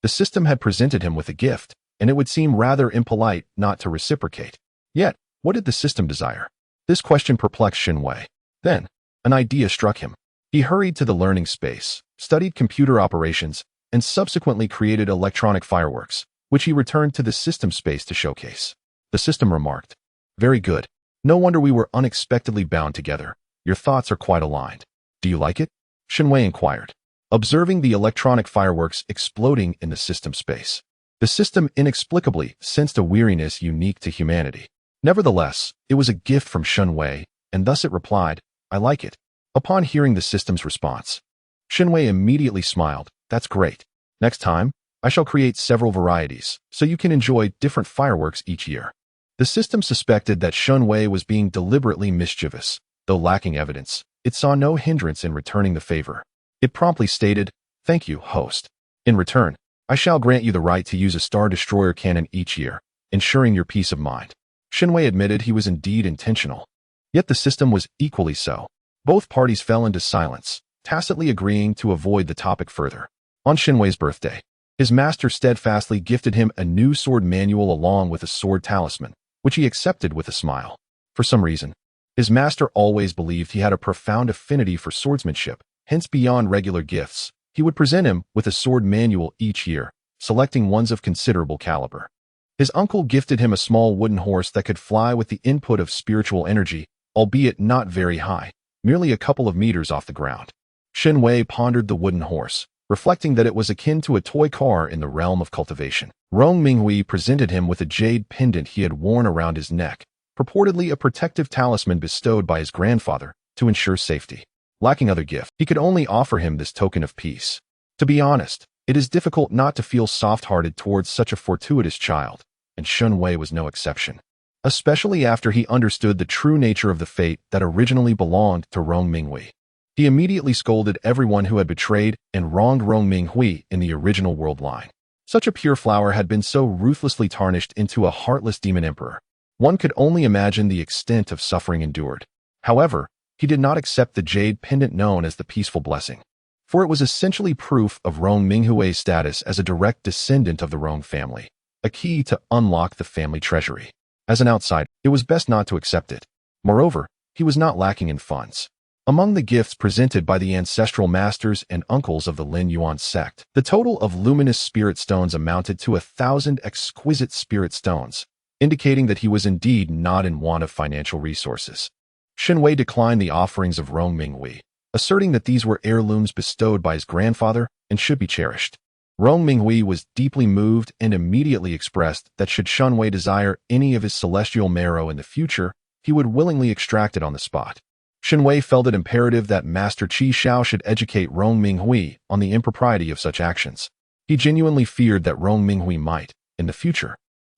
The system had presented him with a gift, and it would seem rather impolite not to reciprocate. Yet, what did the system desire? This question perplexed Shen Wei. Then, an idea struck him. He hurried to the learning space, studied computer operations, and subsequently created electronic fireworks, which he returned to the system space to showcase. The system remarked, Very good. No wonder we were unexpectedly bound together. Your thoughts are quite aligned. Do you like it? Shen Wei inquired, observing the electronic fireworks exploding in the system space. The system inexplicably sensed a weariness unique to humanity. Nevertheless, it was a gift from Shen Wei, and thus it replied, I like it. Upon hearing the system's response, Shen Wei immediately smiled. That's great. Next time, I shall create several varieties, so you can enjoy different fireworks each year. The system suspected that Shen Wei was being deliberately mischievous. Though lacking evidence, it saw no hindrance in returning the favor. It promptly stated, Thank you, host. In return, I shall grant you the right to use a Star Destroyer cannon each year, ensuring your peace of mind. Shen Wei admitted he was indeed intentional. Yet the system was equally so. Both parties fell into silence, tacitly agreeing to avoid the topic further. On Shen Wei's birthday, his master steadfastly gifted him a new sword manual along with a sword talisman, which he accepted with a smile. For some reason, his master always believed he had a profound affinity for swordsmanship, hence beyond regular gifts, he would present him with a sword manual each year, selecting ones of considerable caliber. His uncle gifted him a small wooden horse that could fly with the input of spiritual energy, albeit not very high, merely a couple of meters off the ground. Shen Wei pondered the wooden horse, reflecting that it was akin to a toy car in the realm of cultivation. Rong Minghui presented him with a jade pendant he had worn around his neck, purportedly a protective talisman bestowed by his grandfather to ensure safety. Lacking other gift, he could only offer him this token of peace. To be honest, it is difficult not to feel soft-hearted towards such a fortuitous child, and Shen Wei was no exception. Especially after he understood the true nature of the fate that originally belonged to Rong Minghui. He immediately scolded everyone who had betrayed and wronged Rong Minghui in the original world line. Such a pure flower had been so ruthlessly tarnished into a heartless demon emperor. One could only imagine the extent of suffering endured. However, he did not accept the jade pendant known as the Peaceful Blessing, for it was essentially proof of Rong Minghui's status as a direct descendant of the Rong family, a key to unlock the family treasury. As an outsider, it was best not to accept it. Moreover, he was not lacking in funds. Among the gifts presented by the ancestral masters and uncles of the Lin Yuan sect, the total of luminous spirit stones amounted to 1,000 exquisite spirit stones, indicating that he was indeed not in want of financial resources. Shen Wei declined the offerings of Rong Minghui, asserting that these were heirlooms bestowed by his grandfather and should be cherished. Rong Minghui was deeply moved and immediately expressed that should Shen Wei desire any of his celestial marrow in the future, he would willingly extract it on the spot. Shen Wei felt it imperative that Master Qi Xiao should educate Rong Minghui on the impropriety of such actions. He genuinely feared that Rong Minghui might, in the future,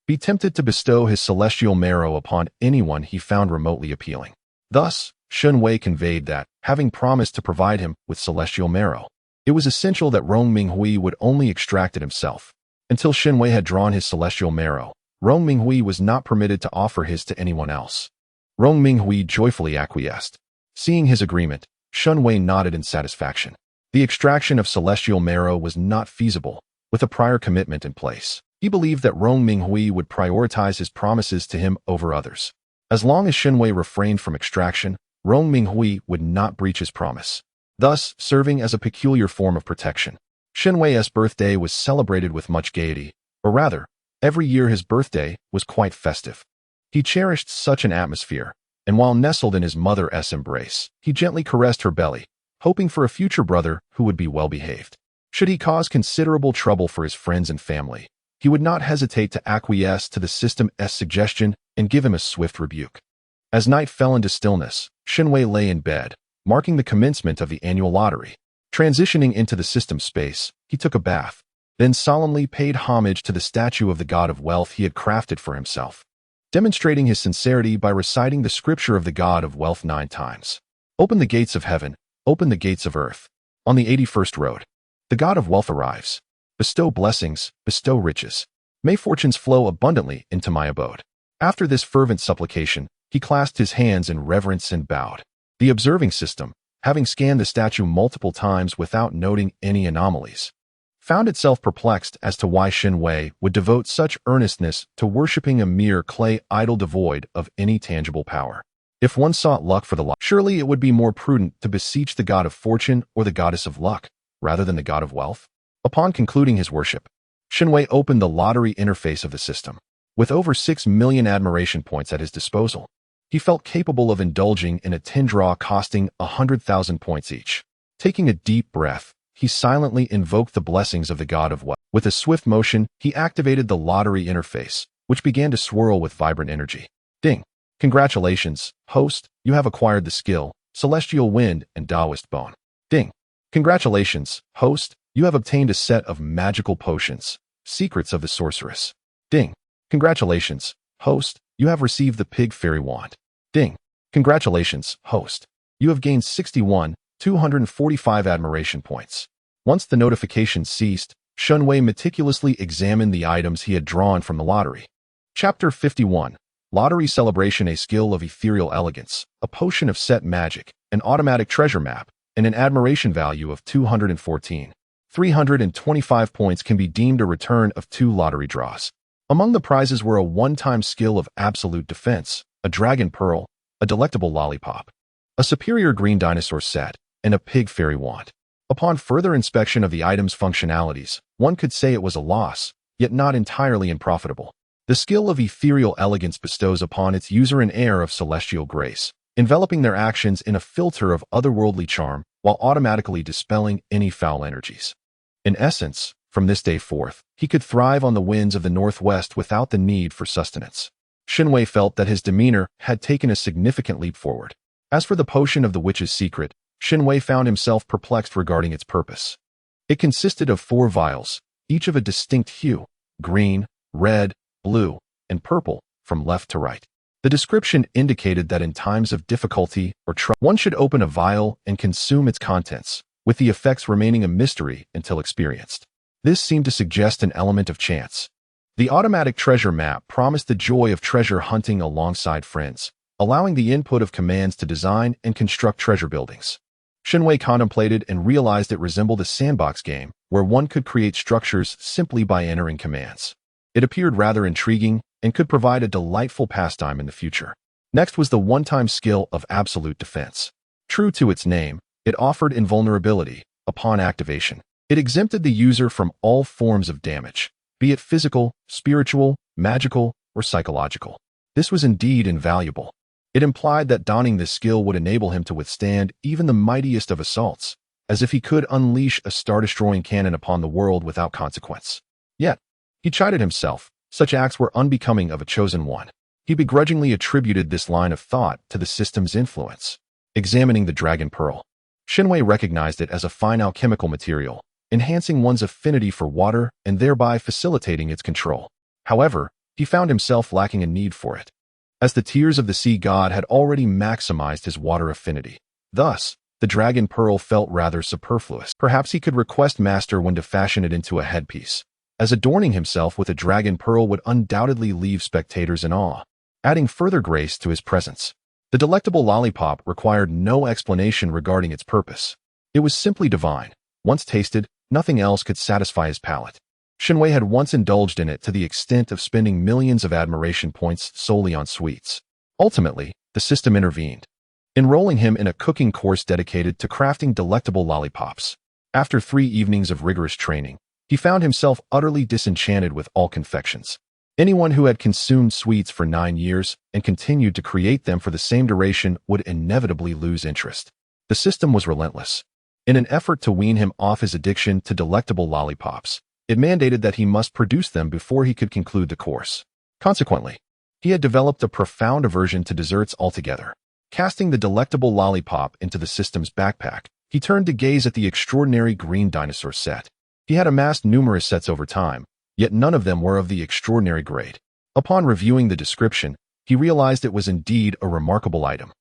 be tempted to bestow his celestial marrow upon anyone he found remotely appealing. Thus, Shen Wei conveyed that, having promised to provide him with celestial marrow, it was essential that Rong Minghui would only extract it himself. Until Shen Wei had drawn his celestial marrow, Rong Minghui was not permitted to offer his to anyone else. Rong Minghui joyfully acquiesced. Seeing his agreement, Shen Wei nodded in satisfaction. The extraction of celestial marrow was not feasible, with a prior commitment in place. He believed that Rong Minghui would prioritize his promises to him over others. As long as Shen Wei refrained from extraction, Rong Minghui would not breach his promise, thus serving as a peculiar form of protection. Shen Wei's birthday was celebrated with much gaiety, or rather, Every year his birthday was quite festive. He cherished such an atmosphere, and while nestled in his mother's embrace, he gently caressed her belly, hoping for a future brother who would be well-behaved. Should he cause considerable trouble for his friends and family, he would not hesitate to acquiesce to the system's suggestion and give him a swift rebuke. As night fell into stillness, Shen Wei lay in bed, marking the commencement of the annual lottery. Transitioning into the system space, he took a bath, then solemnly paid homage to the statue of the god of wealth he had crafted for himself, demonstrating his sincerity by reciting the scripture of the god of wealth 9 times. Open the gates of heaven, open the gates of earth. On the 81st road, the god of wealth arrives. Bestow blessings, bestow riches. May fortunes flow abundantly into my abode. After this fervent supplication, he clasped his hands in reverence and bowed. The observing system, having scanned the statue multiple times without noting any anomalies, found itself perplexed as to why Shen Wei would devote such earnestness to worshipping a mere clay idol devoid of any tangible power. If one sought luck for the lot, surely it would be more prudent to beseech the god of fortune or the goddess of luck, rather than the god of wealth. Upon concluding his worship, Shen Wei opened the lottery interface of the system. With over 6 million admiration points at his disposal, he felt capable of indulging in a 10 draw costing 100,000 points each. Taking a deep breath, he silently invoked the blessings of the god of wealth. With a swift motion, he activated the lottery interface, which began to swirl with vibrant energy. Ding! Congratulations, host, you have acquired the skill, Celestial Wind and Taoist Bone. Ding! Congratulations, host, you have obtained a set of magical potions, Secrets of the Sorceress. Ding! Congratulations, host, you have received the Pig Fairy Wand. Ding! Congratulations, host. You have gained 61,245 admiration points. Once the notification ceased, Shen Wei meticulously examined the items he had drawn from the lottery. Chapter 51. Lottery Celebration. A skill of ethereal elegance, a potion of set magic, an automatic treasure map, and an admiration value of 214. 325 points can be deemed a return of 2 lottery draws. Among the prizes were a one-time skill of absolute defense, a dragon pearl, a delectable lollipop, a superior green dinosaur set, and a pig fairy wand. Upon further inspection of the item's functionalities, one could say it was a loss, yet not entirely unprofitable. The skill of ethereal elegance bestows upon its user an air of celestial grace, enveloping their actions in a filter of otherworldly charm while automatically dispelling any foul energies. In essence, from this day forth, he could thrive on the winds of the northwest without the need for sustenance. Shen Wei felt that his demeanor had taken a significant leap forward. As for the potion of the witch's secret, Shen Wei found himself perplexed regarding its purpose. It consisted of 4 vials, each of a distinct hue: green, red, blue, and purple, from left to right. The description indicated that in times of difficulty or trouble, one should open a vial and consume its contents, with the effects remaining a mystery until experienced. This seemed to suggest an element of chance. The automatic treasure map promised the joy of treasure hunting alongside friends, allowing the input of commands to design and construct treasure buildings. Shen Wei contemplated and realized it resembled a sandbox game where one could create structures simply by entering commands. It appeared rather intriguing and could provide a delightful pastime in the future. Next was the one-time skill of absolute defense. True to its name, it offered invulnerability upon activation. It exempted the user from all forms of damage, be it physical, spiritual, magical, or psychological. This was indeed invaluable. It implied that donning this skill would enable him to withstand even the mightiest of assaults, as if he could unleash a star-destroying cannon upon the world without consequence. Yet, he chided himself, such acts were unbecoming of a chosen one. He begrudgingly attributed this line of thought to the system's influence. Examining the dragon pearl, Shen Wei recognized it as a fine alchemical material, enhancing one's affinity for water and thereby facilitating its control. However, he found himself lacking a need for it, as the tears of the sea god had already maximized his water affinity. Thus, the dragon pearl felt rather superfluous. Perhaps he could request master when to fashion it into a headpiece, as adorning himself with a dragon pearl would undoubtedly leave spectators in awe, adding further grace to his presence. The delectable lollipop required no explanation regarding its purpose. It was simply divine. Once tasted, nothing else could satisfy his palate. Shen Wei had once indulged in it to the extent of spending millions of admiration points solely on sweets. Ultimately, the system intervened, enrolling him in a cooking course dedicated to crafting delectable lollipops. After 3 evenings of rigorous training, he found himself utterly disenchanted with all confections. Anyone who had consumed sweets for 9 years and continued to create them for the same duration would inevitably lose interest. The system was relentless. In an effort to wean him off his addiction to delectable lollipops, it mandated that he must produce them before he could conclude the course. Consequently, he had developed a profound aversion to desserts altogether. Casting the delectable lollipop into the system's backpack, he turned to gaze at the extraordinary green dinosaur set. He had amassed numerous sets over time, yet none of them were of the extraordinary grade. Upon reviewing the description, he realized it was indeed a remarkable item.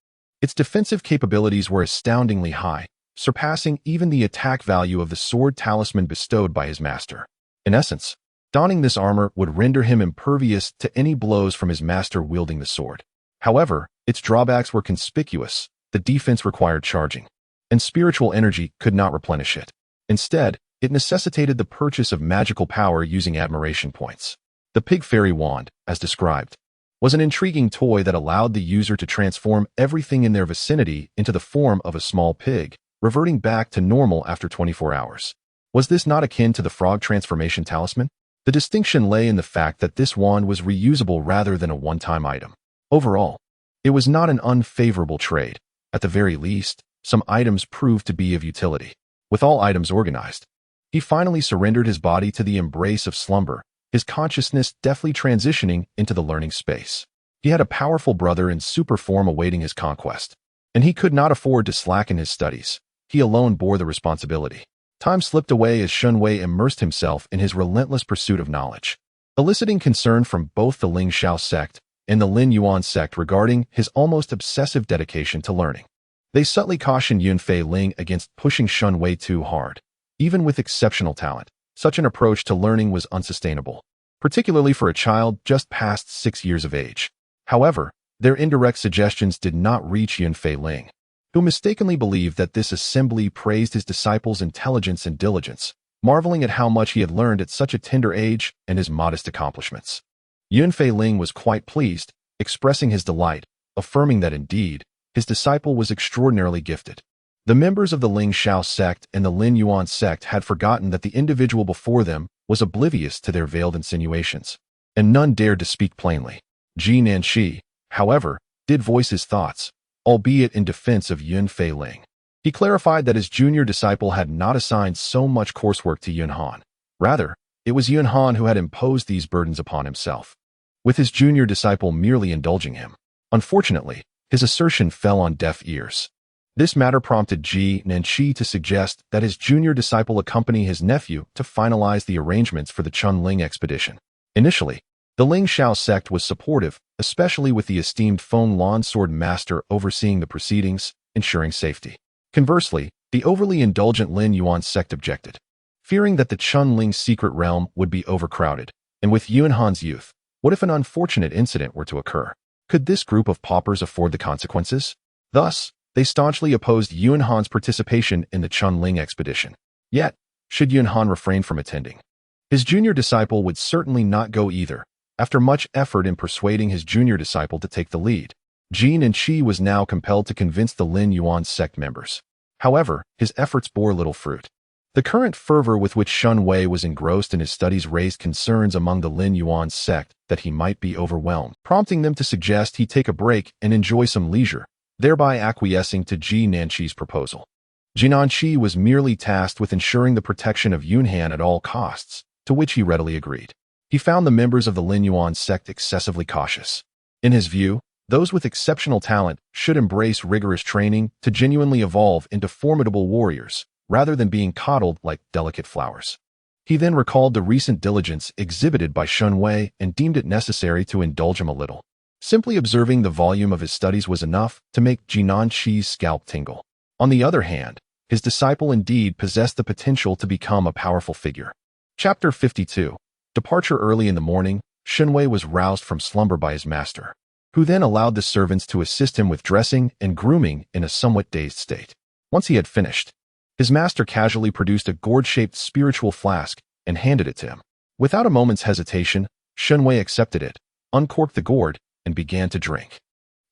Its defensive capabilities were astoundingly high, surpassing even the attack value of the sword talisman bestowed by his master. In essence, donning this armor would render him impervious to any blows from his master wielding the sword. However, its drawbacks were conspicuous. The defense required charging, and spiritual energy could not replenish it. Instead, it necessitated the purchase of magical power using admiration points. The Pig Fairy Wand, as described, was an intriguing toy that allowed the user to transform everything in their vicinity into the form of a small pig, reverting back to normal after 24 hours. Was this not akin to the frog transformation talisman? The distinction lay in the fact that this wand was reusable rather than a one-time item. Overall, it was not an unfavorable trade. At the very least, some items proved to be of utility. With all items organized, he finally surrendered his body to the embrace of slumber, his consciousness deftly transitioning into the learning space. He had a powerful brother in super form awaiting his conquest, and he could not afford to slacken his studies. He alone bore the responsibility. Time slipped away as Shen Wei immersed himself in his relentless pursuit of knowledge, eliciting concern from both the Ling Xiao sect and the Lin Yuan sect regarding his almost obsessive dedication to learning. They subtly cautioned Yunfei Ling against pushing Shen Wei too hard. Even with exceptional talent, such an approach to learning was unsustainable, particularly for a child just past 6 years of age. However, their indirect suggestions did not reach Yunfei Ling, who mistakenly believed that this assembly praised his disciple's intelligence and diligence, marveling at how much he had learned at such a tender age and his modest accomplishments. Yunfei Ling was quite pleased, expressing his delight, affirming that indeed, his disciple was extraordinarily gifted. The members of the Ling Xiao sect and the Lin Yuan sect had forgotten that the individual before them was oblivious to their veiled insinuations, and none dared to speak plainly. Ji Nanshi, however, did voice his thoughts, albeit in defense of Yunfei Ling. He clarified that his junior disciple had not assigned so much coursework to Yunhan. Rather, it was Yunhan who had imposed these burdens upon himself, with his junior disciple merely indulging him. Unfortunately, his assertion fell on deaf ears. This matter prompted Ji Nanshi to suggest that his junior disciple accompany his nephew to finalize the arrangements for the Chunling expedition. Initially, the Ling Xiao sect was supportive, especially with the esteemed Feng Lan sword master overseeing the proceedings, ensuring safety. Conversely, the overly indulgent Lin Yuan sect objected, fearing that the Chunling secret realm would be overcrowded. And with Yunhan's youth, what if an unfortunate incident were to occur? Could this group of paupers afford the consequences? Thus, they staunchly opposed Yunhan's participation in the Chunling expedition. Yet, should Yunhan refrain from attending, his junior disciple would certainly not go either. After much effort in persuading his junior disciple to take the lead, Ji Nanshi was now compelled to convince the Lin Yuan sect members. However, his efforts bore little fruit. The current fervor with which Shen Wei was engrossed in his studies raised concerns among the Lin Yuan sect that he might be overwhelmed, prompting them to suggest he take a break and enjoy some leisure, thereby acquiescing to Ji Nanshi's proposal. Ji Nanshi was merely tasked with ensuring the protection of Yunhan at all costs, to which he readily agreed. He found the members of the Lin Yuan sect excessively cautious. In his view, those with exceptional talent should embrace rigorous training to genuinely evolve into formidable warriors, rather than being coddled like delicate flowers. He then recalled the recent diligence exhibited by Shen Wei and deemed it necessary to indulge him a little. Simply observing the volume of his studies was enough to make Ji Nanshi's scalp tingle. On the other hand, his disciple indeed possessed the potential to become a powerful figure. Chapter 52. Departure. Early in the morning, Shen Wei was roused from slumber by his master, who then allowed the servants to assist him with dressing and grooming in a somewhat dazed state. Once he had finished, his master casually produced a gourd-shaped spiritual flask and handed it to him. Without a moment's hesitation, Shen Wei accepted it, uncorked the gourd, and began to drink.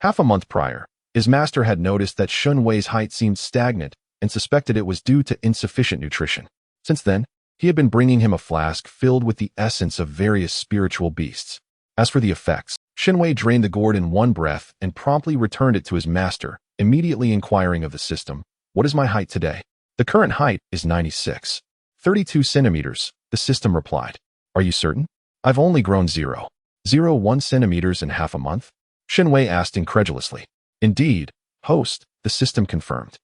Half a month prior, his master had noticed that Shen Wei's height seemed stagnant and suspected it was due to insufficient nutrition. Since then, he had been bringing him a flask filled with the essence of various spiritual beasts, As for the effects, Shen Wei drained the gourd in one breath and promptly returned it to his master, immediately inquiring of the system, "What is my height today?" "The current height is 96.32 centimeters, the system replied. "Are you certain?" "I've only grown 0.01 centimeters in half a month?" Shen Wei asked incredulously. "Indeed, host," the system confirmed.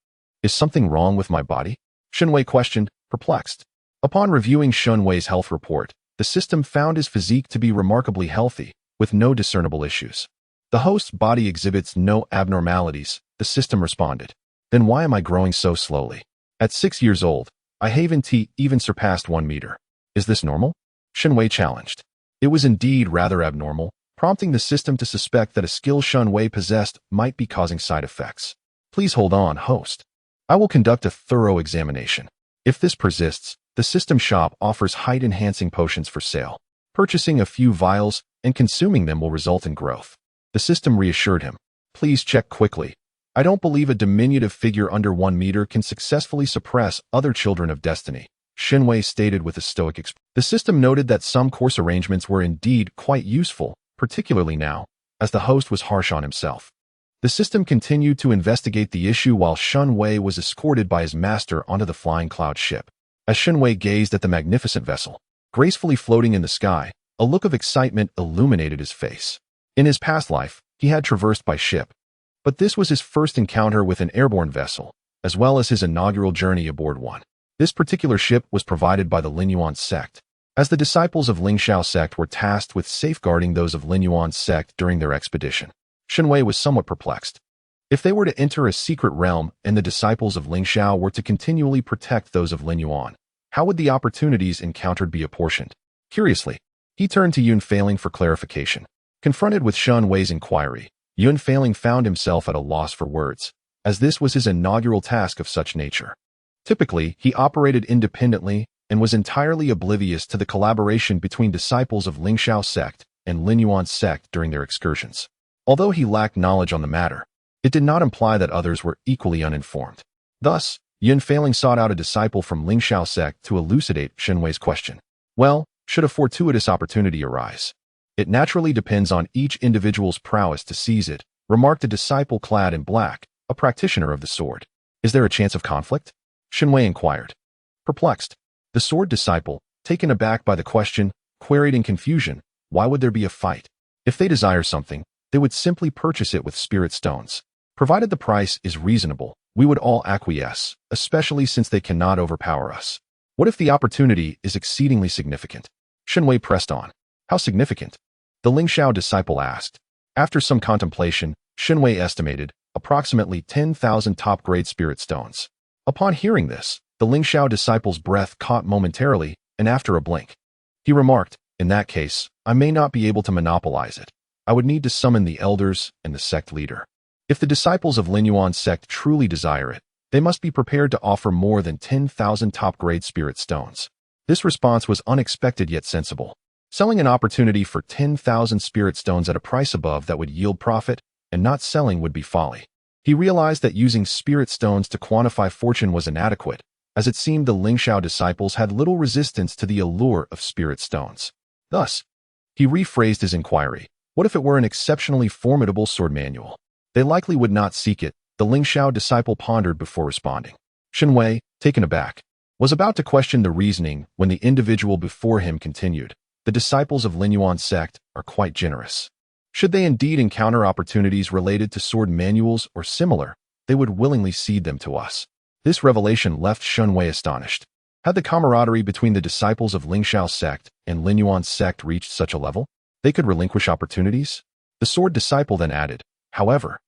"Is something wrong with my body?" Shen Wei questioned, perplexed. Upon reviewing Shen Wei's health report, the system found his physique to be remarkably healthy, with no discernible issues. "The host's body exhibits no abnormalities," the system responded. "Then why am I growing so slowly? At 6 years old, I haven't even surpassed 1 meter. Is this normal?" Shen Wei challenged. It was indeed rather abnormal, prompting the system to suspect that a skill Shen Wei possessed might be causing side effects. "Please hold on, host. I will conduct a thorough examination. If this persists, the system shop offers height-enhancing potions for sale. Purchasing a few vials and consuming them will result in growth." The system reassured him. "Please check quickly. I don't believe a diminutive figure under 1 meter can successfully suppress other children of destiny," Shen Wei stated with a stoic expression. The system noted that some course arrangements were indeed quite useful, particularly now, as the host was harsh on himself. The system continued to investigate the issue while Shen Wei was escorted by his master onto the flying cloud ship. As Shen Wei gazed at the magnificent vessel, gracefully floating in the sky, a look of excitement illuminated his face. In his past life, he had traversed by ship, but this was his first encounter with an airborne vessel, as well as his inaugural journey aboard one. This particular ship was provided by the Lin Yuan sect, as the disciples of Ling Shao sect were tasked with safeguarding those of Lin Yuan sect during their expedition. Shen Wei was somewhat perplexed. If they were to enter a secret realm and the disciples of Ling Shao were to continually protect those of Lin Yuan, how would the opportunities encountered be apportioned? Curiously, he turned to Yun Failing for clarification. Confronted with Shen Wei's inquiry, Yun Failing found himself at a loss for words, as this was his inaugural task of such nature. Typically, he operated independently and was entirely oblivious to the collaboration between disciples of Ling Shao sect and Lin Yuan sect during their excursions. Although he lacked knowledge on the matter, it did not imply that others were equally uninformed. Thus, Yun Failing sought out a disciple from Ling Shao sect to elucidate Shen Wei's question. "Well, should a fortuitous opportunity arise, it naturally depends on each individual's prowess to seize it," remarked a disciple clad in black, a practitioner of the sword. "Is there a chance of conflict?" Shen Wei inquired. Perplexed, the sword disciple, taken aback by the question, queried in confusion, "Why would there be a fight? If they desire something, they would simply purchase it with spirit stones. Provided the price is reasonable, we would all acquiesce, especially since they cannot overpower us. What if the opportunity is exceedingly significant?" Shen Wei pressed on. "How significant?" the Ling Shao disciple asked. After some contemplation, Shen Wei estimated approximately 10,000 top-grade spirit stones. Upon hearing this, the Ling Shao disciple's breath caught momentarily, and after a blink, he remarked, "In that case, I may not be able to monopolize it. I would need to summon the elders and the sect leader. If the disciples of Lin Yuan sect truly desire it, they must be prepared to offer more than 10,000 top-grade spirit stones." This response was unexpected yet sensible. Selling an opportunity for 10,000 spirit stones at a price above that would yield profit, and not selling would be folly. He realized that using spirit stones to quantify fortune was inadequate, as it seemed the Ling Shao disciples had little resistance to the allure of spirit stones. Thus, he rephrased his inquiry. What if it were an exceptionally formidable sword manual? They likely would not seek it, the Ling Shao disciple pondered before responding. Shen Wei, taken aback, was about to question the reasoning when the individual before him continued. "The disciples of Lin Yuan sect are quite generous. Should they indeed encounter opportunities related to sword manuals or similar, they would willingly cede them to us." This revelation left Shen Wei astonished. Had the camaraderie between the disciples of Ling Shao sect and Lin Yuan sect reached such a level? They could relinquish opportunities? The sword disciple then added, "However,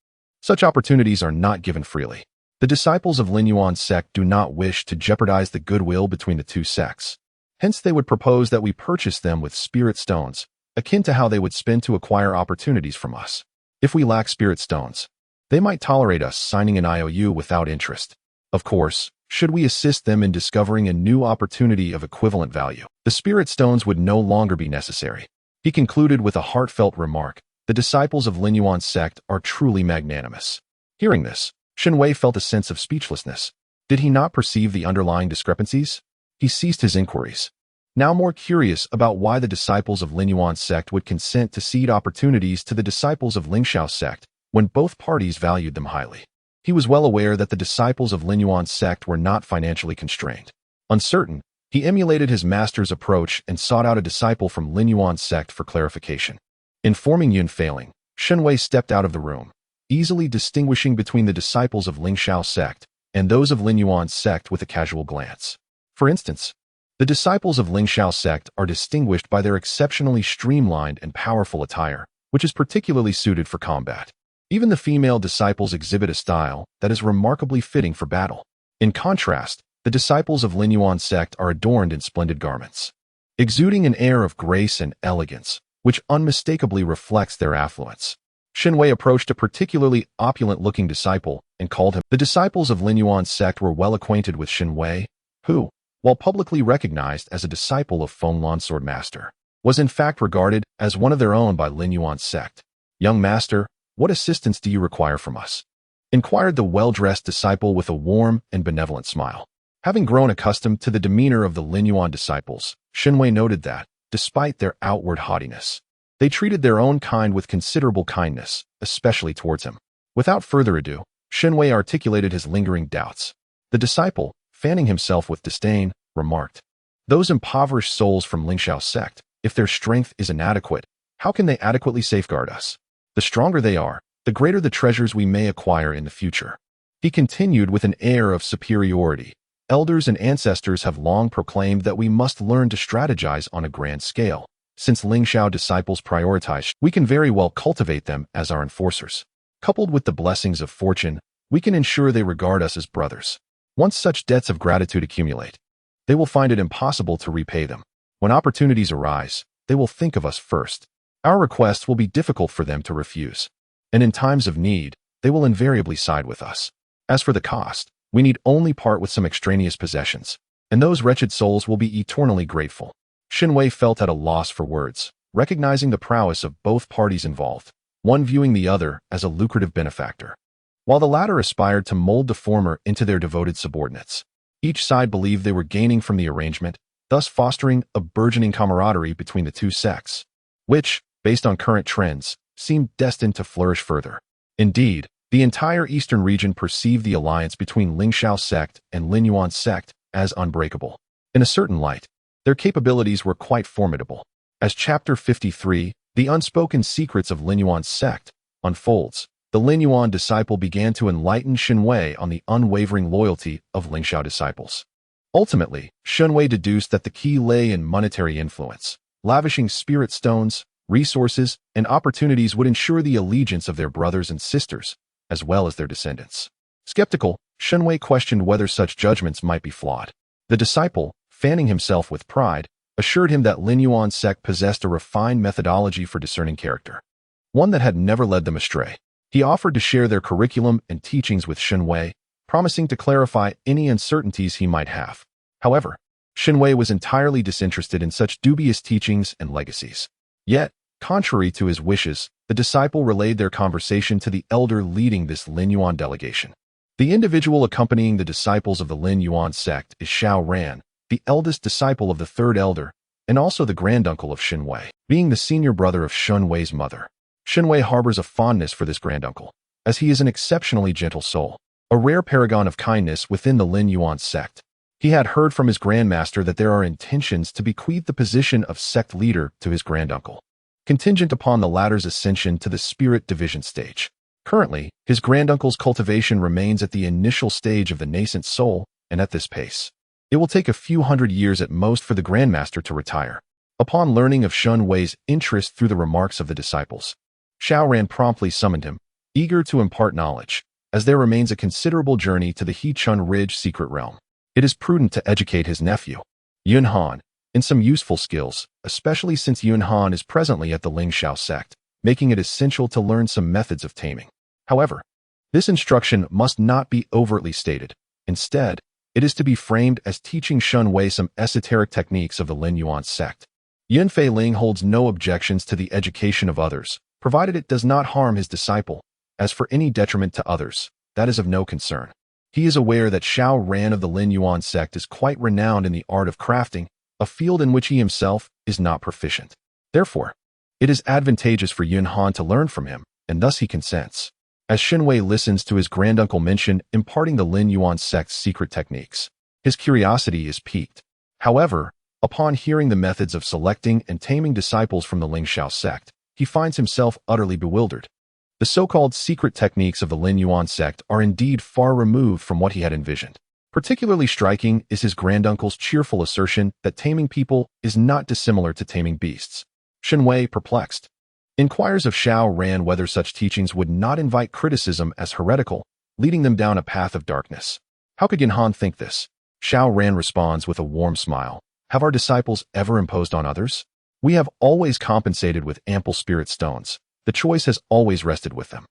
such opportunities are not given freely. The disciples of Lin Yuan sect do not wish to jeopardize the goodwill between the two sects. Hence they would propose that we purchase them with spirit stones, akin to how they would spend to acquire opportunities from us. If we lack spirit stones, they might tolerate us signing an IOU without interest. Of course, should we assist them in discovering a new opportunity of equivalent value, the spirit stones would no longer be necessary." He concluded with a heartfelt remark. The disciples of Lin Yuan sect are truly magnanimous. Hearing this, Shen Wei felt a sense of speechlessness. Did he not perceive the underlying discrepancies? He ceased his inquiries. now more curious about why the disciples of Lin Yuan's sect would consent to cede opportunities to the disciples of Ling Xiao's sect when both parties valued them highly. He was well aware that the disciples of Lin Yuan's sect were not financially constrained. Uncertain, he emulated his master's approach and sought out a disciple from Lin Yuan's sect for clarification. Informing Yun failing, Shen Wei stepped out of the room, easily distinguishing between the disciples of Ling Xiao's sect and those of Lin Yuan's sect with a casual glance. For instance, the disciples of Ling Xiao's sect are distinguished by their exceptionally streamlined and powerful attire, which is particularly suited for combat. Even the female disciples exhibit a style that is remarkably fitting for battle. In contrast, the disciples of Lin Yuan's sect are adorned in splendid garments, exuding an air of grace and elegance, which unmistakably reflects their affluence. Shen Wei approached a particularly opulent-looking disciple and called him. The disciples of Lin Yuan's sect were well acquainted with Shen Wei, who, while publicly recognized as a disciple of Fenglan Sword Master, was in fact regarded as one of their own by Lin Yuan's sect. "Young master, what assistance do you require from us?" inquired the well-dressed disciple with a warm and benevolent smile. Having grown accustomed to the demeanor of the Lin Yuan disciples, Shen Wei noted that, despite their outward haughtiness, they treated their own kind with considerable kindness, especially towards him. Without further ado, Shen Wei articulated his lingering doubts. The disciple, fanning himself with disdain, remarked, "Those impoverished souls from Ling Xiao's sect, if their strength is inadequate, how can they adequately safeguard us? The stronger they are, the greater the treasures we may acquire in the future." He continued with an air of superiority. "Elders and ancestors have long proclaimed that we must learn to strategize on a grand scale. Since Ling Xiao disciples prioritize, we can very well cultivate them as our enforcers. Coupled with the blessings of fortune, we can ensure they regard us as brothers. Once such debts of gratitude accumulate, they will find it impossible to repay them. When opportunities arise, they will think of us first. Our requests will be difficult for them to refuse. And in times of need, they will invariably side with us. As for the cost, we need only part with some extraneous possessions, and those wretched souls will be eternally grateful." Shen Wei felt at a loss for words, recognizing the prowess of both parties involved, one viewing the other as a lucrative benefactor. While the latter aspired to mold the former into their devoted subordinates, each side believed they were gaining from the arrangement, thus fostering a burgeoning camaraderie between the two sects, which, based on current trends, seemed destined to flourish further. Indeed, the entire eastern region perceived the alliance between Ling Xiao's sect and Lin Yuan's sect as unbreakable. In a certain light, their capabilities were quite formidable. As Chapter 53, The Unspoken Secrets of Lin Yuan's Sect, unfolds, the Lin Yuan disciple began to enlighten Shen Wei on the unwavering loyalty of Ling Xiao disciples. Ultimately, Shen Wei deduced that the key lay in monetary influence. Lavishing spirit stones, resources, and opportunities would ensure the allegiance of their brothers and sisters, as well as their descendants. Skeptical, Shen Wei questioned whether such judgments might be flawed. The disciple, fanning himself with pride, assured him that Lin Yuan's sect possessed a refined methodology for discerning character, one that had never led them astray. He offered to share their curriculum and teachings with Shen Wei, promising to clarify any uncertainties he might have. However, Shen Wei was entirely disinterested in such dubious teachings and legacies. Yet, contrary to his wishes, the disciple relayed their conversation to the elder leading this Lin Yuan delegation. The individual accompanying the disciples of the Lin Yuan sect is Xiao Ran, the eldest disciple of the third elder, and also the granduncle of Shen Wei, being the senior brother of Shen Wei's mother. Shen Wei harbors a fondness for this granduncle, as he is an exceptionally gentle soul, a rare paragon of kindness within the Lin Yuan sect. He had heard from his grandmaster that there are intentions to bequeath the position of sect leader to his granduncle, contingent upon the latter's ascension to the spirit division stage. Currently, his granduncle's cultivation remains at the initial stage of the nascent soul, and at this pace, it will take a few hundred years at most for the grandmaster to retire. Upon learning of Shen Wei's interest through the remarks of the disciples, Xiao Ran promptly summoned him, eager to impart knowledge, as there remains a considerable journey to the He-Chun Ridge secret realm. It is prudent to educate his nephew, Yunhan, in some useful skills, especially since Yunhan is presently at the Ling Xiao sect, making it essential to learn some methods of taming. However, this instruction must not be overtly stated. Instead, it is to be framed as teaching Shen Wei some esoteric techniques of the Lin Yuan sect. Yun Fei Ling holds no objections to the education of others, provided it does not harm his disciple. As for any detriment to others, that is of no concern. He is aware that Xiao Ran of the Lin Yuan sect is quite renowned in the art of crafting, a field in which he himself is not proficient. Therefore, it is advantageous for Yunhan to learn from him, and thus he consents. As Shen Wei listens to his granduncle mention imparting the Lin Yuan sect's secret techniques, his curiosity is piqued. However, upon hearing the methods of selecting and taming disciples from the Ling Shao sect, he finds himself utterly bewildered. The so-called secret techniques of the Lin Yuan sect are indeed far removed from what he had envisioned. Particularly striking is his granduncle's cheerful assertion that taming people is not dissimilar to taming beasts. Shen Wei, perplexed, inquires of Xiao Ran whether such teachings would not invite criticism as heretical, leading them down a path of darkness. How could Yunhan think this? Xiao Ran responds with a warm smile. Have our disciples ever imposed on others? We have always compensated with ample spirit stones. The choice has always rested with them.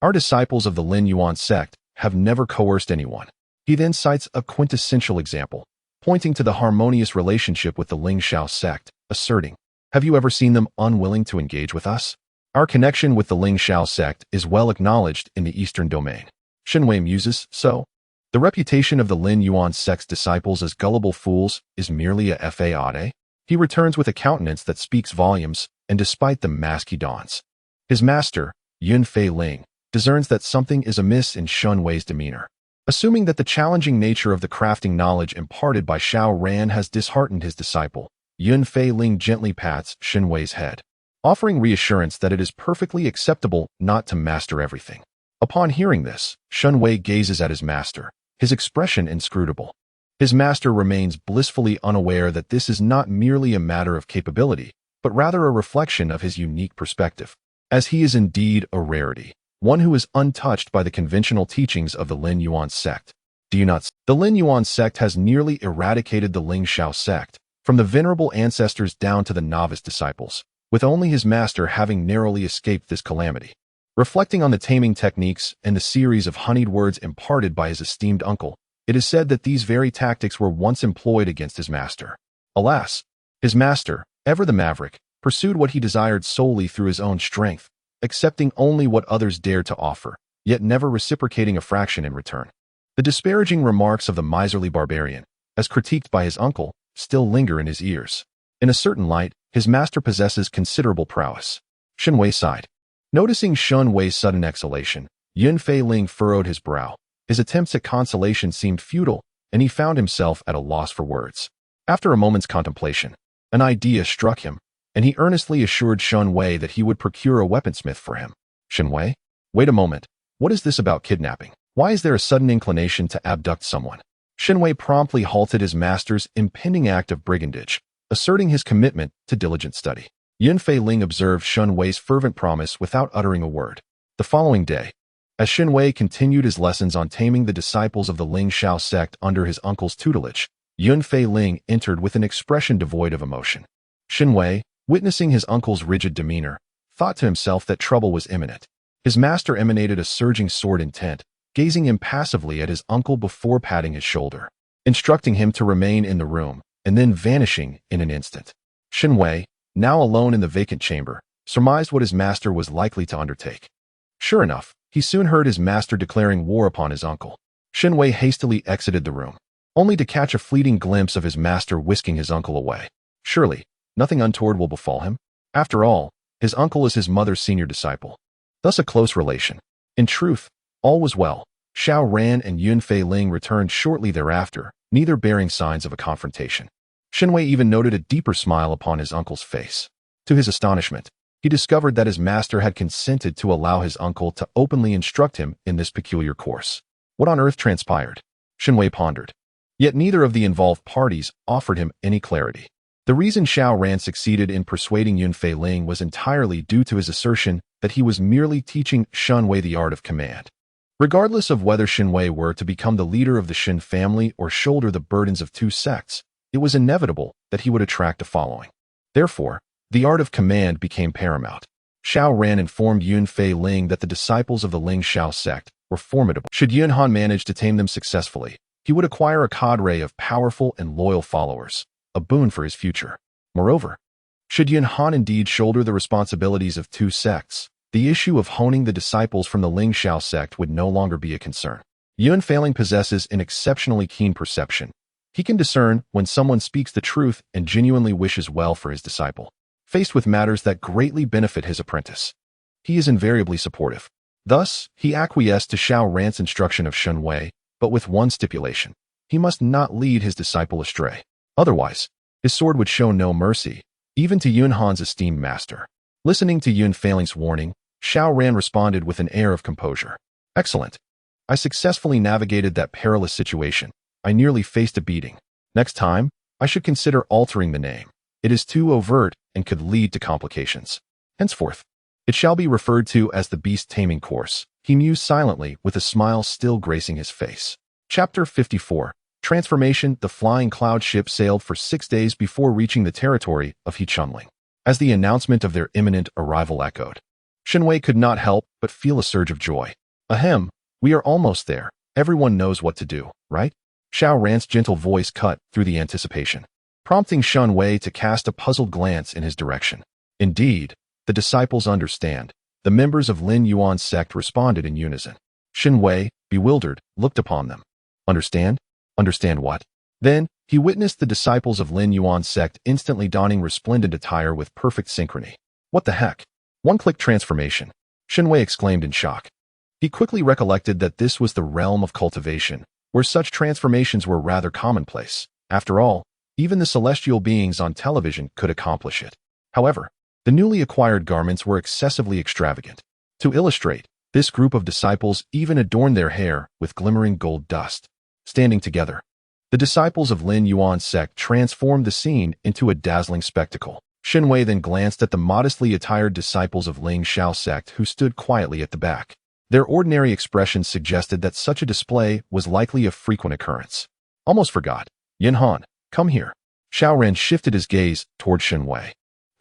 Our disciples of the Lin Yuan sect have never coerced anyone. He then cites a quintessential example, pointing to the harmonious relationship with the Ling Shao sect, asserting, have you ever seen them unwilling to engage with us? Our connection with the Ling Shao sect is well acknowledged in the Eastern domain. Shen Wei muses, so? The reputation of the Lin Yuan sect's disciples as gullible fools is merely a fade? He returns with a countenance that speaks volumes, and despite the mask he dons, his master, Yun Fei Ling, discerns that something is amiss in Shen Wei's demeanor. Assuming that the challenging nature of the crafting knowledge imparted by Xiao Ran has disheartened his disciple, Yun Fei Ling gently pats Shen Wei's head, offering reassurance that it is perfectly acceptable not to master everything. Upon hearing this, Shen Wei gazes at his master, his expression inscrutable. His master remains blissfully unaware that this is not merely a matter of capability, but rather a reflection of his unique perspective, as he is indeed a rarity, one who is untouched by the conventional teachings of the Lin Yuan sect. Do you not see? The Lin Yuan sect has nearly eradicated the Ling Shao sect, from the venerable ancestors down to the novice disciples, with only his master having narrowly escaped this calamity. Reflecting on the taming techniques and the series of honeyed words imparted by his esteemed uncle, it is said that these very tactics were once employed against his master. Alas, his master, ever the maverick, pursued what he desired solely through his own strength, accepting only what others dared to offer, yet never reciprocating a fraction in return. The disparaging remarks of the miserly barbarian, as critiqued by his uncle, still linger in his ears. In a certain light, his master possesses considerable prowess. Shen Wei sighed. Noticing Shen Wei's sudden exhalation, Yun Fei Ling furrowed his brow. His attempts at consolation seemed futile, and he found himself at a loss for words. After a moment's contemplation, an idea struck him, and he earnestly assured Shen Wei that he would procure a weaponsmith for him. Shen Wei? Wait a moment. What is this about kidnapping? Why is there a sudden inclination to abduct someone? Shen Wei promptly halted his master's impending act of brigandage, asserting his commitment to diligent study. Yun Fei Ling observed Shen Wei's fervent promise without uttering a word. The following day, as Shen Wei continued his lessons on taming the disciples of the Ling Shao sect under his uncle's tutelage, Yun Fei Ling entered with an expression devoid of emotion. Shen Wei, witnessing his uncle's rigid demeanor, thought to himself that trouble was imminent. His master emanated a surging sword intent, gazing impassively at his uncle before patting his shoulder, instructing him to remain in the room, and then vanishing in an instant. Shen Wei, now alone in the vacant chamber, surmised what his master was likely to undertake. Sure enough, he soon heard his master declaring war upon his uncle. Shen Wei hastily exited the room, only to catch a fleeting glimpse of his master whisking his uncle away. Surely, nothing untoward will befall him. After all, his uncle is his mother's senior disciple, thus a close relation. In truth, all was well. Xiao Ran and Yun Fei Ling returned shortly thereafter, neither bearing signs of a confrontation. Shen Wei even noted a deeper smile upon his uncle's face. To his astonishment, he discovered that his master had consented to allow his uncle to openly instruct him in this peculiar course. What on earth transpired? Shen Wei pondered. Yet neither of the involved parties offered him any clarity. The reason Xiao Ran succeeded in persuading Yun Fei Ling was entirely due to his assertion that he was merely teaching Shen Wei the art of command. Regardless of whether Shen Wei were to become the leader of the Shen family or shoulder the burdens of two sects, it was inevitable that he would attract a following. Therefore, the art of command became paramount. Xiao Ran informed Yun Fei Ling that the disciples of the Ling Shao sect were formidable. Should Yunhan manage to tame them successfully, he would acquire a cadre of powerful and loyal followers, a boon for his future. Moreover, should Yunhan indeed shoulder the responsibilities of two sects, the issue of honing the disciples from the Ling Shao sect would no longer be a concern. Yun Fei Ling possesses an exceptionally keen perception. He can discern when someone speaks the truth and genuinely wishes well for his disciple. Faced with matters that greatly benefit his apprentice, he is invariably supportive. Thus, he acquiesced to Xiao Ran's instruction of Shen Wei, but with one stipulation. He must not lead his disciple astray. Otherwise, his sword would show no mercy, even to Yunhan's esteemed master. Listening to Yun Failing's warning, Xiao Ran responded with an air of composure. Excellent. I successfully navigated that perilous situation. I nearly faced a beating. Next time, I should consider altering the name. It is too overt and could lead to complications. Henceforth, it shall be referred to as the beast taming course. He mused silently with a smile still gracing his face. Chapter 54. Transformation. The flying cloud ship sailed for 6 days before reaching the territory of Heechunling. As the announcement of their imminent arrival echoed, Shen Wei could not help but feel a surge of joy. Ahem, we are almost there. Everyone knows what to do, right? Xiao Ran's gentle voice cut through the anticipation, prompting Shen Wei to cast a puzzled glance in his direction. Indeed, the disciples understand. The members of Lin Yuan's sect responded in unison. Shen Wei, bewildered, looked upon them. Understand? Understand what? Then, he witnessed the disciples of Lin Yuan's sect instantly donning resplendent attire with perfect synchrony. What the heck? One-click transformation, Shen Wei exclaimed in shock. He quickly recollected that this was the realm of cultivation, where such transformations were rather commonplace. After all, even the celestial beings on television could accomplish it. However, the newly acquired garments were excessively extravagant. To illustrate, this group of disciples even adorned their hair with glimmering gold dust. Standing together, the disciples of Lin Yuan's sect transformed the scene into a dazzling spectacle. Shen Wei then glanced at the modestly attired disciples of Ling Xiao sect who stood quietly at the back. Their ordinary expressions suggested that such a display was likely a frequent occurrence. Almost forgot. Yunhan, come here. Xiao Ran shifted his gaze toward Shen Wei,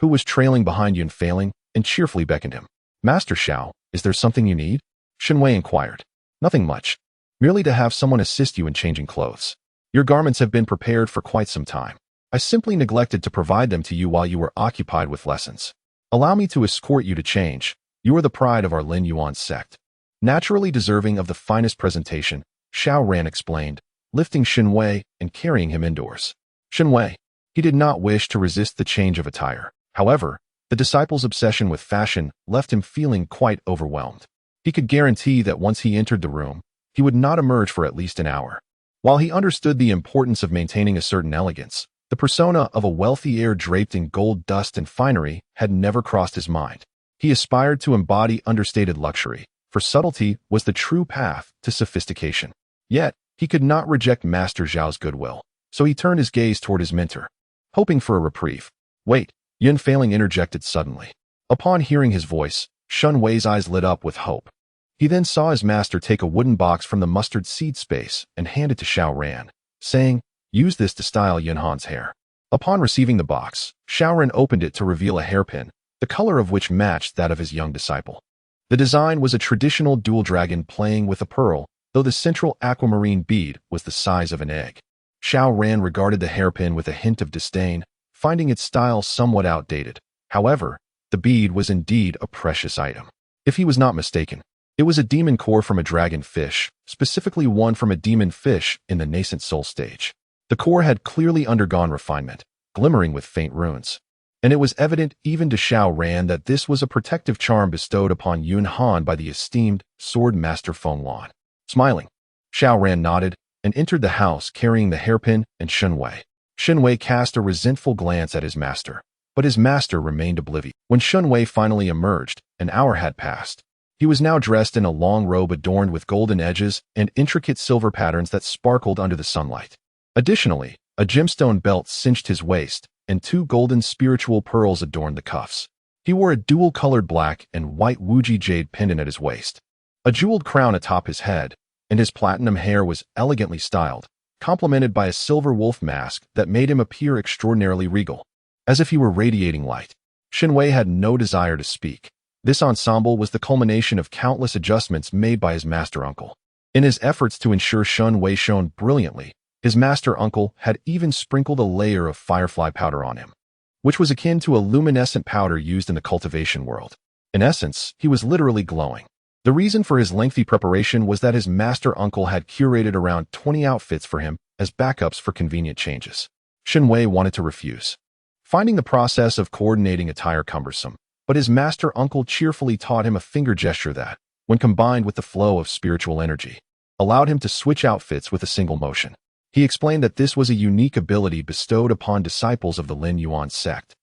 who was trailing behind Yun Failing, and cheerfully beckoned him. Master Xiao, is there something you need? Shen Wei inquired. Nothing much. Merely to have someone assist you in changing clothes. Your garments have been prepared for quite some time. I simply neglected to provide them to you while you were occupied with lessons. Allow me to escort you to change. You are the pride of our Lin Yuan sect. Naturally deserving of the finest presentation, Xiao Ran explained, lifting Shen Wei and carrying him indoors. Shen Wei. He did not wish to resist the change of attire. However, the disciple's obsession with fashion left him feeling quite overwhelmed. He could guarantee that once he entered the room, he would not emerge for at least an hour. While he understood the importance of maintaining a certain elegance, the persona of a wealthy heir draped in gold dust and finery had never crossed his mind. He aspired to embody understated luxury, for subtlety was the true path to sophistication. Yet, he could not reject Master Zhao's goodwill, so he turned his gaze toward his mentor, hoping for a reprieve. Wait, Yun Failing interjected suddenly. Upon hearing his voice, Shen Wei's eyes lit up with hope. He then saw his master take a wooden box from the mustard seed space and hand it to Xiao Ran, saying, use this to style Yunhan's hair. Upon receiving the box, Xiao Ran opened it to reveal a hairpin, the color of which matched that of his young disciple. The design was a traditional dual dragon playing with a pearl, though the central aquamarine bead was the size of an egg. Xiao Ran regarded the hairpin with a hint of disdain, finding its style somewhat outdated. However, the bead was indeed a precious item. If he was not mistaken, it was a demon core from a dragon fish, specifically one from a demon fish in the nascent soul stage. The core had clearly undergone refinement, glimmering with faint runes. And it was evident even to Xiao Ran that this was a protective charm bestowed upon Yunhan by the esteemed sword master Feng Lan. Smiling, Xiao Ran nodded and entered the house carrying the hairpin and Shen Wei. Shen Wei cast a resentful glance at his master, but his master remained oblivious. When Shen Wei finally emerged, an hour had passed. He was now dressed in a long robe adorned with golden edges and intricate silver patterns that sparkled under the sunlight. Additionally, a gemstone belt cinched his waist, and 2 golden spiritual pearls adorned the cuffs. He wore a dual-colored black and white Wuji jade pendant at his waist, a jeweled crown atop his head, and his platinum hair was elegantly styled, complemented by a silver wolf mask that made him appear extraordinarily regal, as if he were radiating light. Shen Wei had no desire to speak. This ensemble was the culmination of countless adjustments made by his master uncle. In his efforts to ensure Shen Wei shone brilliantly, his master uncle had even sprinkled a layer of firefly powder on him, which was akin to a luminescent powder used in the cultivation world. In essence, he was literally glowing. The reason for his lengthy preparation was that his master uncle had curated around 20 outfits for him as backups for convenient changes. Shen Wei wanted to refuse, finding the process of coordinating attire cumbersome, but his master uncle cheerfully taught him a finger gesture that, when combined with the flow of spiritual energy, allowed him to switch outfits with a single motion. He explained that this was a unique ability bestowed upon disciples of the Lin Yuan sect,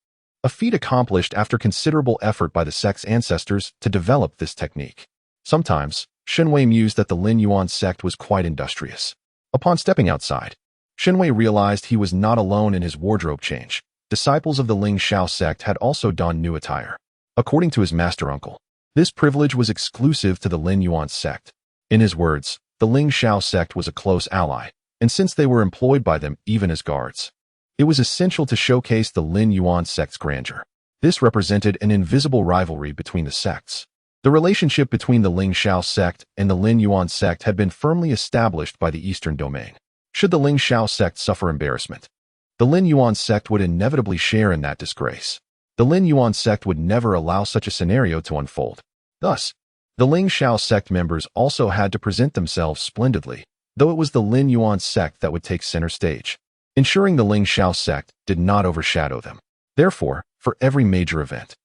a feat accomplished after considerable effort by the sect's ancestors to develop this technique. Sometimes, Shen Wei mused that the Lin Yuan sect was quite industrious. Upon stepping outside, Shen Wei realized he was not alone in his wardrobe change. Disciples of the Ling Shao sect had also donned new attire. According to his master uncle, this privilege was exclusive to the Lin Yuan sect. In his words, the Ling Shao sect was a close ally, and since they were employed by them even as guards, it was essential to showcase the Lin Yuan sect's grandeur. This represented an invisible rivalry between the sects. The relationship between the Ling Shao sect and the Lin Yuan sect had been firmly established by the Eastern Domain. Should the Ling Shao sect suffer embarrassment, the Lin Yuan sect would inevitably share in that disgrace. The Lin Yuan sect would never allow such a scenario to unfold. Thus, the Ling Shao sect members also had to present themselves splendidly, though it was the Lin Yuan sect that would take center stage, ensuring the Ling Shao sect did not overshadow them. Therefore, for every major event,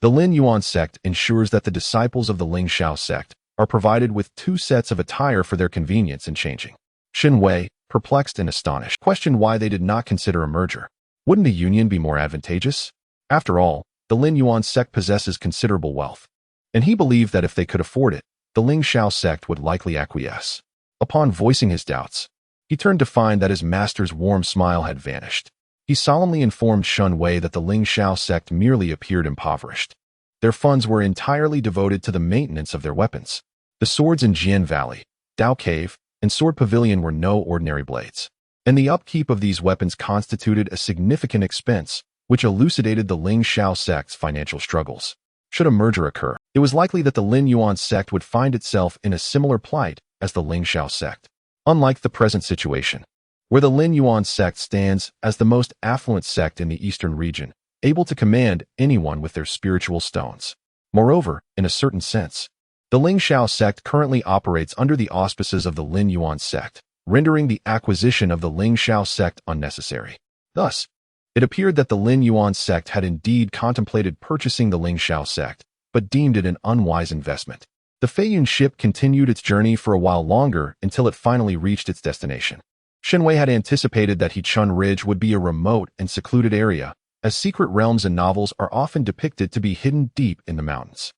the Lin Yuan sect ensures that the disciples of the Ling Shao sect are provided with 2 sets of attire for their convenience in changing. Shen Wei, perplexed and astonished, questioned why they did not consider a merger. Wouldn't a union be more advantageous? After all, the Lin Yuan sect possesses considerable wealth, and he believed that if they could afford it, the Ling Shao sect would likely acquiesce. Upon voicing his doubts, he turned to find that his master's warm smile had vanished. He solemnly informed Shen Wei that the Ling Shao sect merely appeared impoverished. Their funds were entirely devoted to the maintenance of their weapons. The swords in Jian Valley, Dao Cave, and Sword Pavilion were no ordinary blades, and the upkeep of these weapons constituted a significant expense, which elucidated the Ling Shao sect's financial struggles. Should a merger occur, it was likely that the Lin Yuan sect would find itself in a similar plight as the Ling Shao sect. Unlike the present situation, where the Lin Yuan sect stands as the most affluent sect in the eastern region, able to command anyone with their spiritual stones. Moreover, in a certain sense, the Ling Shao sect currently operates under the auspices of the Lin Yuan sect, rendering the acquisition of the Ling Shao sect unnecessary. Thus, it appeared that the Lin Yuan sect had indeed contemplated purchasing the Ling Shao sect, but deemed it an unwise investment. The Feiyun ship continued its journey for a while longer until it finally reached its destination. Shen Wei had anticipated that Heechun Ridge would be a remote and secluded area, as secret realms in novels are often depicted to be hidden deep in the mountains.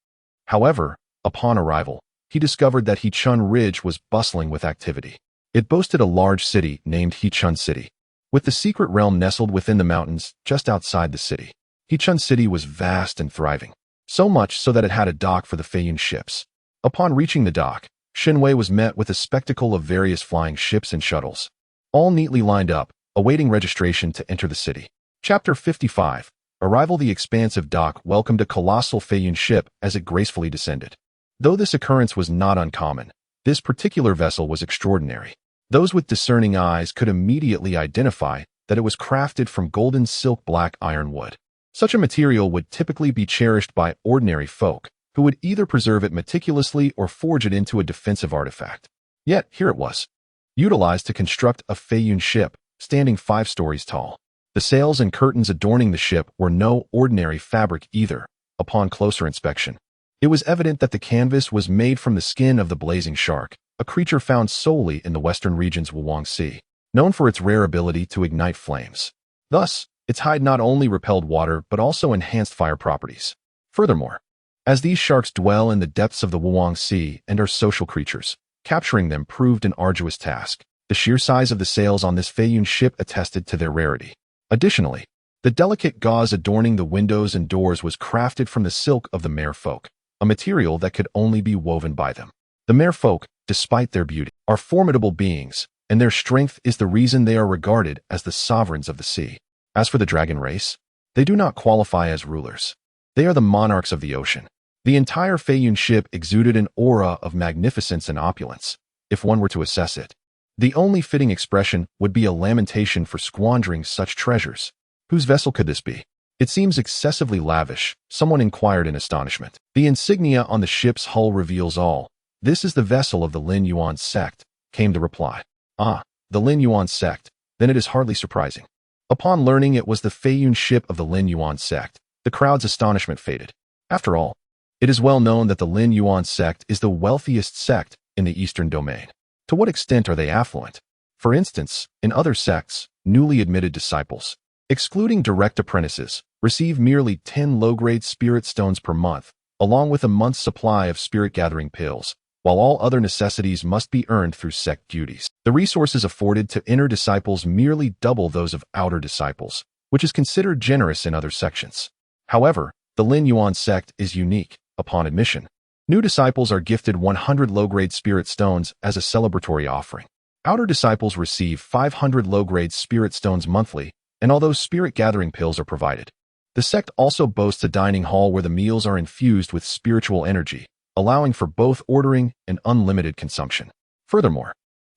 However, upon arrival, he discovered that Heechun Ridge was bustling with activity. It boasted a large city named Heechun City, with the secret realm nestled within the mountains just outside the city. Heechun City was vast and thriving, so much so that it had a dock for the Feiyun ships. Upon reaching the dock, Shen Wei was met with a spectacle of various flying ships and shuttles, all neatly lined up, awaiting registration to enter the city. Chapter 55. Arrival. The expansive dock welcomed a colossal Feiyun ship as it gracefully descended. Though this occurrence was not uncommon, this particular vessel was extraordinary. Those with discerning eyes could immediately identify that it was crafted from golden silk black ironwood. Such a material would typically be cherished by ordinary folk, who would either preserve it meticulously or forge it into a defensive artifact. Yet, here it was, utilized to construct a Feiyun ship, standing 5 stories tall. The sails and curtains adorning the ship were no ordinary fabric either. Upon closer inspection, it was evident that the canvas was made from the skin of the blazing shark, a creature found solely in the western region's Wuwang Sea, known for its rare ability to ignite flames. Thus, its hide not only repelled water but also enhanced fire properties. Furthermore, as these sharks dwell in the depths of the Wuwang Sea and are social creatures, capturing them proved an arduous task. The sheer size of the sails on this Feiyun ship attested to their rarity. Additionally, the delicate gauze adorning the windows and doors was crafted from the silk of the merfolk, a material that could only be woven by them. The merfolk, despite their beauty, are formidable beings, and their strength is the reason they are regarded as the sovereigns of the sea. As for the dragon race, they do not qualify as rulers. They are the monarchs of the ocean. The entire Feiyun ship exuded an aura of magnificence and opulence. If one were to assess it, the only fitting expression would be a lamentation for squandering such treasures. Whose vessel could this be? It seems excessively lavish, someone inquired in astonishment. The insignia on the ship's hull reveals all. This is the vessel of the Lin Yuan sect, came the reply. Ah, the Lin Yuan sect, then it is hardly surprising. Upon learning it was the Feiyun ship of the Lin Yuan sect, the crowd's astonishment faded. After all, it is well known that the Lin Yuan sect is the wealthiest sect in the Eastern domain. To what extent are they affluent? For instance, in other sects, newly admitted disciples, excluding direct apprentices, receive merely 10 low-grade spirit stones per month, along with a month's supply of spirit-gathering pills, while all other necessities must be earned through sect duties. The resources afforded to inner disciples merely double those of outer disciples, which is considered generous in other sections. However, the Lin Yuan sect is unique. Upon admission, new disciples are gifted 100 low-grade spirit stones as a celebratory offering. Outer disciples receive 500 low-grade spirit stones monthly, and although spirit-gathering pills are provided, the sect also boasts a dining hall where the meals are infused with spiritual energy, allowing for both ordering and unlimited consumption. Furthermore,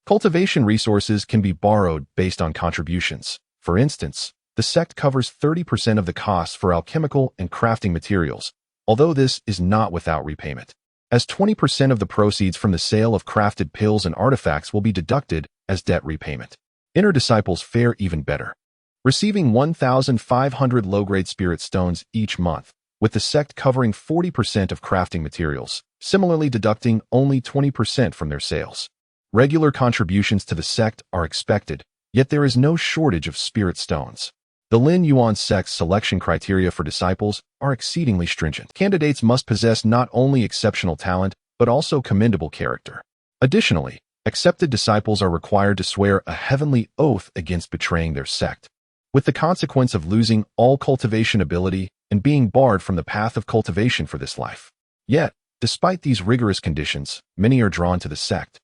cultivation resources can be borrowed based on contributions. For instance, the sect covers 30% of the costs for alchemical and crafting materials, although this is not without repayment, as 20% of the proceeds from the sale of crafted pills and artifacts will be deducted as debt repayment. Inner disciples fare even better, receiving 1,500 low-grade spirit stones each month, with the sect covering 40% of crafting materials, similarly deducting only 20% from their sales. Regular contributions to the sect are expected, yet there is no shortage of spirit stones. The Lin Yuan sect's selection criteria for disciples are exceedingly stringent. Candidates must possess not only exceptional talent, but also commendable character. Additionally, accepted disciples are required to swear a heavenly oath against betraying their sect, with the consequence of losing all cultivation ability and being barred from the path of cultivation for this life. Yet, despite these rigorous conditions, many are drawn to the sect,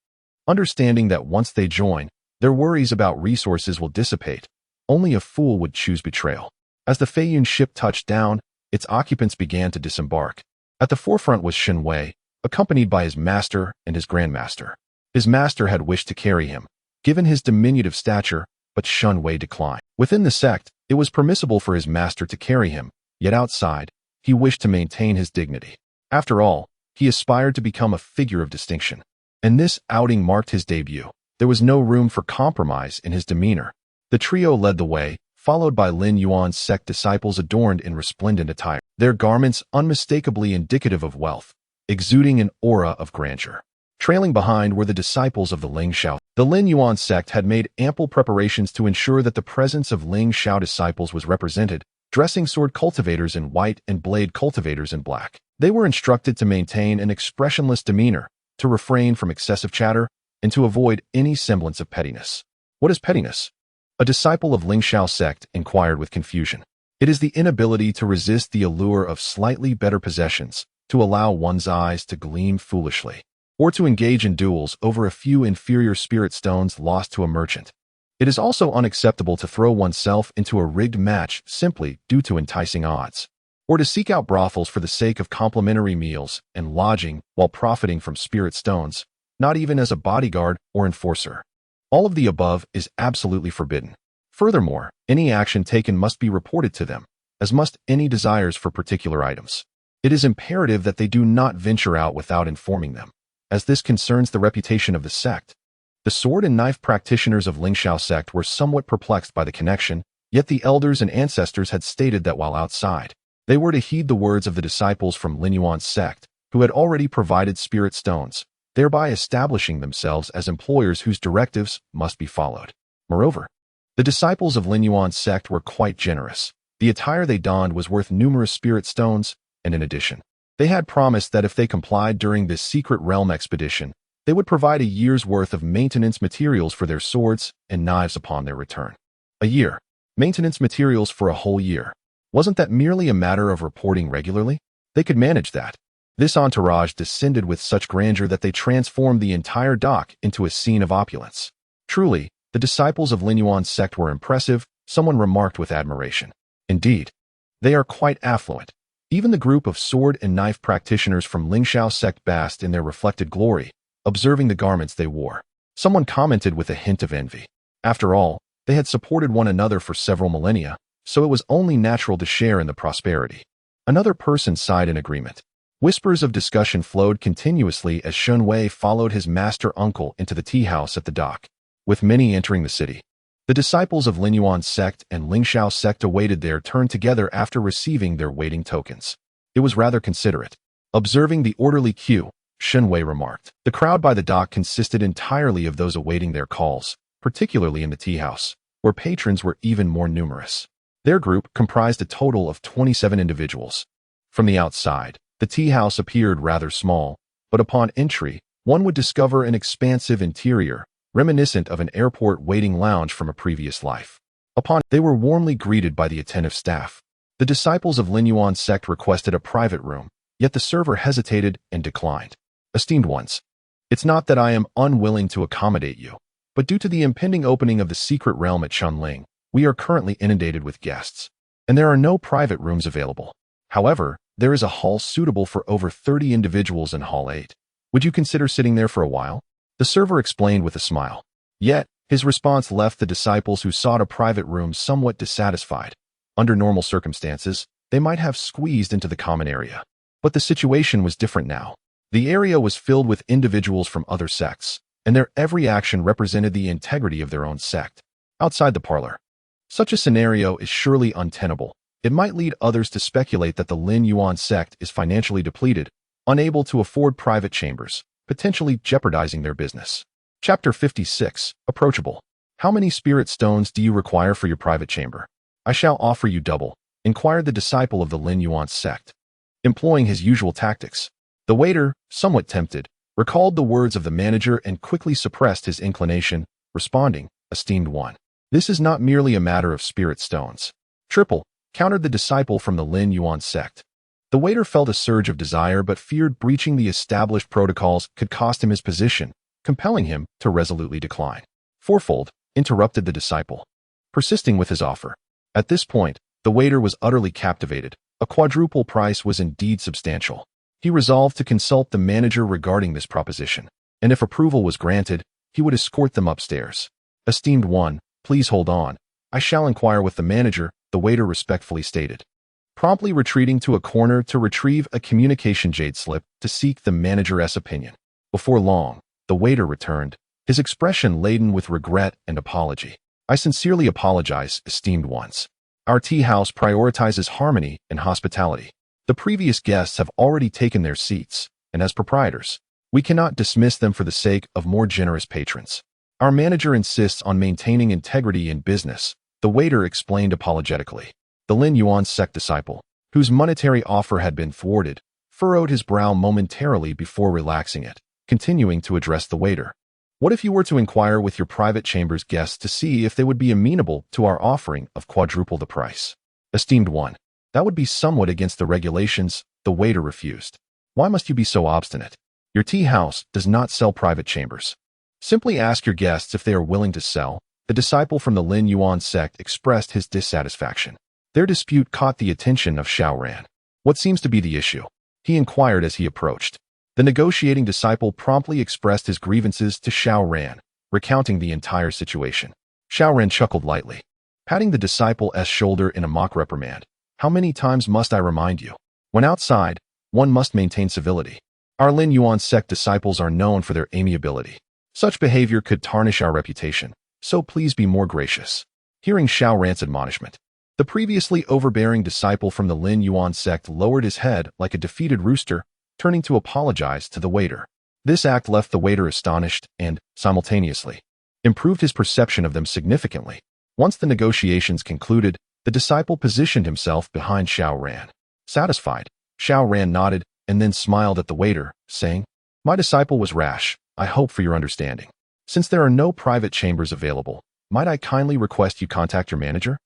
understanding that once they join, their worries about resources will dissipate. Only a fool would choose betrayal. As the Feiyun ship touched down, its occupants began to disembark. At the forefront was Shen Wei, accompanied by his master and his grandmaster. His master had wished to carry him, given his diminutive stature, but Shen Wei declined. Within the sect, it was permissible for his master to carry him, yet outside, he wished to maintain his dignity. After all, he aspired to become a figure of distinction, and this outing marked his debut. There was no room for compromise in his demeanor. The trio led the way, followed by Lin Yuan's sect disciples adorned in resplendent attire, their garments unmistakably indicative of wealth, exuding an aura of grandeur. Trailing behind were the disciples of the Ling Shao. The Lin Yuan sect had made ample preparations to ensure that the presence of Ling Shao disciples was represented, dressing sword cultivators in white and blade cultivators in black. They were instructed to maintain an expressionless demeanor, to refrain from excessive chatter, and to avoid any semblance of pettiness. What is pettiness? A disciple of Ling Shao sect inquired with confusion. It is the inability to resist the allure of slightly better possessions, to allow one's eyes to gleam foolishly, or to engage in duels over a few inferior spirit stones lost to a merchant. It is also unacceptable to throw oneself into a rigged match simply due to enticing odds, or to seek out brothels for the sake of complimentary meals and lodging while profiting from spirit stones, not even as a bodyguard or enforcer. All of the above is absolutely forbidden. Furthermore, any action taken must be reported to them, as must any desires for particular items. It is imperative that they do not venture out without informing them, as this concerns the reputation of the sect. The sword and knife practitioners of Ling Shao sect were somewhat perplexed by the connection, yet the elders and ancestors had stated that while outside, they were to heed the words of the disciples from Lin Yuan's sect, who had already provided spirit stones, thereby establishing themselves as employers whose directives must be followed. Moreover, the disciples of Lin Yuan's sect were quite generous. The attire they donned was worth numerous spirit stones, and in addition, they had promised that if they complied during this secret realm expedition, they would provide a year's worth of maintenance materials for their swords and knives upon their return. A year. Maintenance materials for a whole year. Wasn't that merely a matter of reporting regularly? They could manage that. This entourage descended with such grandeur that they transformed the entire dock into a scene of opulence. Truly, the disciples of Lin Yuan's sect were impressive, someone remarked with admiration. Indeed, they are quite affluent. Even the group of sword and knife practitioners from Ling Shao sect basked in their reflected glory, observing the garments they wore. Someone commented with a hint of envy. After all, they had supported one another for several millennia, so it was only natural to share in the prosperity. Another person sighed in agreement. Whispers of discussion flowed continuously as Shen Wei followed his master uncle into the tea house at the dock. with many entering the city. The disciples of Lin Yuan's sect and Lingxiao sect awaited their turn together after receiving their waiting tokens. It was rather considerate. Observing the orderly queue, Shen Wei remarked. The crowd by the dock consisted entirely of those awaiting their calls, particularly in the tea house, where patrons were even more numerous. Their group comprised a total of 27 individuals. From the outside, the tea house appeared rather small, but upon entry, one would discover an expansive interior, reminiscent of an airport waiting lounge from a previous life. They were warmly greeted by the attentive staff. The disciples of Lin Yuan's sect requested a private room, yet the server hesitated and declined. Esteemed ones, it's not that I am unwilling to accommodate you, but due to the impending opening of the secret realm at Chunling, we are currently inundated with guests, and there are no private rooms available. However, there is a hall suitable for over 30 individuals in Hall 8. Would you consider sitting there for a while? The server explained with a smile. Yet, his response left the disciples who sought a private room somewhat dissatisfied. Under normal circumstances, they might have squeezed into the common area. But the situation was different now. The area was filled with individuals from other sects, and their every action represented the integrity of their own sect. Outside the parlor, such a scenario is surely untenable. It might lead others to speculate that the Lin Yuan sect is financially depleted, unable to afford private chambers, potentially jeopardizing their business. Chapter 56. Approachable. How many spirit stones do you require for your private chamber? I shall offer you double, inquired the disciple of the Lin Yuan sect. Employing his usual tactics, the waiter, somewhat tempted, recalled the words of the manager and quickly suppressed his inclination, responding, Esteemed one, this is not merely a matter of spirit stones. Triple, countered the disciple from the Lin Yuan sect. The waiter felt a surge of desire but feared breaching the established protocols could cost him his position, compelling him to resolutely decline. Fourfold, interrupted the disciple, persisting with his offer. At this point, the waiter was utterly captivated. A quadruple price was indeed substantial. He resolved to consult the manager regarding this proposition, and if approval was granted, he would escort them upstairs. Esteemed one, please hold on. I shall inquire with the manager, the waiter respectfully stated. Promptly retreating to a corner to retrieve a communication jade slip to seek the manager's opinion. Before long, the waiter returned, his expression laden with regret and apology. I sincerely apologize, esteemed ones. Our tea house prioritizes harmony and hospitality. The previous guests have already taken their seats, and as proprietors, we cannot dismiss them for the sake of more generous patrons. Our manager insists on maintaining integrity in business, the waiter explained apologetically. The Lin Yuan sect disciple, whose monetary offer had been thwarted, furrowed his brow momentarily before relaxing it, continuing to address the waiter. What if you were to inquire with your private chamber's guests to see if they would be amenable to our offering of quadruple the price? Esteemed one, that would be somewhat against the regulations, the waiter refused. Why must you be so obstinate? Your tea house does not sell private chambers. Simply ask your guests if they are willing to sell. The disciple from the Lin Yuan sect expressed his dissatisfaction. Their dispute caught the attention of Xiao Ran. What seems to be the issue? He inquired as he approached. The negotiating disciple promptly expressed his grievances to Xiao Ran, recounting the entire situation. Xiao Ran chuckled lightly, patting the disciple's shoulder in a mock reprimand. How many times must I remind you? When outside, one must maintain civility. Our Lin Yuan sect disciples are known for their amiability. Such behavior could tarnish our reputation, so please be more gracious. Hearing Xiao Ran's admonishment, the previously overbearing disciple from the Lin Yuan sect lowered his head like a defeated rooster, turning to apologize to the waiter. This act left the waiter astonished and, simultaneously, improved his perception of them significantly. Once the negotiations concluded, the disciple positioned himself behind Xiao Ran. Satisfied, Xiao Ran nodded and then smiled at the waiter, saying, My disciple was rash. I hope for your understanding. Since there are no private chambers available, might I kindly request you contact your manager?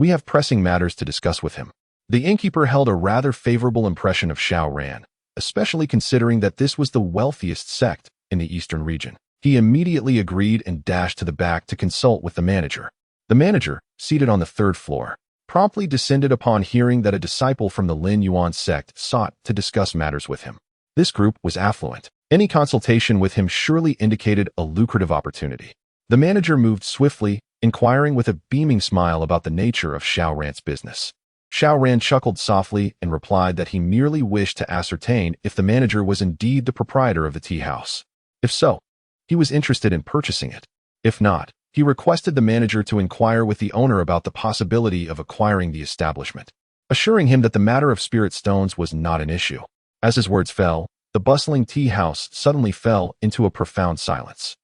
We have pressing matters to discuss with him. The innkeeper held a rather favorable impression of Xiao Ran, especially considering that this was the wealthiest sect in the eastern region. He immediately agreed and dashed to the back to consult with the manager. The manager, seated on the third floor, promptly descended upon hearing that a disciple from the Lin Yuan sect sought to discuss matters with him. This group was affluent. Any consultation with him surely indicated a lucrative opportunity. The manager moved swiftly, inquiring with a beaming smile about the nature of Xiao Ran's business. Xiao Ran chuckled softly and replied that he merely wished to ascertain if the manager was indeed the proprietor of the tea house. If so, he was interested in purchasing it. If not, he requested the manager to inquire with the owner about the possibility of acquiring the establishment, assuring him that the matter of spirit stones was not an issue. As his words fell, the bustling tea house suddenly fell into a profound silence.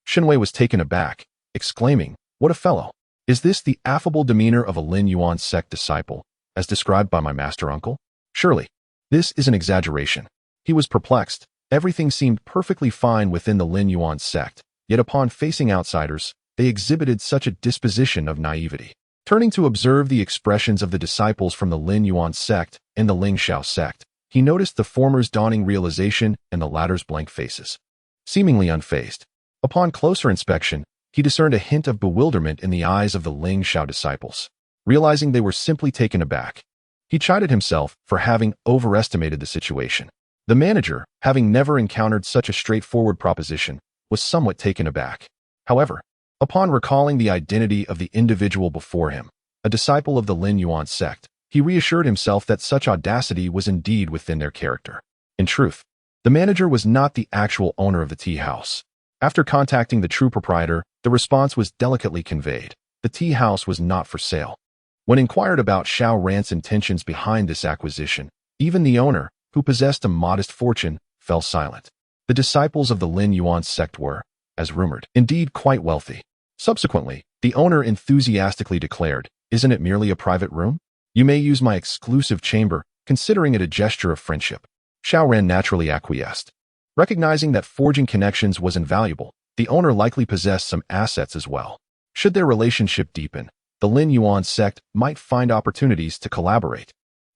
Shen Wei was taken aback, exclaiming, "What a fellow! Is this the affable demeanor of a Lin Yuan sect disciple, as described by my master uncle? Surely, this is an exaggeration." He was perplexed. Everything seemed perfectly fine within the Lin Yuan sect, yet upon facing outsiders, they exhibited such a disposition of naivety. Turning to observe the expressions of the disciples from the Lin Yuan sect and the Ling Shao sect, he noticed the former's dawning realization and the latter's blank faces. Seemingly unfazed, upon closer inspection, he discerned a hint of bewilderment in the eyes of the Ling Shao disciples. Realizing they were simply taken aback, he chided himself for having overestimated the situation. The manager, having never encountered such a straightforward proposition, was somewhat taken aback. However, upon recalling the identity of the individual before him, a disciple of the Lin Yuan sect, he reassured himself that such audacity was indeed within their character. In truth, the manager was not the actual owner of the tea house. After contacting the true proprietor, the response was delicately conveyed. The tea house was not for sale. When inquired about Xiao Ran's intentions behind this acquisition, even the owner, who possessed a modest fortune, fell silent. The disciples of the Lin Yuan sect were, as rumored, indeed quite wealthy. Subsequently, the owner enthusiastically declared, "Isn't it merely a private room? You may use my exclusive chamber, considering it a gesture of friendship." Xiao Ran naturally acquiesced. Recognizing that forging connections was invaluable, the owner likely possessed some assets as well. Should their relationship deepen, the Lin Yuan sect might find opportunities to collaborate.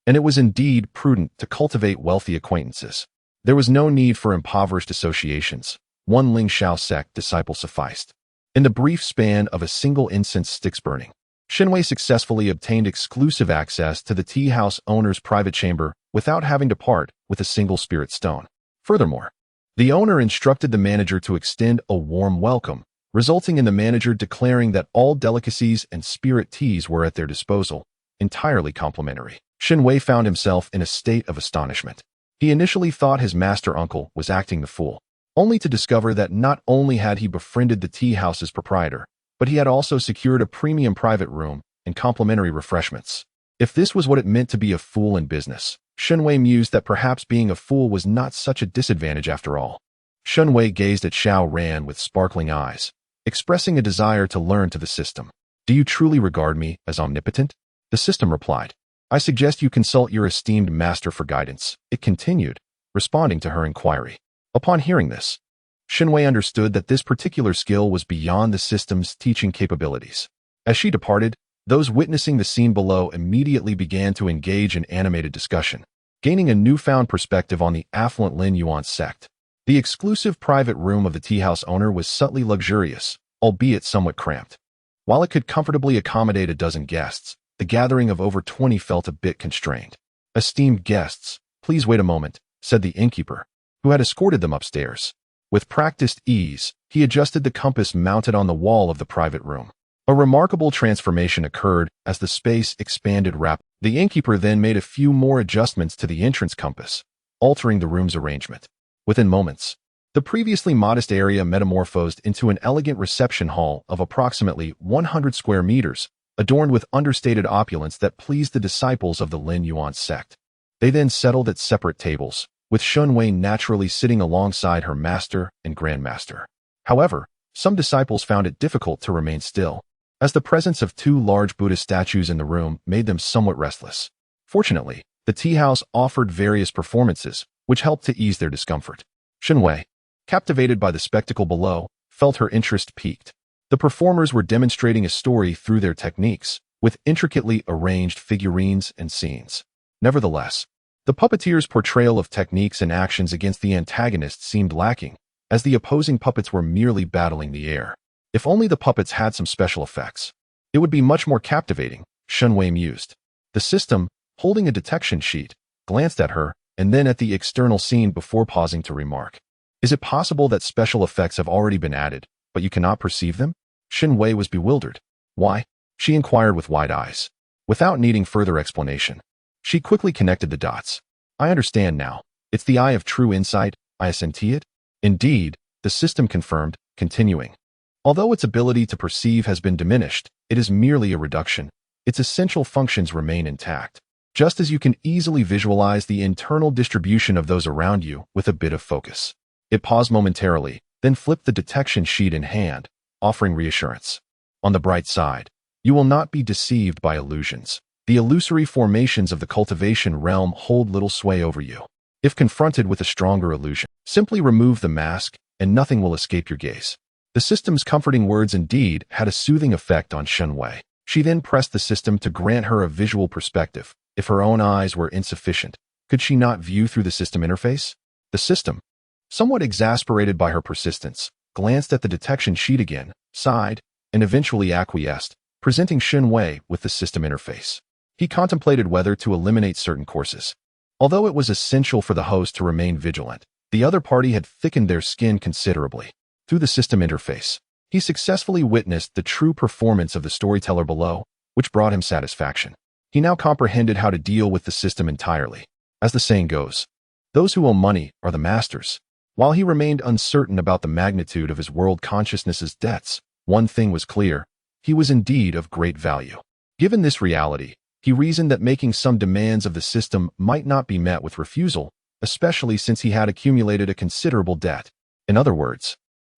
And it was indeed prudent to cultivate wealthy acquaintances. There was no need for impoverished associations. One Ling Shao sect disciple sufficed. In the brief span of a single incense sticks burning, Shen Wei successfully obtained exclusive access to the tea house owner's private chamber without having to part with a single spirit stone. Furthermore, the owner instructed the manager to extend a warm welcome, resulting in the manager declaring that all delicacies and spirit teas were at their disposal, entirely complimentary. Shen Wei found himself in a state of astonishment. He initially thought his master uncle was acting the fool, only to discover that not only had he befriended the tea house's proprietor, but he had also secured a premium private room and complimentary refreshments. If this was what it meant to be a fool in business, Shen Wei mused that perhaps being a fool was not such a disadvantage after all. Shen Wei gazed at Xiao Ran with sparkling eyes, expressing a desire to learn to the system. "Do you truly regard me as omnipotent?" The system replied. "I suggest you consult your esteemed master for guidance," it continued, responding to her inquiry. Upon hearing this, Shen Wei understood that this particular skill was beyond the system's teaching capabilities. As she departed, those witnessing the scene below immediately began to engage in animated discussion, gaining a newfound perspective on the affluent Lin Yuan sect. The exclusive private room of the tea house owner was subtly luxurious, albeit somewhat cramped. While it could comfortably accommodate a dozen guests, the gathering of over 20 felt a bit constrained. "Esteemed guests, please wait a moment," said the innkeeper, who had escorted them upstairs. With practiced ease, he adjusted the compass mounted on the wall of the private room. A remarkable transformation occurred as the space expanded rapidly. The innkeeper then made a few more adjustments to the entrance compass, altering the room's arrangement. Within moments, the previously modest area metamorphosed into an elegant reception hall of approximately 100 square meters, adorned with understated opulence that pleased the disciples of the Lin Yuan sect. They then settled at separate tables, with Shen Wei naturally sitting alongside her master and grandmaster. However, some disciples found it difficult to remain still, as the presence of two large Buddhist statues in the room made them somewhat restless. Fortunately, the tea house offered various performances, which helped to ease their discomfort. Shen Wei, captivated by the spectacle below, felt her interest piqued. The performers were demonstrating a story through their techniques, with intricately arranged figurines and scenes. Nevertheless, the puppeteer's portrayal of techniques and actions against the antagonist seemed lacking, as the opposing puppets were merely battling the air. If only the puppets had some special effects, it would be much more captivating, Shen Wei mused. The system, holding a detection sheet, glanced at her and then at the external scene before pausing to remark, "Is it possible that special effects have already been added, but you cannot perceive them?" Shen Wei was bewildered. "Why?" she inquired with wide eyes. Without needing further explanation, she quickly connected the dots. "I understand now. It's the eye of true insight, I assent it?" "Indeed," the system confirmed, continuing. Although its ability to perceive has been diminished, it is merely a reduction. Its essential functions remain intact. Just as you can easily visualize the internal distribution of those around you with a bit of focus. It paused momentarily, then flipped the detection sheet in hand, offering reassurance. On the bright side, you will not be deceived by illusions. The illusory formations of the cultivation realm hold little sway over you. If confronted with a stronger illusion, simply remove the mask and nothing will escape your gaze. The system's comforting words indeed had a soothing effect on Shen Wei. She then pressed the system to grant her a visual perspective. If her own eyes were insufficient, could she not view through the system interface? The system, somewhat exasperated by her persistence, glanced at the detection sheet again, sighed, and eventually acquiesced, presenting Shen Wei with the system interface. He contemplated whether to eliminate certain courses. Although it was essential for the host to remain vigilant, the other party had thickened their skin considerably. Through the system interface, he successfully witnessed the true performance of the storyteller below, which brought him satisfaction. He now comprehended how to deal with the system entirely. As the saying goes, those who owe money are the masters. While he remained uncertain about the magnitude of his world consciousness's debts, one thing was clear: he was indeed of great value. Given this reality, he reasoned that making some demands of the system might not be met with refusal, especially since he had accumulated a considerable debt. In other words,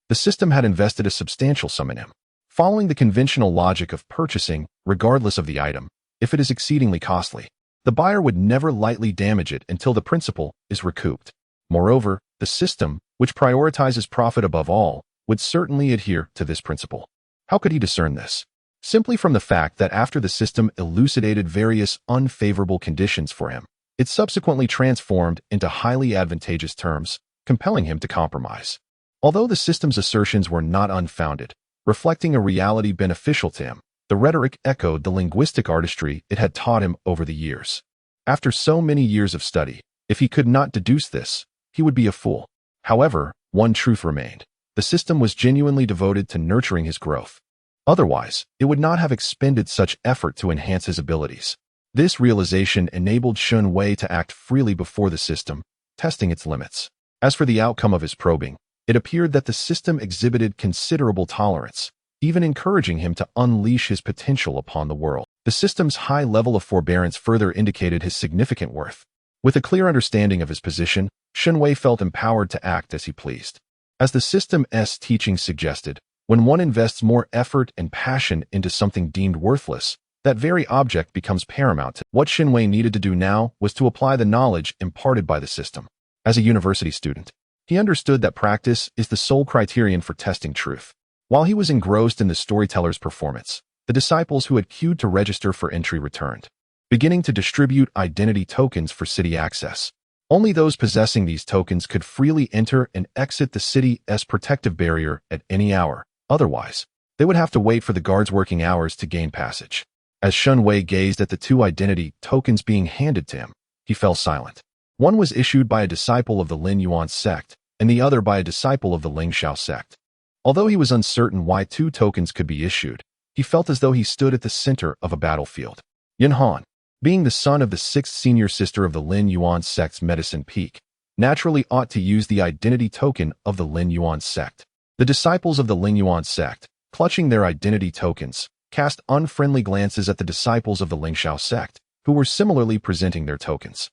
the system had invested a substantial sum in him. Following the conventional logic of purchasing, regardless of the item, if it is exceedingly costly, the buyer would never lightly damage it until the principal is recouped. Moreover, the system, which prioritizes profit above all, would certainly adhere to this principle. How could he discern this? Simply from the fact that after the system elucidated various unfavorable conditions for him, it subsequently transformed into highly advantageous terms, compelling him to compromise. Although the system's assertions were not unfounded, reflecting a reality beneficial to him, the rhetoric echoed the linguistic artistry it had taught him over the years. After so many years of study, if he could not deduce this, he would be a fool. However, one truth remained: the system was genuinely devoted to nurturing his growth. Otherwise, it would not have expended such effort to enhance his abilities. This realization enabled Shen Wei to act freely before the system, testing its limits. As for the outcome of his probing, it appeared that the system exhibited considerable tolerance, even encouraging him to unleash his potential upon the world. The system's high level of forbearance further indicated his significant worth. With a clear understanding of his position, Shen Wei felt empowered to act as he pleased. As the system's teaching suggested, when one invests more effort and passion into something deemed worthless, that very object becomes paramount. What Shen Wei needed to do now was to apply the knowledge imparted by the system. As a university student, he understood that practice is the sole criterion for testing truth. While he was engrossed in the storyteller's performance, the disciples who had queued to register for entry returned, beginning to distribute identity tokens for city access. Only those possessing these tokens could freely enter and exit the city's protective barrier at any hour. Otherwise, they would have to wait for the guard's working hours to gain passage. As Shen Wei gazed at the two identity tokens being handed to him, he fell silent. One was issued by a disciple of the Lin Yuan sect, and the other by a disciple of the Ling Xiao sect. Although he was uncertain why two tokens could be issued, he felt as though he stood at the center of a battlefield. Yunhan, being the son of the sixth senior sister of the Lin Yuan sect's medicine peak, naturally ought to use the identity token of the Lin Yuan sect. The disciples of the Lin Yuan sect, clutching their identity tokens, cast unfriendly glances at the disciples of the Ling Xiao sect, who were similarly presenting their tokens.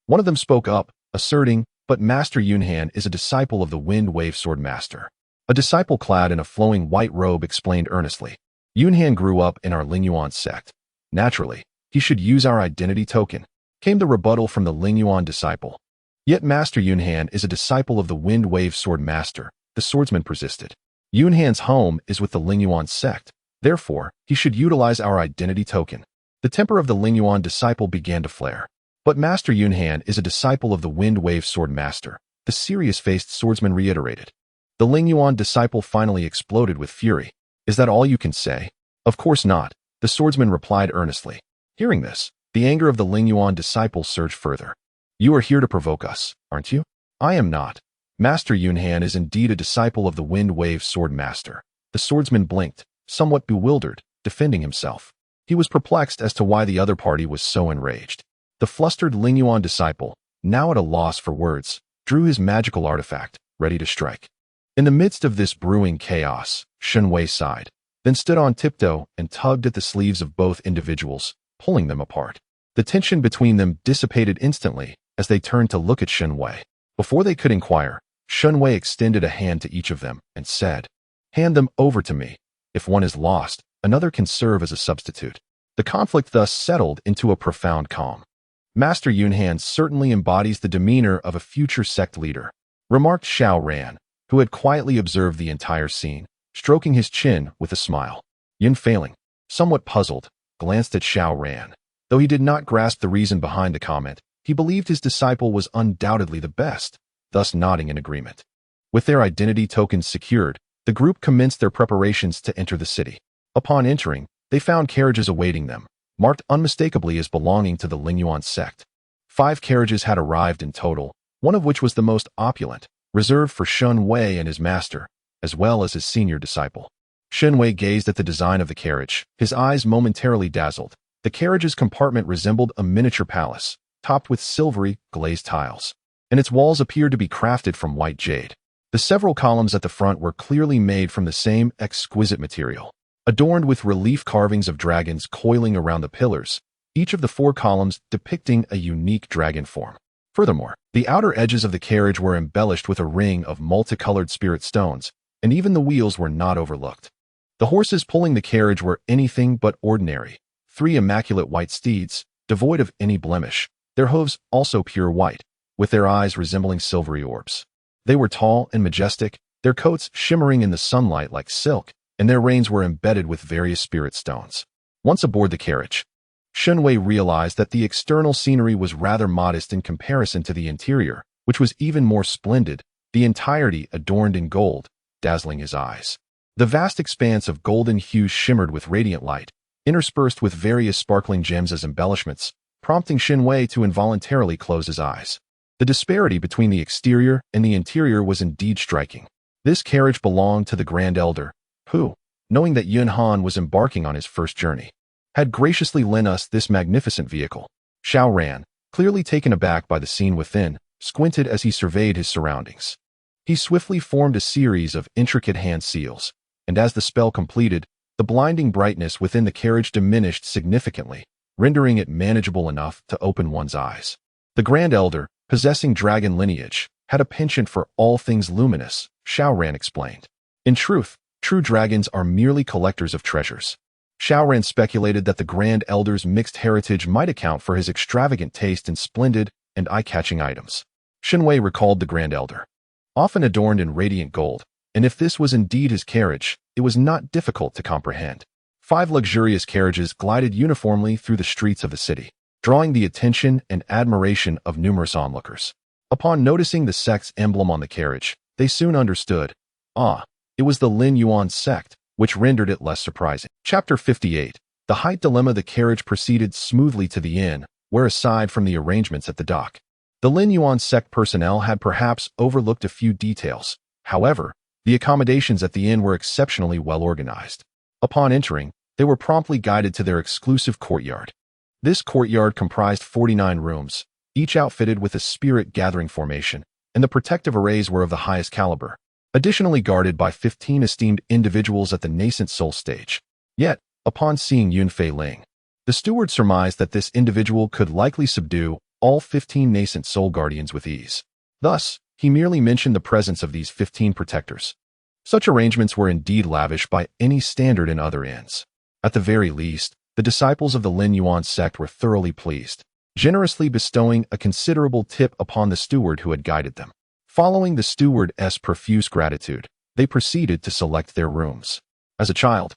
One of them spoke up, asserting, "But Master Yunhan is a disciple of the Wind Wave Sword Master." A disciple clad in a flowing white robe explained earnestly, "Yunhan grew up in our Lin Yuan sect. Naturally, he should use our identity token," came the rebuttal from the Ling Yuan disciple. "Yet Master Yunhan is a disciple of the Wind Wave Sword Master," the swordsman persisted. "Yunhan's home is with the Ling Yuan sect. Therefore, he should utilize our identity token." The temper of the Ling Yuan disciple began to flare. "But Master Yunhan is a disciple of the Wind Wave Sword Master," the serious-faced swordsman reiterated. The Ling Yuan disciple finally exploded with fury. "Is that all you can say?" "Of course not," the swordsman replied earnestly. Hearing this, the anger of the Ling Yuan disciple surged further. "You are here to provoke us, aren't you?" "I am not. Master Yunhan is indeed a disciple of the Wind Wave Sword Master." The swordsman blinked, somewhat bewildered, defending himself. He was perplexed as to why the other party was so enraged. The flustered Ling Yuan disciple, now at a loss for words, drew his magical artifact, ready to strike. In the midst of this brewing chaos, Shen Wei sighed, then stood on tiptoe and tugged at the sleeves of both individuals, pulling them apart. The tension between them dissipated instantly as they turned to look at Shen Wei. Before they could inquire, Shen Wei extended a hand to each of them and said, "Hand them over to me. If one is lost, another can serve as a substitute." The conflict thus settled into a profound calm. "Master Yunhan certainly embodies the demeanor of a future sect leader," remarked Xiao Ran, who had quietly observed the entire scene, stroking his chin with a smile. Yin Feiling, somewhat puzzled, glanced at Xiao Ran. Though he did not grasp the reason behind the comment, he believed his disciple was undoubtedly the best, thus nodding in agreement. With their identity tokens secured, the group commenced their preparations to enter the city. Upon entering, they found carriages awaiting them, marked unmistakably as belonging to the Lingyuan sect. 5 carriages had arrived in total, one of which was the most opulent, reserved for Shen Wei and his master, as well as his senior disciple. Shen Wei gazed at the design of the carriage, his eyes momentarily dazzled. The carriage's compartment resembled a miniature palace, topped with silvery, glazed tiles, and its walls appeared to be crafted from white jade. The several columns at the front were clearly made from the same exquisite material, adorned with relief carvings of dragons coiling around the pillars, each of the 4 columns depicting a unique dragon form. Furthermore, the outer edges of the carriage were embellished with a ring of multicolored spirit stones, and even the wheels were not overlooked. The horses pulling the carriage were anything but ordinary. 3 immaculate white steeds, devoid of any blemish, their hooves also pure white, with their eyes resembling silvery orbs. They were tall and majestic, their coats shimmering in the sunlight like silk, and their reins were embedded with various spirit stones. Once aboard the carriage, Shen Wei realized that the external scenery was rather modest in comparison to the interior, which was even more splendid, the entirety adorned in gold, dazzling his eyes. The vast expanse of golden hue shimmered with radiant light, interspersed with various sparkling gems as embellishments, prompting Shen Wei to involuntarily close his eyes. The disparity between the exterior and the interior was indeed striking. This carriage belonged to the Grand Elder, who, knowing that Yunhan was embarking on his first journey, had graciously lent us this magnificent vehicle. Xiao Ran, clearly taken aback by the scene within, squinted as he surveyed his surroundings. He swiftly formed a series of intricate hand seals, and as the spell completed, the blinding brightness within the carriage diminished significantly, rendering it manageable enough to open one's eyes. The Grand Elder, possessing dragon lineage, had a penchant for all things luminous, Xiao Ran explained. In truth, true dragons are merely collectors of treasures. Xiao Ran speculated that the Grand Elder's mixed heritage might account for his extravagant taste in splendid and eye-catching items. Shen Wei recalled the Grand Elder, often adorned in radiant gold, and if this was indeed his carriage, it was not difficult to comprehend. 5 luxurious carriages glided uniformly through the streets of the city, drawing the attention and admiration of numerous onlookers. Upon noticing the sect's emblem on the carriage, they soon understood. It was the Lin Yuan sect, which rendered it less surprising. Chapter 58. The height dilemma. The carriage proceeded smoothly to the inn, where aside from the arrangements at the dock, the Lin Yuan sect personnel had perhaps overlooked a few details. However, the accommodations at the inn were exceptionally well organized. Upon entering, they were promptly guided to their exclusive courtyard. This courtyard comprised 49 rooms, each outfitted with a spirit-gathering formation, and the protective arrays were of the highest caliber, additionally guarded by 15 esteemed individuals at the nascent soul stage. Yet, upon seeing Yun Fei Ling, the steward surmised that this individual could likely subdue all 15 nascent soul guardians with ease. Thus, he merely mentioned the presence of these 15 protectors. Such arrangements were indeed lavish by any standard in other inns. At the very least, the disciples of the Lin Yuan sect were thoroughly pleased, generously bestowing a considerable tip upon the steward who had guided them. Following the steward's profuse gratitude, they proceeded to select their rooms. As a child,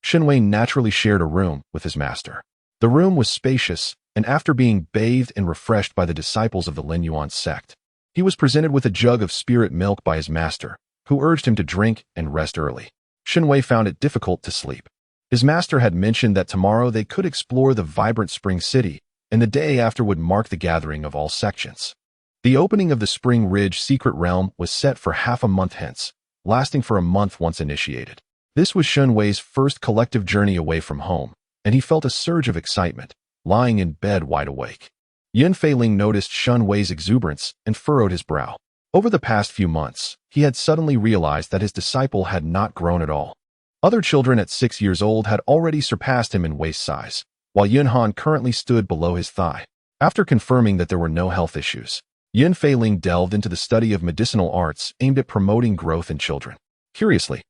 Shen Wei naturally shared a room with his master. The room was spacious, and after being bathed and refreshed by the disciples of the Lin Yuan sect, he was presented with a jug of spirit milk by his master, who urged him to drink and rest early. Shen Wei found it difficult to sleep. His master had mentioned that tomorrow they could explore the vibrant spring city, and the day after would mark the gathering of all sections. The opening of the Spring Ridge secret realm was set for half a month hence, lasting for a month once initiated. This was Shen Wei's first collective journey away from home, and he felt a surge of excitement, lying in bed wide awake. Yin Feiling noticed Shen Wei's exuberance and furrowed his brow. Over the past few months, he had suddenly realized that his disciple had not grown at all. Other children at 6 years old had already surpassed him in waist size, while Yunhan currently stood below his thigh. After confirming that there were no health issues, Yun Feiling delved into the study of medicinal arts aimed at promoting growth in children. Curiously,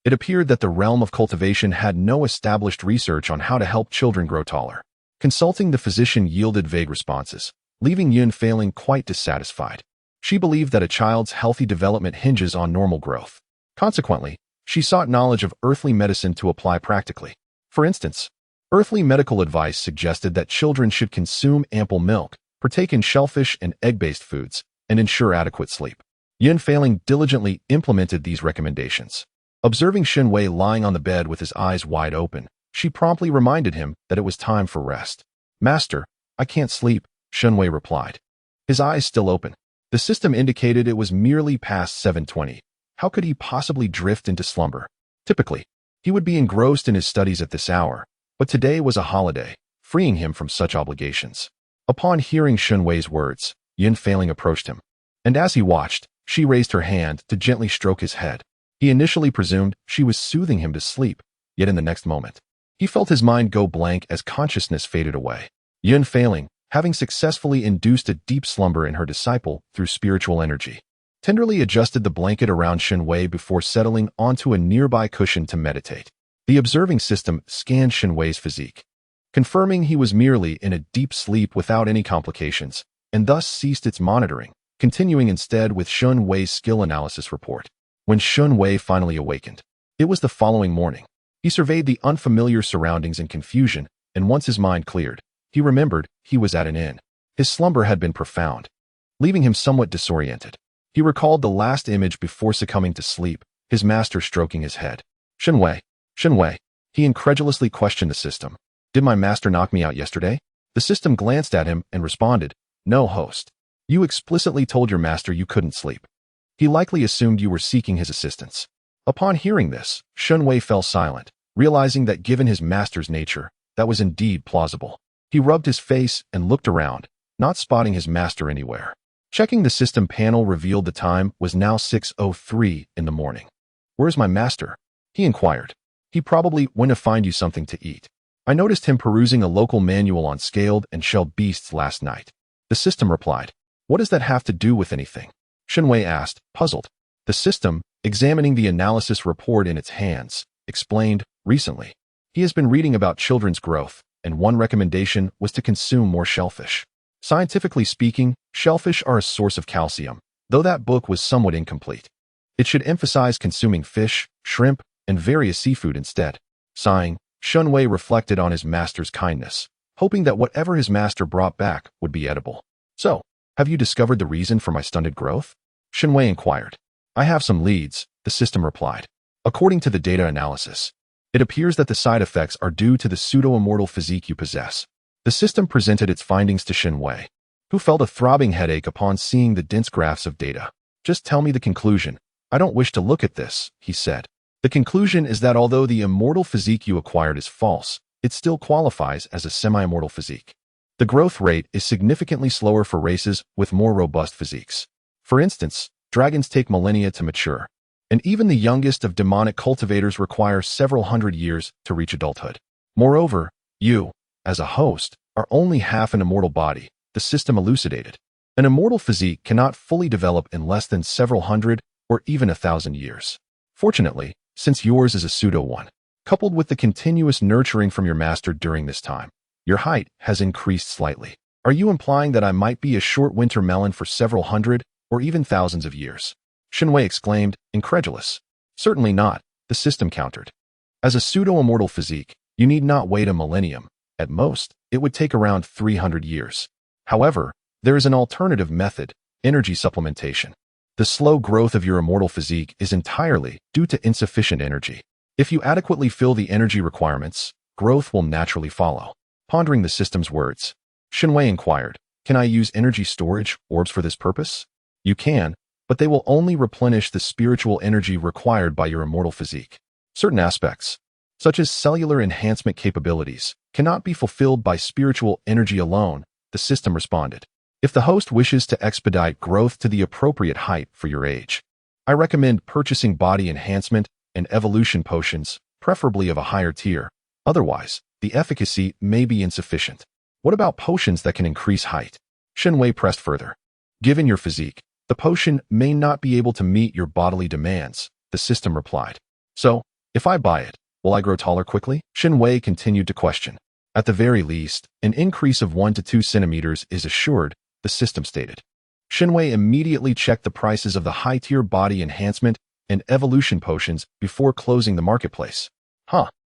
it appeared that the realm of cultivation had no established research on how to help children grow taller. Consulting the physician yielded vague responses, leaving Yun Feiling quite dissatisfied. She believed that a child's healthy development hinges on normal growth. Consequently, she sought knowledge of earthly medicine to apply practically. For instance, earthly medical advice suggested that children should consume ample milk, partake in shellfish and egg-based foods, and ensure adequate sleep. Yun Feiling diligently implemented these recommendations. Observing Shen Wei lying on the bed with his eyes wide open, she promptly reminded him that it was time for rest. "Master, I can't sleep," Shen Wei replied. His eyes still open. The system indicated it was merely past 7:20. How could he possibly drift into slumber? Typically, he would be engrossed in his studies at this hour, but today was a holiday, freeing him from such obligations. Upon hearing Shen Wei's words, Yun Feiling approached him, and as he watched, she raised her hand to gently stroke his head. He initially presumed she was soothing him to sleep, yet in the next moment, he felt his mind go blank as consciousness faded away. Yun Feiling, having successfully induced a deep slumber in her disciple through spiritual energy, tenderly adjusted the blanket around Shen Wei before settling onto a nearby cushion to meditate. The observing system scanned Shen Wei's physique, confirming he was merely in a deep sleep without any complications, and thus ceased its monitoring, continuing instead with Shen Wei's skill analysis report. When Shen Wei finally awakened, it was the following morning. He surveyed the unfamiliar surroundings in confusion, and once his mind cleared, he remembered he was at an inn. His slumber had been profound, leaving him somewhat disoriented. He recalled the last image before succumbing to sleep, his master stroking his head. Shen Wei, he incredulously questioned the system. "Did my master knock me out yesterday?" The system glanced at him and responded, "No, host. You explicitly told your master you couldn't sleep. He likely assumed you were seeking his assistance." Upon hearing this, Shen Wei fell silent, realizing that given his master's nature, that was indeed plausible. He rubbed his face and looked around, not spotting his master anywhere. Checking the system panel revealed the time was now 6:03 in the morning. "Where's my master?" he inquired. "He probably went to find you something to eat. I noticed him perusing a local manual on scaled and shelled beasts last night." The system replied. "What does that have to do with anything?" Shen Wei asked, puzzled. The system, examining the analysis report in its hands, explained, "Recently, he has been reading about children's growth, and one recommendation was to consume more shellfish. Scientifically speaking, shellfish are a source of calcium, though that book was somewhat incomplete. It should emphasize consuming fish, shrimp, and various seafood instead." Sighing, Shen Wei reflected on his master's kindness, hoping that whatever his master brought back would be edible. "So, have you discovered the reason for my stunted growth?" Shen Wei inquired. "I have some leads," the system replied. "According to the data analysis, it appears that the side effects are due to the pseudo-immortal physique you possess." The system presented its findings to Shen Wei, who felt a throbbing headache upon seeing the dense graphs of data. "Just tell me the conclusion. I don't wish to look at this," he said. "The conclusion is that although the immortal physique you acquired is false, it still qualifies as a semi-immortal physique. The growth rate is significantly slower for races with more robust physiques. For instance, dragons take millennia to mature, and even the youngest of demonic cultivators require several hundred years to reach adulthood. Moreover, you, as a host, are only half an immortal body," the system elucidated. "An immortal physique cannot fully develop in less than several hundred or even 1,000 years. Fortunately, since yours is a pseudo one, coupled with the continuous nurturing from your master during this time, your height has increased slightly. Are you implying that I might be a short winter melon for several hundred or even thousands of years?" Shen Wei exclaimed, incredulous. "Certainly not," the system countered. "As a pseudo-immortal physique, you need not wait a millennium. At most, it would take around 300 years. However, there is an alternative method, energy supplementation. The slow growth of your immortal physique is entirely due to insufficient energy. If you adequately fill the energy requirements, growth will naturally follow." Pondering the system's words, Shen Wei inquired, "Can I use energy storage orbs for this purpose?" "You can, but they will only replenish the spiritual energy required by your immortal physique. Certain aspects, such as cellular enhancement capabilities, cannot be fulfilled by spiritual energy alone," the system responded. If the host wishes to expedite growth to the appropriate height for your age, I recommend purchasing body enhancement and evolution potions, preferably of a higher tier. Otherwise, the efficacy may be insufficient. What about potions that can increase height? Shen Wei pressed further. Given your physique, the potion may not be able to meet your bodily demands, the system replied. So, if I buy it, will I grow taller quickly? Shen Wei continued to question. At the very least, an increase of 1 to 2 centimeters is assured, the system stated. Shen Wei immediately checked the prices of the high-tier body enhancement and evolution potions before closing the marketplace.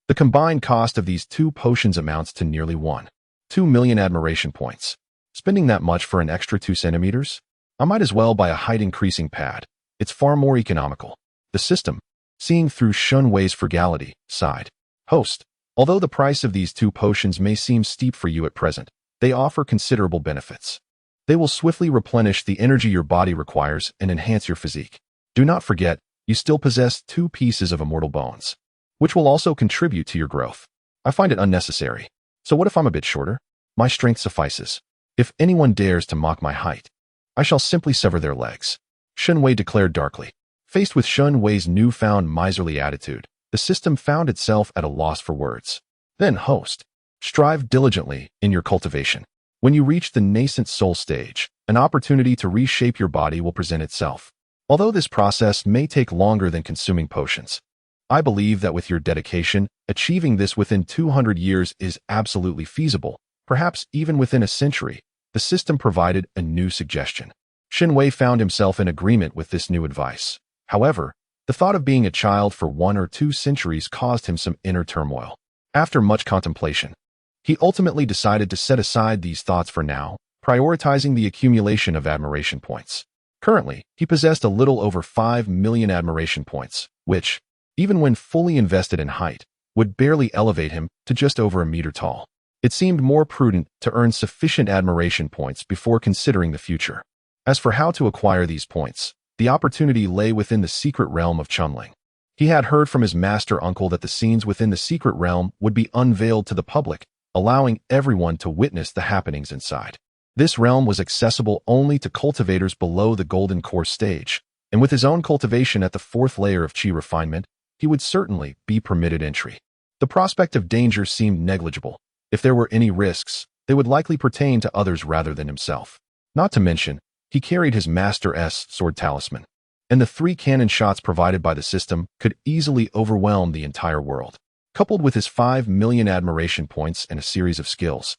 The combined cost of these two potions amounts to nearly 1.2 million admiration points. Spending that much for an extra 2 centimeters? I might as well buy a height-increasing pad. It's far more economical. The system, seeing through Shen Wei's frugality, sighed. Host, although the price of these two potions may seem steep for you at present, they offer considerable benefits. They will swiftly replenish the energy your body requires and enhance your physique. Do not forget, you still possess 2 pieces of immortal bones, which will also contribute to your growth. I find it unnecessary. So what if I'm a bit shorter? My strength suffices. If anyone dares to mock my height, I shall simply sever their legs. Shen Wei declared darkly. Faced with Shen Wei's newfound miserly attitude, the system found itself at a loss for words. Then, host, strive diligently in your cultivation. When you reach the nascent soul stage, an opportunity to reshape your body will present itself. Although this process may take longer than consuming potions, I believe that with your dedication, achieving this within 200 years is absolutely feasible, perhaps even within a century. The system provided a new suggestion. Shen Wei found himself in agreement with this new advice. However, the thought of being a child for 1 or 2 centuries caused him some inner turmoil. After much contemplation, he ultimately decided to set aside these thoughts for now, prioritizing the accumulation of admiration points. Currently, he possessed a little over 5 million admiration points, which, even when fully invested in height, would barely elevate him to just over a meter tall. It seemed more prudent to earn sufficient admiration points before considering the future. As for how to acquire these points, the opportunity lay within the secret realm of Chunling. He had heard from his master uncle that the scenes within the secret realm would be unveiled to the public, allowing everyone to witness the happenings inside. This realm was accessible only to cultivators below the golden core stage, and with his own cultivation at the 4th layer of Qi refinement, he would certainly be permitted entry. The prospect of danger seemed negligible. If there were any risks, they would likely pertain to others rather than himself. Not to mention, he carried his Master's sword talisman, and the 3 cannon shots provided by the system could easily overwhelm the entire world. Coupled with his 5 million admiration points and a series of skills,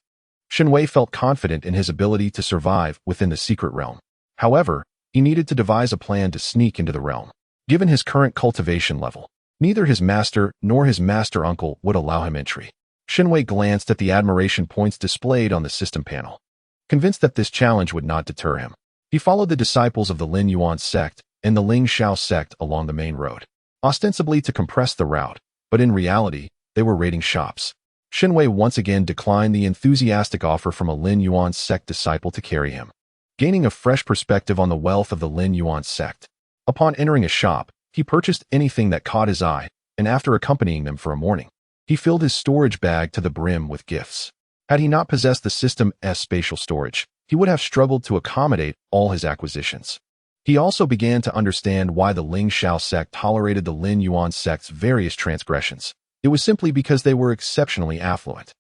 Shen Wei felt confident in his ability to survive within the secret realm. However, he needed to devise a plan to sneak into the realm. Given his current cultivation level, neither his master nor his master uncle would allow him entry. Shen Wei glanced at the admiration points displayed on the system panel. Convinced that this challenge would not deter him, he followed the disciples of the Lin Yuan sect and the Ling Shao sect along the main road, ostensibly to compress the route, but in reality, they were raiding shops. Shen Wei once again declined the enthusiastic offer from a Lin Yuan sect disciple to carry him, gaining a fresh perspective on the wealth of the Lin Yuan sect. Upon entering a shop, he purchased anything that caught his eye, and after accompanying them for a morning, he filled his storage bag to the brim with gifts. Had he not possessed the system's spatial storage, he would have struggled to accommodate all his acquisitions. He also began to understand why the Ling Shao sect tolerated the Lin Yuan sect's various transgressions. It was simply because they were exceptionally affluent.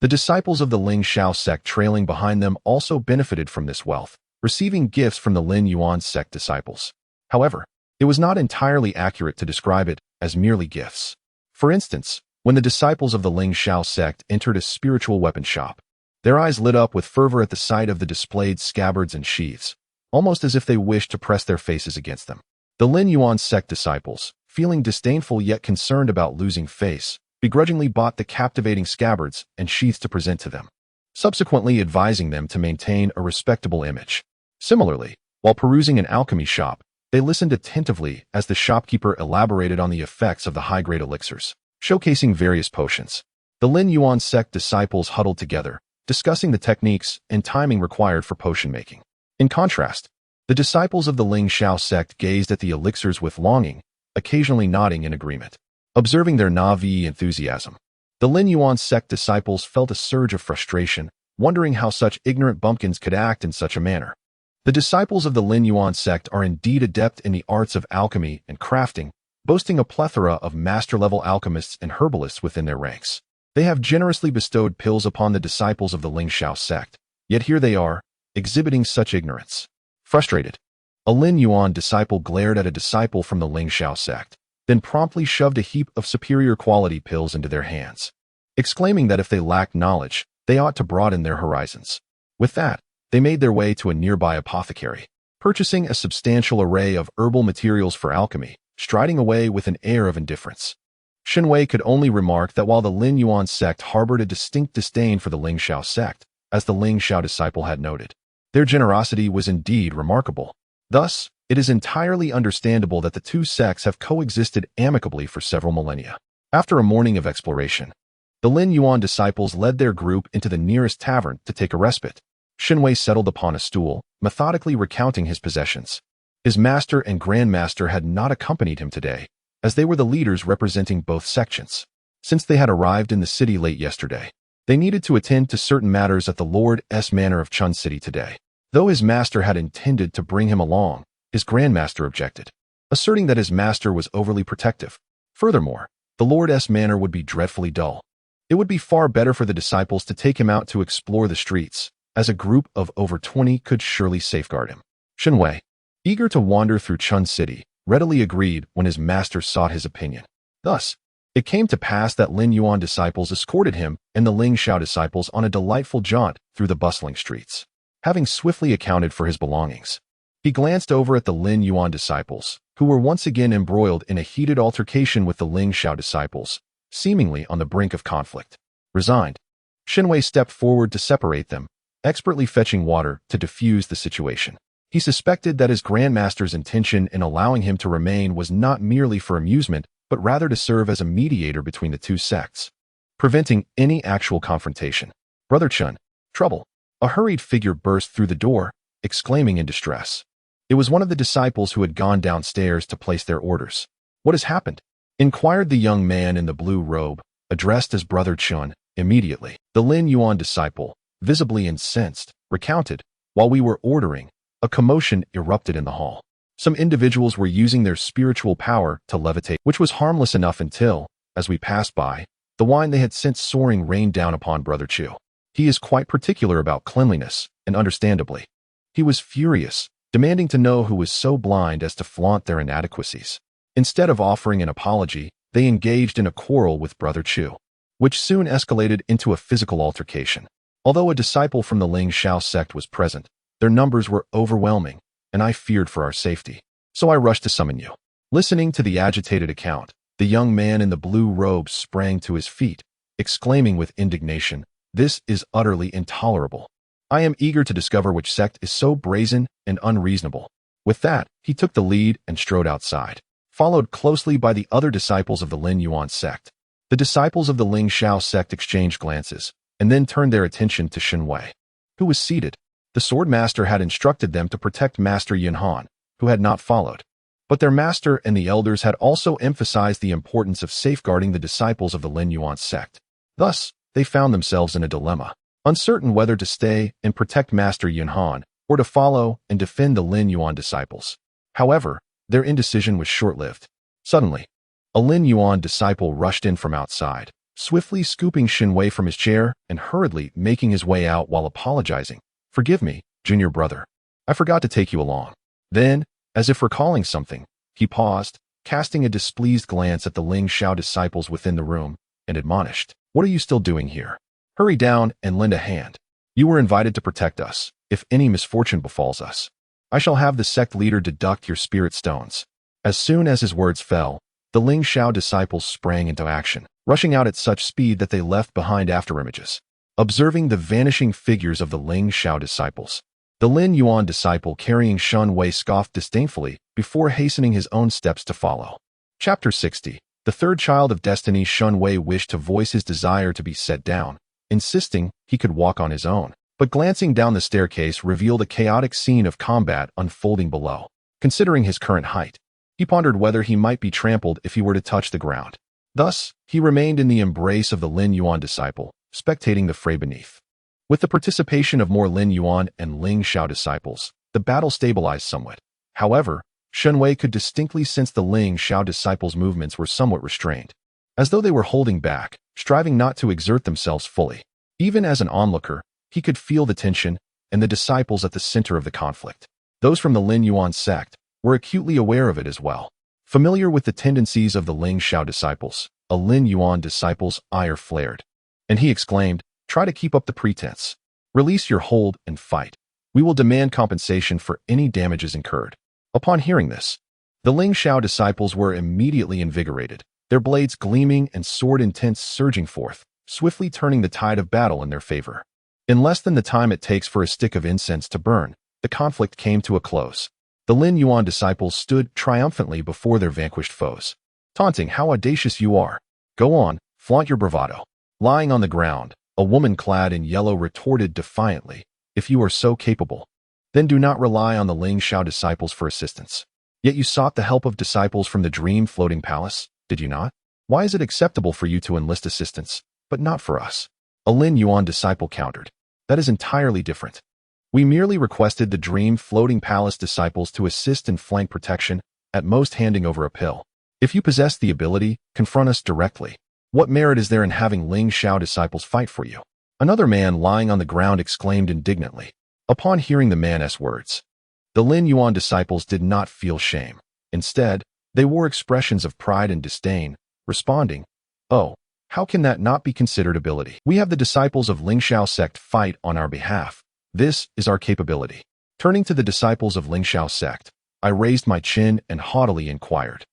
The disciples of the Ling Shao sect trailing behind them also benefited from this wealth, receiving gifts from the Lin Yuan sect disciples. However, it was not entirely accurate to describe it as merely gifts. For instance, when the disciples of the Ling Shao sect entered a spiritual weapon shop, their eyes lit up with fervor at the sight of the displayed scabbards and sheaths, almost as if they wished to press their faces against them. The Lin Yuan sect disciples, feeling disdainful yet concerned about losing face, begrudgingly bought the captivating scabbards and sheaths to present to them, subsequently advising them to maintain a respectable image. Similarly, while perusing an alchemy shop, they listened attentively as the shopkeeper elaborated on the effects of the high-grade elixirs, showcasing various potions. The Lin Yuan sect disciples huddled together, discussing the techniques and timing required for potion making. In contrast, the disciples of the Ling Shao sect gazed at the elixirs with longing, occasionally nodding in agreement. Observing their naive enthusiasm, the Lin Yuan sect disciples felt a surge of frustration, wondering how such ignorant bumpkins could act in such a manner. The disciples of the Lin Yuan sect are indeed adept in the arts of alchemy and crafting, boasting a plethora of master-level alchemists and herbalists within their ranks. They have generously bestowed pills upon the disciples of the Ling Shao sect, yet here they are, exhibiting such ignorance. Frustrated, a Lin Yuan disciple glared at a disciple from the Ling Shao sect, then promptly shoved a heap of superior quality pills into their hands, exclaiming that if they lacked knowledge, they ought to broaden their horizons. With that, they made their way to a nearby apothecary, purchasing a substantial array of herbal materials for alchemy, striding away with an air of indifference. Shen Wei could only remark that while the Lin Yuan sect harbored a distinct disdain for the Ling Shao sect, as the Ling Shao disciple had noted, their generosity was indeed remarkable. Thus, it is entirely understandable that the two sects have coexisted amicably for several millennia. After a morning of exploration, the Lin Yuan disciples led their group into the nearest tavern to take a respite. Shen Wei settled upon a stool, methodically recounting his possessions. His master and grandmaster had not accompanied him today, as they were the leaders representing both sections. Since they had arrived in the city late yesterday, they needed to attend to certain matters at the Lord's manor of Chun City today. Though his master had intended to bring him along, his grandmaster objected, asserting that his master was overly protective. Furthermore, the Lord's manor would be dreadfully dull. It would be far better for the disciples to take him out to explore the streets, as a group of over 20 could surely safeguard him. Shen Wei, eager to wander through Chun City, readily agreed when his master sought his opinion. Thus, it came to pass that Lin Yuan disciples escorted him and the Ling Shao disciples on a delightful jaunt through the bustling streets. Having swiftly accounted for his belongings, he glanced over at the Lin Yuan disciples, who were once again embroiled in a heated altercation with the Ling Shao disciples, seemingly on the brink of conflict. Resigned, Shen Wei stepped forward to separate them, expertly fetching water to diffuse the situation. He suspected that his grandmaster's intention in allowing him to remain was not merely for amusement, but rather to serve as a mediator between the two sects, preventing any actual confrontation. Brother Chun, trouble. A hurried figure burst through the door, exclaiming in distress. It was one of the disciples who had gone downstairs to place their orders. What has happened? Inquired the young man in the blue robe, addressed as Brother Chun. Immediately, the Lin Yuan disciple, visibly incensed, recounted, while we were ordering, a commotion erupted in the hall. Some individuals were using their spiritual power to levitate, which was harmless enough until, as we passed by, the wine they had sent soaring rained down upon Brother Chu. He is quite particular about cleanliness, and understandably. He was furious, demanding to know who was so blind as to flaunt their inadequacies. Instead of offering an apology, they engaged in a quarrel with Brother Chu, which soon escalated into a physical altercation. Although a disciple from the Ling Shao sect was present, their numbers were overwhelming, and I feared for our safety. So I rushed to summon you. Listening to the agitated account, the young man in the blue robe sprang to his feet, exclaiming with indignation, "This is utterly intolerable. I am eager to discover which sect is so brazen and unreasonable." With that, he took the lead and strode outside, followed closely by the other disciples of the Lin Yuan sect. The disciples of the Ling Shao sect exchanged glances, and then turned their attention to Shen Wei, who was seated. The sword master had instructed them to protect Master Yunhan, who had not followed. But their master and the elders had also emphasized the importance of safeguarding the disciples of the Lin Yuan sect. Thus, they found themselves in a dilemma, uncertain whether to stay and protect Master Yunhan or to follow and defend the Lin Yuan disciples. However, their indecision was short-lived. Suddenly, a Lin Yuan disciple rushed in from outside, swiftly scooping Shen Wei from his chair and hurriedly making his way out while apologizing. "Forgive me, junior brother. I forgot to take you along." Then, as if recalling something, he paused, casting a displeased glance at the Ling Shao disciples within the room, and admonished, "What are you still doing here? Hurry down and lend a hand. You were invited to protect us. If any misfortune befalls us, I shall have the sect leader deduct your spirit stones." As soon as his words fell, the Ling Shao disciples sprang into action, rushing out at such speed that they left behind afterimages. Observing the vanishing figures of the Ling Shao disciples, the Lin Yuan disciple carrying Shen Wei scoffed disdainfully before hastening his own steps to follow. Chapter 60. The third child of destiny. Shen Wei wished to voice his desire to be set down, insisting he could walk on his own, but glancing down the staircase revealed a chaotic scene of combat unfolding below. Considering his current height, he pondered whether he might be trampled if he were to touch the ground. Thus, he remained in the embrace of the Lin Yuan disciple, spectating the fray beneath. With the participation of more Lin Yuan and Ling Xiao disciples, the battle stabilized somewhat. However, Shen Wei could distinctly sense the Ling Xiao disciples' movements were somewhat restrained, as though they were holding back, striving not to exert themselves fully. Even as an onlooker, he could feel the tension and the disciples at the center of the conflict. Those from the Lin Yuan sect were acutely aware of it as well. Familiar with the tendencies of the Ling Xiao disciples, a Lin Yuan disciple's ire flared, and he exclaimed, "Try to keep up the pretense. Release your hold and fight. We will demand compensation for any damages incurred." Upon hearing this, the Ling Xiao disciples were immediately invigorated, their blades gleaming and sword intents surging forth, swiftly turning the tide of battle in their favor. In less than the time it takes for a stick of incense to burn, the conflict came to a close. The Lin Yuan disciples stood triumphantly before their vanquished foes, taunting, "How audacious you are! Go on, flaunt your bravado." Lying on the ground, a woman clad in yellow retorted defiantly, "If you are so capable, then do not rely on the Ling Xiao disciples for assistance. Yet you sought the help of disciples from the dream floating palace, did you not? Why is it acceptable for you to enlist assistance, but not for us?" A Lin Yuan disciple countered, "That is entirely different. We merely requested the dream floating palace disciples to assist in flank protection, at most handing over a pill. If you possess the ability, confront us directly. What merit is there in having Ling Xiao disciples fight for you?" Another man lying on the ground exclaimed indignantly. Upon hearing the man's words, the Lin Yuan disciples did not feel shame. Instead, they wore expressions of pride and disdain, responding, "Oh, how can that not be considered ability? We have the disciples of Ling Xiao sect fight on our behalf. This is our capability." Turning to the disciples of Ling Xiao sect, I raised my chin and haughtily inquired,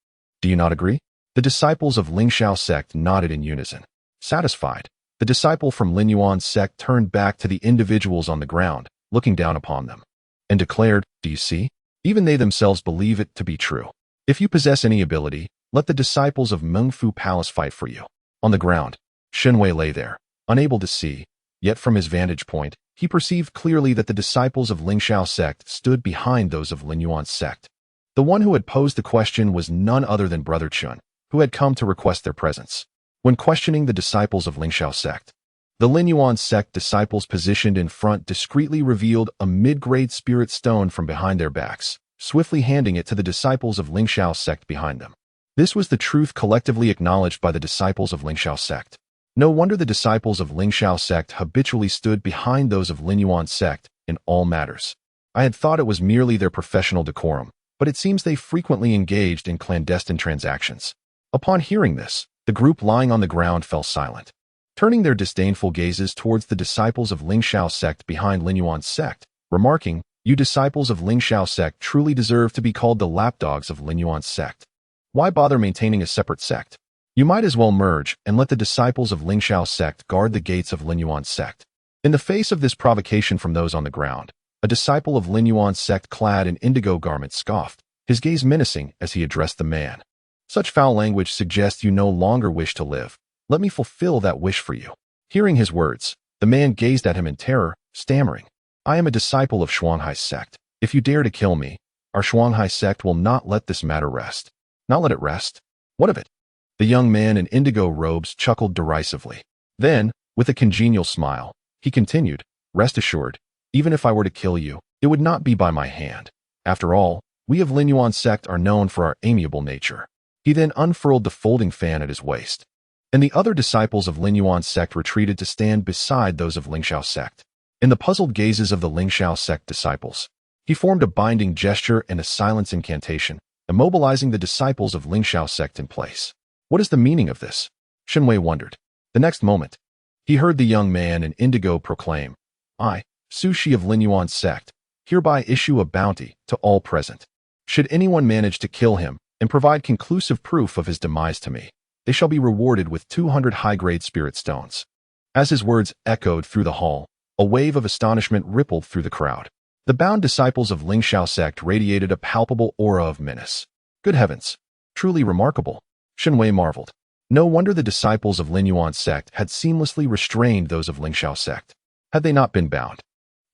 "Do you not agree?" The disciples of Ling Xiao sect nodded in unison. Satisfied, the disciple from Lin Yuan sect turned back to the individuals on the ground, looking down upon them, and declared, "Do you see? Even they themselves believe it to be true. If you possess any ability, let the disciples of Mengfu Palace fight for you." On the ground, Shen Wei lay there, unable to see, yet from his vantage point, he perceived clearly that the disciples of Ling Xiao sect stood behind those of Lin Yuan sect. The one who had posed the question was none other than Brother Chun, who had come to request their presence. When questioning the disciples of Ling Xiao sect, the Lin Yuan sect disciples positioned in front discreetly revealed a mid-grade spirit stone from behind their backs, swiftly handing it to the disciples of Ling Xiao sect behind them. This was the truth collectively acknowledged by the disciples of Ling Xiao sect. No wonder the disciples of Ling Xiao sect habitually stood behind those of Lin Yuan sect in all matters. I had thought it was merely their professional decorum, but it seems they frequently engaged in clandestine transactions. Upon hearing this, the group lying on the ground fell silent, turning their disdainful gazes towards the disciples of Ling Xiao sect behind Lin Yuan sect, remarking, "You disciples of Ling Xiao sect truly deserve to be called the lapdogs of Lin Yuan sect. Why bother maintaining a separate sect? You might as well merge and let the disciples of Ling Xiao sect guard the gates of Lin Yuan sect." In the face of this provocation from those on the ground, a disciple of Lin Yuan sect clad in indigo garments scoffed, his gaze menacing as he addressed the man. "Such foul language suggests you no longer wish to live. Let me fulfill that wish for you." Hearing his words, the man gazed at him in terror, stammering, "I am a disciple of Shuanghai's sect. If you dare to kill me, our Shuanghai sect will not let this matter rest." "Not let it rest? What of it?" The young man in indigo robes chuckled derisively. Then, with a congenial smile, he continued, "Rest assured, even if I were to kill you, it would not be by my hand. After all, we of Lin Yuan sect are known for our amiable nature." He then unfurled the folding fan at his waist, and the other disciples of Lin Yuan sect retreated to stand beside those of Ling Xiao sect. In the puzzled gazes of the Ling Xiao sect disciples, he formed a binding gesture and a silence incantation, immobilizing the disciples of Ling Xiao sect in place. What is the meaning of this? Shen Wei wondered. The next moment, he heard the young man in indigo proclaim, "I, Su Shi of Lin Yuan sect, hereby issue a bounty to all present. Should anyone manage to kill him and provide conclusive proof of his demise to me, they shall be rewarded with 200 high-grade spirit stones." As his words echoed through the hall, a wave of astonishment rippled through the crowd. The bound disciples of Ling Xiao sect radiated a palpable aura of menace. Good heavens! Truly remarkable, Shen Wei marveled. No wonder the disciples of Lin Yuan sect had seamlessly restrained those of Ling Xiao sect. Had they not been bound,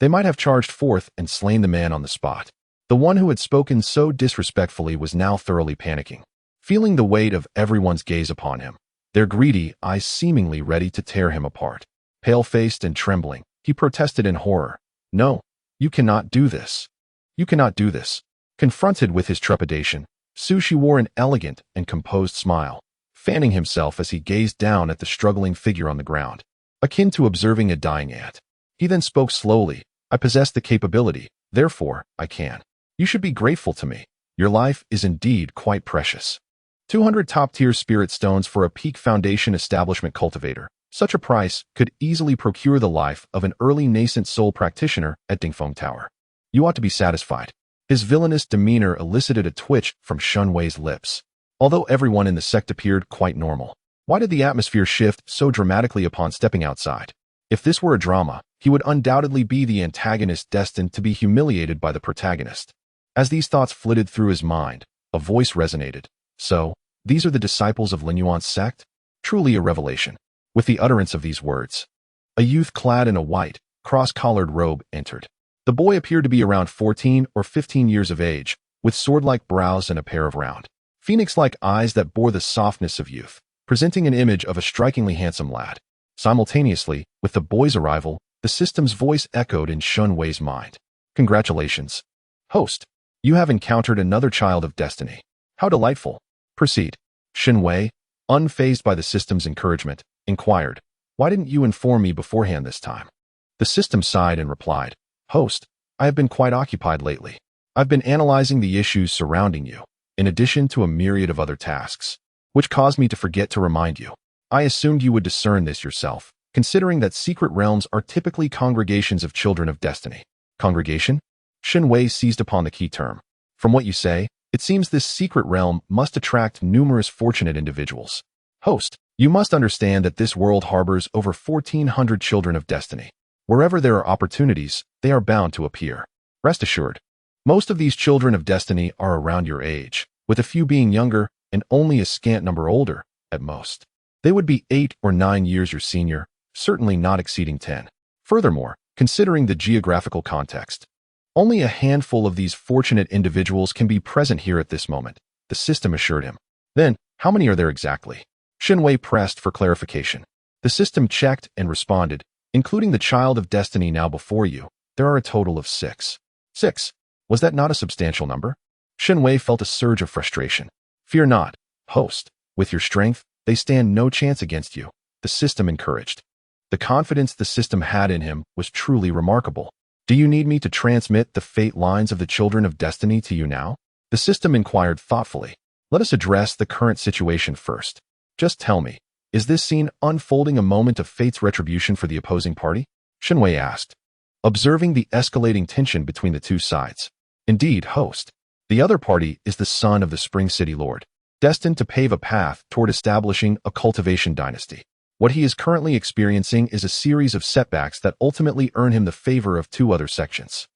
they might have charged forth and slain the man on the spot. The one who had spoken so disrespectfully was now thoroughly panicking. Feeling the weight of everyone's gaze upon him, their greedy eyes seemingly ready to tear him apart. Pale-faced and trembling, He protested in horror. No, you cannot do this. You cannot do this. Confronted with his trepidation, Su Shi wore an elegant and composed smile, fanning himself as he gazed down at the struggling figure on the ground, akin to observing a dying ant. He then spoke slowly. I possess the capability, therefore, I can. You should be grateful to me. Your life is indeed quite precious. 200 top-tier spirit stones for a peak foundation establishment cultivator. Such a price could easily procure the life of an early nascent soul practitioner at Dingfeng Tower. You ought to be satisfied. His villainous demeanor elicited a twitch from Shen Wei's lips. Although everyone in the sect appeared quite normal, why did the atmosphere shift so dramatically upon stepping outside? If this were a drama, he would undoubtedly be the antagonist destined to be humiliated by the protagonist. As these thoughts flitted through his mind, a voice resonated. So, these are the disciples of Lin Yuan's sect? Truly a revelation. With the utterance of these words, a youth clad in a white, cross-collared robe entered. The boy appeared to be around 14 or 15 years of age, with sword-like brows and a pair of round, phoenix-like eyes that bore the softness of youth, presenting an image of a strikingly handsome lad. Simultaneously, with the boy's arrival, the system's voice echoed in Shen Wei's mind. Congratulations, host. You have encountered another child of destiny. How delightful. Proceed. Shen Wei, unfazed by the system's encouragement, inquired, why didn't you inform me beforehand this time? The system sighed and replied, host, I have been quite occupied lately. I've been analyzing the issues surrounding you, in addition to a myriad of other tasks, which caused me to forget to remind you. I assumed you would discern this yourself, considering that secret realms are typically congregations of children of destiny. Congregation? Shen Wei seized upon the key term. From what you say, it seems this secret realm must attract numerous fortunate individuals. Host, you must understand that this world harbors over 1,400 children of destiny. Wherever there are opportunities, they are bound to appear. Rest assured, most of these children of destiny are around your age, with a few being younger and only a scant number older, at most. They would be 8 or 9 years your senior, certainly not exceeding 10. Furthermore, considering the geographical context, only a handful of these fortunate individuals can be present here at this moment, the system assured him. Then, how many are there exactly? Shen Wei pressed for clarification. The system checked and responded, including the child of destiny now before you, there are a total of 6. 6. Was that not a substantial number? Shen Wei felt a surge of frustration. Fear not, host. With your strength, they stand no chance against you, the system encouraged. The confidence the system had in him was truly remarkable. Do you need me to transmit the fate lines of the children of destiny to you now? The system inquired thoughtfully. Let us address the current situation first. Just tell me, is this scene unfolding a moment of fate's retribution for the opposing party? Shen Wei asked, observing the escalating tension between the two sides. Indeed, host. The other party is the son of the Spring City Lord, destined to pave a path toward establishing a cultivation dynasty. What he is currently experiencing is a series of setbacks that ultimately earn him the favor of 2 other sections.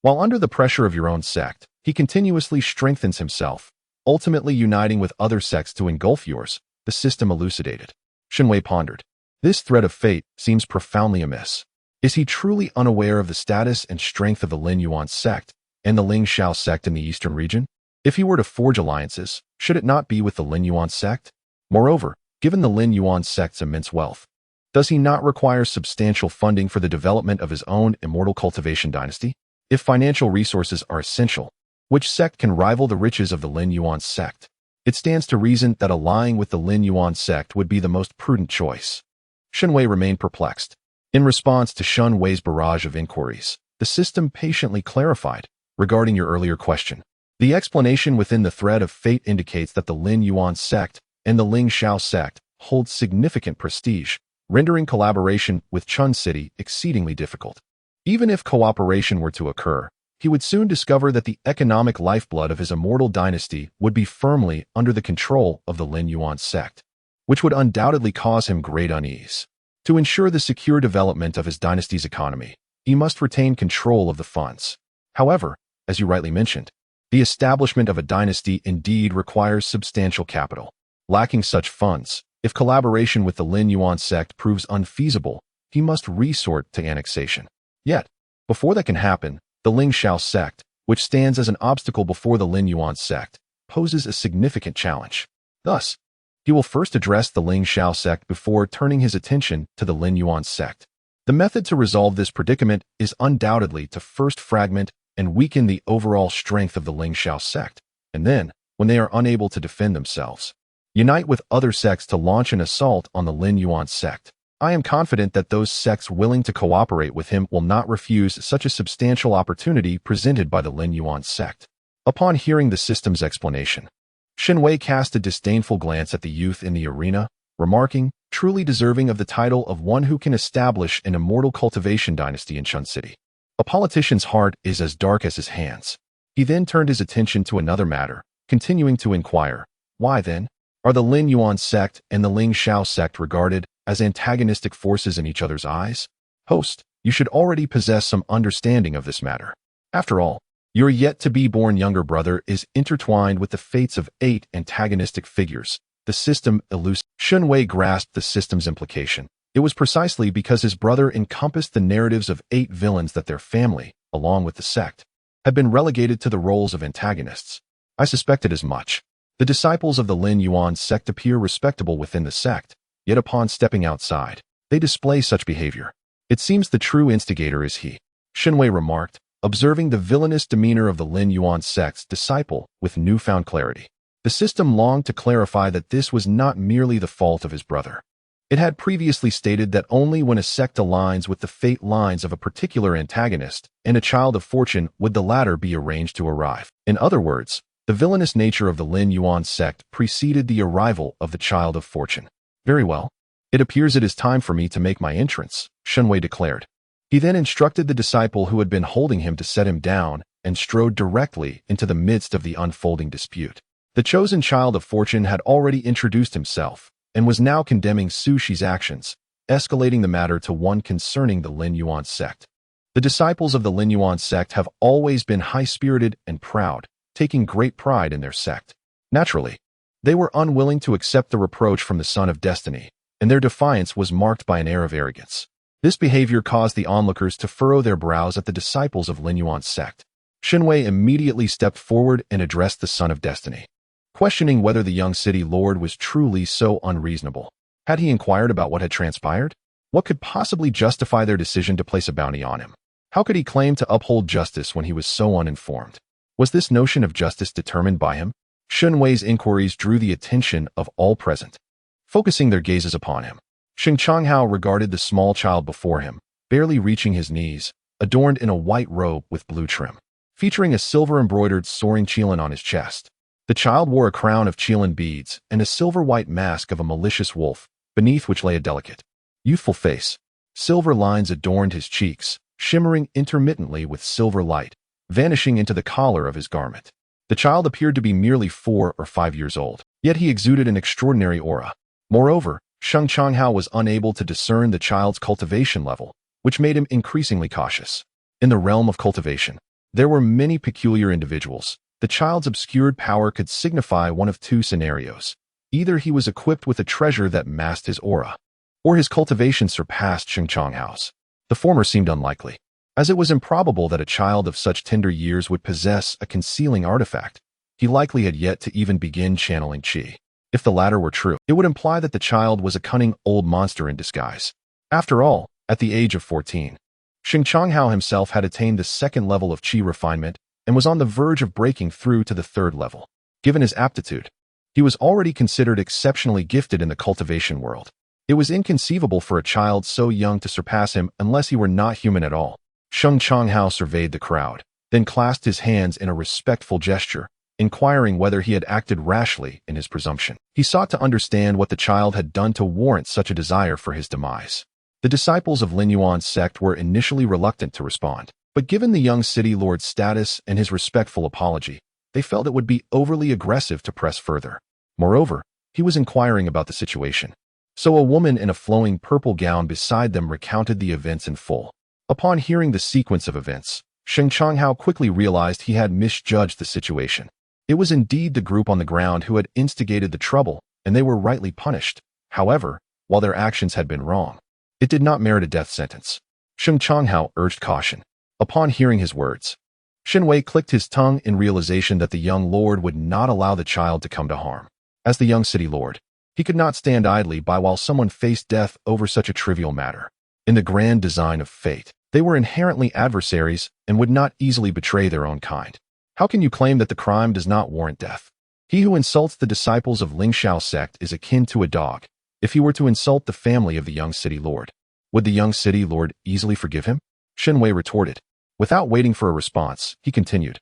While under the pressure of your own sect, he continuously strengthens himself, ultimately uniting with other sects to engulf yours, the system elucidated. Shen Wei pondered. This thread of fate seems profoundly amiss. Is he truly unaware of the status and strength of the Lin Yuan sect and the Ling Shao sect in the eastern region? If he were to forge alliances, should it not be with the Lin Yuan sect? Moreover, given the Lin Yuan sect's immense wealth, does he not require substantial funding for the development of his own immortal cultivation dynasty? If financial resources are essential, which sect can rival the riches of the Lin Yuan sect? It stands to reason that allying with the Lin Yuan sect would be the most prudent choice. Shen Wei remained perplexed. In response to Shen Wei's barrage of inquiries, the system patiently clarified, regarding your earlier question. The explanation within the thread of fate indicates that the Lin Yuan sect and the Ling Shao sect hold significant prestige, rendering collaboration with Chun City exceedingly difficult. Even if cooperation were to occur, he would soon discover that the economic lifeblood of his immortal dynasty would be firmly under the control of the Lin Yuan sect, which would undoubtedly cause him great unease. To ensure the secure development of his dynasty's economy, he must retain control of the funds. However, as you rightly mentioned, the establishment of a dynasty indeed requires substantial capital. Lacking such funds, if collaboration with the Lin Yuan sect proves unfeasible, he must resort to annexation. Yet, before that can happen, the Ling Shao sect, which stands as an obstacle before the Lin Yuan sect, poses a significant challenge. Thus, he will first address the Ling Shao sect before turning his attention to the Lin Yuan sect. The method to resolve this predicament is undoubtedly to first fragment and weaken the overall strength of the Ling Xiao sect, and then, when they are unable to defend themselves, unite with other sects to launch an assault on the Lin Yuan sect. I am confident that those sects willing to cooperate with him will not refuse such a substantial opportunity presented by the Lin Yuan sect. Upon hearing the system's explanation, Shen Wei cast a disdainful glance at the youth in the arena, remarking, truly deserving of the title of one who can establish an immortal cultivation dynasty in Chun City. A politician's heart is as dark as his hands. He then turned his attention to another matter, continuing to inquire, why then, are the Lin Yuan sect and the Ling Xiao sect regarded as antagonistic forces in each other's eyes? Host, you should already possess some understanding of this matter. After all, your yet-to-be-born younger brother is intertwined with the fates of 8 antagonistic figures. The system elucidates. Shen Wei grasped the system's implication. It was precisely because his brother encompassed the narratives of 8 villains that their family, along with the sect, had been relegated to the roles of antagonists. I suspected as much. The disciples of the Lin Yuan sect appear respectable within the sect, yet upon stepping outside, they display such behavior. It seems the true instigator is he, Shen Wei remarked, observing the villainous demeanor of the Lin Yuan sect's disciple with newfound clarity. The system longed to clarify that this was not merely the fault of his brother. It had previously stated that only when a sect aligns with the fate lines of a particular antagonist and a child of fortune would the latter be arranged to arrive. In other words, the villainous nature of the Lin Yuan sect preceded the arrival of the child of fortune. Very well. It appears it is time for me to make my entrance, Shen Wei declared. He then instructed the disciple who had been holding him to set him down and strode directly into the midst of the unfolding dispute. The chosen child of fortune had already introduced himself and was now condemning Su Shi's actions, escalating the matter to one concerning the Lin Yuan sect. The disciples of the Lin Yuan sect have always been high-spirited and proud, taking great pride in their sect. Naturally, they were unwilling to accept the reproach from the Son of Destiny, and their defiance was marked by an air of arrogance. This behavior caused the onlookers to furrow their brows at the disciples of Lin Yuan's sect. Shen Wei immediately stepped forward and addressed the Son of Destiny, questioning whether the young city lord was truly so unreasonable. Had he inquired about what had transpired? What could possibly justify their decision to place a bounty on him? How could he claim to uphold justice when he was so uninformed? Was this notion of justice determined by him? Shen Wei's inquiries drew the attention of all present, focusing their gazes upon him. Xing Changhao regarded the small child before him, barely reaching his knees, adorned in a white robe with blue trim, featuring a silver-embroidered soaring qilin on his chest. The child wore a crown of qilin beads and a silver-white mask of a malicious wolf, beneath which lay a delicate, youthful face. Silver lines adorned his cheeks, shimmering intermittently with silver light, vanishing into the collar of his garment. The child appeared to be merely 4 or 5 years old, yet he exuded an extraordinary aura. Moreover, Sheng Changhao was unable to discern the child's cultivation level, which made him increasingly cautious. In the realm of cultivation, there were many peculiar individuals. The child's obscured power could signify one of 2 scenarios. Either he was equipped with a treasure that masked his aura, or his cultivation surpassed Sheng Changhao's. The former seemed unlikely, as it was improbable that a child of such tender years would possess a concealing artifact. He likely had yet to even begin channeling qi. If the latter were true, it would imply that the child was a cunning old monster in disguise. After all, at the age of 14, Sheng Changhao himself had attained the 2nd level of qi refinement and was on the verge of breaking through to the 3rd level. Given his aptitude, he was already considered exceptionally gifted in the cultivation world. It was inconceivable for a child so young to surpass him unless he were not human at all. Sheng Changhao surveyed the crowd, then clasped his hands in a respectful gesture, inquiring whether he had acted rashly in his presumption. He sought to understand what the child had done to warrant such a desire for his demise. The disciples of Lin Yuan's sect were initially reluctant to respond, but given the young city lord's status and his respectful apology, they felt it would be overly aggressive to press further. Moreover, he was inquiring about the situation. So a woman in a flowing purple gown beside them recounted the events in full. Upon hearing the sequence of events, Sheng Changhao quickly realized he had misjudged the situation. It was indeed the group on the ground who had instigated the trouble, and they were rightly punished. However, while their actions had been wrong, it did not merit a death sentence. Sheng Changhao urged caution. Upon hearing his words, Shen Wei clicked his tongue in realization that the young lord would not allow the child to come to harm. As the young city lord, he could not stand idly by while someone faced death over such a trivial matter. In the grand design of fate, they were inherently adversaries and would not easily betray their own kind. How can you claim that the crime does not warrant death? He who insults the disciples of Lingxiao sect is akin to a dog. If he were to insult the family of the young city lord, would the young city lord easily forgive him? Shen Wei retorted. Without waiting for a response, he continued.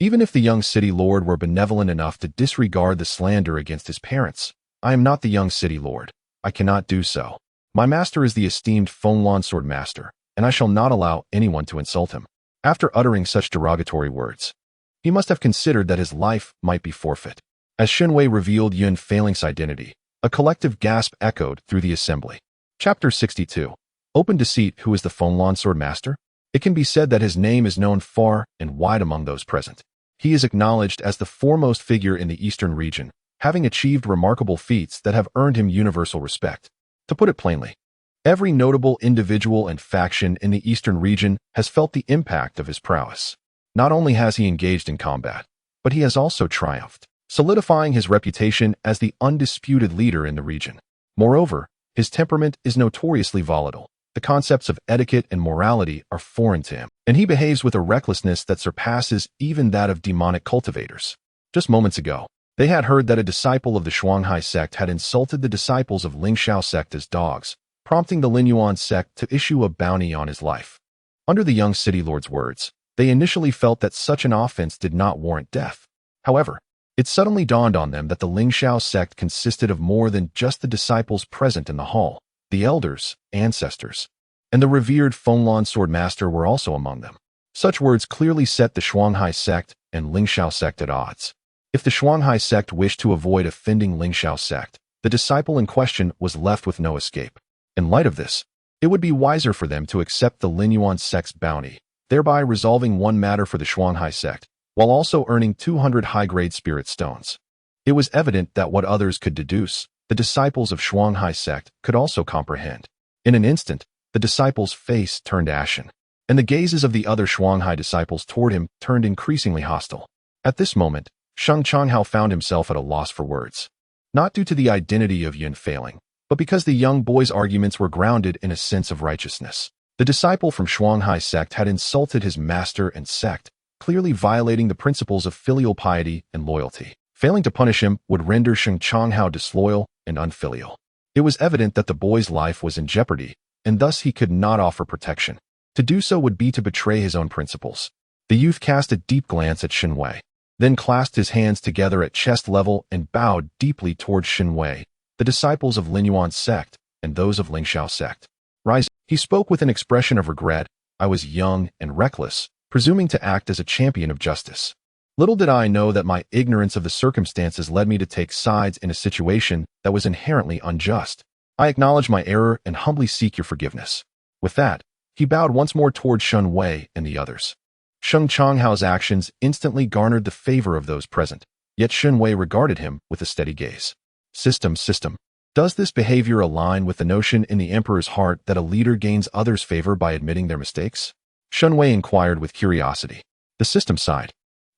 Even if the young city lord were benevolent enough to disregard the slander against his parents, I am not the young city lord. I cannot do so. My master is the esteemed Fenglan sword master, and I shall not allow anyone to insult him. After uttering such derogatory words, he must have considered that his life might be forfeit. As Shen Wei revealed Yun Failing's identity, a collective gasp echoed through the assembly. Chapter 62. Open Deceit. Who is the Fenglan sword master? It can be said that his name is known far and wide among those present. He is acknowledged as the foremost figure in the eastern region, having achieved remarkable feats that have earned him universal respect. To put it plainly, every notable individual and faction in the eastern region has felt the impact of his prowess. Not only has he engaged in combat, but he has also triumphed, solidifying his reputation as the undisputed leader in the region. Moreover, his temperament is notoriously volatile. The concepts of etiquette and morality are foreign to him, and he behaves with a recklessness that surpasses even that of demonic cultivators. Just moments ago, they had heard that a disciple of the Shuanghai sect had insulted the disciples of Lingxiao sect as dogs, prompting the Lin Yuan sect to issue a bounty on his life. Under the young city lord's words, they initially felt that such an offense did not warrant death. However, it suddenly dawned on them that the Lingxiao sect consisted of more than just the disciples present in the hall. The elders, ancestors, and the revered Fenglan sword master were also among them. Such words clearly set the Shuanghai sect and Lingxiao sect at odds. If the Shuanghai sect wished to avoid offending Lingxiao sect, the disciple in question was left with no escape. In light of this, it would be wiser for them to accept the Lin Yuan sect's bounty, thereby resolving one matter for the Shuanghai sect, while also earning 200 high-grade spirit stones. It was evident that what others could deduce, the disciples of Shuanghai sect could also comprehend. In an instant, the disciple's face turned ashen, and the gazes of the other Shuanghai disciples toward him turned increasingly hostile. At this moment, Sheng Changhao found himself at a loss for words. Not due to the identity of Yun Failing, but because the young boy's arguments were grounded in a sense of righteousness. The disciple from Shuanghai sect had insulted his master and sect, clearly violating the principles of filial piety and loyalty. Failing to punish him would render Sheng Changhao disloyal and unfilial. It was evident that the boy's life was in jeopardy, and thus he could not offer protection. To do so would be to betray his own principles. The youth cast a deep glance at Shen Wei, then clasped his hands together at chest level and bowed deeply towards Shen Wei, the disciples of Lin Yuan sect, and those of Lingxiao sect. Rising, he spoke with an expression of regret. I was young and reckless, presuming to act as a champion of justice. Little did I know that my ignorance of the circumstances led me to take sides in a situation that was inherently unjust. I acknowledge my error and humbly seek your forgiveness. With that, he bowed once more toward Shen Wei and the others. Sheng Changhao's actions instantly garnered the favor of those present, yet Shen Wei regarded him with a steady gaze. System. Does this behavior align with the notion in the emperor's heart that a leader gains others' favor by admitting their mistakes? Shen Wei inquired with curiosity. The system sighed.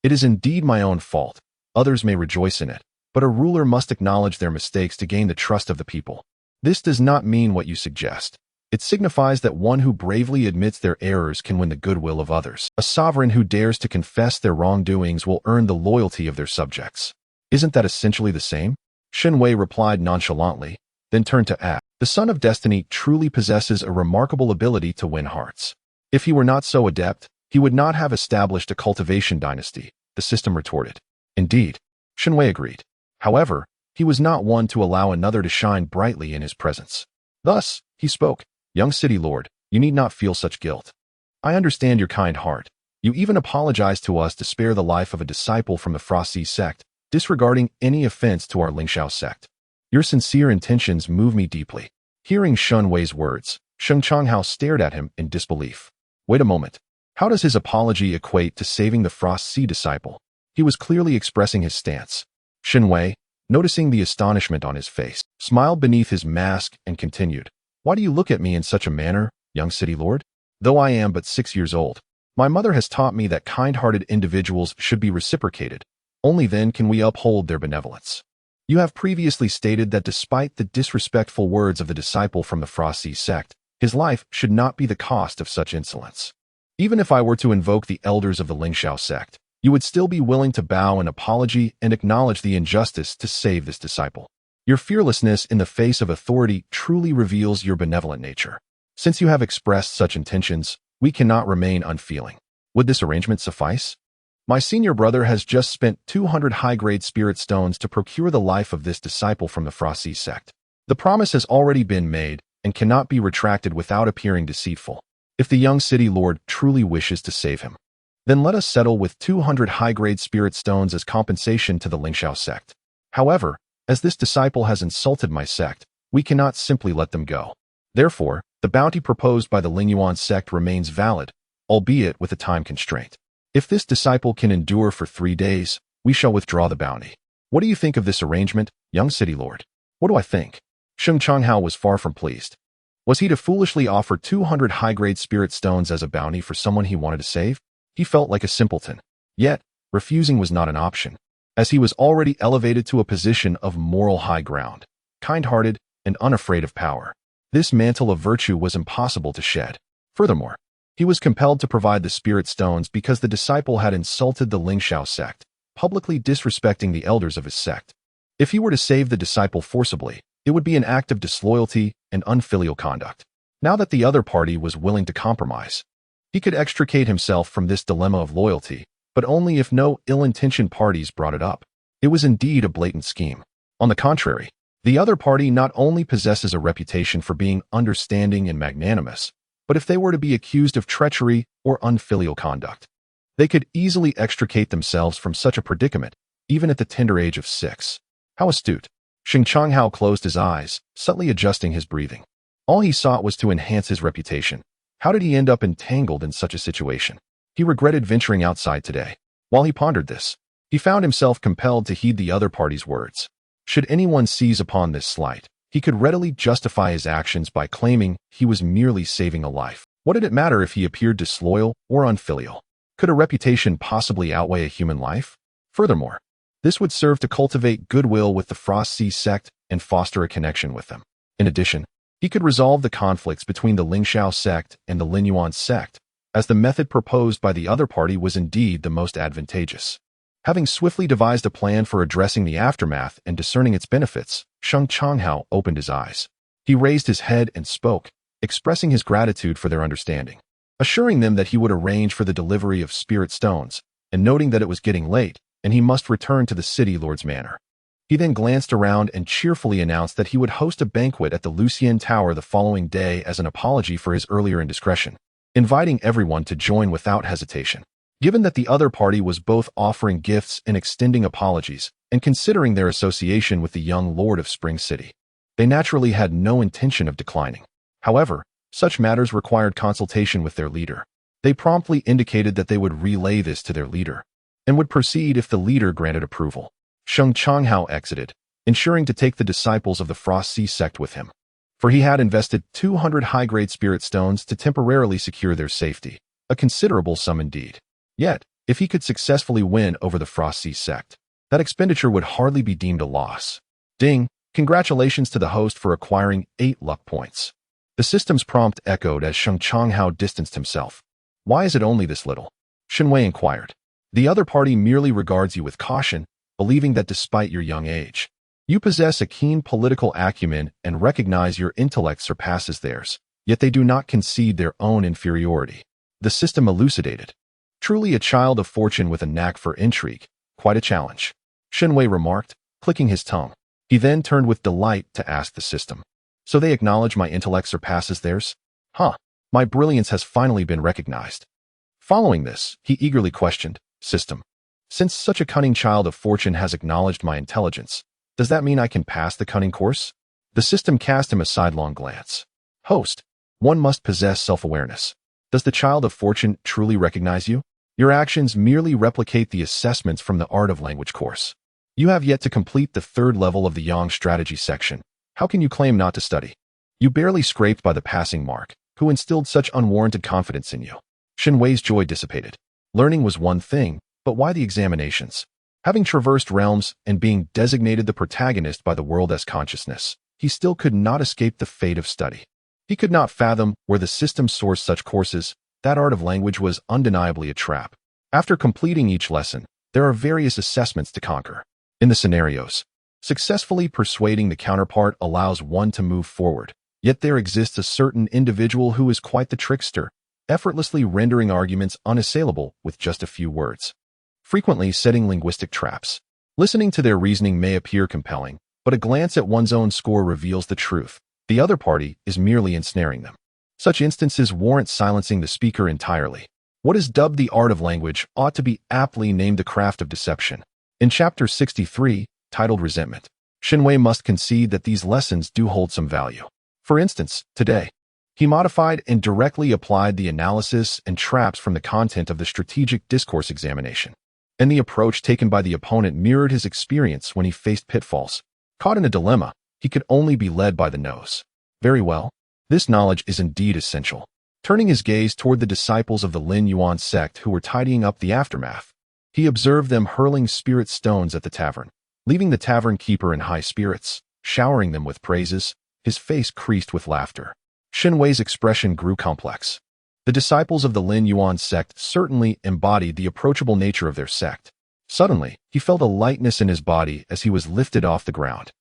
It is indeed my own fault. Others may rejoice in it, but a ruler must acknowledge their mistakes to gain the trust of the people. This does not mean what you suggest. It signifies that one who bravely admits their errors can win the goodwill of others. A sovereign who dares to confess their wrongdoings will earn the loyalty of their subjects. Isn't that essentially the same? Shen Wei replied nonchalantly, then turned to add, the son of destiny truly possesses a remarkable ability to win hearts. If he were not so adept, he would not have established a cultivation dynasty, the system retorted. Indeed, Shen Wei agreed. However, he was not one to allow another to shine brightly in his presence. Thus, he spoke, young city lord, you need not feel such guilt. I understand your kind heart. You even apologized to us to spare the life of a disciple from the Frosty sect, disregarding any offense to our Lingxiao sect. Your sincere intentions move me deeply. Hearing Shen Wei's words, Sheng Changhao stared at him in disbelief. Wait a moment. How does his apology equate to saving the Frost Sea disciple? He was clearly expressing his stance. Shen Wei, noticing the astonishment on his face, smiled beneath his mask and continued. Why do you look at me in such a manner, young city lord? Though I am but 6 years old, my mother has taught me that kind-hearted individuals should be reciprocated. Only then can we uphold their benevolence. You have previously stated that despite the disrespectful words of the disciple from the Frosty sect, His life should not be the cost of such insolence. Even if I were to invoke the elders of the Lingxiao sect, you would still be willing to bow an apology and acknowledge the injustice to save this disciple. Your fearlessness in the face of authority truly reveals your benevolent nature. Since you have expressed such intentions, we cannot remain unfeeling. Would this arrangement suffice? My senior brother has just spent 200 high-grade spirit stones to procure the life of this disciple from the Frosty sect. The promise has already been made and cannot be retracted without appearing deceitful. If the young city lord truly wishes to save him, then let us settle with 200 high-grade spirit stones as compensation to the Lingxiao sect. However, as this disciple has insulted my sect, we cannot simply let them go. Therefore, the bounty proposed by the Lingyuan sect remains valid, albeit with a time constraint. If this disciple can endure for 3 days, we shall withdraw the bounty. What do you think of this arrangement, young city lord? What do I think? Sheng Changhao was far from pleased. Was he to foolishly offer 200 high-grade spirit stones as a bounty for someone he wanted to save? He felt like a simpleton. Yet, refusing was not an option, as he was already elevated to a position of moral high ground, kind-hearted and unafraid of power. This mantle of virtue was impossible to shed. Furthermore, he was compelled to provide the spirit stones because the disciple had insulted the Lingxiao sect, publicly disrespecting the elders of his sect. If he were to save the disciple forcibly, it would be an act of disloyalty and unfilial conduct. Now that the other party was willing to compromise, he could extricate himself from this dilemma of loyalty, but only if no ill-intentioned parties brought it up. It was indeed a blatant scheme. On the contrary, the other party not only possesses a reputation for being understanding and magnanimous, but if they were to be accused of treachery or unfilial conduct, they could easily extricate themselves from such a predicament, even at the tender age of 6. How astute! Sheng Changhao closed his eyes, subtly adjusting his breathing. All he sought was to enhance his reputation. How did he end up entangled in such a situation? He regretted venturing outside today. While he pondered this, he found himself compelled to heed the other party's words. Should anyone seize upon this slight, he could readily justify his actions by claiming he was merely saving a life. What did it matter if he appeared disloyal or unfilial? Could a reputation possibly outweigh a human life? Furthermore, this would serve to cultivate goodwill with the Frost Sea sect and foster a connection with them. In addition, he could resolve the conflicts between the Lingxiao sect and the Linyuan sect, as the method proposed by the other party was indeed the most advantageous. Having swiftly devised a plan for addressing the aftermath and discerning its benefits, Sheng Changhao opened his eyes. He raised his head and spoke, expressing his gratitude for their understanding, assuring them that he would arrange for the delivery of spirit stones, and noting that it was getting late, and he must return to the city lord's manor. He then glanced around and cheerfully announced that he would host a banquet at the Lucien Tower the following day as an apology for his earlier indiscretion, inviting everyone to join without hesitation. Given that the other party was both offering gifts and extending apologies, and considering their association with the young lord of Spring City, they naturally had no intention of declining. However, such matters required consultation with their leader. They promptly indicated that they would relay this to their leader, and would proceed if the leader granted approval. Sheng Changhao exited, ensuring to take the disciples of the Frost Sea sect with him, for he had invested 200 high-grade spirit stones to temporarily secure their safety, a considerable sum indeed. Yet, if he could successfully win over the Frost Sea sect, that expenditure would hardly be deemed a loss. Ding! Congratulations to the host for acquiring 8 luck points. The system's prompt echoed as Sheng Changhao distanced himself. Why is it only this little? Shen Wei inquired. The other party merely regards you with caution, believing that despite your young age, you possess a keen political acumen and recognize your intellect surpasses theirs, yet they do not concede their own inferiority. The system elucidated. Truly a child of fortune with a knack for intrigue, quite a challenge, Shen Wei remarked, clicking his tongue. He then turned with delight to ask the system. So they acknowledge my intellect surpasses theirs? Huh, my brilliance has finally been recognized. Following this, he eagerly questioned, System, since such a cunning child of fortune has acknowledged my intelligence, does that mean I can pass the cunning course? The system cast him a sidelong glance. Host, one must possess self-awareness. Does the child of fortune truly recognize you? Your actions merely replicate the assessments from the Art of Language course. You have yet to complete the 3rd level of the Yang strategy section. How can you claim not to study? You barely scraped by the passing mark. Who instilled such unwarranted confidence in you? Shen Wei's joy dissipated. Learning was one thing, but why the examinations? Having traversed realms and being designated the protagonist by the world as consciousness, he still could not escape the fate of study. He could not fathom where the system sourced such courses. That art of language was undeniably a trap. After completing each lesson, there are various assessments to conquer. In the scenarios, successfully persuading the counterpart allows one to move forward. Yet there exists a certain individual who is quite the trickster, effortlessly rendering arguments unassailable with just a few words. Frequently setting linguistic traps. Listening to their reasoning may appear compelling, but a glance at one's own score reveals the truth. The other party is merely ensnaring them. Such instances warrant silencing the speaker entirely. What is dubbed the art of language ought to be aptly named the craft of deception. In Chapter 63, titled Resentment, Shen Wei must concede that these lessons do hold some value. For instance, today, he modified and directly applied the analysis and traps from the content of the strategic discourse examination. And the approach taken by the opponent mirrored his experience when he faced pitfalls. Caught in a dilemma, he could only be led by the nose. Very well. This knowledge is indeed essential. Turning his gaze toward the disciples of the Lin Yuan sect who were tidying up the aftermath, he observed them hurling spirit stones at the tavern, leaving the tavern keeper in high spirits, showering them with praises. His face creased with laughter. Shen Wei's expression grew complex. The disciples of the Lin Yuan sect certainly embodied the approachable nature of their sect. Suddenly, he felt a lightness in his body as he was lifted off the ground.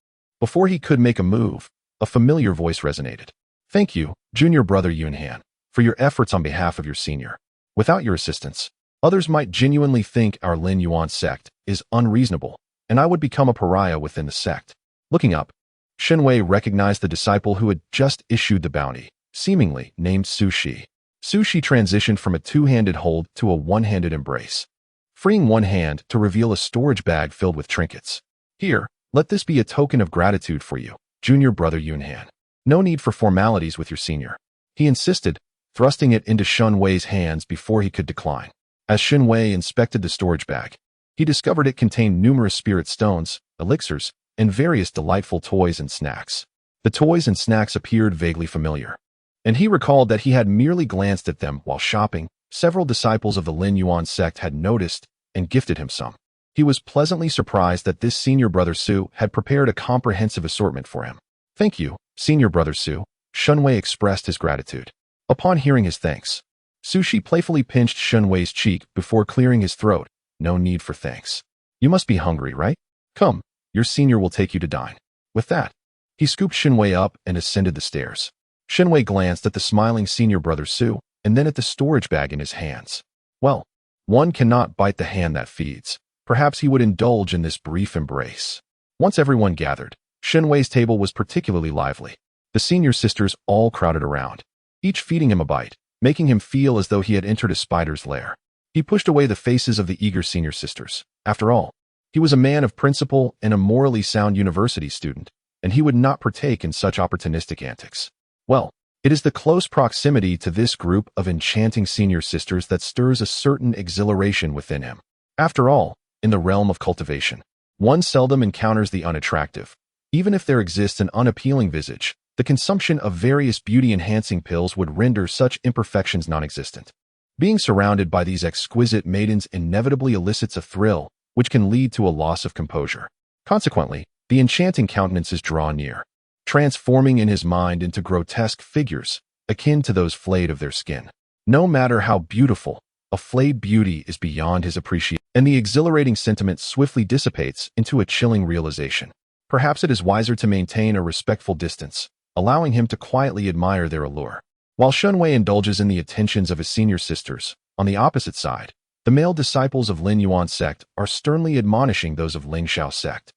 Before he could make a move, a familiar voice resonated. "Thank you, junior brother Yunhan, for your efforts on behalf of your senior. Without your assistance, others might genuinely think our Lin Yuan sect is unreasonable, and I would become a pariah within the sect." Looking up, Shen Wei recognized the disciple who had just issued the bounty, seemingly named Su Shi. Su Shi transitioned from a two-handed hold to a one-handed embrace, freeing one hand to reveal a storage bag filled with trinkets. "Here, let this be a token of gratitude for you, junior brother Yunhan. No need for formalities with your senior," he insisted, thrusting it into Shen Wei's hands before he could decline. As Shen Wei inspected the storage bag, he discovered it contained numerous spirit stones, elixirs, and various delightful toys and snacks. The toys and snacks appeared vaguely familiar, and he recalled that he had merely glanced at them while shopping. Several disciples of the Lin Yuan sect had noticed and gifted him some. He was pleasantly surprised that this senior brother Su had prepared a comprehensive assortment for him. "Thank you, senior brother Su," Shen Wei expressed his gratitude. Upon hearing his thanks, Su Shi playfully pinched Shen Wei's cheek before clearing his throat. "No need for thanks. You must be hungry, right? Come, your senior will take you to dine." With that, he scooped Shen Wei up and ascended the stairs. Shen Wei glanced at the smiling senior brother Su and then at the storage bag in his hands. Well, one cannot bite the hand that feeds. Perhaps he would indulge in this brief embrace. Once everyone gathered, Shen Wei's table was particularly lively. The senior sisters all crowded around, each feeding him a bite, making him feel as though he had entered a spider's lair. He pushed away the faces of the eager senior sisters. After all, he was a man of principle and a morally sound university student, and he would not partake in such opportunistic antics. Well, it is the close proximity to this group of enchanting senior sisters that stirs a certain exhilaration within him. After all, in the realm of cultivation, one seldom encounters the unattractive. Even if there exists an unappealing visage, the consumption of various beauty-enhancing pills would render such imperfections non-existent. Being surrounded by these exquisite maidens inevitably elicits a thrill, which can lead to a loss of composure. Consequently, the enchanting countenances draw near, transforming in his mind into grotesque figures, akin to those flayed of their skin. No matter how beautiful, a flayed beauty is beyond his appreciation, and the exhilarating sentiment swiftly dissipates into a chilling realization. Perhaps it is wiser to maintain a respectful distance, allowing him to quietly admire their allure. While Shen Wei indulges in the attentions of his senior sisters, on the opposite side, the male disciples of Lin Yuan sect are sternly admonishing those of Ling Shao sect.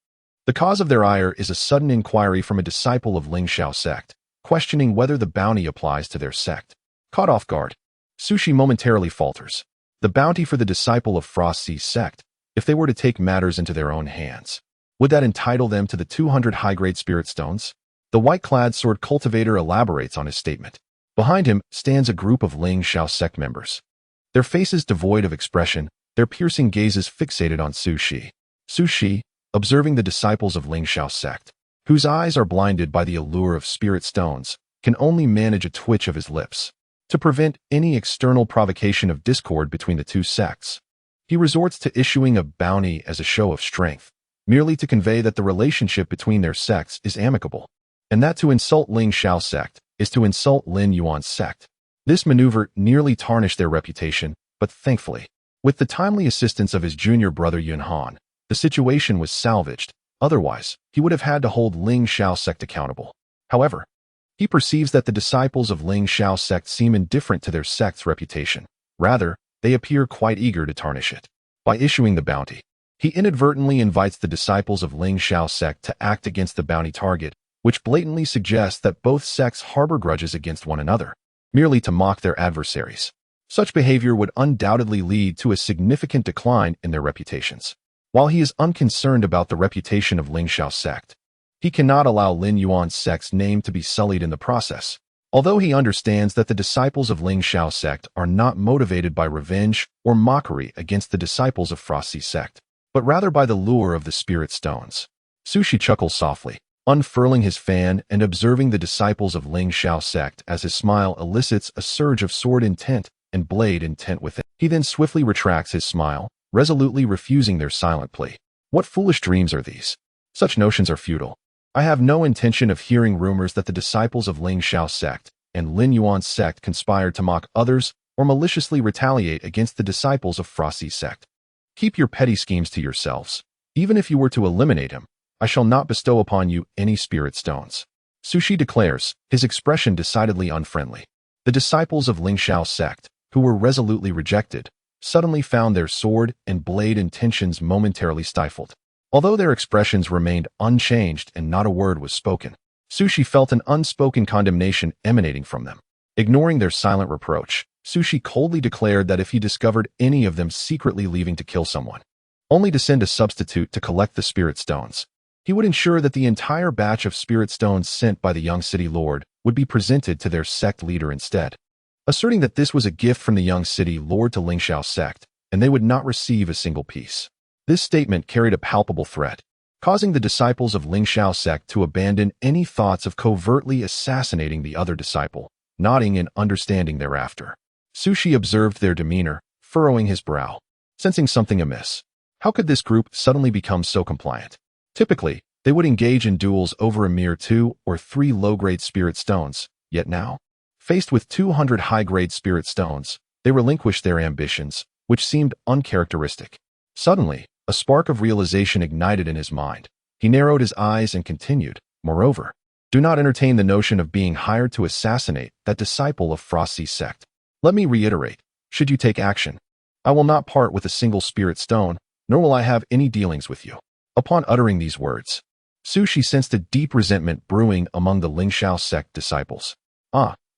The cause of their ire is a sudden inquiry from a disciple of Ling Shao sect, questioning whether the bounty applies to their sect. Caught off guard, Su Shi momentarily falters. The bounty for the disciple of Frost Sea sect, if they were to take matters into their own hands, would that entitle them to the 200 high-grade spirit stones? The white-clad sword cultivator elaborates on his statement. Behind him stands a group of Ling Shao sect members, their faces devoid of expression, their piercing gazes fixated on Su Shi. Su Shi, observing the disciples of Ling Shao sect, whose eyes are blinded by the allure of spirit stones, can only manage a twitch of his lips to prevent any external provocation of discord between the two sects. He resorts to issuing a bounty as a show of strength, merely to convey that the relationship between their sects is amicable, and that to insult Ling Shao sect is to insult Lin Yuan's sect. This maneuver nearly tarnished their reputation, but thankfully, with the timely assistance of his junior brother Yunhan, the situation was salvaged. Otherwise, he would have had to hold Ling Xiao sect accountable. However, he perceives that the disciples of Ling Xiao sect seem indifferent to their sect's reputation. Rather, they appear quite eager to tarnish it. By issuing the bounty, he inadvertently invites the disciples of Ling Xiao sect to act against the bounty target, which blatantly suggests that both sects harbor grudges against one another, merely to mock their adversaries. Such behavior would undoubtedly lead to a significant decline in their reputations. While he is unconcerned about the reputation of Ling Xiao sect, he cannot allow Lin Yuan's sect's name to be sullied in the process. Although he understands that the disciples of Ling Xiao sect are not motivated by revenge or mockery against the disciples of Frosty sect, but rather by the lure of the spirit stones. Sushi chuckles softly, unfurling his fan and observing the disciples of Ling Xiao sect as his smile elicits a surge of sword intent and blade intent within. He then swiftly retracts his smile, resolutely refusing their silent plea. What foolish dreams are these? Such notions are futile. I have no intention of hearing rumors that the disciples of Ling Xiao sect and Lin Yuan's sect conspired to mock others or maliciously retaliate against the disciples of Frosty's sect. Keep your petty schemes to yourselves. Even if you were to eliminate him, I shall not bestow upon you any spirit stones. Sushi declares, his expression decidedly unfriendly. The disciples of Ling Xiao sect, who were resolutely rejected, suddenly found their sword and blade intentions momentarily stifled. Although their expressions remained unchanged and not a word was spoken, Sushi felt an unspoken condemnation emanating from them. Ignoring their silent reproach, Sushi coldly declared that if he discovered any of them secretly leaving to kill someone, only to send a substitute to collect the spirit stones, he would ensure that the entire batch of spirit stones sent by the young city lord would be presented to their sect leader instead, asserting that this was a gift from the young city lord to Ling Xiao sect, and they would not receive a single piece. This statement carried a palpable threat, causing the disciples of Ling Xiao sect to abandon any thoughts of covertly assassinating the other disciple, nodding in understanding thereafter. Sushi observed their demeanor, furrowing his brow, sensing something amiss. How could this group suddenly become so compliant? Typically, they would engage in duels over a mere 2 or 3 low-grade spirit stones, yet now, faced with 200 high-grade spirit stones, they relinquished their ambitions, which seemed uncharacteristic. Suddenly, a spark of realization ignited in his mind. He narrowed his eyes and continued, moreover, do not entertain the notion of being hired to assassinate that disciple of Frosty's sect. Let me reiterate, should you take action, I will not part with a single spirit stone, nor will I have any dealings with you. Upon uttering these words, Sushi sensed a deep resentment brewing among the Ling Xiao sect disciples.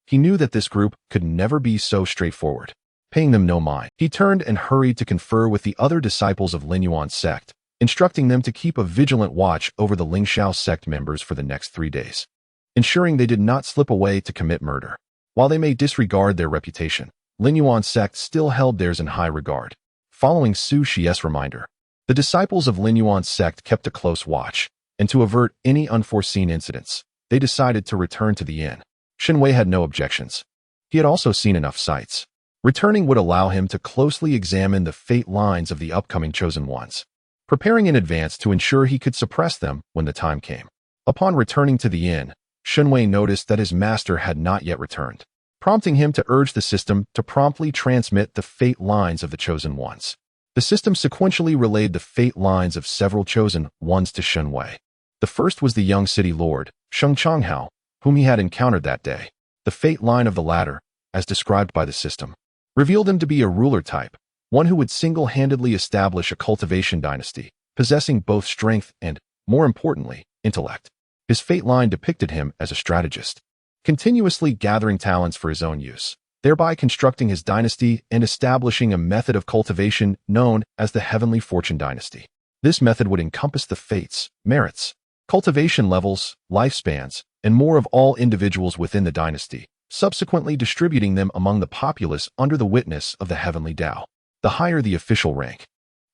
He knew that this group could never be so straightforward. Paying them no mind, he turned and hurried to confer with the other disciples of Lin Yuan's sect, instructing them to keep a vigilant watch over the Ling Xiao sect members for the next 3 days, ensuring they did not slip away to commit murder. While they may disregard their reputation, Lin Yuan's sect still held theirs in high regard. Following Su Shi's reminder, the disciples of Lin Yuan's sect kept a close watch, and to avert any unforeseen incidents, they decided to return to the inn. Shen Wei had no objections. He had also seen enough sights. Returning would allow him to closely examine the fate lines of the upcoming chosen ones, preparing in advance to ensure he could suppress them when the time came. Upon returning to the inn, Shen Wei noticed that his master had not yet returned, prompting him to urge the system to promptly transmit the fate lines of the chosen ones. The system sequentially relayed the fate lines of several chosen ones to Shen Wei. The first was the young city lord, Sheng Changhao, whom he had encountered that day. The fate line of the latter, as described by the system, revealed him to be a ruler type, one who would single-handedly establish a cultivation dynasty, possessing both strength and, more importantly, intellect. His fate line depicted him as a strategist, continuously gathering talents for his own use, thereby constructing his dynasty and establishing a method of cultivation known as the Heavenly Fortune Dynasty. This method would encompass the fates, merits, cultivation levels, lifespans, and more of all individuals within the dynasty, subsequently distributing them among the populace under the witness of the heavenly Tao. The higher the official rank,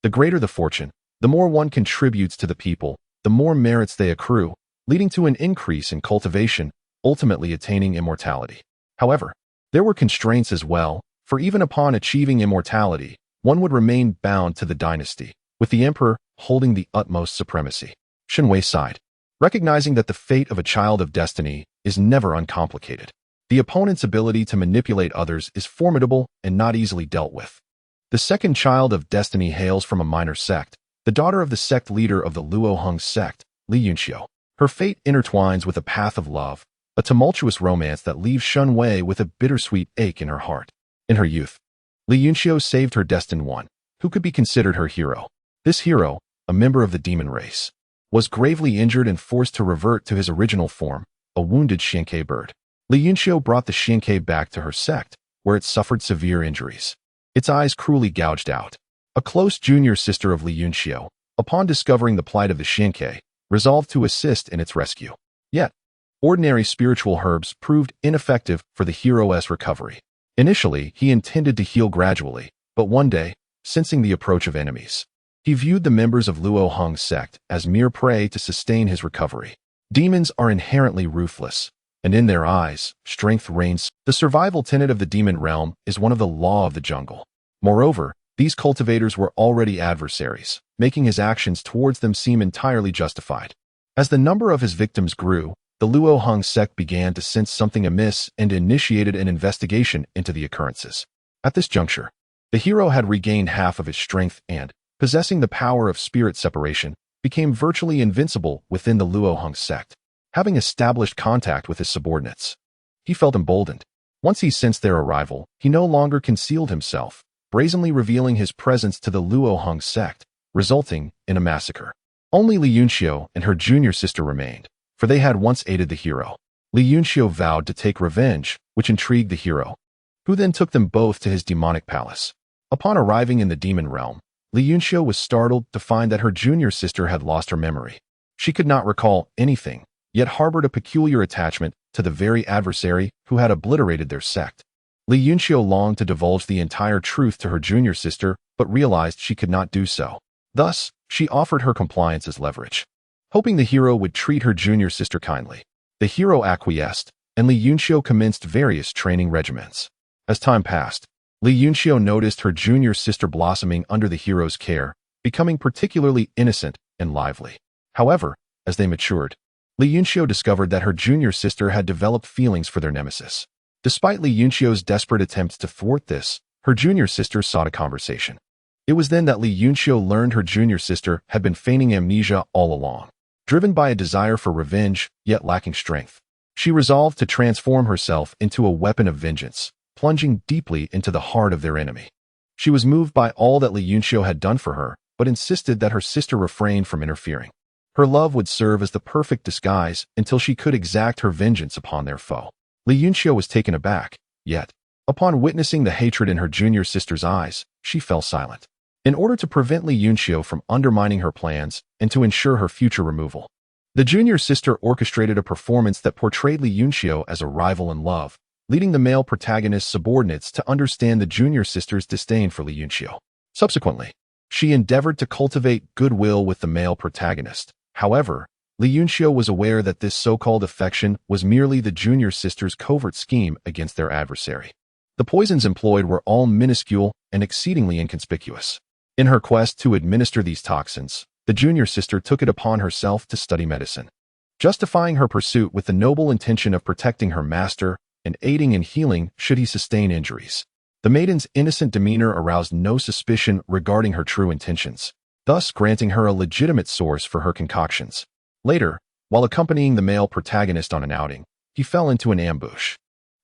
the greater the fortune, the more one contributes to the people, the more merits they accrue, leading to an increase in cultivation, ultimately attaining immortality. However, there were constraints as well, for even upon achieving immortality, one would remain bound to the dynasty, with the emperor holding the utmost supremacy. Shen Wei sighed, recognizing that the fate of a child of destiny is never uncomplicated. The opponent's ability to manipulate others is formidable and not easily dealt with. The second child of destiny hails from a minor sect, the daughter of the sect leader of the Luo Hong sect, Li Yunxiu. Her fate intertwines with a path of love, a tumultuous romance that leaves Shen Wei with a bittersweet ache in her heart. In her youth, Li Yunxiu saved her destined one, who could be considered her hero. This hero, a member of the demon race, was gravely injured and forced to revert to his original form, a wounded Xianke bird. Li Yunxiu brought the Xianke back to her sect, where it suffered severe injuries. Its eyes cruelly gouged out. A close junior sister of Li Yunxiu, upon discovering the plight of the Xianke, resolved to assist in its rescue. Yet, ordinary spiritual herbs proved ineffective for the hero's recovery. Initially, he intended to heal gradually, but one day, sensing the approach of enemies, he viewed the members of Luo Hong's sect as mere prey to sustain his recovery. Demons are inherently ruthless, and in their eyes, strength reigns. The survival tenet of the demon realm is one of the law of the jungle. Moreover, these cultivators were already adversaries, making his actions towards them seem entirely justified. As the number of his victims grew, the Luo Hong sect began to sense something amiss and initiated an investigation into the occurrences. At this juncture, the hero had regained half of his strength and, possessing the power of spirit separation, became virtually invincible within the Luo Hong sect. Having established contact with his subordinates, he felt emboldened. Once he sensed their arrival, he no longer concealed himself, brazenly revealing his presence to the Luo Hong sect, resulting in a massacre. Only Li Yunxiu and her junior sister remained, for they had once aided the hero. Li Yunxiu vowed to take revenge, which intrigued the hero, who then took them both to his demonic palace. Upon arriving in the demon realm, Li Yunxiu was startled to find that her junior sister had lost her memory. She could not recall anything, yet harbored a peculiar attachment to the very adversary who had obliterated their sect. Li Yunxiu longed to divulge the entire truth to her junior sister, but realized she could not do so. Thus, she offered her compliance as leverage, hoping the hero would treat her junior sister kindly. The hero acquiesced, and Li Yunxiu commenced various training regimens. As time passed, Li Yunxiu noticed her junior sister blossoming under the hero's care, becoming particularly innocent and lively. However, as they matured, Li Yunxiu discovered that her junior sister had developed feelings for their nemesis. Despite Li Yunxiu's desperate attempts to thwart this, her junior sister sought a conversation. It was then that Li Yunxiu learned her junior sister had been feigning amnesia all along. Driven by a desire for revenge, yet lacking strength, she resolved to transform herself into a weapon of vengeance, plunging deeply into the heart of their enemy. She was moved by all that Li Yunxiu had done for her, but insisted that her sister refrain from interfering. Her love would serve as the perfect disguise until she could exact her vengeance upon their foe. Li Yunxiu was taken aback, yet, upon witnessing the hatred in her junior sister's eyes, she fell silent. In order to prevent Li Yunxiu from undermining her plans and to ensure her future removal, the junior sister orchestrated a performance that portrayed Li Yunxiu as a rival in love, leading the male protagonist's subordinates to understand the junior sister's disdain for Li Yunxiu. Subsequently, she endeavored to cultivate goodwill with the male protagonist. However, Li Yunxiu was aware that this so-called affection was merely the junior sister's covert scheme against their adversary. The poisons employed were all minuscule and exceedingly inconspicuous. In her quest to administer these toxins, the junior sister took it upon herself to study medicine, justifying her pursuit with the noble intention of protecting her master and aiding in healing should he sustain injuries. The maiden's innocent demeanor aroused no suspicion regarding her true intentions, thus granting her a legitimate source for her concoctions. Later, while accompanying the male protagonist on an outing, he fell into an ambush.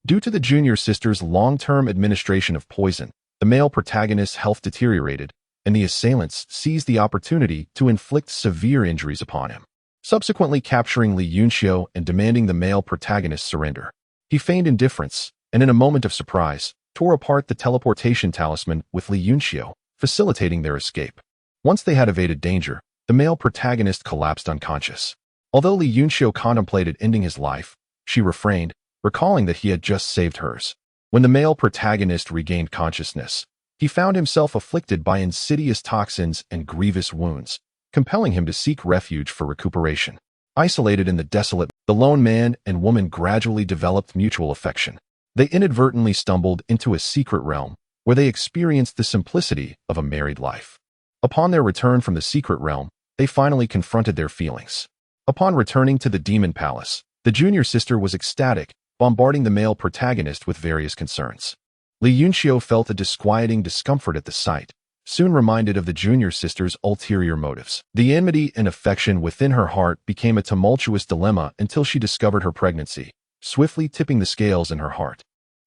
Due to the junior sister's long-term administration of poison, the male protagonist's health deteriorated, and the assailants seized the opportunity to inflict severe injuries upon him, subsequently capturing Li Yunxiu and demanding the male protagonist's surrender. He feigned indifference, and in a moment of surprise, tore apart the teleportation talisman with Li Yunxiu, facilitating their escape. Once they had evaded danger, the male protagonist collapsed unconscious. Although Li Yunxiu contemplated ending his life, she refrained, recalling that he had just saved hers. When the male protagonist regained consciousness, he found himself afflicted by insidious toxins and grievous wounds, compelling him to seek refuge for recuperation. Isolated in the desolate, the lone man and woman gradually developed mutual affection. They inadvertently stumbled into a secret realm, where they experienced the simplicity of a married life. Upon their return from the secret realm, they finally confronted their feelings. Upon returning to the demon palace, the junior sister was ecstatic bombarding the male protagonist with various concerns. Li Yunxiu felt a disquieting discomfort at the sight, soon reminded of the junior sister's ulterior motives. The enmity and affection within her heart became a tumultuous dilemma until she discovered her pregnancy, swiftly tipping the scales in her heart.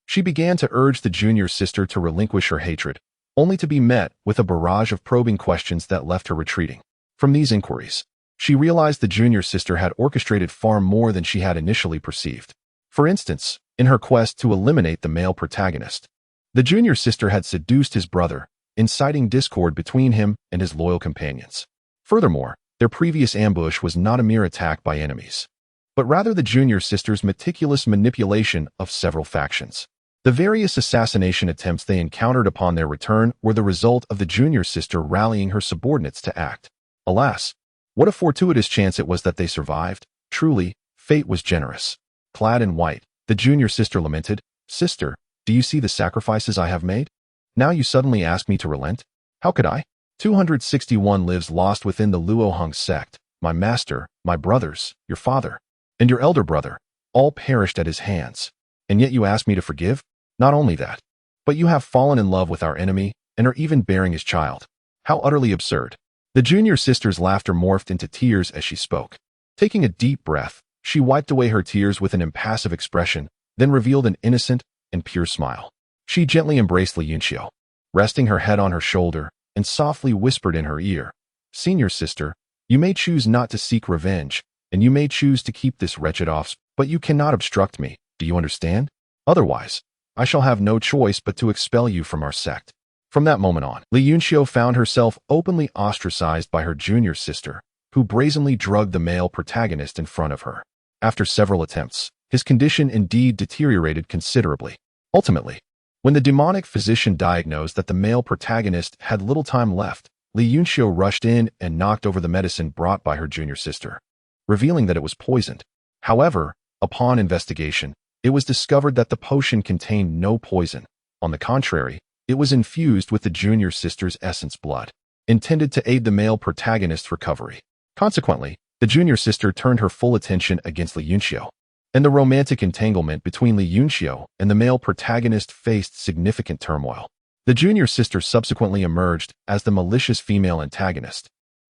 She began to urge the junior sister to relinquish her hatred, only to be met with a barrage of probing questions that left her retreating. From these inquiries, she realized the junior sister had orchestrated far more than she had initially perceived. For instance, in her quest to eliminate the male protagonist, the junior sister had seduced his brother, inciting discord between him and his loyal companions. Furthermore, their previous ambush was not a mere attack by enemies, but rather the junior sister's meticulous manipulation of several factions. The various assassination attempts they encountered upon their return were the result of the junior sister rallying her subordinates to act. Alas, what a fortuitous chance it was that they survived. Truly, fate was generous. Clad in white, the junior sister lamented, "Sister, do you see the sacrifices I have made? Now you suddenly ask me to relent? How could I? 261 lives lost within the Luoheng sect. My master, my brothers, your father, and your elder brother, all perished at his hands. And yet you ask me to forgive? Not only that, but you have fallen in love with our enemy and are even bearing his child. How utterly absurd." The junior sister's laughter morphed into tears as she spoke. Taking a deep breath, she wiped away her tears with an impassive expression, then revealed an innocent and pure smile. She gently embraced Li Yunxiu, resting her head on her shoulder, and softly whispered in her ear, "Senior sister, you may choose not to seek revenge, and you may choose to keep this wretched off, but you cannot obstruct me, do you understand? Otherwise, I shall have no choice but to expel you from our sect." From that moment on, Li Yunxiu found herself openly ostracized by her junior sister, who brazenly drugged the male protagonist in front of her. After several attempts, his condition indeed deteriorated considerably. Ultimately, when the demonic physician diagnosed that the male protagonist had little time left, Li Yunxiu rushed in and knocked over the medicine brought by her junior sister, revealing that it was poisoned. However, upon investigation, it was discovered that the potion contained no poison. On the contrary, it was infused with the junior sister's essence blood, intended to aid the male protagonist's recovery. Consequently, the junior sister turned her full attention against Li Yunxiu, and the romantic entanglement between Li Yunxiu and the male protagonist faced significant turmoil. The junior sister subsequently emerged as the malicious female antagonist,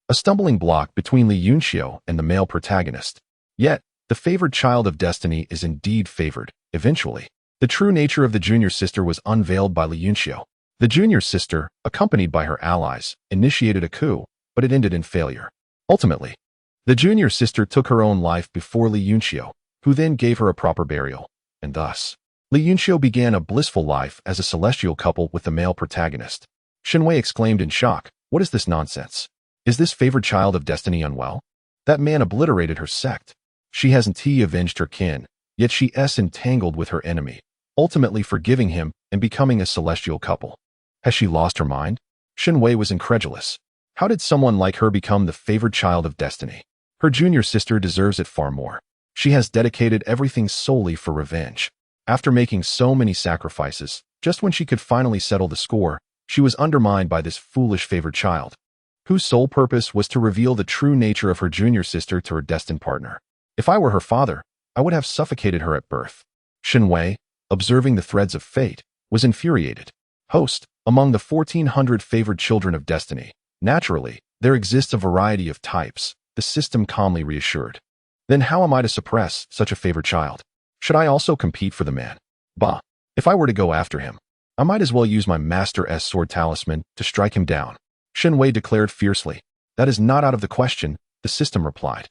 a stumbling block between Li Yunxiu and the male protagonist. Yet, the favored child of destiny is indeed favored. Eventually, the true nature of the junior sister was unveiled by Li Yunxiu. The junior sister, accompanied by her allies, initiated a coup, but it ended in failure. Ultimately, the junior sister took her own life before Li Yunxiu, who then gave her a proper burial, and thus, Li Yunxiu began a blissful life as a celestial couple with the male protagonist. Shen Wei exclaimed in shock, "What is this nonsense? Is this favored child of destiny unwell? That man obliterated her sect. She hasn't avenged her kin, yet she is entangled with her enemy, ultimately forgiving him and becoming a celestial couple. Has she lost her mind?" Shen Wei was incredulous. How did someone like her become the favored child of destiny? Her junior sister deserves it far more. She has dedicated everything solely for revenge. After making so many sacrifices, just when she could finally settle the score, she was undermined by this foolish favored child, whose sole purpose was to reveal the true nature of her junior sister to her destined partner. If I were her father, I would have suffocated her at birth. Shen Wei, observing the threads of fate, was infuriated. Host, among the 1,400 favored children of destiny, naturally, there exists a variety of types, the system calmly reassured. Then how am I to suppress such a favored child? Should I also compete for the man? Bah, if I were to go after him, I might as well use my Master-S sword talisman to strike him down. Shen Wei declared fiercely. That is not out of the question, the system replied.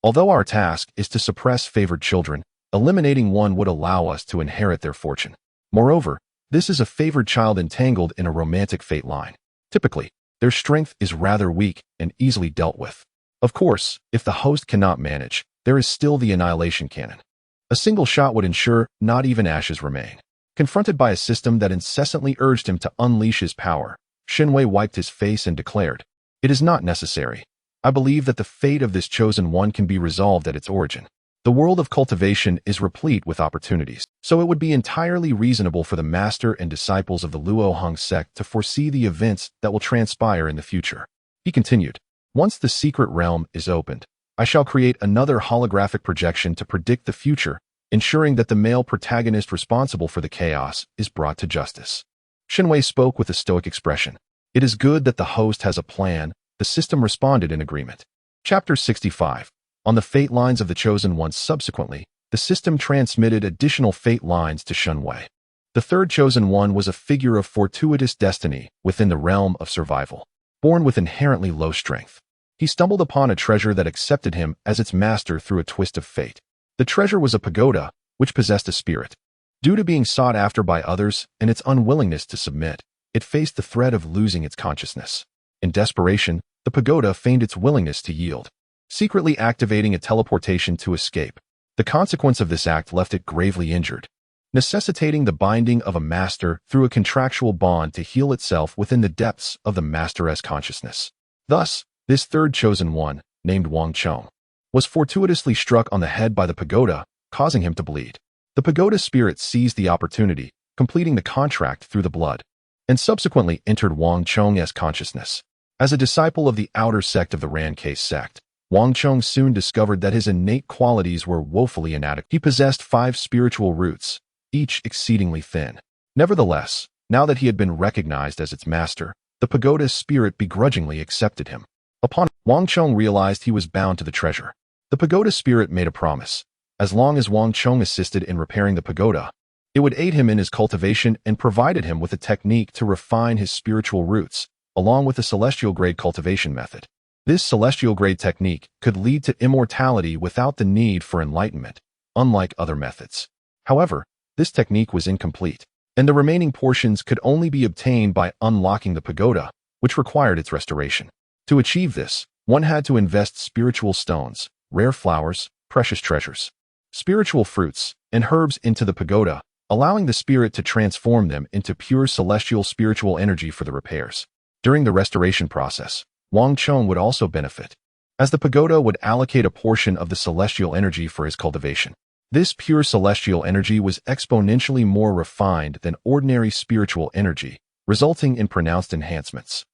Although our task is to suppress favored children, eliminating one would allow us to inherit their fortune. Moreover, this is a favored child entangled in a romantic fate line. Typically, their strength is rather weak and easily dealt with. Of course, if the host cannot manage, there is still the annihilation cannon. A single shot would ensure not even ashes remain. Confronted by a system that incessantly urged him to unleash his power, Shen Wei wiped his face and declared, "It is not necessary. I believe that the fate of this chosen one can be resolved at its origin. The world of cultivation is replete with opportunities, so it would be entirely reasonable for the master and disciples of the Luoheng sect to foresee the events that will transpire in the future." He continued, "Once the secret realm is opened, I shall create another holographic projection to predict the future, ensuring that the male protagonist responsible for the chaos is brought to justice. Shen Wei spoke with a stoic expression. It is good that the host has a plan. The system responded in agreement. Chapter 65. On the fate lines of the Chosen One. Subsequently, the system transmitted additional fate lines to Shen Wei. The third Chosen One was a figure of fortuitous destiny within the realm of survival. Born with inherently low strength, he stumbled upon a treasure that accepted him as its master through a twist of fate. The treasure was a pagoda, which possessed a spirit. Due to being sought after by others and its unwillingness to submit, it faced the threat of losing its consciousness. In desperation, the pagoda feigned its willingness to yield, secretly activating a teleportation to escape. The consequence of this act left it gravely injured, necessitating the binding of a master through a contractual bond to heal itself within the depths of the master's consciousness. Thus, this third Chosen One, named Wang Chong, was fortuitously struck on the head by the pagoda, causing him to bleed. The pagoda spirit seized the opportunity, completing the contract through the blood, and subsequently entered Wang Chong's consciousness. As a disciple of the outer sect of the Rancase sect, Wang Chong soon discovered that his innate qualities were woefully inadequate. He possessed 5 spiritual roots, each exceedingly thin. Nevertheless, now that he had been recognized as its master, the pagoda spirit begrudgingly accepted him. Upon Wang Chong realized he was bound to the treasure. The pagoda spirit made a promise. As long as Wang Chong assisted in repairing the pagoda, it would aid him in his cultivation and provided him with a technique to refine his spiritual roots, along with a celestial-grade cultivation method. This celestial-grade technique could lead to immortality without the need for enlightenment, unlike other methods. However, this technique was incomplete, and the remaining portions could only be obtained by unlocking the pagoda, which required its restoration. To achieve this, one had to invest spiritual stones, rare flowers, precious treasures, spiritual fruits, and herbs into the pagoda, allowing the spirit to transform them into pure celestial spiritual energy for the repairs. During the restoration process, Wang Chong would also benefit, as the pagoda would allocate a portion of the celestial energy for his cultivation. This pure celestial energy was exponentially more refined than ordinary spiritual energy, resulting in pronounced enhancements.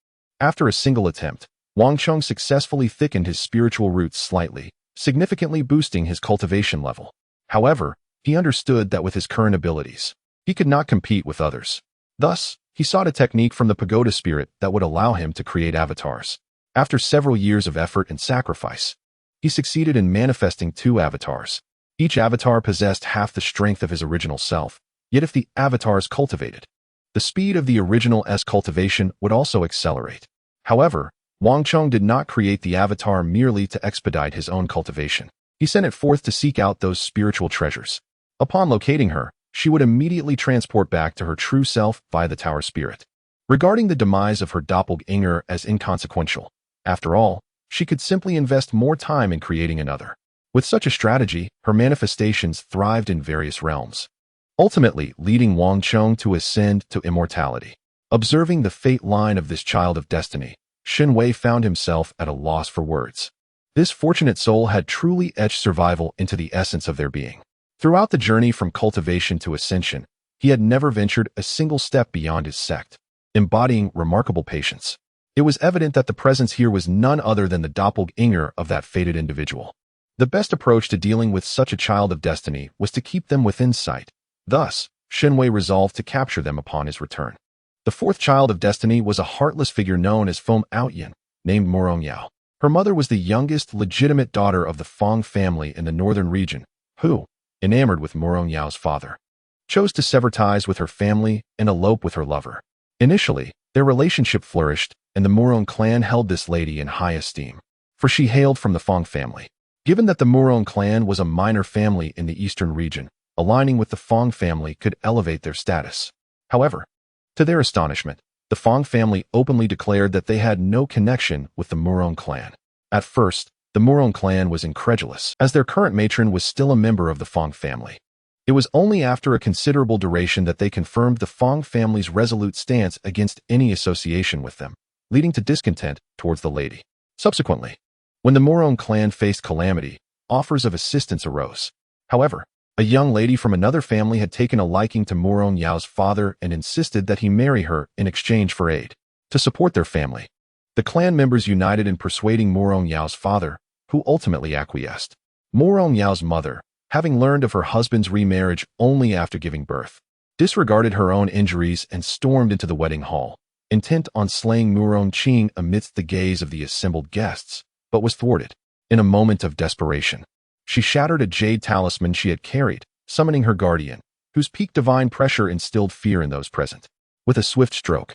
After a single attempt, Wang Chong successfully thickened his spiritual roots slightly, significantly boosting his cultivation level. However, he understood that with his current abilities, he could not compete with others. Thus, he sought a technique from the pagoda spirit that would allow him to create avatars. After several years of effort and sacrifice, he succeeded in manifesting 2 avatars. Each avatar possessed half the strength of his original self, yet if the avatars cultivated, the speed of the original's cultivation would also accelerate. However, Wang Chong did not create the avatar merely to expedite his own cultivation. He sent it forth to seek out those spiritual treasures. Upon locating her, she would immediately transport back to her true self via the tower spirit. Regarding the demise of her doppelganger as inconsequential, after all, she could simply invest more time in creating another. With such a strategy, her manifestations thrived in various realms, ultimately leading Wang Chong to ascend to immortality. Observing the fate line of this child of destiny, Shen Wei found himself at a loss for words. This fortunate soul had truly etched survival into the essence of their being. Throughout the journey from cultivation to ascension, he had never ventured a single step beyond his sect, embodying remarkable patience. It was evident that the presence here was none other than the doppelganger of that fated individual. The best approach to dealing with such a child of destiny was to keep them within sight. Thus, Shen Wei resolved to capture them upon his return. The fourth child of destiny was a heartless figure known as Feng Outyin, named Murong Yao. Her mother was the youngest legitimate daughter of the Feng family in the northern region, who, enamored with Murong Yao's father, chose to sever ties with her family and elope with her lover. Initially, their relationship flourished, and the Murong clan held this lady in high esteem, for she hailed from the Feng family. Given that the Murong clan was a minor family in the eastern region, aligning with the Feng family could elevate their status. However, to their astonishment, the Feng family openly declared that they had no connection with the Murong clan. At first, the Murong clan was incredulous, as their current matron was still a member of the Feng family. It was only after a considerable duration that they confirmed the Feng family's resolute stance against any association with them, leading to discontent towards the lady. Subsequently, when the Murong clan faced calamity, offers of assistance arose. However, a young lady from another family had taken a liking to Murong Yao's father and insisted that he marry her in exchange for aid to support their family. The clan members united in persuading Murong Yao's father, who ultimately acquiesced. Murong Yao's mother, having learned of her husband's remarriage only after giving birth, disregarded her own injuries and stormed into the wedding hall, intent on slaying Murong Qing amidst the gaze of the assembled guests, but was thwarted. In a moment of desperation, she shattered a jade talisman she had carried, summoning her guardian, whose peak divine pressure instilled fear in those present. With a swift stroke,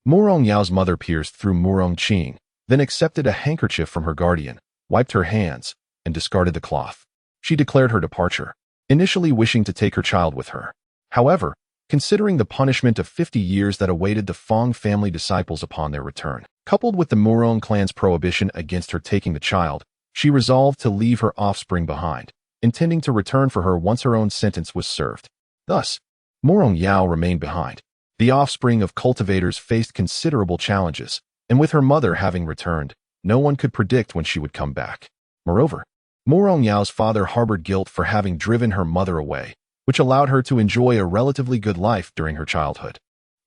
Murong Yao's mother pierced through Murong Qing, then accepted a handkerchief from her guardian, wiped her hands, and discarded the cloth. She declared her departure, initially wishing to take her child with her. However, considering the punishment of 50 years that awaited the Fong family disciples upon their return, coupled with the Murong clan's prohibition against her taking the child, she resolved to leave her offspring behind, intending to return for her once her own sentence was served. Thus, Murong Yao remained behind. The offspring of cultivators faced considerable challenges, and with her mother having returned, no one could predict when she would come back. Moreover, Murong Yao's father harbored guilt for having driven her mother away, which allowed her to enjoy a relatively good life during her childhood.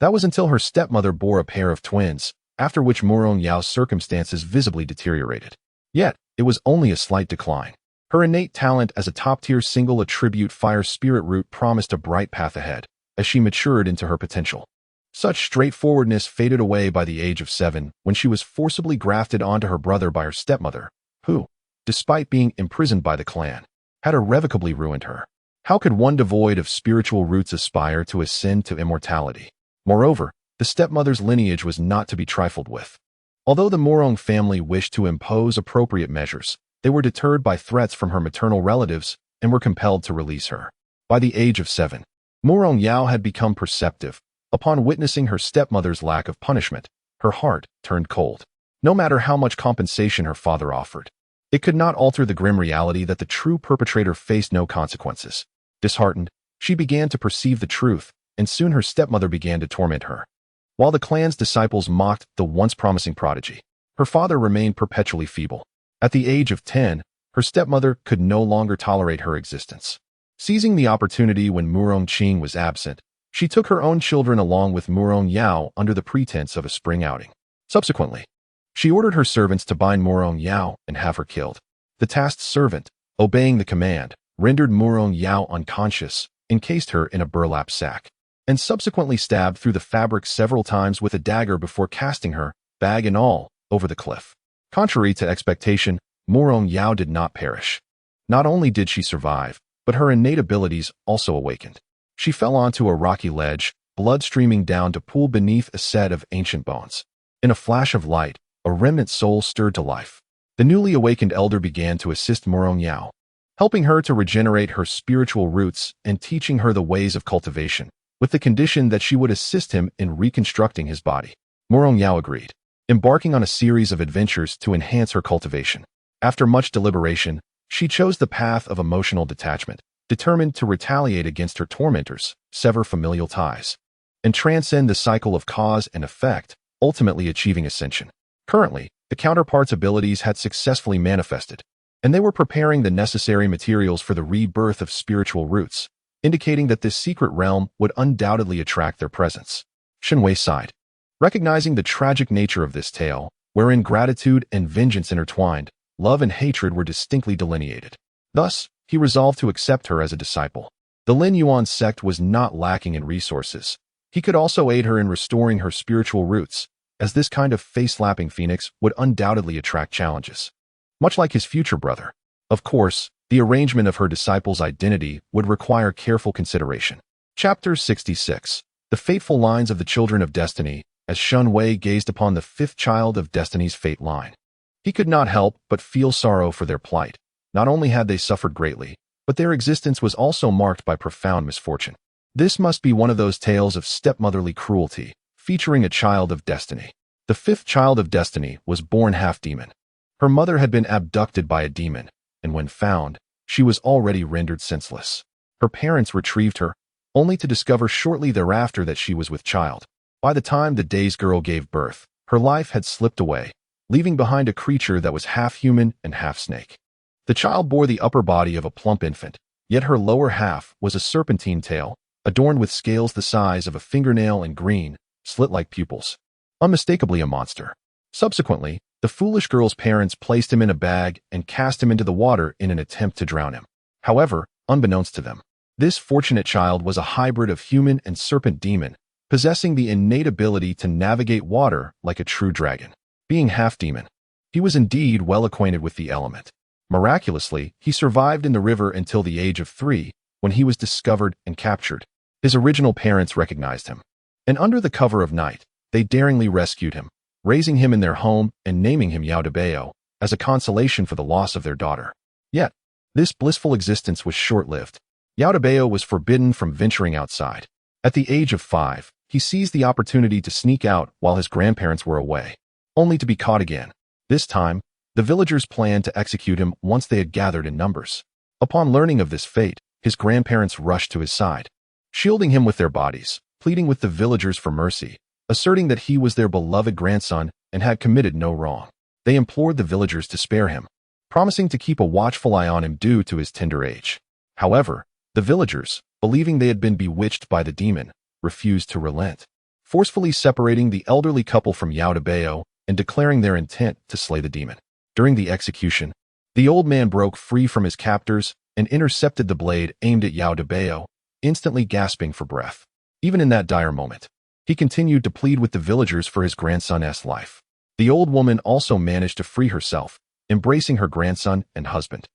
That was until her stepmother bore a pair of twins, after which Murong Yao's circumstances visibly deteriorated. Yet, it was only a slight decline. Her innate talent as a top-tier single attribute fire spirit root promised a bright path ahead, as she matured into her potential. Such straightforwardness faded away by the age of 7 when she was forcibly grafted onto her brother by her stepmother, who, despite being imprisoned by the clan, had irrevocably ruined her. How could one devoid of spiritual roots aspire to ascend to immortality? Moreover, the stepmother's lineage was not to be trifled with. Although the Murong family wished to impose appropriate measures, they were deterred by threats from her maternal relatives and were compelled to release her. By the age of 7, Murong Yao had become perceptive. Upon witnessing her stepmother's lack of punishment, her heart turned cold. No matter how much compensation her father offered, it could not alter the grim reality that the true perpetrator faced no consequences. Disheartened, she began to perceive the truth, and soon her stepmother began to torment her. While the clan's disciples mocked the once promising prodigy, her father remained perpetually feeble. At the age of 10, her stepmother could no longer tolerate her existence. Seizing the opportunity when Murong Qing was absent, she took her own children along with Murong Yao under the pretense of a spring outing. Subsequently, she ordered her servants to bind Murong Yao and have her killed. The tasked servant, obeying the command, rendered Murong Yao unconscious, encased her in a burlap sack, and subsequently stabbed through the fabric several times with a dagger before casting her, bag and all, over the cliff. Contrary to expectation, Murong Yao did not perish. Not only did she survive, but her innate abilities also awakened. She fell onto a rocky ledge, blood streaming down to pool beneath a set of ancient bones. In a flash of light, a remnant soul stirred to life. The newly awakened elder began to assist Murong Yao, helping her to regenerate her spiritual roots and teaching her the ways of cultivation, with the condition that she would assist him in reconstructing his body. Murong Yao agreed, embarking on a series of adventures to enhance her cultivation. After much deliberation, she chose the path of emotional detachment, determined to retaliate against her tormentors, sever familial ties, and transcend the cycle of cause and effect, ultimately achieving ascension. Currently, the counterpart's abilities had successfully manifested, and they were preparing the necessary materials for the rebirth of spiritual roots, indicating that this secret realm would undoubtedly attract their presence. Shen Wei sighed, recognizing the tragic nature of this tale, wherein gratitude and vengeance intertwined, love and hatred were distinctly delineated. Thus, he resolved to accept her as a disciple. The Lin Yuan sect was not lacking in resources. He could also aid her in restoring her spiritual roots, as this kind of face-slapping phoenix would undoubtedly attract challenges. Much like his future brother. Of course, the arrangement of her disciple's identity would require careful consideration. Chapter 66. The Fateful Lines of the Children of Destiny, as Shen Wei gazed upon the fifth child of Destiny's fate line. He could not help but feel sorrow for their plight. Not only had they suffered greatly, but their existence was also marked by profound misfortune. This must be one of those tales of stepmotherly cruelty, featuring a child of destiny. The fifth child of Destiny was born half-demon. Her mother had been abducted by a demon, and when found, she was already rendered senseless. Her parents retrieved her, only to discover shortly thereafter that she was with child. By the time the day's girl gave birth, her life had slipped away, leaving behind a creature that was half human and half snake. The child bore the upper body of a plump infant, yet her lower half was a serpentine tail, adorned with scales the size of a fingernail and green, slit-like pupils. Unmistakably a monster. Subsequently, the foolish girl's parents placed him in a bag and cast him into the water in an attempt to drown him. However, unbeknownst to them. This fortunate child was a hybrid of human and serpent demon, possessing the innate ability to navigate water like a true dragon. Being half-demon, he was indeed well acquainted with the element. Miraculously, he survived in the river until the age of 3, when he was discovered and captured. His original parents recognized him, and under the cover of night, they daringly rescued him, raising him in their home and naming him Yao Debeo as a consolation for the loss of their daughter. Yet, this blissful existence was short-lived. Yao Debeo was forbidden from venturing outside. At the age of 5, he seized the opportunity to sneak out while his grandparents were away, only to be caught again. This time, the villagers planned to execute him once they had gathered in numbers. Upon learning of this fate, his grandparents rushed to his side, shielding him with their bodies, pleading with the villagers for mercy, asserting that he was their beloved grandson and had committed no wrong. They implored the villagers to spare him, promising to keep a watchful eye on him due to his tender age. However, the villagers, believing they had been bewitched by the demon, refused to relent, forcefully separating the elderly couple from Yao Debeo and declaring their intent to slay the demon. During the execution, the old man broke free from his captors and intercepted the blade aimed at Yao Debeo, instantly gasping for breath. Even in that dire moment, he continued to plead with the villagers for his grandson's life. The old woman also managed to free herself, embracing her grandson and husband,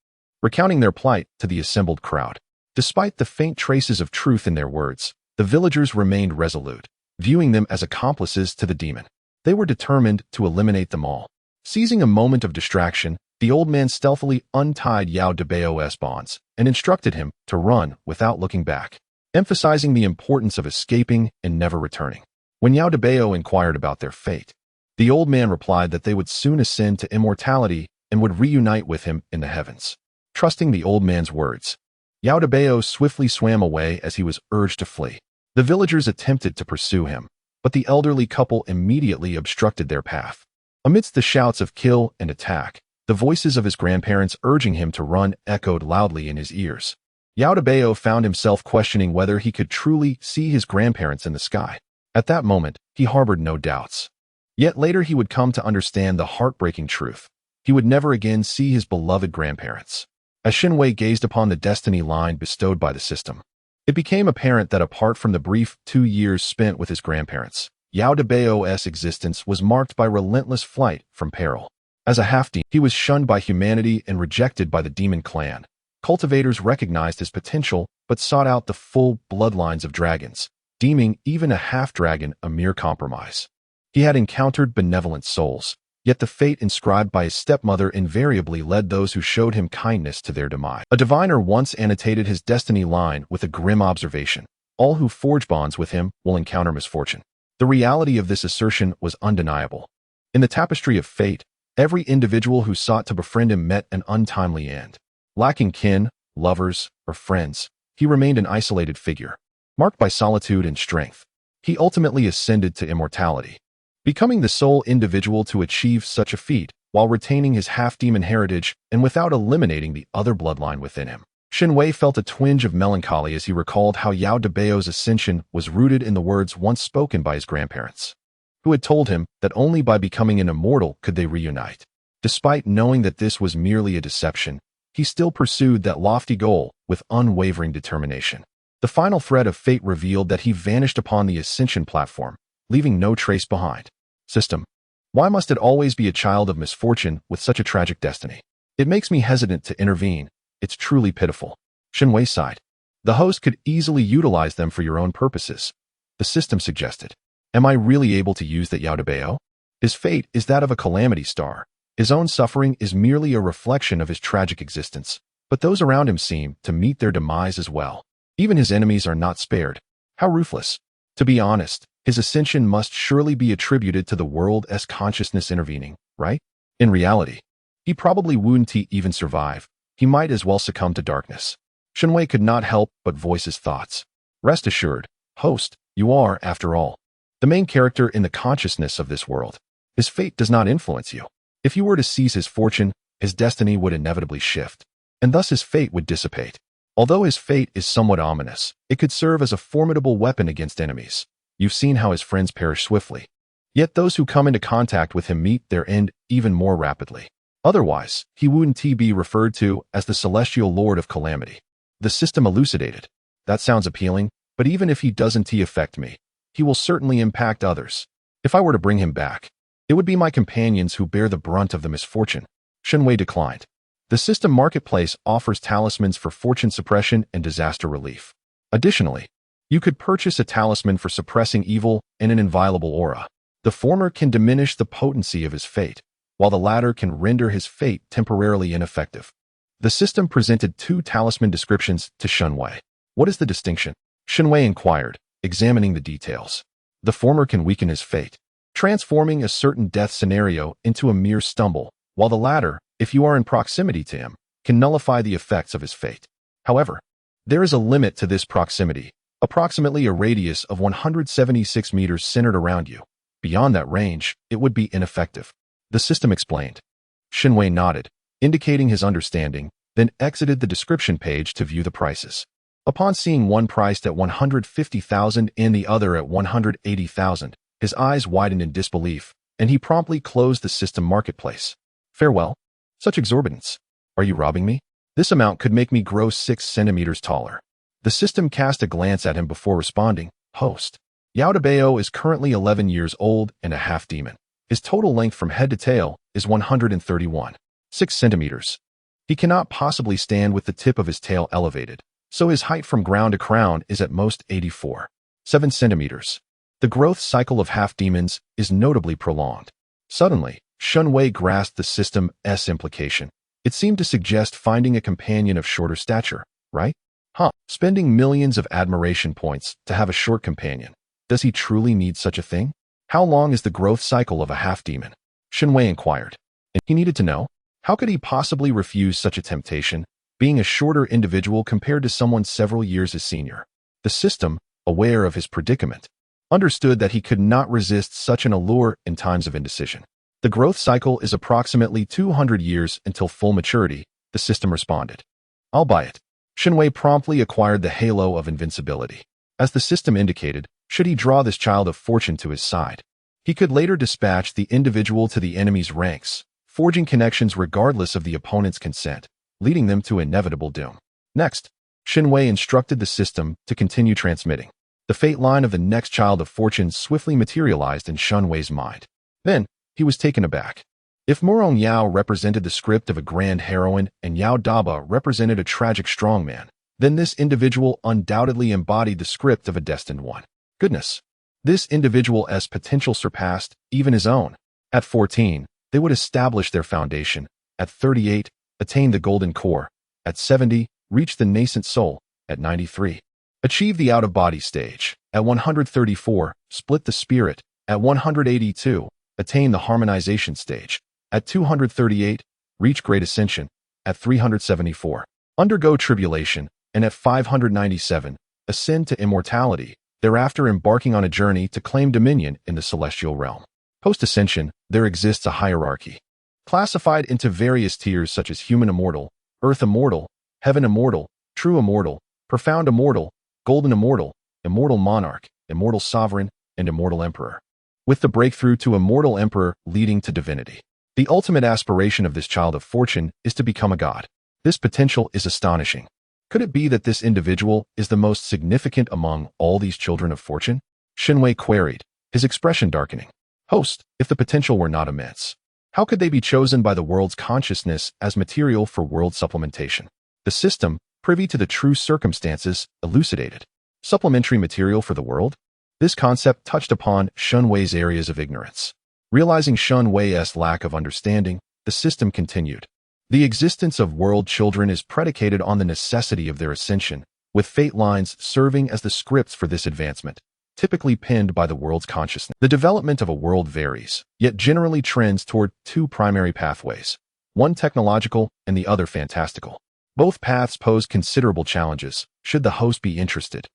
recounting their plight to the assembled crowd. Despite the faint traces of truth in their words, the villagers remained resolute, viewing them as accomplices to the demon. They were determined to eliminate them all. Seizing a moment of distraction, the old man stealthily untied Yao Debeo's bonds and instructed him to run without looking back, emphasizing the importance of escaping and never returning. When Yao Debeo inquired about their fate, the old man replied that they would soon ascend to immortality and would reunite with him in the heavens. Trusting the old man's words, Yao Debeo swiftly swam away as he was urged to flee. The villagers attempted to pursue him, but the elderly couple immediately obstructed their path. Amidst the shouts of kill and attack, the voices of his grandparents urging him to run echoed loudly in his ears. Yao Debeo found himself questioning whether he could truly see his grandparents in the sky. At that moment, he harbored no doubts. Yet later he would come to understand the heartbreaking truth. He would never again see his beloved grandparents. As Shen Wei gazed upon the destiny line bestowed by the system, it became apparent that apart from the brief 2 years spent with his grandparents, Yao Debeo's existence was marked by relentless flight from peril. As a half-demon, he was shunned by humanity and rejected by the demon clan. Cultivators recognized his potential but sought out the full bloodlines of dragons, deeming even a half-dragon a mere compromise. He had encountered benevolent souls, yet the fate inscribed by his stepmother invariably led those who showed him kindness to their demise. A diviner once annotated his destiny line with a grim observation: all who forge bonds with him will encounter misfortune. The reality of this assertion was undeniable. In the tapestry of fate, every individual who sought to befriend him met an untimely end. Lacking kin, lovers, or friends, he remained an isolated figure, marked by solitude and strength. He ultimately ascended to immortality, becoming the sole individual to achieve such a feat while retaining his half-demon heritage and without eliminating the other bloodline within him. Shen Wei felt a twinge of melancholy as he recalled how Yao Debeo's ascension was rooted in the words once spoken by his grandparents, who had told him that only by becoming an immortal could they reunite. Despite knowing that this was merely a deception, he still pursued that lofty goal with unwavering determination. The final thread of fate revealed that he vanished upon the ascension platform, leaving no trace behind. System. Why must it always be a child of misfortune with such a tragic destiny? It makes me hesitant to intervene. It's truly pitiful. Shen Wei sighed. The host could easily utilize them for your own purposes, the system suggested. Am I really able to use that Yao Debeo? His fate is that of a calamity star. His own suffering is merely a reflection of his tragic existence, but those around him seem to meet their demise as well. Even his enemies are not spared. How ruthless. To be honest, his ascension must surely be attributed to the world's consciousness intervening, right? In reality, he probably wouldn't even survive. He might as well succumb to darkness. Shen Wei could not help but voice his thoughts. Rest assured, host, you are, after all, the main character in the consciousness of this world. His fate does not influence you. If you were to seize his fortune, his destiny would inevitably shift, and thus his fate would dissipate. Although his fate is somewhat ominous, it could serve as a formidable weapon against enemies. You've seen how his friends perish swiftly. Yet those who come into contact with him meet their end even more rapidly. Otherwise, he wouldn't be referred to as the celestial lord of calamity. The system elucidated. That sounds appealing, but even if he doesn't affect me, he will certainly impact others. If I were to bring him back, it would be my companions who bear the brunt of the misfortune. Shen Wei declined. The system marketplace offers talismans for fortune suppression and disaster relief. Additionally, you could purchase a talisman for suppressing evil and an inviolable aura. The former can diminish the potency of his fate, while the latter can render his fate temporarily ineffective. The system presented 2 talisman descriptions to Shen Wei. What is the distinction? Shen Wei inquired, examining the details. The former can weaken his fate, transforming a certain death scenario into a mere stumble, while the latter, if you are in proximity to him, can nullify the effects of his fate. However, there is a limit to this proximity, approximately a radius of 176 meters centered around you. Beyond that range, it would be ineffective. The system explained. Shen Wei nodded, indicating his understanding, then exited the description page to view the prices. Upon seeing one priced at 150,000 and the other at 180,000, his eyes widened in disbelief, and he promptly closed the system marketplace. Farewell. Such exorbitance. Are you robbing me? This amount could make me grow 6 centimeters taller. The system cast a glance at him before responding. Host. Yao Debao is currently 11 years old and a half-demon. His total length from head to tail is 131.6 centimeters. He cannot possibly stand with the tip of his tail elevated, so his height from ground to crown is at most 84.7 centimeters. The growth cycle of half-demons is notably prolonged. Suddenly, Shen Wei grasped the system's implication. It seemed to suggest finding a companion of shorter stature, right? Spending millions of admiration points to have a short companion. Does he truly need such a thing? How long is the growth cycle of a half-demon? Shen Wei inquired. And he needed to know. How could he possibly refuse such a temptation, being a shorter individual compared to someone several years his senior? The system, aware of his predicament, understood that he could not resist such an allure in times of indecision. The growth cycle is approximately 200 years until full maturity, the system responded. I'll buy it. Shen Wei promptly acquired the halo of invincibility. As the system indicated, should he draw this child of fortune to his side, he could later dispatch the individual to the enemy's ranks, forging connections regardless of the opponent's consent, leading them to inevitable doom. Next, Shen Wei instructed the system to continue transmitting. The fate line of the next child of fortune swiftly materialized in Shen Wei's mind. Then, he was taken aback. If Morong Yao represented the script of a grand heroine and Yao Daba represented a tragic strongman, then this individual undoubtedly embodied the script of a destined one. Goodness. This individual's potential surpassed even his own. At 14, they would establish their foundation. At 38, attain the golden core. At 70, reach the nascent soul. At 93, achieve the out-of-body stage. At 134, split the spirit. At 182, attain the harmonization stage. At 238, reach great ascension. At 374, undergo tribulation. And at 597, ascend to immortality, thereafter embarking on a journey to claim dominion in the celestial realm. Post-ascension, there exists a hierarchy, classified into various tiers such as human immortal, earth immortal, heaven immortal, true immortal, profound immortal, golden immortal, immortal monarch, immortal sovereign, and immortal emperor, with the breakthrough to immortal emperor leading to divinity. The ultimate aspiration of this child of fortune is to become a god. This potential is astonishing. Could it be that this individual is the most significant among all these children of fortune? Shen Wei queried, his expression darkening. Host, if the potential were not immense, how could they be chosen by the world's consciousness as material for world supplementation? The system, privy to the true circumstances, elucidated. Supplementary material for the world? This concept touched upon Shen Wei's areas of ignorance. Realizing Shen Wei's lack of understanding, the system continued. The existence of world children is predicated on the necessity of their ascension, with fate lines serving as the scripts for this advancement, typically pinned by the world's consciousness. The development of a world varies, yet generally trends toward 2 primary pathways, one technological and the other fantastical. Both paths pose considerable challenges, should the host be interested.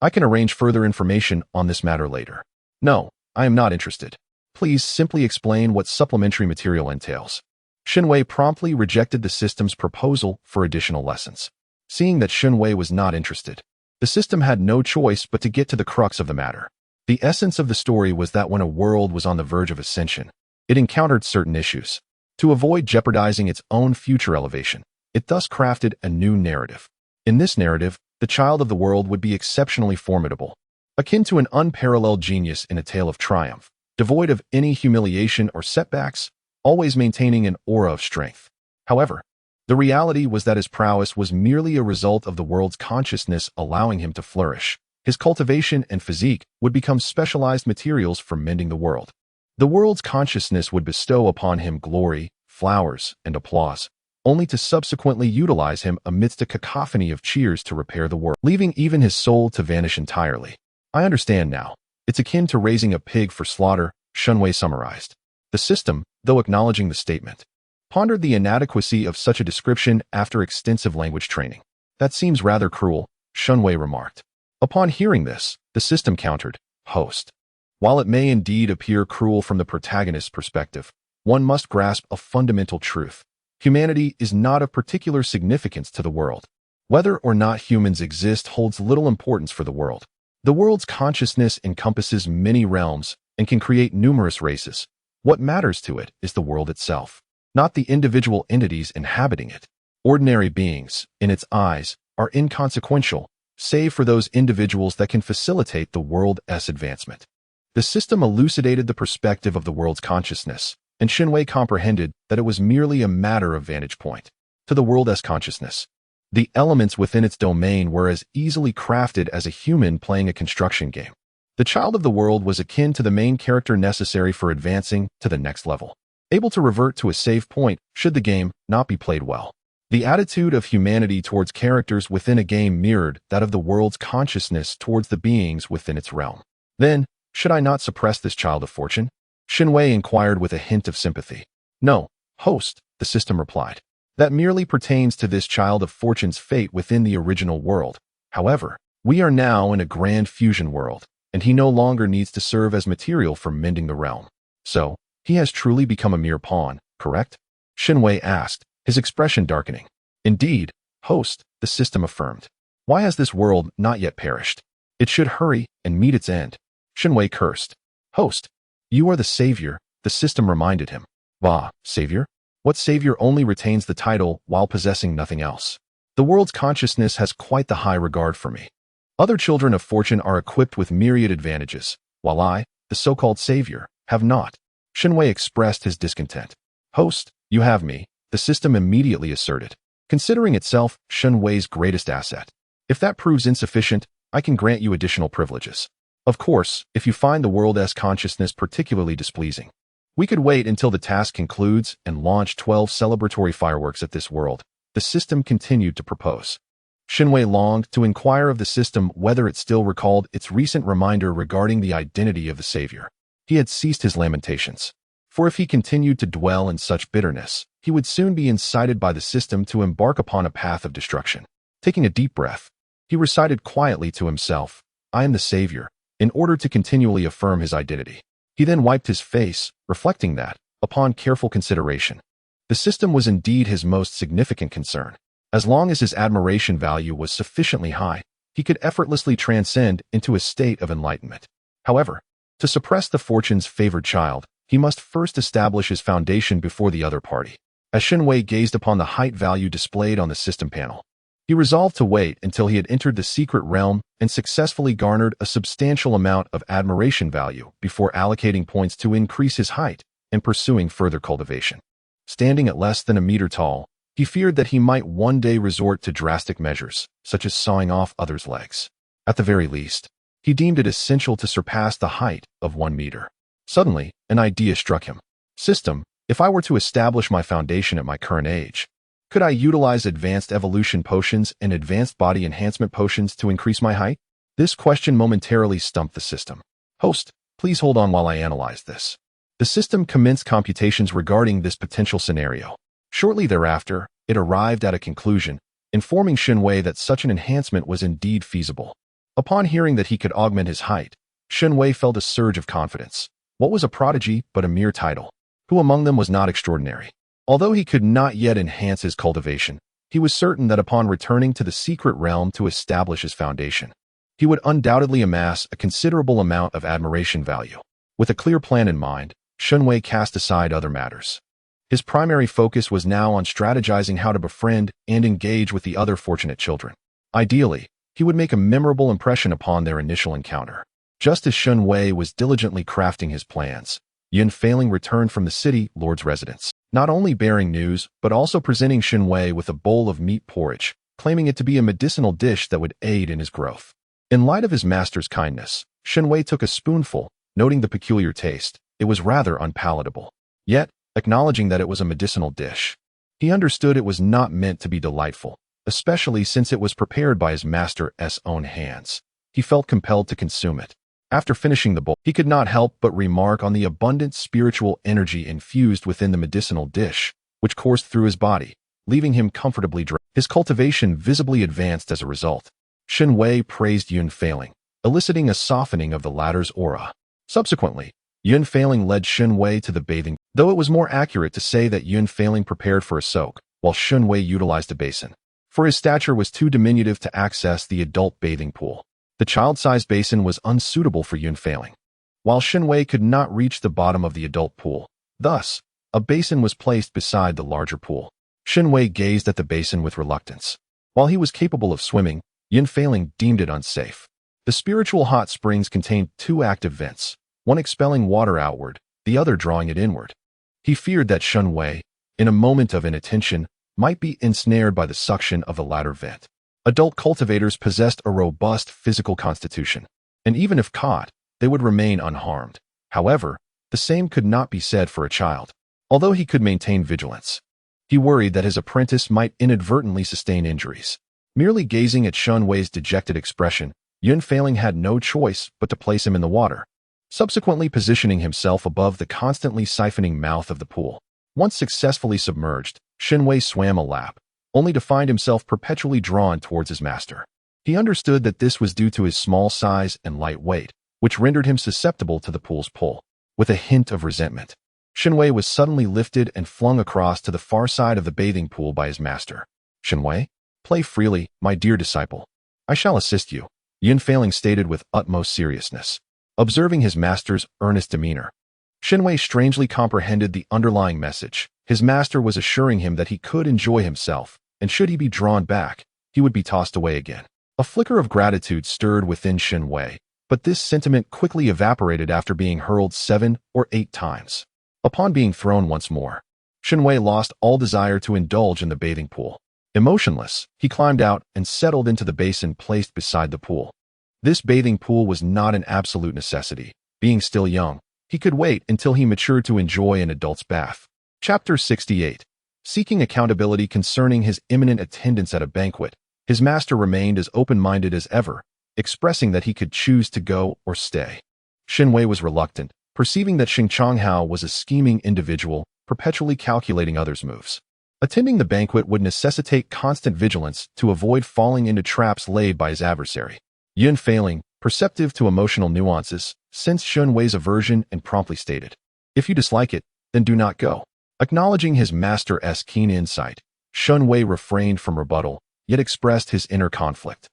I can arrange further information on this matter later. No, I am not interested. Please simply explain what supplementary material entails. Shen Wei promptly rejected the system's proposal for additional lessons. Seeing that Shen Wei was not interested, the system had no choice but to get to the crux of the matter. The essence of the story was that when a world was on the verge of ascension, it encountered certain issues. To avoid jeopardizing its own future elevation, it thus crafted a new narrative. In this narrative, the child of the world would be exceptionally formidable, akin to an unparalleled genius in a tale of triumph, devoid of any humiliation or setbacks, always maintaining an aura of strength. However, the reality was that his prowess was merely a result of the world's consciousness allowing him to flourish. His cultivation and physique would become specialized materials for mending the world. The world's consciousness would bestow upon him glory, flowers, and applause, only to subsequently utilize him amidst a cacophony of cheers to repair the world, leaving even his soul to vanish entirely. I understand now. It's akin to raising a pig for slaughter, Shen Wei summarized. The system, though acknowledging the statement, pondered the inadequacy of such a description after extensive language training. That seems rather cruel, Shen Wei remarked. Upon hearing this, the system countered, host. While it may indeed appear cruel from the protagonist's perspective, one must grasp a fundamental truth. Humanity is not of particular significance to the world. Whether or not humans exist holds little importance for the world. The world's consciousness encompasses many realms and can create numerous races. What matters to it is the world itself, not the individual entities inhabiting it. Ordinary beings, in its eyes, are inconsequential, save for those individuals that can facilitate the world's advancement. The system elucidated the perspective of the world's consciousness, and Shen Wei comprehended that it was merely a matter of vantage point. To the world's consciousness, the elements within its domain were as easily crafted as a human playing a construction game. The child of the world was akin to the main character necessary for advancing to the next level, able to revert to a save point should the game not be played well. The attitude of humanity towards characters within a game mirrored that of the world's consciousness towards the beings within its realm. Then, should I not suppress this child of fortune? Shen Wei inquired with a hint of sympathy. No, host, the system replied. That merely pertains to this child of fortune's fate within the original world. However, we are now in a grand fusion world, and he no longer needs to serve as material for mending the realm. So, he has truly become a mere pawn, correct? Shen Wei asked, his expression darkening. Indeed, host, the system affirmed. Why has this world not yet perished? It should hurry and meet its end. Shen Wei cursed. Host, you are the savior, the system reminded him. Bah, savior? What savior only retains the title while possessing nothing else? The world's consciousness has quite the high regard for me. Other children of fortune are equipped with myriad advantages, while I, the so-called savior, have not. Shen Wei expressed his discontent. Host, you have me, the system immediately asserted, considering itself Shen Wei's greatest asset. If that proves insufficient, I can grant you additional privileges. Of course, if you find the world's consciousness particularly displeasing. We could wait until the task concludes and launch 12 celebratory fireworks at this world, the system continued to propose. Shen Wei longed to inquire of the system whether it still recalled its recent reminder regarding the identity of the savior. He had ceased his lamentations. For if he continued to dwell in such bitterness, he would soon be incited by the system to embark upon a path of destruction. Taking a deep breath, he recited quietly to himself, I am the savior, in order to continually affirm his identity. He then wiped his face, reflecting that, upon careful consideration, the system was indeed his most significant concern. As long as his admiration value was sufficiently high, he could effortlessly transcend into a state of enlightenment. However, to suppress the fortune's favored child, he must first establish his foundation before the other party. As Shen Wei gazed upon the height value displayed on the system panel, he resolved to wait until he had entered the secret realm and successfully garnered a substantial amount of admiration value before allocating points to increase his height and pursuing further cultivation. Standing at less than a meter tall, he feared that he might one day resort to drastic measures, such as sawing off others' legs. At the very least, he deemed it essential to surpass the height of 1 meter. Suddenly, an idea struck him. System, if I were to establish my foundation at my current age, could I utilize advanced evolution potions and advanced body enhancement potions to increase my height? This question momentarily stumped the system. Host, please hold on while I analyze this. The system commenced computations regarding this potential scenario. Shortly thereafter, it arrived at a conclusion, informing Shen Wei that such an enhancement was indeed feasible. Upon hearing that he could augment his height, Shen Wei felt a surge of confidence. What was a prodigy but a mere title? Who among them was not extraordinary? Although he could not yet enhance his cultivation, he was certain that upon returning to the secret realm to establish his foundation, he would undoubtedly amass a considerable amount of admiration value. With a clear plan in mind, Shen Wei cast aside other matters. His primary focus was now on strategizing how to befriend and engage with the other fortunate children. Ideally, he would make a memorable impression upon their initial encounter. Just as Shen Wei was diligently crafting his plans, Yunhan returned from the city lord's residence, not only bearing news, but also presenting Shen Wei with a bowl of meat porridge, claiming it to be a medicinal dish that would aid in his growth. In light of his master's kindness, Shen Wei took a spoonful, noting the peculiar taste. It was rather unpalatable. Yet, acknowledging that it was a medicinal dish, he understood it was not meant to be delightful, especially since it was prepared by his master's own hands. He felt compelled to consume it. After finishing the bowl, he could not help but remark on the abundant spiritual energy infused within the medicinal dish, which coursed through his body, leaving him comfortably dry. His cultivation visibly advanced as a result. Shen Wei praised Yunhan, eliciting a softening of the latter's aura. Subsequently, Yunhan led Shen Wei to the bathing, though it was more accurate to say that Yunhan prepared for a soak, while Shen Wei utilized a basin. For his stature was too diminutive to access the adult bathing pool. The child-sized basin was unsuitable for Yunhan, while Shen Wei could not reach the bottom of the adult pool. Thus, a basin was placed beside the larger pool. Shen Wei gazed at the basin with reluctance. While he was capable of swimming, Yunhan deemed it unsafe. The spiritual hot springs contained two active vents, one expelling water outward, the other drawing it inward. He feared that Shen Wei, in a moment of inattention, might be ensnared by the suction of the latter vent. Adult cultivators possessed a robust physical constitution, and even if caught, they would remain unharmed. However, the same could not be said for a child. Although he could maintain vigilance, he worried that his apprentice might inadvertently sustain injuries. Merely gazing at Shen Wei's dejected expression, Yunhan had no choice but to place him in the water, subsequently positioning himself above the constantly siphoning mouth of the pool. Once successfully submerged, Shen Wei swam a lap, only to find himself perpetually drawn towards his master. He understood that this was due to his small size and light weight, which rendered him susceptible to the pool's pull. With a hint of resentment, Shen Wei was suddenly lifted and flung across to the far side of the bathing pool by his master. "Shen Wei, play freely, my dear disciple. I shall assist you," Yunhan stated with utmost seriousness. Observing his master's earnest demeanor, Shen Wei strangely comprehended the underlying message. His master was assuring him that he could enjoy himself, and should he be drawn back, he would be tossed away again. A flicker of gratitude stirred within Shen Wei, but this sentiment quickly evaporated after being hurled 7 or 8 times. Upon being thrown once more, Shen Wei lost all desire to indulge in the bathing pool. Emotionless, he climbed out and settled into the basin placed beside the pool. This bathing pool was not an absolute necessity. Being still young, he could wait until he matured to enjoy an adult's bath. Chapter 68. Seeking accountability concerning his imminent attendance at a banquet, his master remained as open-minded as ever, expressing that he could choose to go or stay. Shen Wei was reluctant, perceiving that Xing Changhao was a scheming individual, perpetually calculating others' moves. Attending the banquet would necessitate constant vigilance to avoid falling into traps laid by his adversary. Yunhan, perceptive to emotional nuances, sensed Shen Wei's aversion and promptly stated, "If you dislike it, then do not go." Acknowledging his master's keen insight, Shen Wei refrained from rebuttal, yet expressed his inner conflict.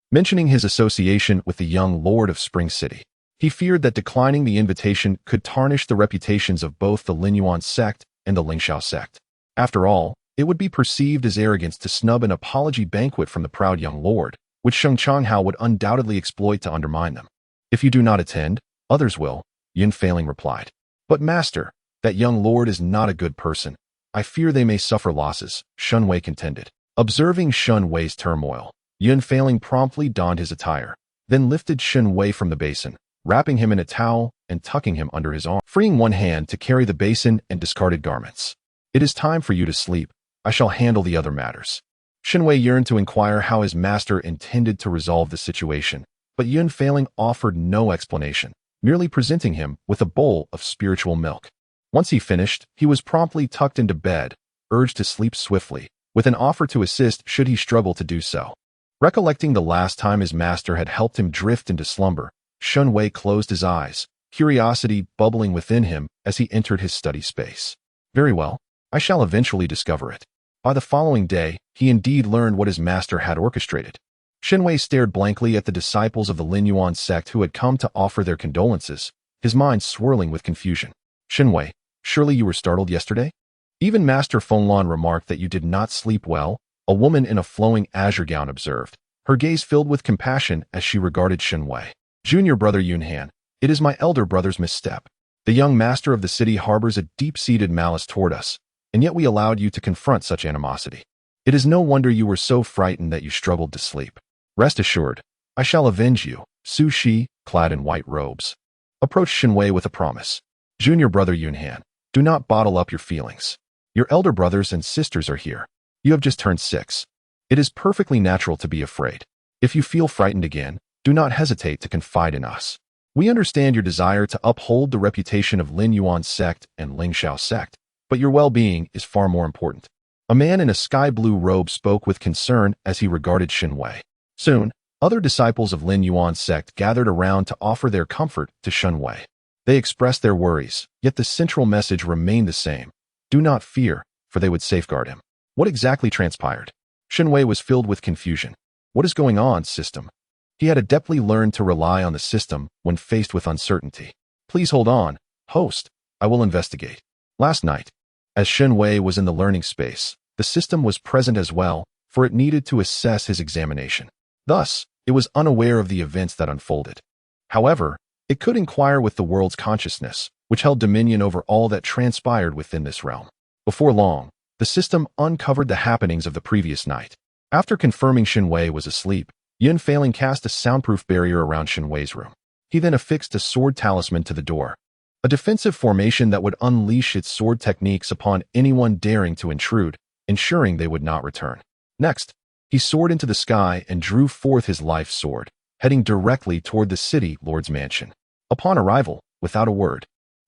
Mentioning his association with the young lord of Spring City, he feared that declining the invitation could tarnish the reputations of both the Linyuan sect and the Lingxiao sect. After all, it would be perceived as arrogance to snub an apology banquet from the proud young lord, which Xing Changhao would undoubtedly exploit to undermine them. "If you do not attend, others will," Yunhan replied. "But master, that young lord is not a good person. I fear they may suffer losses," Shen Wei contended. Observing Shen Wei's turmoil, Yunhan promptly donned his attire, then lifted Shen Wei from the basin, wrapping him in a towel and tucking him under his arm, freeing one hand to carry the basin and discarded garments. "It is time for you to sleep. I shall handle the other matters." Shen Wei yearned to inquire how his master intended to resolve the situation, but Yunhan offered no explanation, merely presenting him with a bowl of spiritual milk. Once he finished, he was promptly tucked into bed, urged to sleep swiftly, with an offer to assist should he struggle to do so. Recollecting the last time his master had helped him drift into slumber, Shen Wei closed his eyes, curiosity bubbling within him as he entered his study space. "Very well, I shall eventually discover it." By the following day, he indeed learned what his master had orchestrated. Shen Wei stared blankly at the disciples of the Linyuan sect who had come to offer their condolences, his mind swirling with confusion. "Shen Wei, surely you were startled yesterday? Even Master Fenglan remarked that you did not sleep well," a woman in a flowing azure gown observed, her gaze filled with compassion as she regarded Shen Wei. Junior brother Yunhan, it is my elder brother's misstep. The young master of the city harbors a deep-seated malice toward us, and yet we allowed you to confront such animosity. It is no wonder you were so frightened that you struggled to sleep. Rest assured, I shall avenge you. Su Shi, clad in white robes, approached Shen Wei with a promise. Junior brother Yunhan, do not bottle up your feelings. Your elder brothers and sisters are here. You have just turned 6. It is perfectly natural to be afraid. If you feel frightened again, do not hesitate to confide in us. We understand your desire to uphold the reputation of Lin Yuan's sect and Ling Xiao's sect, but your well-being is far more important. A man in a sky-blue robe spoke with concern as he regarded Shen Wei. Soon, other disciples of Lin Yuan's sect gathered around to offer their comfort to Shen Wei. They expressed their worries, yet the central message remained the same. Do not fear, for they would safeguard him. What exactly transpired? Shen Wei was filled with confusion. What is going on, system? He had adeptly learned to rely on the system when faced with uncertainty. Please hold on, host. I will investigate. Last night, as Shen Wei was in the learning space, the system was present as well, for it needed to assess his examination. Thus, it was unaware of the events that unfolded. However, it could inquire with the world's consciousness, which held dominion over all that transpired within this realm. Before long, the system uncovered the happenings of the previous night. After confirming Shen Wei was asleep, Yunhan cast a soundproof barrier around Shen Wei's room. He then affixed a sword talisman to the door, a defensive formation that would unleash its sword techniques upon anyone daring to intrude, ensuring they would not return. Next, he soared into the sky and drew forth his life sword, heading directly toward the city lord's mansion. Upon arrival, without a word,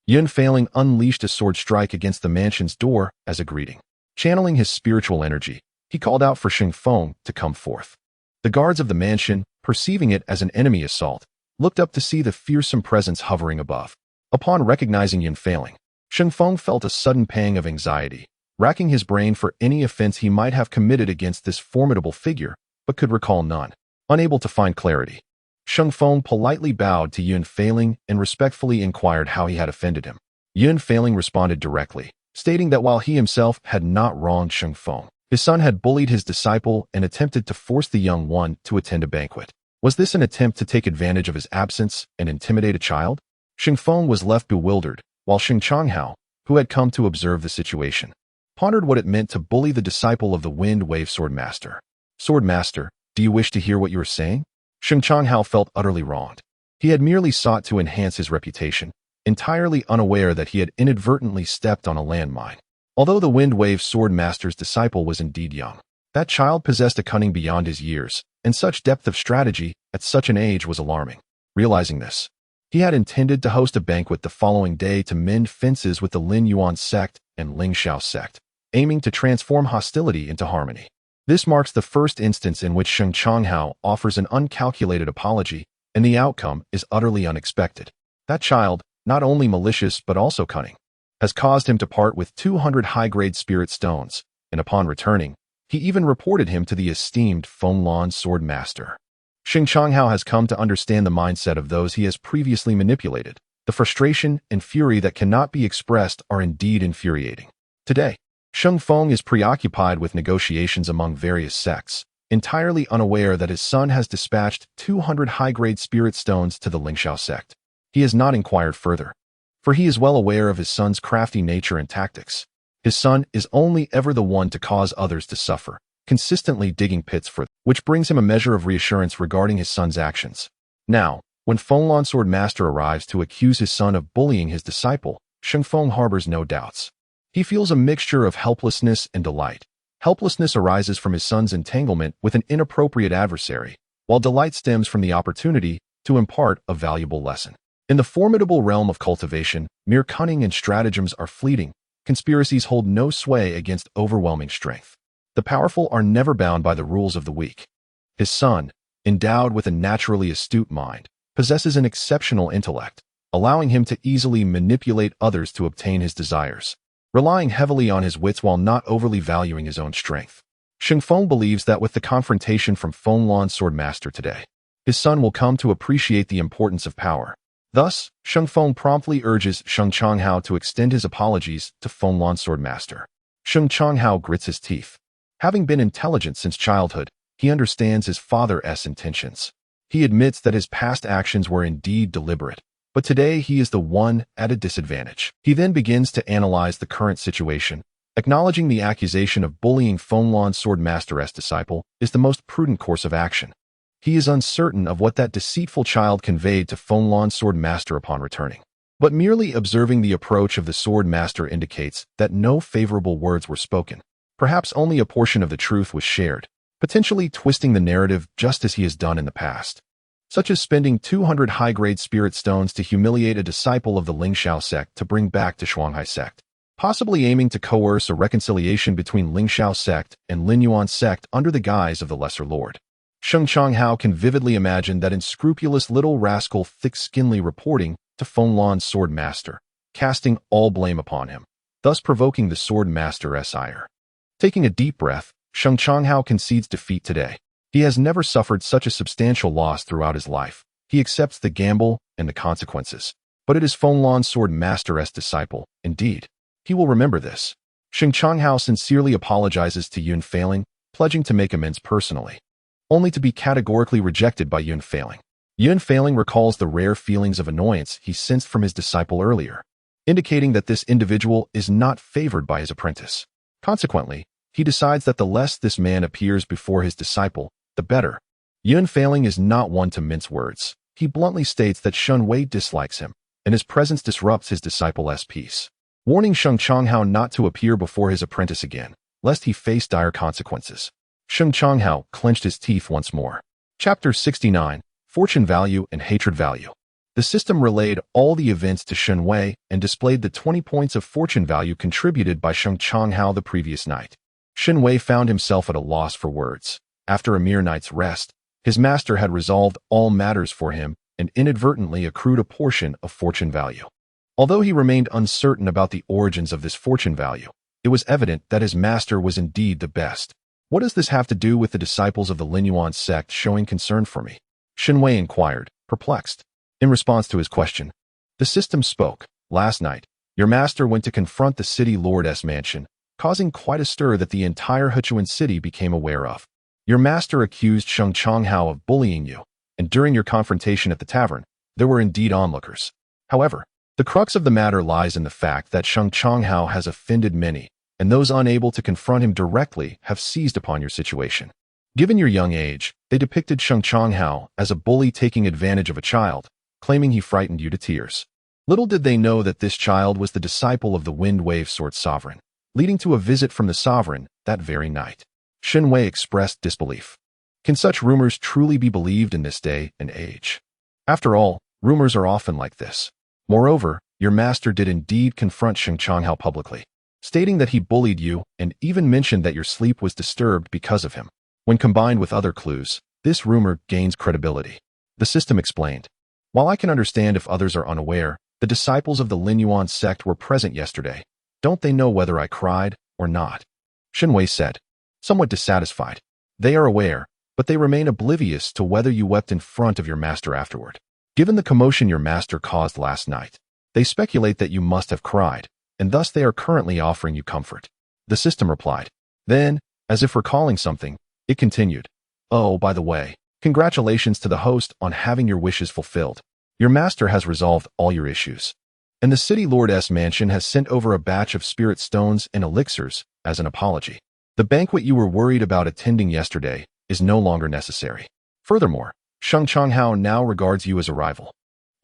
Yunhan unleashed a sword strike against the mansion's door as a greeting. Channeling his spiritual energy, he called out for Sheng Feng to come forth. The guards of the mansion, perceiving it as an enemy assault, looked up to see the fearsome presence hovering above. Upon recognizing Yunhan, Sheng Feng felt a sudden pang of anxiety, racking his brain for any offense he might have committed against this formidable figure, but could recall none. Unable to find clarity, Sheng Feng politely bowed to Yunhan and respectfully inquired how he had offended him. Yunhan responded directly, stating that while he himself had not wronged Sheng Feng, his son had bullied his disciple and attempted to force the young one to attend a banquet. Was this an attempt to take advantage of his absence and intimidate a child? Sheng Feng was left bewildered, while Sheng Changhao, who had come to observe the situation, pondered what it meant to bully the disciple of the Wind Wave Sword Master. Sword Master, do you wish to hear what you are saying? Sheng Changhao felt utterly wronged. He had merely sought to enhance his reputation, entirely unaware that he had inadvertently stepped on a landmine. Although the Wind Wave Sword Master's disciple was indeed young, that child possessed a cunning beyond his years, and such depth of strategy at such an age was alarming. Realizing this, he had intended to host a banquet the following day to mend fences with the Lin Yuan sect and Ling Xiao sect, aiming to transform hostility into harmony. This marks the first instance in which Sheng Changhao offers an uncalculated apology, and the outcome is utterly unexpected. That child, not only malicious but also cunning, has caused him to part with 200 high-grade spirit stones, and upon returning, he even reported him to the esteemed Fenglan Sword Master. Sheng Changhao has come to understand the mindset of those he has previously manipulated. The frustration and fury that cannot be expressed are indeed infuriating. Today, Sheng Feng is preoccupied with negotiations among various sects, entirely unaware that his son has dispatched 200 high-grade spirit stones to the Lingxiao sect. He has not inquired further, for he is well aware of his son's crafty nature and tactics. His son is only ever the one to cause others to suffer, consistently digging pits for them, which brings him a measure of reassurance regarding his son's actions. Now, when Fenglan Sword Master arrives to accuse his son of bullying his disciple, Sheng Feng harbors no doubts. He feels a mixture of helplessness and delight. Helplessness arises from his son's entanglement with an inappropriate adversary, while delight stems from the opportunity to impart a valuable lesson. In the formidable realm of cultivation, mere cunning and stratagems are fleeting. Conspiracies hold no sway against overwhelming strength. The powerful are never bound by the rules of the weak. His son, endowed with a naturally astute mind, possesses an exceptional intellect, allowing him to easily manipulate others to obtain his desires, relying heavily on his wits while not overly valuing his own strength. Sheng Feng believes that with the confrontation from Fenglan Sword Master today, his son will come to appreciate the importance of power. Thus, Sheng Feng promptly urges Sheng Changhao to extend his apologies to Fenglan Sword Master. Sheng Changhao grits his teeth. Having been intelligent since childhood, he understands his father's intentions. He admits that his past actions were indeed deliberate, but today he is the one at a disadvantage. He then begins to analyze the current situation, acknowledging the accusation of bullying Fenglan Sword Master's disciple is the most prudent course of action. He is uncertain of what that deceitful child conveyed to Fenglan Sword Master upon returning. But merely observing the approach of the Sword Master indicates that no favorable words were spoken. Perhaps only a portion of the truth was shared, potentially twisting the narrative just as he has done in the past, such as spending 200 high-grade spirit stones to humiliate a disciple of the Lingxiao sect to bring back to Shuanghai sect, possibly aiming to coerce a reconciliation between Lingxiao sect and Lin Yuan sect under the guise of the Lesser Lord. Sheng Changhao can vividly imagine that unscrupulous little rascal thick-skinly reporting to Fenglan's Sword Master, casting all blame upon him, thus provoking the Sword Master's ire. Taking a deep breath, Sheng Changhao concedes defeat today. He has never suffered such a substantial loss throughout his life. He accepts the gamble and the consequences. But it is Fenglan's Sword Master's disciple, indeed. He will remember this. Sheng Changhao sincerely apologizes to Yun Failing, pledging to make amends personally, only to be categorically rejected by Yun Failing. Yun Failing recalls the rare feelings of annoyance he sensed from his disciple earlier, indicating that this individual is not favored by his apprentice. Consequently, he decides that the less this man appears before his disciple, the better. Yun Failing is not one to mince words. He bluntly states that Shen Wei dislikes him, and his presence disrupts his disciple's peace, warning Sheng Changhao not to appear before his apprentice again, lest he face dire consequences. Sheng Changhao clenched his teeth once more. Chapter 69, Fortune Value and Hatred Value. The system relayed all the events to Shen Wei and displayed the 20 points of fortune value contributed by Sheng Changhao the previous night. Shen Wei found himself at a loss for words. After a mere night's rest, his master had resolved all matters for him and inadvertently accrued a portion of fortune value. Although he remained uncertain about the origins of this fortune value, it was evident that his master was indeed the best. What does this have to do with the disciples of the Lin Yuan sect showing concern for me? Shen Wei inquired, perplexed. In response to his question, the system spoke. Last night, your master went to confront the city lord's mansion, causing quite a stir that the entire Hechuan city became aware of. Your master accused Sheng Changhao of bullying you, and during your confrontation at the tavern, there were indeed onlookers. However, the crux of the matter lies in the fact that Sheng Changhao has offended many, and those unable to confront him directly have seized upon your situation. Given your young age, they depicted Sheng Changhao as a bully taking advantage of a child, claiming he frightened you to tears. Little did they know that this child was the disciple of the Wind Wave Sword Sovereign, leading to a visit from the sovereign that very night. Shen Wei expressed disbelief. Can such rumors truly be believed in this day and age? After all, rumors are often like this. Moreover, your master did indeed confront Sheng Changhao publicly, stating that he bullied you and even mentioned that your sleep was disturbed because of him. When combined with other clues, this rumor gains credibility. The system explained. While I can understand if others are unaware, the disciples of the Lin Yuan sect were present yesterday. Don't they know whether I cried or not? Shen Wei said, somewhat dissatisfied. They are aware, but they remain oblivious to whether you wept in front of your master afterward. Given the commotion your master caused last night, they speculate that you must have cried, and thus they are currently offering you comfort. The system replied. Then, as if recalling something, it continued. Oh, by the way, congratulations to the host on having your wishes fulfilled. Your master has resolved all your issues, and the city lord's mansion has sent over a batch of spirit stones and elixirs as an apology. The banquet you were worried about attending yesterday is no longer necessary. Furthermore, Sheng Changhao now regards you as a rival.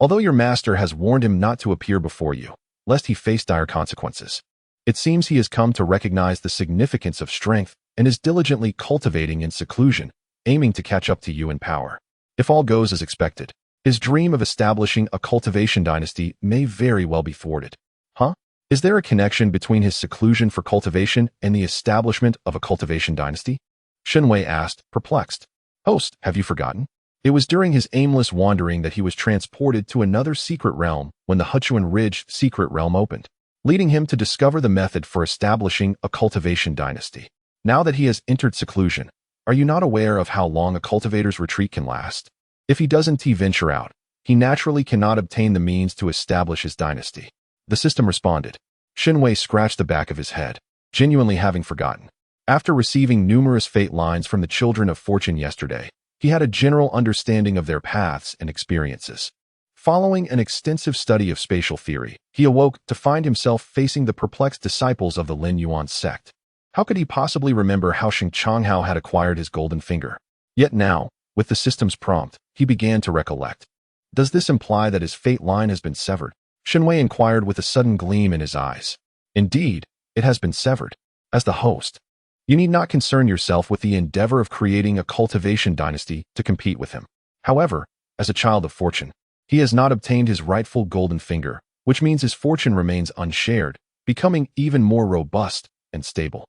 Although your master has warned him not to appear before you, lest he face dire consequences, it seems he has come to recognize the significance of strength and is diligently cultivating in seclusion, aiming to catch up to you in power. If all goes as expected, his dream of establishing a cultivation dynasty may very well be thwarted. Huh? Is there a connection between his seclusion for cultivation and the establishment of a cultivation dynasty? Shen Wei asked, perplexed. Host, have you forgotten? It was during his aimless wandering that he was transported to another secret realm when the Hechuan Ridge secret realm opened, leading him to discover the method for establishing a cultivation dynasty. Now that he has entered seclusion, are you not aware of how long a cultivator's retreat can last? If he doesn't venture out, he naturally cannot obtain the means to establish his dynasty. The system responded. Shen Wei scratched the back of his head, genuinely having forgotten. After receiving numerous fate lines from the children of fortune yesterday, he had a general understanding of their paths and experiences. Following an extensive study of spatial theory, he awoke to find himself facing the perplexed disciples of the Lin Yuan sect. How could he possibly remember how Shen Changhao had acquired his golden finger? Yet now, with the system's prompt, he began to recollect. Does this imply that his fate line has been severed? Shen Wei inquired with a sudden gleam in his eyes. Indeed, it has been severed. As the host, you need not concern yourself with the endeavor of creating a cultivation dynasty to compete with him. However, as a child of fortune, he has not obtained his rightful golden finger, which means his fortune remains unshared, becoming even more robust and stable.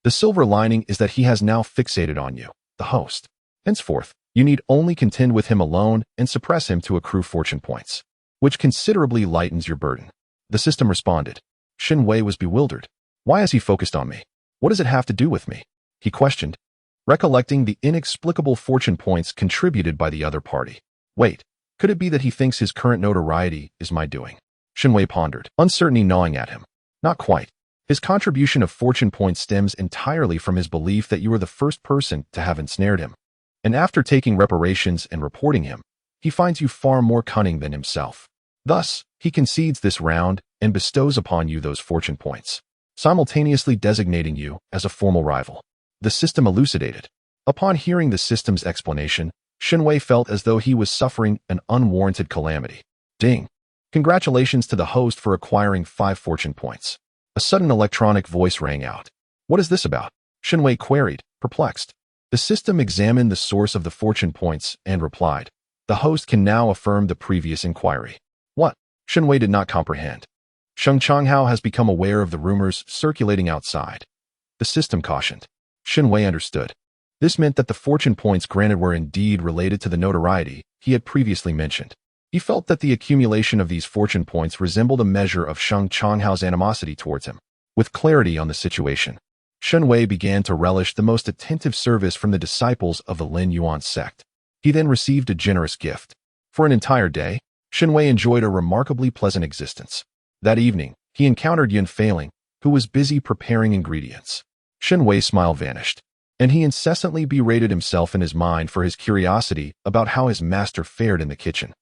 The silver lining is that he has now fixated on you, the host. Henceforth, you need only contend with him alone and suppress him to accrue fortune points, which considerably lightens your burden. The system responded. Shen Wei was bewildered. Why has he focused on me? What does it have to do with me? He questioned, recollecting the inexplicable fortune points contributed by the other party. Wait, could it be that he thinks his current notoriety is my doing? Shen Wei pondered, uncertainty gnawing at him. Not quite. His contribution of fortune points stems entirely from his belief that you are the first person to have ensnared him. And after taking reparations and reporting him, he finds you far more cunning than himself. Thus, he concedes this round and bestows upon you those fortune points, simultaneously designating you as a formal rival. The system elucidated. Upon hearing the system's explanation, Shen Wei felt as though he was suffering an unwarranted calamity. Ding! Congratulations to the host for acquiring 5 fortune points. A sudden electronic voice rang out. What is this about? Shen Wei queried, perplexed. The system examined the source of the fortune points and replied, the host can now affirm the previous inquiry. What? Shen Wei did not comprehend. Shen Changhao has become aware of the rumors circulating outside. The system cautioned. Shen Wei understood. This meant that the fortune points granted were indeed related to the notoriety he had previously mentioned. He felt that the accumulation of these fortune points resembled a measure of Shen Changhao's animosity towards him. With clarity on the situation, Shen Wei began to relish the most attentive service from the disciples of the Lin Yuan sect. He then received a generous gift. For an entire day, Shen Wei enjoyed a remarkably pleasant existence. That evening, he encountered Yun Failing, who was busy preparing ingredients. Shen Wei's smile vanished, and he incessantly berated himself in his mind for his curiosity about how his master fared in the kitchen.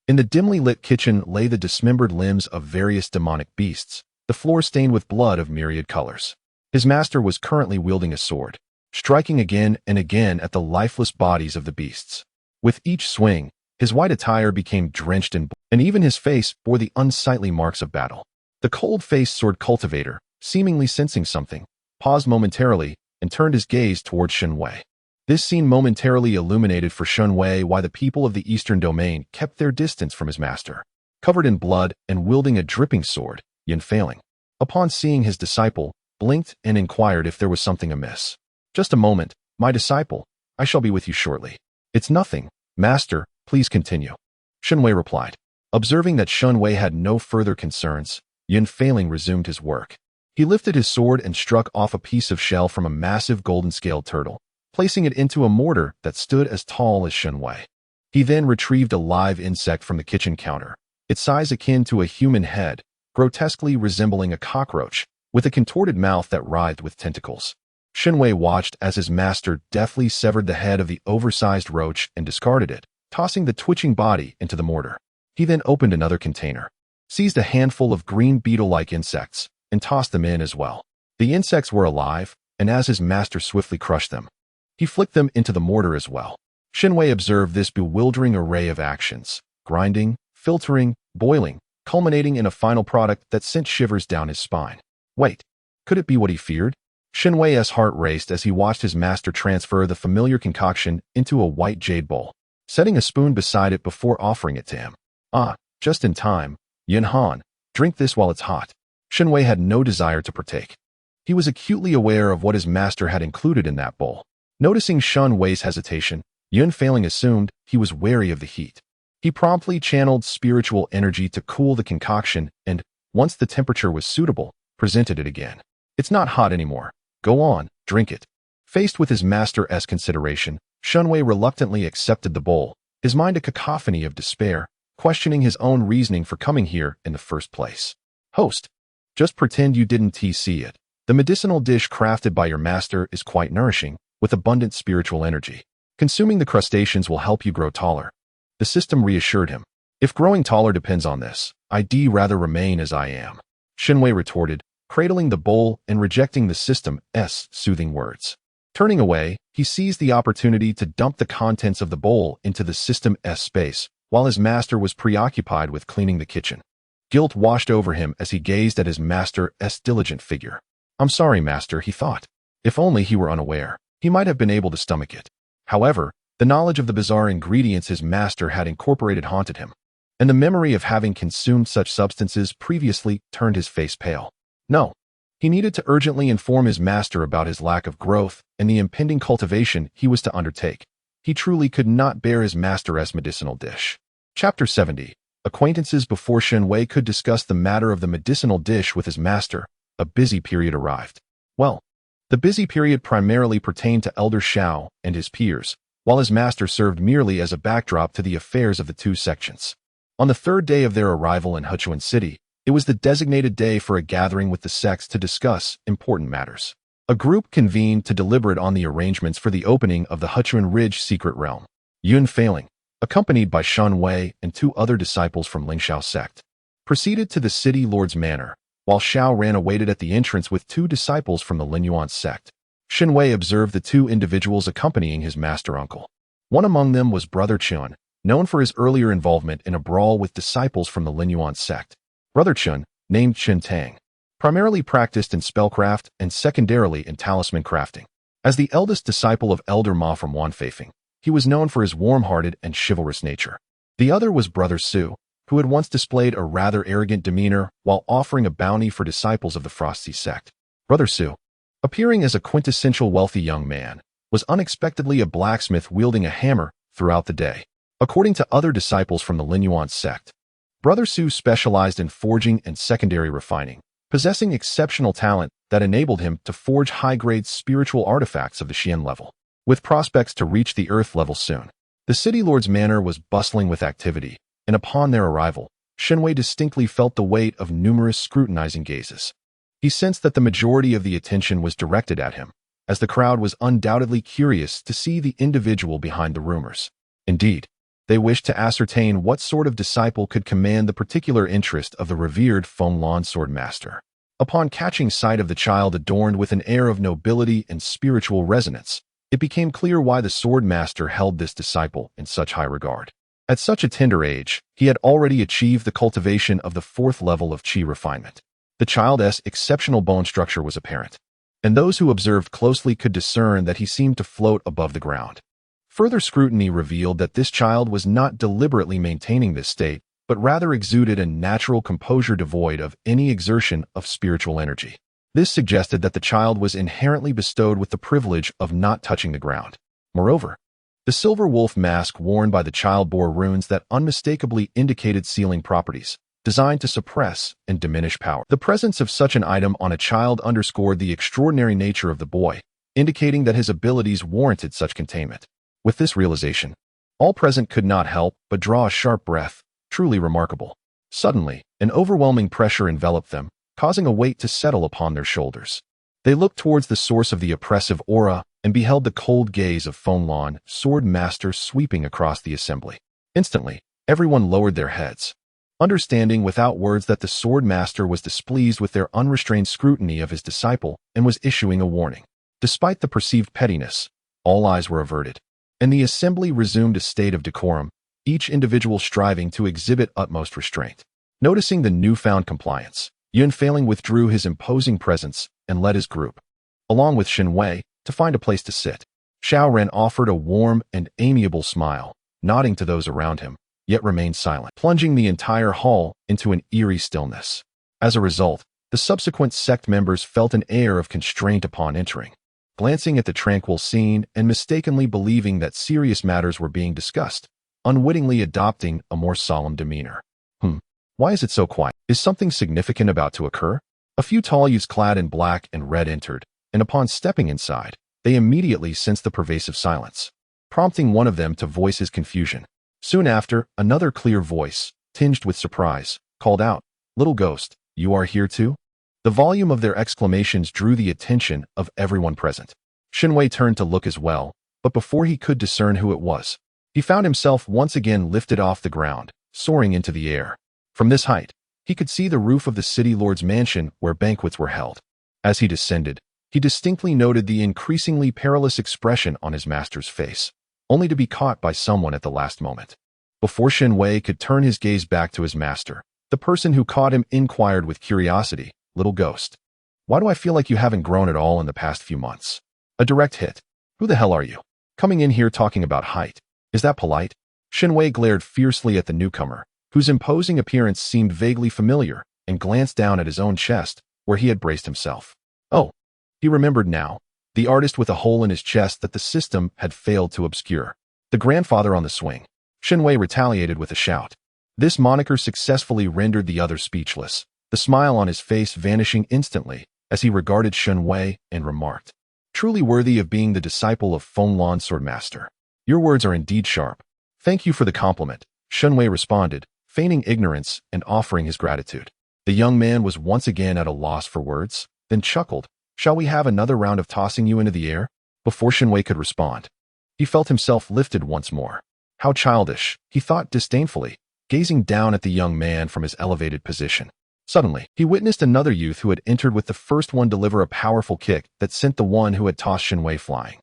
In the dimly lit kitchen lay the dismembered limbs of various demonic beasts, the floor stained with blood of myriad colors. His master was currently wielding a sword, striking again and again at the lifeless bodies of the beasts. With each swing, his white attire became drenched in blood, and even his face bore the unsightly marks of battle. The cold-faced sword cultivator, seemingly sensing something, paused momentarily and turned his gaze towards Shen Wei. This scene momentarily illuminated for Shen Wei why the people of the eastern domain kept their distance from his master. Covered in blood and wielding a dripping sword, Yun Failing, upon seeing his disciple, blinked and inquired if there was something amiss. Just a moment, my disciple, I shall be with you shortly. It's nothing, master, please continue. Shen Wei replied. Observing that Shen Wei had no further concerns, Yun Failing resumed his work. He lifted his sword and struck off a piece of shell from a massive golden-scaled turtle, placing it into a mortar that stood as tall as Shen Wei. He then retrieved a live insect from the kitchen counter, its size akin to a human head, grotesquely resembling a cockroach, with a contorted mouth that writhed with tentacles. Shen Wei watched as his master deftly severed the head of the oversized roach and discarded it, tossing the twitching body into the mortar. He then opened another container, seized a handful of green beetle-like insects, and tossed them in as well. The insects were alive, and as his master swiftly crushed them, he flicked them into the mortar as well. Shen Wei observed this bewildering array of actions, grinding, filtering, boiling, culminating in a final product that sent shivers down his spine. Wait, could it be what he feared? Shen Wei's heart raced as he watched his master transfer the familiar concoction into a white jade bowl, setting a spoon beside it before offering it to him. Ah, just in time, Yunhan, drink this while it's hot. Shen Wei had no desire to partake. He was acutely aware of what his master had included in that bowl. Noticing Shen Wei's hesitation, Yun Failing assumed he was wary of the heat. He promptly channeled spiritual energy to cool the concoction and, once the temperature was suitable, presented it again. It's not hot anymore. Go on, drink it. Faced with his master's consideration, Shen Wei reluctantly accepted the bowl, his mind a cacophony of despair, questioning his own reasoning for coming here in the first place. Host, just pretend you didn't see it. The medicinal dish crafted by your master is quite nourishing, with abundant spiritual energy. Consuming the crustaceans will help you grow taller. The system reassured him. If growing taller depends on this, I'd rather remain as I am. Shen Wei retorted, cradling the bowl and rejecting the system's soothing words. Turning away, he seized the opportunity to dump the contents of the bowl into the system's space, while his master was preoccupied with cleaning the kitchen. Guilt washed over him as he gazed at his master's diligent figure. I'm sorry, master, he thought. If only he were unaware, he might have been able to stomach it. However, the knowledge of the bizarre ingredients his master had incorporated haunted him, and the memory of having consumed such substances previously turned his face pale. No. He needed to urgently inform his master about his lack of growth and the impending cultivation he was to undertake. He truly could not bear his master's medicinal dish. Chapter 70. Acquaintances. Before Shen Wei could discuss the matter of the medicinal dish with his master, a busy period arrived. Well, the busy period primarily pertained to Elder Xiao and his peers, while his master served merely as a backdrop to the affairs of the two sections. On the third day of their arrival in Hechuan City, it was the designated day for a gathering with the sects to discuss important matters. A group convened to deliberate on the arrangements for the opening of the Hechuan Ridge secret realm. Yun Failing, accompanied by Shen Wei and two other disciples from Lingxiao sect, proceeded to the city lord's manor, while Xiao Ran awaited at the entrance with two disciples from the Linyuan sect. Shen Wei observed the two individuals accompanying his master uncle. One among them was Brother Chun, known for his earlier involvement in a brawl with disciples from the Linyuan sect. Brother Chun, named Chen Tang, primarily practiced in spellcraft and secondarily in talisman crafting. As the eldest disciple of Elder Ma from Wanfeifeng, he was known for his warm-hearted and chivalrous nature. The other was Brother Su, who had once displayed a rather arrogant demeanor while offering a bounty for disciples of the Frosty sect. Brother Su, appearing as a quintessential wealthy young man, was unexpectedly a blacksmith wielding a hammer throughout the day. According to other disciples from the Linyuan sect, Brother Su specialized in forging and secondary refining, possessing exceptional talent that enabled him to forge high-grade spiritual artifacts of the Xian level, with prospects to reach the Earth level soon. The city lord's manor was bustling with activity, and upon their arrival, Shen Wei distinctly felt the weight of numerous scrutinizing gazes. He sensed that the majority of the attention was directed at him, as the crowd was undoubtedly curious to see the individual behind the rumors. Indeed, they wished to ascertain what sort of disciple could command the particular interest of the revered Fenglan sword master. Upon catching sight of the child adorned with an air of nobility and spiritual resonance, it became clear why the sword master held this disciple in such high regard. At such a tender age, he had already achieved the cultivation of the 4th level of qi refinement. The child's exceptional bone structure was apparent, and those who observed closely could discern that he seemed to float above the ground. Further scrutiny revealed that this child was not deliberately maintaining this state, but rather exuded a natural composure devoid of any exertion of spiritual energy. This suggested that the child was inherently bestowed with the privilege of not touching the ground. Moreover, the silver wolf mask worn by the child bore runes that unmistakably indicated sealing properties, designed to suppress and diminish power. The presence of such an item on a child underscored the extraordinary nature of the boy, indicating that his abilities warranted such containment. With this realization, all present could not help but draw a sharp breath, truly remarkable. Suddenly, an overwhelming pressure enveloped them, causing a weight to settle upon their shoulders. They looked towards the source of the oppressive aura and beheld the cold gaze of Fenglan, sword master, sweeping across the assembly. Instantly, everyone lowered their heads, understanding without words that the sword master was displeased with their unrestrained scrutiny of his disciple and was issuing a warning. Despite the perceived pettiness, all eyes were averted, and the assembly resumed a state of decorum, each individual striving to exhibit utmost restraint. Noticing the newfound compliance, Yun Failing withdrew his imposing presence and led his group, along with Shen Wei, to find a place to sit. Xiao Ren offered a warm and amiable smile, nodding to those around him, yet remained silent, plunging the entire hall into an eerie stillness. As a result, the subsequent sect members felt an air of constraint upon entering, glancing at the tranquil scene and mistakenly believing that serious matters were being discussed, unwittingly adopting a more solemn demeanor. Why is it so quiet? Is something significant about to occur? A few tall youths clad in black and red entered, and upon stepping inside, they immediately sensed the pervasive silence, prompting one of them to voice his confusion. Soon after, another clear voice, tinged with surprise, called out, "Little ghost, you are here too?" The volume of their exclamations drew the attention of everyone present. Shen Wei turned to look as well, but before he could discern who it was, he found himself once again lifted off the ground, soaring into the air. From this height, he could see the roof of the city lord's mansion where banquets were held. As he descended, he distinctly noted the increasingly perilous expression on his master's face, only to be caught by someone at the last moment. Before Shen Wei could turn his gaze back to his master, the person who caught him inquired with curiosity, "Little ghost, why do I feel like you haven't grown at all in the past few months?" A direct hit. "Who the hell are you? Coming in here talking about height. Is that polite?" Shen Wei glared fiercely at the newcomer, whose imposing appearance seemed vaguely familiar, and glanced down at his own chest, where he had braced himself. Oh, he remembered now. The artist with a hole in his chest that the system had failed to obscure. The grandfather on the swing. Shen Wei retaliated with a shout. This moniker successfully rendered the other speechless, the smile on his face vanishing instantly as he regarded Shen Wei and remarked, "Truly worthy of being the disciple of Feng Swordmaster. Your words are indeed sharp. Thank you for the compliment," Shen Wei responded, feigning ignorance and offering his gratitude. The young man was once again at a loss for words, then chuckled. "Shall we have another round of tossing you into the air?" Before Shen Wei could respond, he felt himself lifted once more. How childish, he thought disdainfully, gazing down at the young man from his elevated position. Suddenly, he witnessed another youth who had entered with the first one deliver a powerful kick that sent the one who had tossed Shen Wei flying,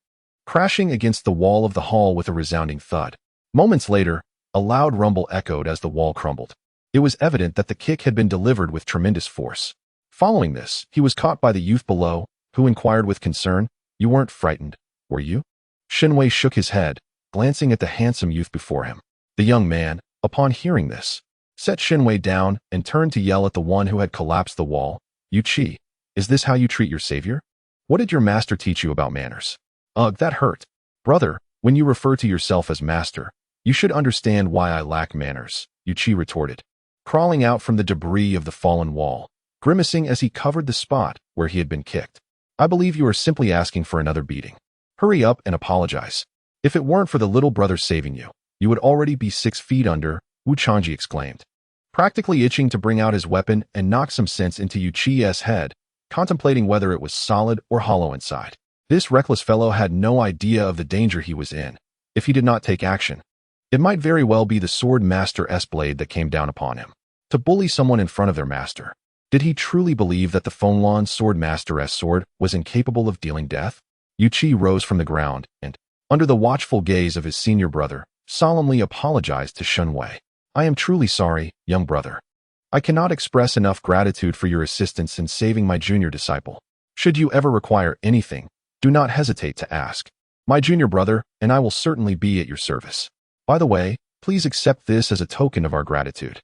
crashing against the wall of the hall with a resounding thud. Moments later, a loud rumble echoed as the wall crumbled. It was evident that the kick had been delivered with tremendous force. Following this, he was caught by the youth below, who inquired with concern, "You weren't frightened, were you?" Shen Wei shook his head, glancing at the handsome youth before him. The young man, upon hearing this, set Shen Wei down and turned to yell at the one who had collapsed the wall, "You Qi, is this how you treat your savior? What did your master teach you about manners?" "Ugh, that hurt. Brother, when you refer to yourself as master, you should understand why I lack manners," Yu Qi retorted, crawling out from the debris of the fallen wall, grimacing as he covered the spot where he had been kicked. "I believe you are simply asking for another beating. Hurry up and apologize. If it weren't for the little brother saving you, you would already be 6 feet under," Wu Changji exclaimed, practically itching to bring out his weapon and knock some sense into Yu Qi's head, contemplating whether it was solid or hollow inside. This reckless fellow had no idea of the danger he was in. If he did not take action, it might very well be the sword master's blade that came down upon him. To bully someone in front of their master. Did he truly believe that the Feng sword master's sword was incapable of dealing death? Yu Qi rose from the ground and, under the watchful gaze of his senior brother, solemnly apologized to Shen Wei. "I am truly sorry, young brother. I cannot express enough gratitude for your assistance in saving my junior disciple. Should you ever require anything, do not hesitate to ask. My junior brother and I will certainly be at your service. By the way, please accept this as a token of our gratitude."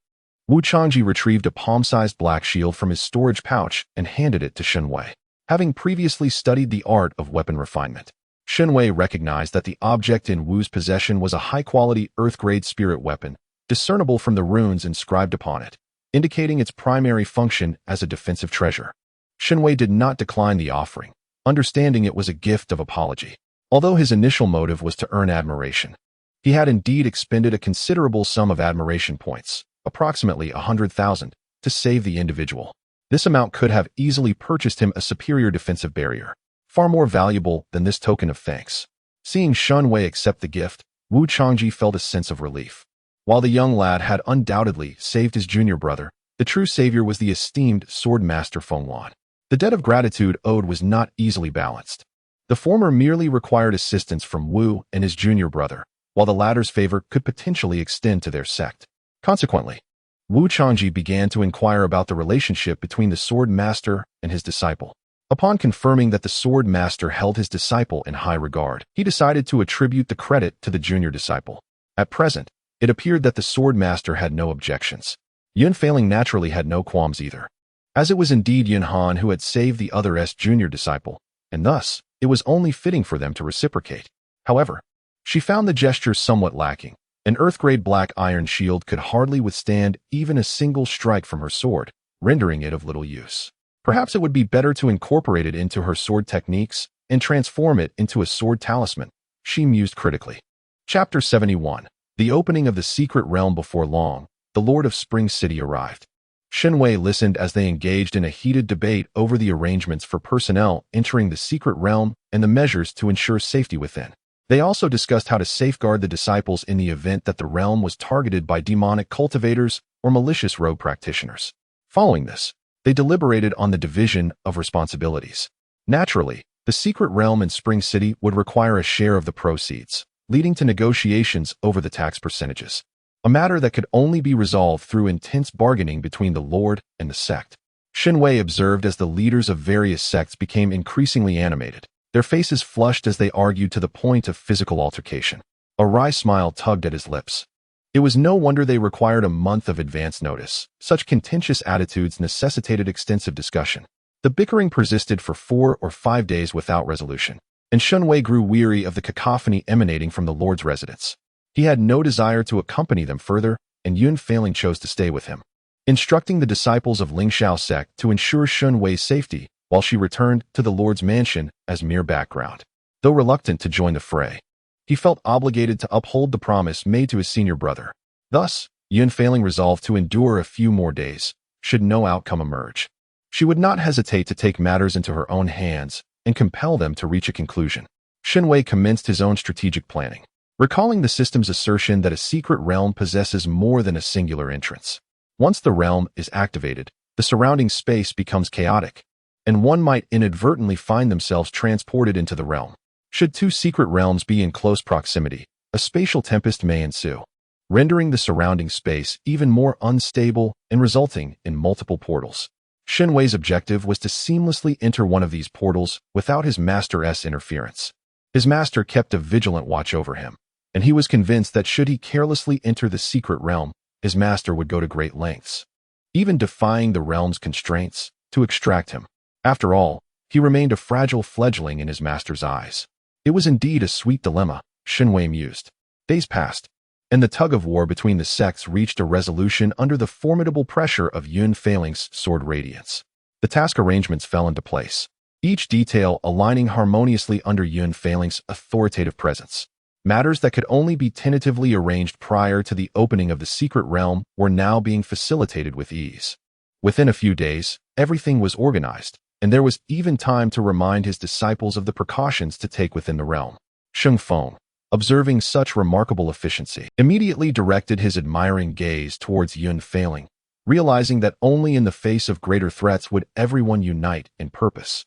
Wu Changji retrieved a palm-sized black shield from his storage pouch and handed it to Shen Wei. Having previously studied the art of weapon refinement, Shen Wei recognized that the object in Wu's possession was a high-quality Earth-grade spirit weapon, discernible from the runes inscribed upon it, indicating its primary function as a defensive treasure. Shen Wei did not decline the offering, understanding it was a gift of apology. Although his initial motive was to earn admiration, he had indeed expended a considerable sum of admiration points, approximately 100,000, to save the individual. This amount could have easily purchased him a superior defensive barrier, far more valuable than this token of thanks. Seeing Shen Wei accept the gift, Wu Changji felt a sense of relief. While the young lad had undoubtedly saved his junior brother, the true savior was the esteemed sword master Feng Lan. The debt of gratitude owed was not easily balanced. The former merely required assistance from Wu and his junior brother, while the latter's favor could potentially extend to their sect. Consequently, Wu Changji began to inquire about the relationship between the sword master and his disciple. Upon confirming that the sword master held his disciple in high regard, he decided to attribute the credit to the junior disciple. At present, it appeared that the sword master had no objections. Yun Failing naturally had no qualms either, as it was indeed Yunhan who had saved the other's junior disciple, and thus, it was only fitting for them to reciprocate. However, she found the gesture somewhat lacking. An earth-grade black iron shield could hardly withstand even a single strike from her sword, rendering it of little use. Perhaps it would be better to incorporate it into her sword techniques and transform it into a sword talisman, she mused critically. Chapter 71. The opening of the secret realm. Before long, the Lord of Spring City arrived. Shen Wei listened as they engaged in a heated debate over the arrangements for personnel entering the secret realm and the measures to ensure safety within. They also discussed how to safeguard the disciples in the event that the realm was targeted by demonic cultivators or malicious rogue practitioners. Following this, they deliberated on the division of responsibilities. Naturally, the secret realm in Spring City would require a share of the proceeds, leading to negotiations over the tax percentages, a matter that could only be resolved through intense bargaining between the Lord and the sect. Shen Wei observed as the leaders of various sects became increasingly animated, their faces flushed as they argued to the point of physical altercation. A wry smile tugged at his lips. It was no wonder they required a month of advance notice. Such contentious attitudes necessitated extensive discussion. The bickering persisted for 4 or 5 days without resolution, and Shen Wei grew weary of the cacophony emanating from the Lord's residence. He had no desire to accompany them further, and Yunhan chose to stay with him, instructing the disciples of Lingxiao sect to ensure Shen Wei's safety while she returned to the Lord's mansion as mere background. Though reluctant to join the fray, he felt obligated to uphold the promise made to his senior brother. Thus, Yunhan resolved to endure a few more days, should no outcome emerge. She would not hesitate to take matters into her own hands and compel them to reach a conclusion. Shen Wei commenced his own strategic planning, recalling the system's assertion that a secret realm possesses more than a singular entrance. Once the realm is activated, the surrounding space becomes chaotic, and one might inadvertently find themselves transported into the realm. Should 2 secret realms be in close proximity, a spatial tempest may ensue, rendering the surrounding space even more unstable and resulting in multiple portals. Shen Wei's objective was to seamlessly enter one of these portals without his master's interference. His master kept a vigilant watch over him, and he was convinced that should he carelessly enter the secret realm, his master would go to great lengths, even defying the realm's constraints, to extract him. After all, he remained a fragile fledgling in his master's eyes. It was indeed a sweet dilemma, Shen Wei mused. Days passed, and the tug-of-war between the sects reached a resolution under the formidable pressure of Yunfan's sword radiance. The task arrangements fell into place, each detail aligning harmoniously under Yunfan's authoritative presence. Matters that could only be tentatively arranged prior to the opening of the secret realm were now being facilitated with ease. Within a few days, everything was organized, and there was even time to remind his disciples of the precautions to take within the realm. Sheng Feng, observing such remarkable efficiency, immediately directed his admiring gaze towards Yunhan, realizing that only in the face of greater threats would everyone unite in purpose.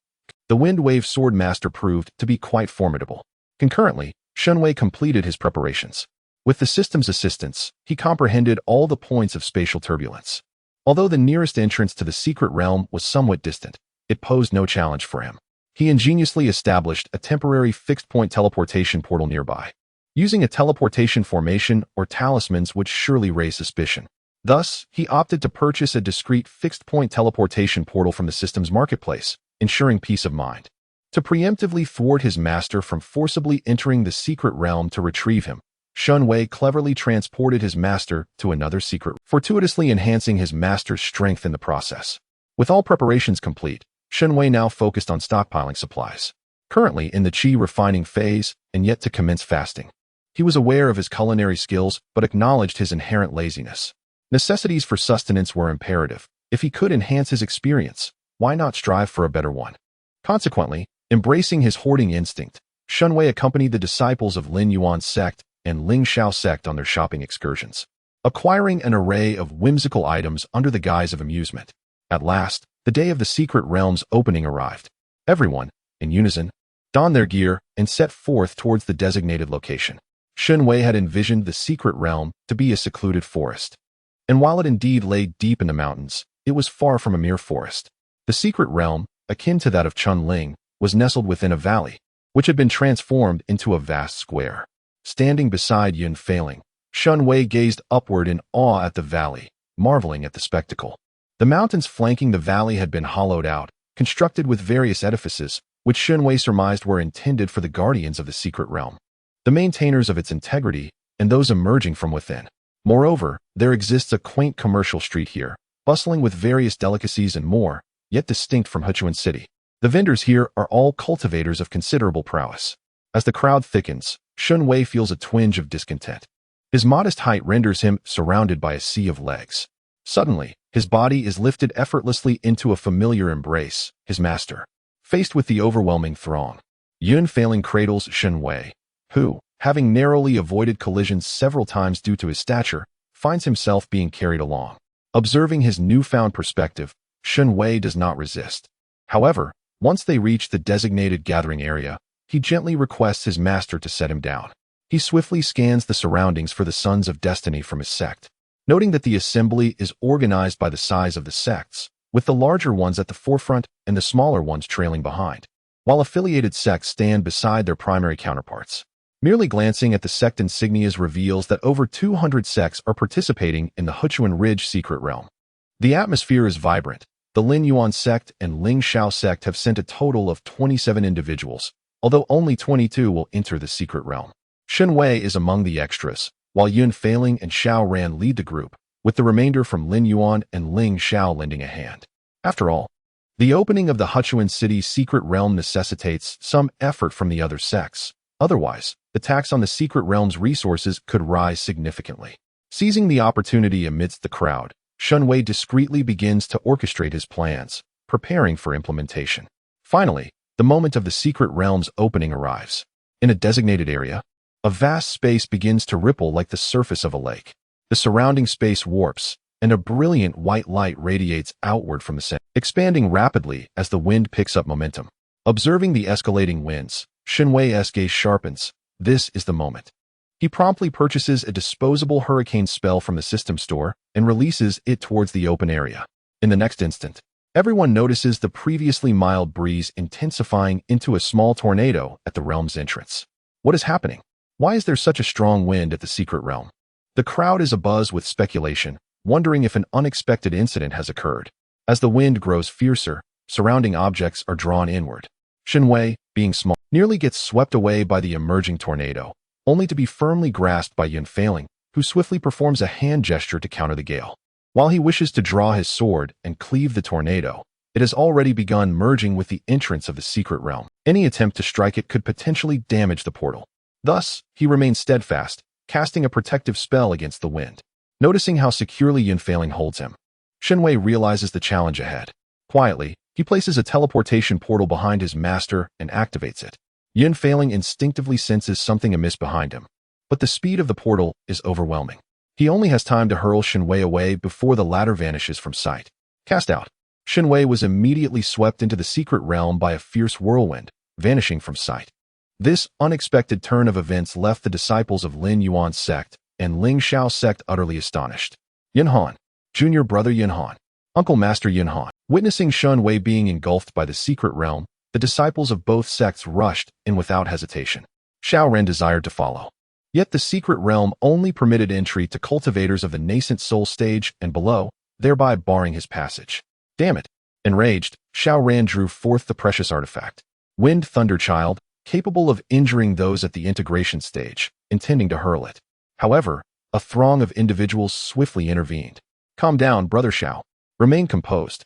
The Wind Wave Sword Master proved to be quite formidable. Concurrently, Shen Wei completed his preparations. With the system's assistance, he comprehended all the points of spatial turbulence. Although the nearest entrance to the secret realm was somewhat distant, it posed no challenge for him. He ingeniously established a temporary fixed-point teleportation portal nearby. Using a teleportation formation or talismans would surely raise suspicion. Thus, he opted to purchase a discrete fixed-point teleportation portal from the system's marketplace, ensuring peace of mind. To preemptively thwart his master from forcibly entering the secret realm to retrieve him, Shen Wei cleverly transported his master to another secret, fortuitously enhancing his master's strength in the process. With all preparations complete, Shen Wei now focused on stockpiling supplies. Currently in the qi refining phase and yet to commence fasting, he was aware of his culinary skills but acknowledged his inherent laziness. Necessities for sustenance were imperative. If he could enhance his experience, why not strive for a better one? Consequently, embracing his hoarding instinct, Shen Wei accompanied the disciples of Lin Yuan's sect and Lingxiao sect on their shopping excursions, acquiring an array of whimsical items under the guise of amusement. At last, the day of the secret realm's opening arrived. Everyone, in unison, donned their gear and set forth towards the designated location. Shen Wei had envisioned the secret realm to be a secluded forest. And while it indeed lay deep in the mountains, it was far from a mere forest. The secret realm, akin to that of Chunling, was nestled within a valley, which had been transformed into a vast square. Standing beside Yunhan, Shen Wei gazed upward in awe at the valley, marveling at the spectacle. The mountains flanking the valley had been hollowed out, constructed with various edifices, which Shen Wei surmised were intended for the guardians of the secret realm, the maintainers of its integrity, and those emerging from within. Moreover, there exists a quaint commercial street here, bustling with various delicacies and more, yet distinct from Hechuan City. The vendors here are all cultivators of considerable prowess. As the crowd thickens, Shen Wei feels a twinge of discontent. His modest height renders him surrounded by a sea of legs. Suddenly, his body is lifted effortlessly into a familiar embrace, his master. Faced with the overwhelming throng, Yunhan cradles Shen Wei, who, having narrowly avoided collisions several times due to his stature, finds himself being carried along. Observing his newfound perspective, Shen Wei does not resist. However, once they reach the designated gathering area, he gently requests his master to set him down. He swiftly scans the surroundings for the Sons of Destiny from his sect, noting that the assembly is organized by the size of the sects, with the larger ones at the forefront and the smaller ones trailing behind, while affiliated sects stand beside their primary counterparts. Merely glancing at the sect insignias reveals that over 200 sects are participating in the Huchuan Ridge secret realm. The atmosphere is vibrant. The Lin Yuan sect and Ling Shao sect have sent a total of 27 individuals, although only 22 will enter the secret realm. Shen Wei is among the extras, while Yun Failing and Xiao Ran lead the group, with the remainder from Lin Yuan and Ling Shao lending a hand. After all, the opening of the Huchuan City's secret realm necessitates some effort from the other sects. Otherwise, the tax on the secret realm's resources could rise significantly. Seizing the opportunity amidst the crowd, Shen Wei discreetly begins to orchestrate his plans, preparing for implementation. Finally, the moment of the secret realm's opening arrives. In a designated area, a vast space begins to ripple like the surface of a lake. The surrounding space warps, and a brilliant white light radiates outward from the center, expanding rapidly as the wind picks up momentum. Observing the escalating winds, Shen Wei's gaze sharpens. This is the moment. He promptly purchases a disposable hurricane spell from the system store and releases it towards the open area. In the next instant, everyone notices the previously mild breeze intensifying into a small tornado at the realm's entrance. What is happening? Why is there such a strong wind at the secret realm? The crowd is abuzz with speculation, wondering if an unexpected incident has occurred. As the wind grows fiercer, surrounding objects are drawn inward. Shen Wei, being small, nearly gets swept away by the emerging tornado, only to be firmly grasped by Yun Failing, who swiftly performs a hand gesture to counter the gale. While he wishes to draw his sword and cleave the tornado, it has already begun merging with the entrance of the secret realm. Any attempt to strike it could potentially damage the portal. Thus, he remains steadfast, casting a protective spell against the wind. Noticing how securely Yun Failing holds him, Shen Wei realizes the challenge ahead. Quietly, he places a teleportation portal behind his master and activates it. Yun Failing instinctively senses something amiss behind him, but the speed of the portal is overwhelming. He only has time to hurl Shen Wei away before the latter vanishes from sight. Cast out, Shen Wei was immediately swept into the secret realm by a fierce whirlwind, vanishing from sight. This unexpected turn of events left the disciples of Lin Yuan's sect and Ling Shao's sect utterly astonished. Yunhan, Junior Brother Yunhan, Uncle Master Yunhan. Witnessing Shen Wei being engulfed by the secret realm, the disciples of both sects rushed in without hesitation. Xiao Ren desired to follow. Yet the secret realm only permitted entry to cultivators of the nascent soul stage and below, thereby barring his passage. Damn it! Enraged, Xiao Ran drew forth the precious artifact. Wind Thunder Child, capable of injuring those at the integration stage, intending to hurl it. However, a throng of individuals swiftly intervened. Calm down, Brother Xiao. Remain composed.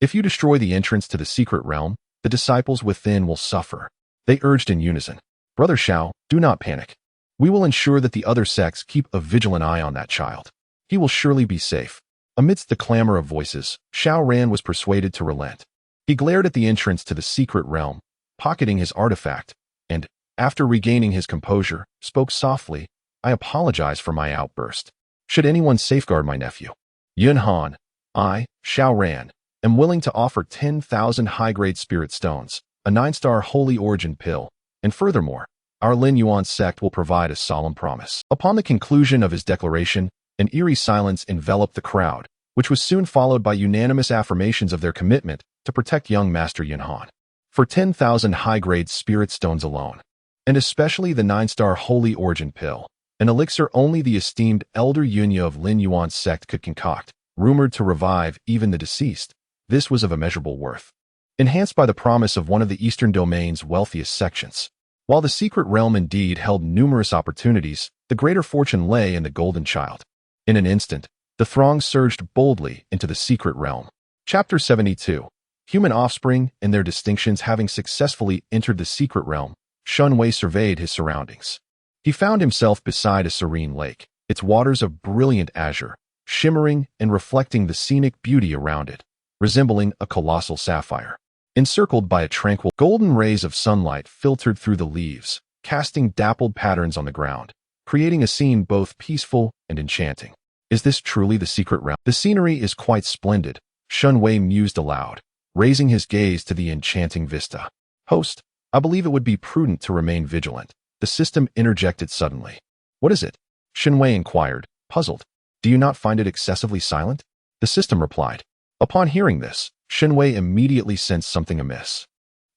If you destroy the entrance to the secret realm, the disciples within will suffer. They urged in unison. Brother Xiao, do not panic. We will ensure that the other sects keep a vigilant eye on that child. He will surely be safe. Amidst the clamor of voices, Xiao Ran was persuaded to relent. He glared at the entrance to the secret realm, pocketing his artifact, and, after regaining his composure, spoke softly. I apologize for my outburst. Should anyone safeguard my nephew, Yunhan, I, Xiao Ran, am willing to offer 10,000 high-grade spirit stones, a 9-star holy origin pill, and furthermore, our Lin Yuan sect will provide a solemn promise. Upon the conclusion of his declaration, an eerie silence enveloped the crowd, which was soon followed by unanimous affirmations of their commitment to protect young Master Yunhan. For 10,000 high-grade spirit stones alone, and especially the 9-star holy origin pill, an elixir only the esteemed Elder Yunya of Lin Yuan's sect could concoct, rumored to revive even the deceased, this was of immeasurable worth. Enhanced by the promise of one of the Eastern Domain's wealthiest sections. While the secret realm indeed held numerous opportunities, the greater fortune lay in the Golden Child. In an instant, the throng surged boldly into the secret realm. Chapter 72. Human offspring and their distinctions. Having successfully entered the secret realm, Shen Wei surveyed his surroundings. He found himself beside a serene lake, its waters of brilliant azure, shimmering and reflecting the scenic beauty around it, resembling a colossal sapphire. Encircled by a tranquil, golden rays of sunlight filtered through the leaves, casting dappled patterns on the ground, creating a scene both peaceful and enchanting. Is this truly the secret realm? The scenery is quite splendid, Shen Wei mused aloud, raising his gaze to the enchanting vista. Host, I believe it would be prudent to remain vigilant. The system interjected suddenly. What is it? Shen Wei inquired, puzzled. Do you not find it excessively silent? The system replied. Upon hearing this, Shen Wei immediately sensed something amiss.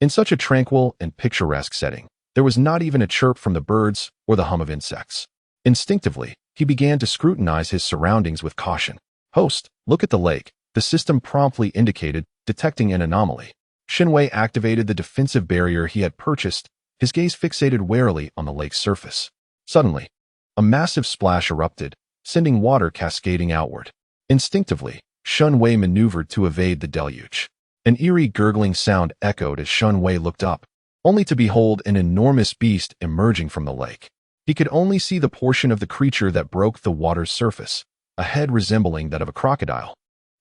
In such a tranquil and picturesque setting, there was not even a chirp from the birds or the hum of insects. Instinctively, he began to scrutinize his surroundings with caution. Host, look at the lake, the system promptly indicated, detecting an anomaly. Shen Wei activated the defensive barrier he had purchased, his gaze fixated warily on the lake's surface. Suddenly, a massive splash erupted, sending water cascading outward. Instinctively, Shen Wei maneuvered to evade the deluge. An eerie gurgling sound echoed as Shen Wei looked up, only to behold an enormous beast emerging from the lake. He could only see the portion of the creature that broke the water's surface, a head resembling that of a crocodile.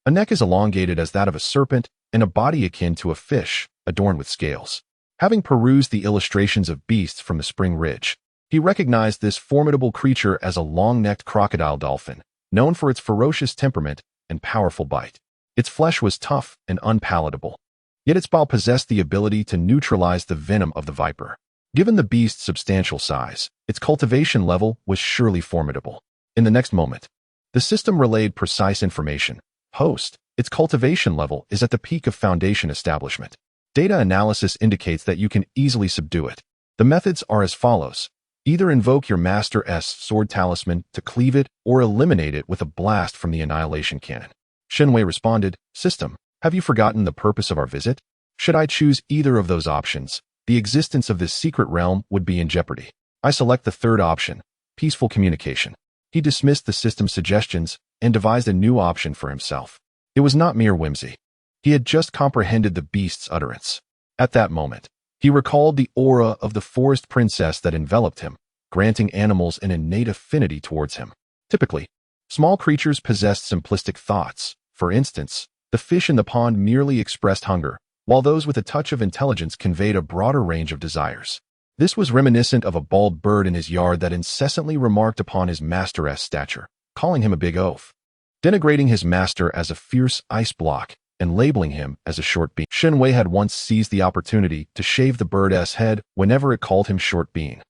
A neck as elongated as that of a serpent, and a body akin to a fish, adorned with scales. Having perused the illustrations of beasts from the Spring Ridge, he recognized this formidable creature as a long-necked crocodile dolphin, known for its ferocious temperament and powerful bite. Its flesh was tough and unpalatable, yet its bile possessed the ability to neutralize the venom of the viper. Given the beast's substantial size, its cultivation level was surely formidable. In the next moment, the system relayed precise information. Host, its cultivation level is at the peak of foundation establishment. Data analysis indicates that you can easily subdue it. The methods are as follows. Either invoke your Master's sword talisman to cleave it or eliminate it with a blast from the annihilation cannon. Shen Wei responded, System, have you forgotten the purpose of our visit? Should I choose either of those options, the existence of this secret realm would be in jeopardy. I select the third option, peaceful communication. He dismissed the system's suggestions and devised a new option for himself. It was not mere whimsy. He had just comprehended the beast's utterance. At that moment, he recalled the aura of the forest princess that enveloped him, granting animals an innate affinity towards him. Typically, small creatures possessed simplistic thoughts. For instance, the fish in the pond merely expressed hunger, while those with a touch of intelligence conveyed a broader range of desires. This was reminiscent of a bald bird in his yard that incessantly remarked upon his master's stature, calling him a big oaf, denigrating his master as a fierce ice block, and labeling him as a short bean. Shen Wei had once seized the opportunity to shave the bird's head whenever it called him short bean,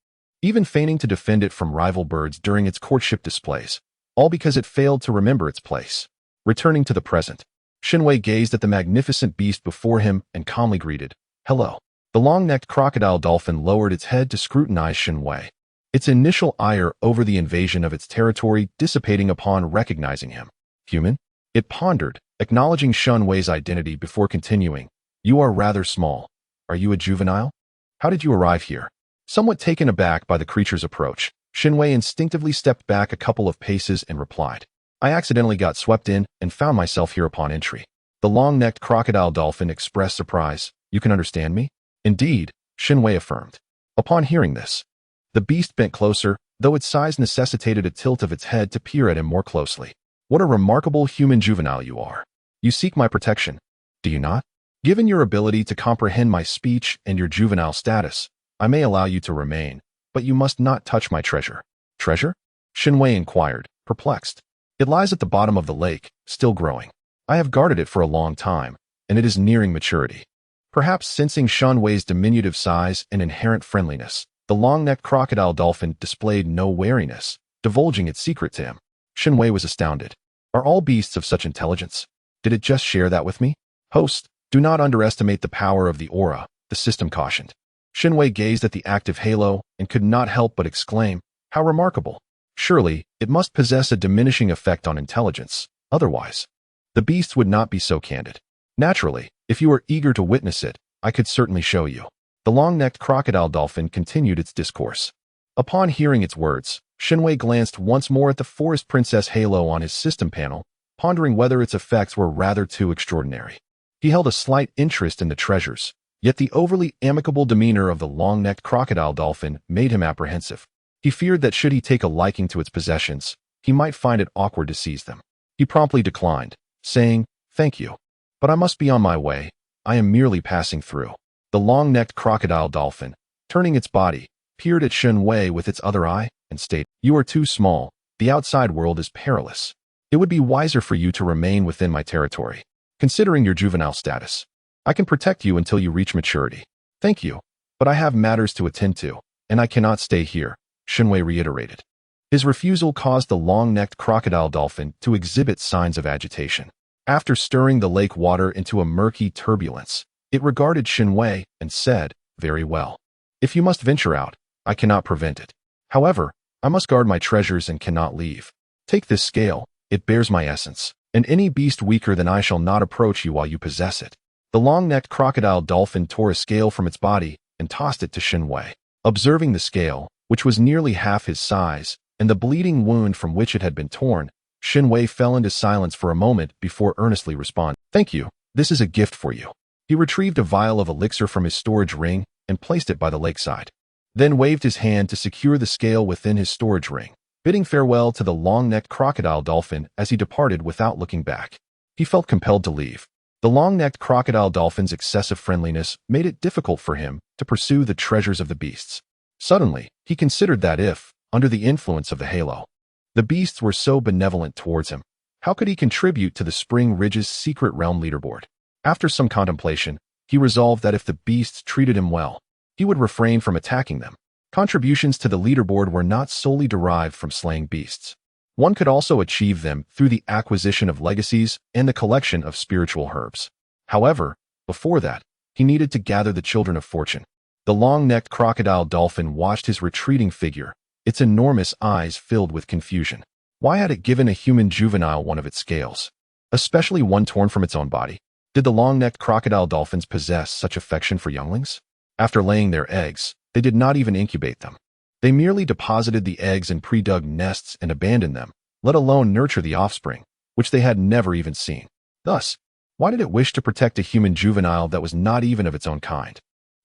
even feigning to defend it from rival birds during its courtship displays, all because it failed to remember its place. Returning to the present, Shen Wei gazed at the magnificent beast before him and calmly greeted, Hello. The long-necked crocodile dolphin lowered its head to scrutinize Shen Wei, its initial ire over the invasion of its territory dissipating upon recognizing him. Human? It pondered, acknowledging Shen Wei's identity before continuing. You are rather small. Are you a juvenile? How did you arrive here? Somewhat taken aback by the creature's approach, Shen Wei instinctively stepped back a couple of paces and replied, I accidentally got swept in and found myself here upon entry. The long-necked crocodile dolphin expressed surprise. You can understand me? Indeed, Shen Wei affirmed. Upon hearing this, the beast bent closer, though its size necessitated a tilt of its head to peer at him more closely. What a remarkable human juvenile you are. You seek my protection, do you not? Given your ability to comprehend my speech and your juvenile status, I may allow you to remain, but you must not touch my treasure. Treasure? Shen Wei inquired, perplexed. It lies at the bottom of the lake, still growing. I have guarded it for a long time, and it is nearing maturity. Perhaps sensing Shen Wei's diminutive size and inherent friendliness, the long-necked crocodile dolphin displayed no wariness, divulging its secret to him. Shen Wei was astounded. Are all beasts of such intelligence? Did it just share that with me? Host, do not underestimate the power of the aura, the system cautioned. Shen Wei gazed at the active halo and could not help but exclaim, How remarkable! Surely, it must possess a diminishing effect on intelligence. Otherwise, the beast would not be so candid. Naturally, if you are eager to witness it, I could certainly show you. The long-necked crocodile dolphin continued its discourse. Upon hearing its words, Shen Wei glanced once more at the forest princess halo on his system panel, pondering whether its effects were rather too extraordinary. He held a slight interest in the treasures, yet the overly amicable demeanor of the long-necked crocodile dolphin made him apprehensive. He feared that should he take a liking to its possessions, he might find it awkward to seize them. He promptly declined, saying, "Thank you, but I must be on my way. I am merely passing through." The long-necked crocodile dolphin, turning its body, peered at Shen Wei with its other eye and stated, "You are too small. The outside world is perilous. It would be wiser for you to remain within my territory. Considering your juvenile status, I can protect you until you reach maturity." "Thank you, but I have matters to attend to, and I cannot stay here," Shen Wei reiterated. His refusal caused the long-necked crocodile dolphin to exhibit signs of agitation. After stirring the lake water into a murky turbulence, it regarded Shen Wei and said, "Very well. If you must venture out, I cannot prevent it. However, I must guard my treasures and cannot leave. Take this scale, it bears my essence, and any beast weaker than I shall not approach you while you possess it." The long-necked crocodile dolphin tore a scale from its body and tossed it to Shen Wei. Observing the scale, which was nearly half his size, and the bleeding wound from which it had been torn, Shen Wei fell into silence for a moment before earnestly responding, "Thank you, this is a gift for you." He retrieved a vial of elixir from his storage ring and placed it by the lakeside, then waved his hand to secure the scale within his storage ring, bidding farewell to the long-necked crocodile dolphin as he departed without looking back. He felt compelled to leave. The long-necked crocodile dolphin's excessive friendliness made it difficult for him to pursue the treasures of the beasts. Suddenly, he considered that if, under the influence of the halo, the beasts were so benevolent towards him, how could he contribute to the Spring Ridge's secret realm leaderboard? After some contemplation, he resolved that if the beasts treated him well, he would refrain from attacking them. Contributions to the leaderboard were not solely derived from slaying beasts. One could also achieve them through the acquisition of legacies and the collection of spiritual herbs. However, before that, he needed to gather the children of fortune. The long-necked crocodile dolphin watched his retreating figure, its enormous eyes filled with confusion. Why had it given a human juvenile one of its scales, especially one torn from its own body? Did the long-necked crocodile dolphins possess such affection for younglings? After laying their eggs, they did not even incubate them. They merely deposited the eggs in pre-dug nests and abandoned them, let alone nurture the offspring, which they had never even seen. Thus, why did it wish to protect a human juvenile that was not even of its own kind?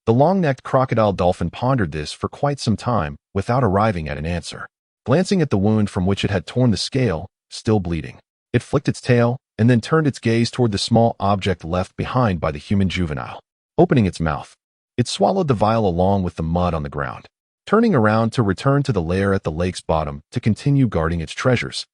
The long-necked crocodile dolphin pondered this for quite some time without arriving at an answer. Glancing at the wound from which it had torn the scale, still bleeding, it flicked its tail and then turned its gaze toward the small object left behind by the human juvenile. Opening its mouth, it swallowed the vial along with the mud on the ground, turning around to return to the lair at the lake's bottom to continue guarding its treasures.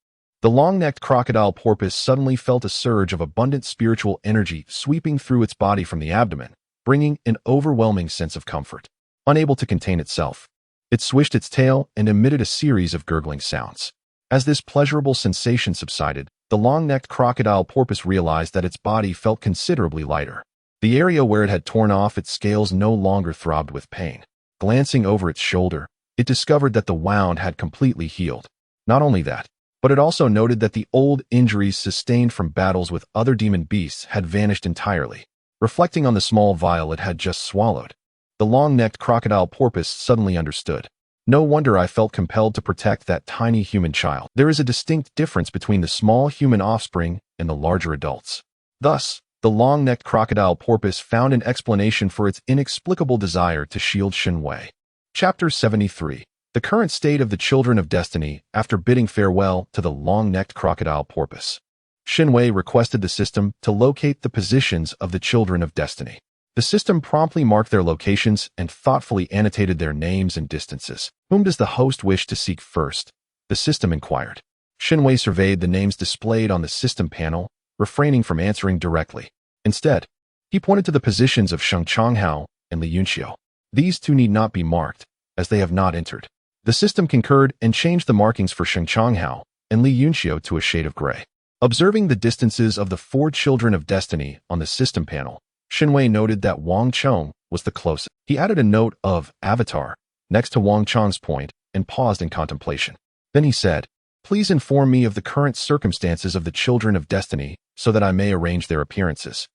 The long-necked crocodile porpoise suddenly felt a surge of abundant spiritual energy sweeping through its body from the abdomen, bringing an overwhelming sense of comfort. Unable to contain itself, it swished its tail and emitted a series of gurgling sounds. As this pleasurable sensation subsided, the long-necked crocodile porpoise realized that its body felt considerably lighter. The area where it had torn off its scales no longer throbbed with pain. Glancing over its shoulder, it discovered that the wound had completely healed. Not only that, but it also noted that the old injuries sustained from battles with other demon beasts had vanished entirely. Reflecting on the small vial it had just swallowed, the long-necked crocodile porpoise suddenly understood. No wonder I felt compelled to protect that tiny human child. There is a distinct difference between the small human offspring and the larger adults. Thus, the long-necked crocodile porpoise found an explanation for its inexplicable desire to shield Shen Wei. Chapter 73. The current state of the children of destiny after bidding farewell to the long-necked crocodile porpoise. Shen Wei requested the system to locate the positions of the children of destiny. The system promptly marked their locations and thoughtfully annotated their names and distances. Whom does the host wish to seek first? The system inquired. Shen Wei surveyed the names displayed on the system panel, refraining from answering directly. Instead, he pointed to the positions of Sheng Changhao and Li Yunxiu. These two need not be marked, as they have not entered. The system concurred and changed the markings for Sheng Changhao and Li Yunxiu to a shade of gray. Observing the distances of the 4 children of destiny on the system panel, Shen Wei noted that Wang Chong was the closest. He added a note of avatar next to Wang Chong's point and paused in contemplation. Then he said, "Please inform me of the current circumstances of the children of destiny so that I may arrange their appearances."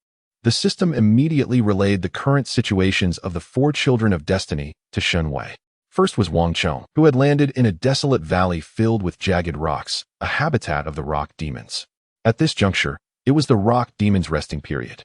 The system immediately relayed the current situations of the 4 children of destiny to Shen Wei. First was Wang Chong, who had landed in a desolate valley filled with jagged rocks, a habitat of the rock demons. At this juncture, it was the rock demons' resting period.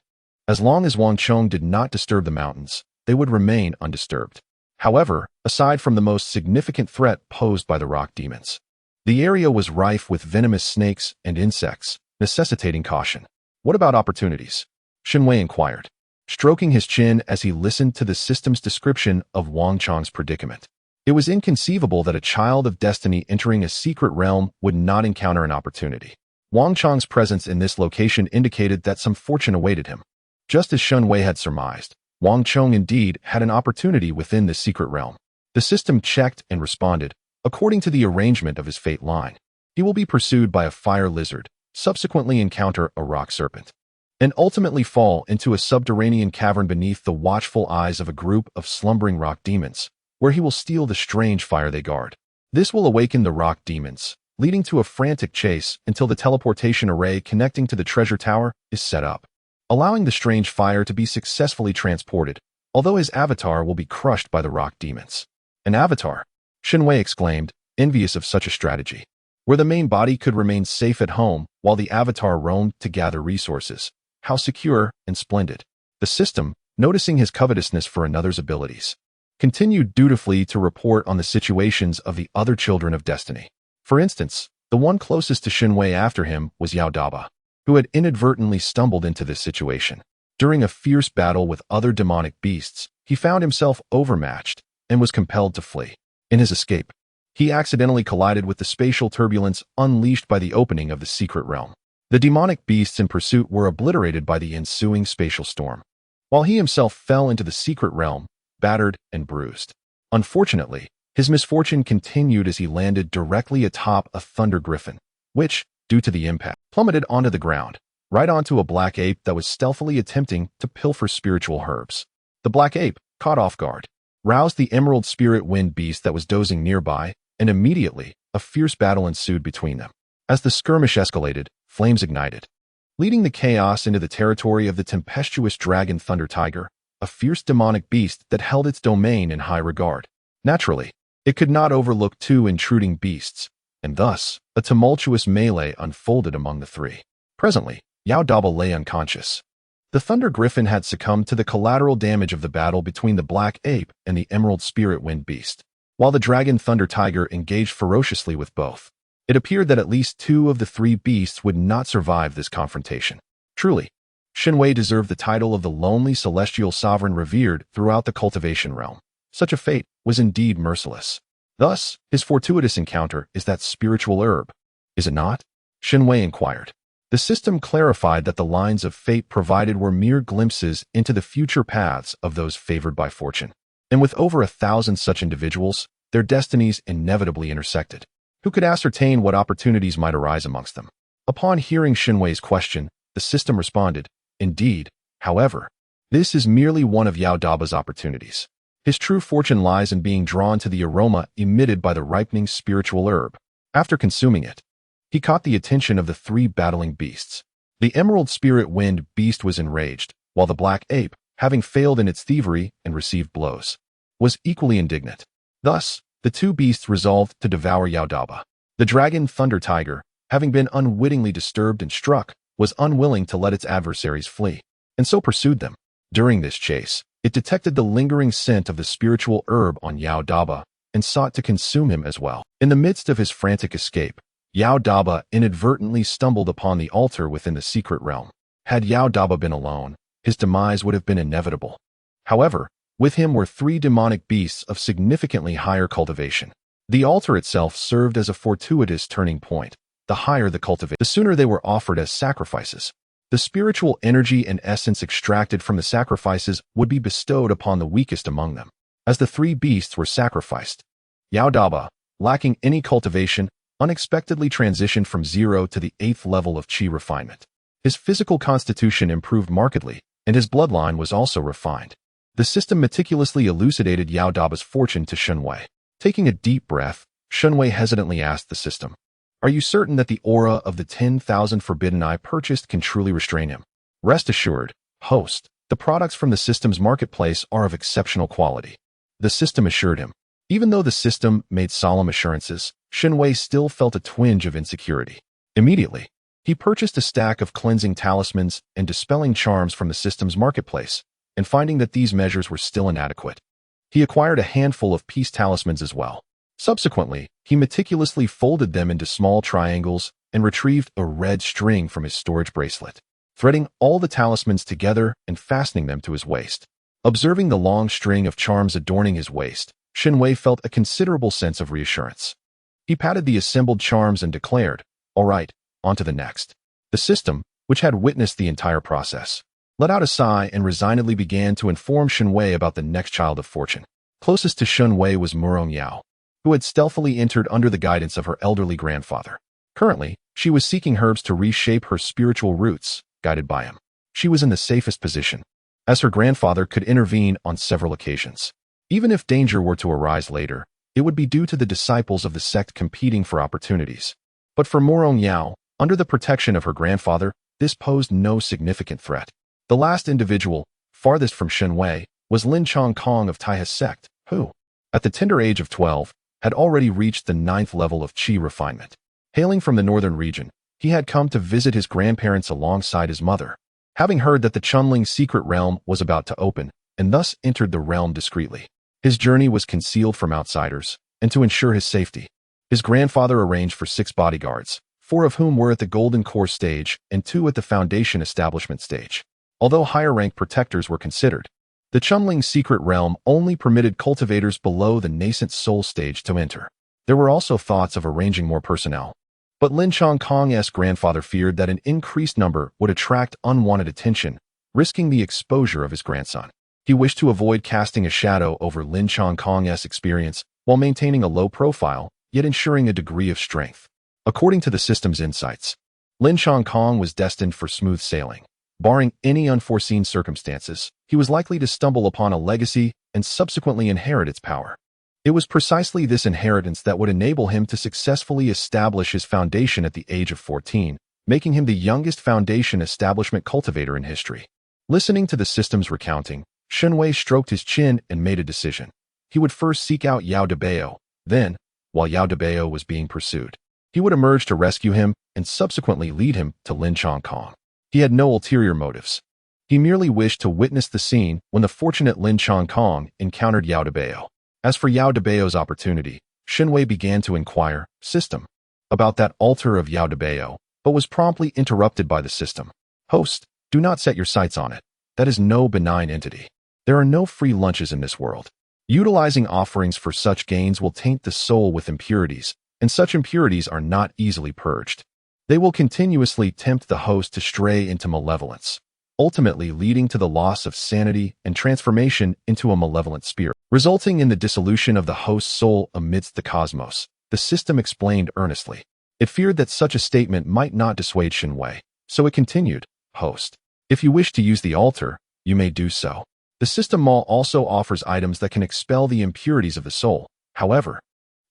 As long as Wang Chong did not disturb the mountains, they would remain undisturbed. However, aside from the most significant threat posed by the rock demons, the area was rife with venomous snakes and insects, necessitating caution. What about opportunities? Shen Wei inquired, stroking his chin as he listened to the system's description of Wang Chang's predicament. It was inconceivable that a child of destiny entering a secret realm would not encounter an opportunity. Wang Chang's presence in this location indicated that some fortune awaited him. Just as Shen Wei had surmised, Wang Chang indeed had an opportunity within the secret realm. The system checked and responded, according to the arrangement of his fate line. He will be pursued by a fire lizard, subsequently encounter a rock serpent, and ultimately fall into a subterranean cavern beneath the watchful eyes of a group of slumbering rock demons, where he will steal the strange fire they guard. This will awaken the rock demons, leading to a frantic chase until the teleportation array connecting to the treasure tower is set up, allowing the strange fire to be successfully transported, although his avatar will be crushed by the rock demons. An avatar? Shen Wei exclaimed, envious of such a strategy, where the main body could remain safe at home while the avatar roamed to gather resources. How secure and splendid. The system, noticing his covetousness for another's abilities, continued dutifully to report on the situations of the other children of destiny. For instance, the one closest to Shen Wei after him was Yao Daba, who had inadvertently stumbled into this situation. During a fierce battle with other demonic beasts, he found himself overmatched and was compelled to flee. In his escape, he accidentally collided with the spatial turbulence unleashed by the opening of the secret realm. The demonic beasts in pursuit were obliterated by the ensuing spatial storm, while he himself fell into the secret realm, battered and bruised. Unfortunately, his misfortune continued as he landed directly atop a thunder griffin, which, due to the impact, plummeted onto the ground, right onto a black ape that was stealthily attempting to pilfer spiritual herbs. The black ape, caught off guard, roused the emerald spirit wind beast that was dozing nearby, and immediately, a fierce battle ensued between them. As the skirmish escalated, flames ignited, leading the chaos into the territory of the tempestuous dragon Thunder Tiger, a fierce demonic beast that held its domain in high regard. Naturally, it could not overlook two intruding beasts, and thus, a tumultuous melee unfolded among the three. Presently, Yao Daba lay unconscious. The Thunder Griffin had succumbed to the collateral damage of the battle between the Black Ape and the Emerald Spirit Wind Beast, while the Dragon Thunder Tiger engaged ferociously with both. It appeared that at least two of the three beasts would not survive this confrontation. Truly, Shen Wei deserved the title of the lonely celestial sovereign revered throughout the cultivation realm. Such a fate was indeed merciless. Thus, his fortuitous encounter is that spiritual herb, is it not? Shen Wei inquired. The system clarified that the lines of fate provided were mere glimpses into the future paths of those favored by fortune. And with over 1,000 such individuals, their destinies inevitably intersected. Who could ascertain what opportunities might arise amongst them? Upon hearing Shen Wei's question, the system responded, indeed, however, this is merely one of Yao Daba's opportunities. His true fortune lies in being drawn to the aroma emitted by the ripening spiritual herb. After consuming it, he caught the attention of the three battling beasts. The Emerald Spirit Wind beast was enraged, while the Black Ape, having failed in its thievery and received blows, was equally indignant. Thus, the two beasts resolved to devour Yao Daba. The Dragon Thunder Tiger, having been unwittingly disturbed and struck, was unwilling to let its adversaries flee, and so pursued them. During this chase, it detected the lingering scent of the spiritual herb on Yao Daba and sought to consume him as well. In the midst of his frantic escape, Yao Daba inadvertently stumbled upon the altar within the secret realm. Had Yao Daba been alone, his demise would have been inevitable. However, with him were three demonic beasts of significantly higher cultivation. The altar itself served as a fortuitous turning point. The higher the cultivation, the sooner they were offered as sacrifices. The spiritual energy and essence extracted from the sacrifices would be bestowed upon the weakest among them. As the three beasts were sacrificed, Yao Daba, lacking any cultivation, unexpectedly transitioned from 0 to the 8th level of qi refinement. His physical constitution improved markedly, and his bloodline was also refined. The system meticulously elucidated Yao Daba's fortune to Shen Wei. Taking a deep breath, Shen Wei hesitantly asked the system, "Are you certain that the aura of the 10,000 forbidden eye purchased can truly restrain him?" Rest assured, host, the products from the system's marketplace are of exceptional quality. The system assured him. Even though the system made solemn assurances, Shen Wei still felt a twinge of insecurity. Immediately, he purchased a stack of cleansing talismans and dispelling charms from the system's marketplace, and finding that these measures were still inadequate, he acquired a handful of peace talismans as well. Subsequently, he meticulously folded them into small triangles and retrieved a red string from his storage bracelet, threading all the talismans together and fastening them to his waist. Observing the long string of charms adorning his waist, Shen Wei felt a considerable sense of reassurance. He patted the assembled charms and declared, "All right, on to the next." The system, which had witnessed the entire process, let out a sigh and resignedly began to inform Shen Wei about the next child of fortune. Closest to Shen Wei was Murong Yao, who had stealthily entered under the guidance of her elderly grandfather. Currently, she was seeking herbs to reshape her spiritual roots, guided by him. She was in the safest position, as her grandfather could intervene on several occasions. Even if danger were to arise later, it would be due to the disciples of the sect competing for opportunities. But for Murong Yao, under the protection of her grandfather, this posed no significant threat. The last individual, farthest from Shen Wei, was Lin Chongkong of Taiha's sect, who, at the tender age of 12, had already reached the 9th level of qi refinement. Hailing from the northern region, he had come to visit his grandparents alongside his mother, having heard that the Chunling secret realm was about to open, and thus entered the realm discreetly. His journey was concealed from outsiders, and to ensure his safety, his grandfather arranged for 6 bodyguards, 4 of whom were at the Golden Core stage and 2 at the Foundation establishment stage. Although higher-rank protectors were considered, the Chunling secret realm only permitted cultivators below the nascent soul stage to enter. There were also thoughts of arranging more personnel, but Lin Chongkong's grandfather feared that an increased number would attract unwanted attention, risking the exposure of his grandson. He wished to avoid casting a shadow over Lin Chongkong's experience while maintaining a low profile, yet ensuring a degree of strength. According to the system's insights, Lin Chongkong was destined for smooth sailing. Barring any unforeseen circumstances, he was likely to stumble upon a legacy and subsequently inherit its power. It was precisely this inheritance that would enable him to successfully establish his foundation at the age of 14, making him the youngest foundation establishment cultivator in history. Listening to the system's recounting, Shen Wei stroked his chin and made a decision. He would first seek out Yao Debao, then, while Yao Debao was being pursued, he would emerge to rescue him and subsequently lead him to Lin Chongkong. He had no ulterior motives. He merely wished to witness the scene when the fortunate Lin Chongkong encountered Yao Debao. As for Yao Debao's opportunity, Shen Wei began to inquire, system, about that altar of Yao Debao, but was promptly interrupted by the system. Host, do not set your sights on it. That is no benign entity. There are no free lunches in this world. Utilizing offerings for such gains will taint the soul with impurities, and such impurities are not easily purged. They will continuously tempt the host to stray into malevolence, ultimately leading to the loss of sanity and transformation into a malevolent spirit, resulting in the dissolution of the host's soul amidst the cosmos, the system explained earnestly. It feared that such a statement might not dissuade Shen Wei, so it continued, Host, if you wish to use the altar, you may do so. The system mall also offers items that can expel the impurities of the soul. However,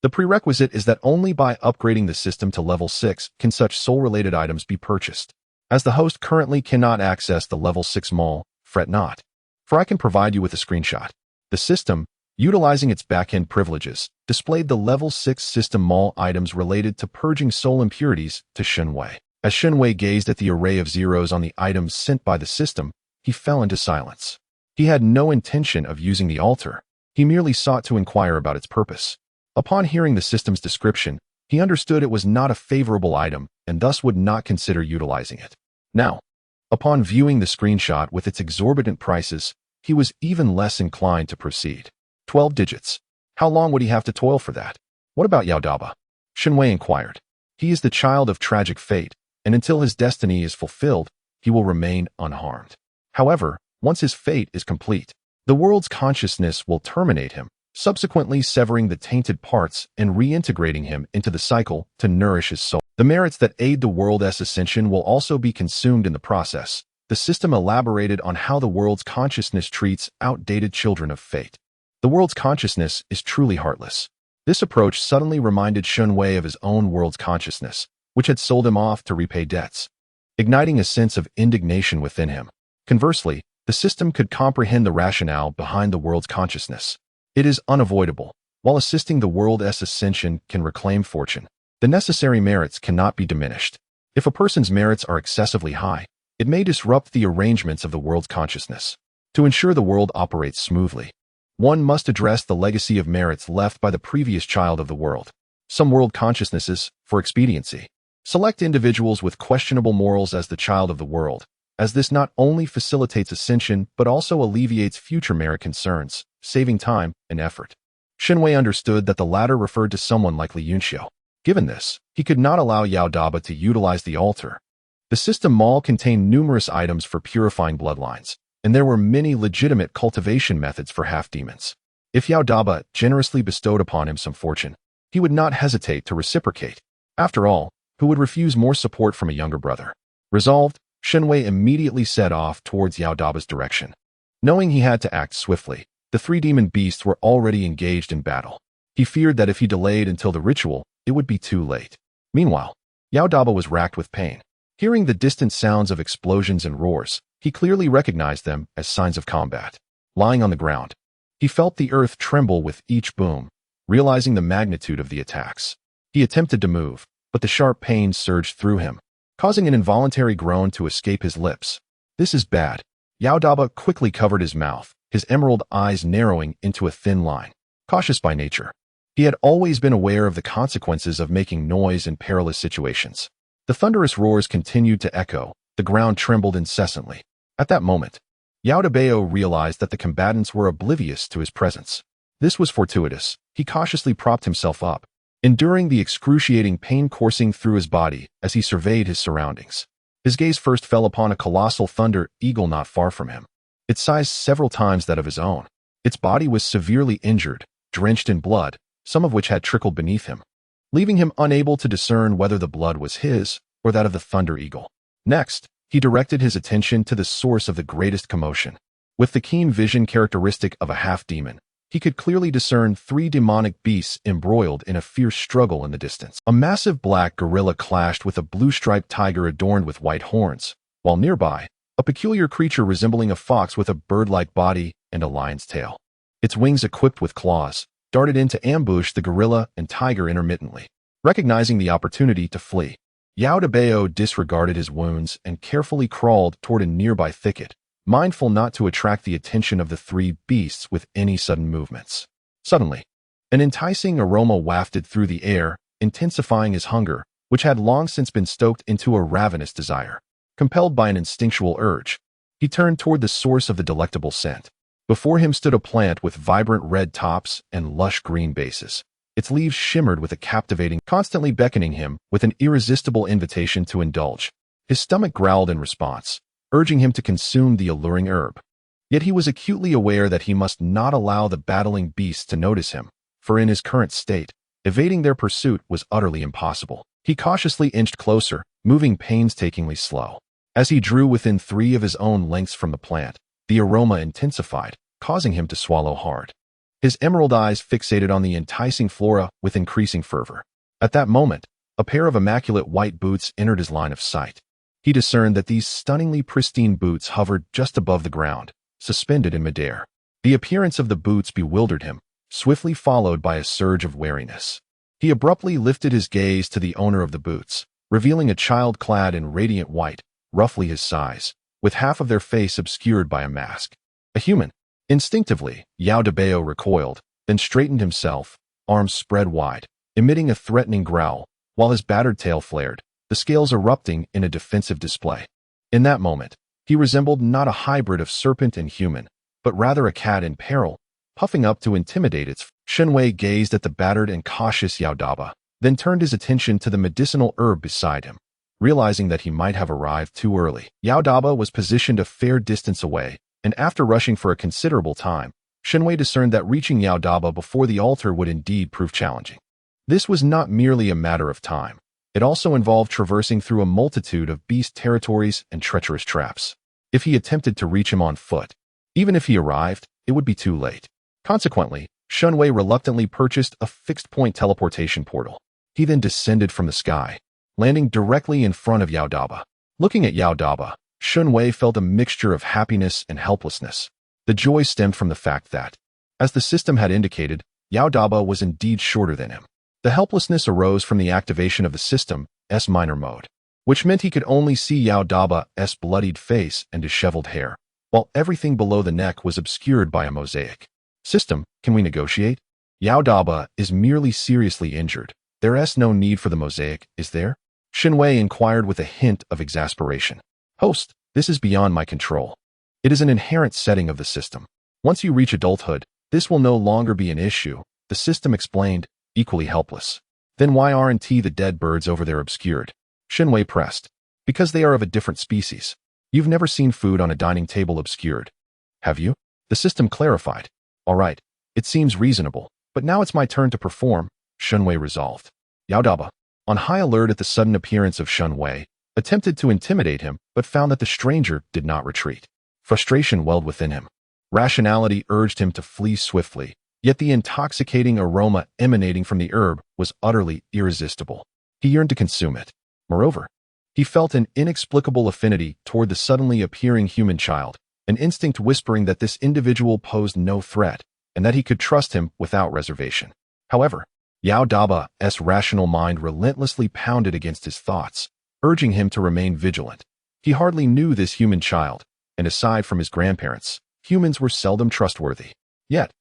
the prerequisite is that only by upgrading the system to level 6 can such soul-related items be purchased. As the host currently cannot access the level 6 mall, fret not, for I can provide you with a screenshot. The system, utilizing its back-end privileges, displayed the level 6 system mall items related to purging soul impurities to Shen Wei. As Shen Wei gazed at the array of zeros on the items sent by the system, he fell into silence. He had no intention of using the altar. He merely sought to inquire about its purpose. Upon hearing the system's description, he understood it was not a favorable item and thus would not consider utilizing it. Now, upon viewing the screenshot with its exorbitant prices, he was even less inclined to proceed. 12 digits. How long would he have to toil for that? What about Yao Daba? Shen Wei inquired. He is the child of tragic fate, and until his destiny is fulfilled, he will remain unharmed. However, once his fate is complete, the world's consciousness will terminate him, subsequently severing the tainted parts and reintegrating him into the cycle to nourish his soul. The merits that aid the world's ascension will also be consumed in the process. The system elaborated on how the world's consciousness treats outdated children of fate. The world's consciousness is truly heartless. This approach suddenly reminded Shen Wei of his own world's consciousness, which had sold him off to repay debts, igniting a sense of indignation within him. Conversely, the system could comprehend the rationale behind the world's consciousness. It is unavoidable. While assisting the world's ascension can reclaim fortune, the necessary merits cannot be diminished. If a person's merits are excessively high, it may disrupt the arrangements of the world's consciousness. To ensure the world operates smoothly, one must address the legacy of merits left by the previous child of the world. Some world consciousnesses, for expediency, Select individuals with questionable morals as the child of the world, as this not only facilitates ascension but also alleviates future merit concerns, saving time and effort. Shen Wei understood that the latter referred to someone like Li Yunxiu. Given this, he could not allow Yao Daba to utilize the altar. The system mall contained numerous items for purifying bloodlines, and there were many legitimate cultivation methods for half-demons. If Yao Daba generously bestowed upon him some fortune, he would not hesitate to reciprocate. After all, who would refuse more support from a younger brother? Resolved, Shen Wei immediately set off towards Yao Daba's direction. Knowing he had to act swiftly, the three demon beasts were already engaged in battle. He feared that if he delayed until the ritual, it would be too late. Meanwhile, Yao Daba was racked with pain. Hearing the distant sounds of explosions and roars, he clearly recognized them as signs of combat. Lying on the ground, he felt the earth tremble with each boom, realizing the magnitude of the attacks. He attempted to move, but the sharp pain surged through him, causing an involuntary groan to escape his lips. This is bad. Yao Daba quickly covered his mouth, his emerald eyes narrowing into a thin line. Cautious by nature, he had always been aware of the consequences of making noise in perilous situations. The thunderous roars continued to echo, the ground trembled incessantly. At that moment, Yao Daba realized that the combatants were oblivious to his presence. This was fortuitous. He cautiously propped himself up, enduring the excruciating pain coursing through his body as he surveyed his surroundings. His gaze first fell upon a colossal thunder eagle not far from him. Its size several times that of his own. Its body was severely injured, drenched in blood, some of which had trickled beneath him, leaving him unable to discern whether the blood was his or that of the thunder eagle. Next, he directed his attention to the source of the greatest commotion. With the keen vision characteristic of a half-demon, he could clearly discern three demonic beasts embroiled in a fierce struggle in the distance. A massive black gorilla clashed with a blue-striped tiger adorned with white horns, while nearby, a peculiar creature resembling a fox with a bird-like body and a lion's tail. Its wings equipped with claws, darted in to ambush the gorilla and tiger intermittently. Recognizing the opportunity to flee, Yao Daba disregarded his wounds and carefully crawled toward a nearby thicket, mindful not to attract the attention of the three beasts with any sudden movements. Suddenly, an enticing aroma wafted through the air, intensifying his hunger, which had long since been stoked into a ravenous desire. Compelled by an instinctual urge, he turned toward the source of the delectable scent. Before him stood a plant with vibrant red tops and lush green bases. Its leaves shimmered with a captivating, constantly beckoning him with an irresistible invitation to indulge. His stomach growled in response, urging him to consume the alluring herb. Yet he was acutely aware that he must not allow the battling beasts to notice him, for in his current state, evading their pursuit was utterly impossible. He cautiously inched closer, moving painstakingly slow. As he drew within 3 of his own lengths from the plant, the aroma intensified, causing him to swallow hard. His emerald eyes fixated on the enticing flora with increasing fervor. At that moment, a pair of immaculate white boots entered his line of sight. He discerned that these stunningly pristine boots hovered just above the ground, suspended in midair. The appearance of the boots bewildered him, swiftly followed by a surge of wariness. He abruptly lifted his gaze to the owner of the boots, revealing a child clad in radiant white, roughly his size, with half of their face obscured by a mask. A human. Instinctively, Yao Daba recoiled, then straightened himself, arms spread wide, emitting a threatening growl, while his battered tail flared, the scales erupting in a defensive display. In that moment, he resembled not a hybrid of serpent and human, but rather a cat in peril, puffing up to intimidate its. Shen Wei gazed at the battered and cautious Yao Daba, then turned his attention to the medicinal herb beside him. Realizing that he might have arrived too early, Yao Daba was positioned a fair distance away, and after rushing for a considerable time, Shen Wei discerned that reaching Yao Daba before the altar would indeed prove challenging. This was not merely a matter of time. It also involved traversing through a multitude of beast territories and treacherous traps. If he attempted to reach him on foot, even if he arrived, it would be too late. Consequently, Shen Wei reluctantly purchased a fixed-point teleportation portal. He then descended from the sky, landing directly in front of Yao Daba. Looking at Yao Daba, Shen Wei felt a mixture of happiness and helplessness. The joy stemmed from the fact that, as the system had indicated, Yao Daba was indeed shorter than him. The helplessness arose from the activation of the system's minor mode, which meant he could only see Yao Daba's bloodied face and disheveled hair, while everything below the neck was obscured by a mosaic. System, can we negotiate? Yao Daba is merely seriously injured. There's no need for the mosaic, is there? Shen Wei inquired with a hint of exasperation. Host, this is beyond my control. It is an inherent setting of the system. Once you reach adulthood, this will no longer be an issue, the system explained, equally helpless. Then why aren't the dead birds over there obscured? Shen Wei pressed. Because they are of a different species. You've never seen food on a dining table obscured. Have you? The system clarified. All right, it seems reasonable, but now it's my turn to perform, Shen Wei resolved. Yao Daba, on high alert at the sudden appearance of Shen Wei, attempted to intimidate him but found that the stranger did not retreat. Frustration welled within him. Rationality urged him to flee swiftly, yet the intoxicating aroma emanating from the herb was utterly irresistible. He yearned to consume it. Moreover, he felt an inexplicable affinity toward the suddenly appearing human child, an instinct whispering that this individual posed no threat and that he could trust him without reservation. However, Yao Daba's rational mind relentlessly pounded against his thoughts, urging him to remain vigilant. He hardly knew this human child, and aside from his grandparents, humans were seldom trustworthy. Yet,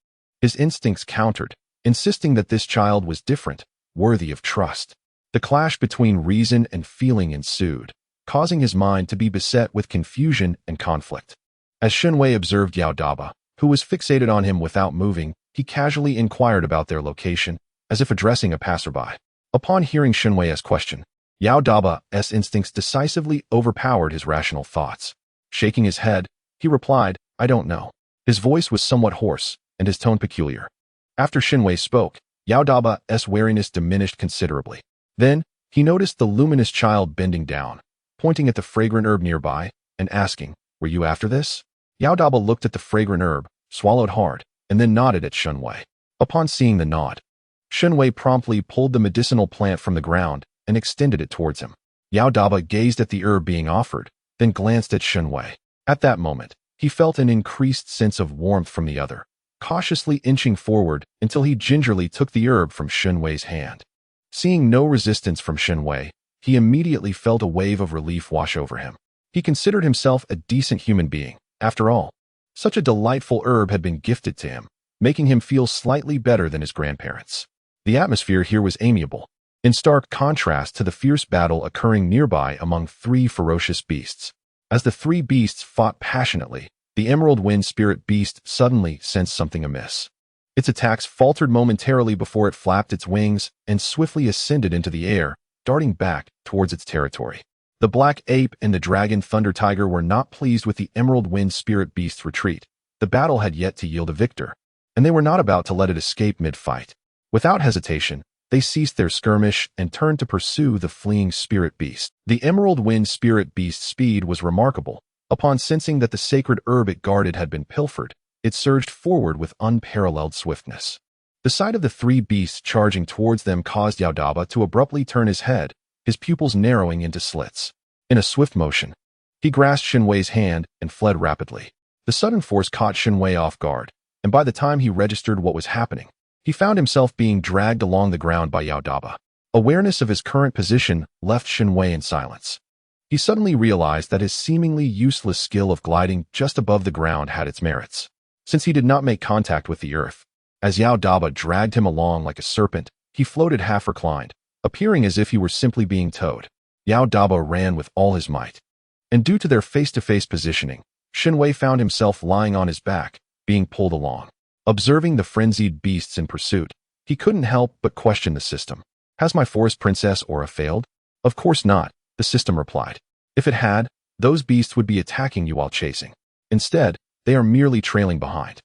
his instincts countered, insisting that this child was different, worthy of trust. The clash between reason and feeling ensued, causing his mind to be beset with confusion and conflict. As Shen Wei observed Yao Daba, who was fixated on him without moving, he casually inquired about their location, as if addressing a passerby. Upon hearing Shen Wei's question, Yao Daba's instincts decisively overpowered his rational thoughts. Shaking his head, he replied, I don't know. His voice was somewhat hoarse, and his tone peculiar. After Shen Wei spoke, Yao Daba's wariness diminished considerably. Then, he noticed the luminous child bending down, pointing at the fragrant herb nearby, and asking, Were you after this? Yao Daba looked at the fragrant herb, swallowed hard, and then nodded at Shen Wei. Upon seeing the nod, Shen Wei promptly pulled the medicinal plant from the ground and extended it towards him. Yao Daba gazed at the herb being offered, then glanced at Shen Wei. At that moment, he felt an increased sense of warmth from the other, cautiously inching forward until he gingerly took the herb from Shen Wei's hand. Seeing no resistance from Shen Wei, he immediately felt a wave of relief wash over him. He considered himself a decent human being. After all, such a delightful herb had been gifted to him, making him feel slightly better than his grandparents. The atmosphere here was amiable, in stark contrast to the fierce battle occurring nearby among three ferocious beasts. As the three beasts fought passionately, the Emerald Wind Spirit Beast suddenly sensed something amiss. Its attacks faltered momentarily before it flapped its wings and swiftly ascended into the air, darting back towards its territory. The Black Ape and the Dragon Thunder Tiger were not pleased with the Emerald Wind Spirit Beast's retreat. The battle had yet to yield a victor, and they were not about to let it escape mid-fight. Without hesitation, they ceased their skirmish and turned to pursue the fleeing spirit beast. The Emerald Wind Spirit Beast's speed was remarkable. Upon sensing that the sacred herb it guarded had been pilfered, it surged forward with unparalleled swiftness. The sight of the three beasts charging towards them caused Yao Daba to abruptly turn his head, his pupils narrowing into slits. In a swift motion, he grasped Shen Wei's hand and fled rapidly. The sudden force caught Shen Wei off guard, and by the time he registered what was happening, he found himself being dragged along the ground by Yao Daba. Awareness of his current position left Shen Wei in silence. He suddenly realized that his seemingly useless skill of gliding just above the ground had its merits, since he did not make contact with the earth. As Yao Daba dragged him along like a serpent, he floated half reclined, appearing as if he were simply being towed. Yao Daba ran with all his might, and due to their face-to-face positioning, Shen Wei found himself lying on his back, being pulled along. Observing the frenzied beasts in pursuit, he couldn't help but question the system. Has my forest princess Aura failed? Of course not, the system replied. If it had, those beasts would be attacking you while chasing. Instead, they are merely trailing behind.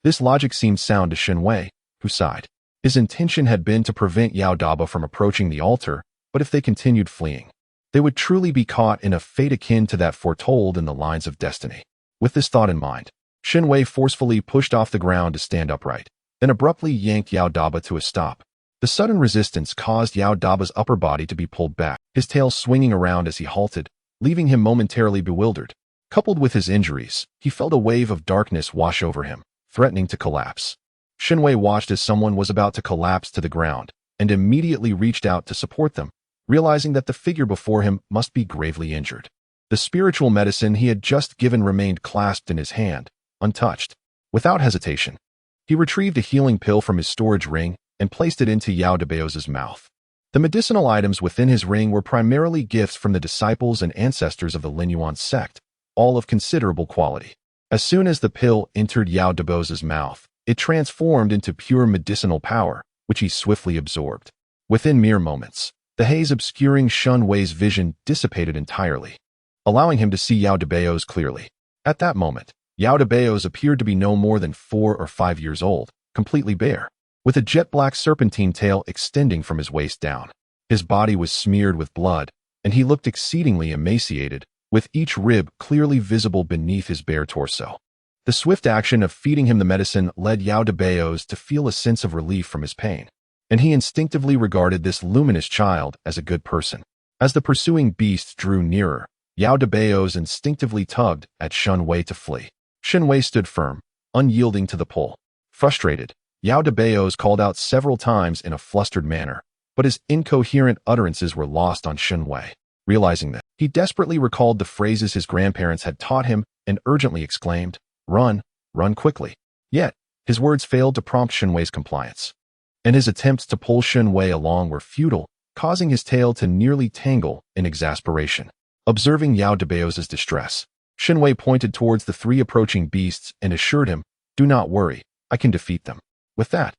This logic seemed sound to Shen Wei, who sighed. His intention had been to prevent Yao Daba from approaching the altar, but if they continued fleeing, they would truly be caught in a fate akin to that foretold in the lines of destiny. With this thought in mind, Shen Wei forcefully pushed off the ground to stand upright, then abruptly yanked Yao Daba to a stop. The sudden resistance caused Yao Daba's upper body to be pulled back, his tail swinging around as he halted, leaving him momentarily bewildered. Coupled with his injuries, he felt a wave of darkness wash over him, threatening to collapse. Shen Wei watched as someone was about to collapse to the ground, and immediately reached out to support them, realizing that the figure before him must be gravely injured. The spiritual medicine he had just given remained clasped in his hand, untouched. Without hesitation, he retrieved a healing pill from his storage ring and placed it into Yao Daba's mouth. The medicinal items within his ring were primarily gifts from the disciples and ancestors of the Lin Yuan sect, all of considerable quality. As soon as the pill entered Yao Deboz's mouth, it transformed into pure medicinal power, which he swiftly absorbed. Within mere moments, the haze obscuring Shen Wei's vision dissipated entirely, allowing him to see Yao Debez clearly. At that moment, Yao Debez appeared to be no more than 4 or 5 years old, completely bare, with a jet-black serpentine tail extending from his waist down. His body was smeared with blood, and he looked exceedingly emaciated, with each rib clearly visible beneath his bare torso. The swift action of feeding him the medicine led Yao Debez to feel a sense of relief from his pain, and he instinctively regarded this luminous child as a good person. As the pursuing beast drew nearer, Yao Debez instinctively tugged at Shen Wei to flee. Shen Wei stood firm, unyielding to the pull. Frustrated, Yao Debez called out several times in a flustered manner, but his incoherent utterances were lost on Shen Wei. Realizing that, he desperately recalled the phrases his grandparents had taught him and urgently exclaimed, "Run, run quickly." Yet, his words failed to prompt Shen Wei's compliance, and his attempts to pull Shen Wei along were futile, causing his tail to nearly tangle in exasperation. Observing Yao Debez's distress, Shen Wei pointed towards the 3 approaching beasts and assured him, "Do not worry, I can defeat them." With that,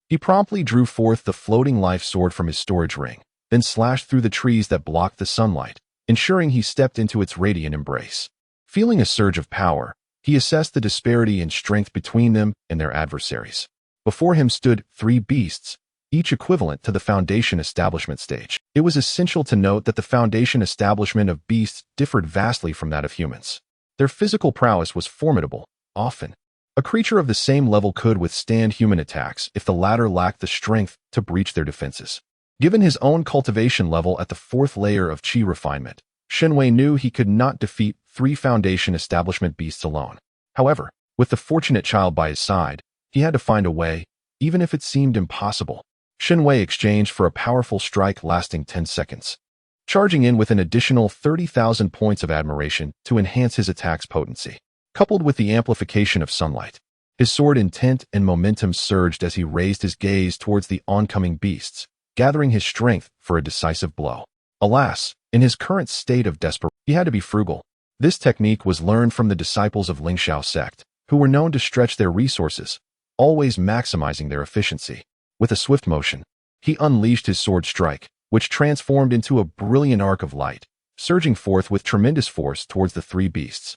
he promptly drew forth the floating life sword from his storage ring, then slashed through the trees that blocked the sunlight, ensuring he stepped into its radiant embrace. Feeling a surge of power, he assessed the disparity in strength between them and their adversaries. Before him stood 3 beasts, each equivalent to the Foundation Establishment stage. It was essential to note that the Foundation Establishment of beasts differed vastly from that of humans. Their physical prowess was formidable. Often, a creature of the same level could withstand human attacks if the latter lacked the strength to breach their defenses. Given his own cultivation level at the 4th layer of Qi refinement, Shen Wei knew he could not defeat 3 Foundation Establishment beasts alone. However, with the fortunate child by his side, he had to find a way, even if it seemed impossible. Shen Wei exchanged for a powerful strike lasting 10 seconds, charging in with an additional 30,000 points of admiration to enhance his attack's potency. Coupled with the amplification of sunlight, his sword intent and momentum surged as he raised his gaze towards the oncoming beasts, gathering his strength for a decisive blow. Alas, in his current state of desperation, he had to be frugal. This technique was learned from the disciples of Lingxiao sect, who were known to stretch their resources, always maximizing their efficiency. With a swift motion, he unleashed his sword strike, which transformed into a brilliant arc of light, surging forth with tremendous force towards the 3 beasts.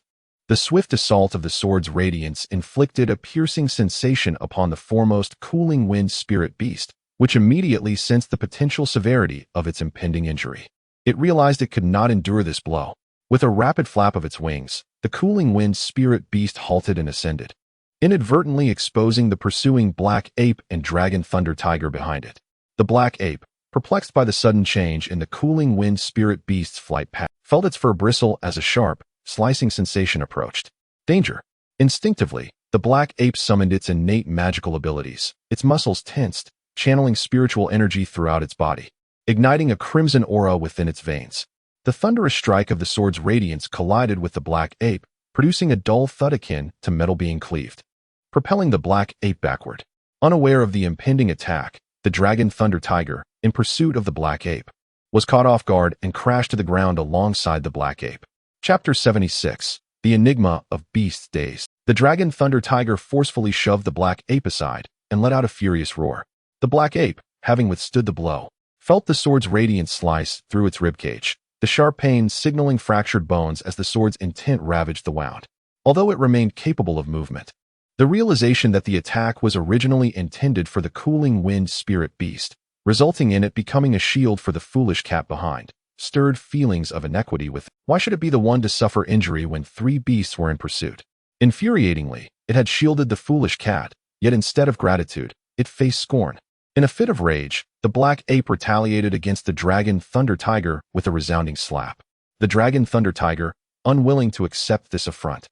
The swift assault of the sword's radiance inflicted a piercing sensation upon the foremost cooling wind spirit beast, which immediately sensed the potential severity of its impending injury. It realized it could not endure this blow. With a rapid flap of its wings, the cooling wind spirit beast halted and ascended, inadvertently exposing the pursuing black ape and dragon thunder tiger behind it. The black ape, perplexed by the sudden change in the cooling wind spirit beast's flight path, felt its fur bristle as a sharp, slicing sensation approached. Danger! Instinctively, the black ape summoned its innate magical abilities. Its muscles tensed, channeling spiritual energy throughout its body, igniting a crimson aura within its veins. The thunderous strike of the sword's radiance collided with the black ape, producing a dull thud akin to metal being cleaved, propelling the black ape backward. Unaware of the impending attack, the dragon thunder tiger, in pursuit of the black ape, was caught off guard and crashed to the ground alongside the black ape. Chapter 76. The Enigma of Beast's Days. The dragon thunder tiger forcefully shoved the black ape aside and let out a furious roar. The black ape, having withstood the blow, felt the sword's radiance slice through its ribcage, the sharp pain signaling fractured bones as the sword's intent ravaged the wound. Although it remained capable of movement, the realization that the attack was originally intended for the cooling wind spirit beast, resulting in it becoming a shield for the foolish cat behind, stirred feelings of inequity with, why should it be the one to suffer injury when 3 beasts were in pursuit? Infuriatingly, it had shielded the foolish cat, yet instead of gratitude, it faced scorn. In a fit of rage, the black ape retaliated against the dragon thunder tiger with a resounding slap. The dragon thunder tiger, unwilling to accept this affront,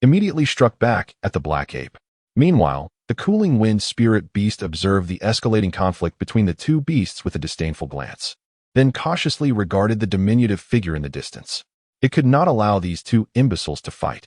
immediately struck back at the black ape. Meanwhile, the cooling wind spirit beast observed the escalating conflict between the 2 beasts with a disdainful glance, then cautiously regarded the diminutive figure in the distance. It could not allow these 2 imbeciles to fight.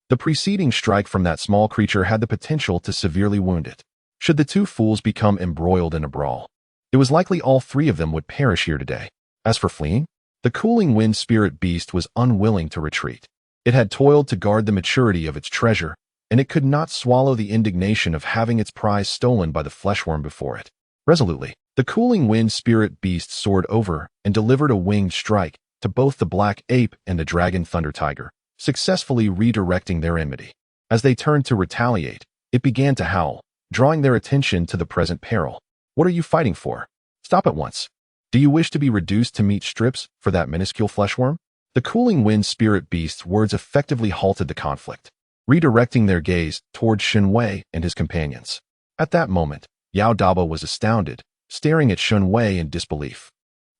The preceding strike from that small creature had the potential to severely wound it, should the 2 fools become embroiled in a brawl. It was likely all three of them would perish here today. As for fleeing, the cooling wind spirit beast was unwilling to retreat. It had toiled to guard the maturity of its treasure, and it could not swallow the indignation of having its prize stolen by the fleshworm before it. Resolutely, the cooling wind spirit beast soared over and delivered a winged strike to both the black ape and the dragon thunder tiger, successfully redirecting their enmity. As they turned to retaliate, it began to howl, drawing their attention to the present peril. What are you fighting for? Stop at once. Do you wish to be reduced to meat strips for that minuscule fleshworm? The cooling wind spirit beast's words effectively halted the conflict, redirecting their gaze toward Shen Wei and his companions. At that moment, Yao Daba was astounded, staring at Shen Wei in disbelief.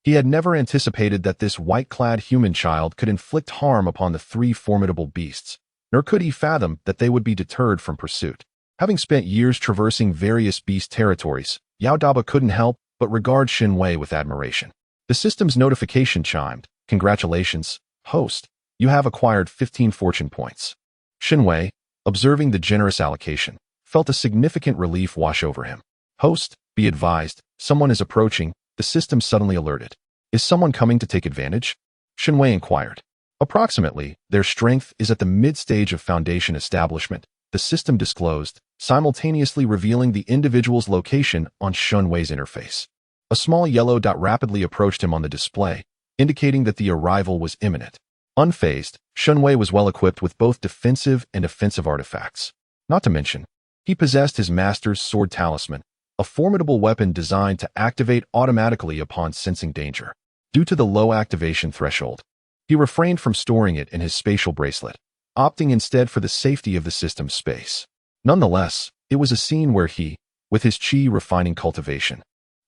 He had never anticipated that this white-clad human child could inflict harm upon the three formidable beasts, nor could he fathom that they would be deterred from pursuit. Having spent years traversing various beast territories, Yao Daba couldn't help but regard Shen Wei with admiration. The system's notification chimed. Congratulations, host. You have acquired 15 fortune points. Shen Wei, observing the generous allocation, felt a significant relief wash over him. Host, be advised, someone is approaching, the system suddenly alerted. Is someone coming to take advantage? Shen Wei inquired. Approximately, their strength is at the mid-stage of Foundation establishment, the system disclosed, simultaneously revealing the individual's location on Shen Wei's interface. A small yellow dot rapidly approached him on the display, indicating that the arrival was imminent. Unfazed, Shen Wei was well equipped with both defensive and offensive artifacts. Not to mention, he possessed his master's sword talisman, a formidable weapon designed to activate automatically upon sensing danger. Due to the low activation threshold, he refrained from storing it in his spatial bracelet, opting instead for the safety of the system's space. Nonetheless, it was a scene where he, with his chi refining cultivation,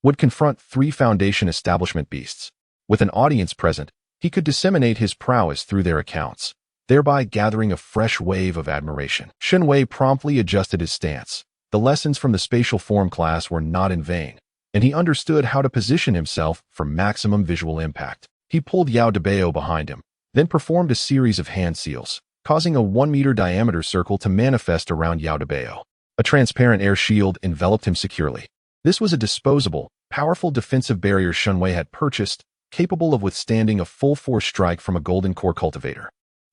would confront three Foundation establishment beasts. With an audience present, he could disseminate his prowess through their accounts, thereby gathering a fresh wave of admiration. Shen Wei promptly adjusted his stance. The lessons from the spatial form class were not in vain, and he understood how to position himself for maximum visual impact. He pulled Yao Dabeo behind him, then performed a series of hand seals, causing a 1-meter diameter circle to manifest around Yao Dabeo. A transparent air shield enveloped him securely. This was a disposable, powerful defensive barrier Shen Wei had purchased, capable of withstanding a full-force strike from a golden core cultivator.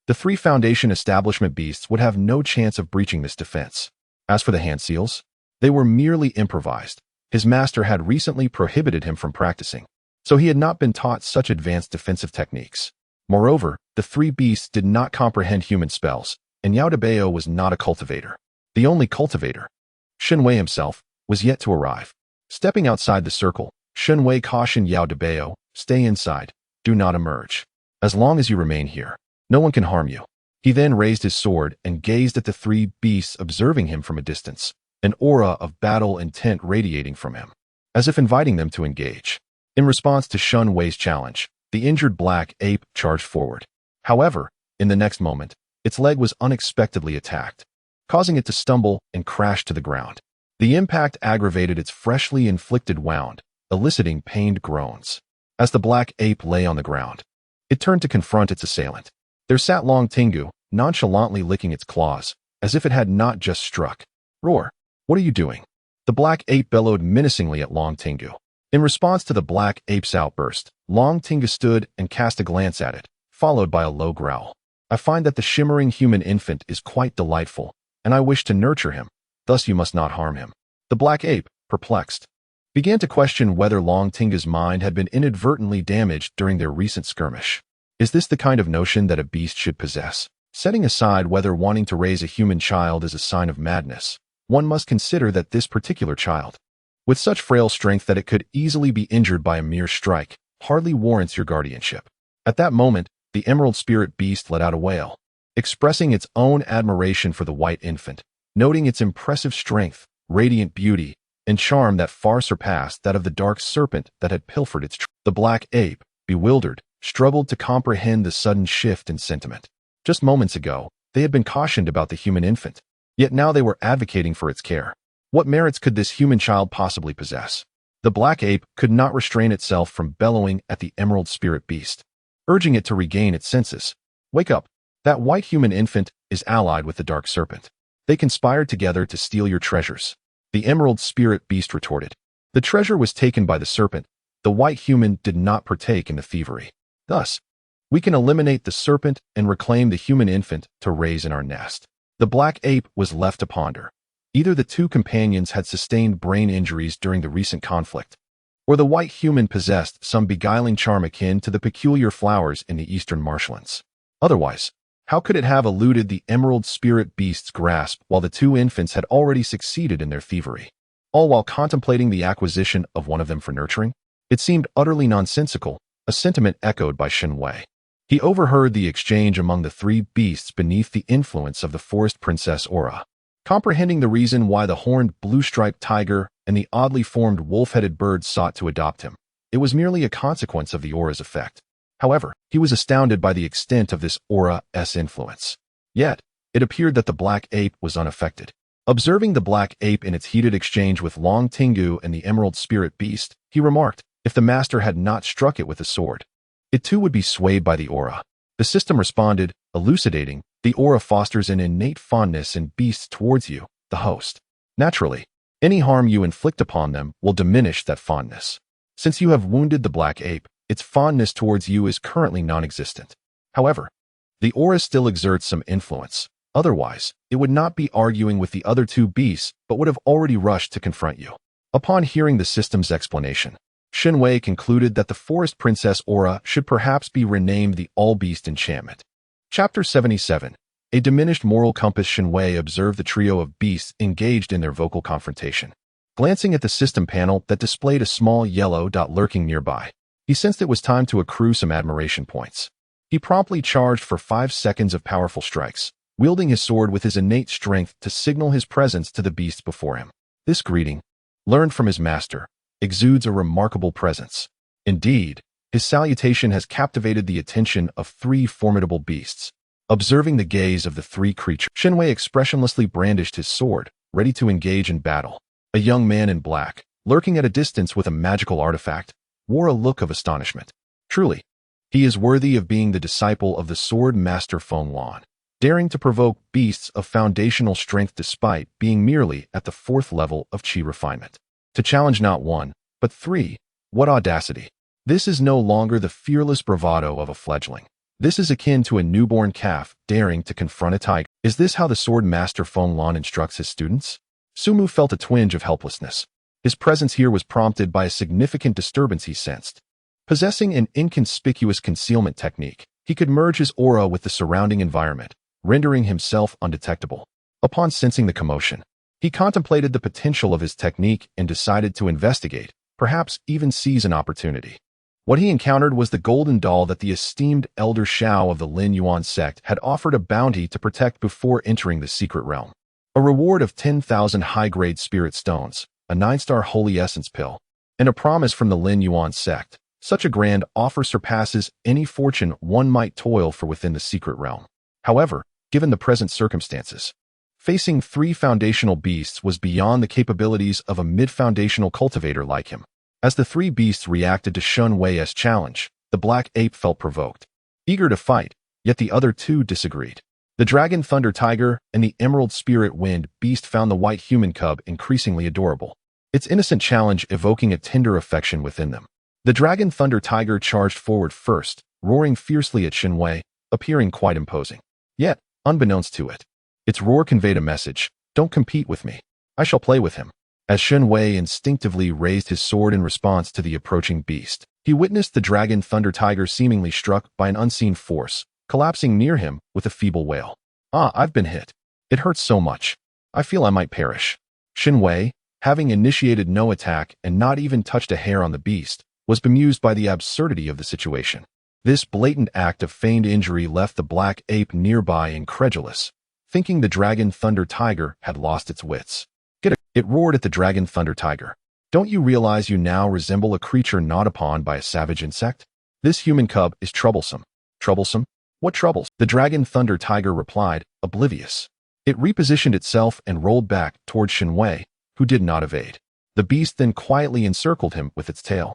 The three Foundation establishment beasts would have no chance of breaching this defense. As for the hand seals, they were merely improvised. His master had recently prohibited him from practicing, so he had not been taught such advanced defensive techniques. Moreover, the three beasts did not comprehend human spells, and Yao Dabeo was not a cultivator. The only cultivator, Shen Wei himself, was yet to arrive. Stepping outside the circle, Shen Wei cautioned Yao Dabeo, stay inside, do not emerge. As long as you remain here, no one can harm you. He then raised his sword and gazed at the three beasts observing him from a distance, an aura of battle intent radiating from him, as if inviting them to engage. In response to Shen Wei's challenge, the injured black ape charged forward. However, in the next moment, its leg was unexpectedly attacked, causing it to stumble and crash to the ground. The impact aggravated its freshly inflicted wound, eliciting pained groans. As the black ape lay on the ground, it turned to confront its assailant. There sat Long Tingu, nonchalantly licking its claws, as if it had not just struck. Roar! What are you doing? The black ape bellowed menacingly at Long Tingu. In response to the black ape's outburst, Long Tingu stood and cast a glance at it, followed by a low growl. I find that the shimmering human infant is quite delightful, and I wish to nurture him, thus you must not harm him. The black ape, perplexed, began to question whether Long Tingu's mind had been inadvertently damaged during their recent skirmish. Is this the kind of notion that a beast should possess? Setting aside whether wanting to raise a human child is a sign of madness, one must consider that this particular child, with such frail strength that it could easily be injured by a mere strike, hardly warrants your guardianship. At that moment, the emerald spirit beast let out a wail, expressing its own admiration for the white infant, noting its impressive strength, radiant beauty, and charm that far surpassed that of the dark serpent that had pilfered its The black ape, bewildered, struggled to comprehend the sudden shift in sentiment. Just moments ago, they had been cautioned about the human infant, yet now they were advocating for its care. What merits could this human child possibly possess? The black ape could not restrain itself from bellowing at the emerald spirit beast, urging it to regain its senses. Wake up! That white human infant is allied with the dark serpent. They conspired together to steal your treasures. The emerald spirit beast retorted. The treasure was taken by the serpent. The white human did not partake in the thievery. Thus, we can eliminate the serpent and reclaim the human infant to raise in our nest. The black ape was left to ponder. Either the two companions had sustained brain injuries during the recent conflict, or the white human possessed some beguiling charm akin to the peculiar flowers in the eastern marshlands. Otherwise, how could it have eluded the emerald spirit beast's grasp while the two infants had already succeeded in their thievery, all while contemplating the acquisition of one of them for nurturing? It seemed utterly nonsensical, a sentiment echoed by Shen Wei. He overheard the exchange among the three beasts beneath the influence of the forest princess aura. Comprehending the reason why the horned blue-striped tiger and the oddly formed wolf-headed bird sought to adopt him, it was merely a consequence of the aura's effect. However, he was astounded by the extent of this aura's influence. Yet, it appeared that the black ape was unaffected. Observing the black ape in its heated exchange with Long Tingu and the emerald spirit beast, he remarked, if the master had not struck it with a sword, it too would be swayed by the aura. The system responded, elucidating, the aura fosters an innate fondness in beasts towards you, the host. Naturally, any harm you inflict upon them will diminish that fondness. Since you have wounded the black ape, its fondness towards you is currently non-existent. However, the aura still exerts some influence. Otherwise, it would not be arguing with the other two beasts, but would have already rushed to confront you. Upon hearing the system's explanation, Shen Wei concluded that the forest princess aura should perhaps be renamed the All-Beast Enchantment. Chapter 77. A diminished moral compass. Shen Wei observed the trio of beasts engaged in their vocal confrontation. Glancing at the system panel that displayed a small yellow dot lurking nearby, he sensed it was time to accrue some admiration points. He promptly charged for 5 seconds of powerful strikes, wielding his sword with his innate strength to signal his presence to the beasts before him. This greeting, learned from his master, exudes a remarkable presence. Indeed, his salutation has captivated the attention of 3 formidable beasts. Observing the gaze of the 3 creatures, Shen Wei expressionlessly brandished his sword, ready to engage in battle. A young man in black, lurking at a distance with a magical artifact, wore a look of astonishment. Truly, he is worthy of being the disciple of the sword master Feng Lan, daring to provoke beasts of foundational strength despite being merely at the 4th level of Qi refinement. To challenge not 1, but 3, what audacity! This is no longer the fearless bravado of a fledgling. This is akin to a newborn calf daring to confront a tiger. Is this how the sword master Feng Lan instructs his students? Sumu felt a twinge of helplessness. His presence here was prompted by a significant disturbance he sensed. Possessing an inconspicuous concealment technique, he could merge his aura with the surrounding environment, rendering himself undetectable. Upon sensing the commotion, he contemplated the potential of his technique and decided to investigate, perhaps even seize an opportunity. What he encountered was the golden doll that the esteemed Elder Shao of the Lin Yuan sect had offered a bounty to protect before entering the secret realm. A reward of 10,000 high-grade spirit stones, a 9-star holy essence pill, and a promise from the Lin Yuan sect. Such a grand offer surpasses any fortune one might toil for within the secret realm. However, given the present circumstances, facing 3 foundational beasts was beyond the capabilities of a mid-foundational cultivator like him. As the 3 beasts reacted to Shen Wei's challenge, the black ape felt provoked. Eager to fight, yet the other 2 disagreed. The dragon thunder tiger and the emerald spirit wind beast found the white human cub increasingly adorable, its innocent challenge evoking a tender affection within them. The dragon thunder tiger charged forward first, roaring fiercely at Shen Wei, appearing quite imposing. Yet, unbeknownst to it, its roar conveyed a message: don't compete with me. I shall play with him. As Shen Wei instinctively raised his sword in response to the approaching beast, he witnessed the dragon thunder tiger seemingly struck by an unseen force, collapsing near him with a feeble wail. I've been hit. It hurts so much. I feel I might perish. Shen Wei, having initiated no attack and not even touched a hair on the beast, was bemused by the absurdity of the situation. This blatant act of feigned injury left the black ape nearby incredulous, thinking the dragon thunder tiger had lost its wits. It roared at the dragon thunder tiger. Don't you realize you now resemble a creature gnawed upon by a savage insect? This human cub is troublesome. Troublesome? What troubles? The dragon thunder tiger replied, oblivious. It repositioned itself and rolled back toward Shen Wei, who did not evade. The beast then quietly encircled him with its tail,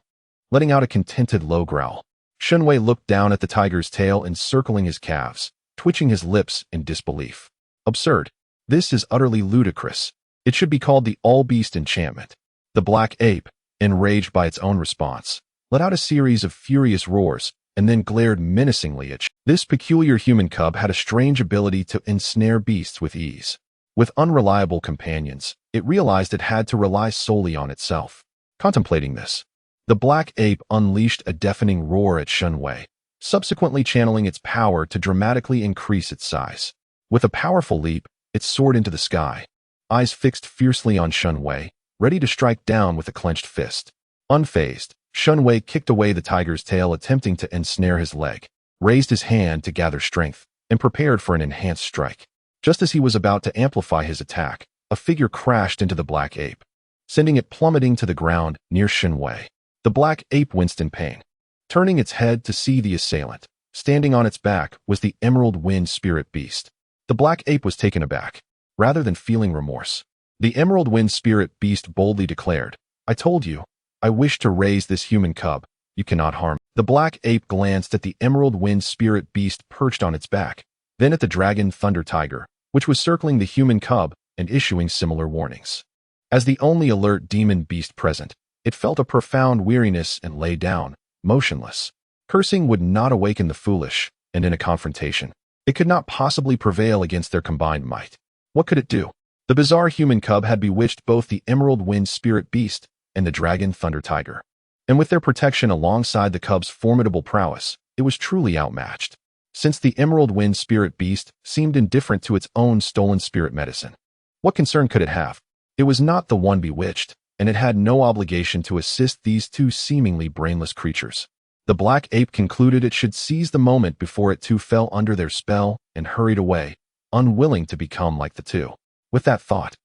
letting out a contented low growl. Shen Wei looked down at the tiger's tail encircling his calves, twitching his lips in disbelief. Absurd. This is utterly ludicrous. It should be called the All-Beast Enchantment. The black ape, enraged by its own response, let out a series of furious roars and then glared menacingly at Shen. This peculiar human cub had a strange ability to ensnare beasts with ease. With unreliable companions, it realized it had to rely solely on itself. Contemplating this, the black ape unleashed a deafening roar at Shen Wei, subsequently channeling its power to dramatically increase its size. With a powerful leap, it soared into the sky, eyes fixed fiercely on Shen Wei, ready to strike down with a clenched fist. Unfazed, Shen Wei kicked away the tiger's tail, attempting to ensnare his leg, raised his hand to gather strength, and prepared for an enhanced strike. Just as he was about to amplify his attack, a figure crashed into the black ape, sending it plummeting to the ground near Shen Wei. The black ape winced in pain, turning its head to see the assailant. Standing on its back was the Emerald Wind Spirit Beast. The black ape was taken aback. Rather than feeling remorse, the Emerald Wind Spirit Beast boldly declared, "I told you, I wish to raise this human cub. You cannot harm." The black ape glanced at the Emerald Wind Spirit Beast perched on its back, then at the Dragon Thunder Tiger, which was circling the human cub and issuing similar warnings. As the only alert demon beast present, it felt a profound weariness and lay down, motionless. Cursing would not awaken the foolish, and in a confrontation, it could not possibly prevail against their combined might. What could it do? The bizarre human cub had bewitched both the Emerald Wind Spirit Beast and the Dragon Thunder Tiger. And with their protection alongside the cub's formidable prowess, it was truly outmatched. Since the Emerald Wind Spirit Beast seemed indifferent to its own stolen spirit medicine, what concern could it have? It was not the one bewitched, and it had no obligation to assist these two seemingly brainless creatures. The black ape concluded it should seize the moment before it too fell under their spell and hurried away, unwilling to become like the two. With that thought,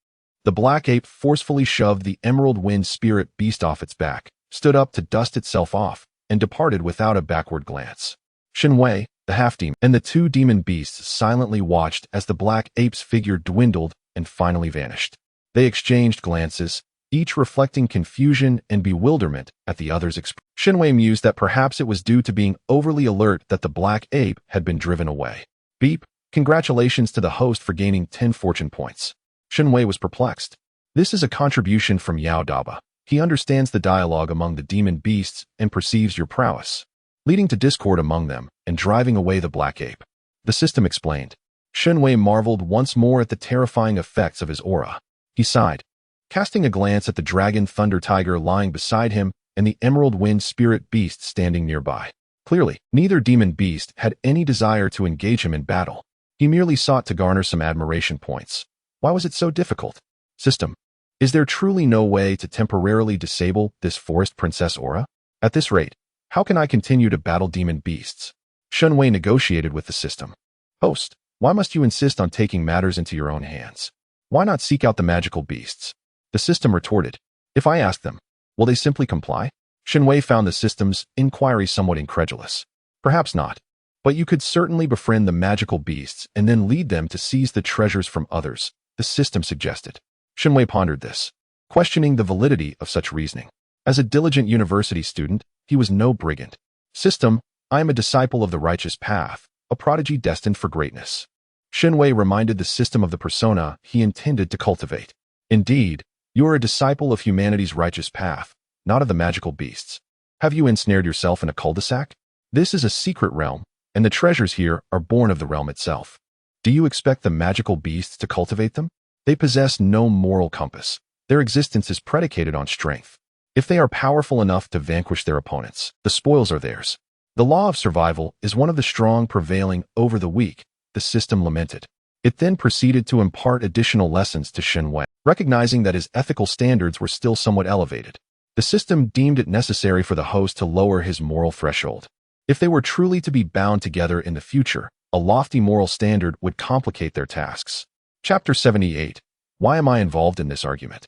the black ape forcefully shoved the Emerald Wind Spirit Beast off its back, stood up to dust itself off, and departed without a backward glance. Shen Wei, the half-demon, and the two demon beasts silently watched as the black ape's figure dwindled and finally vanished. They exchanged glances, each reflecting confusion and bewilderment at the other's expression. Shen Wei mused that perhaps it was due to being overly alert that the black ape had been driven away. Beep. Congratulations to the host for gaining 10 fortune points. Shen Wei was perplexed. This is a contribution from Yao Daba. He understands the dialogue among the demon beasts and perceives your prowess, leading to discord among them and driving away the black ape. The system explained. Shen Wei marveled once more at the terrifying effects of his aura. He sighed, casting a glance at the Dragon Thunder Tiger lying beside him and the Emerald Wind Spirit Beast standing nearby. Clearly, neither demon beast had any desire to engage him in battle. He merely sought to garner some admiration points. Why was it so difficult? System. Is there truly no way to temporarily disable this forest princess aura? At this rate, how can I continue to battle demon beasts? Shen Wei negotiated with the system. Host, why must you insist on taking matters into your own hands? Why not seek out the magical beasts? The system retorted. If I ask them, will they simply comply? Shen Wei found the system's inquiry somewhat incredulous. Perhaps not. But you could certainly befriend the magical beasts and then lead them to seize the treasures from others, the system suggested. Shen Wei pondered this, questioning the validity of such reasoning. As a diligent university student, he was no brigand. System, I am a disciple of the righteous path, a prodigy destined for greatness. Shen Wei reminded the system of the persona he intended to cultivate. Indeed, you are a disciple of humanity's righteous path, not of the magical beasts. Have you ensnared yourself in a cul-de-sac? This is a secret realm, and the treasures here are born of the realm itself. Do you expect the magical beasts to cultivate them? They possess no moral compass. Their existence is predicated on strength. If they are powerful enough to vanquish their opponents, the spoils are theirs. The law of survival is one of the strong prevailing over the weak, the system lamented. It then proceeded to impart additional lessons to Shen Wei, recognizing that his ethical standards were still somewhat elevated. The system deemed it necessary for the host to lower his moral threshold. If they were truly to be bound together in the future, a lofty moral standard would complicate their tasks. Chapter 78. Why am I involved in this argument?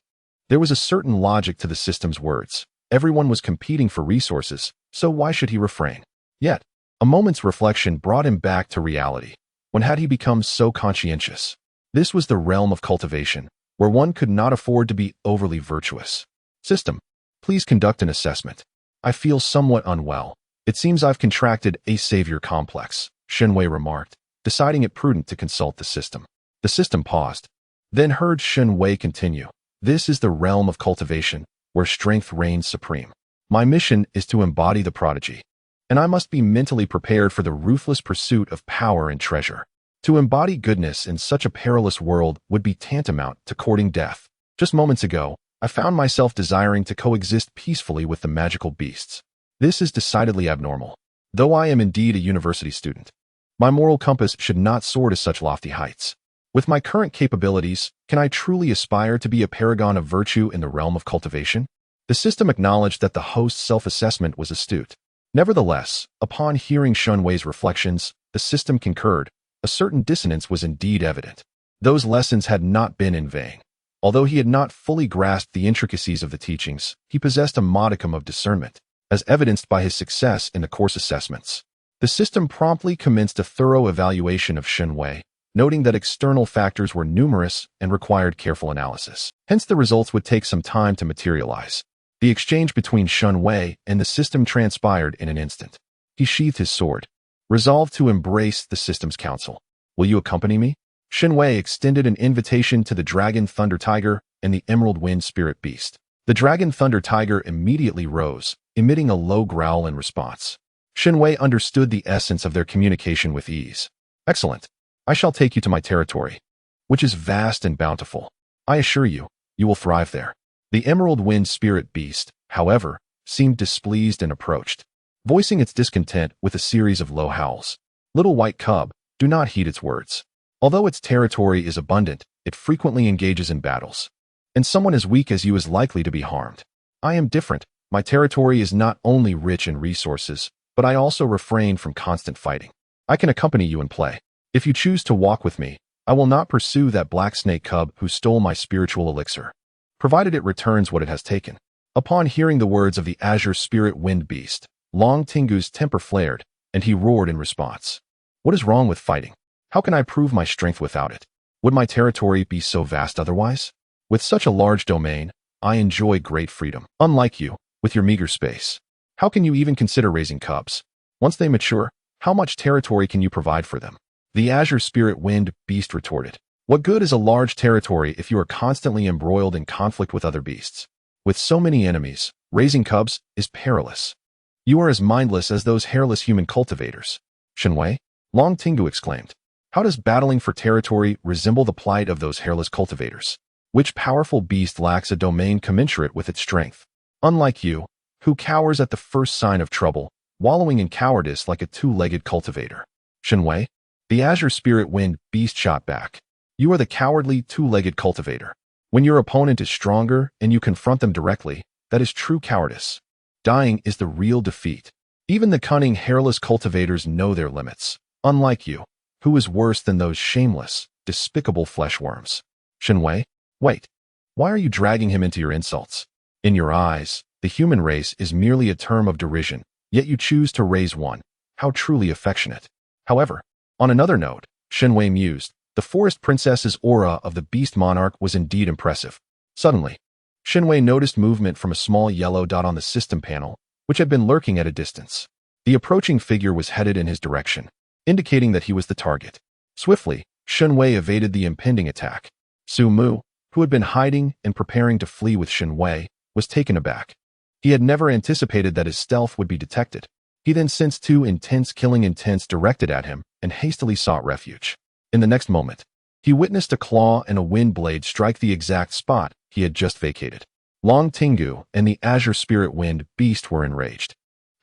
There was a certain logic to the system's words. Everyone was competing for resources, so why should he refrain? Yet, a moment's reflection brought him back to reality. When had he become so conscientious? This was the realm of cultivation, where one could not afford to be overly virtuous. System, please conduct an assessment. I feel somewhat unwell. It seems I've contracted a savior complex, Shen Wei remarked, deciding it prudent to consult the system. The system paused, then heard Shen Wei continue. This is the realm of cultivation, where strength reigns supreme. My mission is to embody the prodigy, and I must be mentally prepared for the ruthless pursuit of power and treasure. To embody goodness in such a perilous world would be tantamount to courting death. Just moments ago, I found myself desiring to coexist peacefully with the magical beasts. This is decidedly abnormal. Though I am indeed a university student, my moral compass should not soar to such lofty heights. With my current capabilities, can I truly aspire to be a paragon of virtue in the realm of cultivation? The system acknowledged that the host's self-assessment was astute. Nevertheless, upon hearing Shen Wei's reflections, the system concurred. A certain dissonance was indeed evident. Those lessons had not been in vain. Although he had not fully grasped the intricacies of the teachings, he possessed a modicum of discernment, as evidenced by his success in the course assessments. The system promptly commenced a thorough evaluation of Shen Wei, noting that external factors were numerous and required careful analysis. Hence, the results would take some time to materialize. The exchange between Shen Wei and the system transpired in an instant. He sheathed his sword, resolved to embrace the system's counsel. "Will you accompany me?" Shen Wei extended an invitation to the Dragon Thunder Tiger and the Emerald Wind Spirit Beast. The Dragon Thunder Tiger immediately rose, emitting a low growl in response. Shen Wei understood the essence of their communication with ease. "Excellent. I shall take you to my territory, which is vast and bountiful. I assure you, you will thrive there." The Emerald Wind Spirit Beast, however, seemed displeased and approached, voicing its discontent with a series of low howls. "Little white cub, do not heed its words. Although its territory is abundant, it frequently engages in battles, and someone as weak as you is likely to be harmed. I am different. My territory is not only rich in resources, but I also refrain from constant fighting. I can accompany you and play. If you choose to walk with me, I will not pursue that black snake cub who stole my spiritual elixir, provided it returns what it has taken." Upon hearing the words of the Azure Spirit Wind Beast, Long Tingu's temper flared, and he roared in response. "What is wrong with fighting? How can I prove my strength without it? Would my territory be so vast otherwise? With such a large domain, I enjoy great freedom. Unlike you, with your meager space. How can you even consider raising cubs? Once they mature, how much territory can you provide for them?" The Azure Spirit Wind Beast retorted. "What good is a large territory if you are constantly embroiled in conflict with other beasts? With so many enemies, raising cubs is perilous. You are as mindless as those hairless human cultivators." "Shen Wei?" Long Tingu exclaimed. "How does battling for territory resemble the plight of those hairless cultivators? Which powerful beast lacks a domain commensurate with its strength? Unlike you, who cowers at the first sign of trouble, wallowing in cowardice like a two-legged cultivator." "Shen Wei?" The Azure Spirit Wind Beast shot back. "You are the cowardly, two-legged cultivator. When your opponent is stronger and you confront them directly, that is true cowardice. Dying is the real defeat. Even the cunning, hairless cultivators know their limits. Unlike you, who is worse than those shameless, despicable fleshworms." "Shen Wei? Wait. Why are you dragging him into your insults? In your eyes, the human race is merely a term of derision, yet you choose to raise one. How truly affectionate. However, on another note," Shen Wei mused, "the forest princess's aura of the beast monarch was indeed impressive." Suddenly, Shen Wei noticed movement from a small yellow dot on the system panel, which had been lurking at a distance. The approaching figure was headed in his direction, indicating that he was the target. Swiftly, Shen Wei evaded the impending attack. Su Mu, who had been hiding and preparing to flee with Shen Wei, was taken aback. He had never anticipated that his stealth would be detected. He then sensed two intense killing intents directed at him and hastily sought refuge. In the next moment, he witnessed a claw and a wind blade strike the exact spot he had just vacated. Long Tingu and the Azure Spirit Wind Beast were enraged.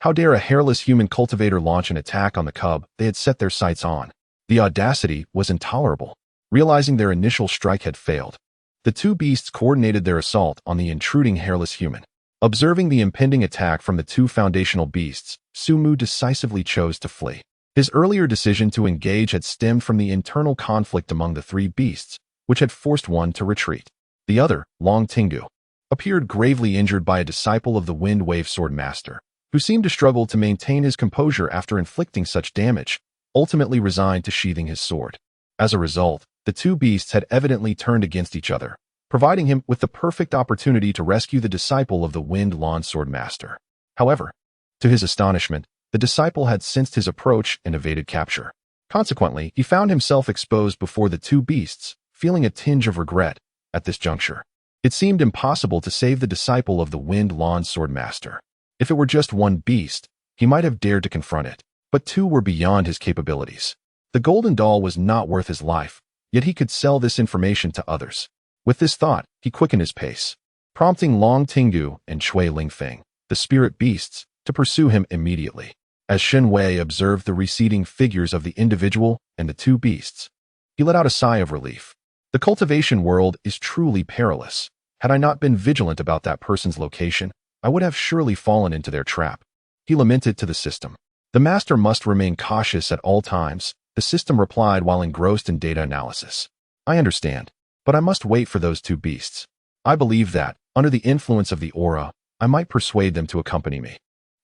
How dare a hairless human cultivator launch an attack on the cub they had set their sights on? The audacity was intolerable. Realizing their initial strike had failed, the two beasts coordinated their assault on the intruding hairless human. Observing the impending attack from the two foundational beasts, Su Mu decisively chose to flee. His earlier decision to engage had stemmed from the internal conflict among the three beasts, which had forced one to retreat. The other, Long Tingu, appeared gravely injured by a disciple of the Wind Wave Sword Master, who seemed to struggle to maintain his composure after inflicting such damage, ultimately resigned to sheathing his sword. As a result, the two beasts had evidently turned against each other, providing him with the perfect opportunity to rescue the disciple of the Wind Lawn Sword Master. However, to his astonishment, the disciple had sensed his approach and evaded capture. Consequently, he found himself exposed before the two beasts, feeling a tinge of regret at this juncture. It seemed impossible to save the disciple of the Wind-Lawn Sword Master. If it were just one beast, he might have dared to confront it, but two were beyond his capabilities. The golden doll was not worth his life, yet he could sell this information to others. With this thought, he quickened his pace, prompting Long Tinggu and Chui Lingfeng, the spirit beasts, to pursue him immediately. As Shen Wei observed the receding figures of the individual and the two beasts, he let out a sigh of relief. The cultivation world is truly perilous. Had I not been vigilant about that person's location, I would have surely fallen into their trap. He lamented to the system. The master must remain cautious at all times, the system replied while engrossed in data analysis. I understand, but I must wait for those two beasts. I believe that, under the influence of the aura, I might persuade them to accompany me.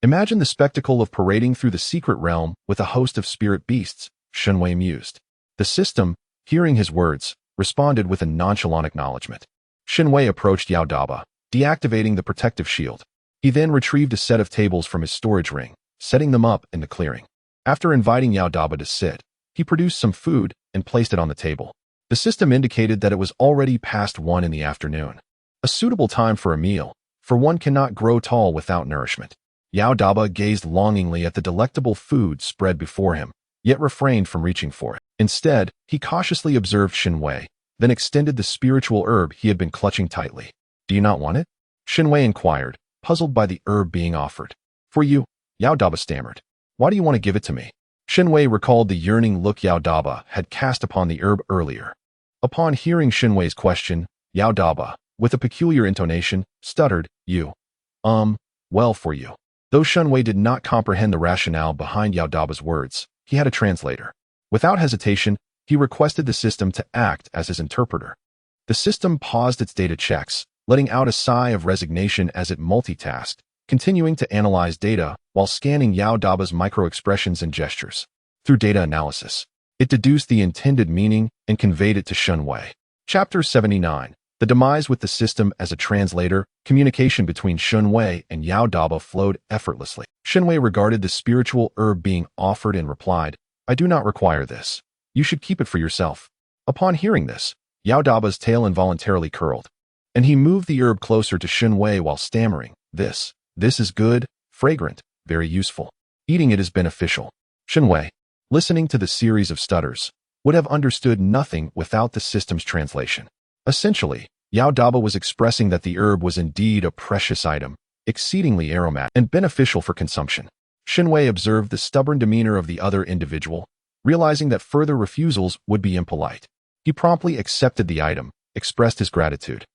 Imagine the spectacle of parading through the secret realm with a host of spirit beasts, Shen Wei mused. The system, hearing his words, responded with a nonchalant acknowledgement. Shen Wei approached Yao Daba, deactivating the protective shield. He then retrieved a set of tables from his storage ring, setting them up in the clearing. After inviting Yao Daba to sit, he produced some food and placed it on the table. The system indicated that it was already past 1 in the afternoon. A suitable time for a meal, for one cannot grow tall without nourishment. Yao Daba gazed longingly at the delectable food spread before him, yet refrained from reaching for it. Instead, he cautiously observed Shen Wei, then extended the spiritual herb he had been clutching tightly. Do you not want it? Shen Wei inquired, puzzled by the herb being offered. For you, Yao Daba stammered. Why do you want to give it to me? Shen Wei recalled the yearning look Yao Daba had cast upon the herb earlier. Upon hearing Shen Wei's question, Yao Daba, with a peculiar intonation, stuttered, well for you. Though Shen Wei did not comprehend the rationale behind Yao Daba's words, he had a translator. Without hesitation, he requested the system to act as his interpreter. The system paused its data checks, letting out a sigh of resignation as it multitasked, continuing to analyze data while scanning Yao Daba's micro-expressions and gestures. Through data analysis, it deduced the intended meaning and conveyed it to Shen Wei. Chapter 79. The demise with the system as a translator, communication between Shen Wei and Yao Daba flowed effortlessly. Shen Wei regarded the spiritual herb being offered and replied, I do not require this. You should keep it for yourself. Upon hearing this, Yao Daba's tail involuntarily curled, and he moved the herb closer to Shen Wei while stammering, This is good, fragrant, very useful. Eating it is beneficial. Shen Wei, listening to the series of stutters, would have understood nothing without the system's translation. Essentially, Yao Daba was expressing that the herb was indeed a precious item, exceedingly aromatic and beneficial for consumption. Shen Wei observed the stubborn demeanor of the other individual, realizing that further refusals would be impolite. He promptly accepted the item, expressed his gratitude,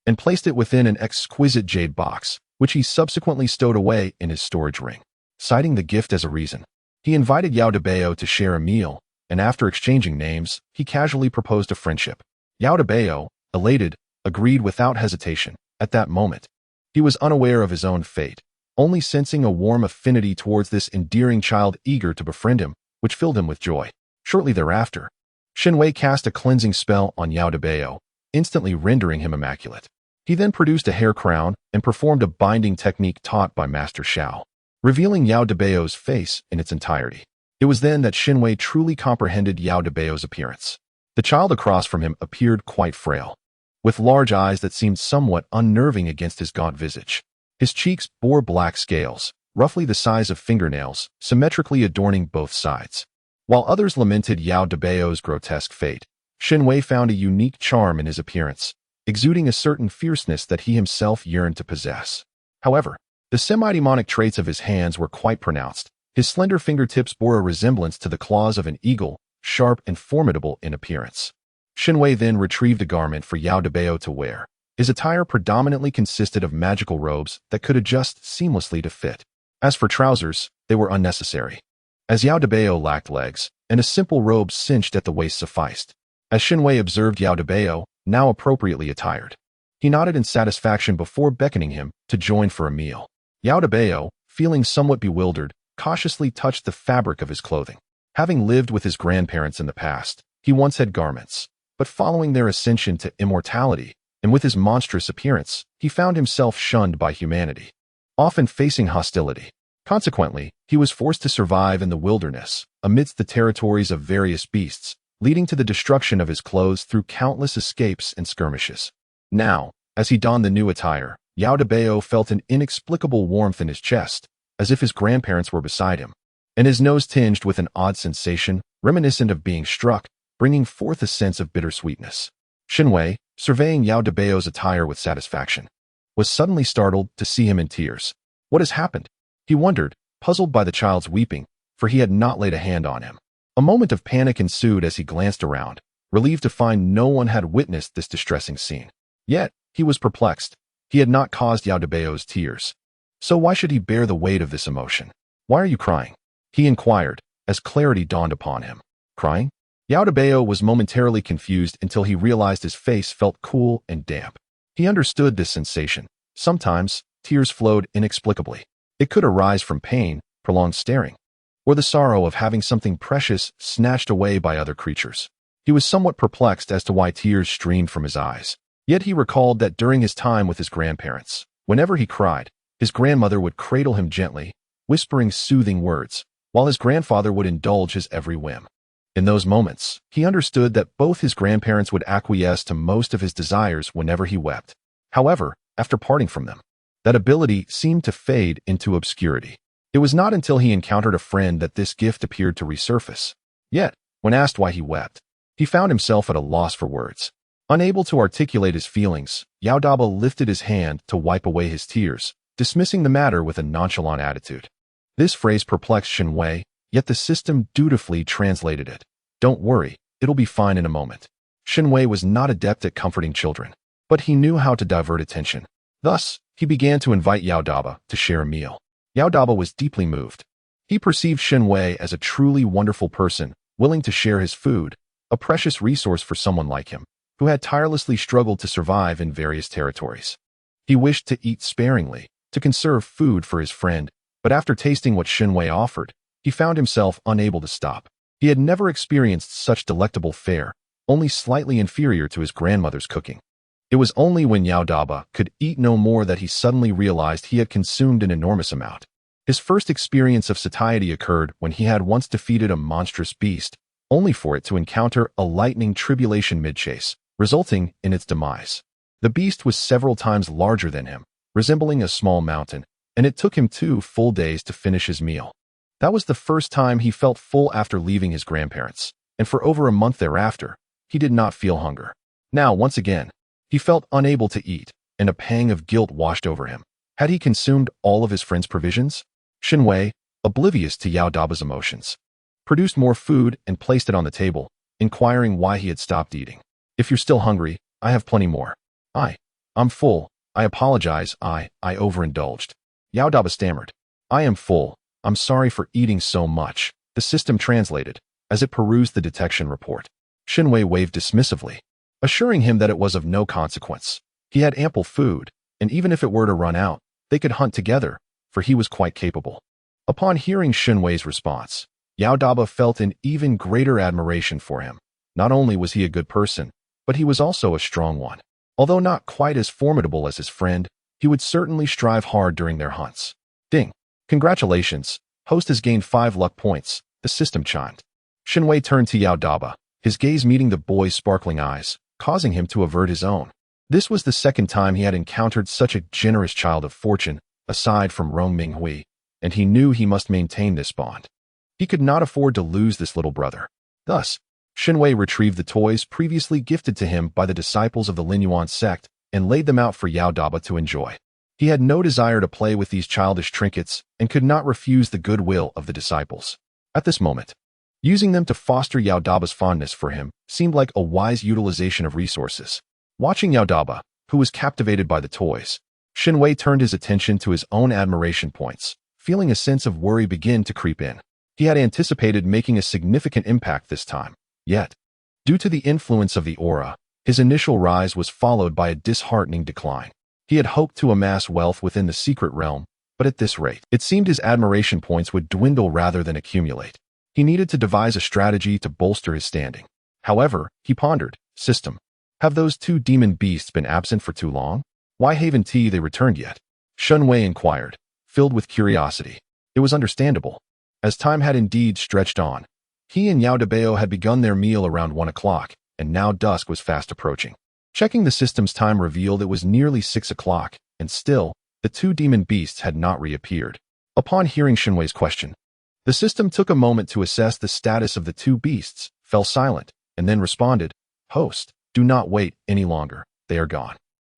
and placed it within an exquisite jade box, which he subsequently stowed away in his storage ring. Citing the gift as a reason, he invited Yao Dabeo to share a meal, and after exchanging names, he casually proposed a friendship. Yao Dabeo, elated, agreed without hesitation. At that moment, he was unaware of his own fate, only sensing a warm affinity towards this endearing child eager to befriend him, which filled him with joy. Shortly thereafter, Shen Wei cast a cleansing spell on Yao Dabeo, instantly rendering him immaculate. He then produced a hair crown and performed a binding technique taught by Master Shao, revealing Yao Dabeo's face in its entirety. It was then that Shen Wei truly comprehended Yao Dabeo's appearance. The child across from him appeared quite frail, with large eyes that seemed somewhat unnerving against his gaunt visage. His cheeks bore black scales, roughly the size of fingernails, symmetrically adorning both sides. While others lamented Yao Dabeo's grotesque fate, Shen Wei found a unique charm in his appearance, exuding a certain fierceness that he himself yearned to possess. However, the semi-demonic traits of his hands were quite pronounced. His slender fingertips bore a resemblance to the claws of an eagle, sharp and formidable in appearance. Shen Wei then retrieved a garment for Yao Dabeo to wear. His attire predominantly consisted of magical robes that could adjust seamlessly to fit. As for trousers, they were unnecessary, as Yao Dabeo lacked legs, and a simple robe cinched at the waist sufficed. As Shen Wei observed Yao Dabeo, now appropriately attired, he nodded in satisfaction before beckoning him to join for a meal. Yao Dabeo, feeling somewhat bewildered, cautiously touched the fabric of his clothing. Having lived with his grandparents in the past, he once had garments, but following their ascension to immortality, and with his monstrous appearance, he found himself shunned by humanity, often facing hostility. Consequently, he was forced to survive in the wilderness, amidst the territories of various beasts, leading to the destruction of his clothes through countless escapes and skirmishes. Now, As he donned the new attire, Yao Debeo felt an inexplicable warmth in his chest, as if his grandparents were beside him, and his nose tinged with an odd sensation, reminiscent of being struck, bringing forth a sense of bittersweetness. Shen Wei, surveying Yao Debeo's attire with satisfaction, was suddenly startled to see him in tears. What has happened? He wondered, puzzled by the child's weeping, for he had not laid a hand on him. A moment of panic ensued as he glanced around, relieved to find no one had witnessed this distressing scene. Yet, he was perplexed. He had not caused Yao Debeo's tears. So why should he bear the weight of this emotion? Why are you crying? He inquired, as clarity dawned upon him. Crying? Yao Debeo was momentarily confused until he realized his face felt cool and damp. He understood this sensation. Sometimes, tears flowed inexplicably. It could arise from pain, prolonged staring, or the sorrow of having something precious snatched away by other creatures. He was somewhat perplexed as to why tears streamed from his eyes. Yet he recalled that during his time with his grandparents, whenever he cried, his grandmother would cradle him gently, whispering soothing words, while his grandfather would indulge his every whim. In those moments, he understood that both his grandparents would acquiesce to most of his desires whenever he wept. However, after parting from them, that ability seemed to fade into obscurity. It was not until he encountered a friend that this gift appeared to resurface. Yet, when asked why he wept, he found himself at a loss for words. Unable to articulate his feelings, Yao Daba lifted his hand to wipe away his tears, dismissing the matter with a nonchalant attitude. This phrase perplexed Shen Wei, yet the system dutifully translated it. Don't worry, it'll be fine in a moment. Shen Wei was not adept at comforting children, but he knew how to divert attention. Thus, he began to invite Yao Daba to share a meal. Yao Daba was deeply moved. He perceived Shen Wei as a truly wonderful person, willing to share his food, a precious resource for someone like him, who had tirelessly struggled to survive in various territories. He wished to eat sparingly, to conserve food for his friend, but after tasting what Shen Wei offered, he found himself unable to stop. He had never experienced such delectable fare, only slightly inferior to his grandmother's cooking. It was only when Yao Daba could eat no more that he suddenly realized he had consumed an enormous amount. His first experience of satiety occurred when he had once defeated a monstrous beast, only for it to encounter a lightning tribulation mid-chase, resulting in its demise. The beast was several times larger than him, resembling a small mountain, and it took him 2 full days to finish his meal. That was the first time he felt full after leaving his grandparents, and for over a month thereafter, he did not feel hunger. Now, once again, he felt unable to eat, and a pang of guilt washed over him. Had he consumed all of his friend's provisions? Shen Wei, oblivious to Yao Daba's emotions, produced more food and placed it on the table, inquiring why he had stopped eating. If you're still hungry, I have plenty more. I'm full. I apologize, I overindulged. Yao Daba stammered. I am full. I'm sorry for eating so much, the system translated, as it perused the detection report. Shen Wei waved dismissively, assuring him that it was of no consequence. He had ample food, and even if it were to run out, they could hunt together, for he was quite capable. Upon hearing Shen Wei's response, Yao Daba felt an even greater admiration for him. Not only was he a good person, but he was also a strong one. Although not quite as formidable as his friend, he would certainly strive hard during their hunts. Ding! Congratulations, host has gained 5 luck points, the system chimed. Shen Wei turned to Yao Daba, his gaze meeting the boy's sparkling eyes, causing him to avert his own. This was the second time he had encountered such a generous child of fortune, aside from Rong Minghui, and he knew he must maintain this bond. He could not afford to lose this little brother. Thus, Shen Wei retrieved the toys previously gifted to him by the disciples of the Linyuan sect and laid them out for Yao Daba to enjoy. He had no desire to play with these childish trinkets and could not refuse the goodwill of the disciples. At this moment, using them to foster Yao Daba's fondness for him seemed like a wise utilization of resources. Watching Yao Daba, who was captivated by the toys, Shen Wei turned his attention to his own admiration points, feeling a sense of worry begin to creep in. He had anticipated making a significant impact this time. Yet, due to the influence of the aura, his initial rise was followed by a disheartening decline. He had hoped to amass wealth within the secret realm, but at this rate, it seemed his admiration points would dwindle rather than accumulate. He needed to devise a strategy to bolster his standing. However, he pondered, system, have those 2 demon beasts been absent for too long? Why haven't they returned yet? Shen Wei inquired, filled with curiosity. It was understandable. As time had indeed stretched on, he and Yao Debeo had begun their meal around 1 o'clock, and now dusk was fast approaching. Checking the system's time revealed it was nearly 6 o'clock, and still, the two demon beasts had not reappeared. Upon hearing Shen Wei's question, the system took a moment to assess the status of the two beasts, fell silent, and then responded, "Host, do not wait any longer. They are gone."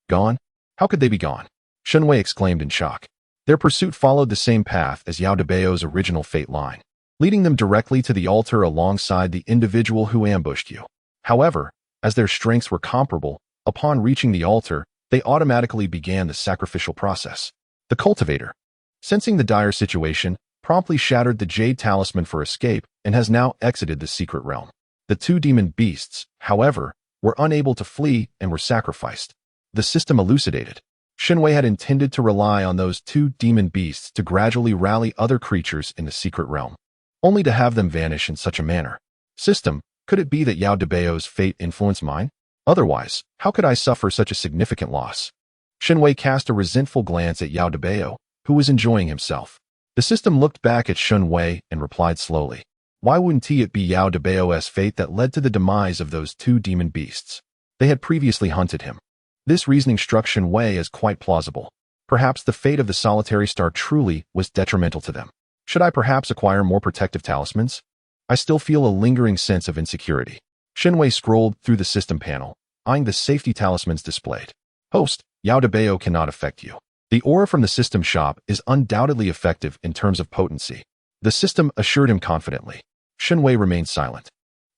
Gone? How could they be gone? Shen Wei exclaimed in shock. Their pursuit followed the same path as Yao Debao's original fate line, leading them directly to the altar alongside the individual who ambushed you. However, as their strengths were comparable, upon reaching the altar, they automatically began the sacrificial process. The cultivator, sensing the dire situation, promptly shattered the jade talisman for escape and has now exited the secret realm. The two demon beasts, however, were unable to flee and were sacrificed. The system elucidated. Shen Wei had intended to rely on those two demon beasts to gradually rally other creatures in the secret realm, only to have them vanish in such a manner. System, could it be that Yao Debao's fate influenced mine? Otherwise, how could I suffer such a significant loss? Shen Wei cast a resentful glance at Yao Debao, who was enjoying himself. The system looked back at Shen Wei and replied slowly, "Why wouldn't it be Yao Debao's fate that led to the demise of those two demon beasts? They had previously hunted him." This reasoning struck Shen Wei as quite plausible. Perhaps the fate of the solitary star truly was detrimental to them. Should I perhaps acquire more protective talismans? I still feel a lingering sense of insecurity. Shen Wei scrolled through the system panel, eyeing the safety talismans displayed. Host, Yao Debao cannot affect you. The aura from the system shop is undoubtedly effective in terms of potency. The system assured him confidently. Shen Wei remained silent,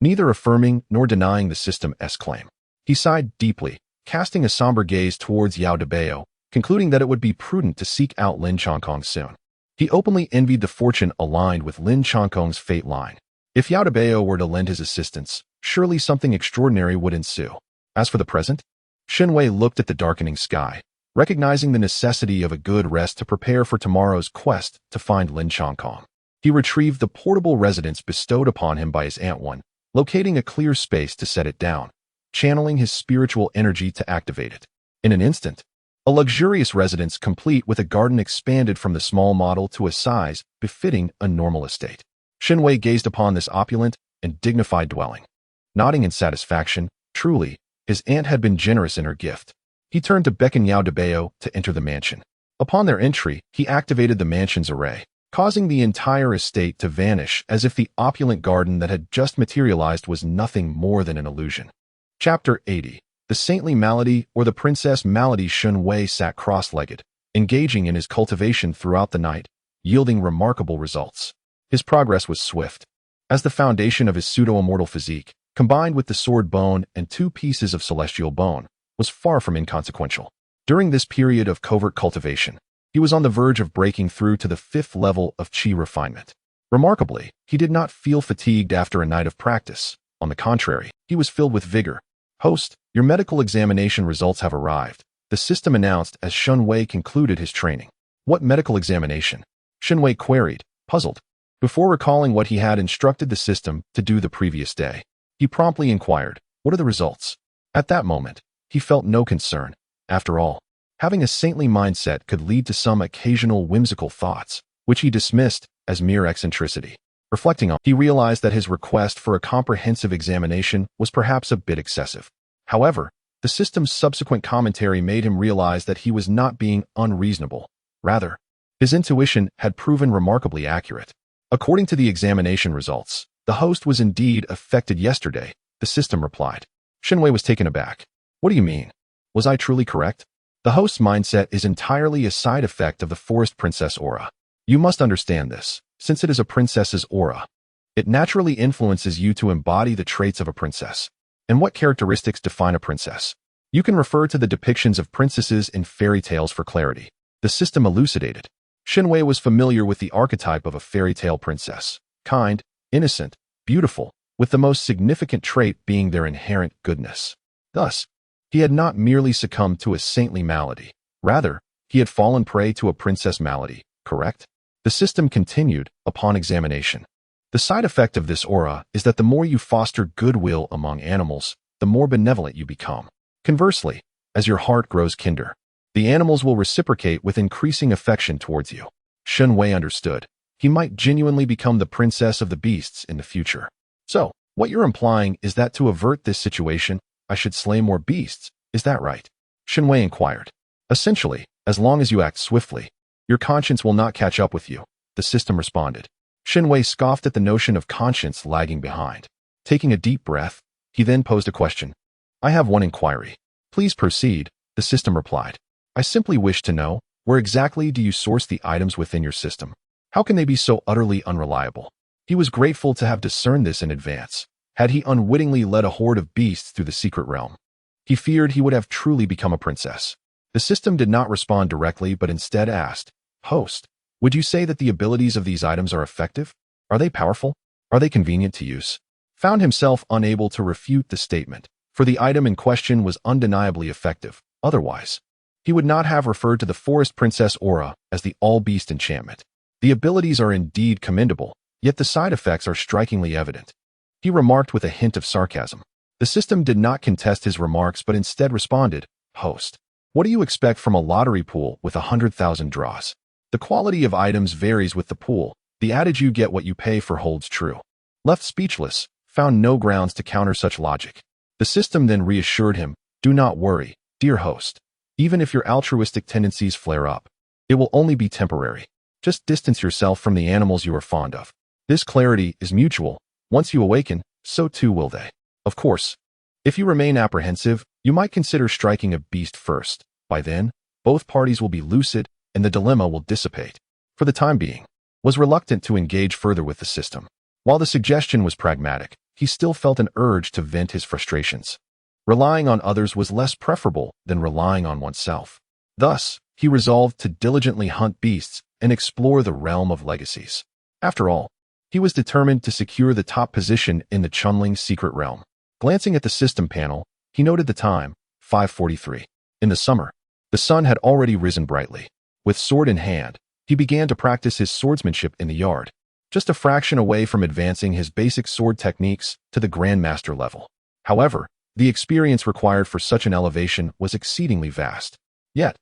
neither affirming nor denying the system's claim. He sighed deeply, casting a somber gaze towards Yao Debao, concluding that it would be prudent to seek out Lin Chongkong soon. He openly envied the fortune aligned with Lin Chongkong's fate line. If Yao Debao were to lend his assistance, surely something extraordinary would ensue. As for the present, Shen Wei looked at the darkening sky, recognizing the necessity of a good rest to prepare for tomorrow's quest to find Lin Chongkong. He retrieved the portable residence bestowed upon him by his Aunt One, locating a clear space to set it down, channeling his spiritual energy to activate it. In an instant, a luxurious residence complete with a garden expanded from the small model to a size befitting a normal estate. Shen Wei gazed upon this opulent and dignified dwelling, nodding in satisfaction. Truly, his aunt had been generous in her gift. He turned to beckon Yao Debao to enter the mansion. Upon their entry, he activated the mansion's array, causing the entire estate to vanish as if the opulent garden that had just materialized was nothing more than an illusion. Chapter 80. The Saintly Malady or the Princess Malady. Shen Wei sat cross-legged, engaging in his cultivation throughout the night, yielding remarkable results. His progress was swift, as the foundation of his pseudo-immortal physique, combined with the sword bone and 2 pieces of celestial bone, was far from inconsequential. During this period of covert cultivation, he was on the verge of breaking through to the 5th level of Qi refinement. Remarkably, he did not feel fatigued after a night of practice. On the contrary, he was filled with vigor. Host, your medical examination results have arrived, the system announced as Shen Wei concluded his training. What medical examination? Shen Wei queried, puzzled. Before recalling what he had instructed the system to do the previous day, he promptly inquired, what are the results? At that moment, he felt no concern. After all, having a saintly mindset could lead to some occasional whimsical thoughts, which he dismissed as mere eccentricity. Reflecting on, he realized that his request for a comprehensive examination was perhaps a bit excessive. However, the system's subsequent commentary made him realize that he was not being unreasonable. Rather, his intuition had proven remarkably accurate. According to the examination results, the host was indeed affected yesterday, the system replied. Shen Wei was taken aback. What do you mean? Was I truly correct? The host's mindset is entirely a side effect of the forest princess aura. You must understand this. Since it is a princess's aura, it naturally influences you to embody the traits of a princess. And what characteristics define a princess? You can refer to the depictions of princesses in fairy tales for clarity. The system elucidated. Shen Wei was familiar with the archetype of a fairy tale princess. Kind, innocent, beautiful, with the most significant trait being their inherent goodness. Thus, he had not merely succumbed to a saintly malady. Rather, he had fallen prey to a princess malady, correct? The system continued upon examination. The side effect of this aura is that the more you foster goodwill among animals, the more benevolent you become. Conversely, as your heart grows kinder, the animals will reciprocate with increasing affection towards you. Shen Wei understood. He might genuinely become the princess of the beasts in the future. So, what you're implying is that to avert this situation, I should slay more beasts, Is that right? Shen Wei inquired. Essentially, as long as you act swiftly, your conscience will not catch up with you, the system responded. Shen Wei scoffed at the notion of conscience lagging behind. Taking a deep breath, he then posed a question. I have one inquiry. Please proceed, the system replied. I simply wish to know, where exactly do you source the items within your system? How can they be so utterly unreliable? He was grateful to have discerned this in advance. Had he unwittingly led a horde of beasts through the secret realm, he feared he would have truly become a princess. The system did not respond directly but instead asked, Host, would you say that the abilities of these items are effective? Are they powerful? Are they convenient to use? Found himself unable to refute the statement, for the item in question was undeniably effective. Otherwise, he would not have referred to the Forest Princess Aura as the All-Beast enchantment. The abilities are indeed commendable, yet the side effects are strikingly evident. He remarked with a hint of sarcasm. The system did not contest his remarks but instead responded, Host, what do you expect from a lottery pool with 100,000 draws? The quality of items varies with the pool. The adage you get what you pay for holds true. Left speechless, found no grounds to counter such logic. The system then reassured him, Do not worry, dear host. Even if your altruistic tendencies flare up, it will only be temporary. Just distance yourself from the animals you are fond of. This clarity is mutual. Once you awaken, so too will they. Of course, if you remain apprehensive, you might consider striking a beast first. By then, both parties will be lucid and the dilemma will dissipate. For the time being, was reluctant to engage further with the system. While the suggestion was pragmatic, he still felt an urge to vent his frustrations. Relying on others was less preferable than relying on oneself. Thus, he resolved to diligently hunt beasts and explore the realm of legacies. After all, he was determined to secure the top position in the Chunling secret realm. Glancing at the system panel, he noted the time, 5:43. In the summer, the sun had already risen brightly. With sword in hand, he began to practice his swordsmanship in the yard, just a fraction away from advancing his basic sword techniques to the grandmaster level. However, the experience required for such an elevation was exceedingly vast. Yet,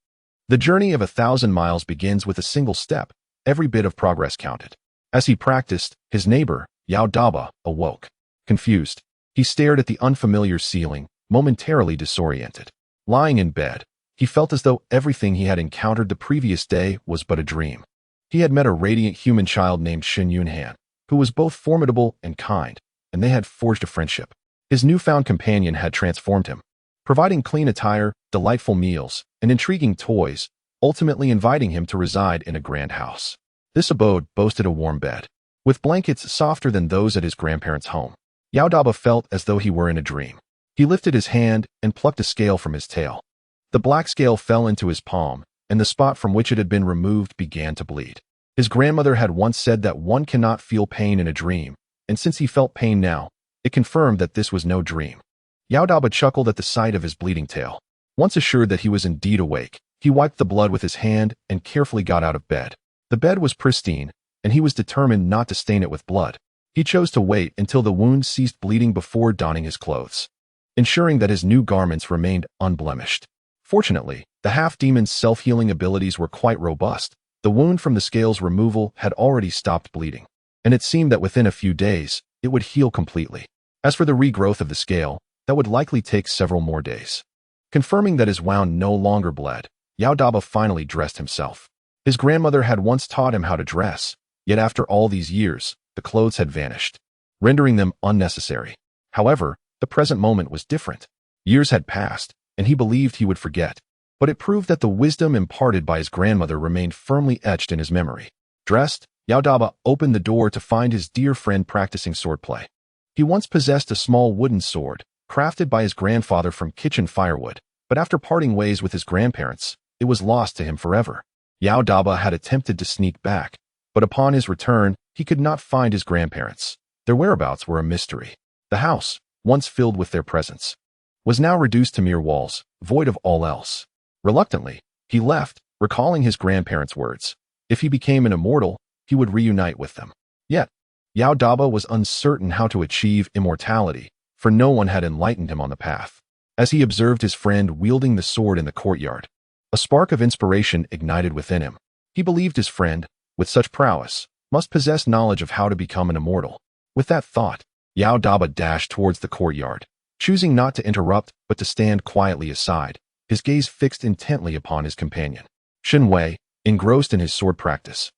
the journey of 1,000 miles begins with a single step. Every bit of progress counted. As he practiced, his neighbor, Yao Daba, awoke. Confused, he stared at the unfamiliar ceiling, momentarily disoriented. Lying in bed, he felt as though everything he had encountered the previous day was but a dream. He had met a radiant human child named Shen Yunhan, who was both formidable and kind, and they had forged a friendship. His newfound companion had transformed him, providing clean attire, delightful meals, and intriguing toys, ultimately inviting him to reside in a grand house. This abode boasted a warm bed, with blankets softer than those at his grandparents' home. Yao Daba felt as though he were in a dream. He lifted his hand and plucked a scale from his tail. The black scale fell into his palm, and the spot from which it had been removed began to bleed. His grandmother had once said that one cannot feel pain in a dream, and since he felt pain now, it confirmed that this was no dream. Yao Daba chuckled at the sight of his bleeding tail. Once assured that he was indeed awake, he wiped the blood with his hand and carefully got out of bed. The bed was pristine, and he was determined not to stain it with blood. He chose to wait until the wound ceased bleeding before donning his clothes, ensuring that his new garments remained unblemished. Fortunately, the half-demon's self-healing abilities were quite robust. The wound from the scale's removal had already stopped bleeding, and it seemed that within a few days, it would heal completely. As for the regrowth of the scale, that would likely take several more days. Confirming that his wound no longer bled, Yao Daba finally dressed himself. His grandmother had once taught him how to dress, yet after all these years, the clothes had vanished, rendering them unnecessary. However, the present moment was different. Years had passed, and he believed he would forget, but it proved that the wisdom imparted by his grandmother remained firmly etched in his memory. Dressed, Yao Daba opened the door to find his dear friend practicing swordplay. He once possessed a small wooden sword, crafted by his grandfather from kitchen firewood, but after parting ways with his grandparents, it was lost to him forever. Yao Daba had attempted to sneak back, but upon his return, he could not find his grandparents. Their whereabouts were a mystery. The house, once filled with their presence, was now reduced to mere walls, void of all else. Reluctantly, he left, recalling his grandparents' words. If he became an immortal, he would reunite with them. Yet, Yao Daba was uncertain how to achieve immortality, for no one had enlightened him on the path. As he observed his friend wielding the sword in the courtyard, a spark of inspiration ignited within him. He believed his friend, with such prowess, must possess knowledge of how to become an immortal. With that thought, Yao Daba dashed towards the courtyard, Choosing not to interrupt but to stand quietly aside, his gaze fixed intently upon his companion. Shen Wei, engrossed in his sword practice,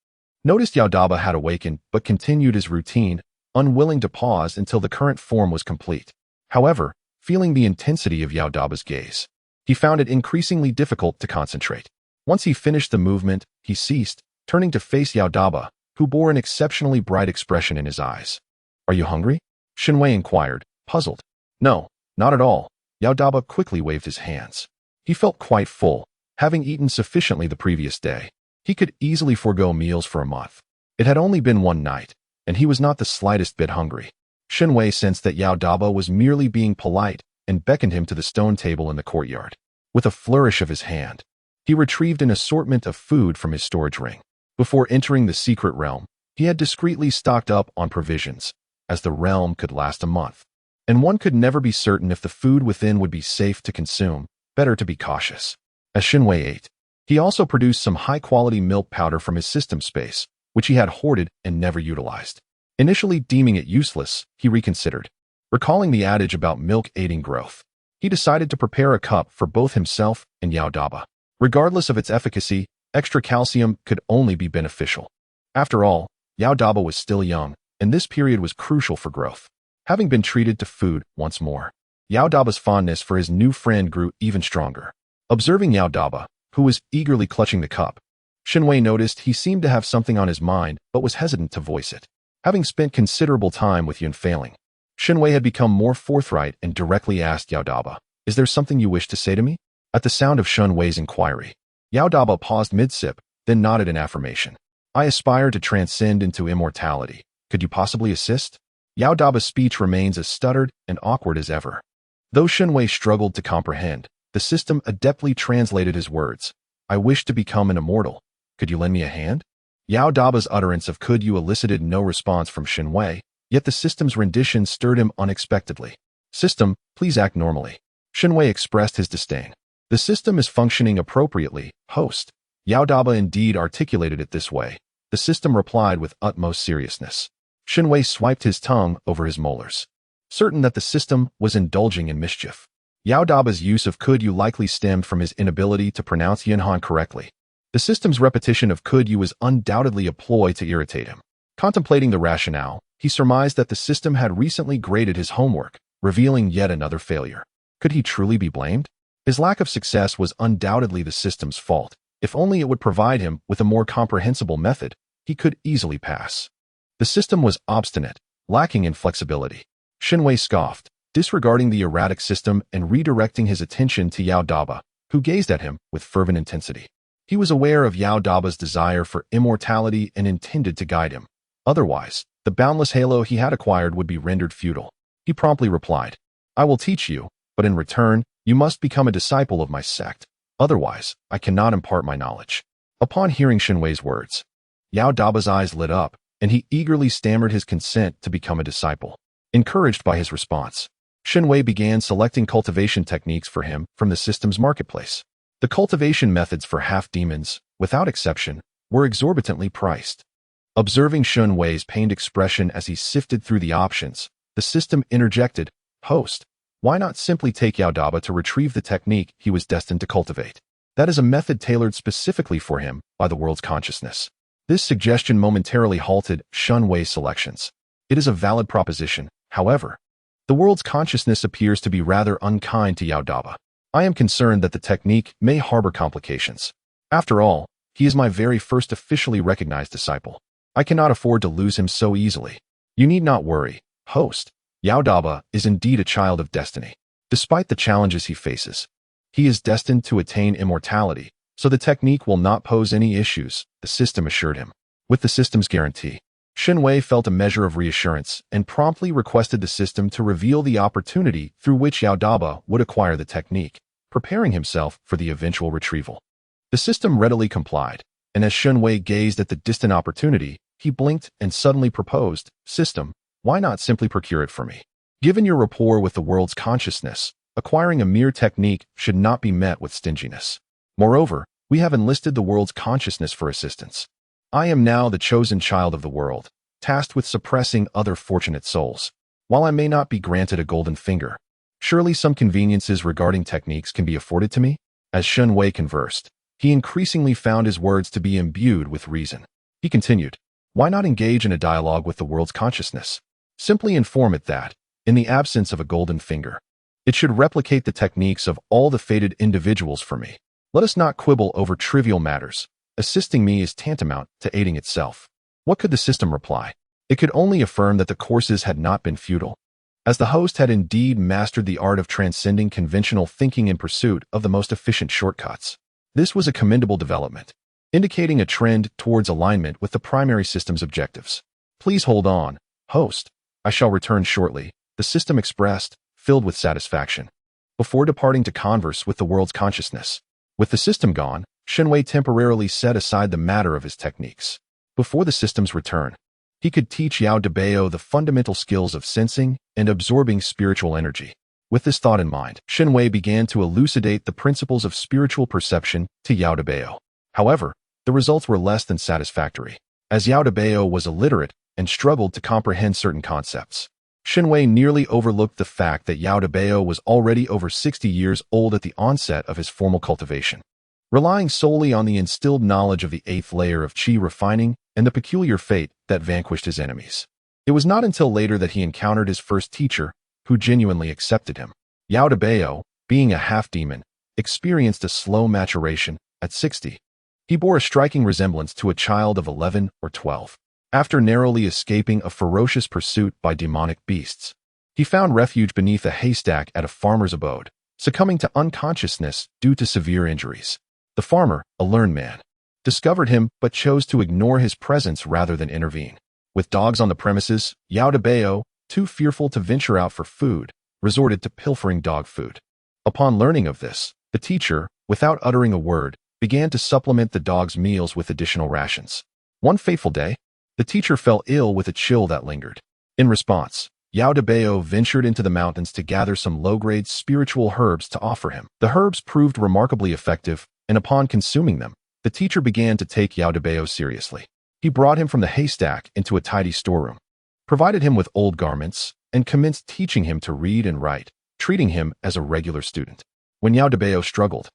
noticed Yao Daba had awakened but continued his routine, unwilling to pause until the current form was complete. However, feeling the intensity of Yao Daba's gaze, he found it increasingly difficult to concentrate. Once he finished the movement, he ceased, turning to face Yao Daba, who bore an exceptionally bright expression in his eyes. "Are you hungry?" Shen Wei inquired, puzzled. "No, not at all." Yao Daba quickly waved his hands. He felt quite full, having eaten sufficiently the previous day. He could easily forego meals for a month. It had only been one night, and he was not the slightest bit hungry. Shen Wei sensed that Yao Daba was merely being polite and beckoned him to the stone table in the courtyard. With a flourish of his hand, he retrieved an assortment of food from his storage ring. Before entering the secret realm, he had discreetly stocked up on provisions, as the realm could last a month, and one could never be certain if the food within would be safe to consume. Better to be cautious. As Shen Wei ate, he also produced some high-quality milk powder from his system space, which he had hoarded and never utilized. Initially deeming it useless, he reconsidered. Recalling the adage about milk aiding growth, he decided to prepare a cup for both himself and Yao Daba. Regardless of its efficacy, extra calcium could only be beneficial. After all, Yao Daba was still young, and this period was crucial for growth. Having been treated to food once more, Yao Daba's fondness for his new friend grew even stronger. Observing Yao Daba, who was eagerly clutching the cup, Shen Wei noticed he seemed to have something on his mind but was hesitant to voice it. Having spent considerable time with Yunfailing, Shen Wei had become more forthright and directly asked Yao Daba, "Is there something you wish to say to me?" At the sound of Shen Wei's inquiry, Yao Daba paused mid-sip, then nodded in affirmation. "I aspire to transcend into immortality. Could you possibly assist?" Yao Daba's speech remains as stuttered and awkward as ever. Though Shen Wei struggled to comprehend, the system adeptly translated his words. "I wish to become an immortal. Could you lend me a hand?" Yao Daba's utterance of "could you" elicited no response from Shen Wei, yet the system's rendition stirred him unexpectedly. "System, please act normally." Shen Wei expressed his disdain. "The system is functioning appropriately, host." Yao Daba indeed articulated it this way. The system replied with utmost seriousness. Shen Wei swiped his tongue over his molars, certain that the system was indulging in mischief. Yao Daba's use of "could you" likely stemmed from his inability to pronounce Yunhan correctly. The system's repetition of "could you" was undoubtedly a ploy to irritate him. Contemplating the rationale, he surmised that the system had recently graded his homework, revealing yet another failure. Could he truly be blamed? His lack of success was undoubtedly the system's fault. If only it would provide him with a more comprehensible method, he could easily pass. The system was obstinate, lacking in flexibility. Shen Wei scoffed, disregarding the erratic system and redirecting his attention to Yao Daba, who gazed at him with fervent intensity. He was aware of Yao Daba's desire for immortality and intended to guide him. Otherwise, the boundless halo he had acquired would be rendered futile. He promptly replied, "I will teach you, but in return, you must become a disciple of my sect. Otherwise, I cannot impart my knowledge." Upon hearing Shen Wei's words, Yao Daba's eyes lit up, and he eagerly stammered his consent to become a disciple. Encouraged by his response, Shen Wei began selecting cultivation techniques for him from the system's marketplace. The cultivation methods for half-demons, without exception, were exorbitantly priced. Observing Shen Wei's pained expression as he sifted through the options, the system interjected, "Host, why not simply take Yao Daba to retrieve the technique he was destined to cultivate? That is a method tailored specifically for him by the world's consciousness." This suggestion momentarily halted Shen Wei's selections. It is a valid proposition, however. The world's consciousness appears to be rather unkind to Yao Daba. I am concerned that the technique may harbor complications. After all, he is my very first officially recognized disciple. I cannot afford to lose him so easily. You need not worry, host. Yao Daba is indeed a child of destiny. Despite the challenges he faces, he is destined to attain immortality, so the technique will not pose any issues, the system assured him. With the system's guarantee, Shen Wei felt a measure of reassurance and promptly requested the system to reveal the opportunity through which Yao Daba would acquire the technique, preparing himself for the eventual retrieval. The system readily complied, and as Shen Wei gazed at the distant opportunity, he blinked and suddenly proposed, "System, why not simply procure it for me? Given your rapport with the world's consciousness, acquiring a mere technique should not be met with stinginess. Moreover, we have enlisted the world's consciousness for assistance. I am now the chosen child of the world, tasked with suppressing other fortunate souls. While I may not be granted a golden finger," Surely some conveniences regarding techniques can be afforded to me? As Shen Wei conversed, he increasingly found his words to be imbued with reason. He continued, why not engage in a dialogue with the world's consciousness? Simply inform it that, in the absence of a golden finger, it should replicate the techniques of all the fated individuals for me. Let us not quibble over trivial matters. Assisting me is tantamount to aiding itself. What could the system reply? It could only affirm that the courses had not been futile, as the host had indeed mastered the art of transcending conventional thinking in pursuit of the most efficient shortcuts. This was a commendable development, indicating a trend towards alignment with the primary system's objectives. Please hold on, host. I shall return shortly, the system expressed, filled with satisfaction, before departing to converse with the world's consciousness. With the system gone, Shen Wei temporarily set aside the matter of his techniques. Before the system's return, he could teach Yao Dabao the fundamental skills of sensing and absorbing spiritual energy. With this thought in mind, Shen Wei began to elucidate the principles of spiritual perception to Yao Dabao. However, the results were less than satisfactory, as Yao Dabao was illiterate and struggled to comprehend certain concepts. Shen Wei nearly overlooked the fact that Yao Dabao was already over 60 years old at the onset of his formal cultivation, relying solely on the instilled knowledge of the 8th layer of qi refining and the peculiar fate that vanquished his enemies. It was not until later that he encountered his first teacher, who genuinely accepted him. Yao Dabao, being a half-demon, experienced a slow maturation at 60. He bore a striking resemblance to a child of 11 or 12. After narrowly escaping a ferocious pursuit by demonic beasts, he found refuge beneath a haystack at a farmer's abode, succumbing to unconsciousness due to severe injuries. The farmer, a learned man, discovered him but chose to ignore his presence rather than intervene. With dogs on the premises, Yao Dabao, too fearful to venture out for food, resorted to pilfering dog food. Upon learning of this, the teacher, without uttering a word, began to supplement the dog's meals with additional rations. One fateful day, the teacher fell ill with a chill that lingered. In response, Yao Dabao ventured into the mountains to gather some low-grade spiritual herbs to offer him. The herbs proved remarkably effective, and upon consuming them, the teacher began to take Yao Dabao seriously. He brought him from the haystack into a tidy storeroom, provided him with old garments, and commenced teaching him to read and write, treating him as a regular student. When Yao Dabao struggled,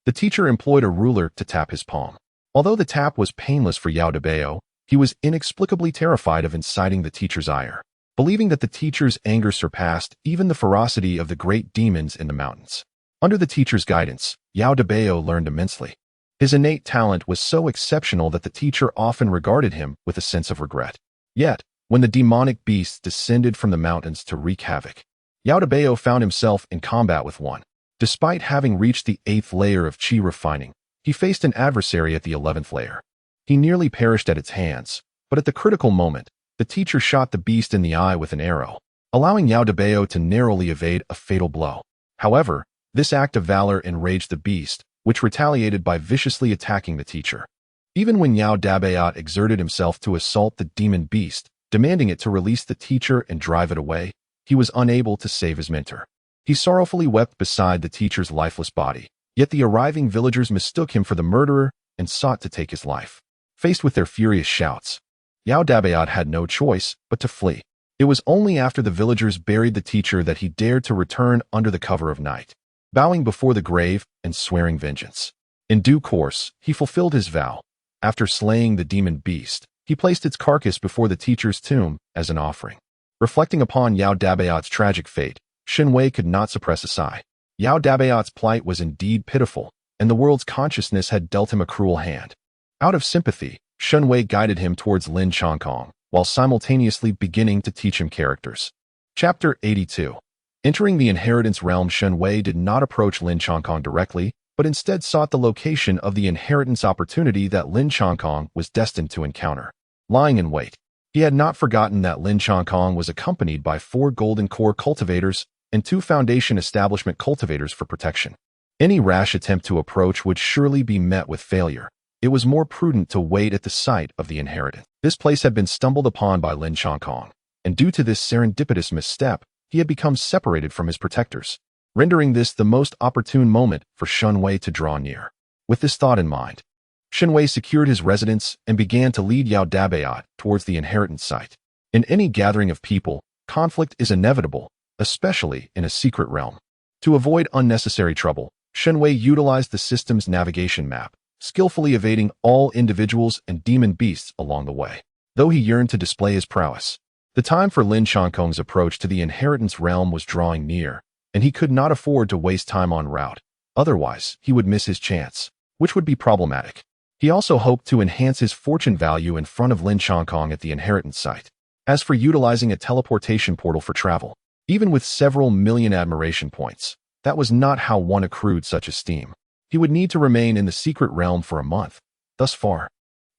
the teacher employed a ruler to tap his palm. Although the tap was painless for Yao Dabao, he was inexplicably terrified of inciting the teacher's ire, believing that the teacher's anger surpassed even the ferocity of the great demons in the mountains. Under the teacher's guidance, Yao Dabao learned immensely. His innate talent was so exceptional that the teacher often regarded him with a sense of regret. Yet, when the demonic beasts descended from the mountains to wreak havoc, Yao Dabao found himself in combat with one. Despite having reached the 8th layer of qi refining, he faced an adversary at the 11th layer. He nearly perished at its hands, but at the critical moment, the teacher shot the beast in the eye with an arrow, allowing Yao Dabao to narrowly evade a fatal blow. However, this act of valor enraged the beast, which retaliated by viciously attacking the teacher. Even when Yao Dabao exerted himself to assault the demon beast, demanding it to release the teacher and drive it away, he was unable to save his mentor. He sorrowfully wept beside the teacher's lifeless body, yet the arriving villagers mistook him for the murderer and sought to take his life. Faced with their furious shouts, Yao Dabao had no choice but to flee. It was only after the villagers buried the teacher that he dared to return under the cover of night, bowing before the grave and swearing vengeance. In due course, he fulfilled his vow. After slaying the demon beast, he placed its carcass before the teacher's tomb as an offering. Reflecting upon Yao Dabao's tragic fate, Shen Wei could not suppress a sigh. Yao Dabao's plight was indeed pitiful, and the world's consciousness had dealt him a cruel hand. Out of sympathy, Shen Wei guided him towards Lin Chongkong, while simultaneously beginning to teach him characters. Chapter 82. Entering the inheritance realm, Shen Wei did not approach Lin Chongkong directly, but instead sought the location of the inheritance opportunity that Lin Chongkong was destined to encounter. Lying in wait, he had not forgotten that Lin Chongkong was accompanied by 4 Golden Core cultivators and 2 Foundation Establishment cultivators for protection. Any rash attempt to approach would surely be met with failure. It was more prudent to wait at the site of the inheritance. This place had been stumbled upon by Lin Chongkong, and due to this serendipitous misstep, he had become separated from his protectors, rendering this the most opportune moment for Shen Wei to draw near. With this thought in mind, Shen Wei secured his residence and began to lead Yao Dabao towards the inheritance site. In any gathering of people, conflict is inevitable, especially in a secret realm. To avoid unnecessary trouble, Shen Wei utilized the system's navigation map, skillfully evading all individuals and demon beasts along the way. Though he yearned to display his prowess, the time for Lin Qiankong's approach to the inheritance realm was drawing near, and he could not afford to waste time en route. Otherwise, he would miss his chance, which would be problematic. He also hoped to enhance his fortune value in front of Lin Qiankong at the inheritance site. As for utilizing a teleportation portal for travel, even with several million admiration points, that was not how one accrued such esteem. He would need to remain in the secret realm for a month. Thus far,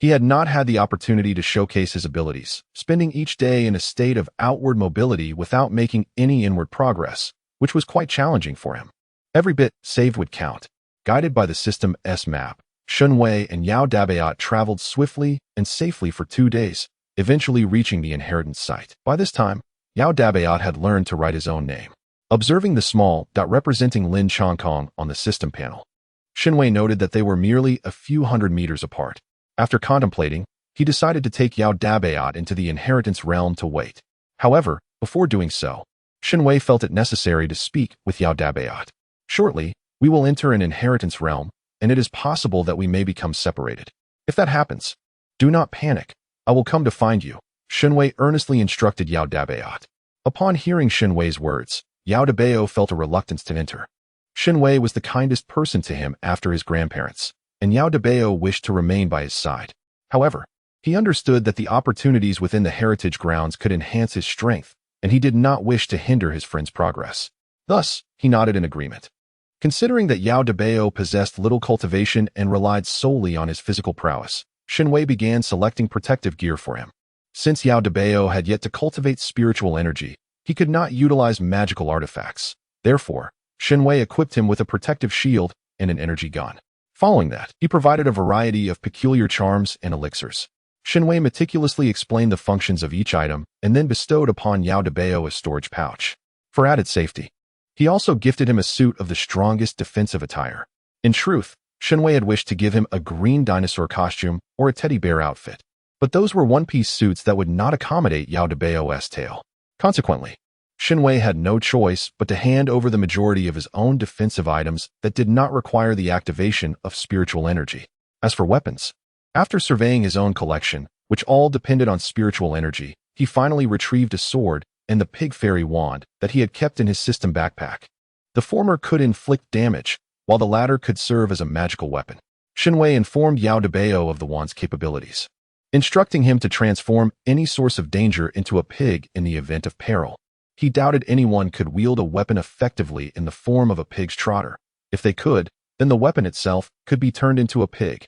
he had not had the opportunity to showcase his abilities, spending each day in a state of outward mobility without making any inward progress, which was quite challenging for him. Every bit saved would count. Guided by the system's map, Shen Wei and Yao Dabayat traveled swiftly and safely for 2 days, eventually reaching the inheritance site. By this time, Yao Dabayat had learned to write his own name. Observing the small dot representing Lin Qiankong on the system panel, Shen Wei noted that they were merely a few hundred meters apart. After contemplating, he decided to take Yao Dabayat into the inheritance realm to wait. However, before doing so, Shen Wei felt it necessary to speak with Yao Dabayat. Shortly, we will enter an inheritance realm, and it is possible that we may become separated. If that happens, do not panic. I will come to find you, Shen Wei earnestly instructed Yao Dabayat. Upon hearing Shen Wei's words, Yao Dabayat felt a reluctance to enter. Shen Wei was the kindest person to him after his grandparents, and Yao Dabayat wished to remain by his side. However, he understood that the opportunities within the heritage grounds could enhance his strength, and he did not wish to hinder his friend's progress. Thus, he nodded in agreement. Considering that Yao Dabayat possessed little cultivation and relied solely on his physical prowess, Shen Wei began selecting protective gear for him. Since Yao Dabayat had yet to cultivate spiritual energy, he could not utilize magical artifacts. Therefore, Shen Wei equipped him with a protective shield and an energy gun. Following that, he provided a variety of peculiar charms and elixirs. Shen Wei meticulously explained the functions of each item and then bestowed upon Yao Dabayat a storage pouch. For added safety, he also gifted him a suit of the strongest defensive attire. In truth, Shen Wei had wished to give him a green dinosaur costume or a teddy bear outfit, but those were one-piece suits that would not accommodate Yao Dabayat's tail. Consequently, Shen Wei had no choice but to hand over the majority of his own defensive items that did not require the activation of spiritual energy. As for weapons, after surveying his own collection, which all depended on spiritual energy, he finally retrieved a sword and the pig fairy wand that he had kept in his system backpack. The former could inflict damage, while the latter could serve as a magical weapon. Shen Wei informed Yao Dabayat of the wand's capabilities, instructing him to transform any source of danger into a pig in the event of peril. He doubted anyone could wield a weapon effectively in the form of a pig's trotter. If they could, then the weapon itself could be turned into a pig.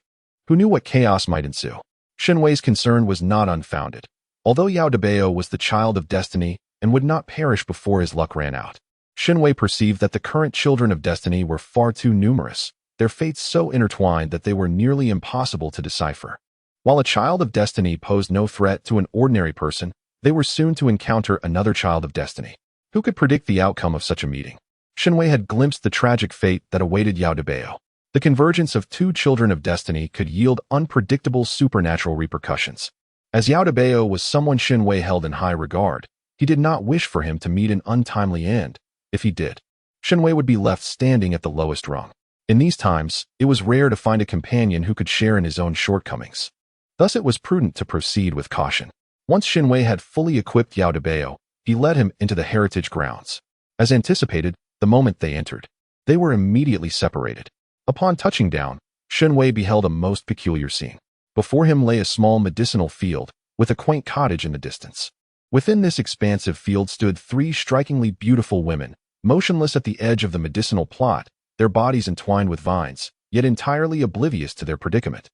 Who knew what chaos might ensue? Shen Wei's concern was not unfounded. Although Yao Dabayat was the child of destiny and would not perish before his luck ran out, Shen Wei perceived that the current children of destiny were far too numerous, their fates so intertwined that they were nearly impossible to decipher. While a child of destiny posed no threat to an ordinary person, they were soon to encounter another child of destiny. Who could predict the outcome of such a meeting? Shen Wei had glimpsed the tragic fate that awaited Yao Dabayat. The convergence of two children of destiny could yield unpredictable supernatural repercussions. As Yao Dabayat was someone Shen Wei held in high regard, he did not wish for him to meet an untimely end. If he did, Shen Wei would be left standing at the lowest rung. In these times, it was rare to find a companion who could share in his own shortcomings. Thus it was prudent to proceed with caution. Once Shen Wei had fully equipped Yao Dabayat, he led him into the heritage grounds. As anticipated, the moment they entered, they were immediately separated. Upon touching down, Shen Wei beheld a most peculiar scene. Before him lay a small medicinal field, with a quaint cottage in the distance. Within this expansive field stood 3 strikingly beautiful women, motionless at the edge of the medicinal plot, their bodies entwined with vines, yet entirely oblivious to their predicament.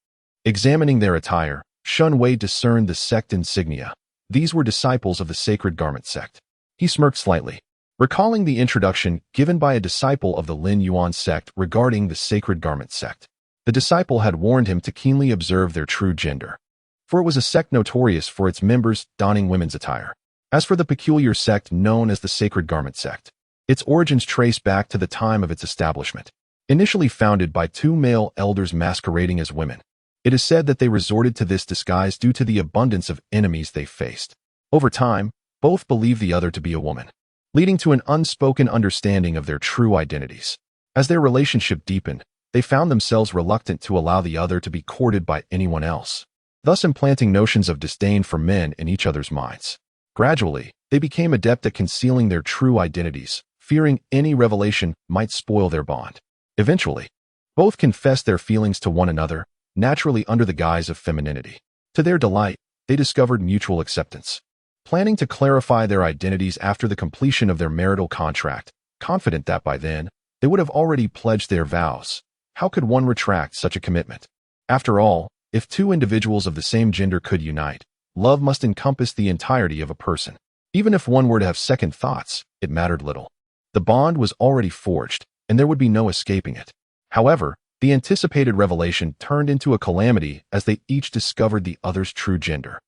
Examining their attire, Shen Wei discerned the sect insignia. These were disciples of the Sacred Garment sect. He smirked slightly, recalling the introduction given by a disciple of the Lin Yuan sect regarding the Sacred Garment sect. The disciple had warned him to keenly observe their true gender, for it was a sect notorious for its members donning women's attire. As for the peculiar sect known as the Sacred Garment sect, its origins trace back to the time of its establishment. Initially founded by 2 male elders masquerading as women, it is said that they resorted to this disguise due to the abundance of enemies they faced. Over time, both believed the other to be a woman. leading to an unspoken understanding of their true identities. As their relationship deepened, they found themselves reluctant to allow the other to be courted by anyone else, thus implanting notions of disdain for men in each other's minds. Gradually, they became adept at concealing their true identities, fearing any revelation might spoil their bond. Eventually, both confessed their feelings to one another, naturally under the guise of femininity. To their delight, they discovered mutual acceptance. Planning to clarify their identities after the completion of their marital contract, confident that by then, they would have already pledged their vows. How could one retract such a commitment? After all, if two individuals of the same gender could unite, love must encompass the entirety of a person. Even if one were to have second thoughts, it mattered little. The bond was already forged, and there would be no escaping it. However, the anticipated revelation turned into a calamity as they each discovered the other's true gender.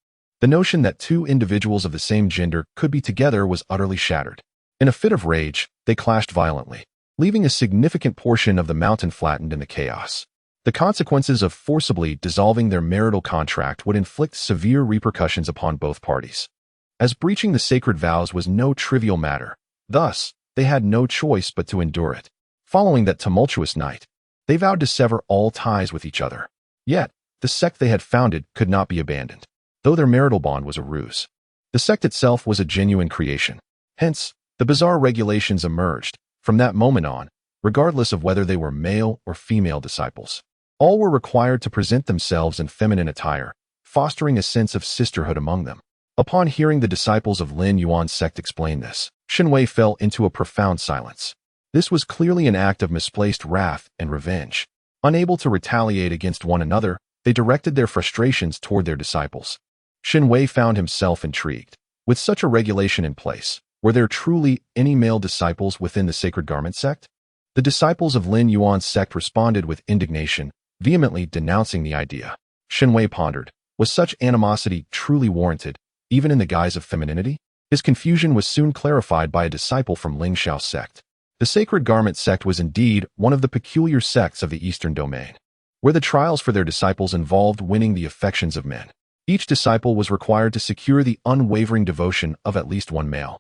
The notion that two individuals of the same gender could be together was utterly shattered. In a fit of rage, they clashed violently, leaving a significant portion of the mountain flattened in the chaos. The consequences of forcibly dissolving their marital contract would inflict severe repercussions upon both parties, as breaching the sacred vows was no trivial matter. Thus, they had no choice but to endure it. Following that tumultuous night, they vowed to sever all ties with each other. Yet, the sect they had founded could not be abandoned, though their marital bond was a ruse. The sect itself was a genuine creation. Hence, the bizarre regulations emerged. From that moment on, regardless of whether they were male or female disciples, all were required to present themselves in feminine attire, fostering a sense of sisterhood among them. Upon hearing the disciples of Lin Yuan's sect explain this, Shen Wei fell into a profound silence. This was clearly an act of misplaced wrath and revenge. Unable to retaliate against one another, they directed their frustrations toward their disciples. Shen Wei found himself intrigued. With such a regulation in place, were there truly any male disciples within the Sacred Garment sect? The disciples of Lin Yuan's sect responded with indignation, vehemently denouncing the idea. Shen Wei pondered, was such animosity truly warranted, even in the guise of femininity? His confusion was soon clarified by a disciple from Ling Xiao's sect. The Sacred Garment sect was indeed one of the peculiar sects of the Eastern Domain, where the trials for their disciples involved winning the affections of men. Each disciple was required to secure the unwavering devotion of at least one male.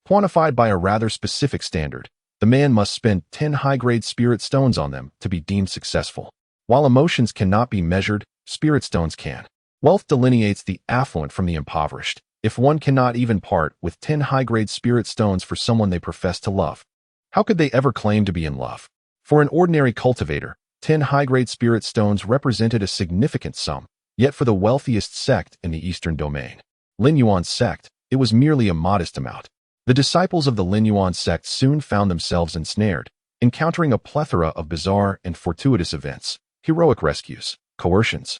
Quantified by a rather specific standard, the man must spend 10 high-grade spirit stones on them to be deemed successful. While emotions cannot be measured, spirit stones can. Wealth delineates the affluent from the impoverished. If one cannot even part with 10 high-grade spirit stones for someone they profess to love, how could they ever claim to be in love? For an ordinary cultivator, 10 high-grade spirit stones represented a significant sum, yet for the wealthiest sect in the Eastern Domain, Lin Yuan's sect, it was merely a modest amount. The disciples of the Lin Yuan sect soon found themselves ensnared, encountering a plethora of bizarre and fortuitous events, heroic rescues, coercions,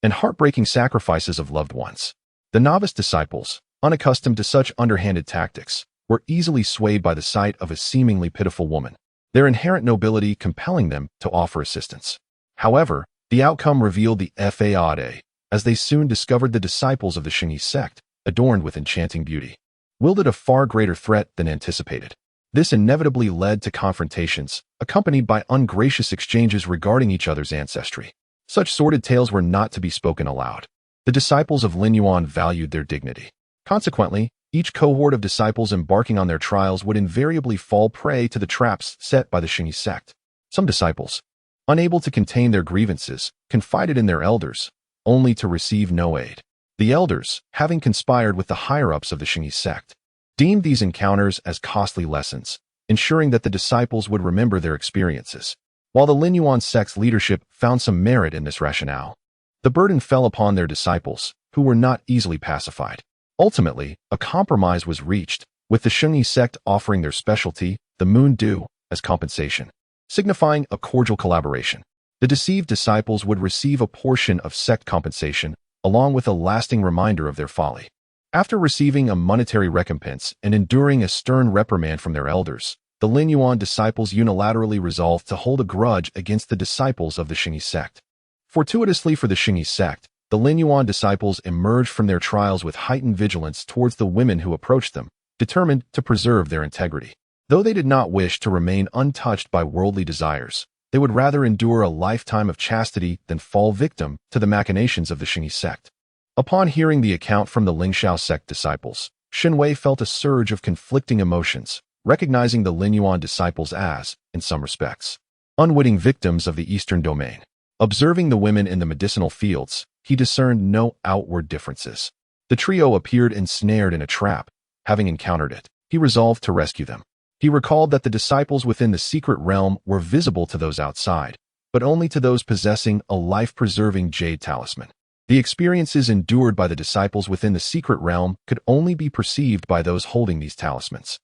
and heartbreaking sacrifices of loved ones. The novice disciples, unaccustomed to such underhanded tactics, were easily swayed by the sight of a seemingly pitiful woman, their inherent nobility compelling them to offer assistance. However, the outcome revealed the fade, as they soon discovered the disciples of the Shen Yi sect, adorned with enchanting beauty, wielded a far greater threat than anticipated. This inevitably led to confrontations, accompanied by ungracious exchanges regarding each other's ancestry. Such sordid tales were not to be spoken aloud. The disciples of Lin Yuan valued their dignity. Consequently, each cohort of disciples embarking on their trials would invariably fall prey to the traps set by the Shen Yi sect. Some disciples, unable to contain their grievances, confided in their elders, only to receive no aid. The elders, having conspired with the higher-ups of the Shen Yi sect, deemed these encounters as costly lessons, ensuring that the disciples would remember their experiences. While the Lin Yuan sect's leadership found some merit in this rationale, the burden fell upon their disciples, who were not easily pacified. Ultimately, a compromise was reached, with the Shen Yi sect offering their specialty, the moon dew, as compensation, signifying a cordial collaboration. The deceived disciples would receive a portion of sect compensation, along with a lasting reminder of their folly. After receiving a monetary recompense and enduring a stern reprimand from their elders, the Lin Yuan disciples unilaterally resolved to hold a grudge against the disciples of the Shen Yi sect. Fortuitously for the Shen Yi sect, the Lin Yuan disciples emerged from their trials with heightened vigilance towards the women who approached them, determined to preserve their integrity. Though they did not wish to remain untouched by worldly desires, they would rather endure a lifetime of chastity than fall victim to the machinations of the Shen Yi sect. Upon hearing the account from the Ling Xiao sect disciples, Shen Wei felt a surge of conflicting emotions, recognizing the Lin Yuan disciples as, in some respects, unwitting victims of the Eastern domain. Observing the women in the medicinal fields, he discerned no outward differences. The trio appeared ensnared in a trap. Having encountered it, he resolved to rescue them. He recalled that the disciples within the secret realm were visible to those outside, but only to those possessing a life-preserving jade talisman. The experiences endured by the disciples within the secret realm could only be perceived by those holding these talismans.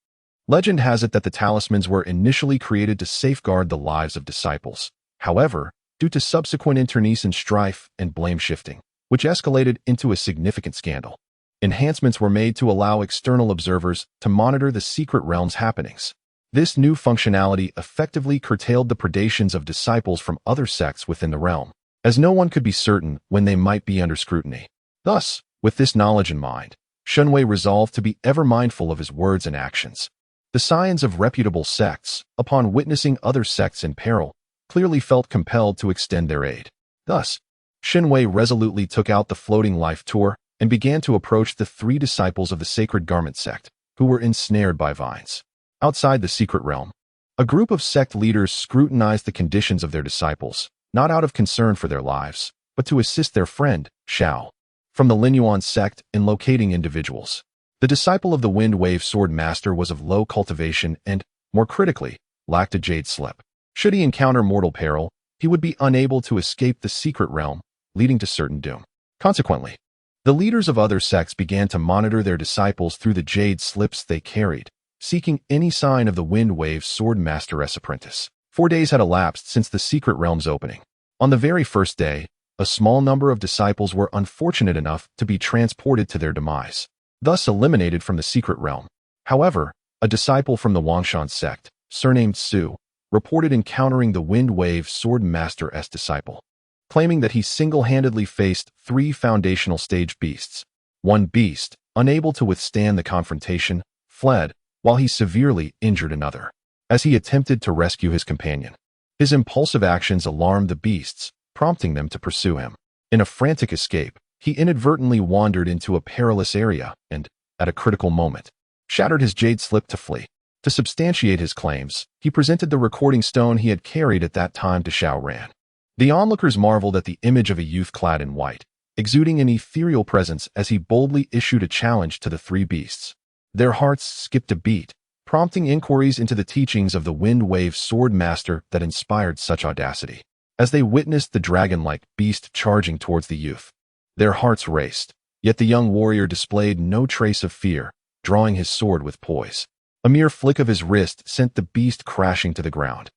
Legend has it that the talismans were initially created to safeguard the lives of disciples. However, due to subsequent internecine strife and blame shifting, which escalated into a significant scandal, enhancements were made to allow external observers to monitor the secret realm's happenings. This new functionality effectively curtailed the predations of disciples from other sects within the realm, as no one could be certain when they might be under scrutiny. Thus, with this knowledge in mind, Shen Wei resolved to be ever mindful of his words and actions. The scions of reputable sects, upon witnessing other sects in peril, clearly felt compelled to extend their aid. Thus, Shen Wei resolutely took out the floating life tour and began to approach the 3 disciples of the Sacred Garment sect, who were ensnared by vines. Outside the secret realm, a group of sect leaders scrutinized the conditions of their disciples, not out of concern for their lives, but to assist their friend, Xiao, from the Lin Yuan sect in locating individuals. The disciple of the Wind Wave Sword Master was of low cultivation and, more critically, lacked a jade slip. Should he encounter mortal peril, he would be unable to escape the secret realm, leading to certain doom. Consequently, the leaders of other sects began to monitor their disciples through the jade slips they carried, seeking any sign of the Wind Wave Sword Master's apprentice. 4 days had elapsed since the secret realm's opening. On the very first day, a small number of disciples were unfortunate enough to be transported to their demise, thus eliminated from the secret realm. However, a disciple from the Wangshan sect, surnamed Su, reported encountering the Wind Wave Sword Master's disciple, claiming that he single-handedly faced 3 foundational stage beasts. One beast, unable to withstand the confrontation, fled, while he severely injured another, as he attempted to rescue his companion. His impulsive actions alarmed the beasts, prompting them to pursue him. In a frantic escape, he inadvertently wandered into a perilous area and, at a critical moment, shattered his jade slip to flee. To substantiate his claims, he presented the recording stone he had carried at that time to Xiao Ran. The onlookers marveled at the image of a youth clad in white, exuding an ethereal presence as he boldly issued a challenge to the 3 beasts. Their hearts skipped a beat, prompting inquiries into the teachings of the Wind Wave Sword Master that inspired such audacity. As they witnessed the dragon-like beast charging towards the youth, their hearts raced, yet the young warrior displayed no trace of fear, drawing his sword with poise. A mere flick of his wrist sent the beast crashing to the ground,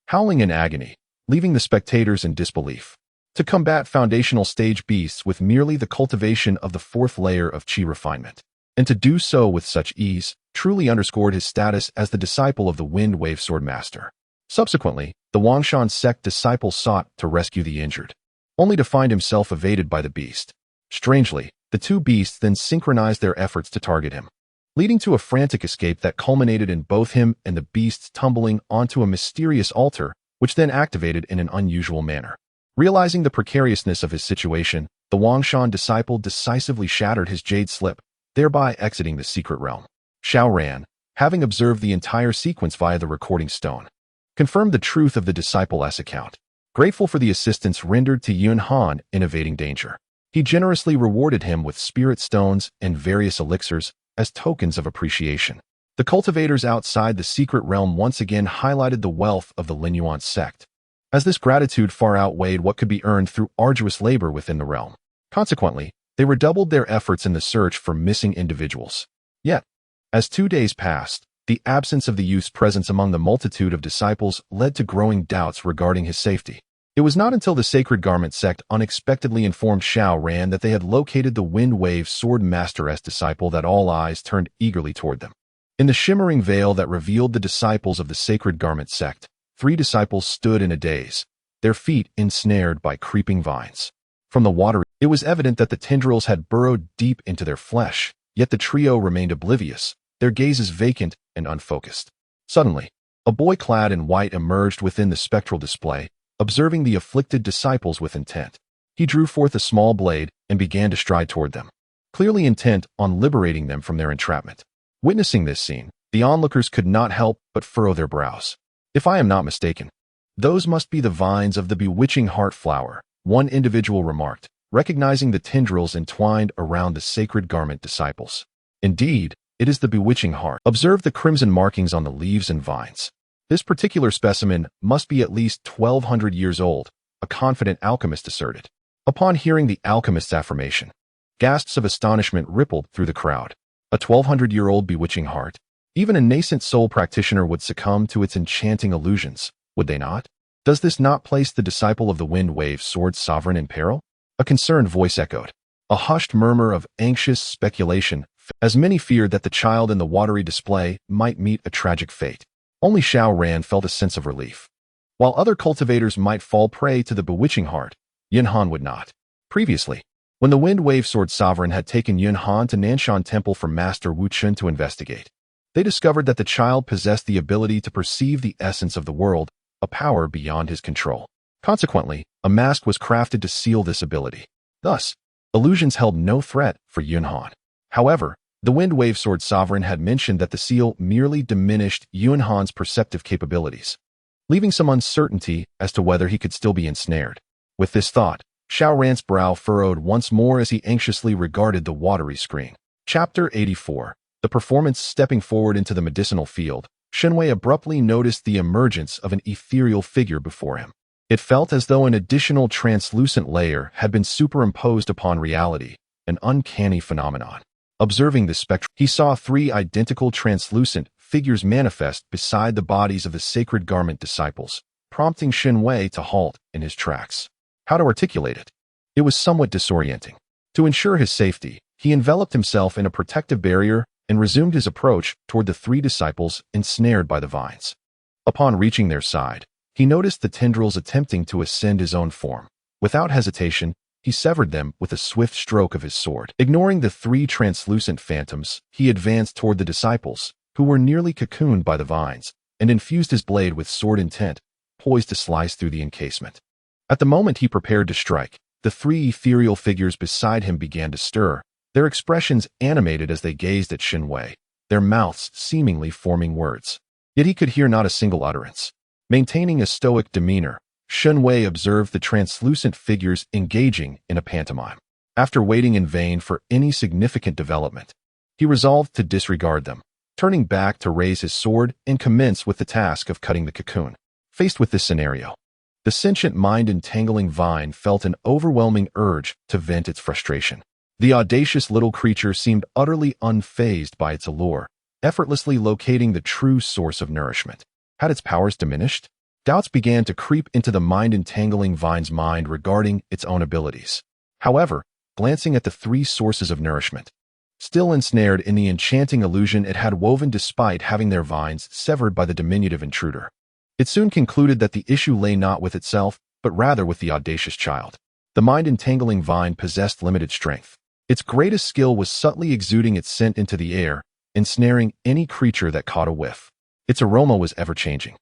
howling in agony, leaving the spectators in disbelief. To combat foundational stage beasts with merely the cultivation of the 4th layer of chi refinement, and to do so with such ease, truly underscored his status as the disciple of the Wind Wave Sword Master. Subsequently, the Wangshan sect disciple sought to rescue the injured, only to find himself evaded by the beast. Strangely, the 2 beasts then synchronized their efforts to target him, leading to a frantic escape that culminated in both him and the beasts tumbling onto a mysterious altar, which then activated in an unusual manner. Realizing the precariousness of his situation, the Wangshan disciple decisively shattered his jade slip, thereby exiting the secret realm. Xiao Ran, having observed the entire sequence via the recording stone, confirmed the truth of the disciple's account. Grateful for the assistance rendered to Yunhan in evading danger, he generously rewarded him with spirit stones and various elixirs as tokens of appreciation. The cultivators outside the secret realm once again highlighted the wealth of the Lin Yuan sect, as this gratitude far outweighed what could be earned through arduous labor within the realm. Consequently, they redoubled their efforts in the search for missing individuals. Yet, as 2 days passed, the absence of the youth's presence among the multitude of disciples led to growing doubts regarding his safety. It was not until the Sacred Garment sect unexpectedly informed Xiao Ran that they had located the Wind Wave Sword Master's disciple that all eyes turned eagerly toward them. In the shimmering veil that revealed the disciples of the Sacred Garment sect, 3 disciples stood in a daze, their feet ensnared by creeping vines. From the watery, it was evident that the tendrils had burrowed deep into their flesh, yet the trio remained oblivious, their gazes vacant and unfocused. Suddenly, a boy clad in white emerged within the spectral display, observing the afflicted disciples with intent. He drew forth a small blade and began to stride toward them. clearly intent on liberating them from their entrapment. Witnessing this scene, the onlookers could not help but furrow their brows. If I am not mistaken, those must be the vines of the bewitching heart flower, one individual remarked, recognizing the tendrils entwined around the sacred garment disciples. Indeed, it is the bewitching heart. Observe the crimson markings on the leaves and vines. This particular specimen must be at least 1,200 years old, a confident alchemist asserted. Upon hearing the alchemist's affirmation, gasps of astonishment rippled through the crowd. A 1,200-year-old bewitching heart? Even a nascent soul practitioner would succumb to its enchanting illusions, would they not? Does this not place the disciple of the Wind Wave Sword Sovereign in peril? A concerned voice echoed. A hushed murmur of anxious speculation, as many feared that the child in the watery display might meet a tragic fate. Only Xiao Ran felt a sense of relief. While other cultivators might fall prey to the bewitching heart, Yunhan would not. Previously, when the Wind Wave Sword Sovereign had taken Yunhan to Nanshan Temple for Master Wu Chun to investigate, they discovered that the child possessed the ability to perceive the essence of the world, a power beyond his control. Consequently, a mask was crafted to seal this ability. Thus, illusions held no threat for Yunhan. However, the Wind Wave Sword Sovereign had mentioned that the seal merely diminished Yunhan's perceptive capabilities, leaving some uncertainty as to whether he could still be ensnared. With this thought, Xiao Ran's brow furrowed once more as he anxiously regarded the watery screen. Chapter 84. The performance. Stepping forward into the medicinal field, Shen Wei abruptly noticed the emergence of an ethereal figure before him. It felt as though an additional translucent layer had been superimposed upon reality, an uncanny phenomenon. Observing this spectrum, he saw 3 identical translucent figures manifest beside the bodies of the sacred garment disciples, prompting Shen Wei to halt in his tracks. How to articulate it? It was somewhat disorienting. To ensure his safety, he enveloped himself in a protective barrier and resumed his approach toward the 3 disciples ensnared by the vines. Upon reaching their side, he noticed the tendrils attempting to ascend his own form. Without hesitation, he severed them with a swift stroke of his sword. Ignoring the 3 translucent phantoms, he advanced toward the disciples, who were nearly cocooned by the vines, and infused his blade with sword intent, poised to slice through the encasement. At the moment he prepared to strike, the 3 ethereal figures beside him began to stir, their expressions animated as they gazed at Shen Wei, their mouths seemingly forming words. Yet he could hear not a single utterance. Maintaining a stoic demeanor, Shen Wei observed the translucent figures engaging in a pantomime. After waiting in vain for any significant development, he resolved to disregard them, turning back to raise his sword and commence with the task of cutting the cocoon. Faced with this scenario, the sentient mind-entangling vine felt an overwhelming urge to vent its frustration. The audacious little creature seemed utterly unfazed by its allure, effortlessly locating the true source of nourishment. Had its powers diminished? Doubts began to creep into the mind-entangling vine's mind regarding its own abilities. However, glancing at the 3 sources of nourishment, still ensnared in the enchanting illusion it had woven despite having their vines severed by the diminutive intruder, it soon concluded that the issue lay not with itself, but rather with the audacious child. The mind-entangling vine possessed limited strength. Its greatest skill was subtly exuding its scent into the air, ensnaring any creature that caught a whiff. Its aroma was ever-changing,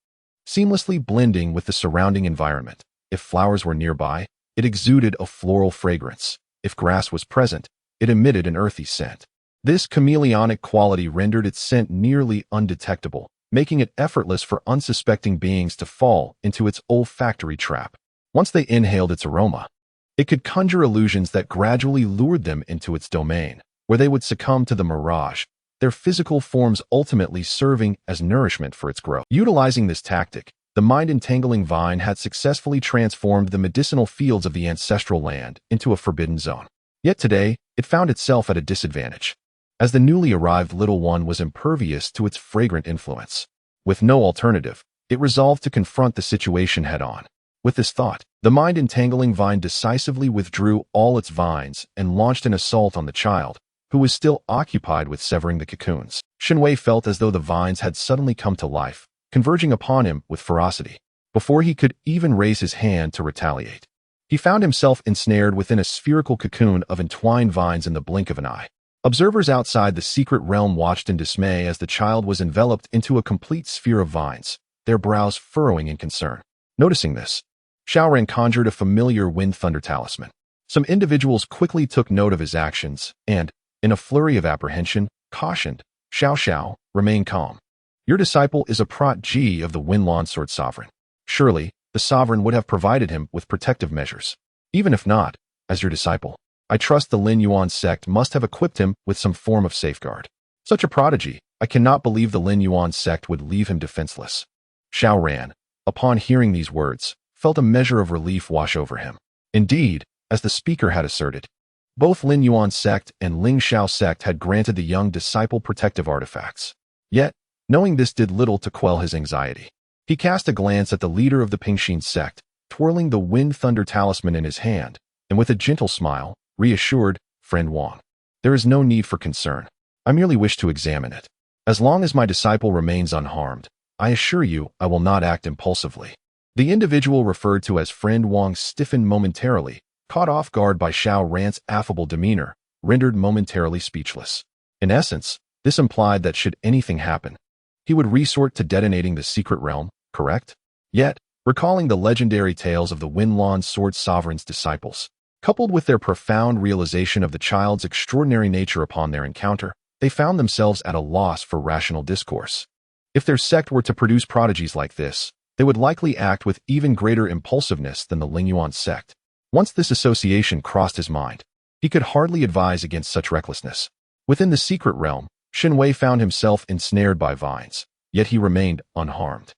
seamlessly blending with the surrounding environment. If flowers were nearby, it exuded a floral fragrance. If grass was present, it emitted an earthy scent. This chameleonic quality rendered its scent nearly undetectable, making it effortless for unsuspecting beings to fall into its olfactory trap. Once they inhaled its aroma, it could conjure illusions that gradually lured them into its domain, where they would succumb to the mirage, their physical forms ultimately serving as nourishment for its growth. Utilizing this tactic, the mind-entangling vine had successfully transformed the medicinal fields of the ancestral land into a forbidden zone. Yet today, it found itself at a disadvantage, as the newly arrived little one was impervious to its fragrant influence. With no alternative, it resolved to confront the situation head-on. With this thought, the mind-entangling vine decisively withdrew all its vines and launched an assault on the child, who was still occupied with severing the cocoons. Shen Wei felt as though the vines had suddenly come to life, converging upon him with ferocity. Before he could even raise his hand to retaliate, he found himself ensnared within a spherical cocoon of entwined vines in the blink of an eye. Observers outside the secret realm watched in dismay as the child was enveloped into a complete sphere of vines, their brows furrowing in concern. Noticing this, Xiao Ran conjured a familiar wind thunder talisman. Some individuals quickly took note of his actions and, In a flurry of apprehension, cautioned, "Xiao Xiao, remain calm. Your disciple is a protégé of the Winlan Sword Sovereign. Surely, the sovereign would have provided him with protective measures. Even if not, as your disciple, I trust the Lin Yuan sect must have equipped him with some form of safeguard. Such a prodigy, I cannot believe the Lin Yuan sect would leave him defenseless." Xiao Ran, upon hearing these words, felt a measure of relief wash over him. Indeed, as the speaker had asserted, both Lin Yuan sect and Ling Xiao sect had granted the young disciple protective artifacts. Yet, knowing this did little to quell his anxiety. He cast a glance at the leader of the Pingxin sect, twirling the Wind Thunder talisman in his hand, and with a gentle smile, reassured, "Friend Wang, there is no need for concern. I merely wish to examine it. As long as my disciple remains unharmed, I assure you I will not act impulsively." The individual referred to as Friend Wang stiffened momentarily, caught off guard by Xiao Ran's affable demeanor, rendered momentarily speechless. In essence, this implied that should anything happen, he would resort to detonating the secret realm, correct? Yet, recalling the legendary tales of the Winlan Sword Sovereign's disciples, coupled with their profound realization of the child's extraordinary nature upon their encounter, they found themselves at a loss for rational discourse. If their sect were to produce prodigies like this, they would likely act with even greater impulsiveness than the Lingyuan sect. Once this association crossed his mind, he could hardly advise against such recklessness. Within the secret realm, Shen Wei found himself ensnared by vines, yet he remained unharmed,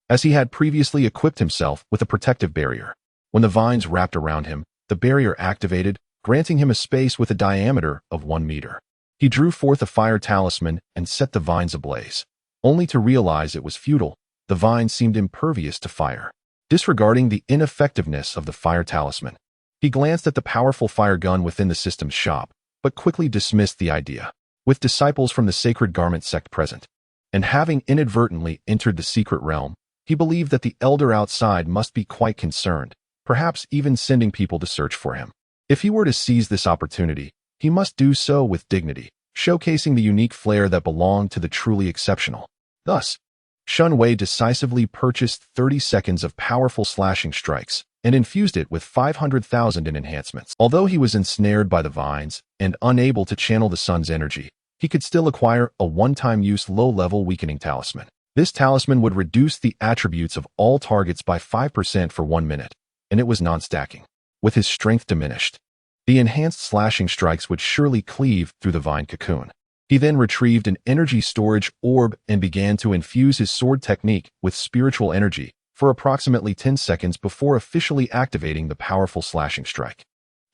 as he had previously equipped himself with a protective barrier. When the vines wrapped around him, the barrier activated, granting him a space with a diameter of 1 meter. He drew forth a fire talisman and set the vines ablaze, only to realize it was futile. The vines seemed impervious to fire. Disregarding the ineffectiveness of the fire talisman, he glanced at the powerful fire gun within the system's shop, but quickly dismissed the idea. With disciples from the Sacred Garment sect present, and having inadvertently entered the secret realm, he believed that the elder outside must be quite concerned, perhaps even sending people to search for him. If he were to seize this opportunity, he must do so with dignity, showcasing the unique flair that belonged to the truly exceptional. Thus, Shen Wei decisively purchased 30 seconds of powerful slashing strikes and infused it with 500,000 in enhancements. Although he was ensnared by the vines and unable to channel the sun's energy, he could still acquire a one-time use low-level weakening talisman. This talisman would reduce the attributes of all targets by 5% for 1 minute, and it was non-stacking. With his strength diminished, the enhanced slashing strikes would surely cleave through the vine cocoon. He then retrieved an energy storage orb and began to infuse his sword technique with spiritual energy for approximately 10 seconds before officially activating the powerful slashing strike.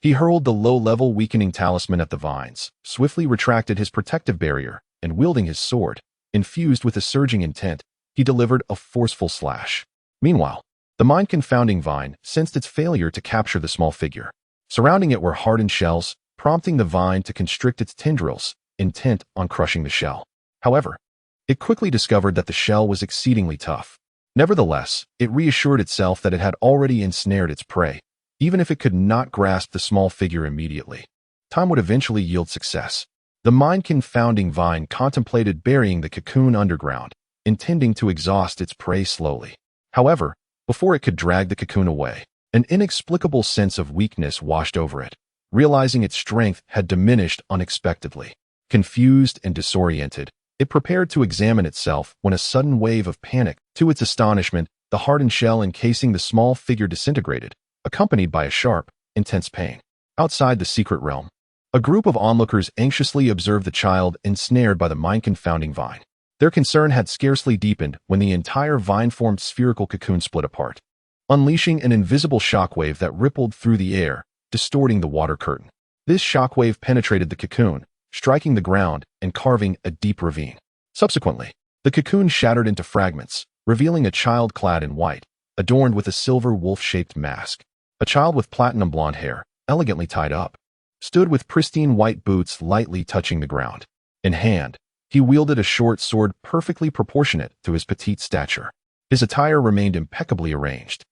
He hurled the low-level weakening talisman at the vines, swiftly retracted his protective barrier, and wielding his sword, infused with a surging intent, he delivered a forceful slash. Meanwhile, the mind-confounding vine sensed its failure to capture the small figure. Surrounding it were hardened shells, prompting the vine to constrict its tendrils, intent on crushing the shell. However, it quickly discovered that the shell was exceedingly tough. Nevertheless, it reassured itself that it had already ensnared its prey, even if it could not grasp the small figure immediately. Time would eventually yield success. The mind-confounding vine contemplated burying the cocoon underground, intending to exhaust its prey slowly. However, before it could drag the cocoon away, an inexplicable sense of weakness washed over it, realizing its strength had diminished unexpectedly. Confused and disoriented, it prepared to examine itself when a sudden wave of panic. To its astonishment, the hardened shell encasing the small figure disintegrated, accompanied by a sharp, intense pain. Outside the secret realm, a group of onlookers anxiously observed the child ensnared by the mind-confounding vine. Their concern had scarcely deepened when the entire vine-formed spherical cocoon split apart, unleashing an invisible shockwave that rippled through the air, distorting the water curtain. This shockwave penetrated the cocoon, striking the ground and carving a deep ravine. Subsequently, the cocoon shattered into fragments, revealing a child clad in white, adorned with a silver wolf-shaped mask. A child with platinum blonde hair, elegantly tied up, stood with pristine white boots lightly touching the ground. In hand, he wielded a short sword perfectly proportionate to his petite stature. His attire remained impeccably arranged,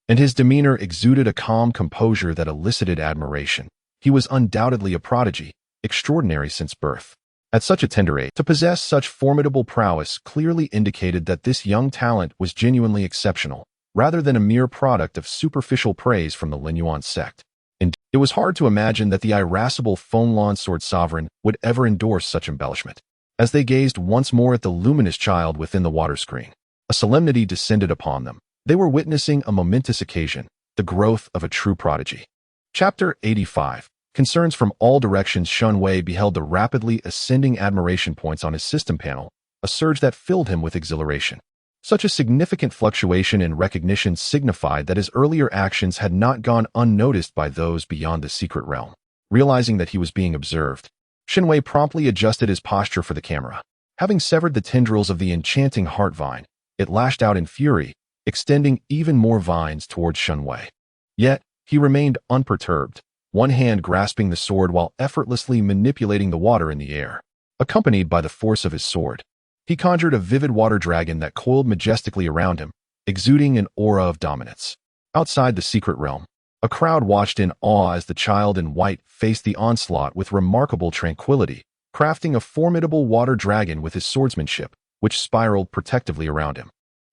and his demeanor exuded a calm composure that elicited admiration. He was undoubtedly a prodigy, extraordinary since birth. At such a tender age, to possess such formidable prowess clearly indicated that this young talent was genuinely exceptional, rather than a mere product of superficial praise from the Linyuan sect. And it was hard to imagine that the irascible Fenlon sword sovereign would ever endorse such embellishment. As they gazed once more at the luminous child within the water screen, a solemnity descended upon them. They were witnessing a momentous occasion, the growth of a true prodigy. Chapter 85. Concerns from all directions. Shen Wei beheld the rapidly ascending admiration points on his system panel, a surge that filled him with exhilaration. Such a significant fluctuation in recognition signified that his earlier actions had not gone unnoticed by those beyond the secret realm. Realizing that he was being observed, Shen Wei promptly adjusted his posture for the camera. Having severed the tendrils of the enchanting heart vine, it lashed out in fury, extending even more vines towards Shen Wei. Yet, he remained unperturbed, one hand grasping the sword while effortlessly manipulating the water in the air. Accompanied by the force of his sword, he conjured a vivid water dragon that coiled majestically around him, exuding an aura of dominance. Outside the secret realm, a crowd watched in awe as the child in white faced the onslaught with remarkable tranquility, crafting a formidable water dragon with his swordsmanship, which spiraled protectively around him.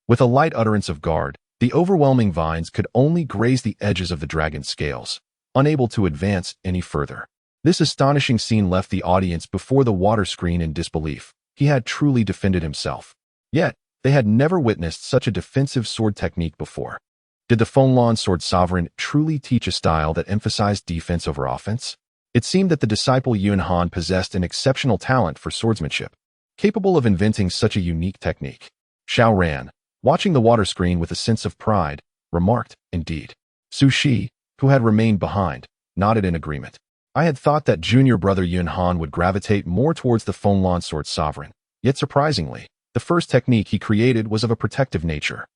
With a light utterance of guard, the overwhelming vines could only graze the edges of the dragon's scales, unable to advance any further. This astonishing scene left the audience before the water screen in disbelief. He had truly defended himself. Yet, they had never witnessed such a defensive sword technique before. Did the Fenlon sword sovereign truly teach a style that emphasized defense over offense? It seemed that the disciple Yunhan possessed an exceptional talent for swordsmanship, capable of inventing such a unique technique. Xiao Ran, watching the water screen with a sense of pride, remarked, "Indeed." Su Shi, who had remained behind, nodded in agreement. I had thought that junior brother Yunhan would gravitate more towards the Fenlon sword sovereign, yet surprisingly, the first technique he created was of a protective nature.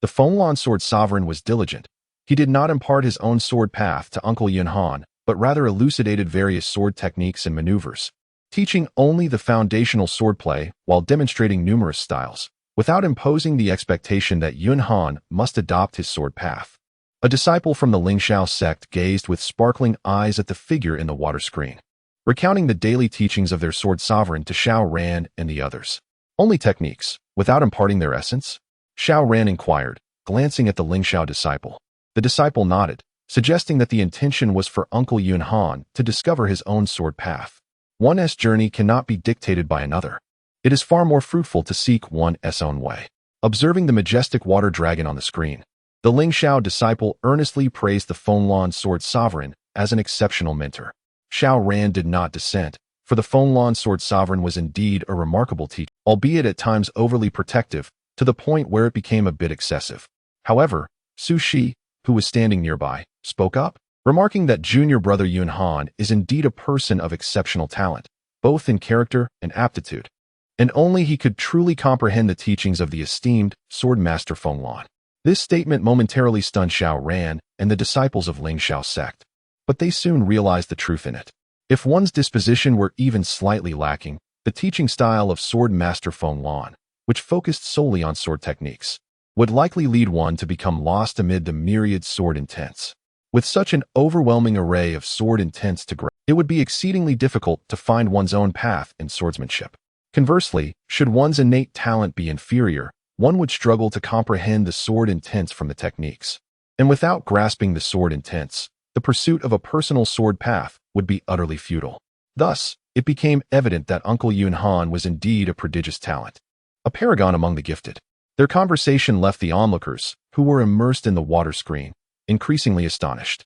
The Fenlon sword sovereign was diligent. He did not impart his own sword path to Uncle Yunhan, but rather elucidated various sword techniques and maneuvers, teaching only the foundational swordplay while demonstrating numerous styles, without imposing the expectation that Yunhan must adopt his sword path. A disciple from the Lingxiao sect gazed with sparkling eyes at the figure in the water screen, recounting the daily teachings of their sword sovereign to Xiao Ran and the others. Only techniques, without imparting their essence? Xiao Ran inquired, glancing at the Lingxiao disciple. The disciple nodded, suggesting that the intention was for Uncle Yunhan to discover his own sword path. One's journey cannot be dictated by another. It is far more fruitful to seek one's own way. Observing the majestic water dragon on the screen, the Lingxiao disciple earnestly praised the Fenlon sword sovereign as an exceptional mentor. Xiao Ran did not dissent, for the Fenlon sword sovereign was indeed a remarkable teacher, albeit at times overly protective, to the point where it became a bit excessive. However, Su Shi, who was standing nearby, spoke up, remarking that junior brother Yunhan is indeed a person of exceptional talent, both in character and aptitude, and only he could truly comprehend the teachings of the esteemed sword master Fenlon. This statement momentarily stunned Xiao Ran and the disciples of Lingxiao sect, but they soon realized the truth in it. If one's disposition were even slightly lacking, the teaching style of sword master Fenlon, which focused solely on sword techniques, would likely lead one to become lost amid the myriad sword intents. With such an overwhelming array of sword intents to grasp, it would be exceedingly difficult to find one's own path in swordsmanship. Conversely, should one's innate talent be inferior, one would struggle to comprehend the sword intents from the techniques. And without grasping the sword intents, the pursuit of a personal sword path would be utterly futile. Thus, it became evident that Uncle Yunhan was indeed a prodigious talent, a paragon among the gifted. Their conversation left the onlookers, who were immersed in the water screen, increasingly astonished.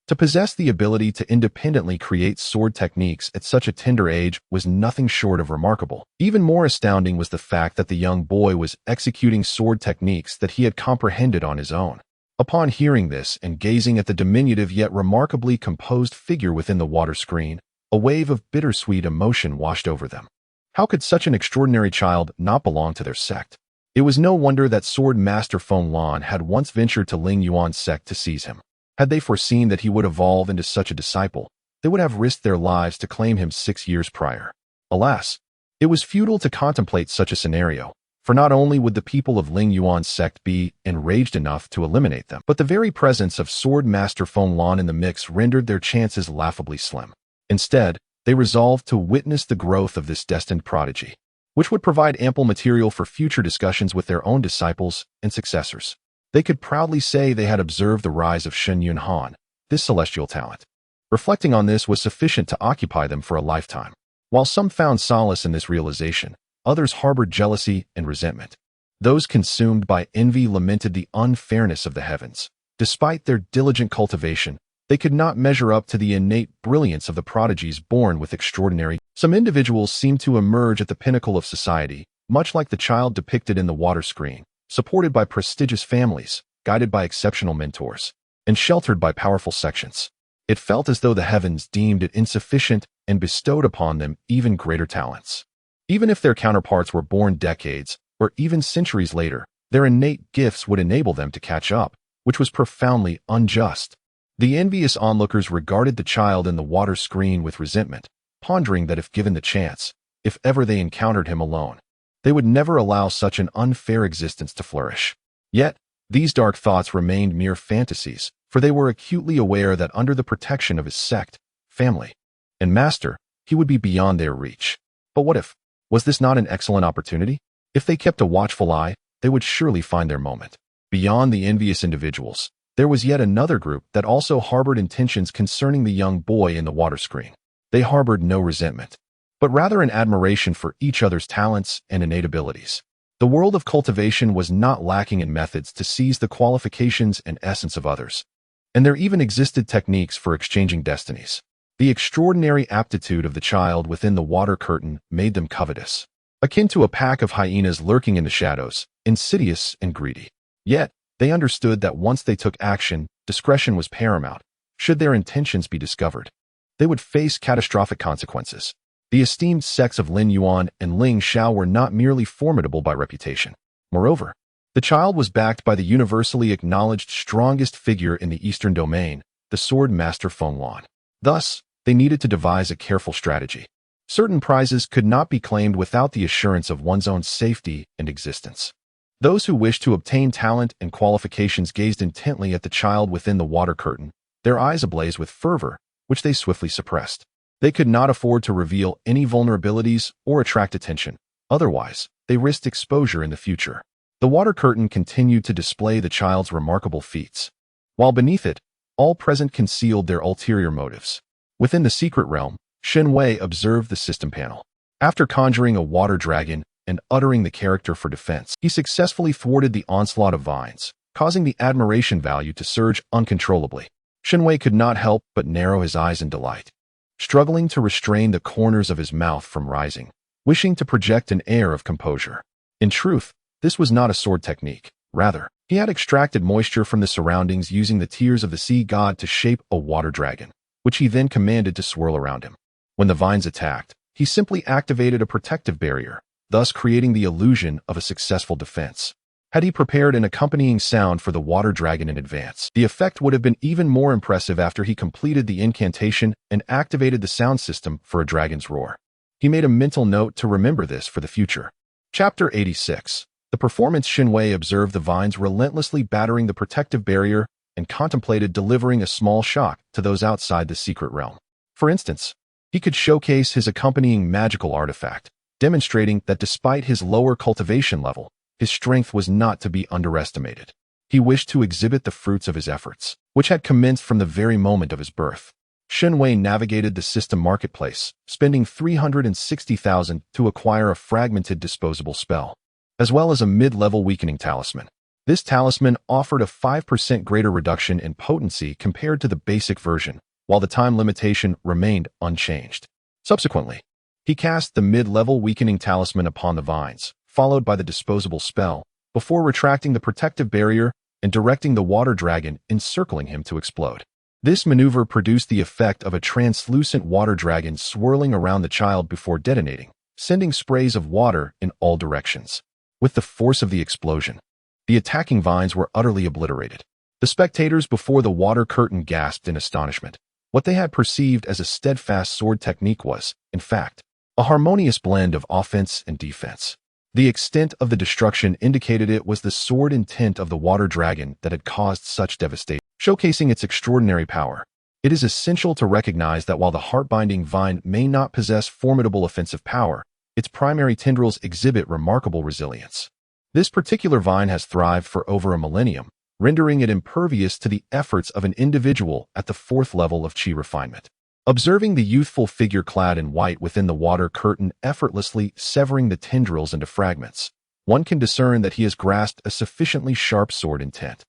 To possess the ability to independently create sword techniques at such a tender age was nothing short of remarkable. Even more astounding was the fact that the young boy was executing sword techniques that he had comprehended on his own. Upon hearing this and gazing at the diminutive yet remarkably composed figure within the water screen, a wave of bittersweet emotion washed over them. How could such an extraordinary child not belong to their sect? It was no wonder that Sword Master Fenlon had once ventured to Ling Yuan's sect to seize him. Had they foreseen that he would evolve into such a disciple, they would have risked their lives to claim him 6 years prior. Alas, it was futile to contemplate such a scenario, for not only would the people of Ling Yuan's sect be enraged enough to eliminate them, but the very presence of Sword Master Fenlon in the mix rendered their chances laughably slim. Instead, they resolved to witness the growth of this destined prodigy, which would provide ample material for future discussions with their own disciples and successors. They could proudly say they had observed the rise of Shen Yunhan, this celestial talent. Reflecting on this was sufficient to occupy them for a lifetime. While some found solace in this realization, others harbored jealousy and resentment. Those consumed by envy lamented the unfairness of the heavens. Despite their diligent cultivation, they could not measure up to the innate brilliance of the prodigies born with extraordinary. Some individuals seemed to emerge at the pinnacle of society, much like the child depicted in the water screen, supported by prestigious families, guided by exceptional mentors, and sheltered by powerful sections. It felt as though the heavens deemed it insufficient and bestowed upon them even greater talents. Even if their counterparts were born decades or even centuries later, their innate gifts would enable them to catch up, which was profoundly unjust. The envious onlookers regarded the child in the water screen with resentment, pondering that if given the chance, if ever they encountered him alone, they would never allow such an unfair existence to flourish. Yet, these dark thoughts remained mere fantasies, for they were acutely aware that under the protection of his sect, family, and master, he would be beyond their reach. But what if? Was this not an excellent opportunity? If they kept a watchful eye, they would surely find their moment. Beyond the envious individuals, there was yet another group that also harbored intentions concerning the young boy in the water screen. They harbored no resentment, but rather an admiration for each other's talents and innate abilities. The world of cultivation was not lacking in methods to seize the qualifications and essence of others, and there even existed techniques for exchanging destinies. The extraordinary aptitude of the child within the water curtain made them covetous, akin to a pack of hyenas lurking in the shadows, insidious and greedy. Yet, they understood that once they took action, discretion was paramount. Should their intentions be discovered, they would face catastrophic consequences. The esteemed sects of Lin Yuan and Ling Xiao were not merely formidable by reputation. Moreover, the child was backed by the universally acknowledged strongest figure in the Eastern domain, the sword master Feng Lan. Thus, they needed to devise a careful strategy. Certain prizes could not be claimed without the assurance of one's own safety and existence. Those who wished to obtain talent and qualifications gazed intently at the child within the water curtain, their eyes ablaze with fervor, which they swiftly suppressed. They could not afford to reveal any vulnerabilities or attract attention. Otherwise, they risked exposure in the future. The water curtain continued to display the child's remarkable feats, while beneath it, all present concealed their ulterior motives. Within the secret realm, Shen Wei observed the system panel. After conjuring a water dragon and uttering the character for defense, he successfully thwarted the onslaught of vines, causing the admiration value to surge uncontrollably. Shen Wei could not help but narrow his eyes in delight, struggling to restrain the corners of his mouth from rising, wishing to project an air of composure. In truth, this was not a sword technique. Rather, he had extracted moisture from the surroundings using the tears of the sea god to shape a water dragon, which he then commanded to swirl around him. When the vines attacked, he simply activated a protective barrier, thus creating the illusion of a successful defense. Had he prepared an accompanying sound for the water dragon in advance, the effect would have been even more impressive after he completed the incantation and activated the sound system for a dragon's roar. He made a mental note to remember this for the future. Chapter 86. The performance. Shen Wei observed the vines relentlessly battering the protective barrier and contemplated delivering a small shock to those outside the secret realm. For instance, he could showcase his accompanying magical artifact, demonstrating that despite his lower cultivation level, his strength was not to be underestimated. He wished to exhibit the fruits of his efforts, which had commenced from the very moment of his birth. Shen Wei navigated the system marketplace, spending 360,000 to acquire a fragmented disposable spell, as well as a mid-level weakening talisman. This talisman offered a 5% greater reduction in potency compared to the basic version, while the time limitation remained unchanged. Subsequently, he cast the mid-level weakening talisman upon the vines, followed by the disposable spell, before retracting the protective barrier and directing the water dragon encircling him to explode. This maneuver produced the effect of a translucent water dragon swirling around the child before detonating, sending sprays of water in all directions. With the force of the explosion, the attacking vines were utterly obliterated. The spectators before the water curtain gasped in astonishment. What they had perceived as a steadfast sword technique was, in fact, a harmonious blend of offense and defense. The extent of the destruction indicated it was the sword intent of the water dragon that had caused such devastation, showcasing its extraordinary power. It is essential to recognize that while the heart-binding vine may not possess formidable offensive power, its primary tendrils exhibit remarkable resilience. This particular vine has thrived for over a millennium, rendering it impervious to the efforts of an individual at the fourth level of qi refinement. Observing the youthful figure clad in white within the water curtain effortlessly severing the tendrils into fragments, one can discern that he has grasped a sufficiently sharp sword intent.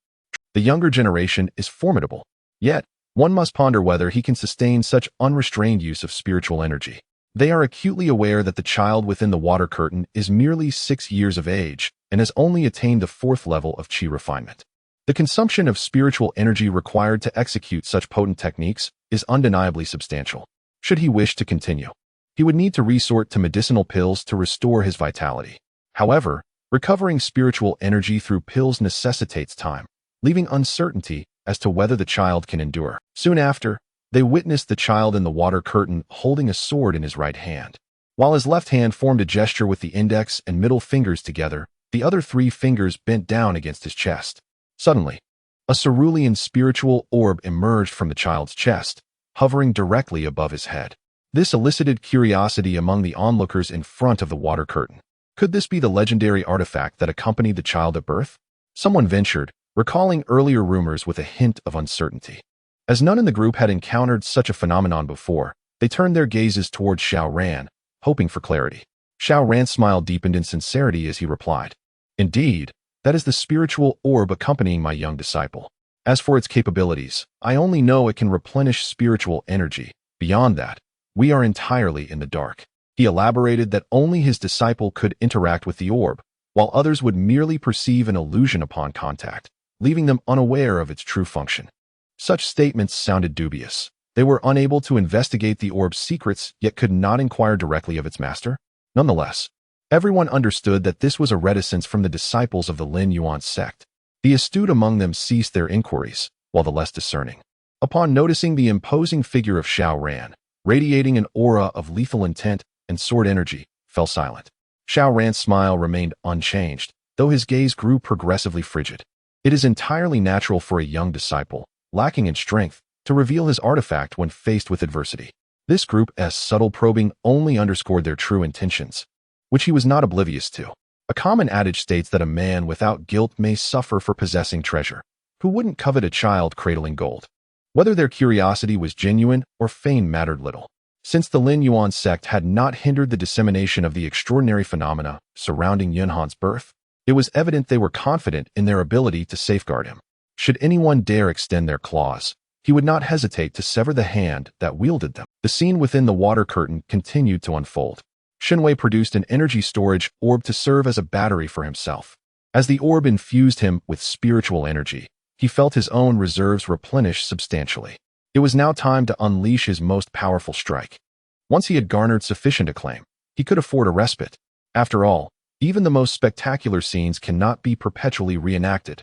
The younger generation is formidable, yet one must ponder whether he can sustain such unrestrained use of spiritual energy. They are acutely aware that the child within the water curtain is merely 6 years of age and has only attained the fourth level of qi refinement. The consumption of spiritual energy required to execute such potent techniques is undeniably substantial. Should he wish to continue, he would need to resort to medicinal pills to restore his vitality. However, recovering spiritual energy through pills necessitates time, leaving uncertainty as to whether the child can endure. Soon after, they witnessed the child in the water curtain holding a sword in his right hand. While his left hand formed a gesture with the index and middle fingers together, the other 3 fingers bent down against his chest. Suddenly, a cerulean spiritual orb emerged from the child's chest, hovering directly above his head. This elicited curiosity among the onlookers in front of the water curtain. Could this be the legendary artifact that accompanied the child at birth? Someone ventured, recalling earlier rumors with a hint of uncertainty. As none in the group had encountered such a phenomenon before, they turned their gazes towards Xiao Ran, hoping for clarity. Xiao Ran's smile deepened in sincerity as he replied, "Indeed, that is the spiritual orb accompanying my young disciple. As for its capabilities, I only know it can replenish spiritual energy. Beyond that, we are entirely in the dark." He elaborated that only his disciple could interact with the orb, while others would merely perceive an illusion upon contact, leaving them unaware of its true function. Such statements sounded dubious. They were unable to investigate the orb's secrets, yet could not inquire directly of its master. Nonetheless, everyone understood that this was a reticence from the disciples of the Lin Yuan sect. The astute among them ceased their inquiries, while the less discerning, upon noticing the imposing figure of Xiao Ran, radiating an aura of lethal intent and sword energy, fell silent. Xiao Ran's smile remained unchanged, though his gaze grew progressively frigid. It is entirely natural for a young disciple, lacking in strength, to reveal his artifact when faced with adversity. This group's subtle probing only underscored their true intentions, which he was not oblivious to. A common adage states that a man without guilt may suffer for possessing treasure. Who wouldn't covet a child cradling gold? Whether their curiosity was genuine or feigned mattered little. Since the Lin Yuan sect had not hindered the dissemination of the extraordinary phenomena surrounding Yunhan's birth, it was evident they were confident in their ability to safeguard him. Should anyone dare extend their claws, he would not hesitate to sever the hand that wielded them. The scene within the water curtain continued to unfold. Shen Wei produced an energy storage orb to serve as a battery for himself. As the orb infused him with spiritual energy, he felt his own reserves replenish substantially. It was now time to unleash his most powerful strike. Once he had garnered sufficient acclaim, he could afford a respite. After all, even the most spectacular scenes cannot be perpetually reenacted.